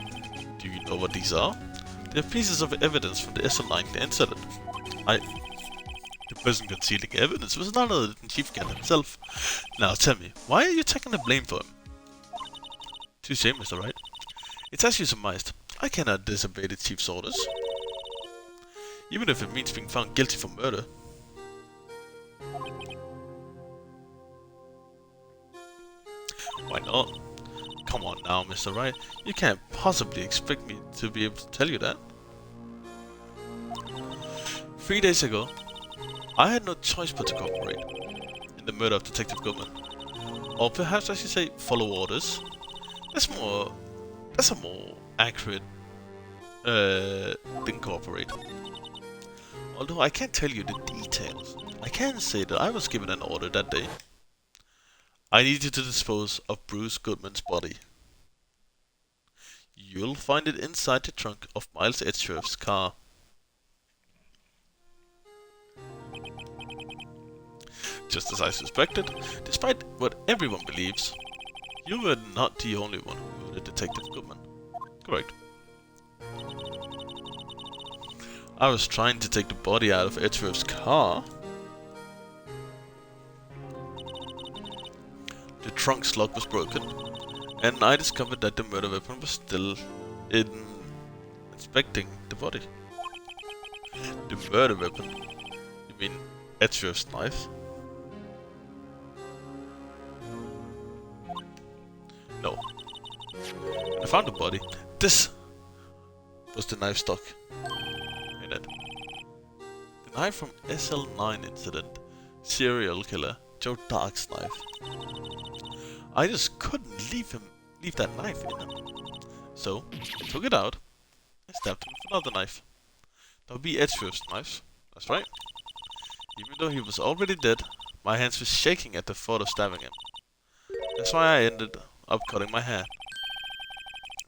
A: Do you know what these are? They're pieces of evidence from the SL9 incident. The person concealing evidence was none other than Chief Gant himself. Now tell me, why are you taking the blame for him? Touche, Mr. Wright. It's as you surmised. I cannot disobey the Chief's orders. Even if it means being found guilty for murder. Why not? Come on now, Mr. Wright. You can't possibly expect me to be able to tell you that. 3 days ago, I had no choice but to cooperate in the murder of Detective Goodman. Or perhaps I should say follow orders. That's a more accurate than cooperate. Although I can't tell you the details, I can say that I was given an order that day. I need you to dispose of Bruce Goodman's body. You'll find it inside the trunk of Miles Edgeworth's car. Just as I suspected, despite what everyone believes, you were not the only one who murdered Detective Goodman. Correct. I was trying to take the body out of Edgeworth's car. The trunk's lock was broken, and I discovered that the murder weapon was still inspecting the body. The murder weapon? You mean Edgeworth's knife? No. I found the body. This was the knife stock in it. The knife from SL9 incident. Serial killer Joe Dark's knife. I just couldn't leave that knife in him. So, I took it out and stabbed him with another knife. That would be Edgeworth's knife. That's right. Even though he was already dead, my hands were shaking at the thought of stabbing him. That's why I ended up cutting my hair.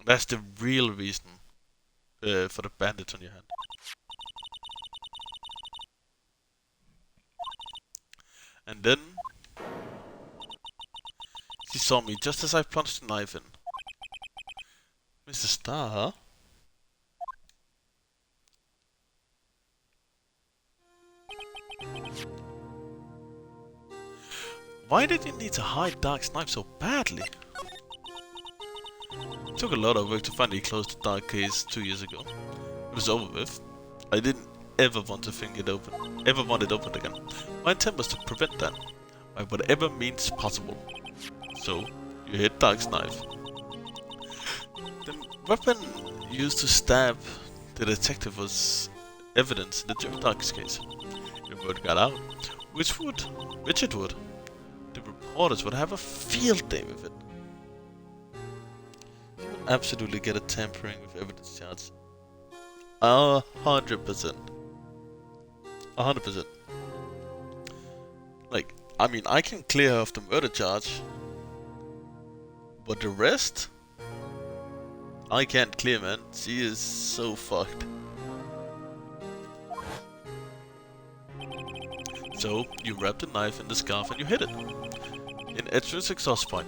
A: That's the real reason for the bandage on your hand. And then she saw me just as I plunged the knife in. Mr. Starr? Why did you need to hide Dark's knife so badly? It took a lot of work to finally close the Dark case 2 years ago. It was over with. I didn't ever want to think it open. Ever want it opened again. My intent was to prevent that by whatever means possible. So, you hit Dark's knife. The weapon used to stab the detective was evidence in the Joe Dark's case. If word got out, which it would, the reporters would have a field day with it. You would absolutely get a tampering with evidence charge. 100%. 100%. Like, I mean, I can clear her of the murder charge, but the rest, I can't clear, man. She is so fucked. So, you wrap the knife in the scarf and you hit it. In Edgeworth's exhaust pipe.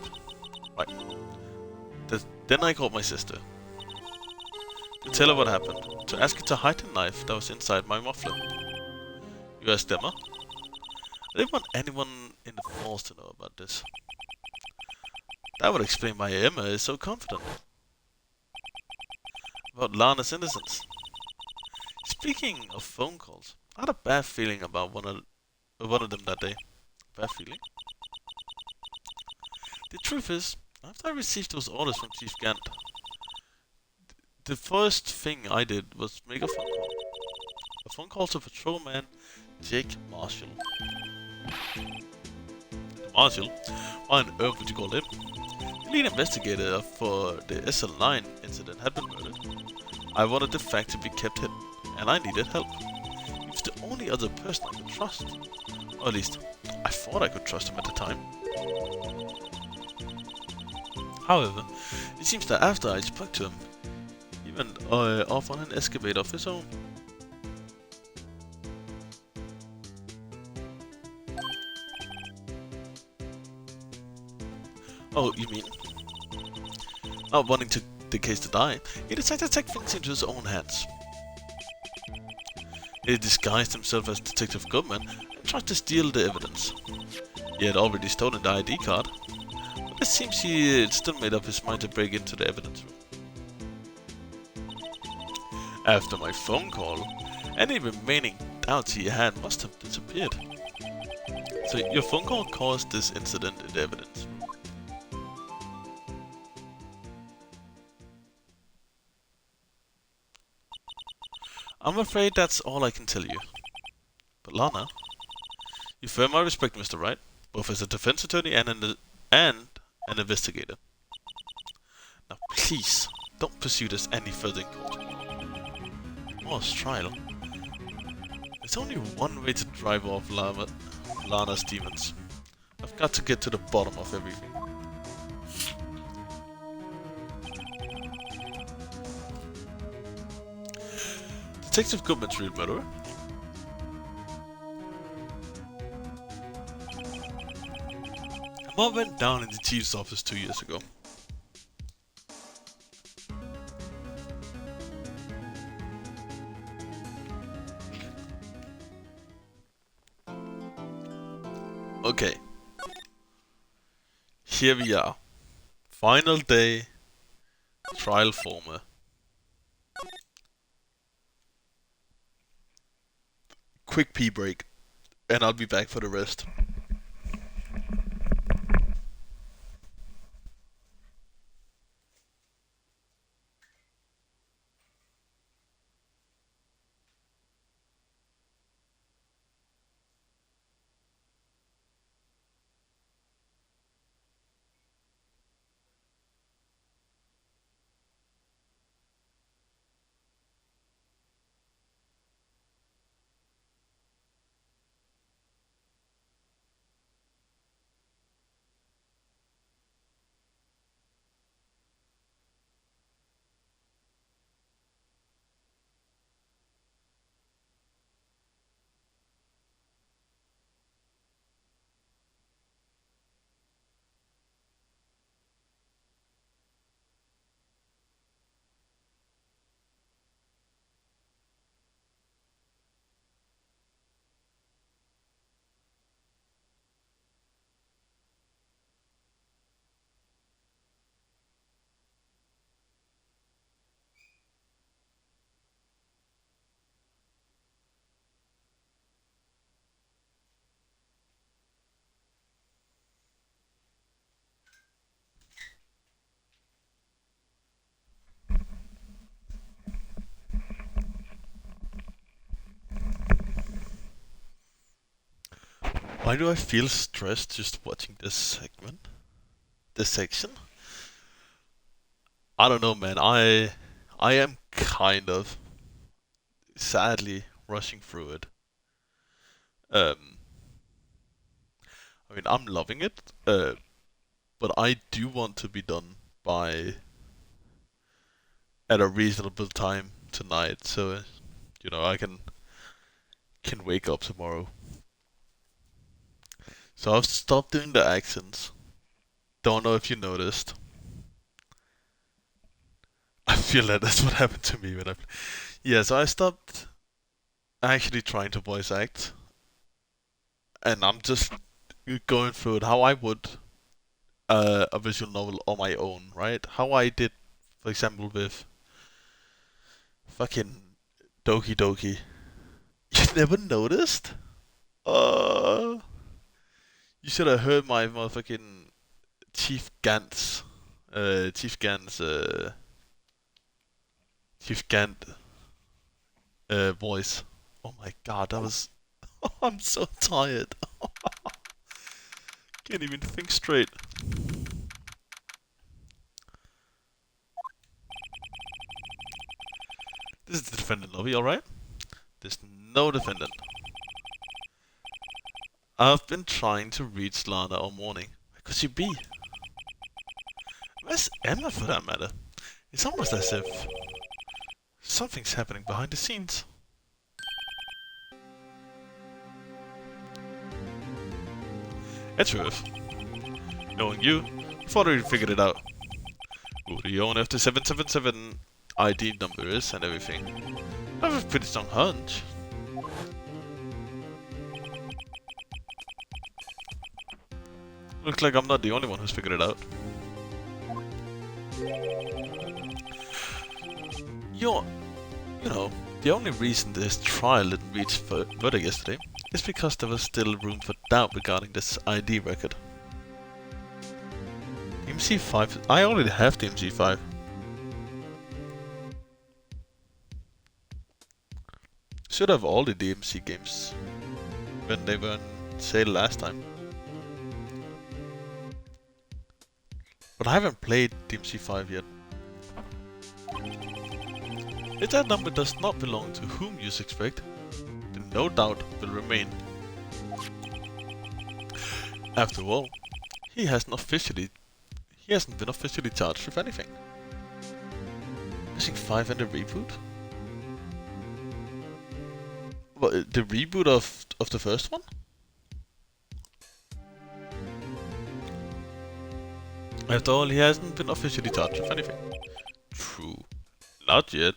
A: Right. Then I called my sister. To tell her what happened. To ask her to hide the knife that was inside my muffler. You asked Emma? I didn't want anyone in the falls to know about this. That would explain why Emma is so confident about Lana's innocence. Speaking of phone calls, I had a bad feeling about one of them that day. Bad feeling? The truth is, After I received those orders from Chief Gant, the first thing I did was make a phone call. A phone call to patrolman Jake Marshall. Marshall? Why on earth would you call him? The lead investigator for the SL9 incident had been murdered. I wanted the fact to be kept hidden, and I needed help. He was the only other person I could trust. Or at least, I thought I could trust him at the time. However, it seems that after I spoke to him, he went off on an escapade of his own. Oh, you mean, not wanting the case to die, he decided to take things into his own hands. He disguised himself as Detective Goodman and tried to steal the evidence. He had already stolen the ID card, but it seems he had still made up his mind to break into the evidence room. After my phone call, any remaining doubts he had must have disappeared. So your phone call caused this incident in the evidence room. I'm afraid that's all I can tell you. But Lana, you've earned my respect, Mr. Wright, both as a defense attorney and an investigator. Now please, don't pursue this any further in court. Morse trial. There's only one way to drive off Lana's demons. I've got to get to the bottom of everything. Detective Goodman's real murderer? What went down in the chief's office 2 years ago? Okay. Here we are. Final day. Trial former. Quick pee break. And I'll be back for the rest. Why do I feel stressed just watching this segment? This section? I don't know, man. I am kind of sadly rushing through it. I mean, I'm loving it, but I do want to be done by at a reasonable time tonight, so you know I can wake up tomorrow. So I've stopped doing the accents. Don't know if you noticed. I feel that that's what happened to me when I. Yeah, so I stopped actually trying to voice act, and I'm just going through it how I would a visual novel on my own, right? How I did, for example, with fucking Doki Doki. You never noticed? You should have heard my motherfucking Chief Gantz Chief Gant's Chief Gant voice. Oh my god, that was. I'm so tired. Can't even think straight. This is the defendant lobby, alright? There's no defendant. I've been trying to reach Lana all morning. Where could she be? Where's Emma for that matter? It's almost as if something's happening behind the scenes. Edgeworth. Knowing you, I've already figured it out. Who the owner of the 777 ID number is and everything. I have a pretty strong hunch. Looks like I'm not the only one who's figured it out. You know, the only reason this trial didn't reach verdict yesterday is because there was still room for doubt regarding this ID record. DMC5, I already have DMC5. Should have all the DMC games when they were on sale last time. But I haven't played DMC5 yet. If that number does not belong to whom you suspect, then no doubt will remain. After all, he hasn't been officially charged with anything. Missing 5 in the reboot? What, the reboot of the first one? After all, he hasn't been officially charged with anything. True. Not yet.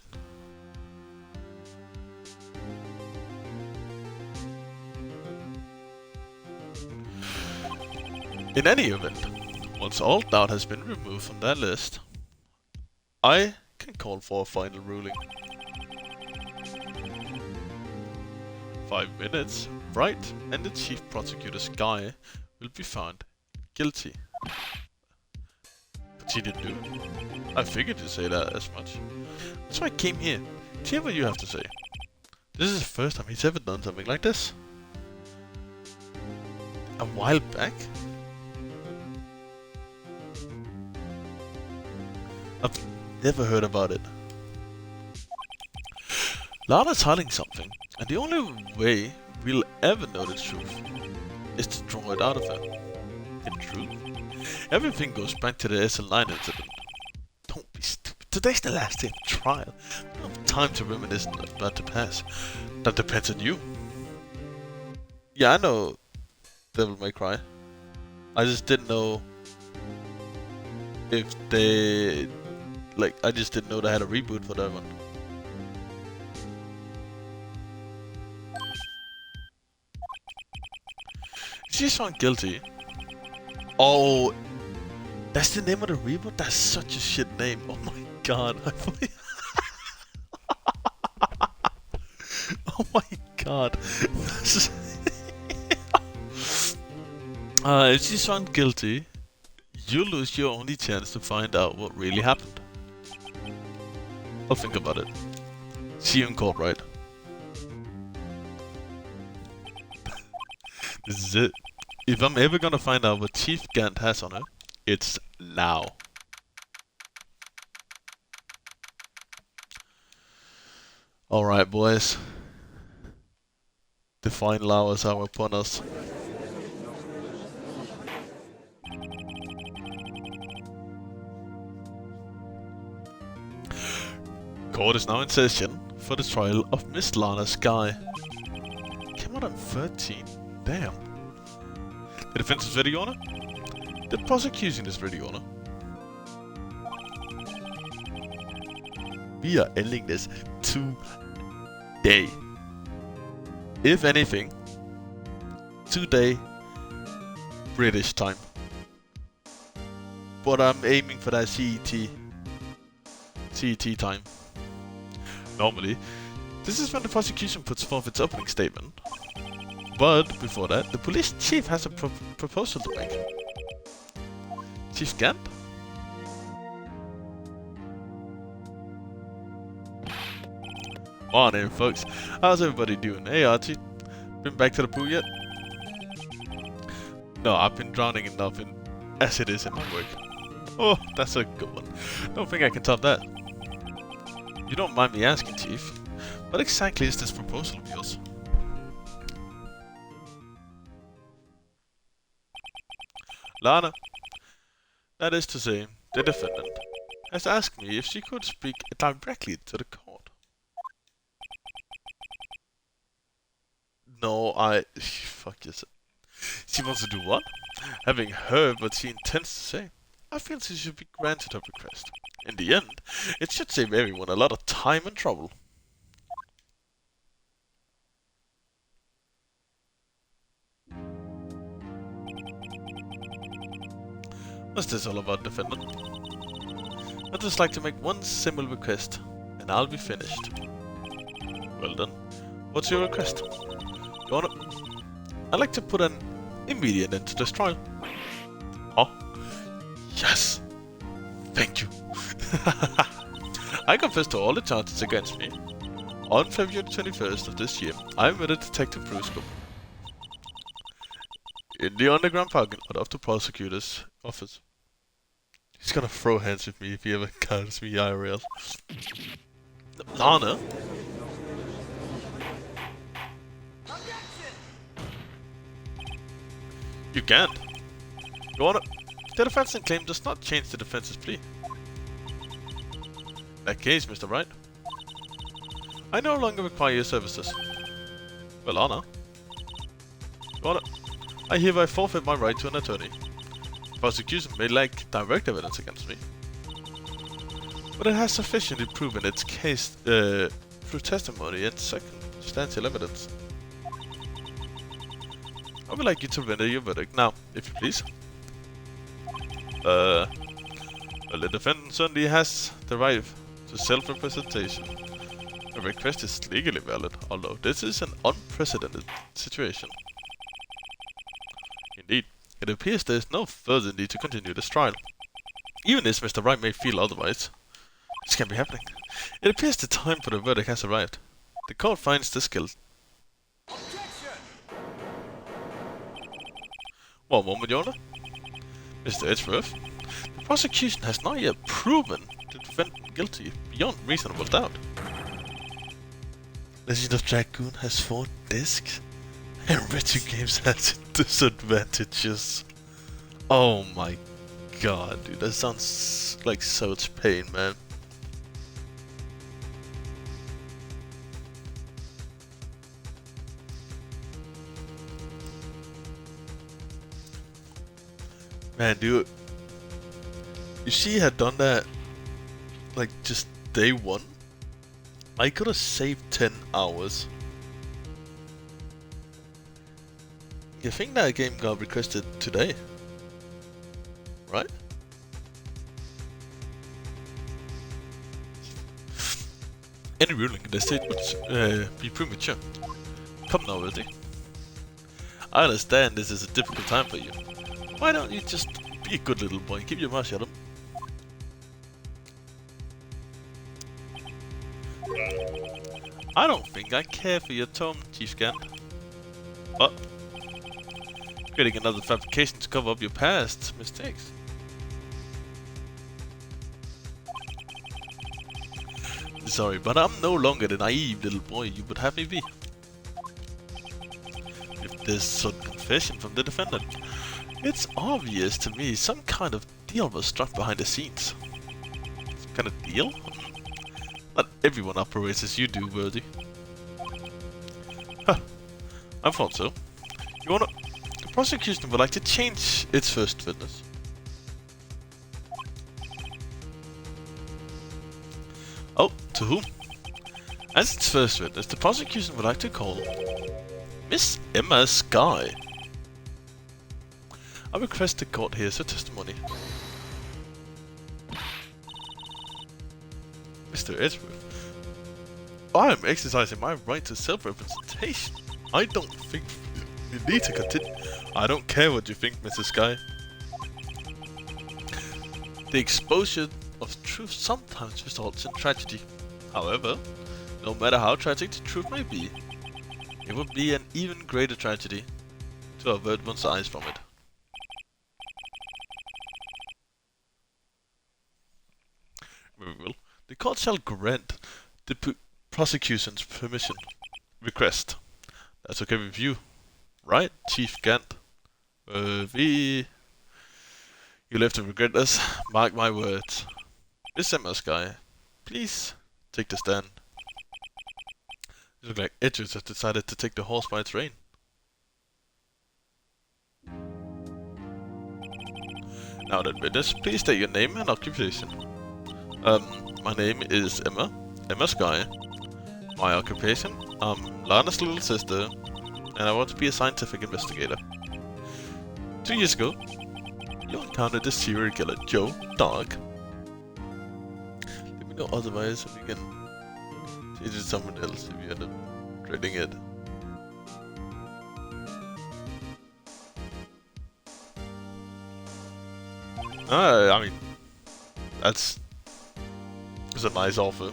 A: In any event, once all doubt has been removed from that list, I can call for a final ruling. 5 minutes, right, and the chief prosecutor's guy will be found guilty. But she didn't do it. I figured you'd say that as much. That's why I came here. To hear what you have to say. This is the first time he's ever done something like this. A while back? I've never heard about it. Lana's hiding something, and the only way we'll ever know the truth is to draw it out of her. In truth, everything goes back to the SL9 incident. Don't be stupid. Today's the last day of the trial. We don't have time to reminisce about the past. That depends on you. Yeah, I know Devil May Cry. I just didn't know if they... I just didn't know they had a reboot for that one. She's found guilty. Oh, that's the name of the reboot? That's such a shit name. Oh my god. Oh my god. If she's found guilty, you lose your only chance to find out what really happened. I'll think about it. See you in court, right? This is it. If I'm ever gonna find out what Chief Gant has on her, it's now. Alright, boys. The final hours are upon us. Court is now in session for the trial of Miss Lana Sky. Came out on 13. Damn. The defense is ready, Your Honor. The prosecution is ready, Your Honor. We are ending this today. If anything, today, British time. But I'm aiming for that CET time. Normally, this is when the prosecution puts forth its opening statement. But before that, the police chief has a proposal to make. Chief Gant? morning, folks. How's everybody doing? Hey, Archie. Been back to the pool yet? No, I've been drowning enough in as it is in my work. Oh, that's a good one. Don't think I can top that. You don't mind me asking, Chief, what exactly is this proposal of yours? Lana, that is to say, the defendant, has asked me if she could speak directly to the court. No, fuck yourself. She wants to do what? Having heard what she intends to say, I feel she should be granted her request. In the end, it should save everyone a lot of time and trouble. What's this all about, defendant? I'd just like to make one simple request, and I'll be finished. Well then, what's your request? Your Honor, I'd like to put an immediate end to this trial. Oh, yes! Thank you! I confess to all the charges against me. On February 21st of this year, I murdered Detective Brusco in the underground parking lot of the prosecutor's office. He's gonna throw hands with me if he ever encounters me IRL. Lana? You can't. Your Honor, the defense claim does not change the defense's plea. In that case, Mr. Wright, I no longer require your services. Well, Honor. Your Honor, I hereby forfeit my right to an attorney. The prosecution may lack direct evidence against me, but it has sufficiently proven its case through testimony and circumstantial evidence. I would like you to render your verdict now, if you please. Well, the defendant certainly has the right to self-representation. The request is legally valid, although this is an unprecedented situation. Indeed, it appears there is no further need to continue this trial. Even if Mr. Wright may feel otherwise, this can be happening. It appears the time for the verdict has arrived. The court finds this guilt. One moment, Your Honor. Mr. Edgeworth, the prosecution has not yet proven the defendant guilty beyond reasonable doubt. Legend of Dragoon has 4 discs, and Retro Games has disadvantages. Oh my god, dude, that sounds like such pain, man. Man, dude, if she had done that, like, just day 1, I could have saved 10 hours. You think that game got requested today? Right? Any ruling in the state would be premature. Come now, Wildy. I understand this is a difficult time for you. Why don't you just be a good little boy and keep your mouth shut? I don't think I care for your tone, Chief Gant. What? Creating another fabrication to cover up your past mistakes. Sorry, but I'm no longer the naive little boy you would have me be. If there's sudden confession from the defendant, it's obvious to me some kind of deal was struck behind the scenes. Some kind of deal? Not everyone operates as you do, Worthy. Huh. I thought so. Your Honor, the prosecution would like to change its first witness. Oh, to whom? As its first witness, the prosecution would like to call Miss Emma Sky. I request the court hears her testimony. Mr. Edgeworth, I am exercising my right to self-representation. I don't think you need to continue. I don't care what you think, Mrs. Sky. The exposure of truth sometimes results in tragedy. However, No matter how tragic the truth may be, it would be an even greater tragedy to avert one's eyes from it. Very well. The court shall grant the prosecution's permission. Request. That's okay with you, right, Chief Gant? You live to regret this. Mark my words. Miss Sky, please take the stand. It looks like Edges has decided to take the horse by its rein. Now then, witness, please state your name and occupation. My name is Emma Sky. My occupation, I'm Lana's little sister, and I want to be a scientific investigator. 2 years ago, you encountered the serial killer Joe Dog. Let me know otherwise if you can change it to someone else if you end up dreading it. I mean, that's a nice offer.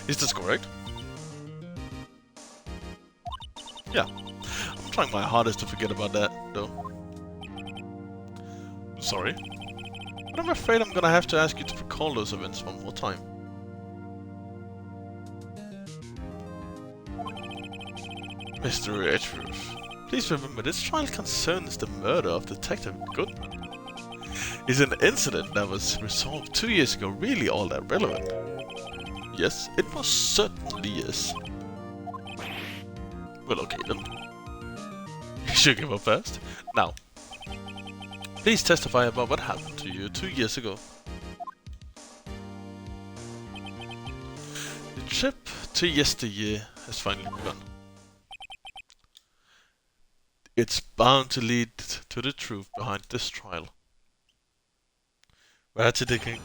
A: Is this correct? Yeah. I'm trying my hardest to forget about that, though. I'm sorry. But I'm afraid I'm gonna have to ask you to recall those events one more time. Mr. Edgeworth, please remember this trial concerns the murder of Detective Goodman. Is an incident that was resolved 2 years ago really all that relevant? Yes, it most certainly is. Well, okay then. You should give up first. Now, please testify about what happened to you 2 years ago. The trip to yesteryear has finally begun. It's bound to lead to the truth behind this trial. Ratchet and Clank.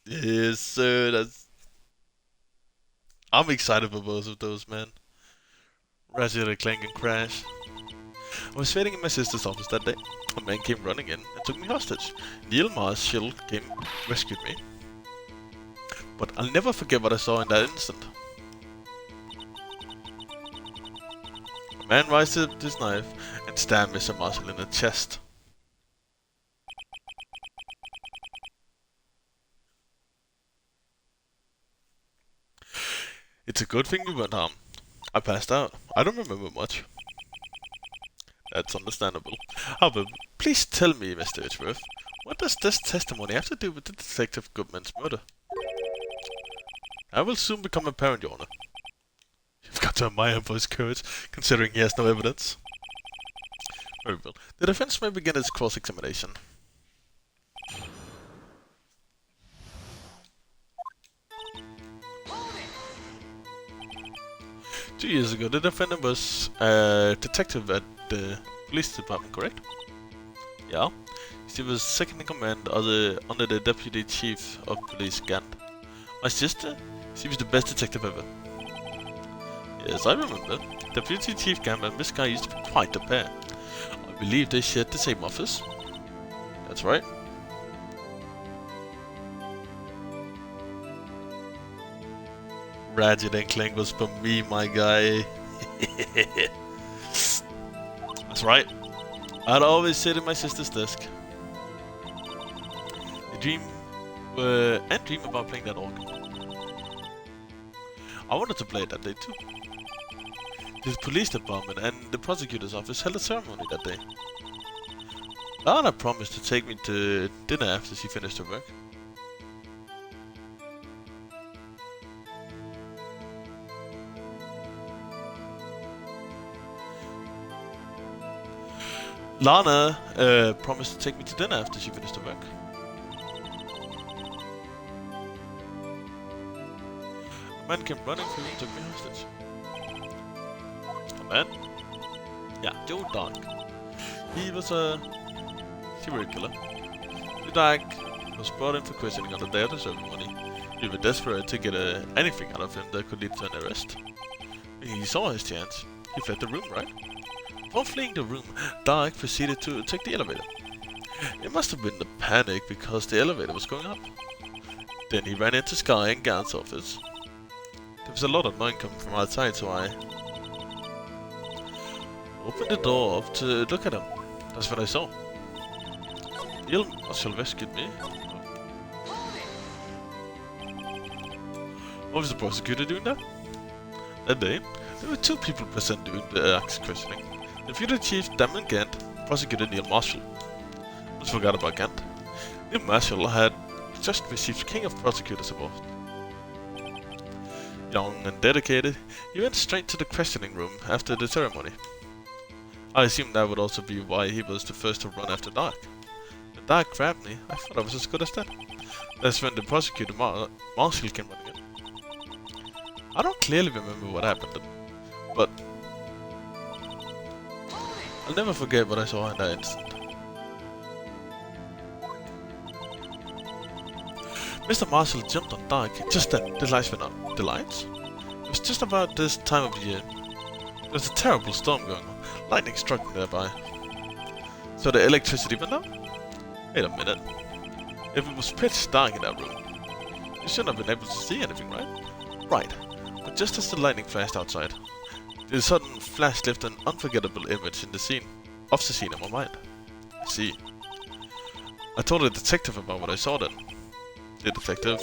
A: Yes, sir. I'm excited for both of those, man. Ratchet and Clank and Crash. I was waiting in my sister's office that day. A man came running in and took me hostage. Neil Marshall came rescued me. But I'll never forget what I saw in that instant. A man raised up his knife and stabbed Mr. Marshall in the chest. It's a good thing you weren't harmed. I passed out. I don't remember much. That's understandable. However, please tell me, Mr. Edgeworth, what does this testimony have to do with the Detective Goodman's murder? I will soon become apparent, Your Honor. You've got to admire him for his courage, considering he has no evidence. Very well. The defense may begin its cross-examination. Two years ago, the defendant was a detective at the police department, correct? Yeah. She was second in command under the deputy chief of police, Gant. My sister? She was the best detective ever. Yes, I remember. Deputy Chief Gant and Miss Guy used to be quite a pair. I believe they shared the same office. That's right. Ratchet and Clank was for me, my guy. That's right. I'd always sit at my sister's desk. Dream about playing that organ. I wanted to play it that day too. The police department and the prosecutor's office held a ceremony that day. Lana promised to take me to dinner after she finished her work. Lana promised to take me to dinner after she finished her work. A man came running through and took me hostage. A man? Yeah, Joe Dark. He was a serial killer. The Dark was brought in for questioning on the day of the ceremony. We were desperate to get anything out of him that could lead to an arrest. When he saw his chance, he fled the room, right? Upon fleeing the room, Dark proceeded to take the elevator. It must have been the panic because the elevator was going up. Then he ran into Sky and Gant's office. There was a lot of noise coming from outside, so I opened the door up to look at him. That's what I saw. The marshal rescued me. What was the prosecutor doing that? That day, there were two people present during the axe questioning. The future chief Damon Gant, prosecutor Neil Marshall. Almost forgot about Gant. Neil Marshall had just received King of Prosecutors Award. Young and dedicated, he went straight to the questioning room after the ceremony. I assumed that would also be why he was the first to run after dark. The dark grabbed me, I thought I was as good as that. That's when the prosecutor Marshall came running in. I don't clearly remember what happened, but I'll never forget what I saw in that instant. Mr. Marshall jumped on Dark. Just then, the lights went on. The lights? It was just about this time of the year. There was a terrible storm going on. Lightning struck nearby. So the electricity went out? Wait a minute. If it was pitch dark in that room, you shouldn't have been able to see anything, right? Right. But just as the lightning flashed outside, the sudden flash left an unforgettable image in the scene in my mind. I see. I told the detective about what I saw then. The detective?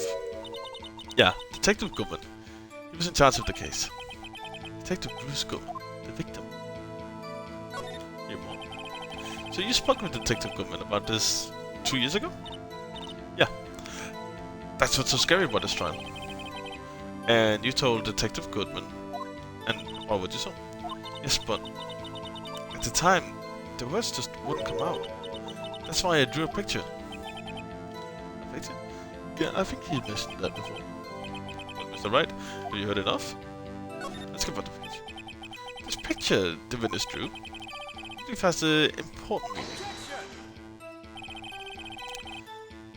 A: Yeah, Detective Goodman. He was in charge of the case. Detective Bruce Goodman, the victim. Here more. So you spoke with Detective Goodman about this 2 years ago? Yeah. That's what's so scary about this trial. And you told Detective Goodman, and what would you say? Yes, but at the time, the words just wouldn't come out. That's why I drew a picture. A picture? Yeah, I think he mentioned that before. Well, Mr. Wright, have you heard enough? Let's go about the picture. This picture the witness drew, I believe has an important meaning.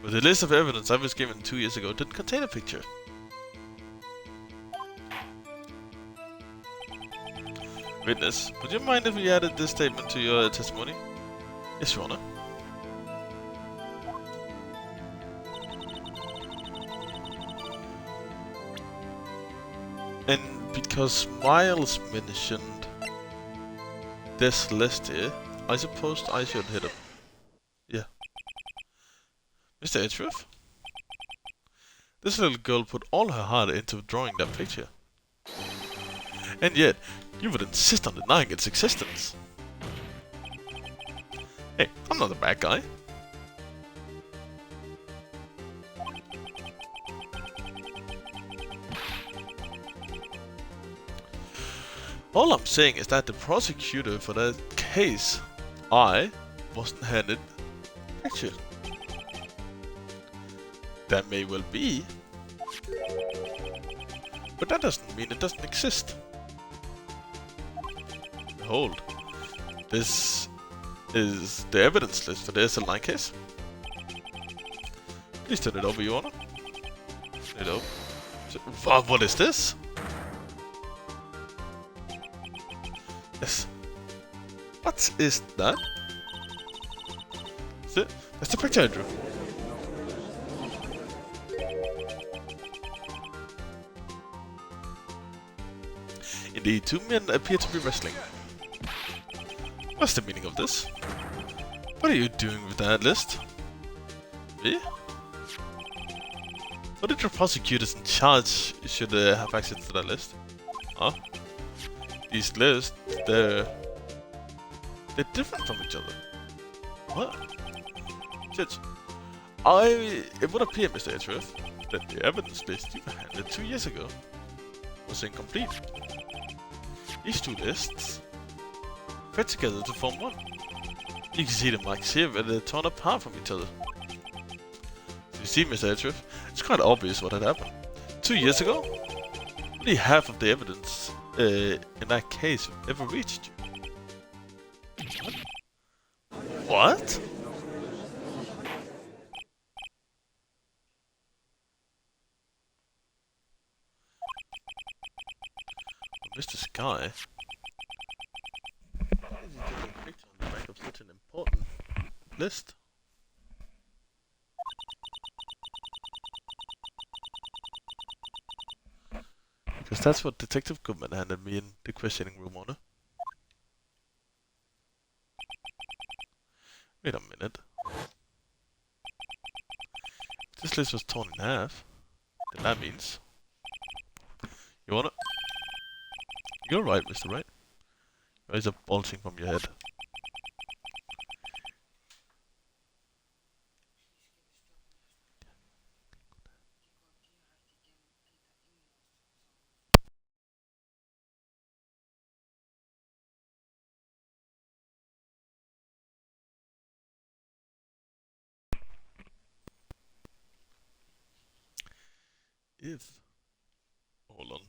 A: But the list of evidence I was given 2 years ago didn't contain a picture. Witness, would you mind if we added this statement to your testimony? Yes, Your Honor. And because Miles mentioned this list here, I suppose I should hit him. Yeah. Mr. Edgeworth? This little girl put all her heart into drawing that picture. And yet, you would insist on denying its existence. Hey, I'm not a bad guy. All I'm saying is that the prosecutor for that case, I wasn't handed a picture. That may well be, but that doesn't mean it doesn't exist. Behold, this is the evidence list for the SL9 case. Please turn it over, Your Honor. Turn it over. What is this? Yes. What is that? Is it? That's the picture I drew. Indeed, two men appear to be wrestling. What's the meaning of this? What are you doing with that list? Me? What did your prosecutors in charge should have access to that list? Huh? These lists, they're different from each other. What? Judge, it would appear, Mr. Edgeworth, that the evidence list you handed 2 years ago was incomplete. These two lists fit together to form one. You can see the marks here where they're torn apart from each other. So you see, Mr. Edgeworth, it's quite obvious what had happened. 2 years ago, only half of the evidence in that case ever reached you. What? Mr. Sky? Why is he taking a picture on the back of such an important list? Because that's what Detective Goodman handed me in the questioning room, on it. Wait a minute. This list was torn in half. Then that means... You wanna... You're right, Mr. Right. Your eyes are bulging from your head. If... Hold on.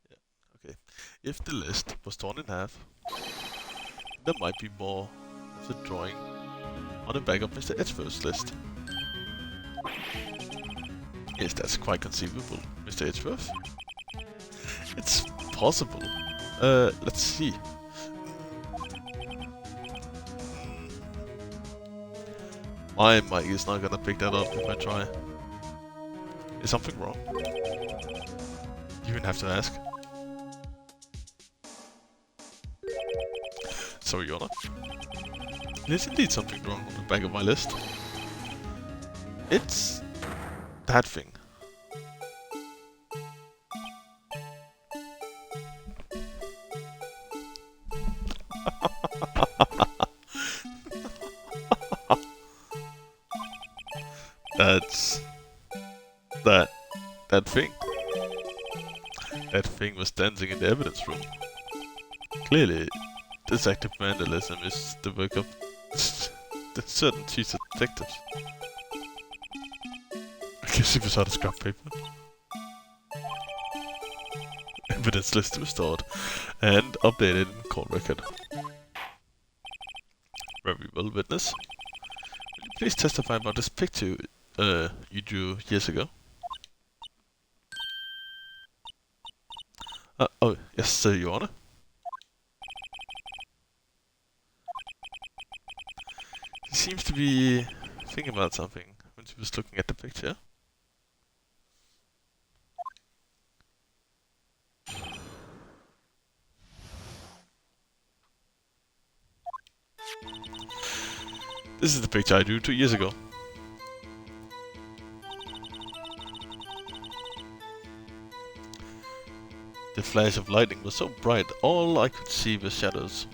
A: Yeah, okay. If the list was torn in half, there might be more of the drawing on the back of Mr. Edgeworth's list. Yes, that's quite conceivable, Mr. Edgeworth. It's possible. Let's see. My mic is not gonna pick that up if I try. Is something wrong? You even have to ask. Sorry, Yona. There's indeed something wrong on the back of my list. It's... that thing. That's... that thing. That thing was dancing in the evidence room. Clearly, this active vandalism is the work of the certain chief of detectives. I guess it was out of scrap paper. Evidence list restored and updated in court record. Very well, witness. Will you please testify about this picture you drew years ago? Oh, yes, sir, Your Honor. He seems to be thinking about something when she was looking at the picture. This is the picture I drew 2 years ago. The flash of lightning was so bright, all I could see was shadows.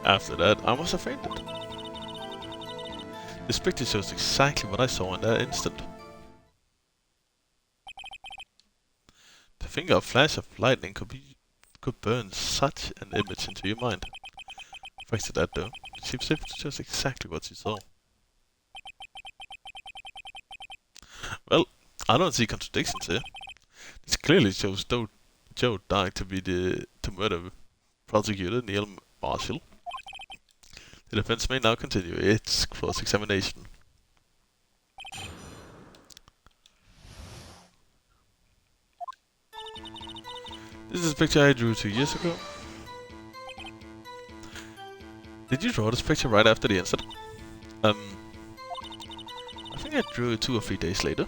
A: After that, I must have fainted. This picture shows exactly what I saw in that instant. To think a flash of lightning could burn such an image into your mind. Thanks to that though, it seems it shows exactly what you saw. Well, I don't see contradictions here. This clearly shows Joe died to be the murder prosecutor Neil Marshall. The defense may now continue its cross-examination. This is a picture I drew 2 years ago. Did you draw this picture right after the incident? I think I drew it 2 or 3 days later.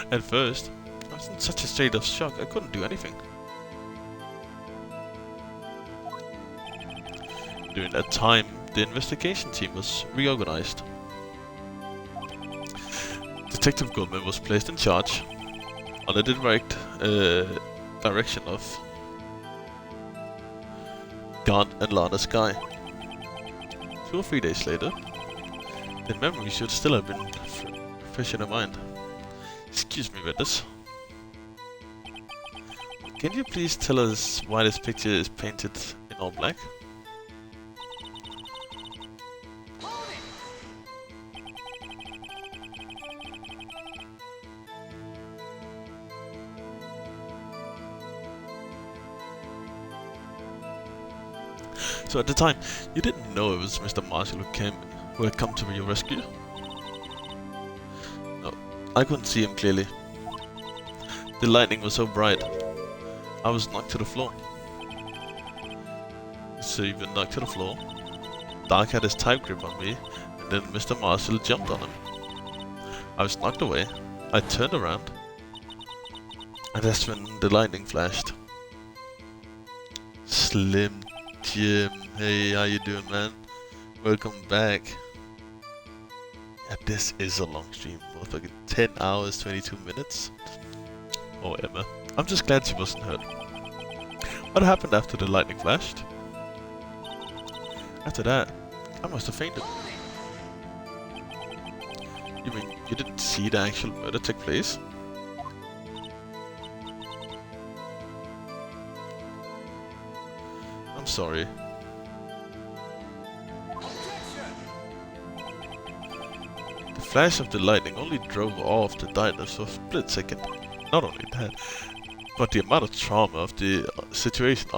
A: At first, I was in such a state of shock I couldn't do anything. During that time, the investigation team was reorganized. Detective Goldman was placed in charge, under the direct direction of Gaunt and Lana Sky. 2 or 3 days later, the memory should still have been fresh in her mind. Excuse me, witness. Can you please tell us why this picture is painted in all black? So at the time, you didn't know it was Mr. Marshall who had come to your rescue? No, I couldn't see him clearly. The lightning was so bright, I was knocked to the floor. even knocked to the floor. Dark had his tight grip on me, and then Mr. Marshall jumped on him. I was knocked away. I turned around, and that's when the lightning flashed. Slim Jim, hey, how you doing, man? Welcome back. Yeah, this is a long stream. What, like 10 hours, 22 minutes? Oh, Emma. I'm just glad she wasn't hurt. What happened after the lightning flashed? After that, I must have fainted. You mean you didn't see the actual murder take place? I'm sorry. The flash of the lightning only drove off the diners for a split second. Not only that, but the amount of trauma of the situation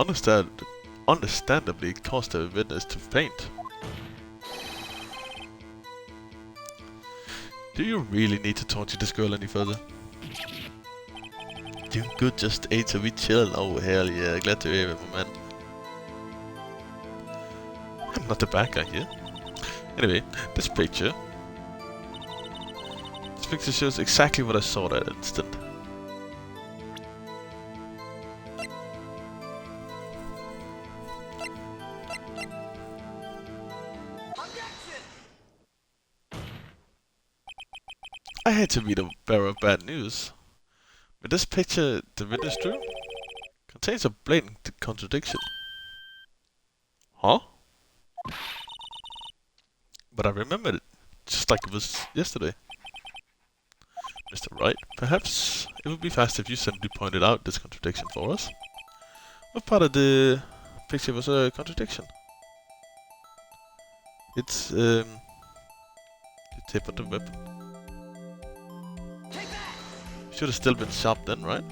A: understandably caused the witness to faint. Do you really need to torture this girl any further? Doing good, just ate so we chill. Oh hell yeah, glad to hear it, my man. I'm not the bad guy here. Anyway, this picture shows exactly what I saw that instant. I hate to be the bearer of bad news, but this picture the witness drew contains a blatant contradiction. Huh? But I remembered it, just like it was yesterday. Mr. Wright, perhaps it would be fast if you simply pointed out this contradiction for us. What part of the picture was a contradiction? It's, the tip of the weapon. Should have still been sharp then, right?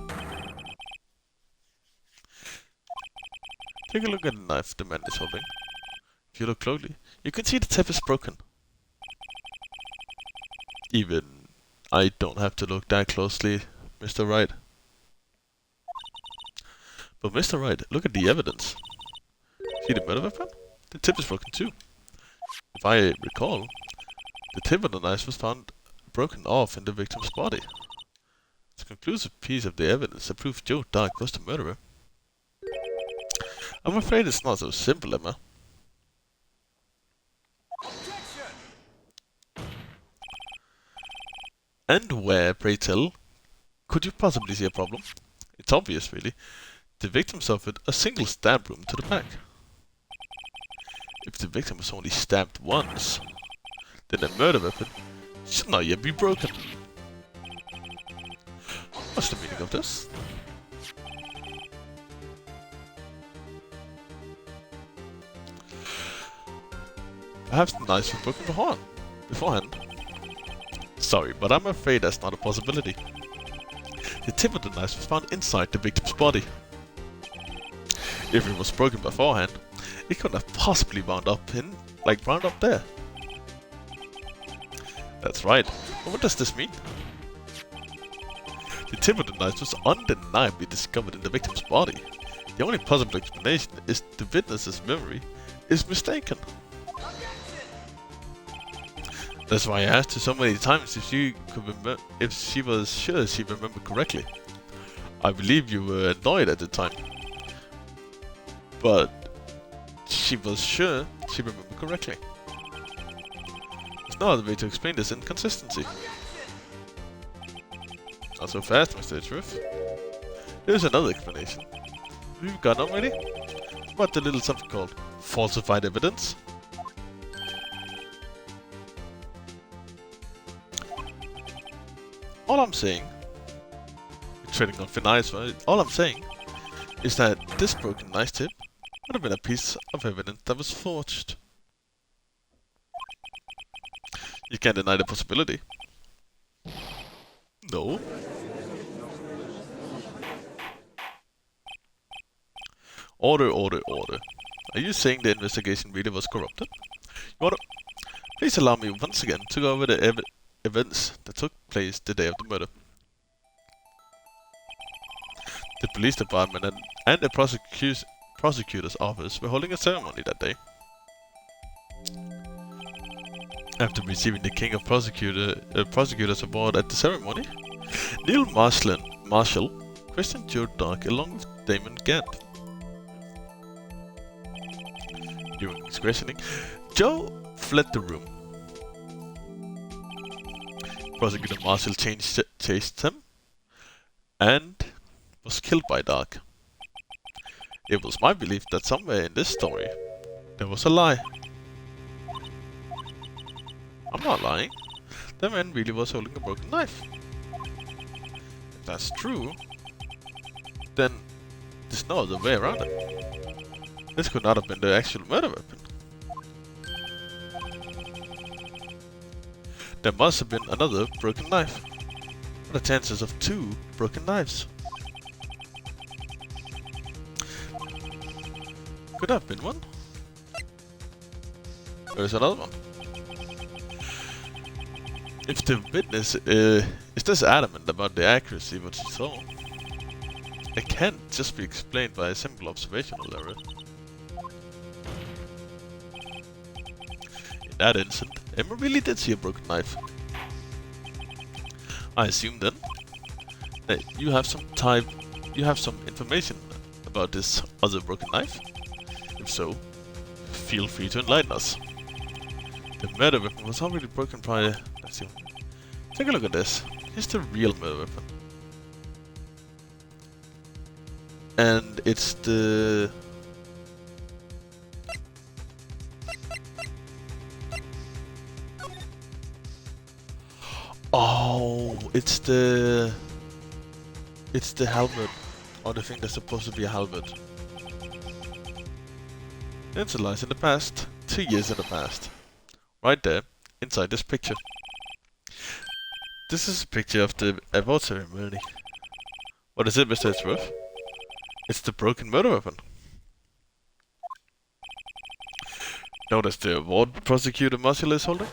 A: Take a look at the knife the man is holding. If you look closely, you can see the tip is broken. Even I don't have to look that closely, Mr. Wright. But Mr. Wright, look at the evidence. See the murder weapon? The tip is broken too. If I recall, the tip of the knife was found broken off in the victim's body. It's a conclusive piece of the evidence that proves Joe Dark was the murderer. I'm afraid it's not so simple, Emma. And where, pray tell, could you possibly see a problem? It's obvious, really. The victim suffered a single stab wound to the back. If the victim was only stabbed once, then the murder weapon should not yet be broken. What's the meaning of this? Perhaps the knife was broken beforehand. Sorry, but I'm afraid that's not a possibility. The tip of the knife was found inside the victim's body. If it was broken beforehand, it couldn't have possibly wound up there. That's right. But what does this mean? The tip of the knife was undeniably discovered in the victim's body. The only possible explanation is the witness's memory is mistaken. That's why I asked her so many times if she was sure she remembered correctly. I believe you were annoyed at the time, but she was sure she remembered correctly. There's no other way to explain this inconsistency. Not so fast, Mr. Truth. Here's another explanation. Have you got already? What the little something called falsified evidence? All I'm saying, treading on thin ice, right? All I'm saying is that this broken knife tip would have been a piece of evidence that was forged. You can't deny the possibility. No. Order, order, order. Are you saying the investigation really was corrupted? Your Honor, please allow me once again to go over the events that took place the day of the murder. The police department and the prosecutor's office were holding a ceremony that day. After receiving the King of Prosecutors award at the ceremony, Neil Marshall questioned Joe Dark along with Damon Gant. During his questioning, Joe fled the room. Prosecutor Marshall chased him and was killed by Dark. It was my belief that somewhere in this story there was a lie. I'm not lying. The man really was holding a broken knife. If that's true, then there's no other way around it. This could not have been the actual murder weapon. There must have been another broken knife. What are the chances of 2 broken knives? Could have been one. There's another one. If the witness is this adamant about the accuracy of what she saw, it can't just be explained by a simple observational error. In that instant, Emma really did see a broken knife. I assume then that you have some information about this other broken knife. If so, feel free to enlighten us. The murder weapon was already broken prior. Let's see. Take a look at this. Here's the real murder weapon. And it's the... Oh, it's the helmet. Or the thing that's supposed to be a helmet. It lies in the past. 2 years in the past. Right there, inside this picture. This is a picture of the award ceremony. What is it, Mr. Edgeworth? It's the broken murder weapon. Notice the award prosecutor Marshall is holding?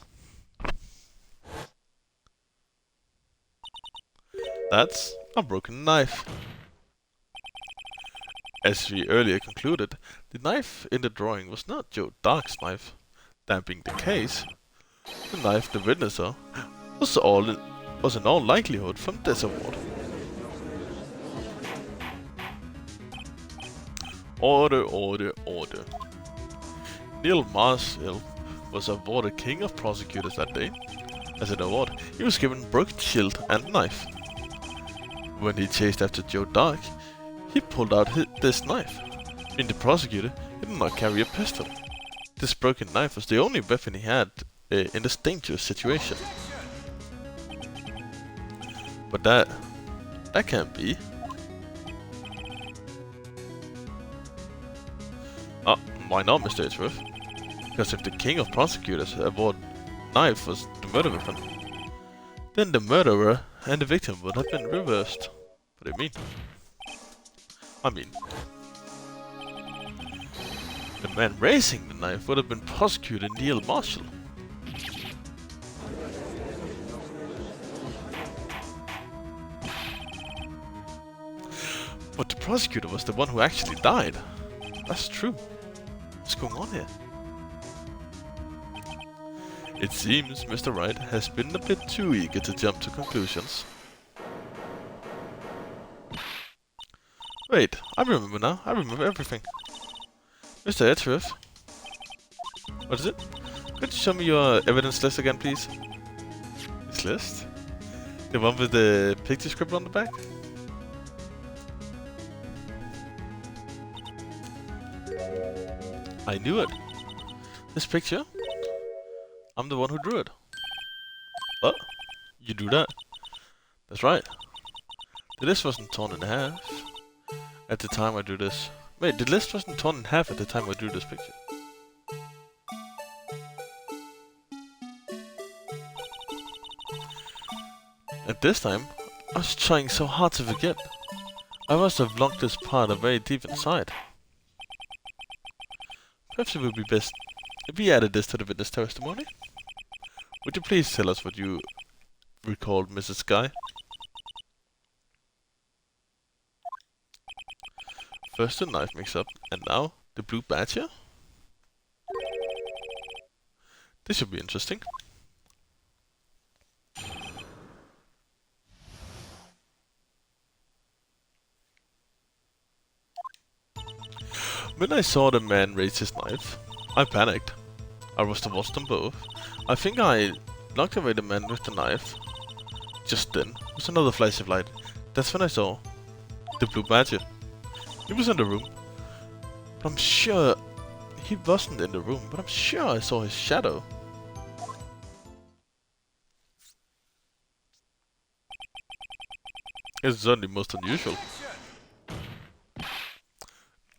A: That's a broken knife. As we earlier concluded, the knife in the drawing was not Joe Dark's knife. That being the case, the knife the witness saw was in all likelihood from this award. Order, order, order. Neil Marshall was awarded King of Prosecutors that day. As an award, he was given broken shield and knife. When he chased after Joe Dark, he pulled out this knife. In the prosecutor, he did not carry a pistol. This broken knife was the only weapon he had in this dangerous situation. But that can't be. Why not, Mr. Edgeworth? Because if the King of Prosecutors award knife was the murder weapon, then the murderer and the victim would have been reversed. What do you mean? I mean, the man raising the knife would have been Prosecutor Neil Marshall. But the prosecutor was the one who actually died. That's true. What's going on here? It seems Mr. Wright has been a bit too eager to jump to conclusions. Wait, I remember now. I remember everything. Mr. Edgeworth. What is it? Could you show me your evidence list again, please? This list? The one with the picture script on the back? I knew it. This picture? I'm the one who drew it. What? You drew that? That's right. The list wasn't torn in half at the time I drew this. Wait, the list wasn't torn in half at the time I drew this picture. At this time, I was trying so hard to forget. I must have locked this part very deep inside. Perhaps it would be best if we added this to the witness testimony. Would you please tell us what you recalled, Mrs. Guy? First the knife mix-up, and now the blue badger? This should be interesting. When I saw the man raise his knife, I panicked. I must have watched them both. I think I knocked away the man with the knife. Just then, was another flash of light. That's when I saw the blue badger. He was in the room. But I'm sure he wasn't in the room, but I'm sure I saw his shadow. It's certainly most unusual.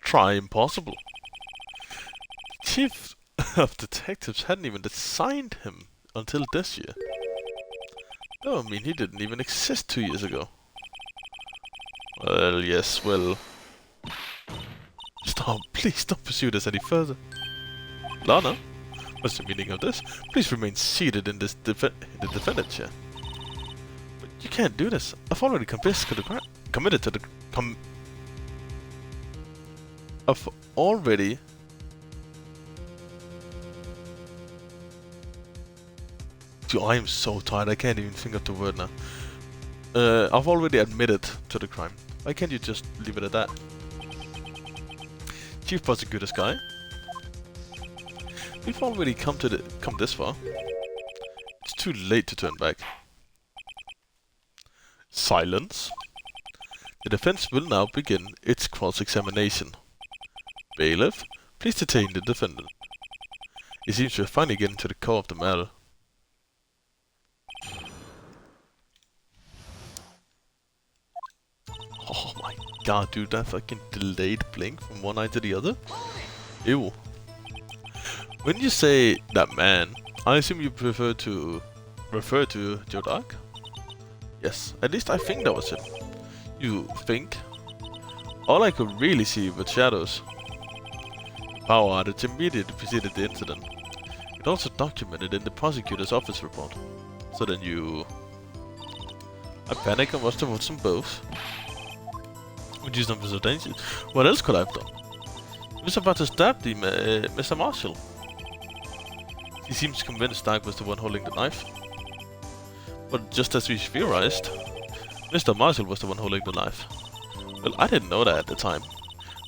A: Try impossible. Chief of Detectives hadn't even assigned him until this year. No, I mean he didn't even exist 2 years ago. Well, yes, well... Stop, please don't pursue this any further. Lana, what's the meaning of this? Please remain seated in this the defendant chair. But you can't do this. I've already committed to the I've already... Dude, I am so tired, I can't even think of the word now. I've already admitted to the crime. Why can't you just leave it at that? Chief Prosecutor's guy. We've already come this far. It's too late to turn back. Silence. The defense will now begin its cross-examination. Bailiff, please detain the defendant. He seems to have finally getting to the core of the matter. Oh my god, dude, that fucking delayed blink from one eye to the other? Ew. When you say that man, I assume you refer to Joe Dark? Yes, at least I think that was him. You think? All I could really see were shadows. Power outage immediately preceded the incident. It also documented in the prosecutor's office report. So then you... I panicked and must have watched them both. Would use them for so dangerous. What else could I have done? He was about to stab the Mr. Marshall. He seems convinced Dark was the one holding the knife. But just as we theorized, Mr. Marshall was the one holding the knife. Well, I didn't know that at the time.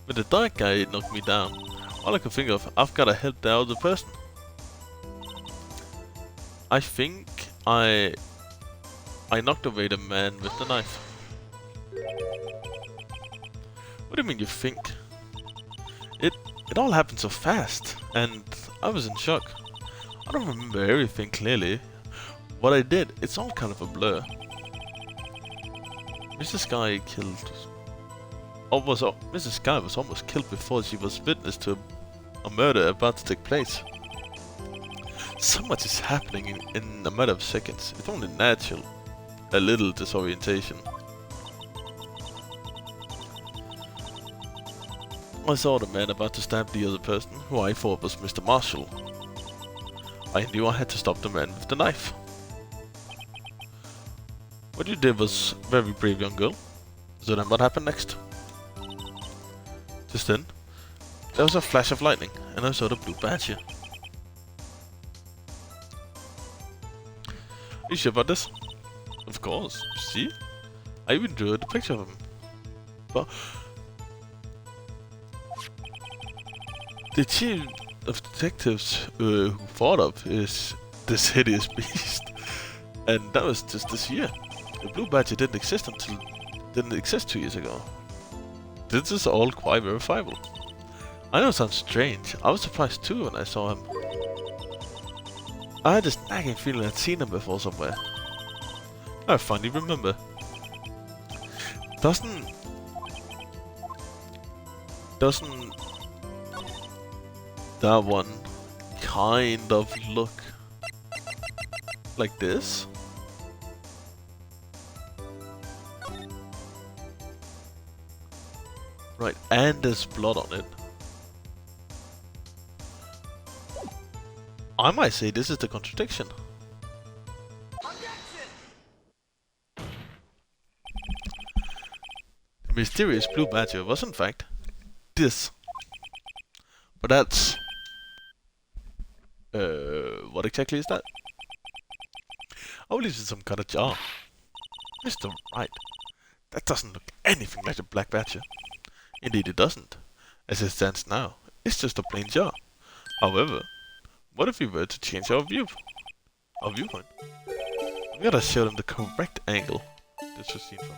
A: When the Dark guy knocked me down, all I could think of, I've gotta help the other person. I think I knocked away the man with the knife. What do you mean you think? It all happened so fast, and I was in shock. I don't remember everything clearly. What I did, it's all kind of a blur. Mrs. Sky killed... Mrs. Sky was almost killed before she was witness to a murder about to take place. So much is happening in a matter of seconds. It's only natural. A little disorientation. I saw the man about to stab the other person, who I thought was Mr. Marshall. I knew I had to stop the man with the knife. What you did was very brave, young girl. So then what happened next? Just then, there was a flash of lightning, and I saw the blue badger. Are you sure about this? Of course. See? I even drew a picture of him. But the chief of detectives who thought of is this hideous beast, and that was just this year. The blue badger didn't exist 2 years ago. This is all quite verifiable. I know it sounds strange. I was surprised too when I saw him. I had this nagging feeling I'd seen him before somewhere. I finally remember. Doesn't that one kind of look like this? Right, and there's blood on it. I might say this is the contradiction. The mysterious blue badger was in fact this. But that's... what exactly is that? I believe it's some kind of jar. Mr. Right. That doesn't look anything like the Black Badger. Indeed it doesn't. As it stands now, it's just a plain jar. However, what if we were to change our viewpoint? We gotta show them the correct angle this was seen from.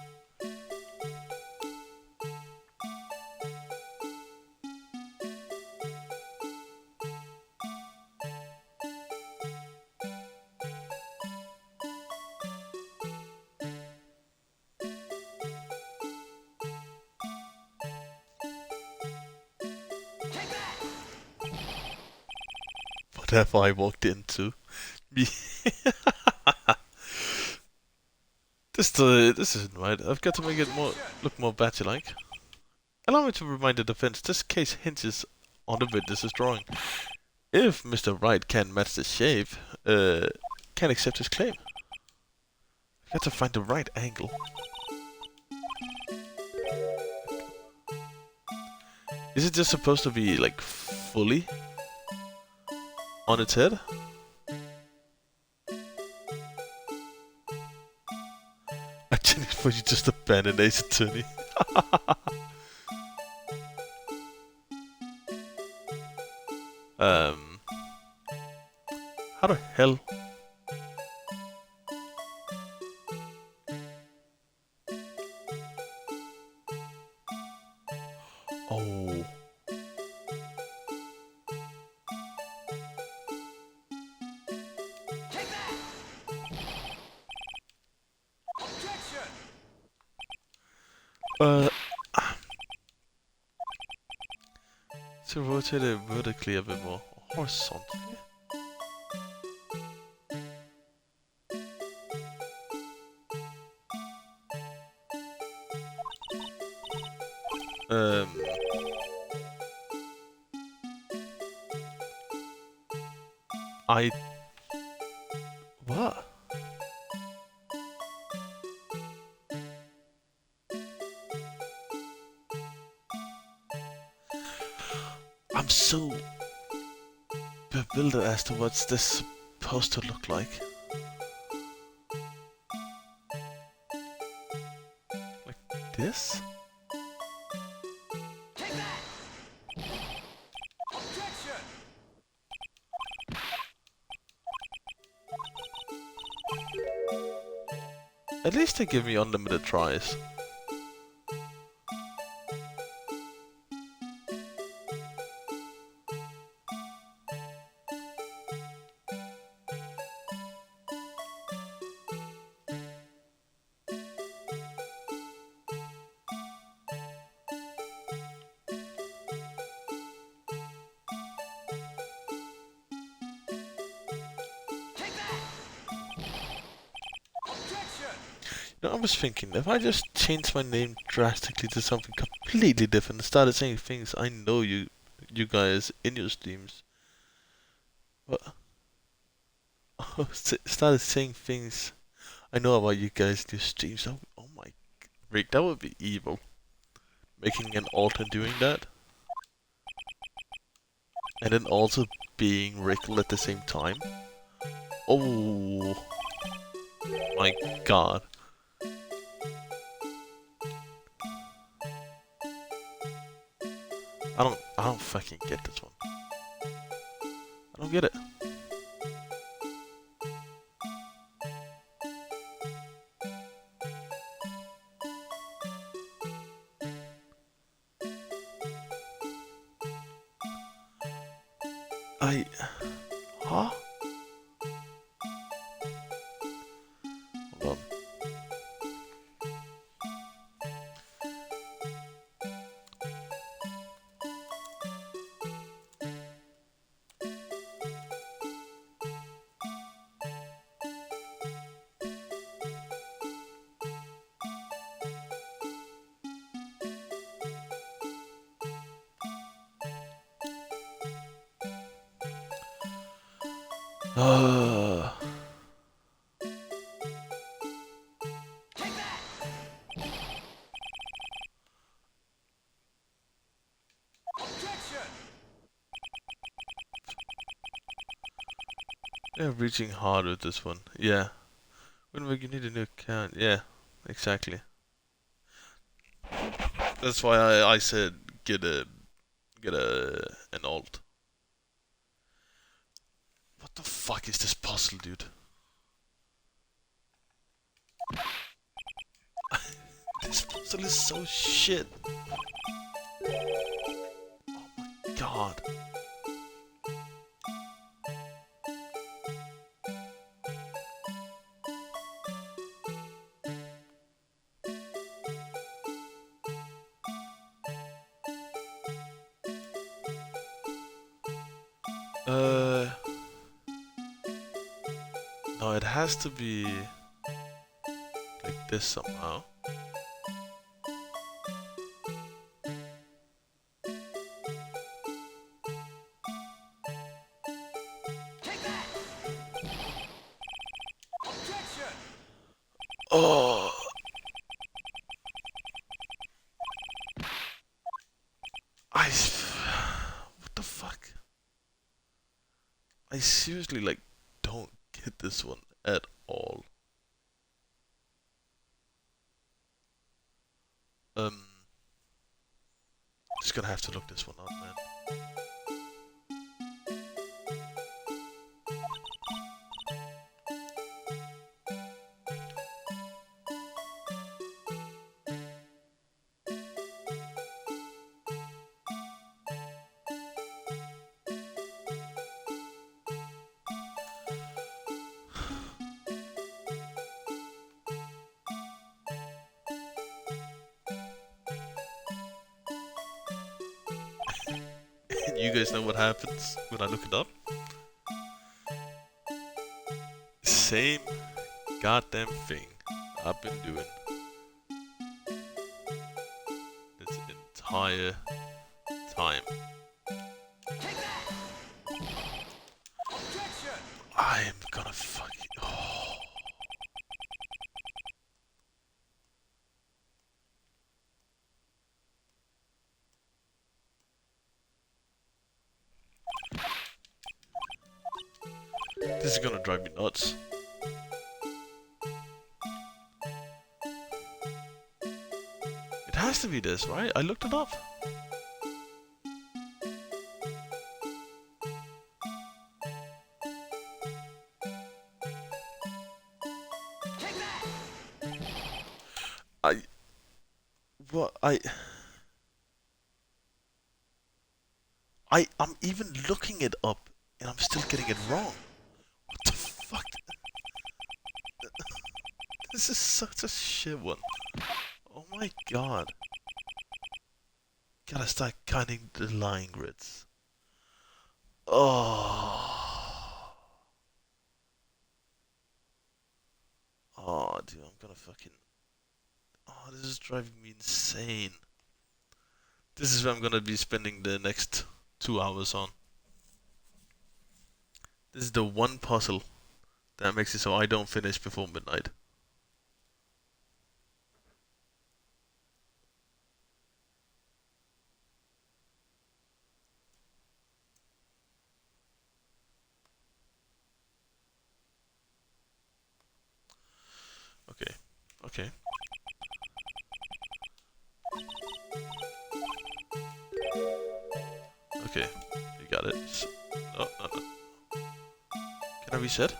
A: What have I walked into? Me. This isn't right. I've got to make it look more badger-like. Allow me to remind the defense, this case hinges on the witness's drawing. If Mr. Wright can't match the shape, can't accept his claim. I've got to find the right angle. Is it just supposed to be, like, fully on its head? I didn't for you just abandoned Ace Attorney. How the hell? Oh. To rotate it vertically a bit more horizontally. What? I'm so bewildered as to what's this supposed to look like. Like this? At least they give me unlimited tries. You know, I was thinking, if I just changed my name drastically to something completely different and started saying things I know you guys in your streams. What? Started saying things I know about you guys in your streams. Oh my... Rick, that would be evil. Making an alt and doing that. And then also being Rickle at the same time. Oh my god. I don't fucking get this one. I don't get it. Huh? Hold on. Yeah, reaching hard with this one. Yeah. When you need a new account. Yeah, exactly. That's why I said get an alt. What the fuck is this puzzle, dude? This puzzle is so shit. Oh my god. No, it has to be like this somehow. Oh. What the fuck? I seriously like don't get this one at all. Just gonna have to look this one up, man. You guys know what happens when I look it up? Same goddamn thing I've been doing this entire time. I'm gonna fucking... Oh. This is gonna drive me nuts. It has to be this, right? I looked it up. I'm even looking it up and I'm still getting it wrong. What the fuck? This is such a shit one. Oh my god. Gotta start cutting the line grids. Oh. Oh, dude, I'm gonna fucking... Oh, this is driving me insane. This is what I'm gonna be spending the next 2 hours on. This is the one puzzle that makes it so I don't finish before midnight. Okay, okay. Okay, you got it. No, no, no. Can I reset?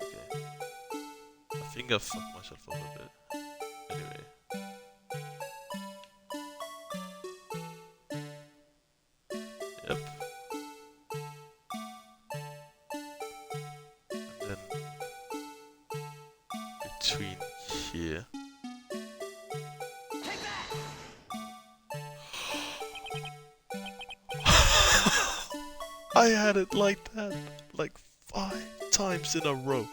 A: Okay. I think I fucked myself up a bit. Anyway. Yep. And then between here. I had it like that, like 5 times in a row.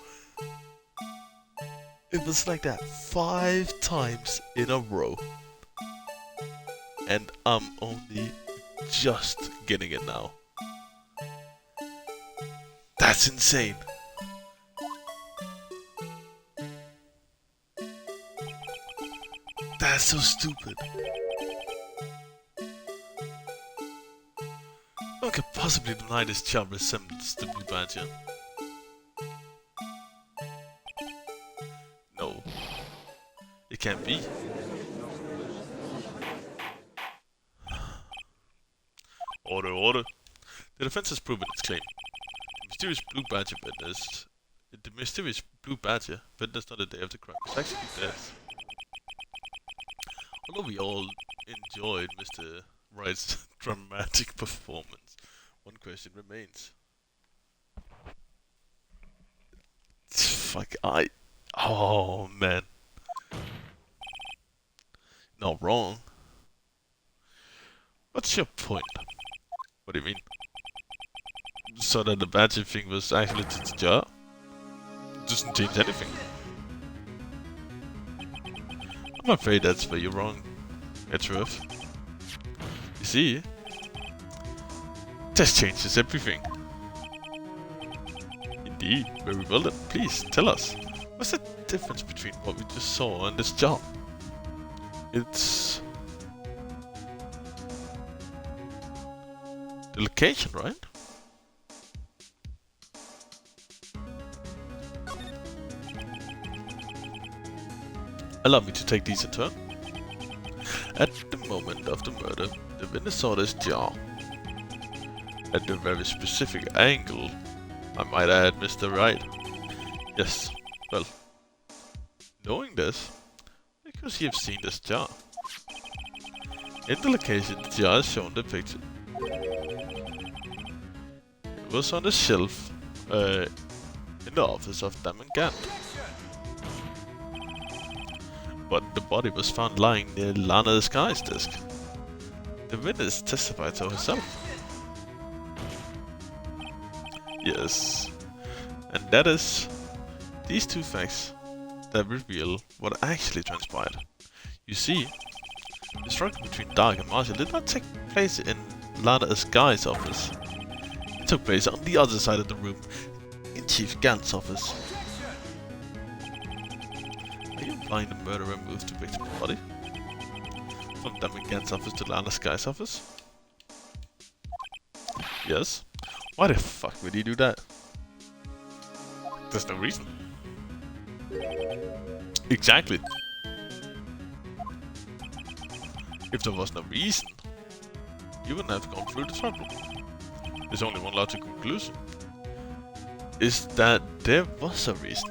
A: It was like that 5 times in a row. And I'm only just getting it now. That's insane. That's so stupid. could possibly deny this job resembles the Blue Badger? No. It can't be. Order, order. The defense has proven its claim. The mysterious Blue Badger witnessed on the day of the crime was actually dead. Although we all enjoyed Mr. Wright's dramatic performance, one question remains. Oh man. Not wrong. What's your point? What do you mean? So that the badger thing was actually just a jar? Doesn't change anything. I'm afraid that's where you're wrong, Edgeworth. You see, this changes everything. Indeed, very well then. Please, tell us. What's the difference between what we just saw and this jar? It's the location, right? Allow me to take these in turn. At the moment of the murder, the witness saw this jar. At a very specific angle, I might add, Mr. Wright. Yes, well, knowing this, because you've seen this jar. In the location the jar is shown depicted. It was on the shelf in the office of Damon Gant. But the body was found lying near Lana Sky's desk. The witness testified so herself. Yes, and that is these two facts that reveal what actually transpired. You see, the struggle between Dark and Marshall did not take place in Lana Sky's office. It took place on the other side of the room, in Chief Gant's office. Are you implying the murderer moved the victim's body from Damon Gant's office to Lana Sky's office? Yes. Why the fuck would he do that? There's no reason. Exactly. If there was no reason, you wouldn't have gone through the trouble. There's only one logical conclusion. Is that there was a reason.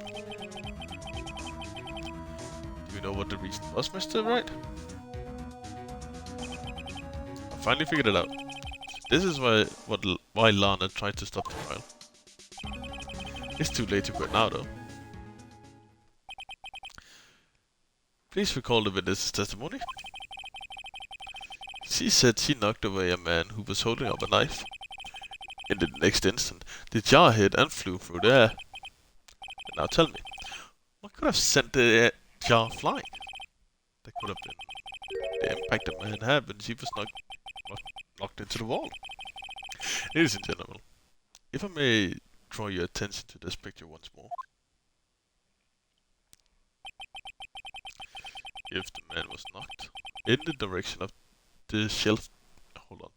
A: Do you know what the reason was, Mr. Wright? I finally figured it out. This is why Lana tried to stop the trial. It's too late to quit now, though. Please recall the witness's testimony. She said she knocked away a man who was holding up a knife. In the next instant, the jar hit and flew through the air. Now tell me, what could have sent the jar flying? That could have been the impact the man had when she was knocked into the wall. Ladies and gentlemen, if I may draw your attention to this picture once more. If the man was knocked in the direction of the shelf... Hold on.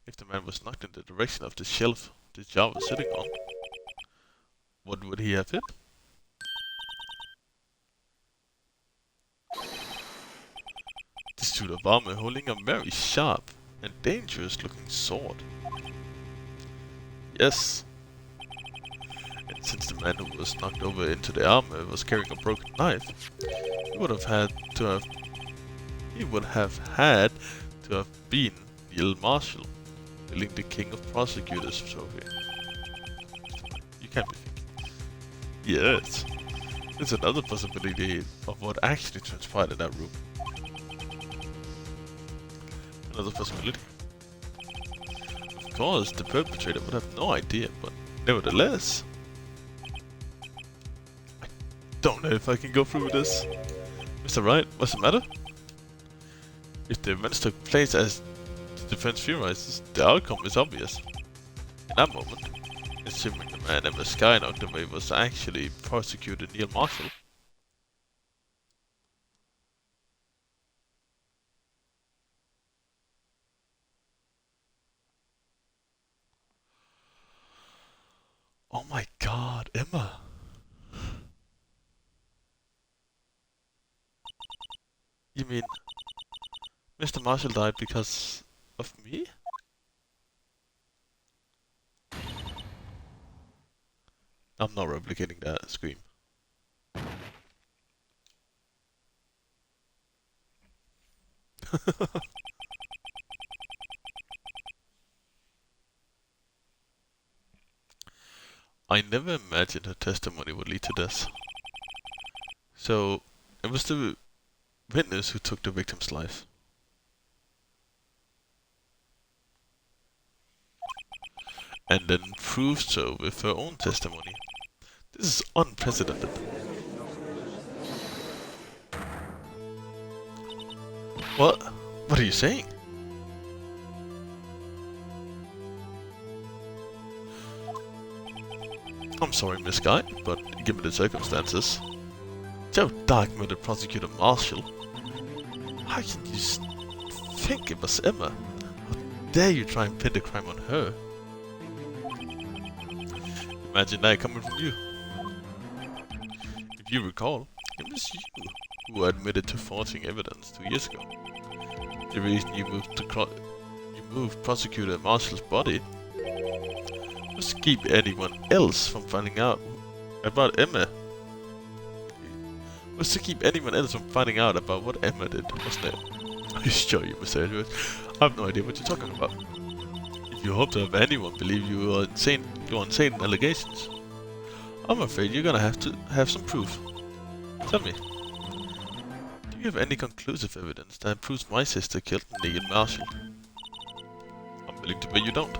A: If the man was knocked in the direction of the shelf the jar was sitting on, what would he have hit? The suit of armor holding a very sharp and dangerous looking sword. Yes. And since the man who was knocked over into the armor was carrying a broken knife, he would have had to have been Neil Marshall, wielding the King of Prosecutors trophy. You can't be thinking. Yes. There's another possibility of what actually transpired in that room. Another possibility. Of course, the perpetrator would have no idea, but nevertheless... I don't know if I can go through with this. Mr. Wright, what's the matter? If the events took place as the defense theorizes, the outcome is obvious. In that moment, assuming the man Emma Sky knocked away was actually prosecutor Neil Marshall, Oh my god, Emma. You mean Mr. Marshall died because of me? I'm not replicating that scream. I never imagined her testimony would lead to this. So, it was the witness who took the victim's life. And then proved so with her own testimony. This is unprecedented. What? What are you saying? I'm sorry, Miss Guy, but given the circumstances, Joe Dark murdered Prosecutor Marshall. How can you think it was Emma? How dare you try and pin the crime on her? Imagine that coming from you. If you recall, it was you who admitted to forging evidence 2 years ago. The reason you moved Prosecutor Marshall's body was to keep anyone else from finding out about Emma. Was to keep anyone else from finding out about what Emma did, wasn't it? I assure you, Mr. Edwards, I have no idea what you're talking about. If you hope to have anyone believe your insane allegations, I'm afraid you're gonna have to have some proof. Tell me, do you have any conclusive evidence that proves my sister killed Negan Marshall? I'm willing to bet you don't.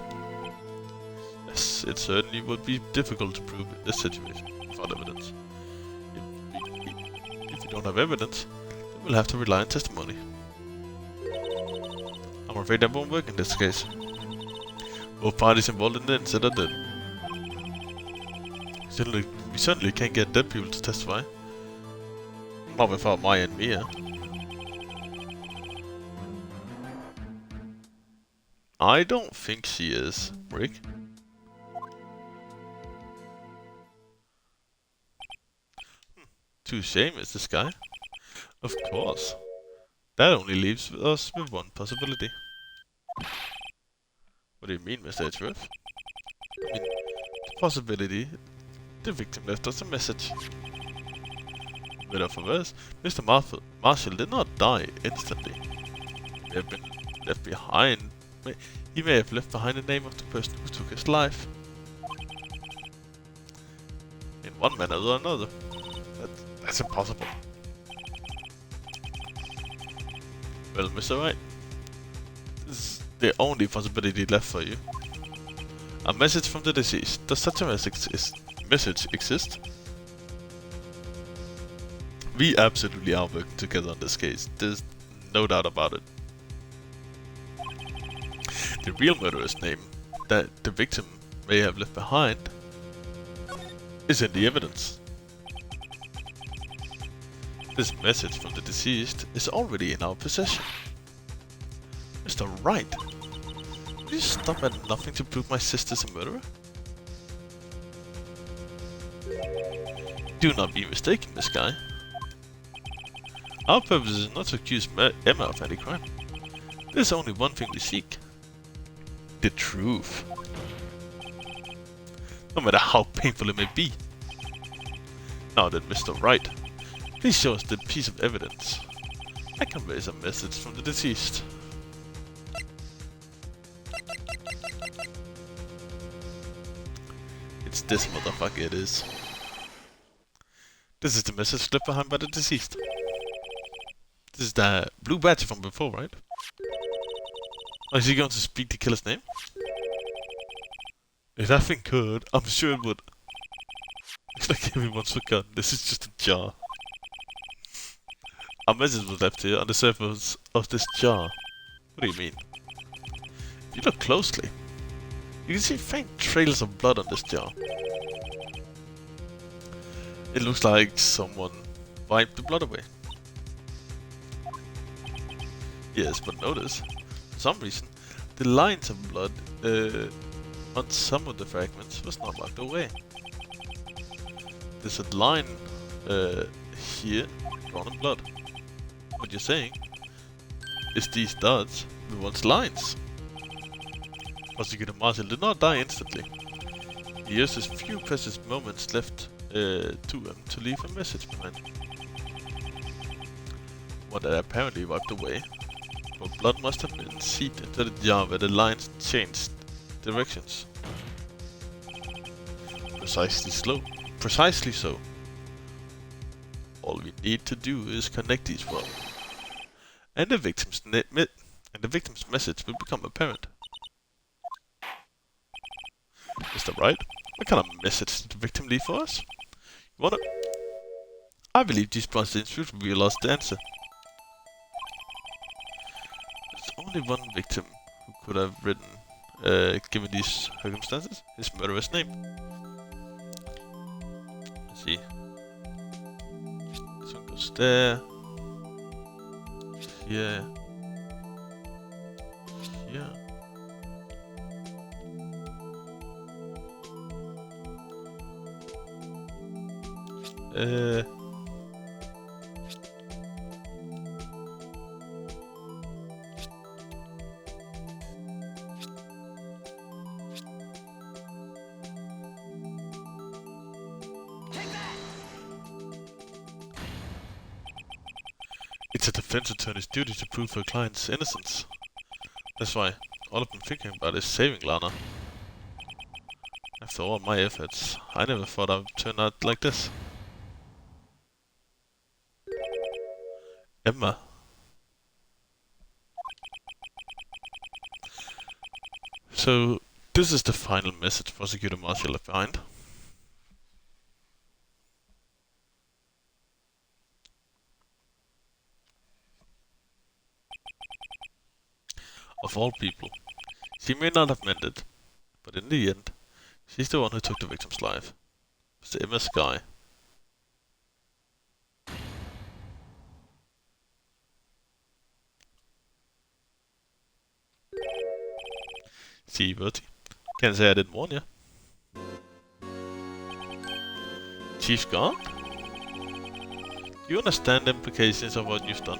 A: Yes, it certainly would be difficult to prove in this situation without evidence. If you don't have evidence, then we'll have to rely on testimony. I'm afraid that won't work in this case. Both parties involved in the incident are dead. We certainly can't get dead people to testify. Not without Maya and Mia. I don't think she is, Rick. Too shame is this guy. Of course. That only leaves us with one possibility. What do you mean, Mr. Edgeworth? I mean, the possibility the victim left us a message. Better for worse, Mr. Marshall did not die instantly. He may have been left behind. He may have left behind the name of the person who took his life. In one manner or another. That's impossible. Well, Mr. Wright, this is the only possibility left for you. A message from the deceased. Does such a message exist? We absolutely are working together on this case. There's no doubt about it. The real murderer's name that the victim may have left behind is in the evidence. This message from the deceased is already in our possession. Mr. Wright, will you stop at nothing to prove my sister's a murderer? Do not be mistaken, Miss Guy. Our purpose is not to accuse Emma of any crime. There's only one thing we seek. The truth. No matter how painful it may be. Now then, Mr. Wright, please show us the piece of evidence. I can raise a message from the deceased. It's this motherfucker, it is. This is the message left behind by the deceased. This is the blue badge from before, right? Oh, is he going to speak the killer's name? If that thing could, I'm sure it would. Looks like everyone's forgotten. This is just a jar. A message was left here on the surface of this jar. What do you mean? If you look closely, you can see faint trails of blood on this jar. It looks like someone wiped the blood away. Yes, but notice, for some reason, the lines of blood on some of the fragments was not locked away. There's a line here drawn in blood. What you're saying is these dots were once lines. Prosecutor Marshall did not die instantly. He used his few precious moments left to him to leave a message behind. One that apparently wiped away, but blood must have been seeped into the jar where the lines changed directions. Precisely so. All we need to do is connect these well, and the victim's message will become apparent. Mr. Wright, what kind of message did the victim leave for us? You wanna? I believe these procedures should reveal us the answer. There's only one victim who could have written, given these circumstances, his murderer's name. Let's see. This one goes there. Here. Here. It's a defense attorney's duty to prove her client's innocence. That's why all I've been thinking about is saving Lana. After all my efforts, I never thought I would turn out like this. Emma. So, this is the final message Prosecutor Marshall left behind. Of all people, she may not have meant it, but in the end, she's the one who took the victim's life. Mr. Emma Sky. See, Bertie. Can't say I didn't warn you. Chief's gone? Do you understand the implications of what you've done?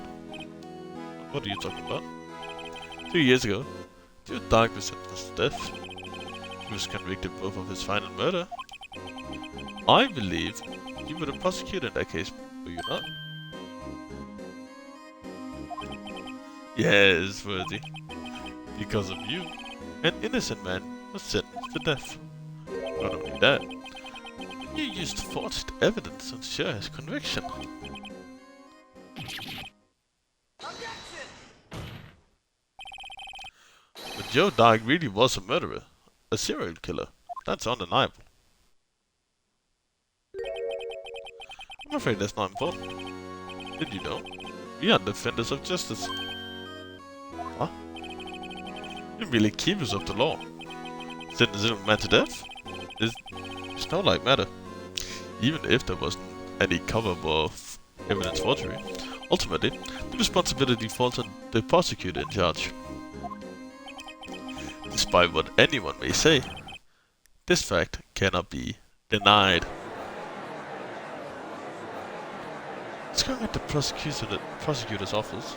A: What are you talking about? 2 years ago, Joe Dark was sentenced to death. He was convicted both of his final murder. I believe you were the prosecutor in that case, were you not? Yes, Worthy. Because of you, an innocent man was sentenced to death. Not only that, you used forged evidence to ensure his conviction. But Joe Dark really was a murderer, a serial killer. That's undeniable. I'm afraid that's not important. Did you know? We are defenders of justice. Huh? You're really keepers of the law. Sentencing a man to death? It's no light matter. Even if there wasn't any cover of evidence forgery, ultimately, the responsibility falls on the prosecutor in charge. Despite what anyone may say, this fact cannot be denied. What's going on at the prosecutor's office?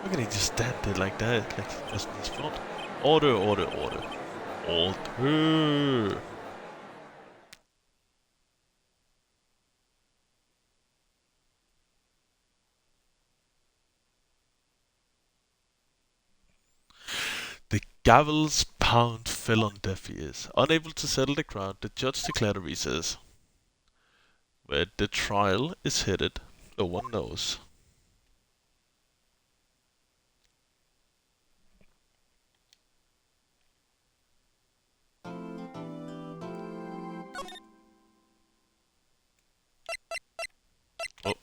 A: Why can he just stand there like that, like it wasn't his fault? Order, order, order. Order! The gavel's pound fell on deaf ears. Unable to settle the crowd, the judge declared a recess. Where the trial is headed, no one knows. Oh.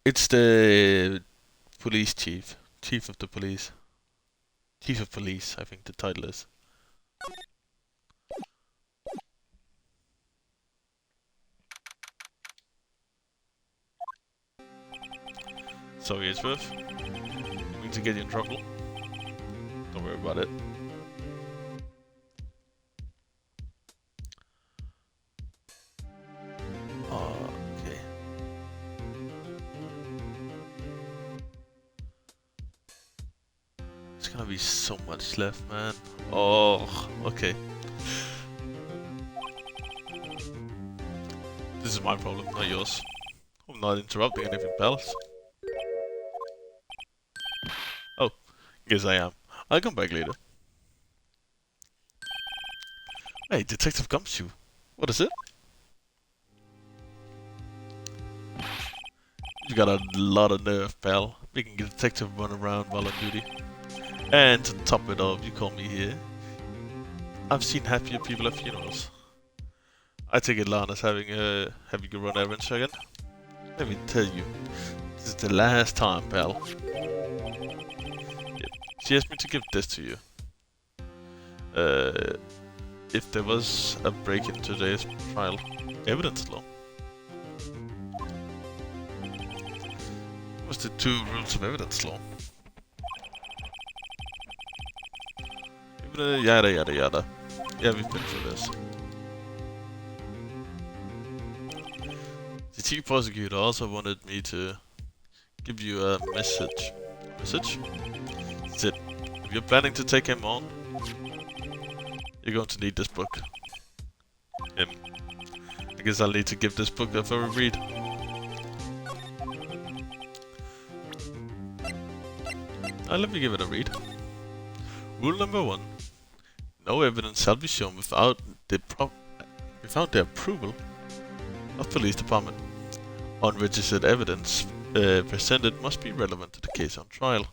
A: It's the police chief. Chief of the police. Chief of police, I think the title is. Sorry, it's worth. Going to get you in trouble. Don't worry about it. Okay. There's gonna be so much left, man. Oh, okay. This is my problem, not yours. I'm not interrupting anything else. Oh, guess I am. I'll come back later. Hey, Detective Gumshoe. What is it? You got a lot of nerve, pal. Making a detective run around while on duty. And to top it off, you call me here. I've seen happier people at funerals. I take it Lana's having you run errands again. Let me tell you, this is the last time, pal. Yep. She asked me to give this to you. If there was a break in today's trial, evidence law. What's the 2 rules of evidence law? Yada yada yada. Yeah, we've been through this. The chief prosecutor also wanted me to give you a message. Message? He said, if you're planning to take him on, you're going to need this book. I guess I'll need to give this book a thorough read. Let me give it a read. Rule number 1. No evidence shall be shown without the approval of police department. Unregistered evidence presented must be relevant to the case on trial.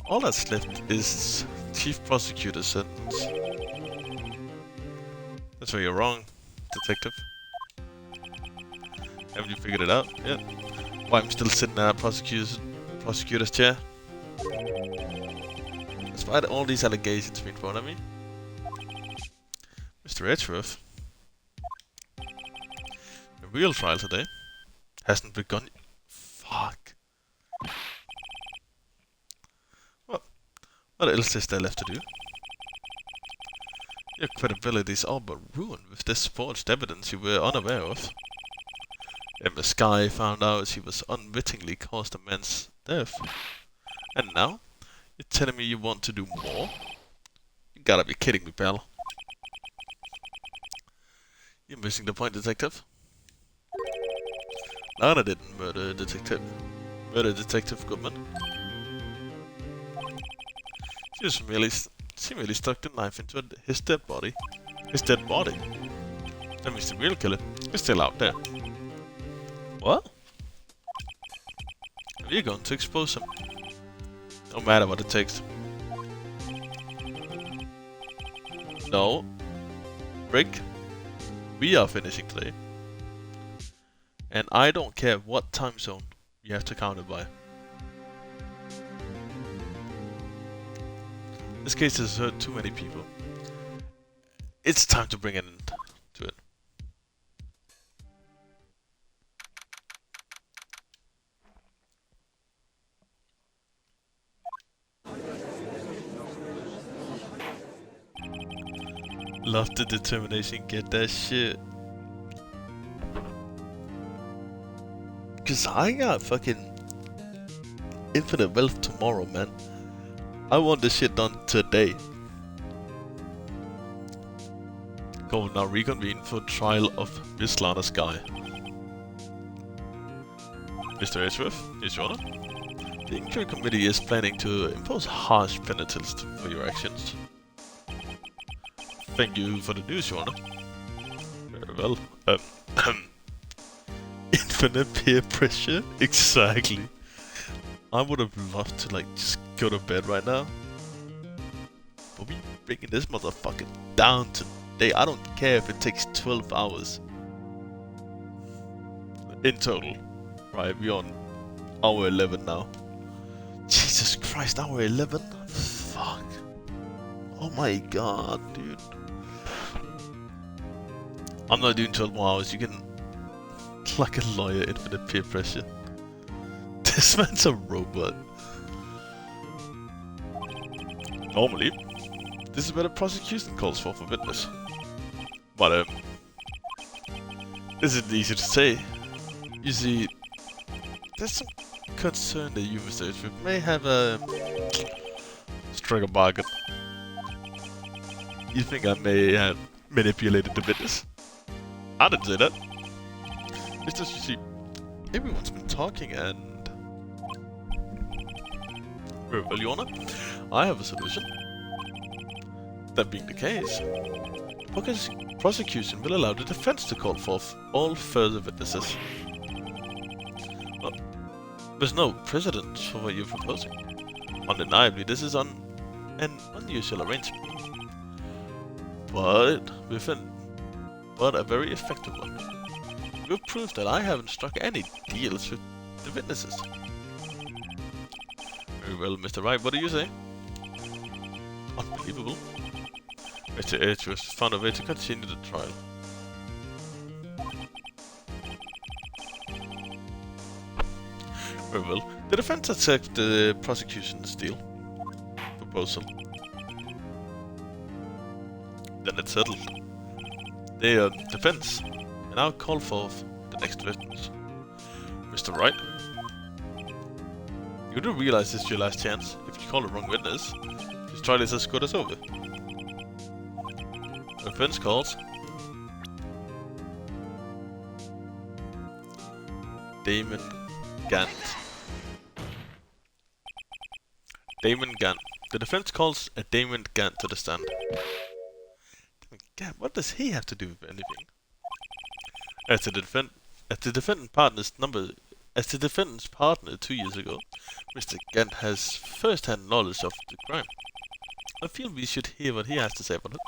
A: All that's left is chief prosecutor's sentence. That's where you're wrong, detective. Haven't you figured it out yet? Why I'm still sitting in that prosecutor's chair? Despite all these allegations being thrown at me. Mr. Edgeworth, the real trial today hasn't begun. Fuck. Well, what else is there left to do? Your credibility is all but ruined with this forged evidence you were unaware of. Emma Skye found out she was unwittingly caused a man's death. And now, you're telling me you want to do more? You gotta be kidding me, pal. You're missing the point, detective. Lana didn't murder Detective Goodman. She merely stuck the knife into his dead body. His dead body? That means the real killer is still out there. What? We're going to expose him. No matter what it takes. No. Rick, we are finishing today. And I don't care what time zone you have to count it by. This case has hurt too many people. It's time to bring an end to it. Love the determination, get that shit. Cause I got fucking infinite wealth tomorrow, man. I want this shit done today. Go now reconvene for trial of Miss Lana Skye. Mr. Edgeworth, is your honor? The inquiry committee is planning to impose harsh penalties for your actions. Thank you for the news, your honor. Very well. Infinite peer pressure? Exactly. I would have loved to like just go to bed right now. But we bringing this motherfucker down today. I don't care if it takes 12 hours. In total. Right, we're on hour 11 now. Jesus Christ, hour 11? Fuck. Oh my god, dude. I'm not doing 12 more hours. You can Like a lawyer, infinite peer pressure. This man's a robot. Normally, this is where the prosecution calls for witness. But this isn't easy to say. You see, there's some concern that you research may have a struggle bargain. You think I may have manipulated the witness? I didn't say that. It's just, you see, everyone's been talking and... Very well, Your Honor. I have a solution. That being the case, prosecution will allow the defense to call forth all further witnesses. Well, there's no precedent for what you're proposing. Undeniably, this is an unusual arrangement. But a very effective one. We'll prove that I haven't struck any deals with the witnesses. Very well, Mr. Wright, what do you say? Unbelievable. Mr. H has found a way to continue the trial. Very well. The defense accepts the prosecution's deal. Proposal. Then it's settled. The defense and I'll call forth the next witness. Mr. Wright. You do realize this is your last chance. If you call the wrong witness, this trial is as good as over. The defense calls Damon Gant. Damon Gant. The defense calls a Damon Gant to the stand. Damon Gant, what does he have to do with anything? As the defendant's partner 2 years ago, Mr. Gant has first-hand knowledge of the crime. I feel we should hear what he has to say about it.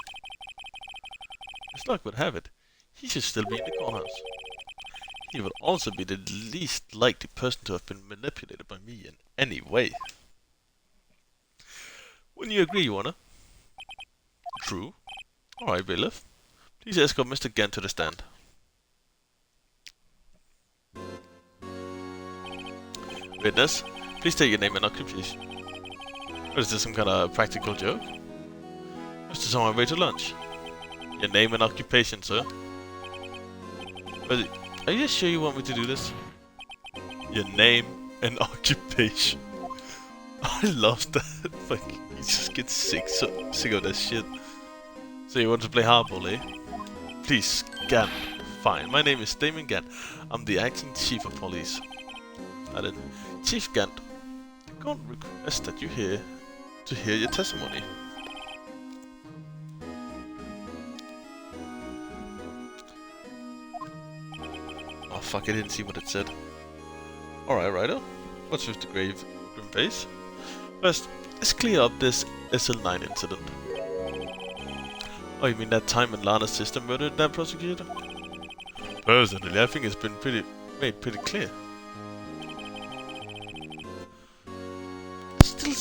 A: As luck would have it, he should still be in the courthouse. He would also be the least likely person to have been manipulated by me in any way. Wouldn't you agree, Your Honor? True. Alright, bailiff. Please escort Mr. Gant to the stand. Witness, please state your name and occupation. Or is this some kind of practical joke? Just just on my way to lunch. Your name and occupation, sir. But are you sure you want me to do this? Your name and occupation. I love that. Like, you just get sick of that shit. So you want to play hardball, eh? Please, Gant. Fine. My name is Damon Gant. I'm the acting chief of police. And then, Chief Gant, God request that you hear your testimony. Oh fuck, I didn't see what it said. Alright, Ryder. What's with the grim face? First, let's clear up this SL9 incident. Oh, you mean that time when Lana's sister murdered that prosecutor? Personally, I think it's been made pretty clear. There's still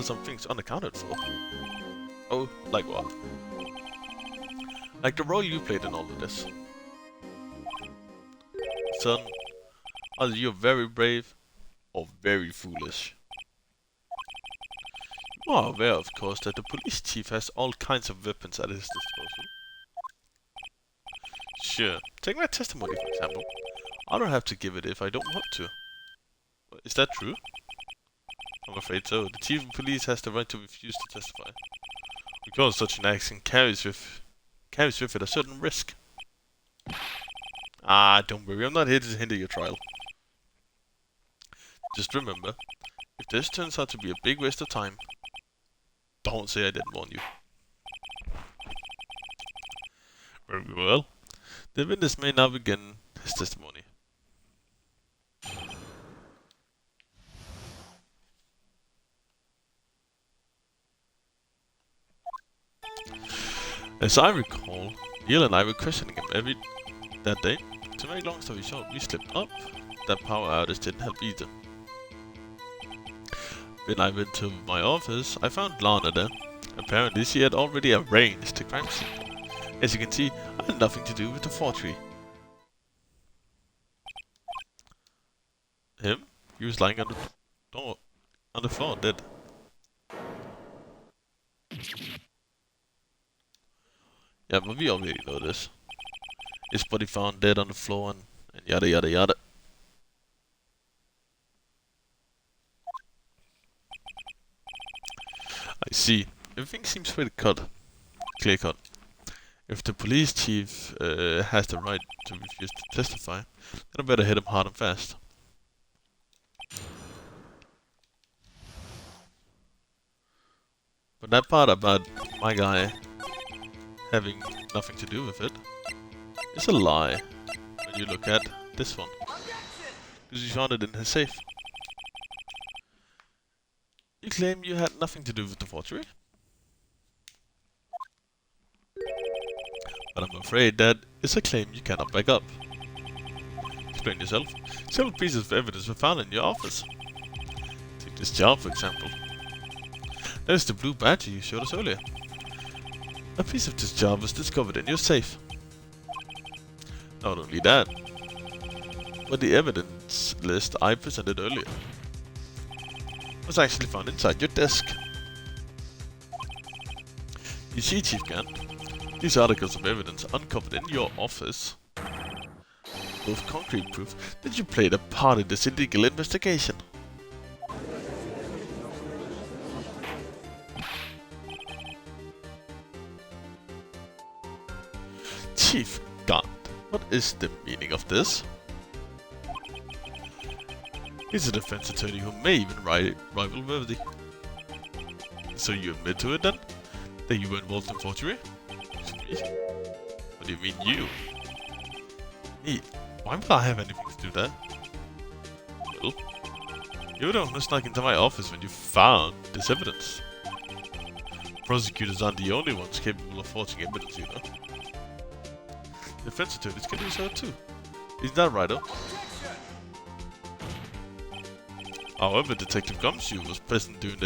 A: some things unaccounted for. Oh, like what? Like the role you played in all of this. Son, either you're very brave or very foolish. You are aware, of course, that the police chief has all kinds of weapons at his disposal. Sure, take my testimony for example. I don't have to give it if I don't want to. Is that true? I'm afraid so. The chief of police has the right to refuse to testify. Because such an action carries with it a certain risk. Ah, don't worry, I'm not here to hinder your trial. Just remember, if this turns out to be a big waste of time, don't say I didn't warn you. Very well. The witness may now begin his testimony. As I recall, Neil and I were questioning him that day. To make long story short, we slipped up. That power outage didn't help either. When I went to my office, I found Lana there. Apparently she had already arranged the crime scene. As you can see, I had nothing to do with the forgery. Him? He was lying on the door, on the floor, dead. Yeah, but we already know this. His body found dead on the floor and yada yada yada. I see. Everything seems pretty clear cut. If the police chief has the right to refuse to testify, then I better hit him hard and fast. But that part about my guy having nothing to do with it is a lie when you look at this one. Because you found it in his safe. You claim you had nothing to do with the forgery? But I'm afraid that is a claim you cannot back up. Explain yourself. Several pieces of evidence were found in your office. Take this jar, for example. That is the blue badge you showed us earlier. A piece of this jar was discovered in your safe. Not only that, but the evidence list I presented earlier was actually found inside your desk. You see, Chief Gant, these articles of evidence uncovered in your office both concrete proof that you played a part in this illegal investigation. Chief Gant, what is the meaning of this? He's a defense attorney who may even rival VOD. So you admit to it then? That you were involved in forgery? What do you mean you? Me? Why would I have anything to do with that? Well, you're the one who snuck into my office when you found this evidence. Prosecutors aren't the only ones capable of forging evidence, you know. Defense attorneys can do so too. Isn't that right, though? However, Detective Gumshoe was present during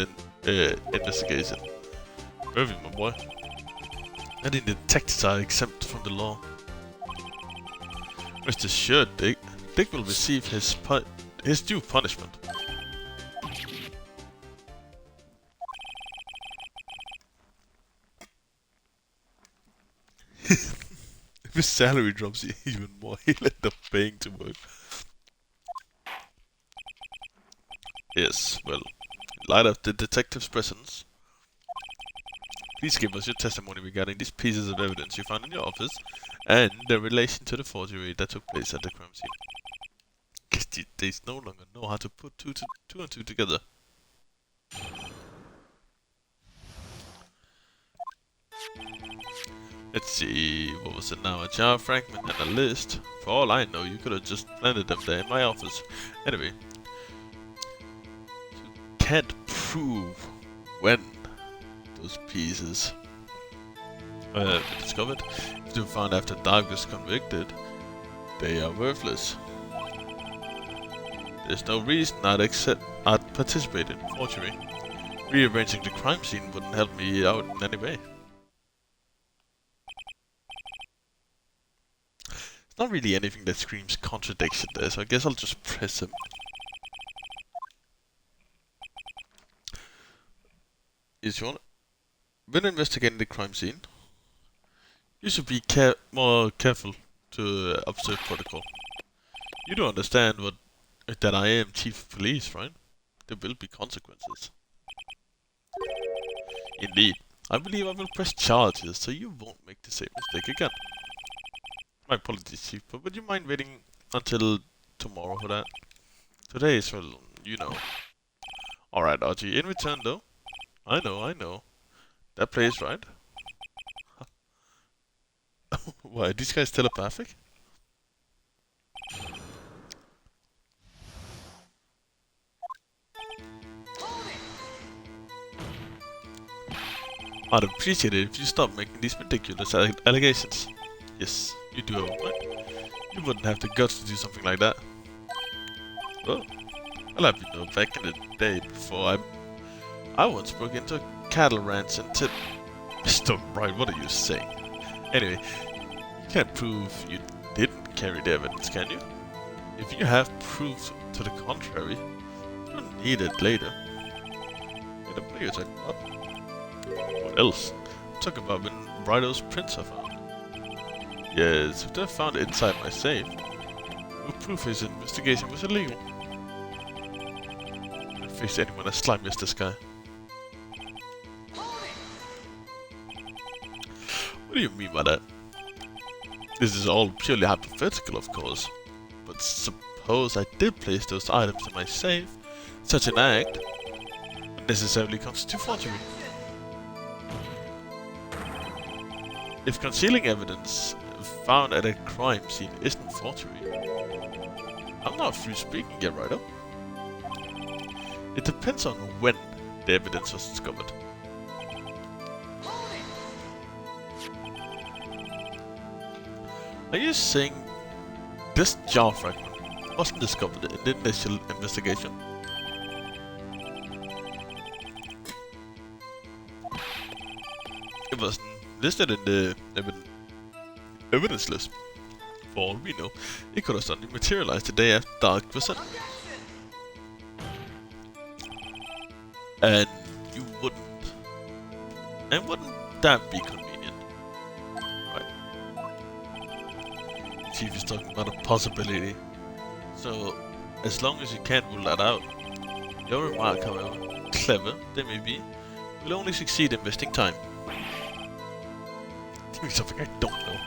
A: the investigation. Irving, my boy. And the detectives are exempt from the law. Rest assured, Dick. Dick will receive his due punishment. If his salary drops even more, he'll end up paying to work. Yes, well, in light of the detective's presence, please give us your testimony regarding these pieces of evidence you found in your office and their relation to the forgery that took place at the crime scene. Guess they no longer know how to put two and two together. Let's see, what was it now? A jar fragment and a list. For all I know, you could have just planted them there in my office. Anyway, you can't prove when those pieces were discovered. If they were found after Dark was convicted, they are worthless. There's no reason I'd participate in forgery. Rearranging the crime scene wouldn't help me out in any way. Not really anything that screams contradiction there, so I guess I'll just press him. When investigating the crime scene, you should be more careful to observe protocol. You do understand that I am chief of police, right? There will be consequences. Indeed, I believe I will press charges so you won't make the same mistake again. My apologies, Chief, but would you mind waiting until tomorrow for that? Today is, well, you know. Alright, Archie, in return though. I know. That plays right. Why, are these guys telepathic? I'd appreciate it if you stop making these ridiculous allegations. Yes, you do have a point. You wouldn't have the guts to do something like that. Well, I'll have you know, back in the day before I once broke into a cattle ranch and tipped... Mr. Wright, what are you saying? Anyway, you can't prove you didn't carry the evidence, can you? If you have proof To the contrary, you don't need it later. Wait, what are you talking about? What else? I'm talking about when Brido's prints are found. Yes, if they're found inside my safe, no proof his investigation was illegal. I don't face anyone as slimy as this guy. What do you mean by that? This is all purely hypothetical, of course. But suppose I did place those items in my safe, such an act would necessarily constitute forgery. If concealing evidence found at a crime scene isn't forgery, I'm not free speaking yet, right? It depends on when the evidence was discovered. Are you saying this jar fragment wasn't discovered in the initial investigation? It wasn't listed in the evidence list. For all we know, it could have suddenly materialized the day after Dark was sent. And you wouldn't. And wouldn't that be convenient? Right. The Chief is talking about a possibility. So, as long as you can't rule that out, your remark, however clever they may be, will only succeed in wasting time. Tell me something I don't know.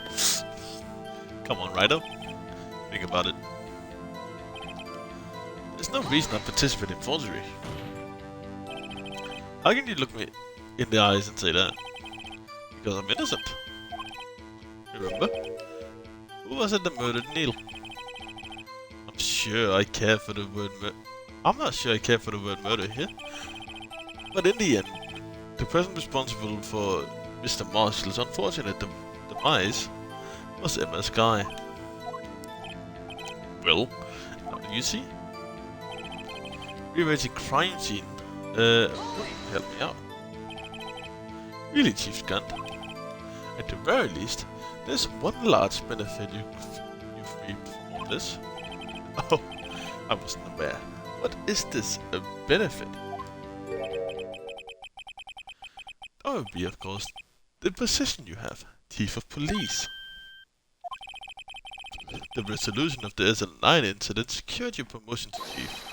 A: Come on, Ryder. Think about it. There's no reason I participate in forgery. How can you look me in the eyes and say that? Because I'm innocent. Remember? Who was it that murdered Neil? I'm not sure I care for the word murder here. But in the end, the person responsible for Mr. Marshall's unfortunate demise was Emma's guy. Well, how do you see? Rearranging crime scene wouldn't help me out. Really, Chief Gant? At the very least, there's one large benefit you've reaped from all this. Oh, I wasn't aware. What is this, a benefit? That would be, of course, the position you have, Chief of Police. The resolution of the SL9 incident secured your promotion to Chief.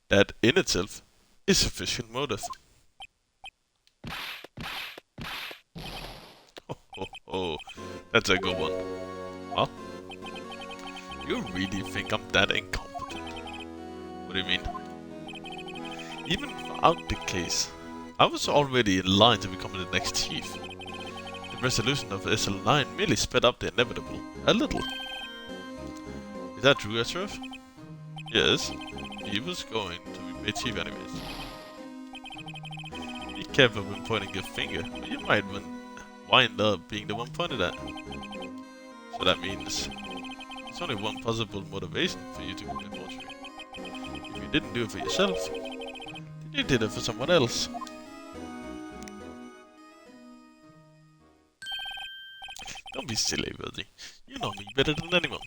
A: That in itself is sufficient motive. Oh, that's a good one. Huh? You really think I'm that incompetent? What do you mean? Even without the case, I was already in line to become the next chief. The resolution of SL9 merely sped up the inevitable, a little. Is that true, Ashraf? Yes, he was going to be made chief anyways. Be careful when pointing your finger, or you might wind up being the one pointed at. So that means there's only one possible motivation for you to commit forgery. If you didn't do it for yourself, then you did it for someone else. Don't be silly, Verdi. You know me better than anyone.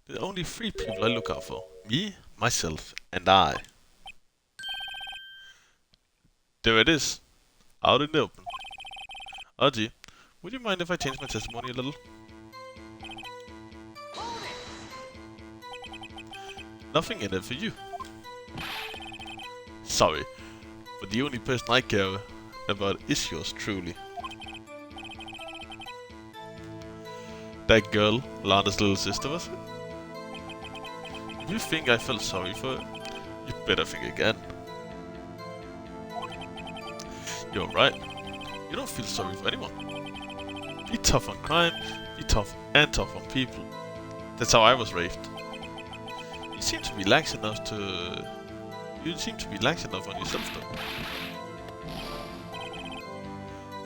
A: There are only three people I look out for. Me, myself, and I. There it is. Out in the open. Archie, would you mind if I change my testimony a little? Nothing in it for you. Sorry, but the only person I care about is yours truly. That girl, Lana's little sister, was it? If you think I felt sorry for her, you better think again. You're right. You don't feel sorry for anyone. Be tough on crime, be tough on people. That's how I was raised. You seem to be lax enough on yourself though.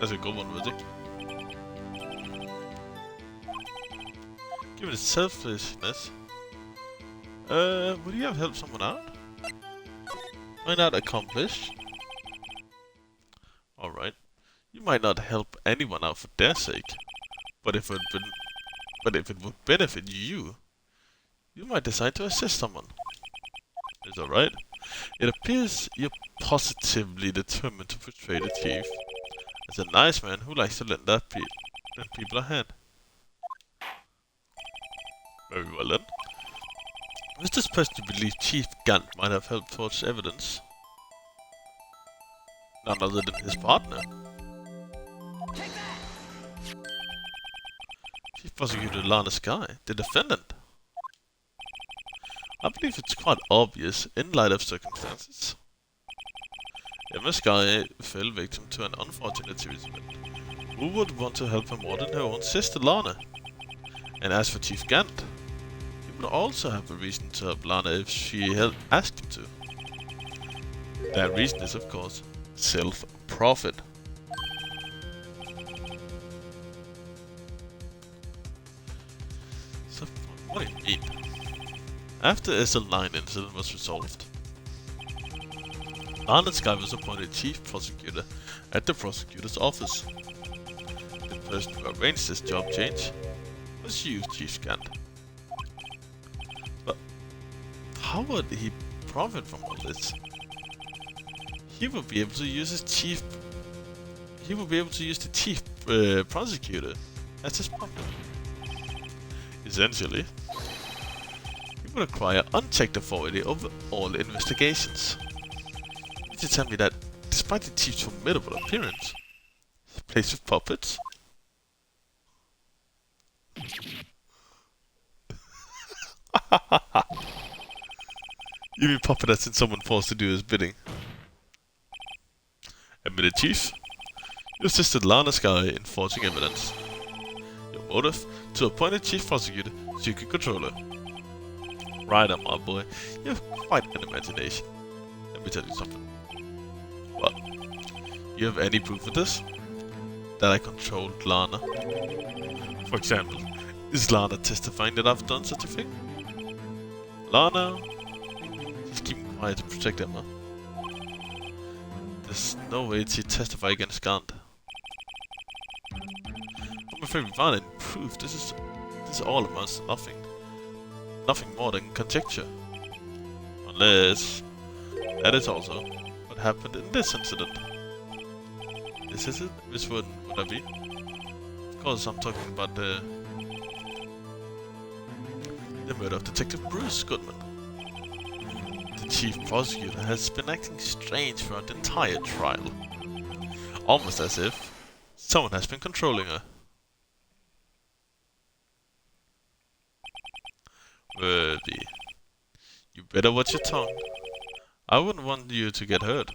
A: That's a good one, Rizzy. Given its selfishness, would you have helped someone out? Might not accomplish. Alright. You might not help anyone out for their sake. But if it would benefit you, you might decide to assist someone. It's alright. It appears you're positively determined to portray the chief as a nice man who likes to lend people a hand. Very well then. Was this person you believe Chief Gant might have helped towards evidence? None other than his partner. Chief Prosecutor Lana Sky, the defendant. I believe it's quite obvious in light of circumstances. Emma Sky fell victim to an unfortunate series event. Who would want to help her more than her own sister Lana? And as for Chief Gant, he would also have a reason to help Lana if she had asked him to. That reason is, of course, self-profit. So, what do you mean? After SL9 incident was resolved, Lana Sky was appointed Chief Prosecutor at the Prosecutor's Office. The person who arranged this job change was you, Chief Gant. But how would he profit from all this? He would be able to use the Chief Prosecutor as his puppet. Essentially, he would acquire unchecked authority over all investigations. You mean to tell me that, despite the Chief's formidable appearance, he plays with puppets? You mean puppet as in someone forced to do his bidding? Admitted, Chief. You assisted Lana Sky in forging evidence. Your motive? To appoint a Chief Prosecutor so you could control her. Right on, my boy. You have quite an imagination. Let me tell you something. What? You have any proof of this? That I controlled Lana? For example, is Lana testifying that I've done such a thing? Lana? She's keeping quiet to protect Emma. There's no way she'd testify against Gant. I'm afraid we found any proof. This is all amounts to nothing. Nothing more than conjecture. Unless that is also what happened in this incident. This is it? Which one would that be? Of course, I'm talking about the murder of Detective Bruce Goodman. The Chief Prosecutor has been acting strange throughout the entire trial. Almost as if someone has been controlling her. Worthy. You better watch your tongue. I wouldn't want you to get hurt.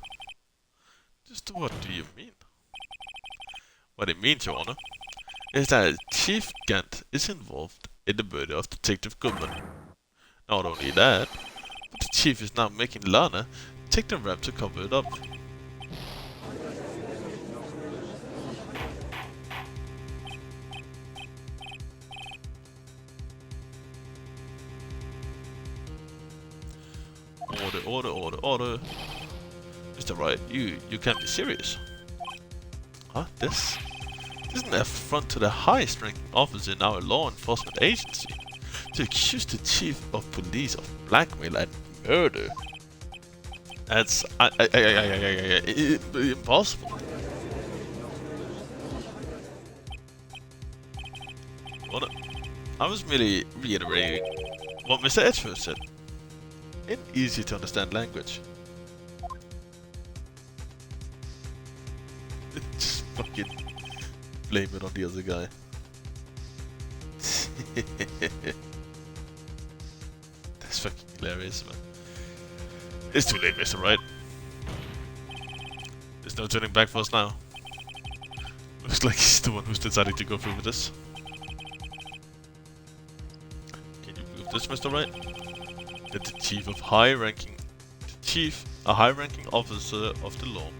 A: Just what do you mean? What it means, Your Honor, is that Chief Gant is involved in the murder of Detective Goodman. Not only that, but the Chief is now making Lana take the rap to cover it up. Order. Mr. Wright, you can't be serious. Huh? This is an affront to the highest ranking officer in our law enforcement agency. To accuse the chief of police of blackmail and murder. That's impossible. Well, I was merely reiterating what Mr. Edgeworth said. In easy to understand language. Just fucking blame it on the other guy. That's fucking hilarious, man. It's too late, Mr. Wright. There's no turning back for us now. Looks like he's the one who's decided to go through with this. Can you prove this, Mr. Wright? That the a high-ranking officer of the law,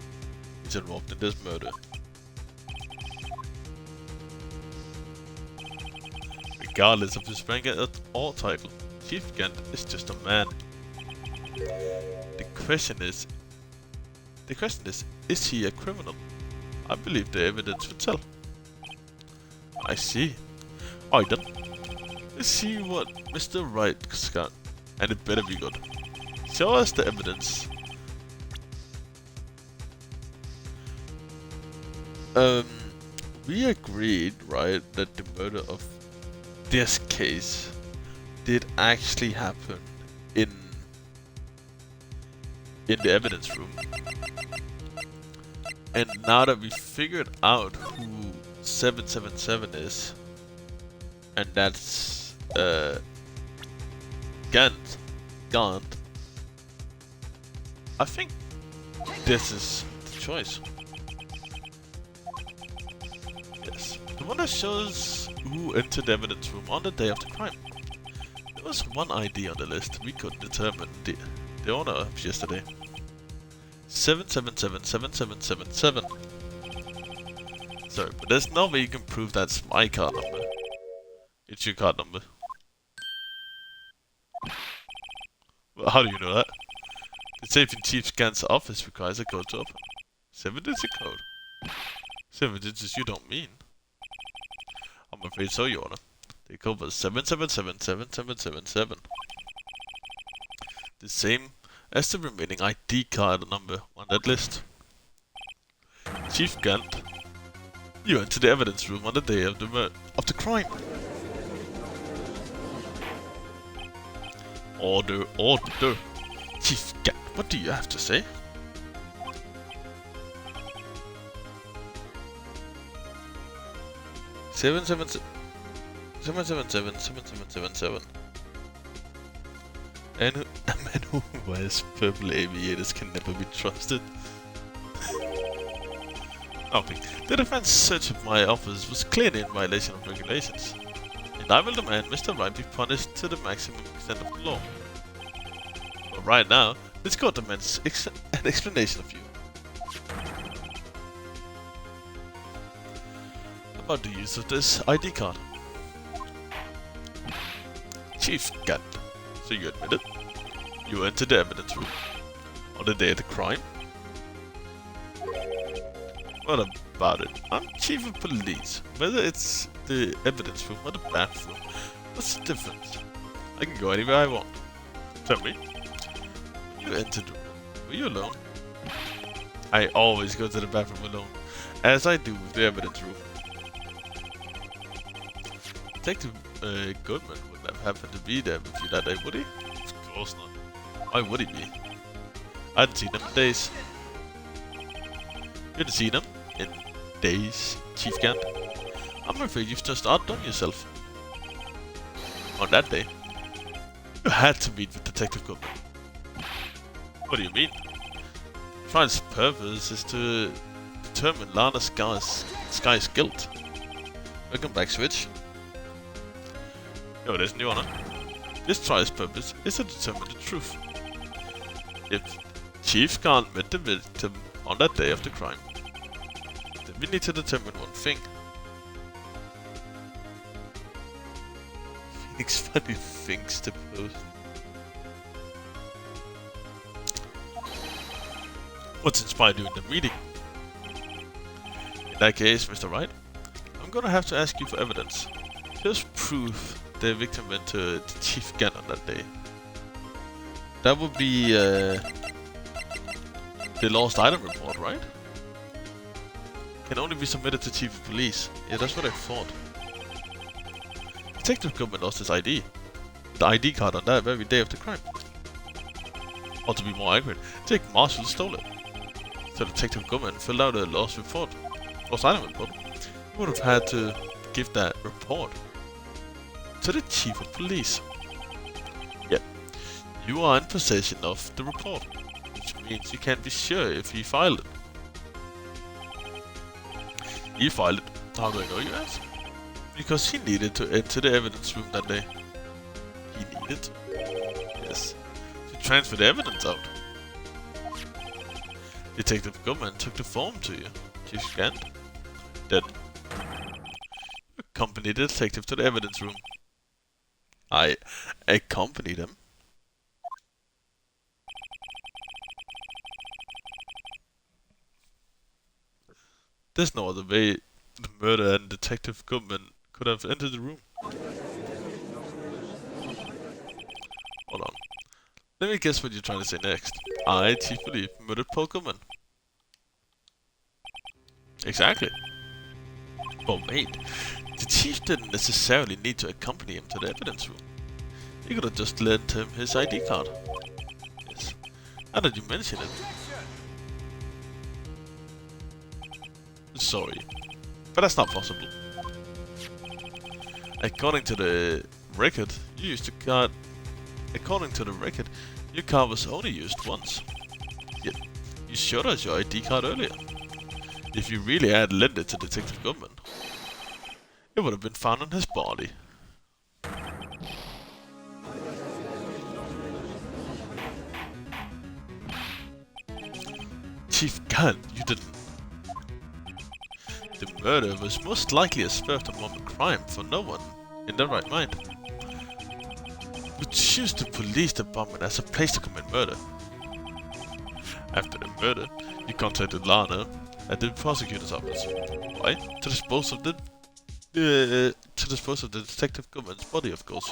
A: is involved in this murder. Regardless of his rank or title, Chief Gant is just a man. The question is, is he a criminal? I believe the evidence would tell. I see. Alright then. Let's see what Mr. Wright got. And it better be good. show us the evidence. We agreed, right, that the murder of this case did actually happen in the evidence room. And now that we figured out who 777 is, and that's Gant, I think this is the choice. Yes, the one that shows who entered the evidence room on the day of the crime. There was one ID on the list we could determine the owner of yesterday. 7777777. Sorry, but there's no way you can prove that's my card number. It's your card number. Well, how do you know that? The safe in Chief Gant's office requires a code to open. 7-digit code. 7 digits you don't mean. I'm afraid so, Your Honor. The code was 7777777. The same as the remaining ID card number on that list. Chief Gant, you entered the evidence room on the day of the crime. Order. Chief Gant, what do you have to say? Seven seven seven. And a man who wears purple aviators can never be trusted. Okay, the defense search of my office was clearly in violation of regulations, and I will demand Mr. Wright be punished to the maximum extent of the law. But right now, this court demands an explanation of you. About the use of this ID card. Chief Gant, so you admit it? You entered the evidence room on the day of the crime? What about it? I'm chief of police. Whether it's the evidence room or the bathroom, what's the difference? I can go anywhere I want. Tell me. You entered the room. Were you alone? I always go to the bathroom alone, as I do with the evidence room. Detective Goodman wouldn't have happened to be there with you that day, would he? Of course not. Why would he be? I hadn't seen him in days. You hadn't seen him in days, Chief Gant? I'm afraid you've just outdone yourself. On that day, you had to meet with Detective Goodman. What do you mean? The trial's purpose is to determine Lana Sky's guilt. Welcome back, Switch. No, it isn't, Your Honor. This trial's purpose is to determine the truth. If Chief Gant met the victim on that day of the crime, then we need to determine one thing. Phoenix funny things to post. What's inspired you in the meeting? In that case, Mr. Wright, I'm gonna have to ask you for evidence. Just proof the victim went to the Chief Gant on that day. That would be the lost item report, right? Can only be submitted to Chief of Police. Yeah, that's what I thought. Detective Goodman lost his ID. The ID card on that very day of the crime. Or to be more accurate, Jake Marshall stole it. So Detective Goodman filled out a lost item report. He would have had to give that report to the Chief of Police. Yet, you are in possession of the report, which means you can't be sure if he filed it. He filed it. How do I know, you ask? Because he needed to enter the evidence room that day. He needed? Yes. To transfer the evidence out. Detective Goodman took the form to you, Chief Gant. Then, you accompanied the detective to the evidence room. I accompanied him. There's no other way the murderer and Detective Goodman could have entered the room. Hold on. Let me guess what you're trying to say next. I, Chief Belief, murdered Paul Goodman. Exactly. But wait, the Chief didn't necessarily need to accompany him to the evidence room. He could have just lent him his ID card. Yes. Now that you mention it. Sorry, but that's not possible. According to the record, you used the card. According to the record, your car was only used once. Yet, you showed us your ID card earlier. If you really had lent it to Detective Goodman, it would have been found on his body. Chief Gant, you didn't. The murder was most likely a spur-of-the-moment crime for no one in their right mind would choose the police department as a place to commit murder. After the murder, you contacted Lana at the prosecutor's office. Why? To dispose of the Detective Goodman's body, of course.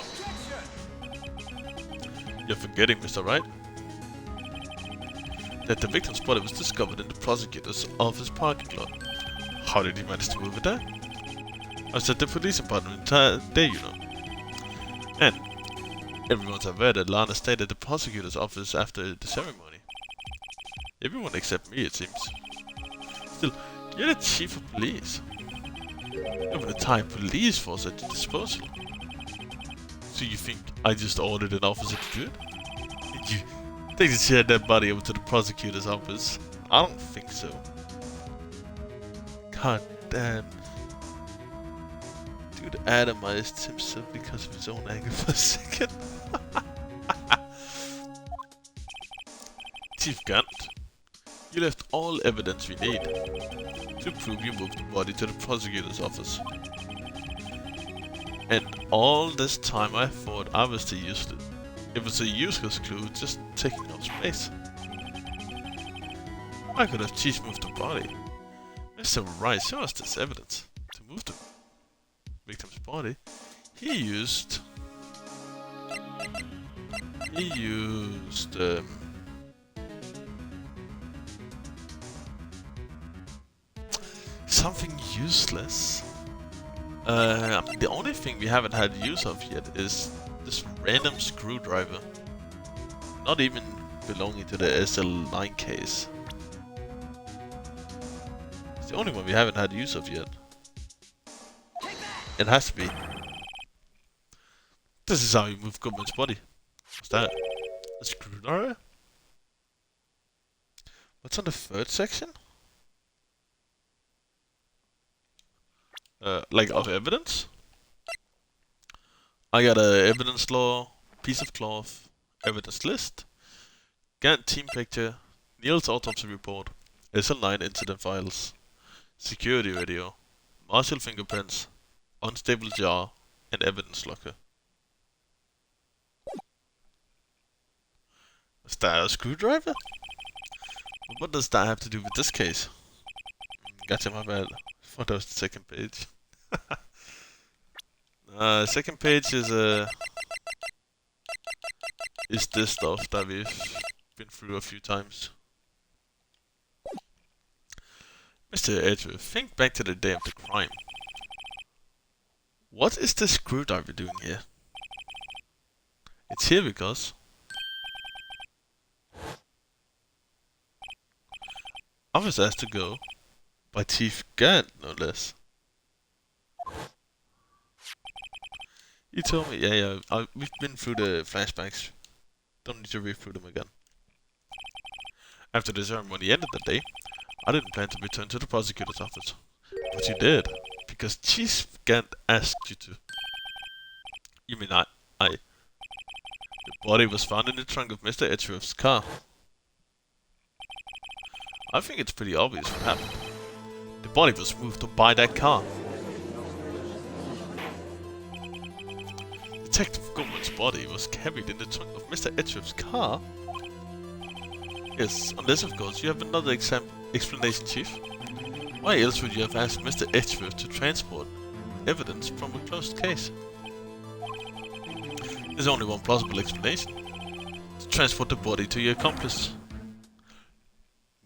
A: You're forgetting, Mr. Wright, that the victim's body was discovered in the prosecutor's office parking lot. How did he manage to move it there? I was at the police department the entire day, you know. And everyone's aware that Lana stayed at the prosecutor's office after the ceremony. Everyone except me, it seems. Still, you're the chief of police. You have an entire police force at your disposal. So you think I just ordered an officer to do it? Did you think to share that body over to the prosecutor's office? I don't think so. God damn. Dude atomized himself because of his own anger for a second. Chief Gant, you left all evidence we need to prove you moved the body to the prosecutor's office. And all this time I thought I was the useless. It was a useless clue just taking up space. I could have Chief moved the body. Mr. Wright showed us this evidence. To move the victim's body, he used something useless. The only thing we haven't had use of yet is this random screwdriver. Not even belonging to the SL9 case. It's the only one we haven't had use of yet. It has to be. This is how you move Goodman's body. What's that? A screwdriver? What's on the third section? Like of evidence? I got a evidence law, piece of cloth, evidence list, Gantt team picture, Neil's autopsy report, SL9 incident files, security video, marshal fingerprints, unstable jar, and evidence locker. Is that a screwdriver? What does that have to do with this case? Gotcha, my bad. I thought that was the second page. Second page is this stuff that we've been through a few times. Mr. Edgeworth, think back to the day of the crime. What is the screwdriver doing here? It's here because I was asked to go by Chief Gantt, no less. You told me, yeah, we've been through the flashbacks. Don't need to read through them again. After the ceremony ended that day, I didn't plan to return to the prosecutor's office. But you did, because Chief Gantt asked you to. You mean I? The body was found in the trunk of Mr. Edgeworth's car. I think it's pretty obvious what happened. The body was moved to buy that car. Detective Goodman's body was carried in the trunk of Mr. Edgeworth's car? Yes, unless of course you have another explanation, Chief. Why else would you have asked Mr. Edgeworth to transport evidence from a closed case? There's only one plausible explanation. The transport the body to your accomplice,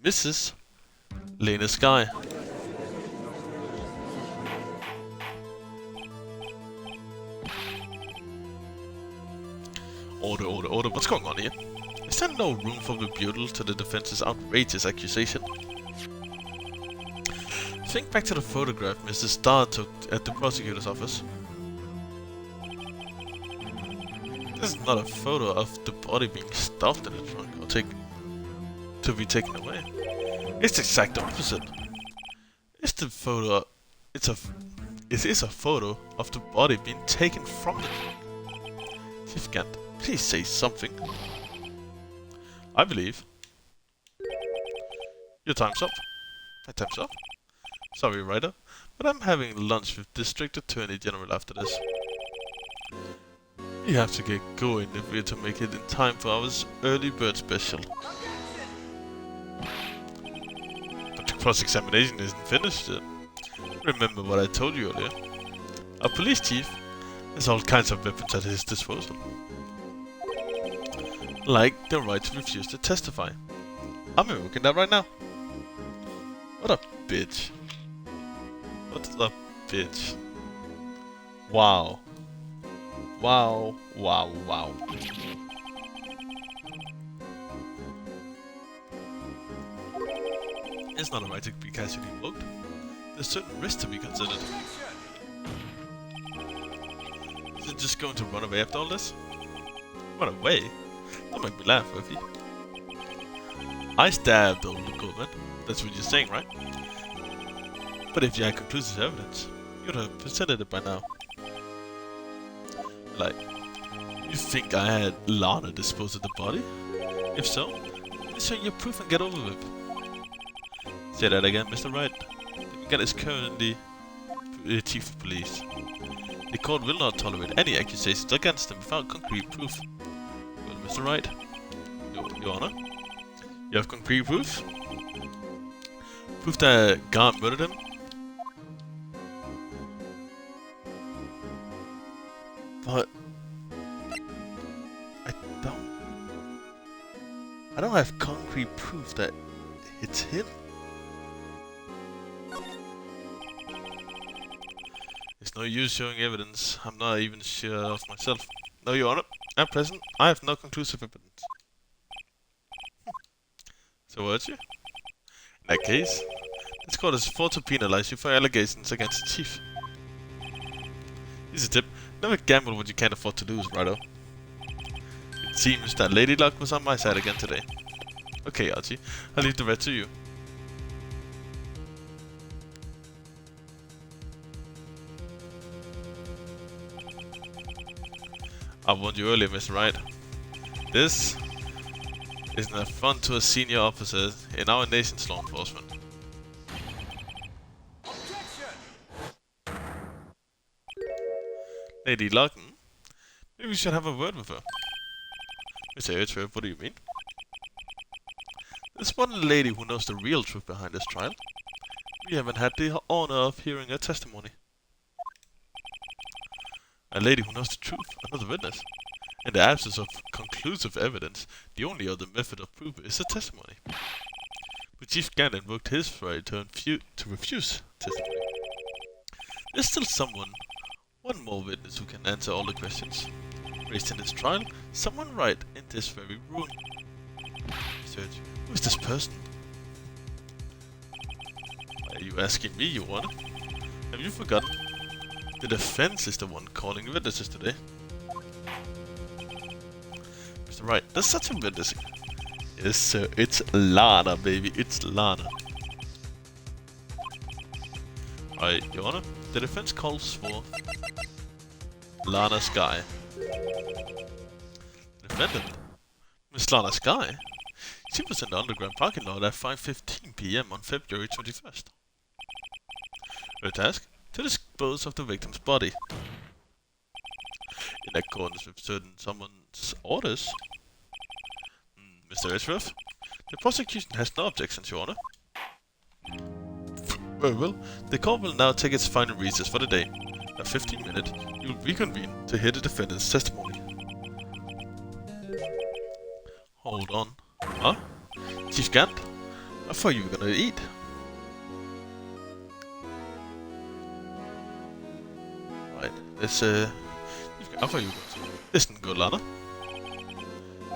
A: Mrs. Lena Sky. Order. What's going on here? Is there no room for rebuttal to the defense's outrageous accusation? Think back to the photograph Mrs. Starr took at the prosecutor's office. This is not a photo of the body being stuffed in the trunk or to be taken away. It's the exact opposite. It is a photo of the body being taken from the trunk. Chief Gant, please say something. I believe. Your time's up. My time's up. Sorry, Ryder, but I'm having lunch with District Attorney General after this. We have to get going if we're to make it in time for our early bird special. But the cross-examination isn't finished yet. Remember what I told you earlier. Our police chief has all kinds of weapons at his disposal. Like the right to refuse to testify. I'm invoking that right now. What a bitch. What a bitch. Wow. Wow. It's not a right to be casually invoked. There's certain risks to be considered. Is it just going to run away after all this? Run away? Don't make me laugh, Ruffy. I stabbed old Goldman. That's what you're saying, right? But if you had conclusive evidence, you'd have presented it by now. Like, you think I had Lana dispose of the body? If so, show your proof and get over with. Say that again, Mr. Wright. The guy is currently chief of police. The court will not tolerate any accusations against him without concrete proof. Well, Mr. Wright, Your Honor, you have concrete proof? Proof that Garnt murdered him? But I don't have concrete proof that it's him. It's no use showing evidence. I'm not even sure of myself. No, Your Honor. At present, I have no conclusive evidence. So weren't you? In that case, this court has fought to penalize you for allegations against the chief. Here's a tip. Never gamble what you can't afford to lose, Rado. It seems that Lady Luck was on my side again today. Okay, Archie. I'll leave the rest to you. I warned you earlier, Mr. Wright. This is an affront to a senior officer in our nation's law enforcement. Lady Locken? Maybe we should have a word with her. Mr. Edgeworth, what do you mean? There's one lady who knows the real truth behind this trial. We haven't had the honor of hearing her testimony. A lady who knows the truth, another witness. In the absence of conclusive evidence, the only other method of proof is a testimony. But Chief Gant invoked his right to refuse testimony. There's still one more witness who can answer all the questions raised in this trial, someone right in this very room. Research. Who is this person? Why are you asking me, Your Honor? Have you forgotten? The defense is the one calling witnesses today. Mr. Wright, there's such a witness. Yes, sir. It's Lana, baby. It's Lana. Alright, Your Honor. The defense calls for Lana Sky. Defendant? Miss Lana Sky? She was in the underground parking lot at 5:15 PM on February 21st. Her task? To dispose of the victim's body. In accordance with someone's orders. Mr. Edgeworth? The prosecution has no objections, Your Honor. Very well. The court will now take its final recess for the day. At 15 minutes, you will reconvene to hear the defendant's testimony. Hold on. Huh? Chief Gant? I thought you were gonna eat. Right, let's I thought you were going to listen, good Lana.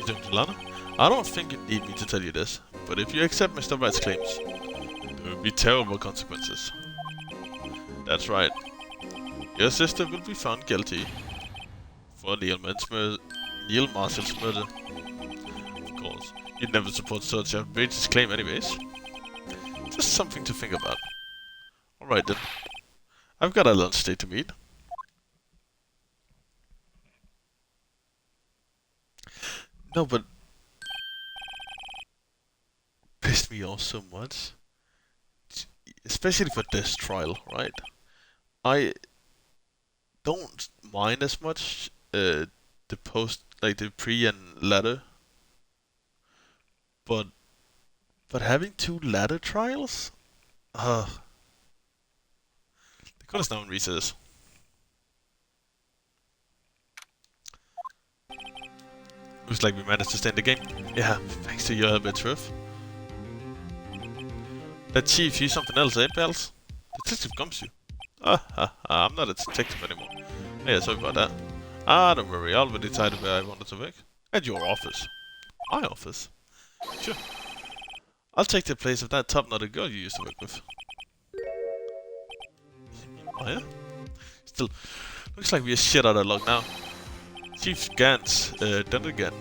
A: Listen, good Lana. I don't think you need me to tell you this, but if you accept Mr. Wright's claims, there will be terrible consequences. That's right. Your sister will be found guilty for Neil Marshall's murder. Of course, you'd never support such a outrageous claim anyways. Just something to think about. Alright then. I've got a lunch date to meet. No, but... pissed me off so much. Especially for this trial, right? I don't mind as much the post, like the pre and ladder. But having 2 ladder trials? They could have known recess. Looks like we managed to stay in the game. Yeah, thanks to your help, Truth. That chief, he's something else, eh, pals? Detective Gumshoe. I'm not a detective anymore. Yeah, sorry about that. Don't worry, I already decided where I wanted to work. At your office. My office? Sure. I'll take the place of that top-knotted girl you used to work with. Oh yeah? Still, looks like we're shit out of luck now. Chief Gant's done it again.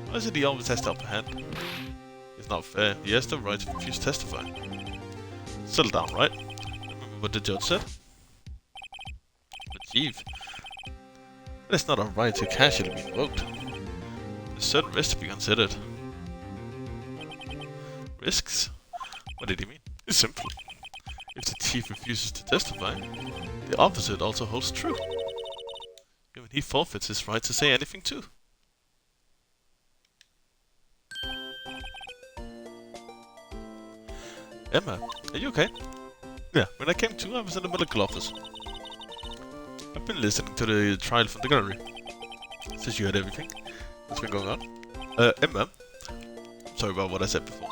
A: Why is it he always has the upper hand? It's not fair. He has the right to refuse to testify. Settle down, right? Remember what the judge said? But Chief, that's not a right to casually be invoked. There's certain risks to be considered. Risks? What did he mean? It's simple. If the chief refuses to testify, the opposite also holds true. Even he forfeits his right to say anything too. Emma, are you okay? Yeah, when I came to, I was in the medical office. I've been listening to the trial from the gallery. Since you heard everything that's been going on. Emma, sorry about what I said before.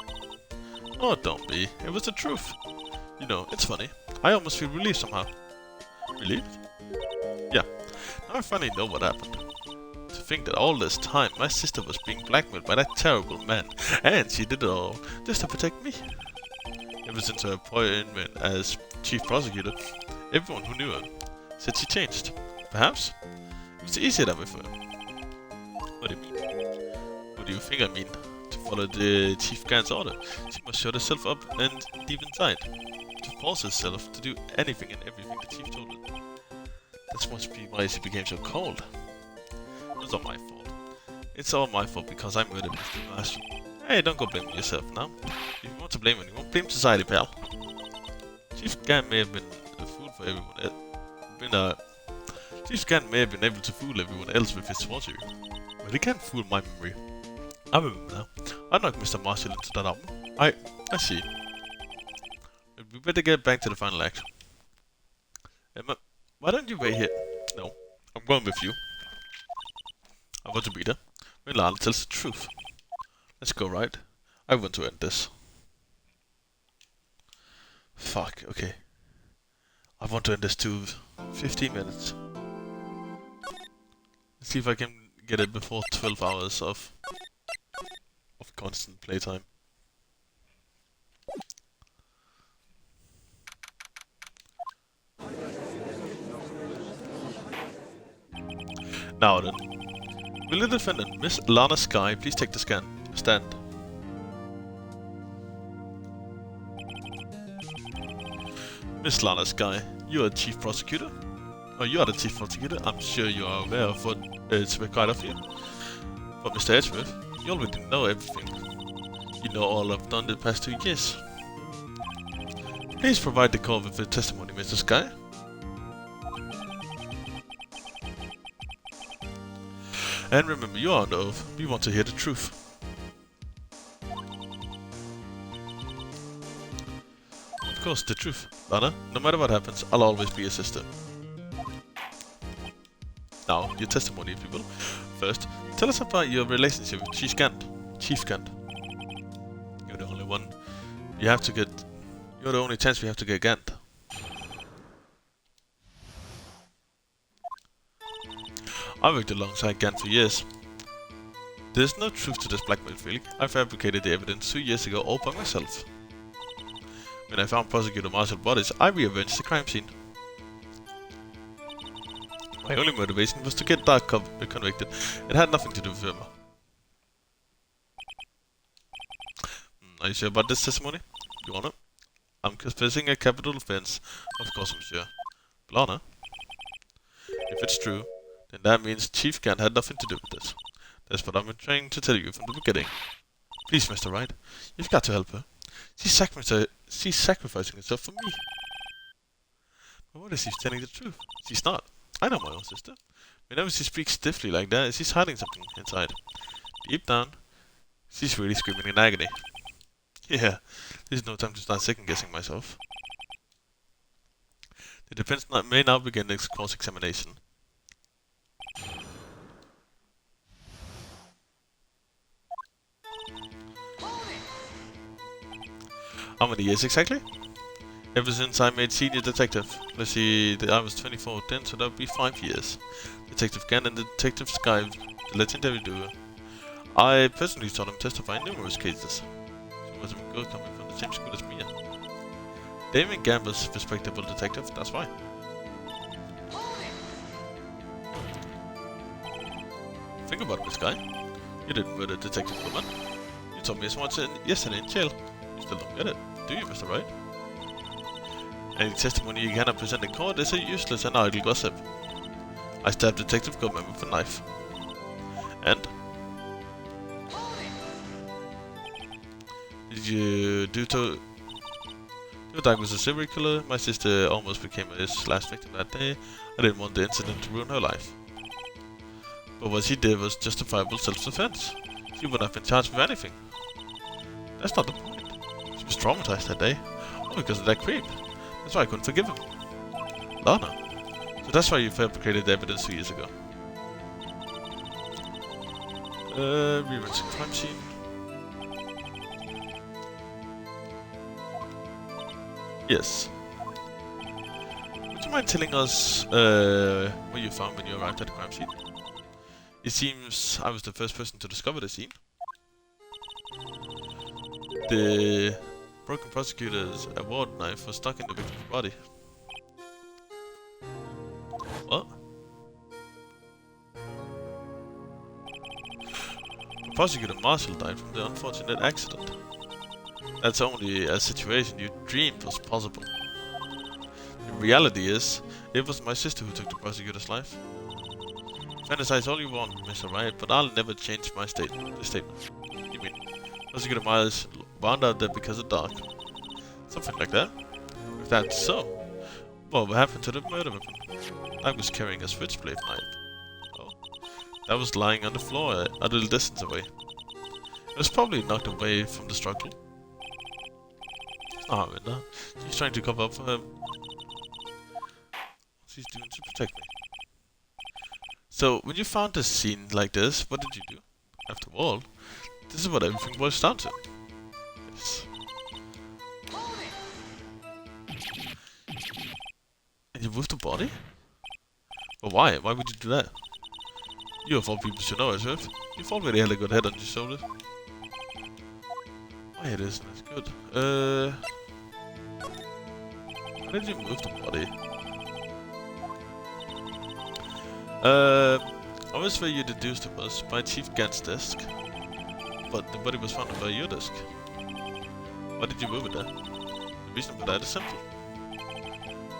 A: Oh, don't be. It was the truth. You know, it's funny. I almost feel relieved somehow. Relieved? Yeah. Now I finally know what happened. To think that all this time my sister was being blackmailed by that terrible man, and she did it all just to protect me. Ever since her appointment as chief prosecutor, everyone who knew her said she changed. Perhaps it was easier that way for her. What do you mean? What do you think I mean? To follow the Chief Gant's order, she must shut herself up and deep inside. To force herself to do anything and everything the chief told her. That must be why she became so cold. It was all my fault. It's all my fault because I murdered Mr. Marshall. Hey, don't go blaming yourself now. If you want to blame anyone, blame society, pal. Chief Gant may have been a fool for everyone else. Chief Gant may have been able to fool everyone else with his sorcery, but he can't fool my memory. I remember now. I knocked Mr. Marshall into that armor. I see. We better get back to the final action. Emma, why don't you wait here? No, I'm going with you. I want to be there when Lana tells the truth. Let's go, right? I want to end this. Fuck, okay. I want to end this too. 15 minutes. Let's see if I can get it before 12 hours of constant playtime. Now then. Will the defendant, Miss Lana Sky, please take the stand? Miss Lana Sky, you are chief prosecutor? Oh, you are the chief prosecutor? I'm sure you are aware of what is required of you. But Mr. Edgeworth, you already know everything. You know all I've done the past 2 years. Please provide the court with the testimony, Mr. Sky. And remember, you are on oath. We want to hear the truth. Of course, the truth. Lana, no matter what happens, I'll always be your sister. Now, your testimony, if you will. First, tell us about your relationship with Chief Gant. Chief Gant. You're the only one. You have to get. You're the only chance we have to get Gant. I worked alongside Gant for years. There's no truth to this blackmail feeling. I fabricated the evidence 2 years ago all by myself. When I found Prosecutor Marshall bodies, I rearranged the crime scene. My only motivation was to get Dark convicted. It had nothing to do with Irma. Are you sure about this testimony? Your Honor? I'm confessing a capital offense. Of course I'm sure. Blana? If it's true, then that means Chief Gant had nothing to do with this. That's what I've been trying to tell you from the beginning. Please, Mr. Wright, you've got to help her. She's sacrificing herself for me. But what if she's telling the truth? She's not. I know my own sister. Whenever she speaks stiffly like that, she's hiding something inside. Deep down, she's really screaming in agony. Yeah, there's no time to start second-guessing myself. The defense may now begin its cross-examination. How many years exactly? Ever since I made senior detective. Let's see, I was 24 then, so that would be 5 years. Detective Gant and Detective Sky, the legendary duo. I personally saw them testify in numerous cases. She was a girl coming from the same school as Mia. Damon Gant was a respectable detective, that's why. Think about it, Miss Sky. You didn't murder Detective Woman. You told me as much yesterday in jail. You still don't get it, do you, Mr. Wright? Any testimony you cannot present in court is a useless and idle gossip. I stabbed Detective Goldman with a knife. And? Did you do to... Your dad was a serial killer. My sister almost became his last victim that day. I didn't want the incident to ruin her life. But what she did was justifiable self-defense. She wouldn't have been charged with anything. That's not the point. She was traumatized that day. All because of that creep. That's why I couldn't forgive him. Lana. So that's why you fabricated the evidence 2 years ago. Rearranging crime scene. Yes. Would you mind telling us what you found when you arrived at the crime scene? It seems I was the first person to discover the scene. The broken prosecutor's award knife was stuck in the victim's body. What? The prosecutor Marshall died from the unfortunate accident. That's only a situation you dreamed was possible. The reality is, it was my sister who took the prosecutor's life. Fantasize all you want, Mr. Wright, but I'll never change my statement. You mean, Prosecutor Miles wound out there because of Dark? Something like that? If that's so, well, what happened to the murder weapon? Dark was carrying a switchblade knife. Oh, that was lying on the floor a little distance away. It was probably knocked away from the struggle. Oh, Linda. She's trying to cover up for him. What's she doing to protect me? So, when you found a scene like this, what did you do? After all, this is what everything boils down to. Yes. And you moved the body? But why? Why would you do that? You of all people should know, Ezra. You've already had a good head on your shoulders. Why it isn't as good? Why did you move the body? I was where you deduced it was by Chief Gant's desk, but the body was found by your desk. Why did you move it there? The reason for that is simple.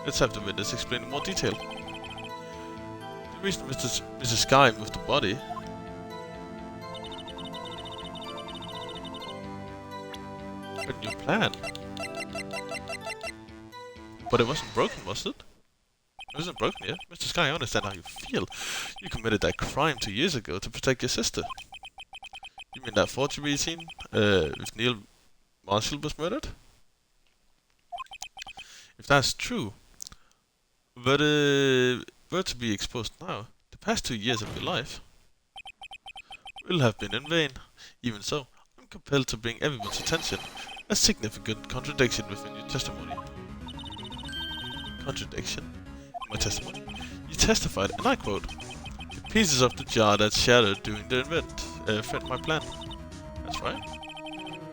A: Let's have the witness explain in more detail. The reason Mrs. Sky moved the body a new plan. But it wasn't broken, was it? It wasn't broken yet. Mr. Sky, I understand how you feel. You committed that crime 2 years ago to protect your sister. You mean that forgery scene with Neil Marshall was murdered? If that's true, were to be exposed now, the past 2 years of your life will have been in vain. Even so, compelled to bring everyone's attention a significant contradiction within your testimony. Contradiction? In my testimony? You testified, and I quote, "The pieces of the jar that shattered during the event threatened my plan." That's right.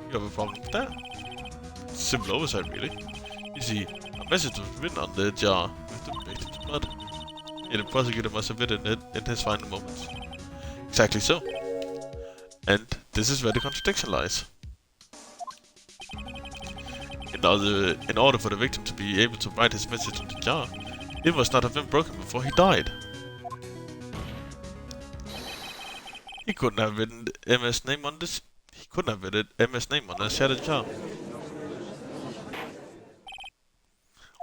A: You have a problem with that? Simple oversight, really. You see, a message was written on the jar with the victim's blood. Yet the prosecutor must have written it in his final moments. Exactly so. And this is where the contradiction lies. In order for the victim to be able to write his message on the jar, it must not have been broken before he died. He couldn't have written Emma's name on this. He couldn't have written Emma's name on a shattered jar.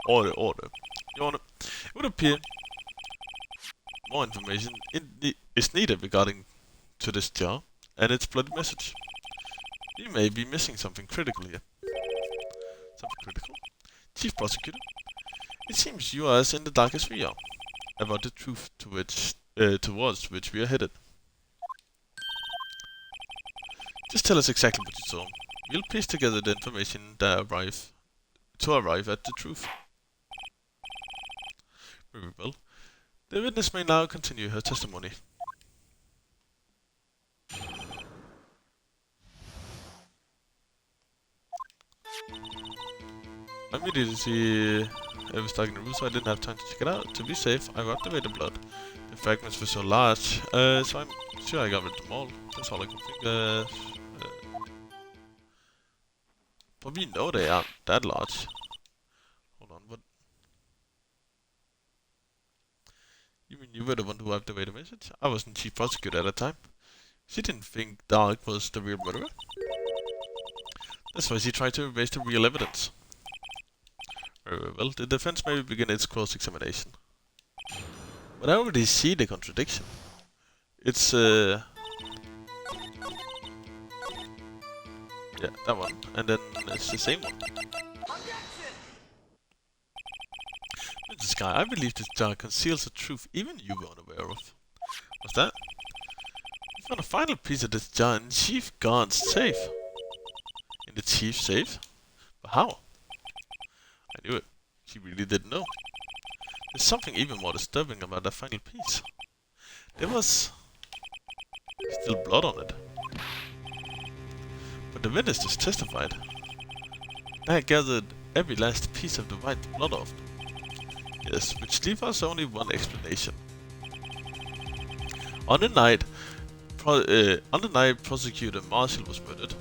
A: Order. Your Honor, it would appear more information is needed regarding to this jar and its bloody message. You may be missing something critical here. Something critical? Chief Prosecutor, it seems you are as in the dark as we are about the truth towards which we are headed. Just tell us exactly what you saw. We'll piece together the information that arrive at the truth. Very well. The witness may now continue her testimony. I immediately was stuck in the room, so I didn't have time to check it out. To be safe, I wiped away the blood. The fragments were so large, so I'm sure I got rid of them all. That's all I can think. But we know they aren't that large. Hold on, what? You mean you were the one who wiped away the message? I wasn't chief prosecutor at the time. She didn't think Dark was the real murderer. That's why she tried to erase the real evidence. Very well, the defense may begin its cross-examination. But I already see the contradiction. It's yeah, that one. And then it's the same one. Mrs. Sky, I believe this jar conceals a truth even you were unaware of. What's that? We found a final piece of this jar in Chief Guard's safe. In the chief's safe? But how? I knew it. She really didn't know. There's something even more disturbing about that final piece. There was still blood on it. But the witness just testified. I gathered every last piece of the white blood off. Yes, which leaves us only one explanation. On the night Prosecutor Marshall was murdered,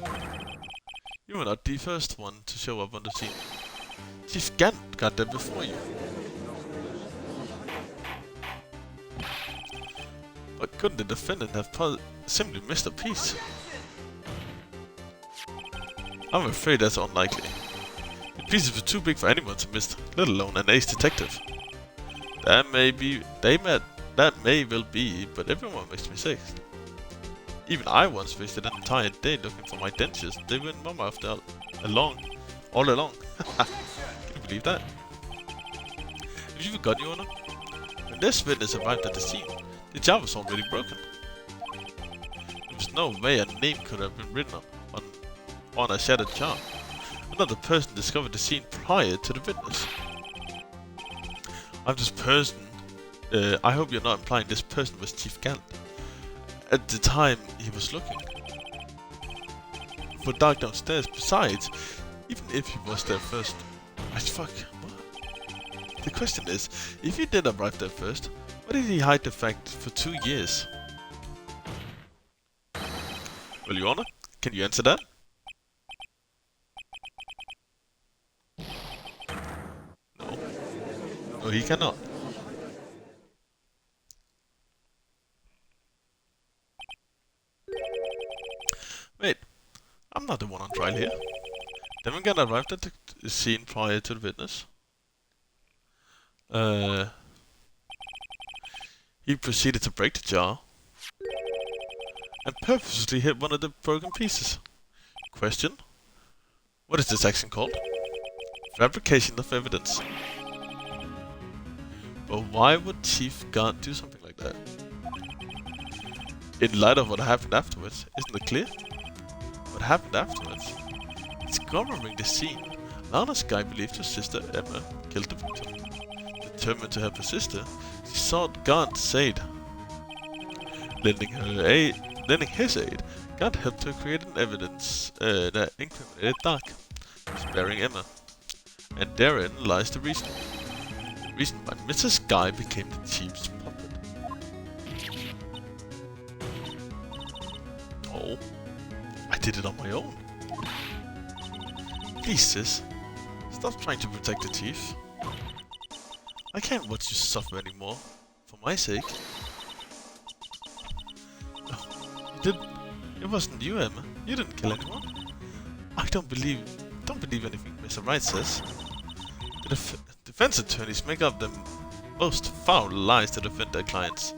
A: you were not the first one to show up on the scene. Chief Gant got there before you. But couldn't the defendant have simply missed a piece? I'm afraid that's unlikely. The pieces were too big for anyone to miss, let alone an ace detective. That may well be, but everyone makes mistakes. Even I once wasted an entire day looking for my dentures. They were in my mouth all along. Can you believe that? Have you forgotten, Your Honor? When this witness arrived at the scene, the jar was already broken. There was no way a name could have been written on a shattered jar. Another person discovered the scene prior to the witness. I hope you're not implying this person was Chief Gant. At the time he was looking for Dark downstairs. Besides, even if he was there first, what? The question is, if he did arrive there first, why did he hide the fact for 2 years? Well, Your Honor, can you answer that? No. No, he cannot. Wait, I'm not the one on trial here. Demigod arrived at the scene prior to the witness. He proceeded to break the jar and purposely hit one of the broken pieces. Question: what is this action called? Fabrication of evidence. But why would Chief Guard do something like that? In light of what happened afterwards, isn't it clear? what happened afterwards. Discovering the scene, Lana's guy believed her sister Emma killed the victim. Determined to help her sister, she sought Gant's aid. Lending his aid, Gant helped her create an evidence that incriminated Dark, sparing Emma. And therein lies the reason. The reason why Mrs. Guy became the chief's puppet. Oh, I did it on my own. Please, sis, stop trying to protect the chief. I can't watch you suffer anymore, for my sake. No, you didn't. It wasn't you, Emma. You didn't kill anyone. I don't believe anything Mr. Wright says. The defense attorneys make up the most foul lies to defend their clients.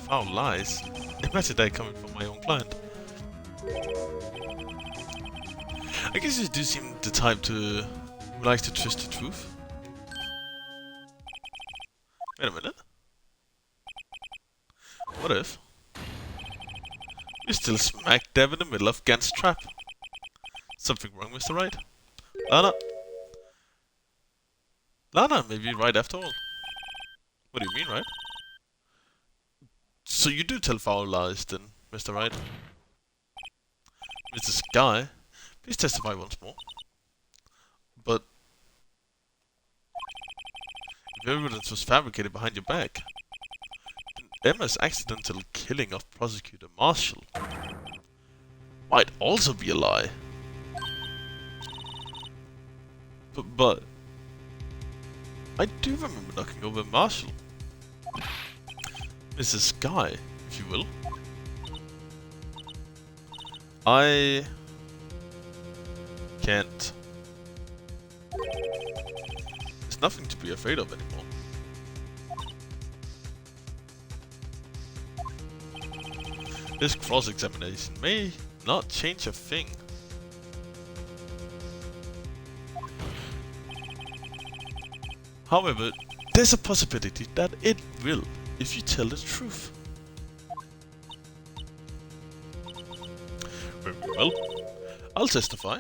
A: Foul lies? Imagine that coming from my own client. I guess you do seem the type who likes to twist the truth. Wait a minute. What if you're still smack dab in the middle of Gant's trap? Something wrong, Mr. Wright? Lana may be right after all. What do you mean, right? So you do tell foul lies then, Mr. Wright? Mr. Sky, please testify once more. But if evidence was fabricated behind your back, then Emma's accidental killing of Prosecutor Marshall might also be a lie. But I do remember knocking over Marshall. Mrs. Sky, if you will. I can't. There's nothing to be afraid of anymore. This cross-examination may not change a thing. However, there's a possibility that it will if you tell the truth. Very well, I'll testify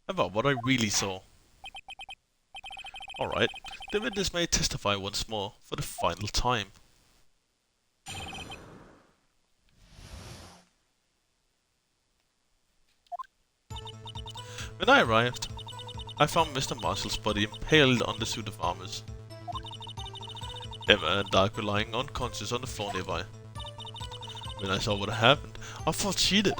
A: about what I really saw. Alright, the witness may testify once more for the final time. When I arrived, I found Mr. Marshall's body impaled on the suit of armors. Emma and Dark were lying unconscious on the floor nearby. When I saw what happened, I thought she did it.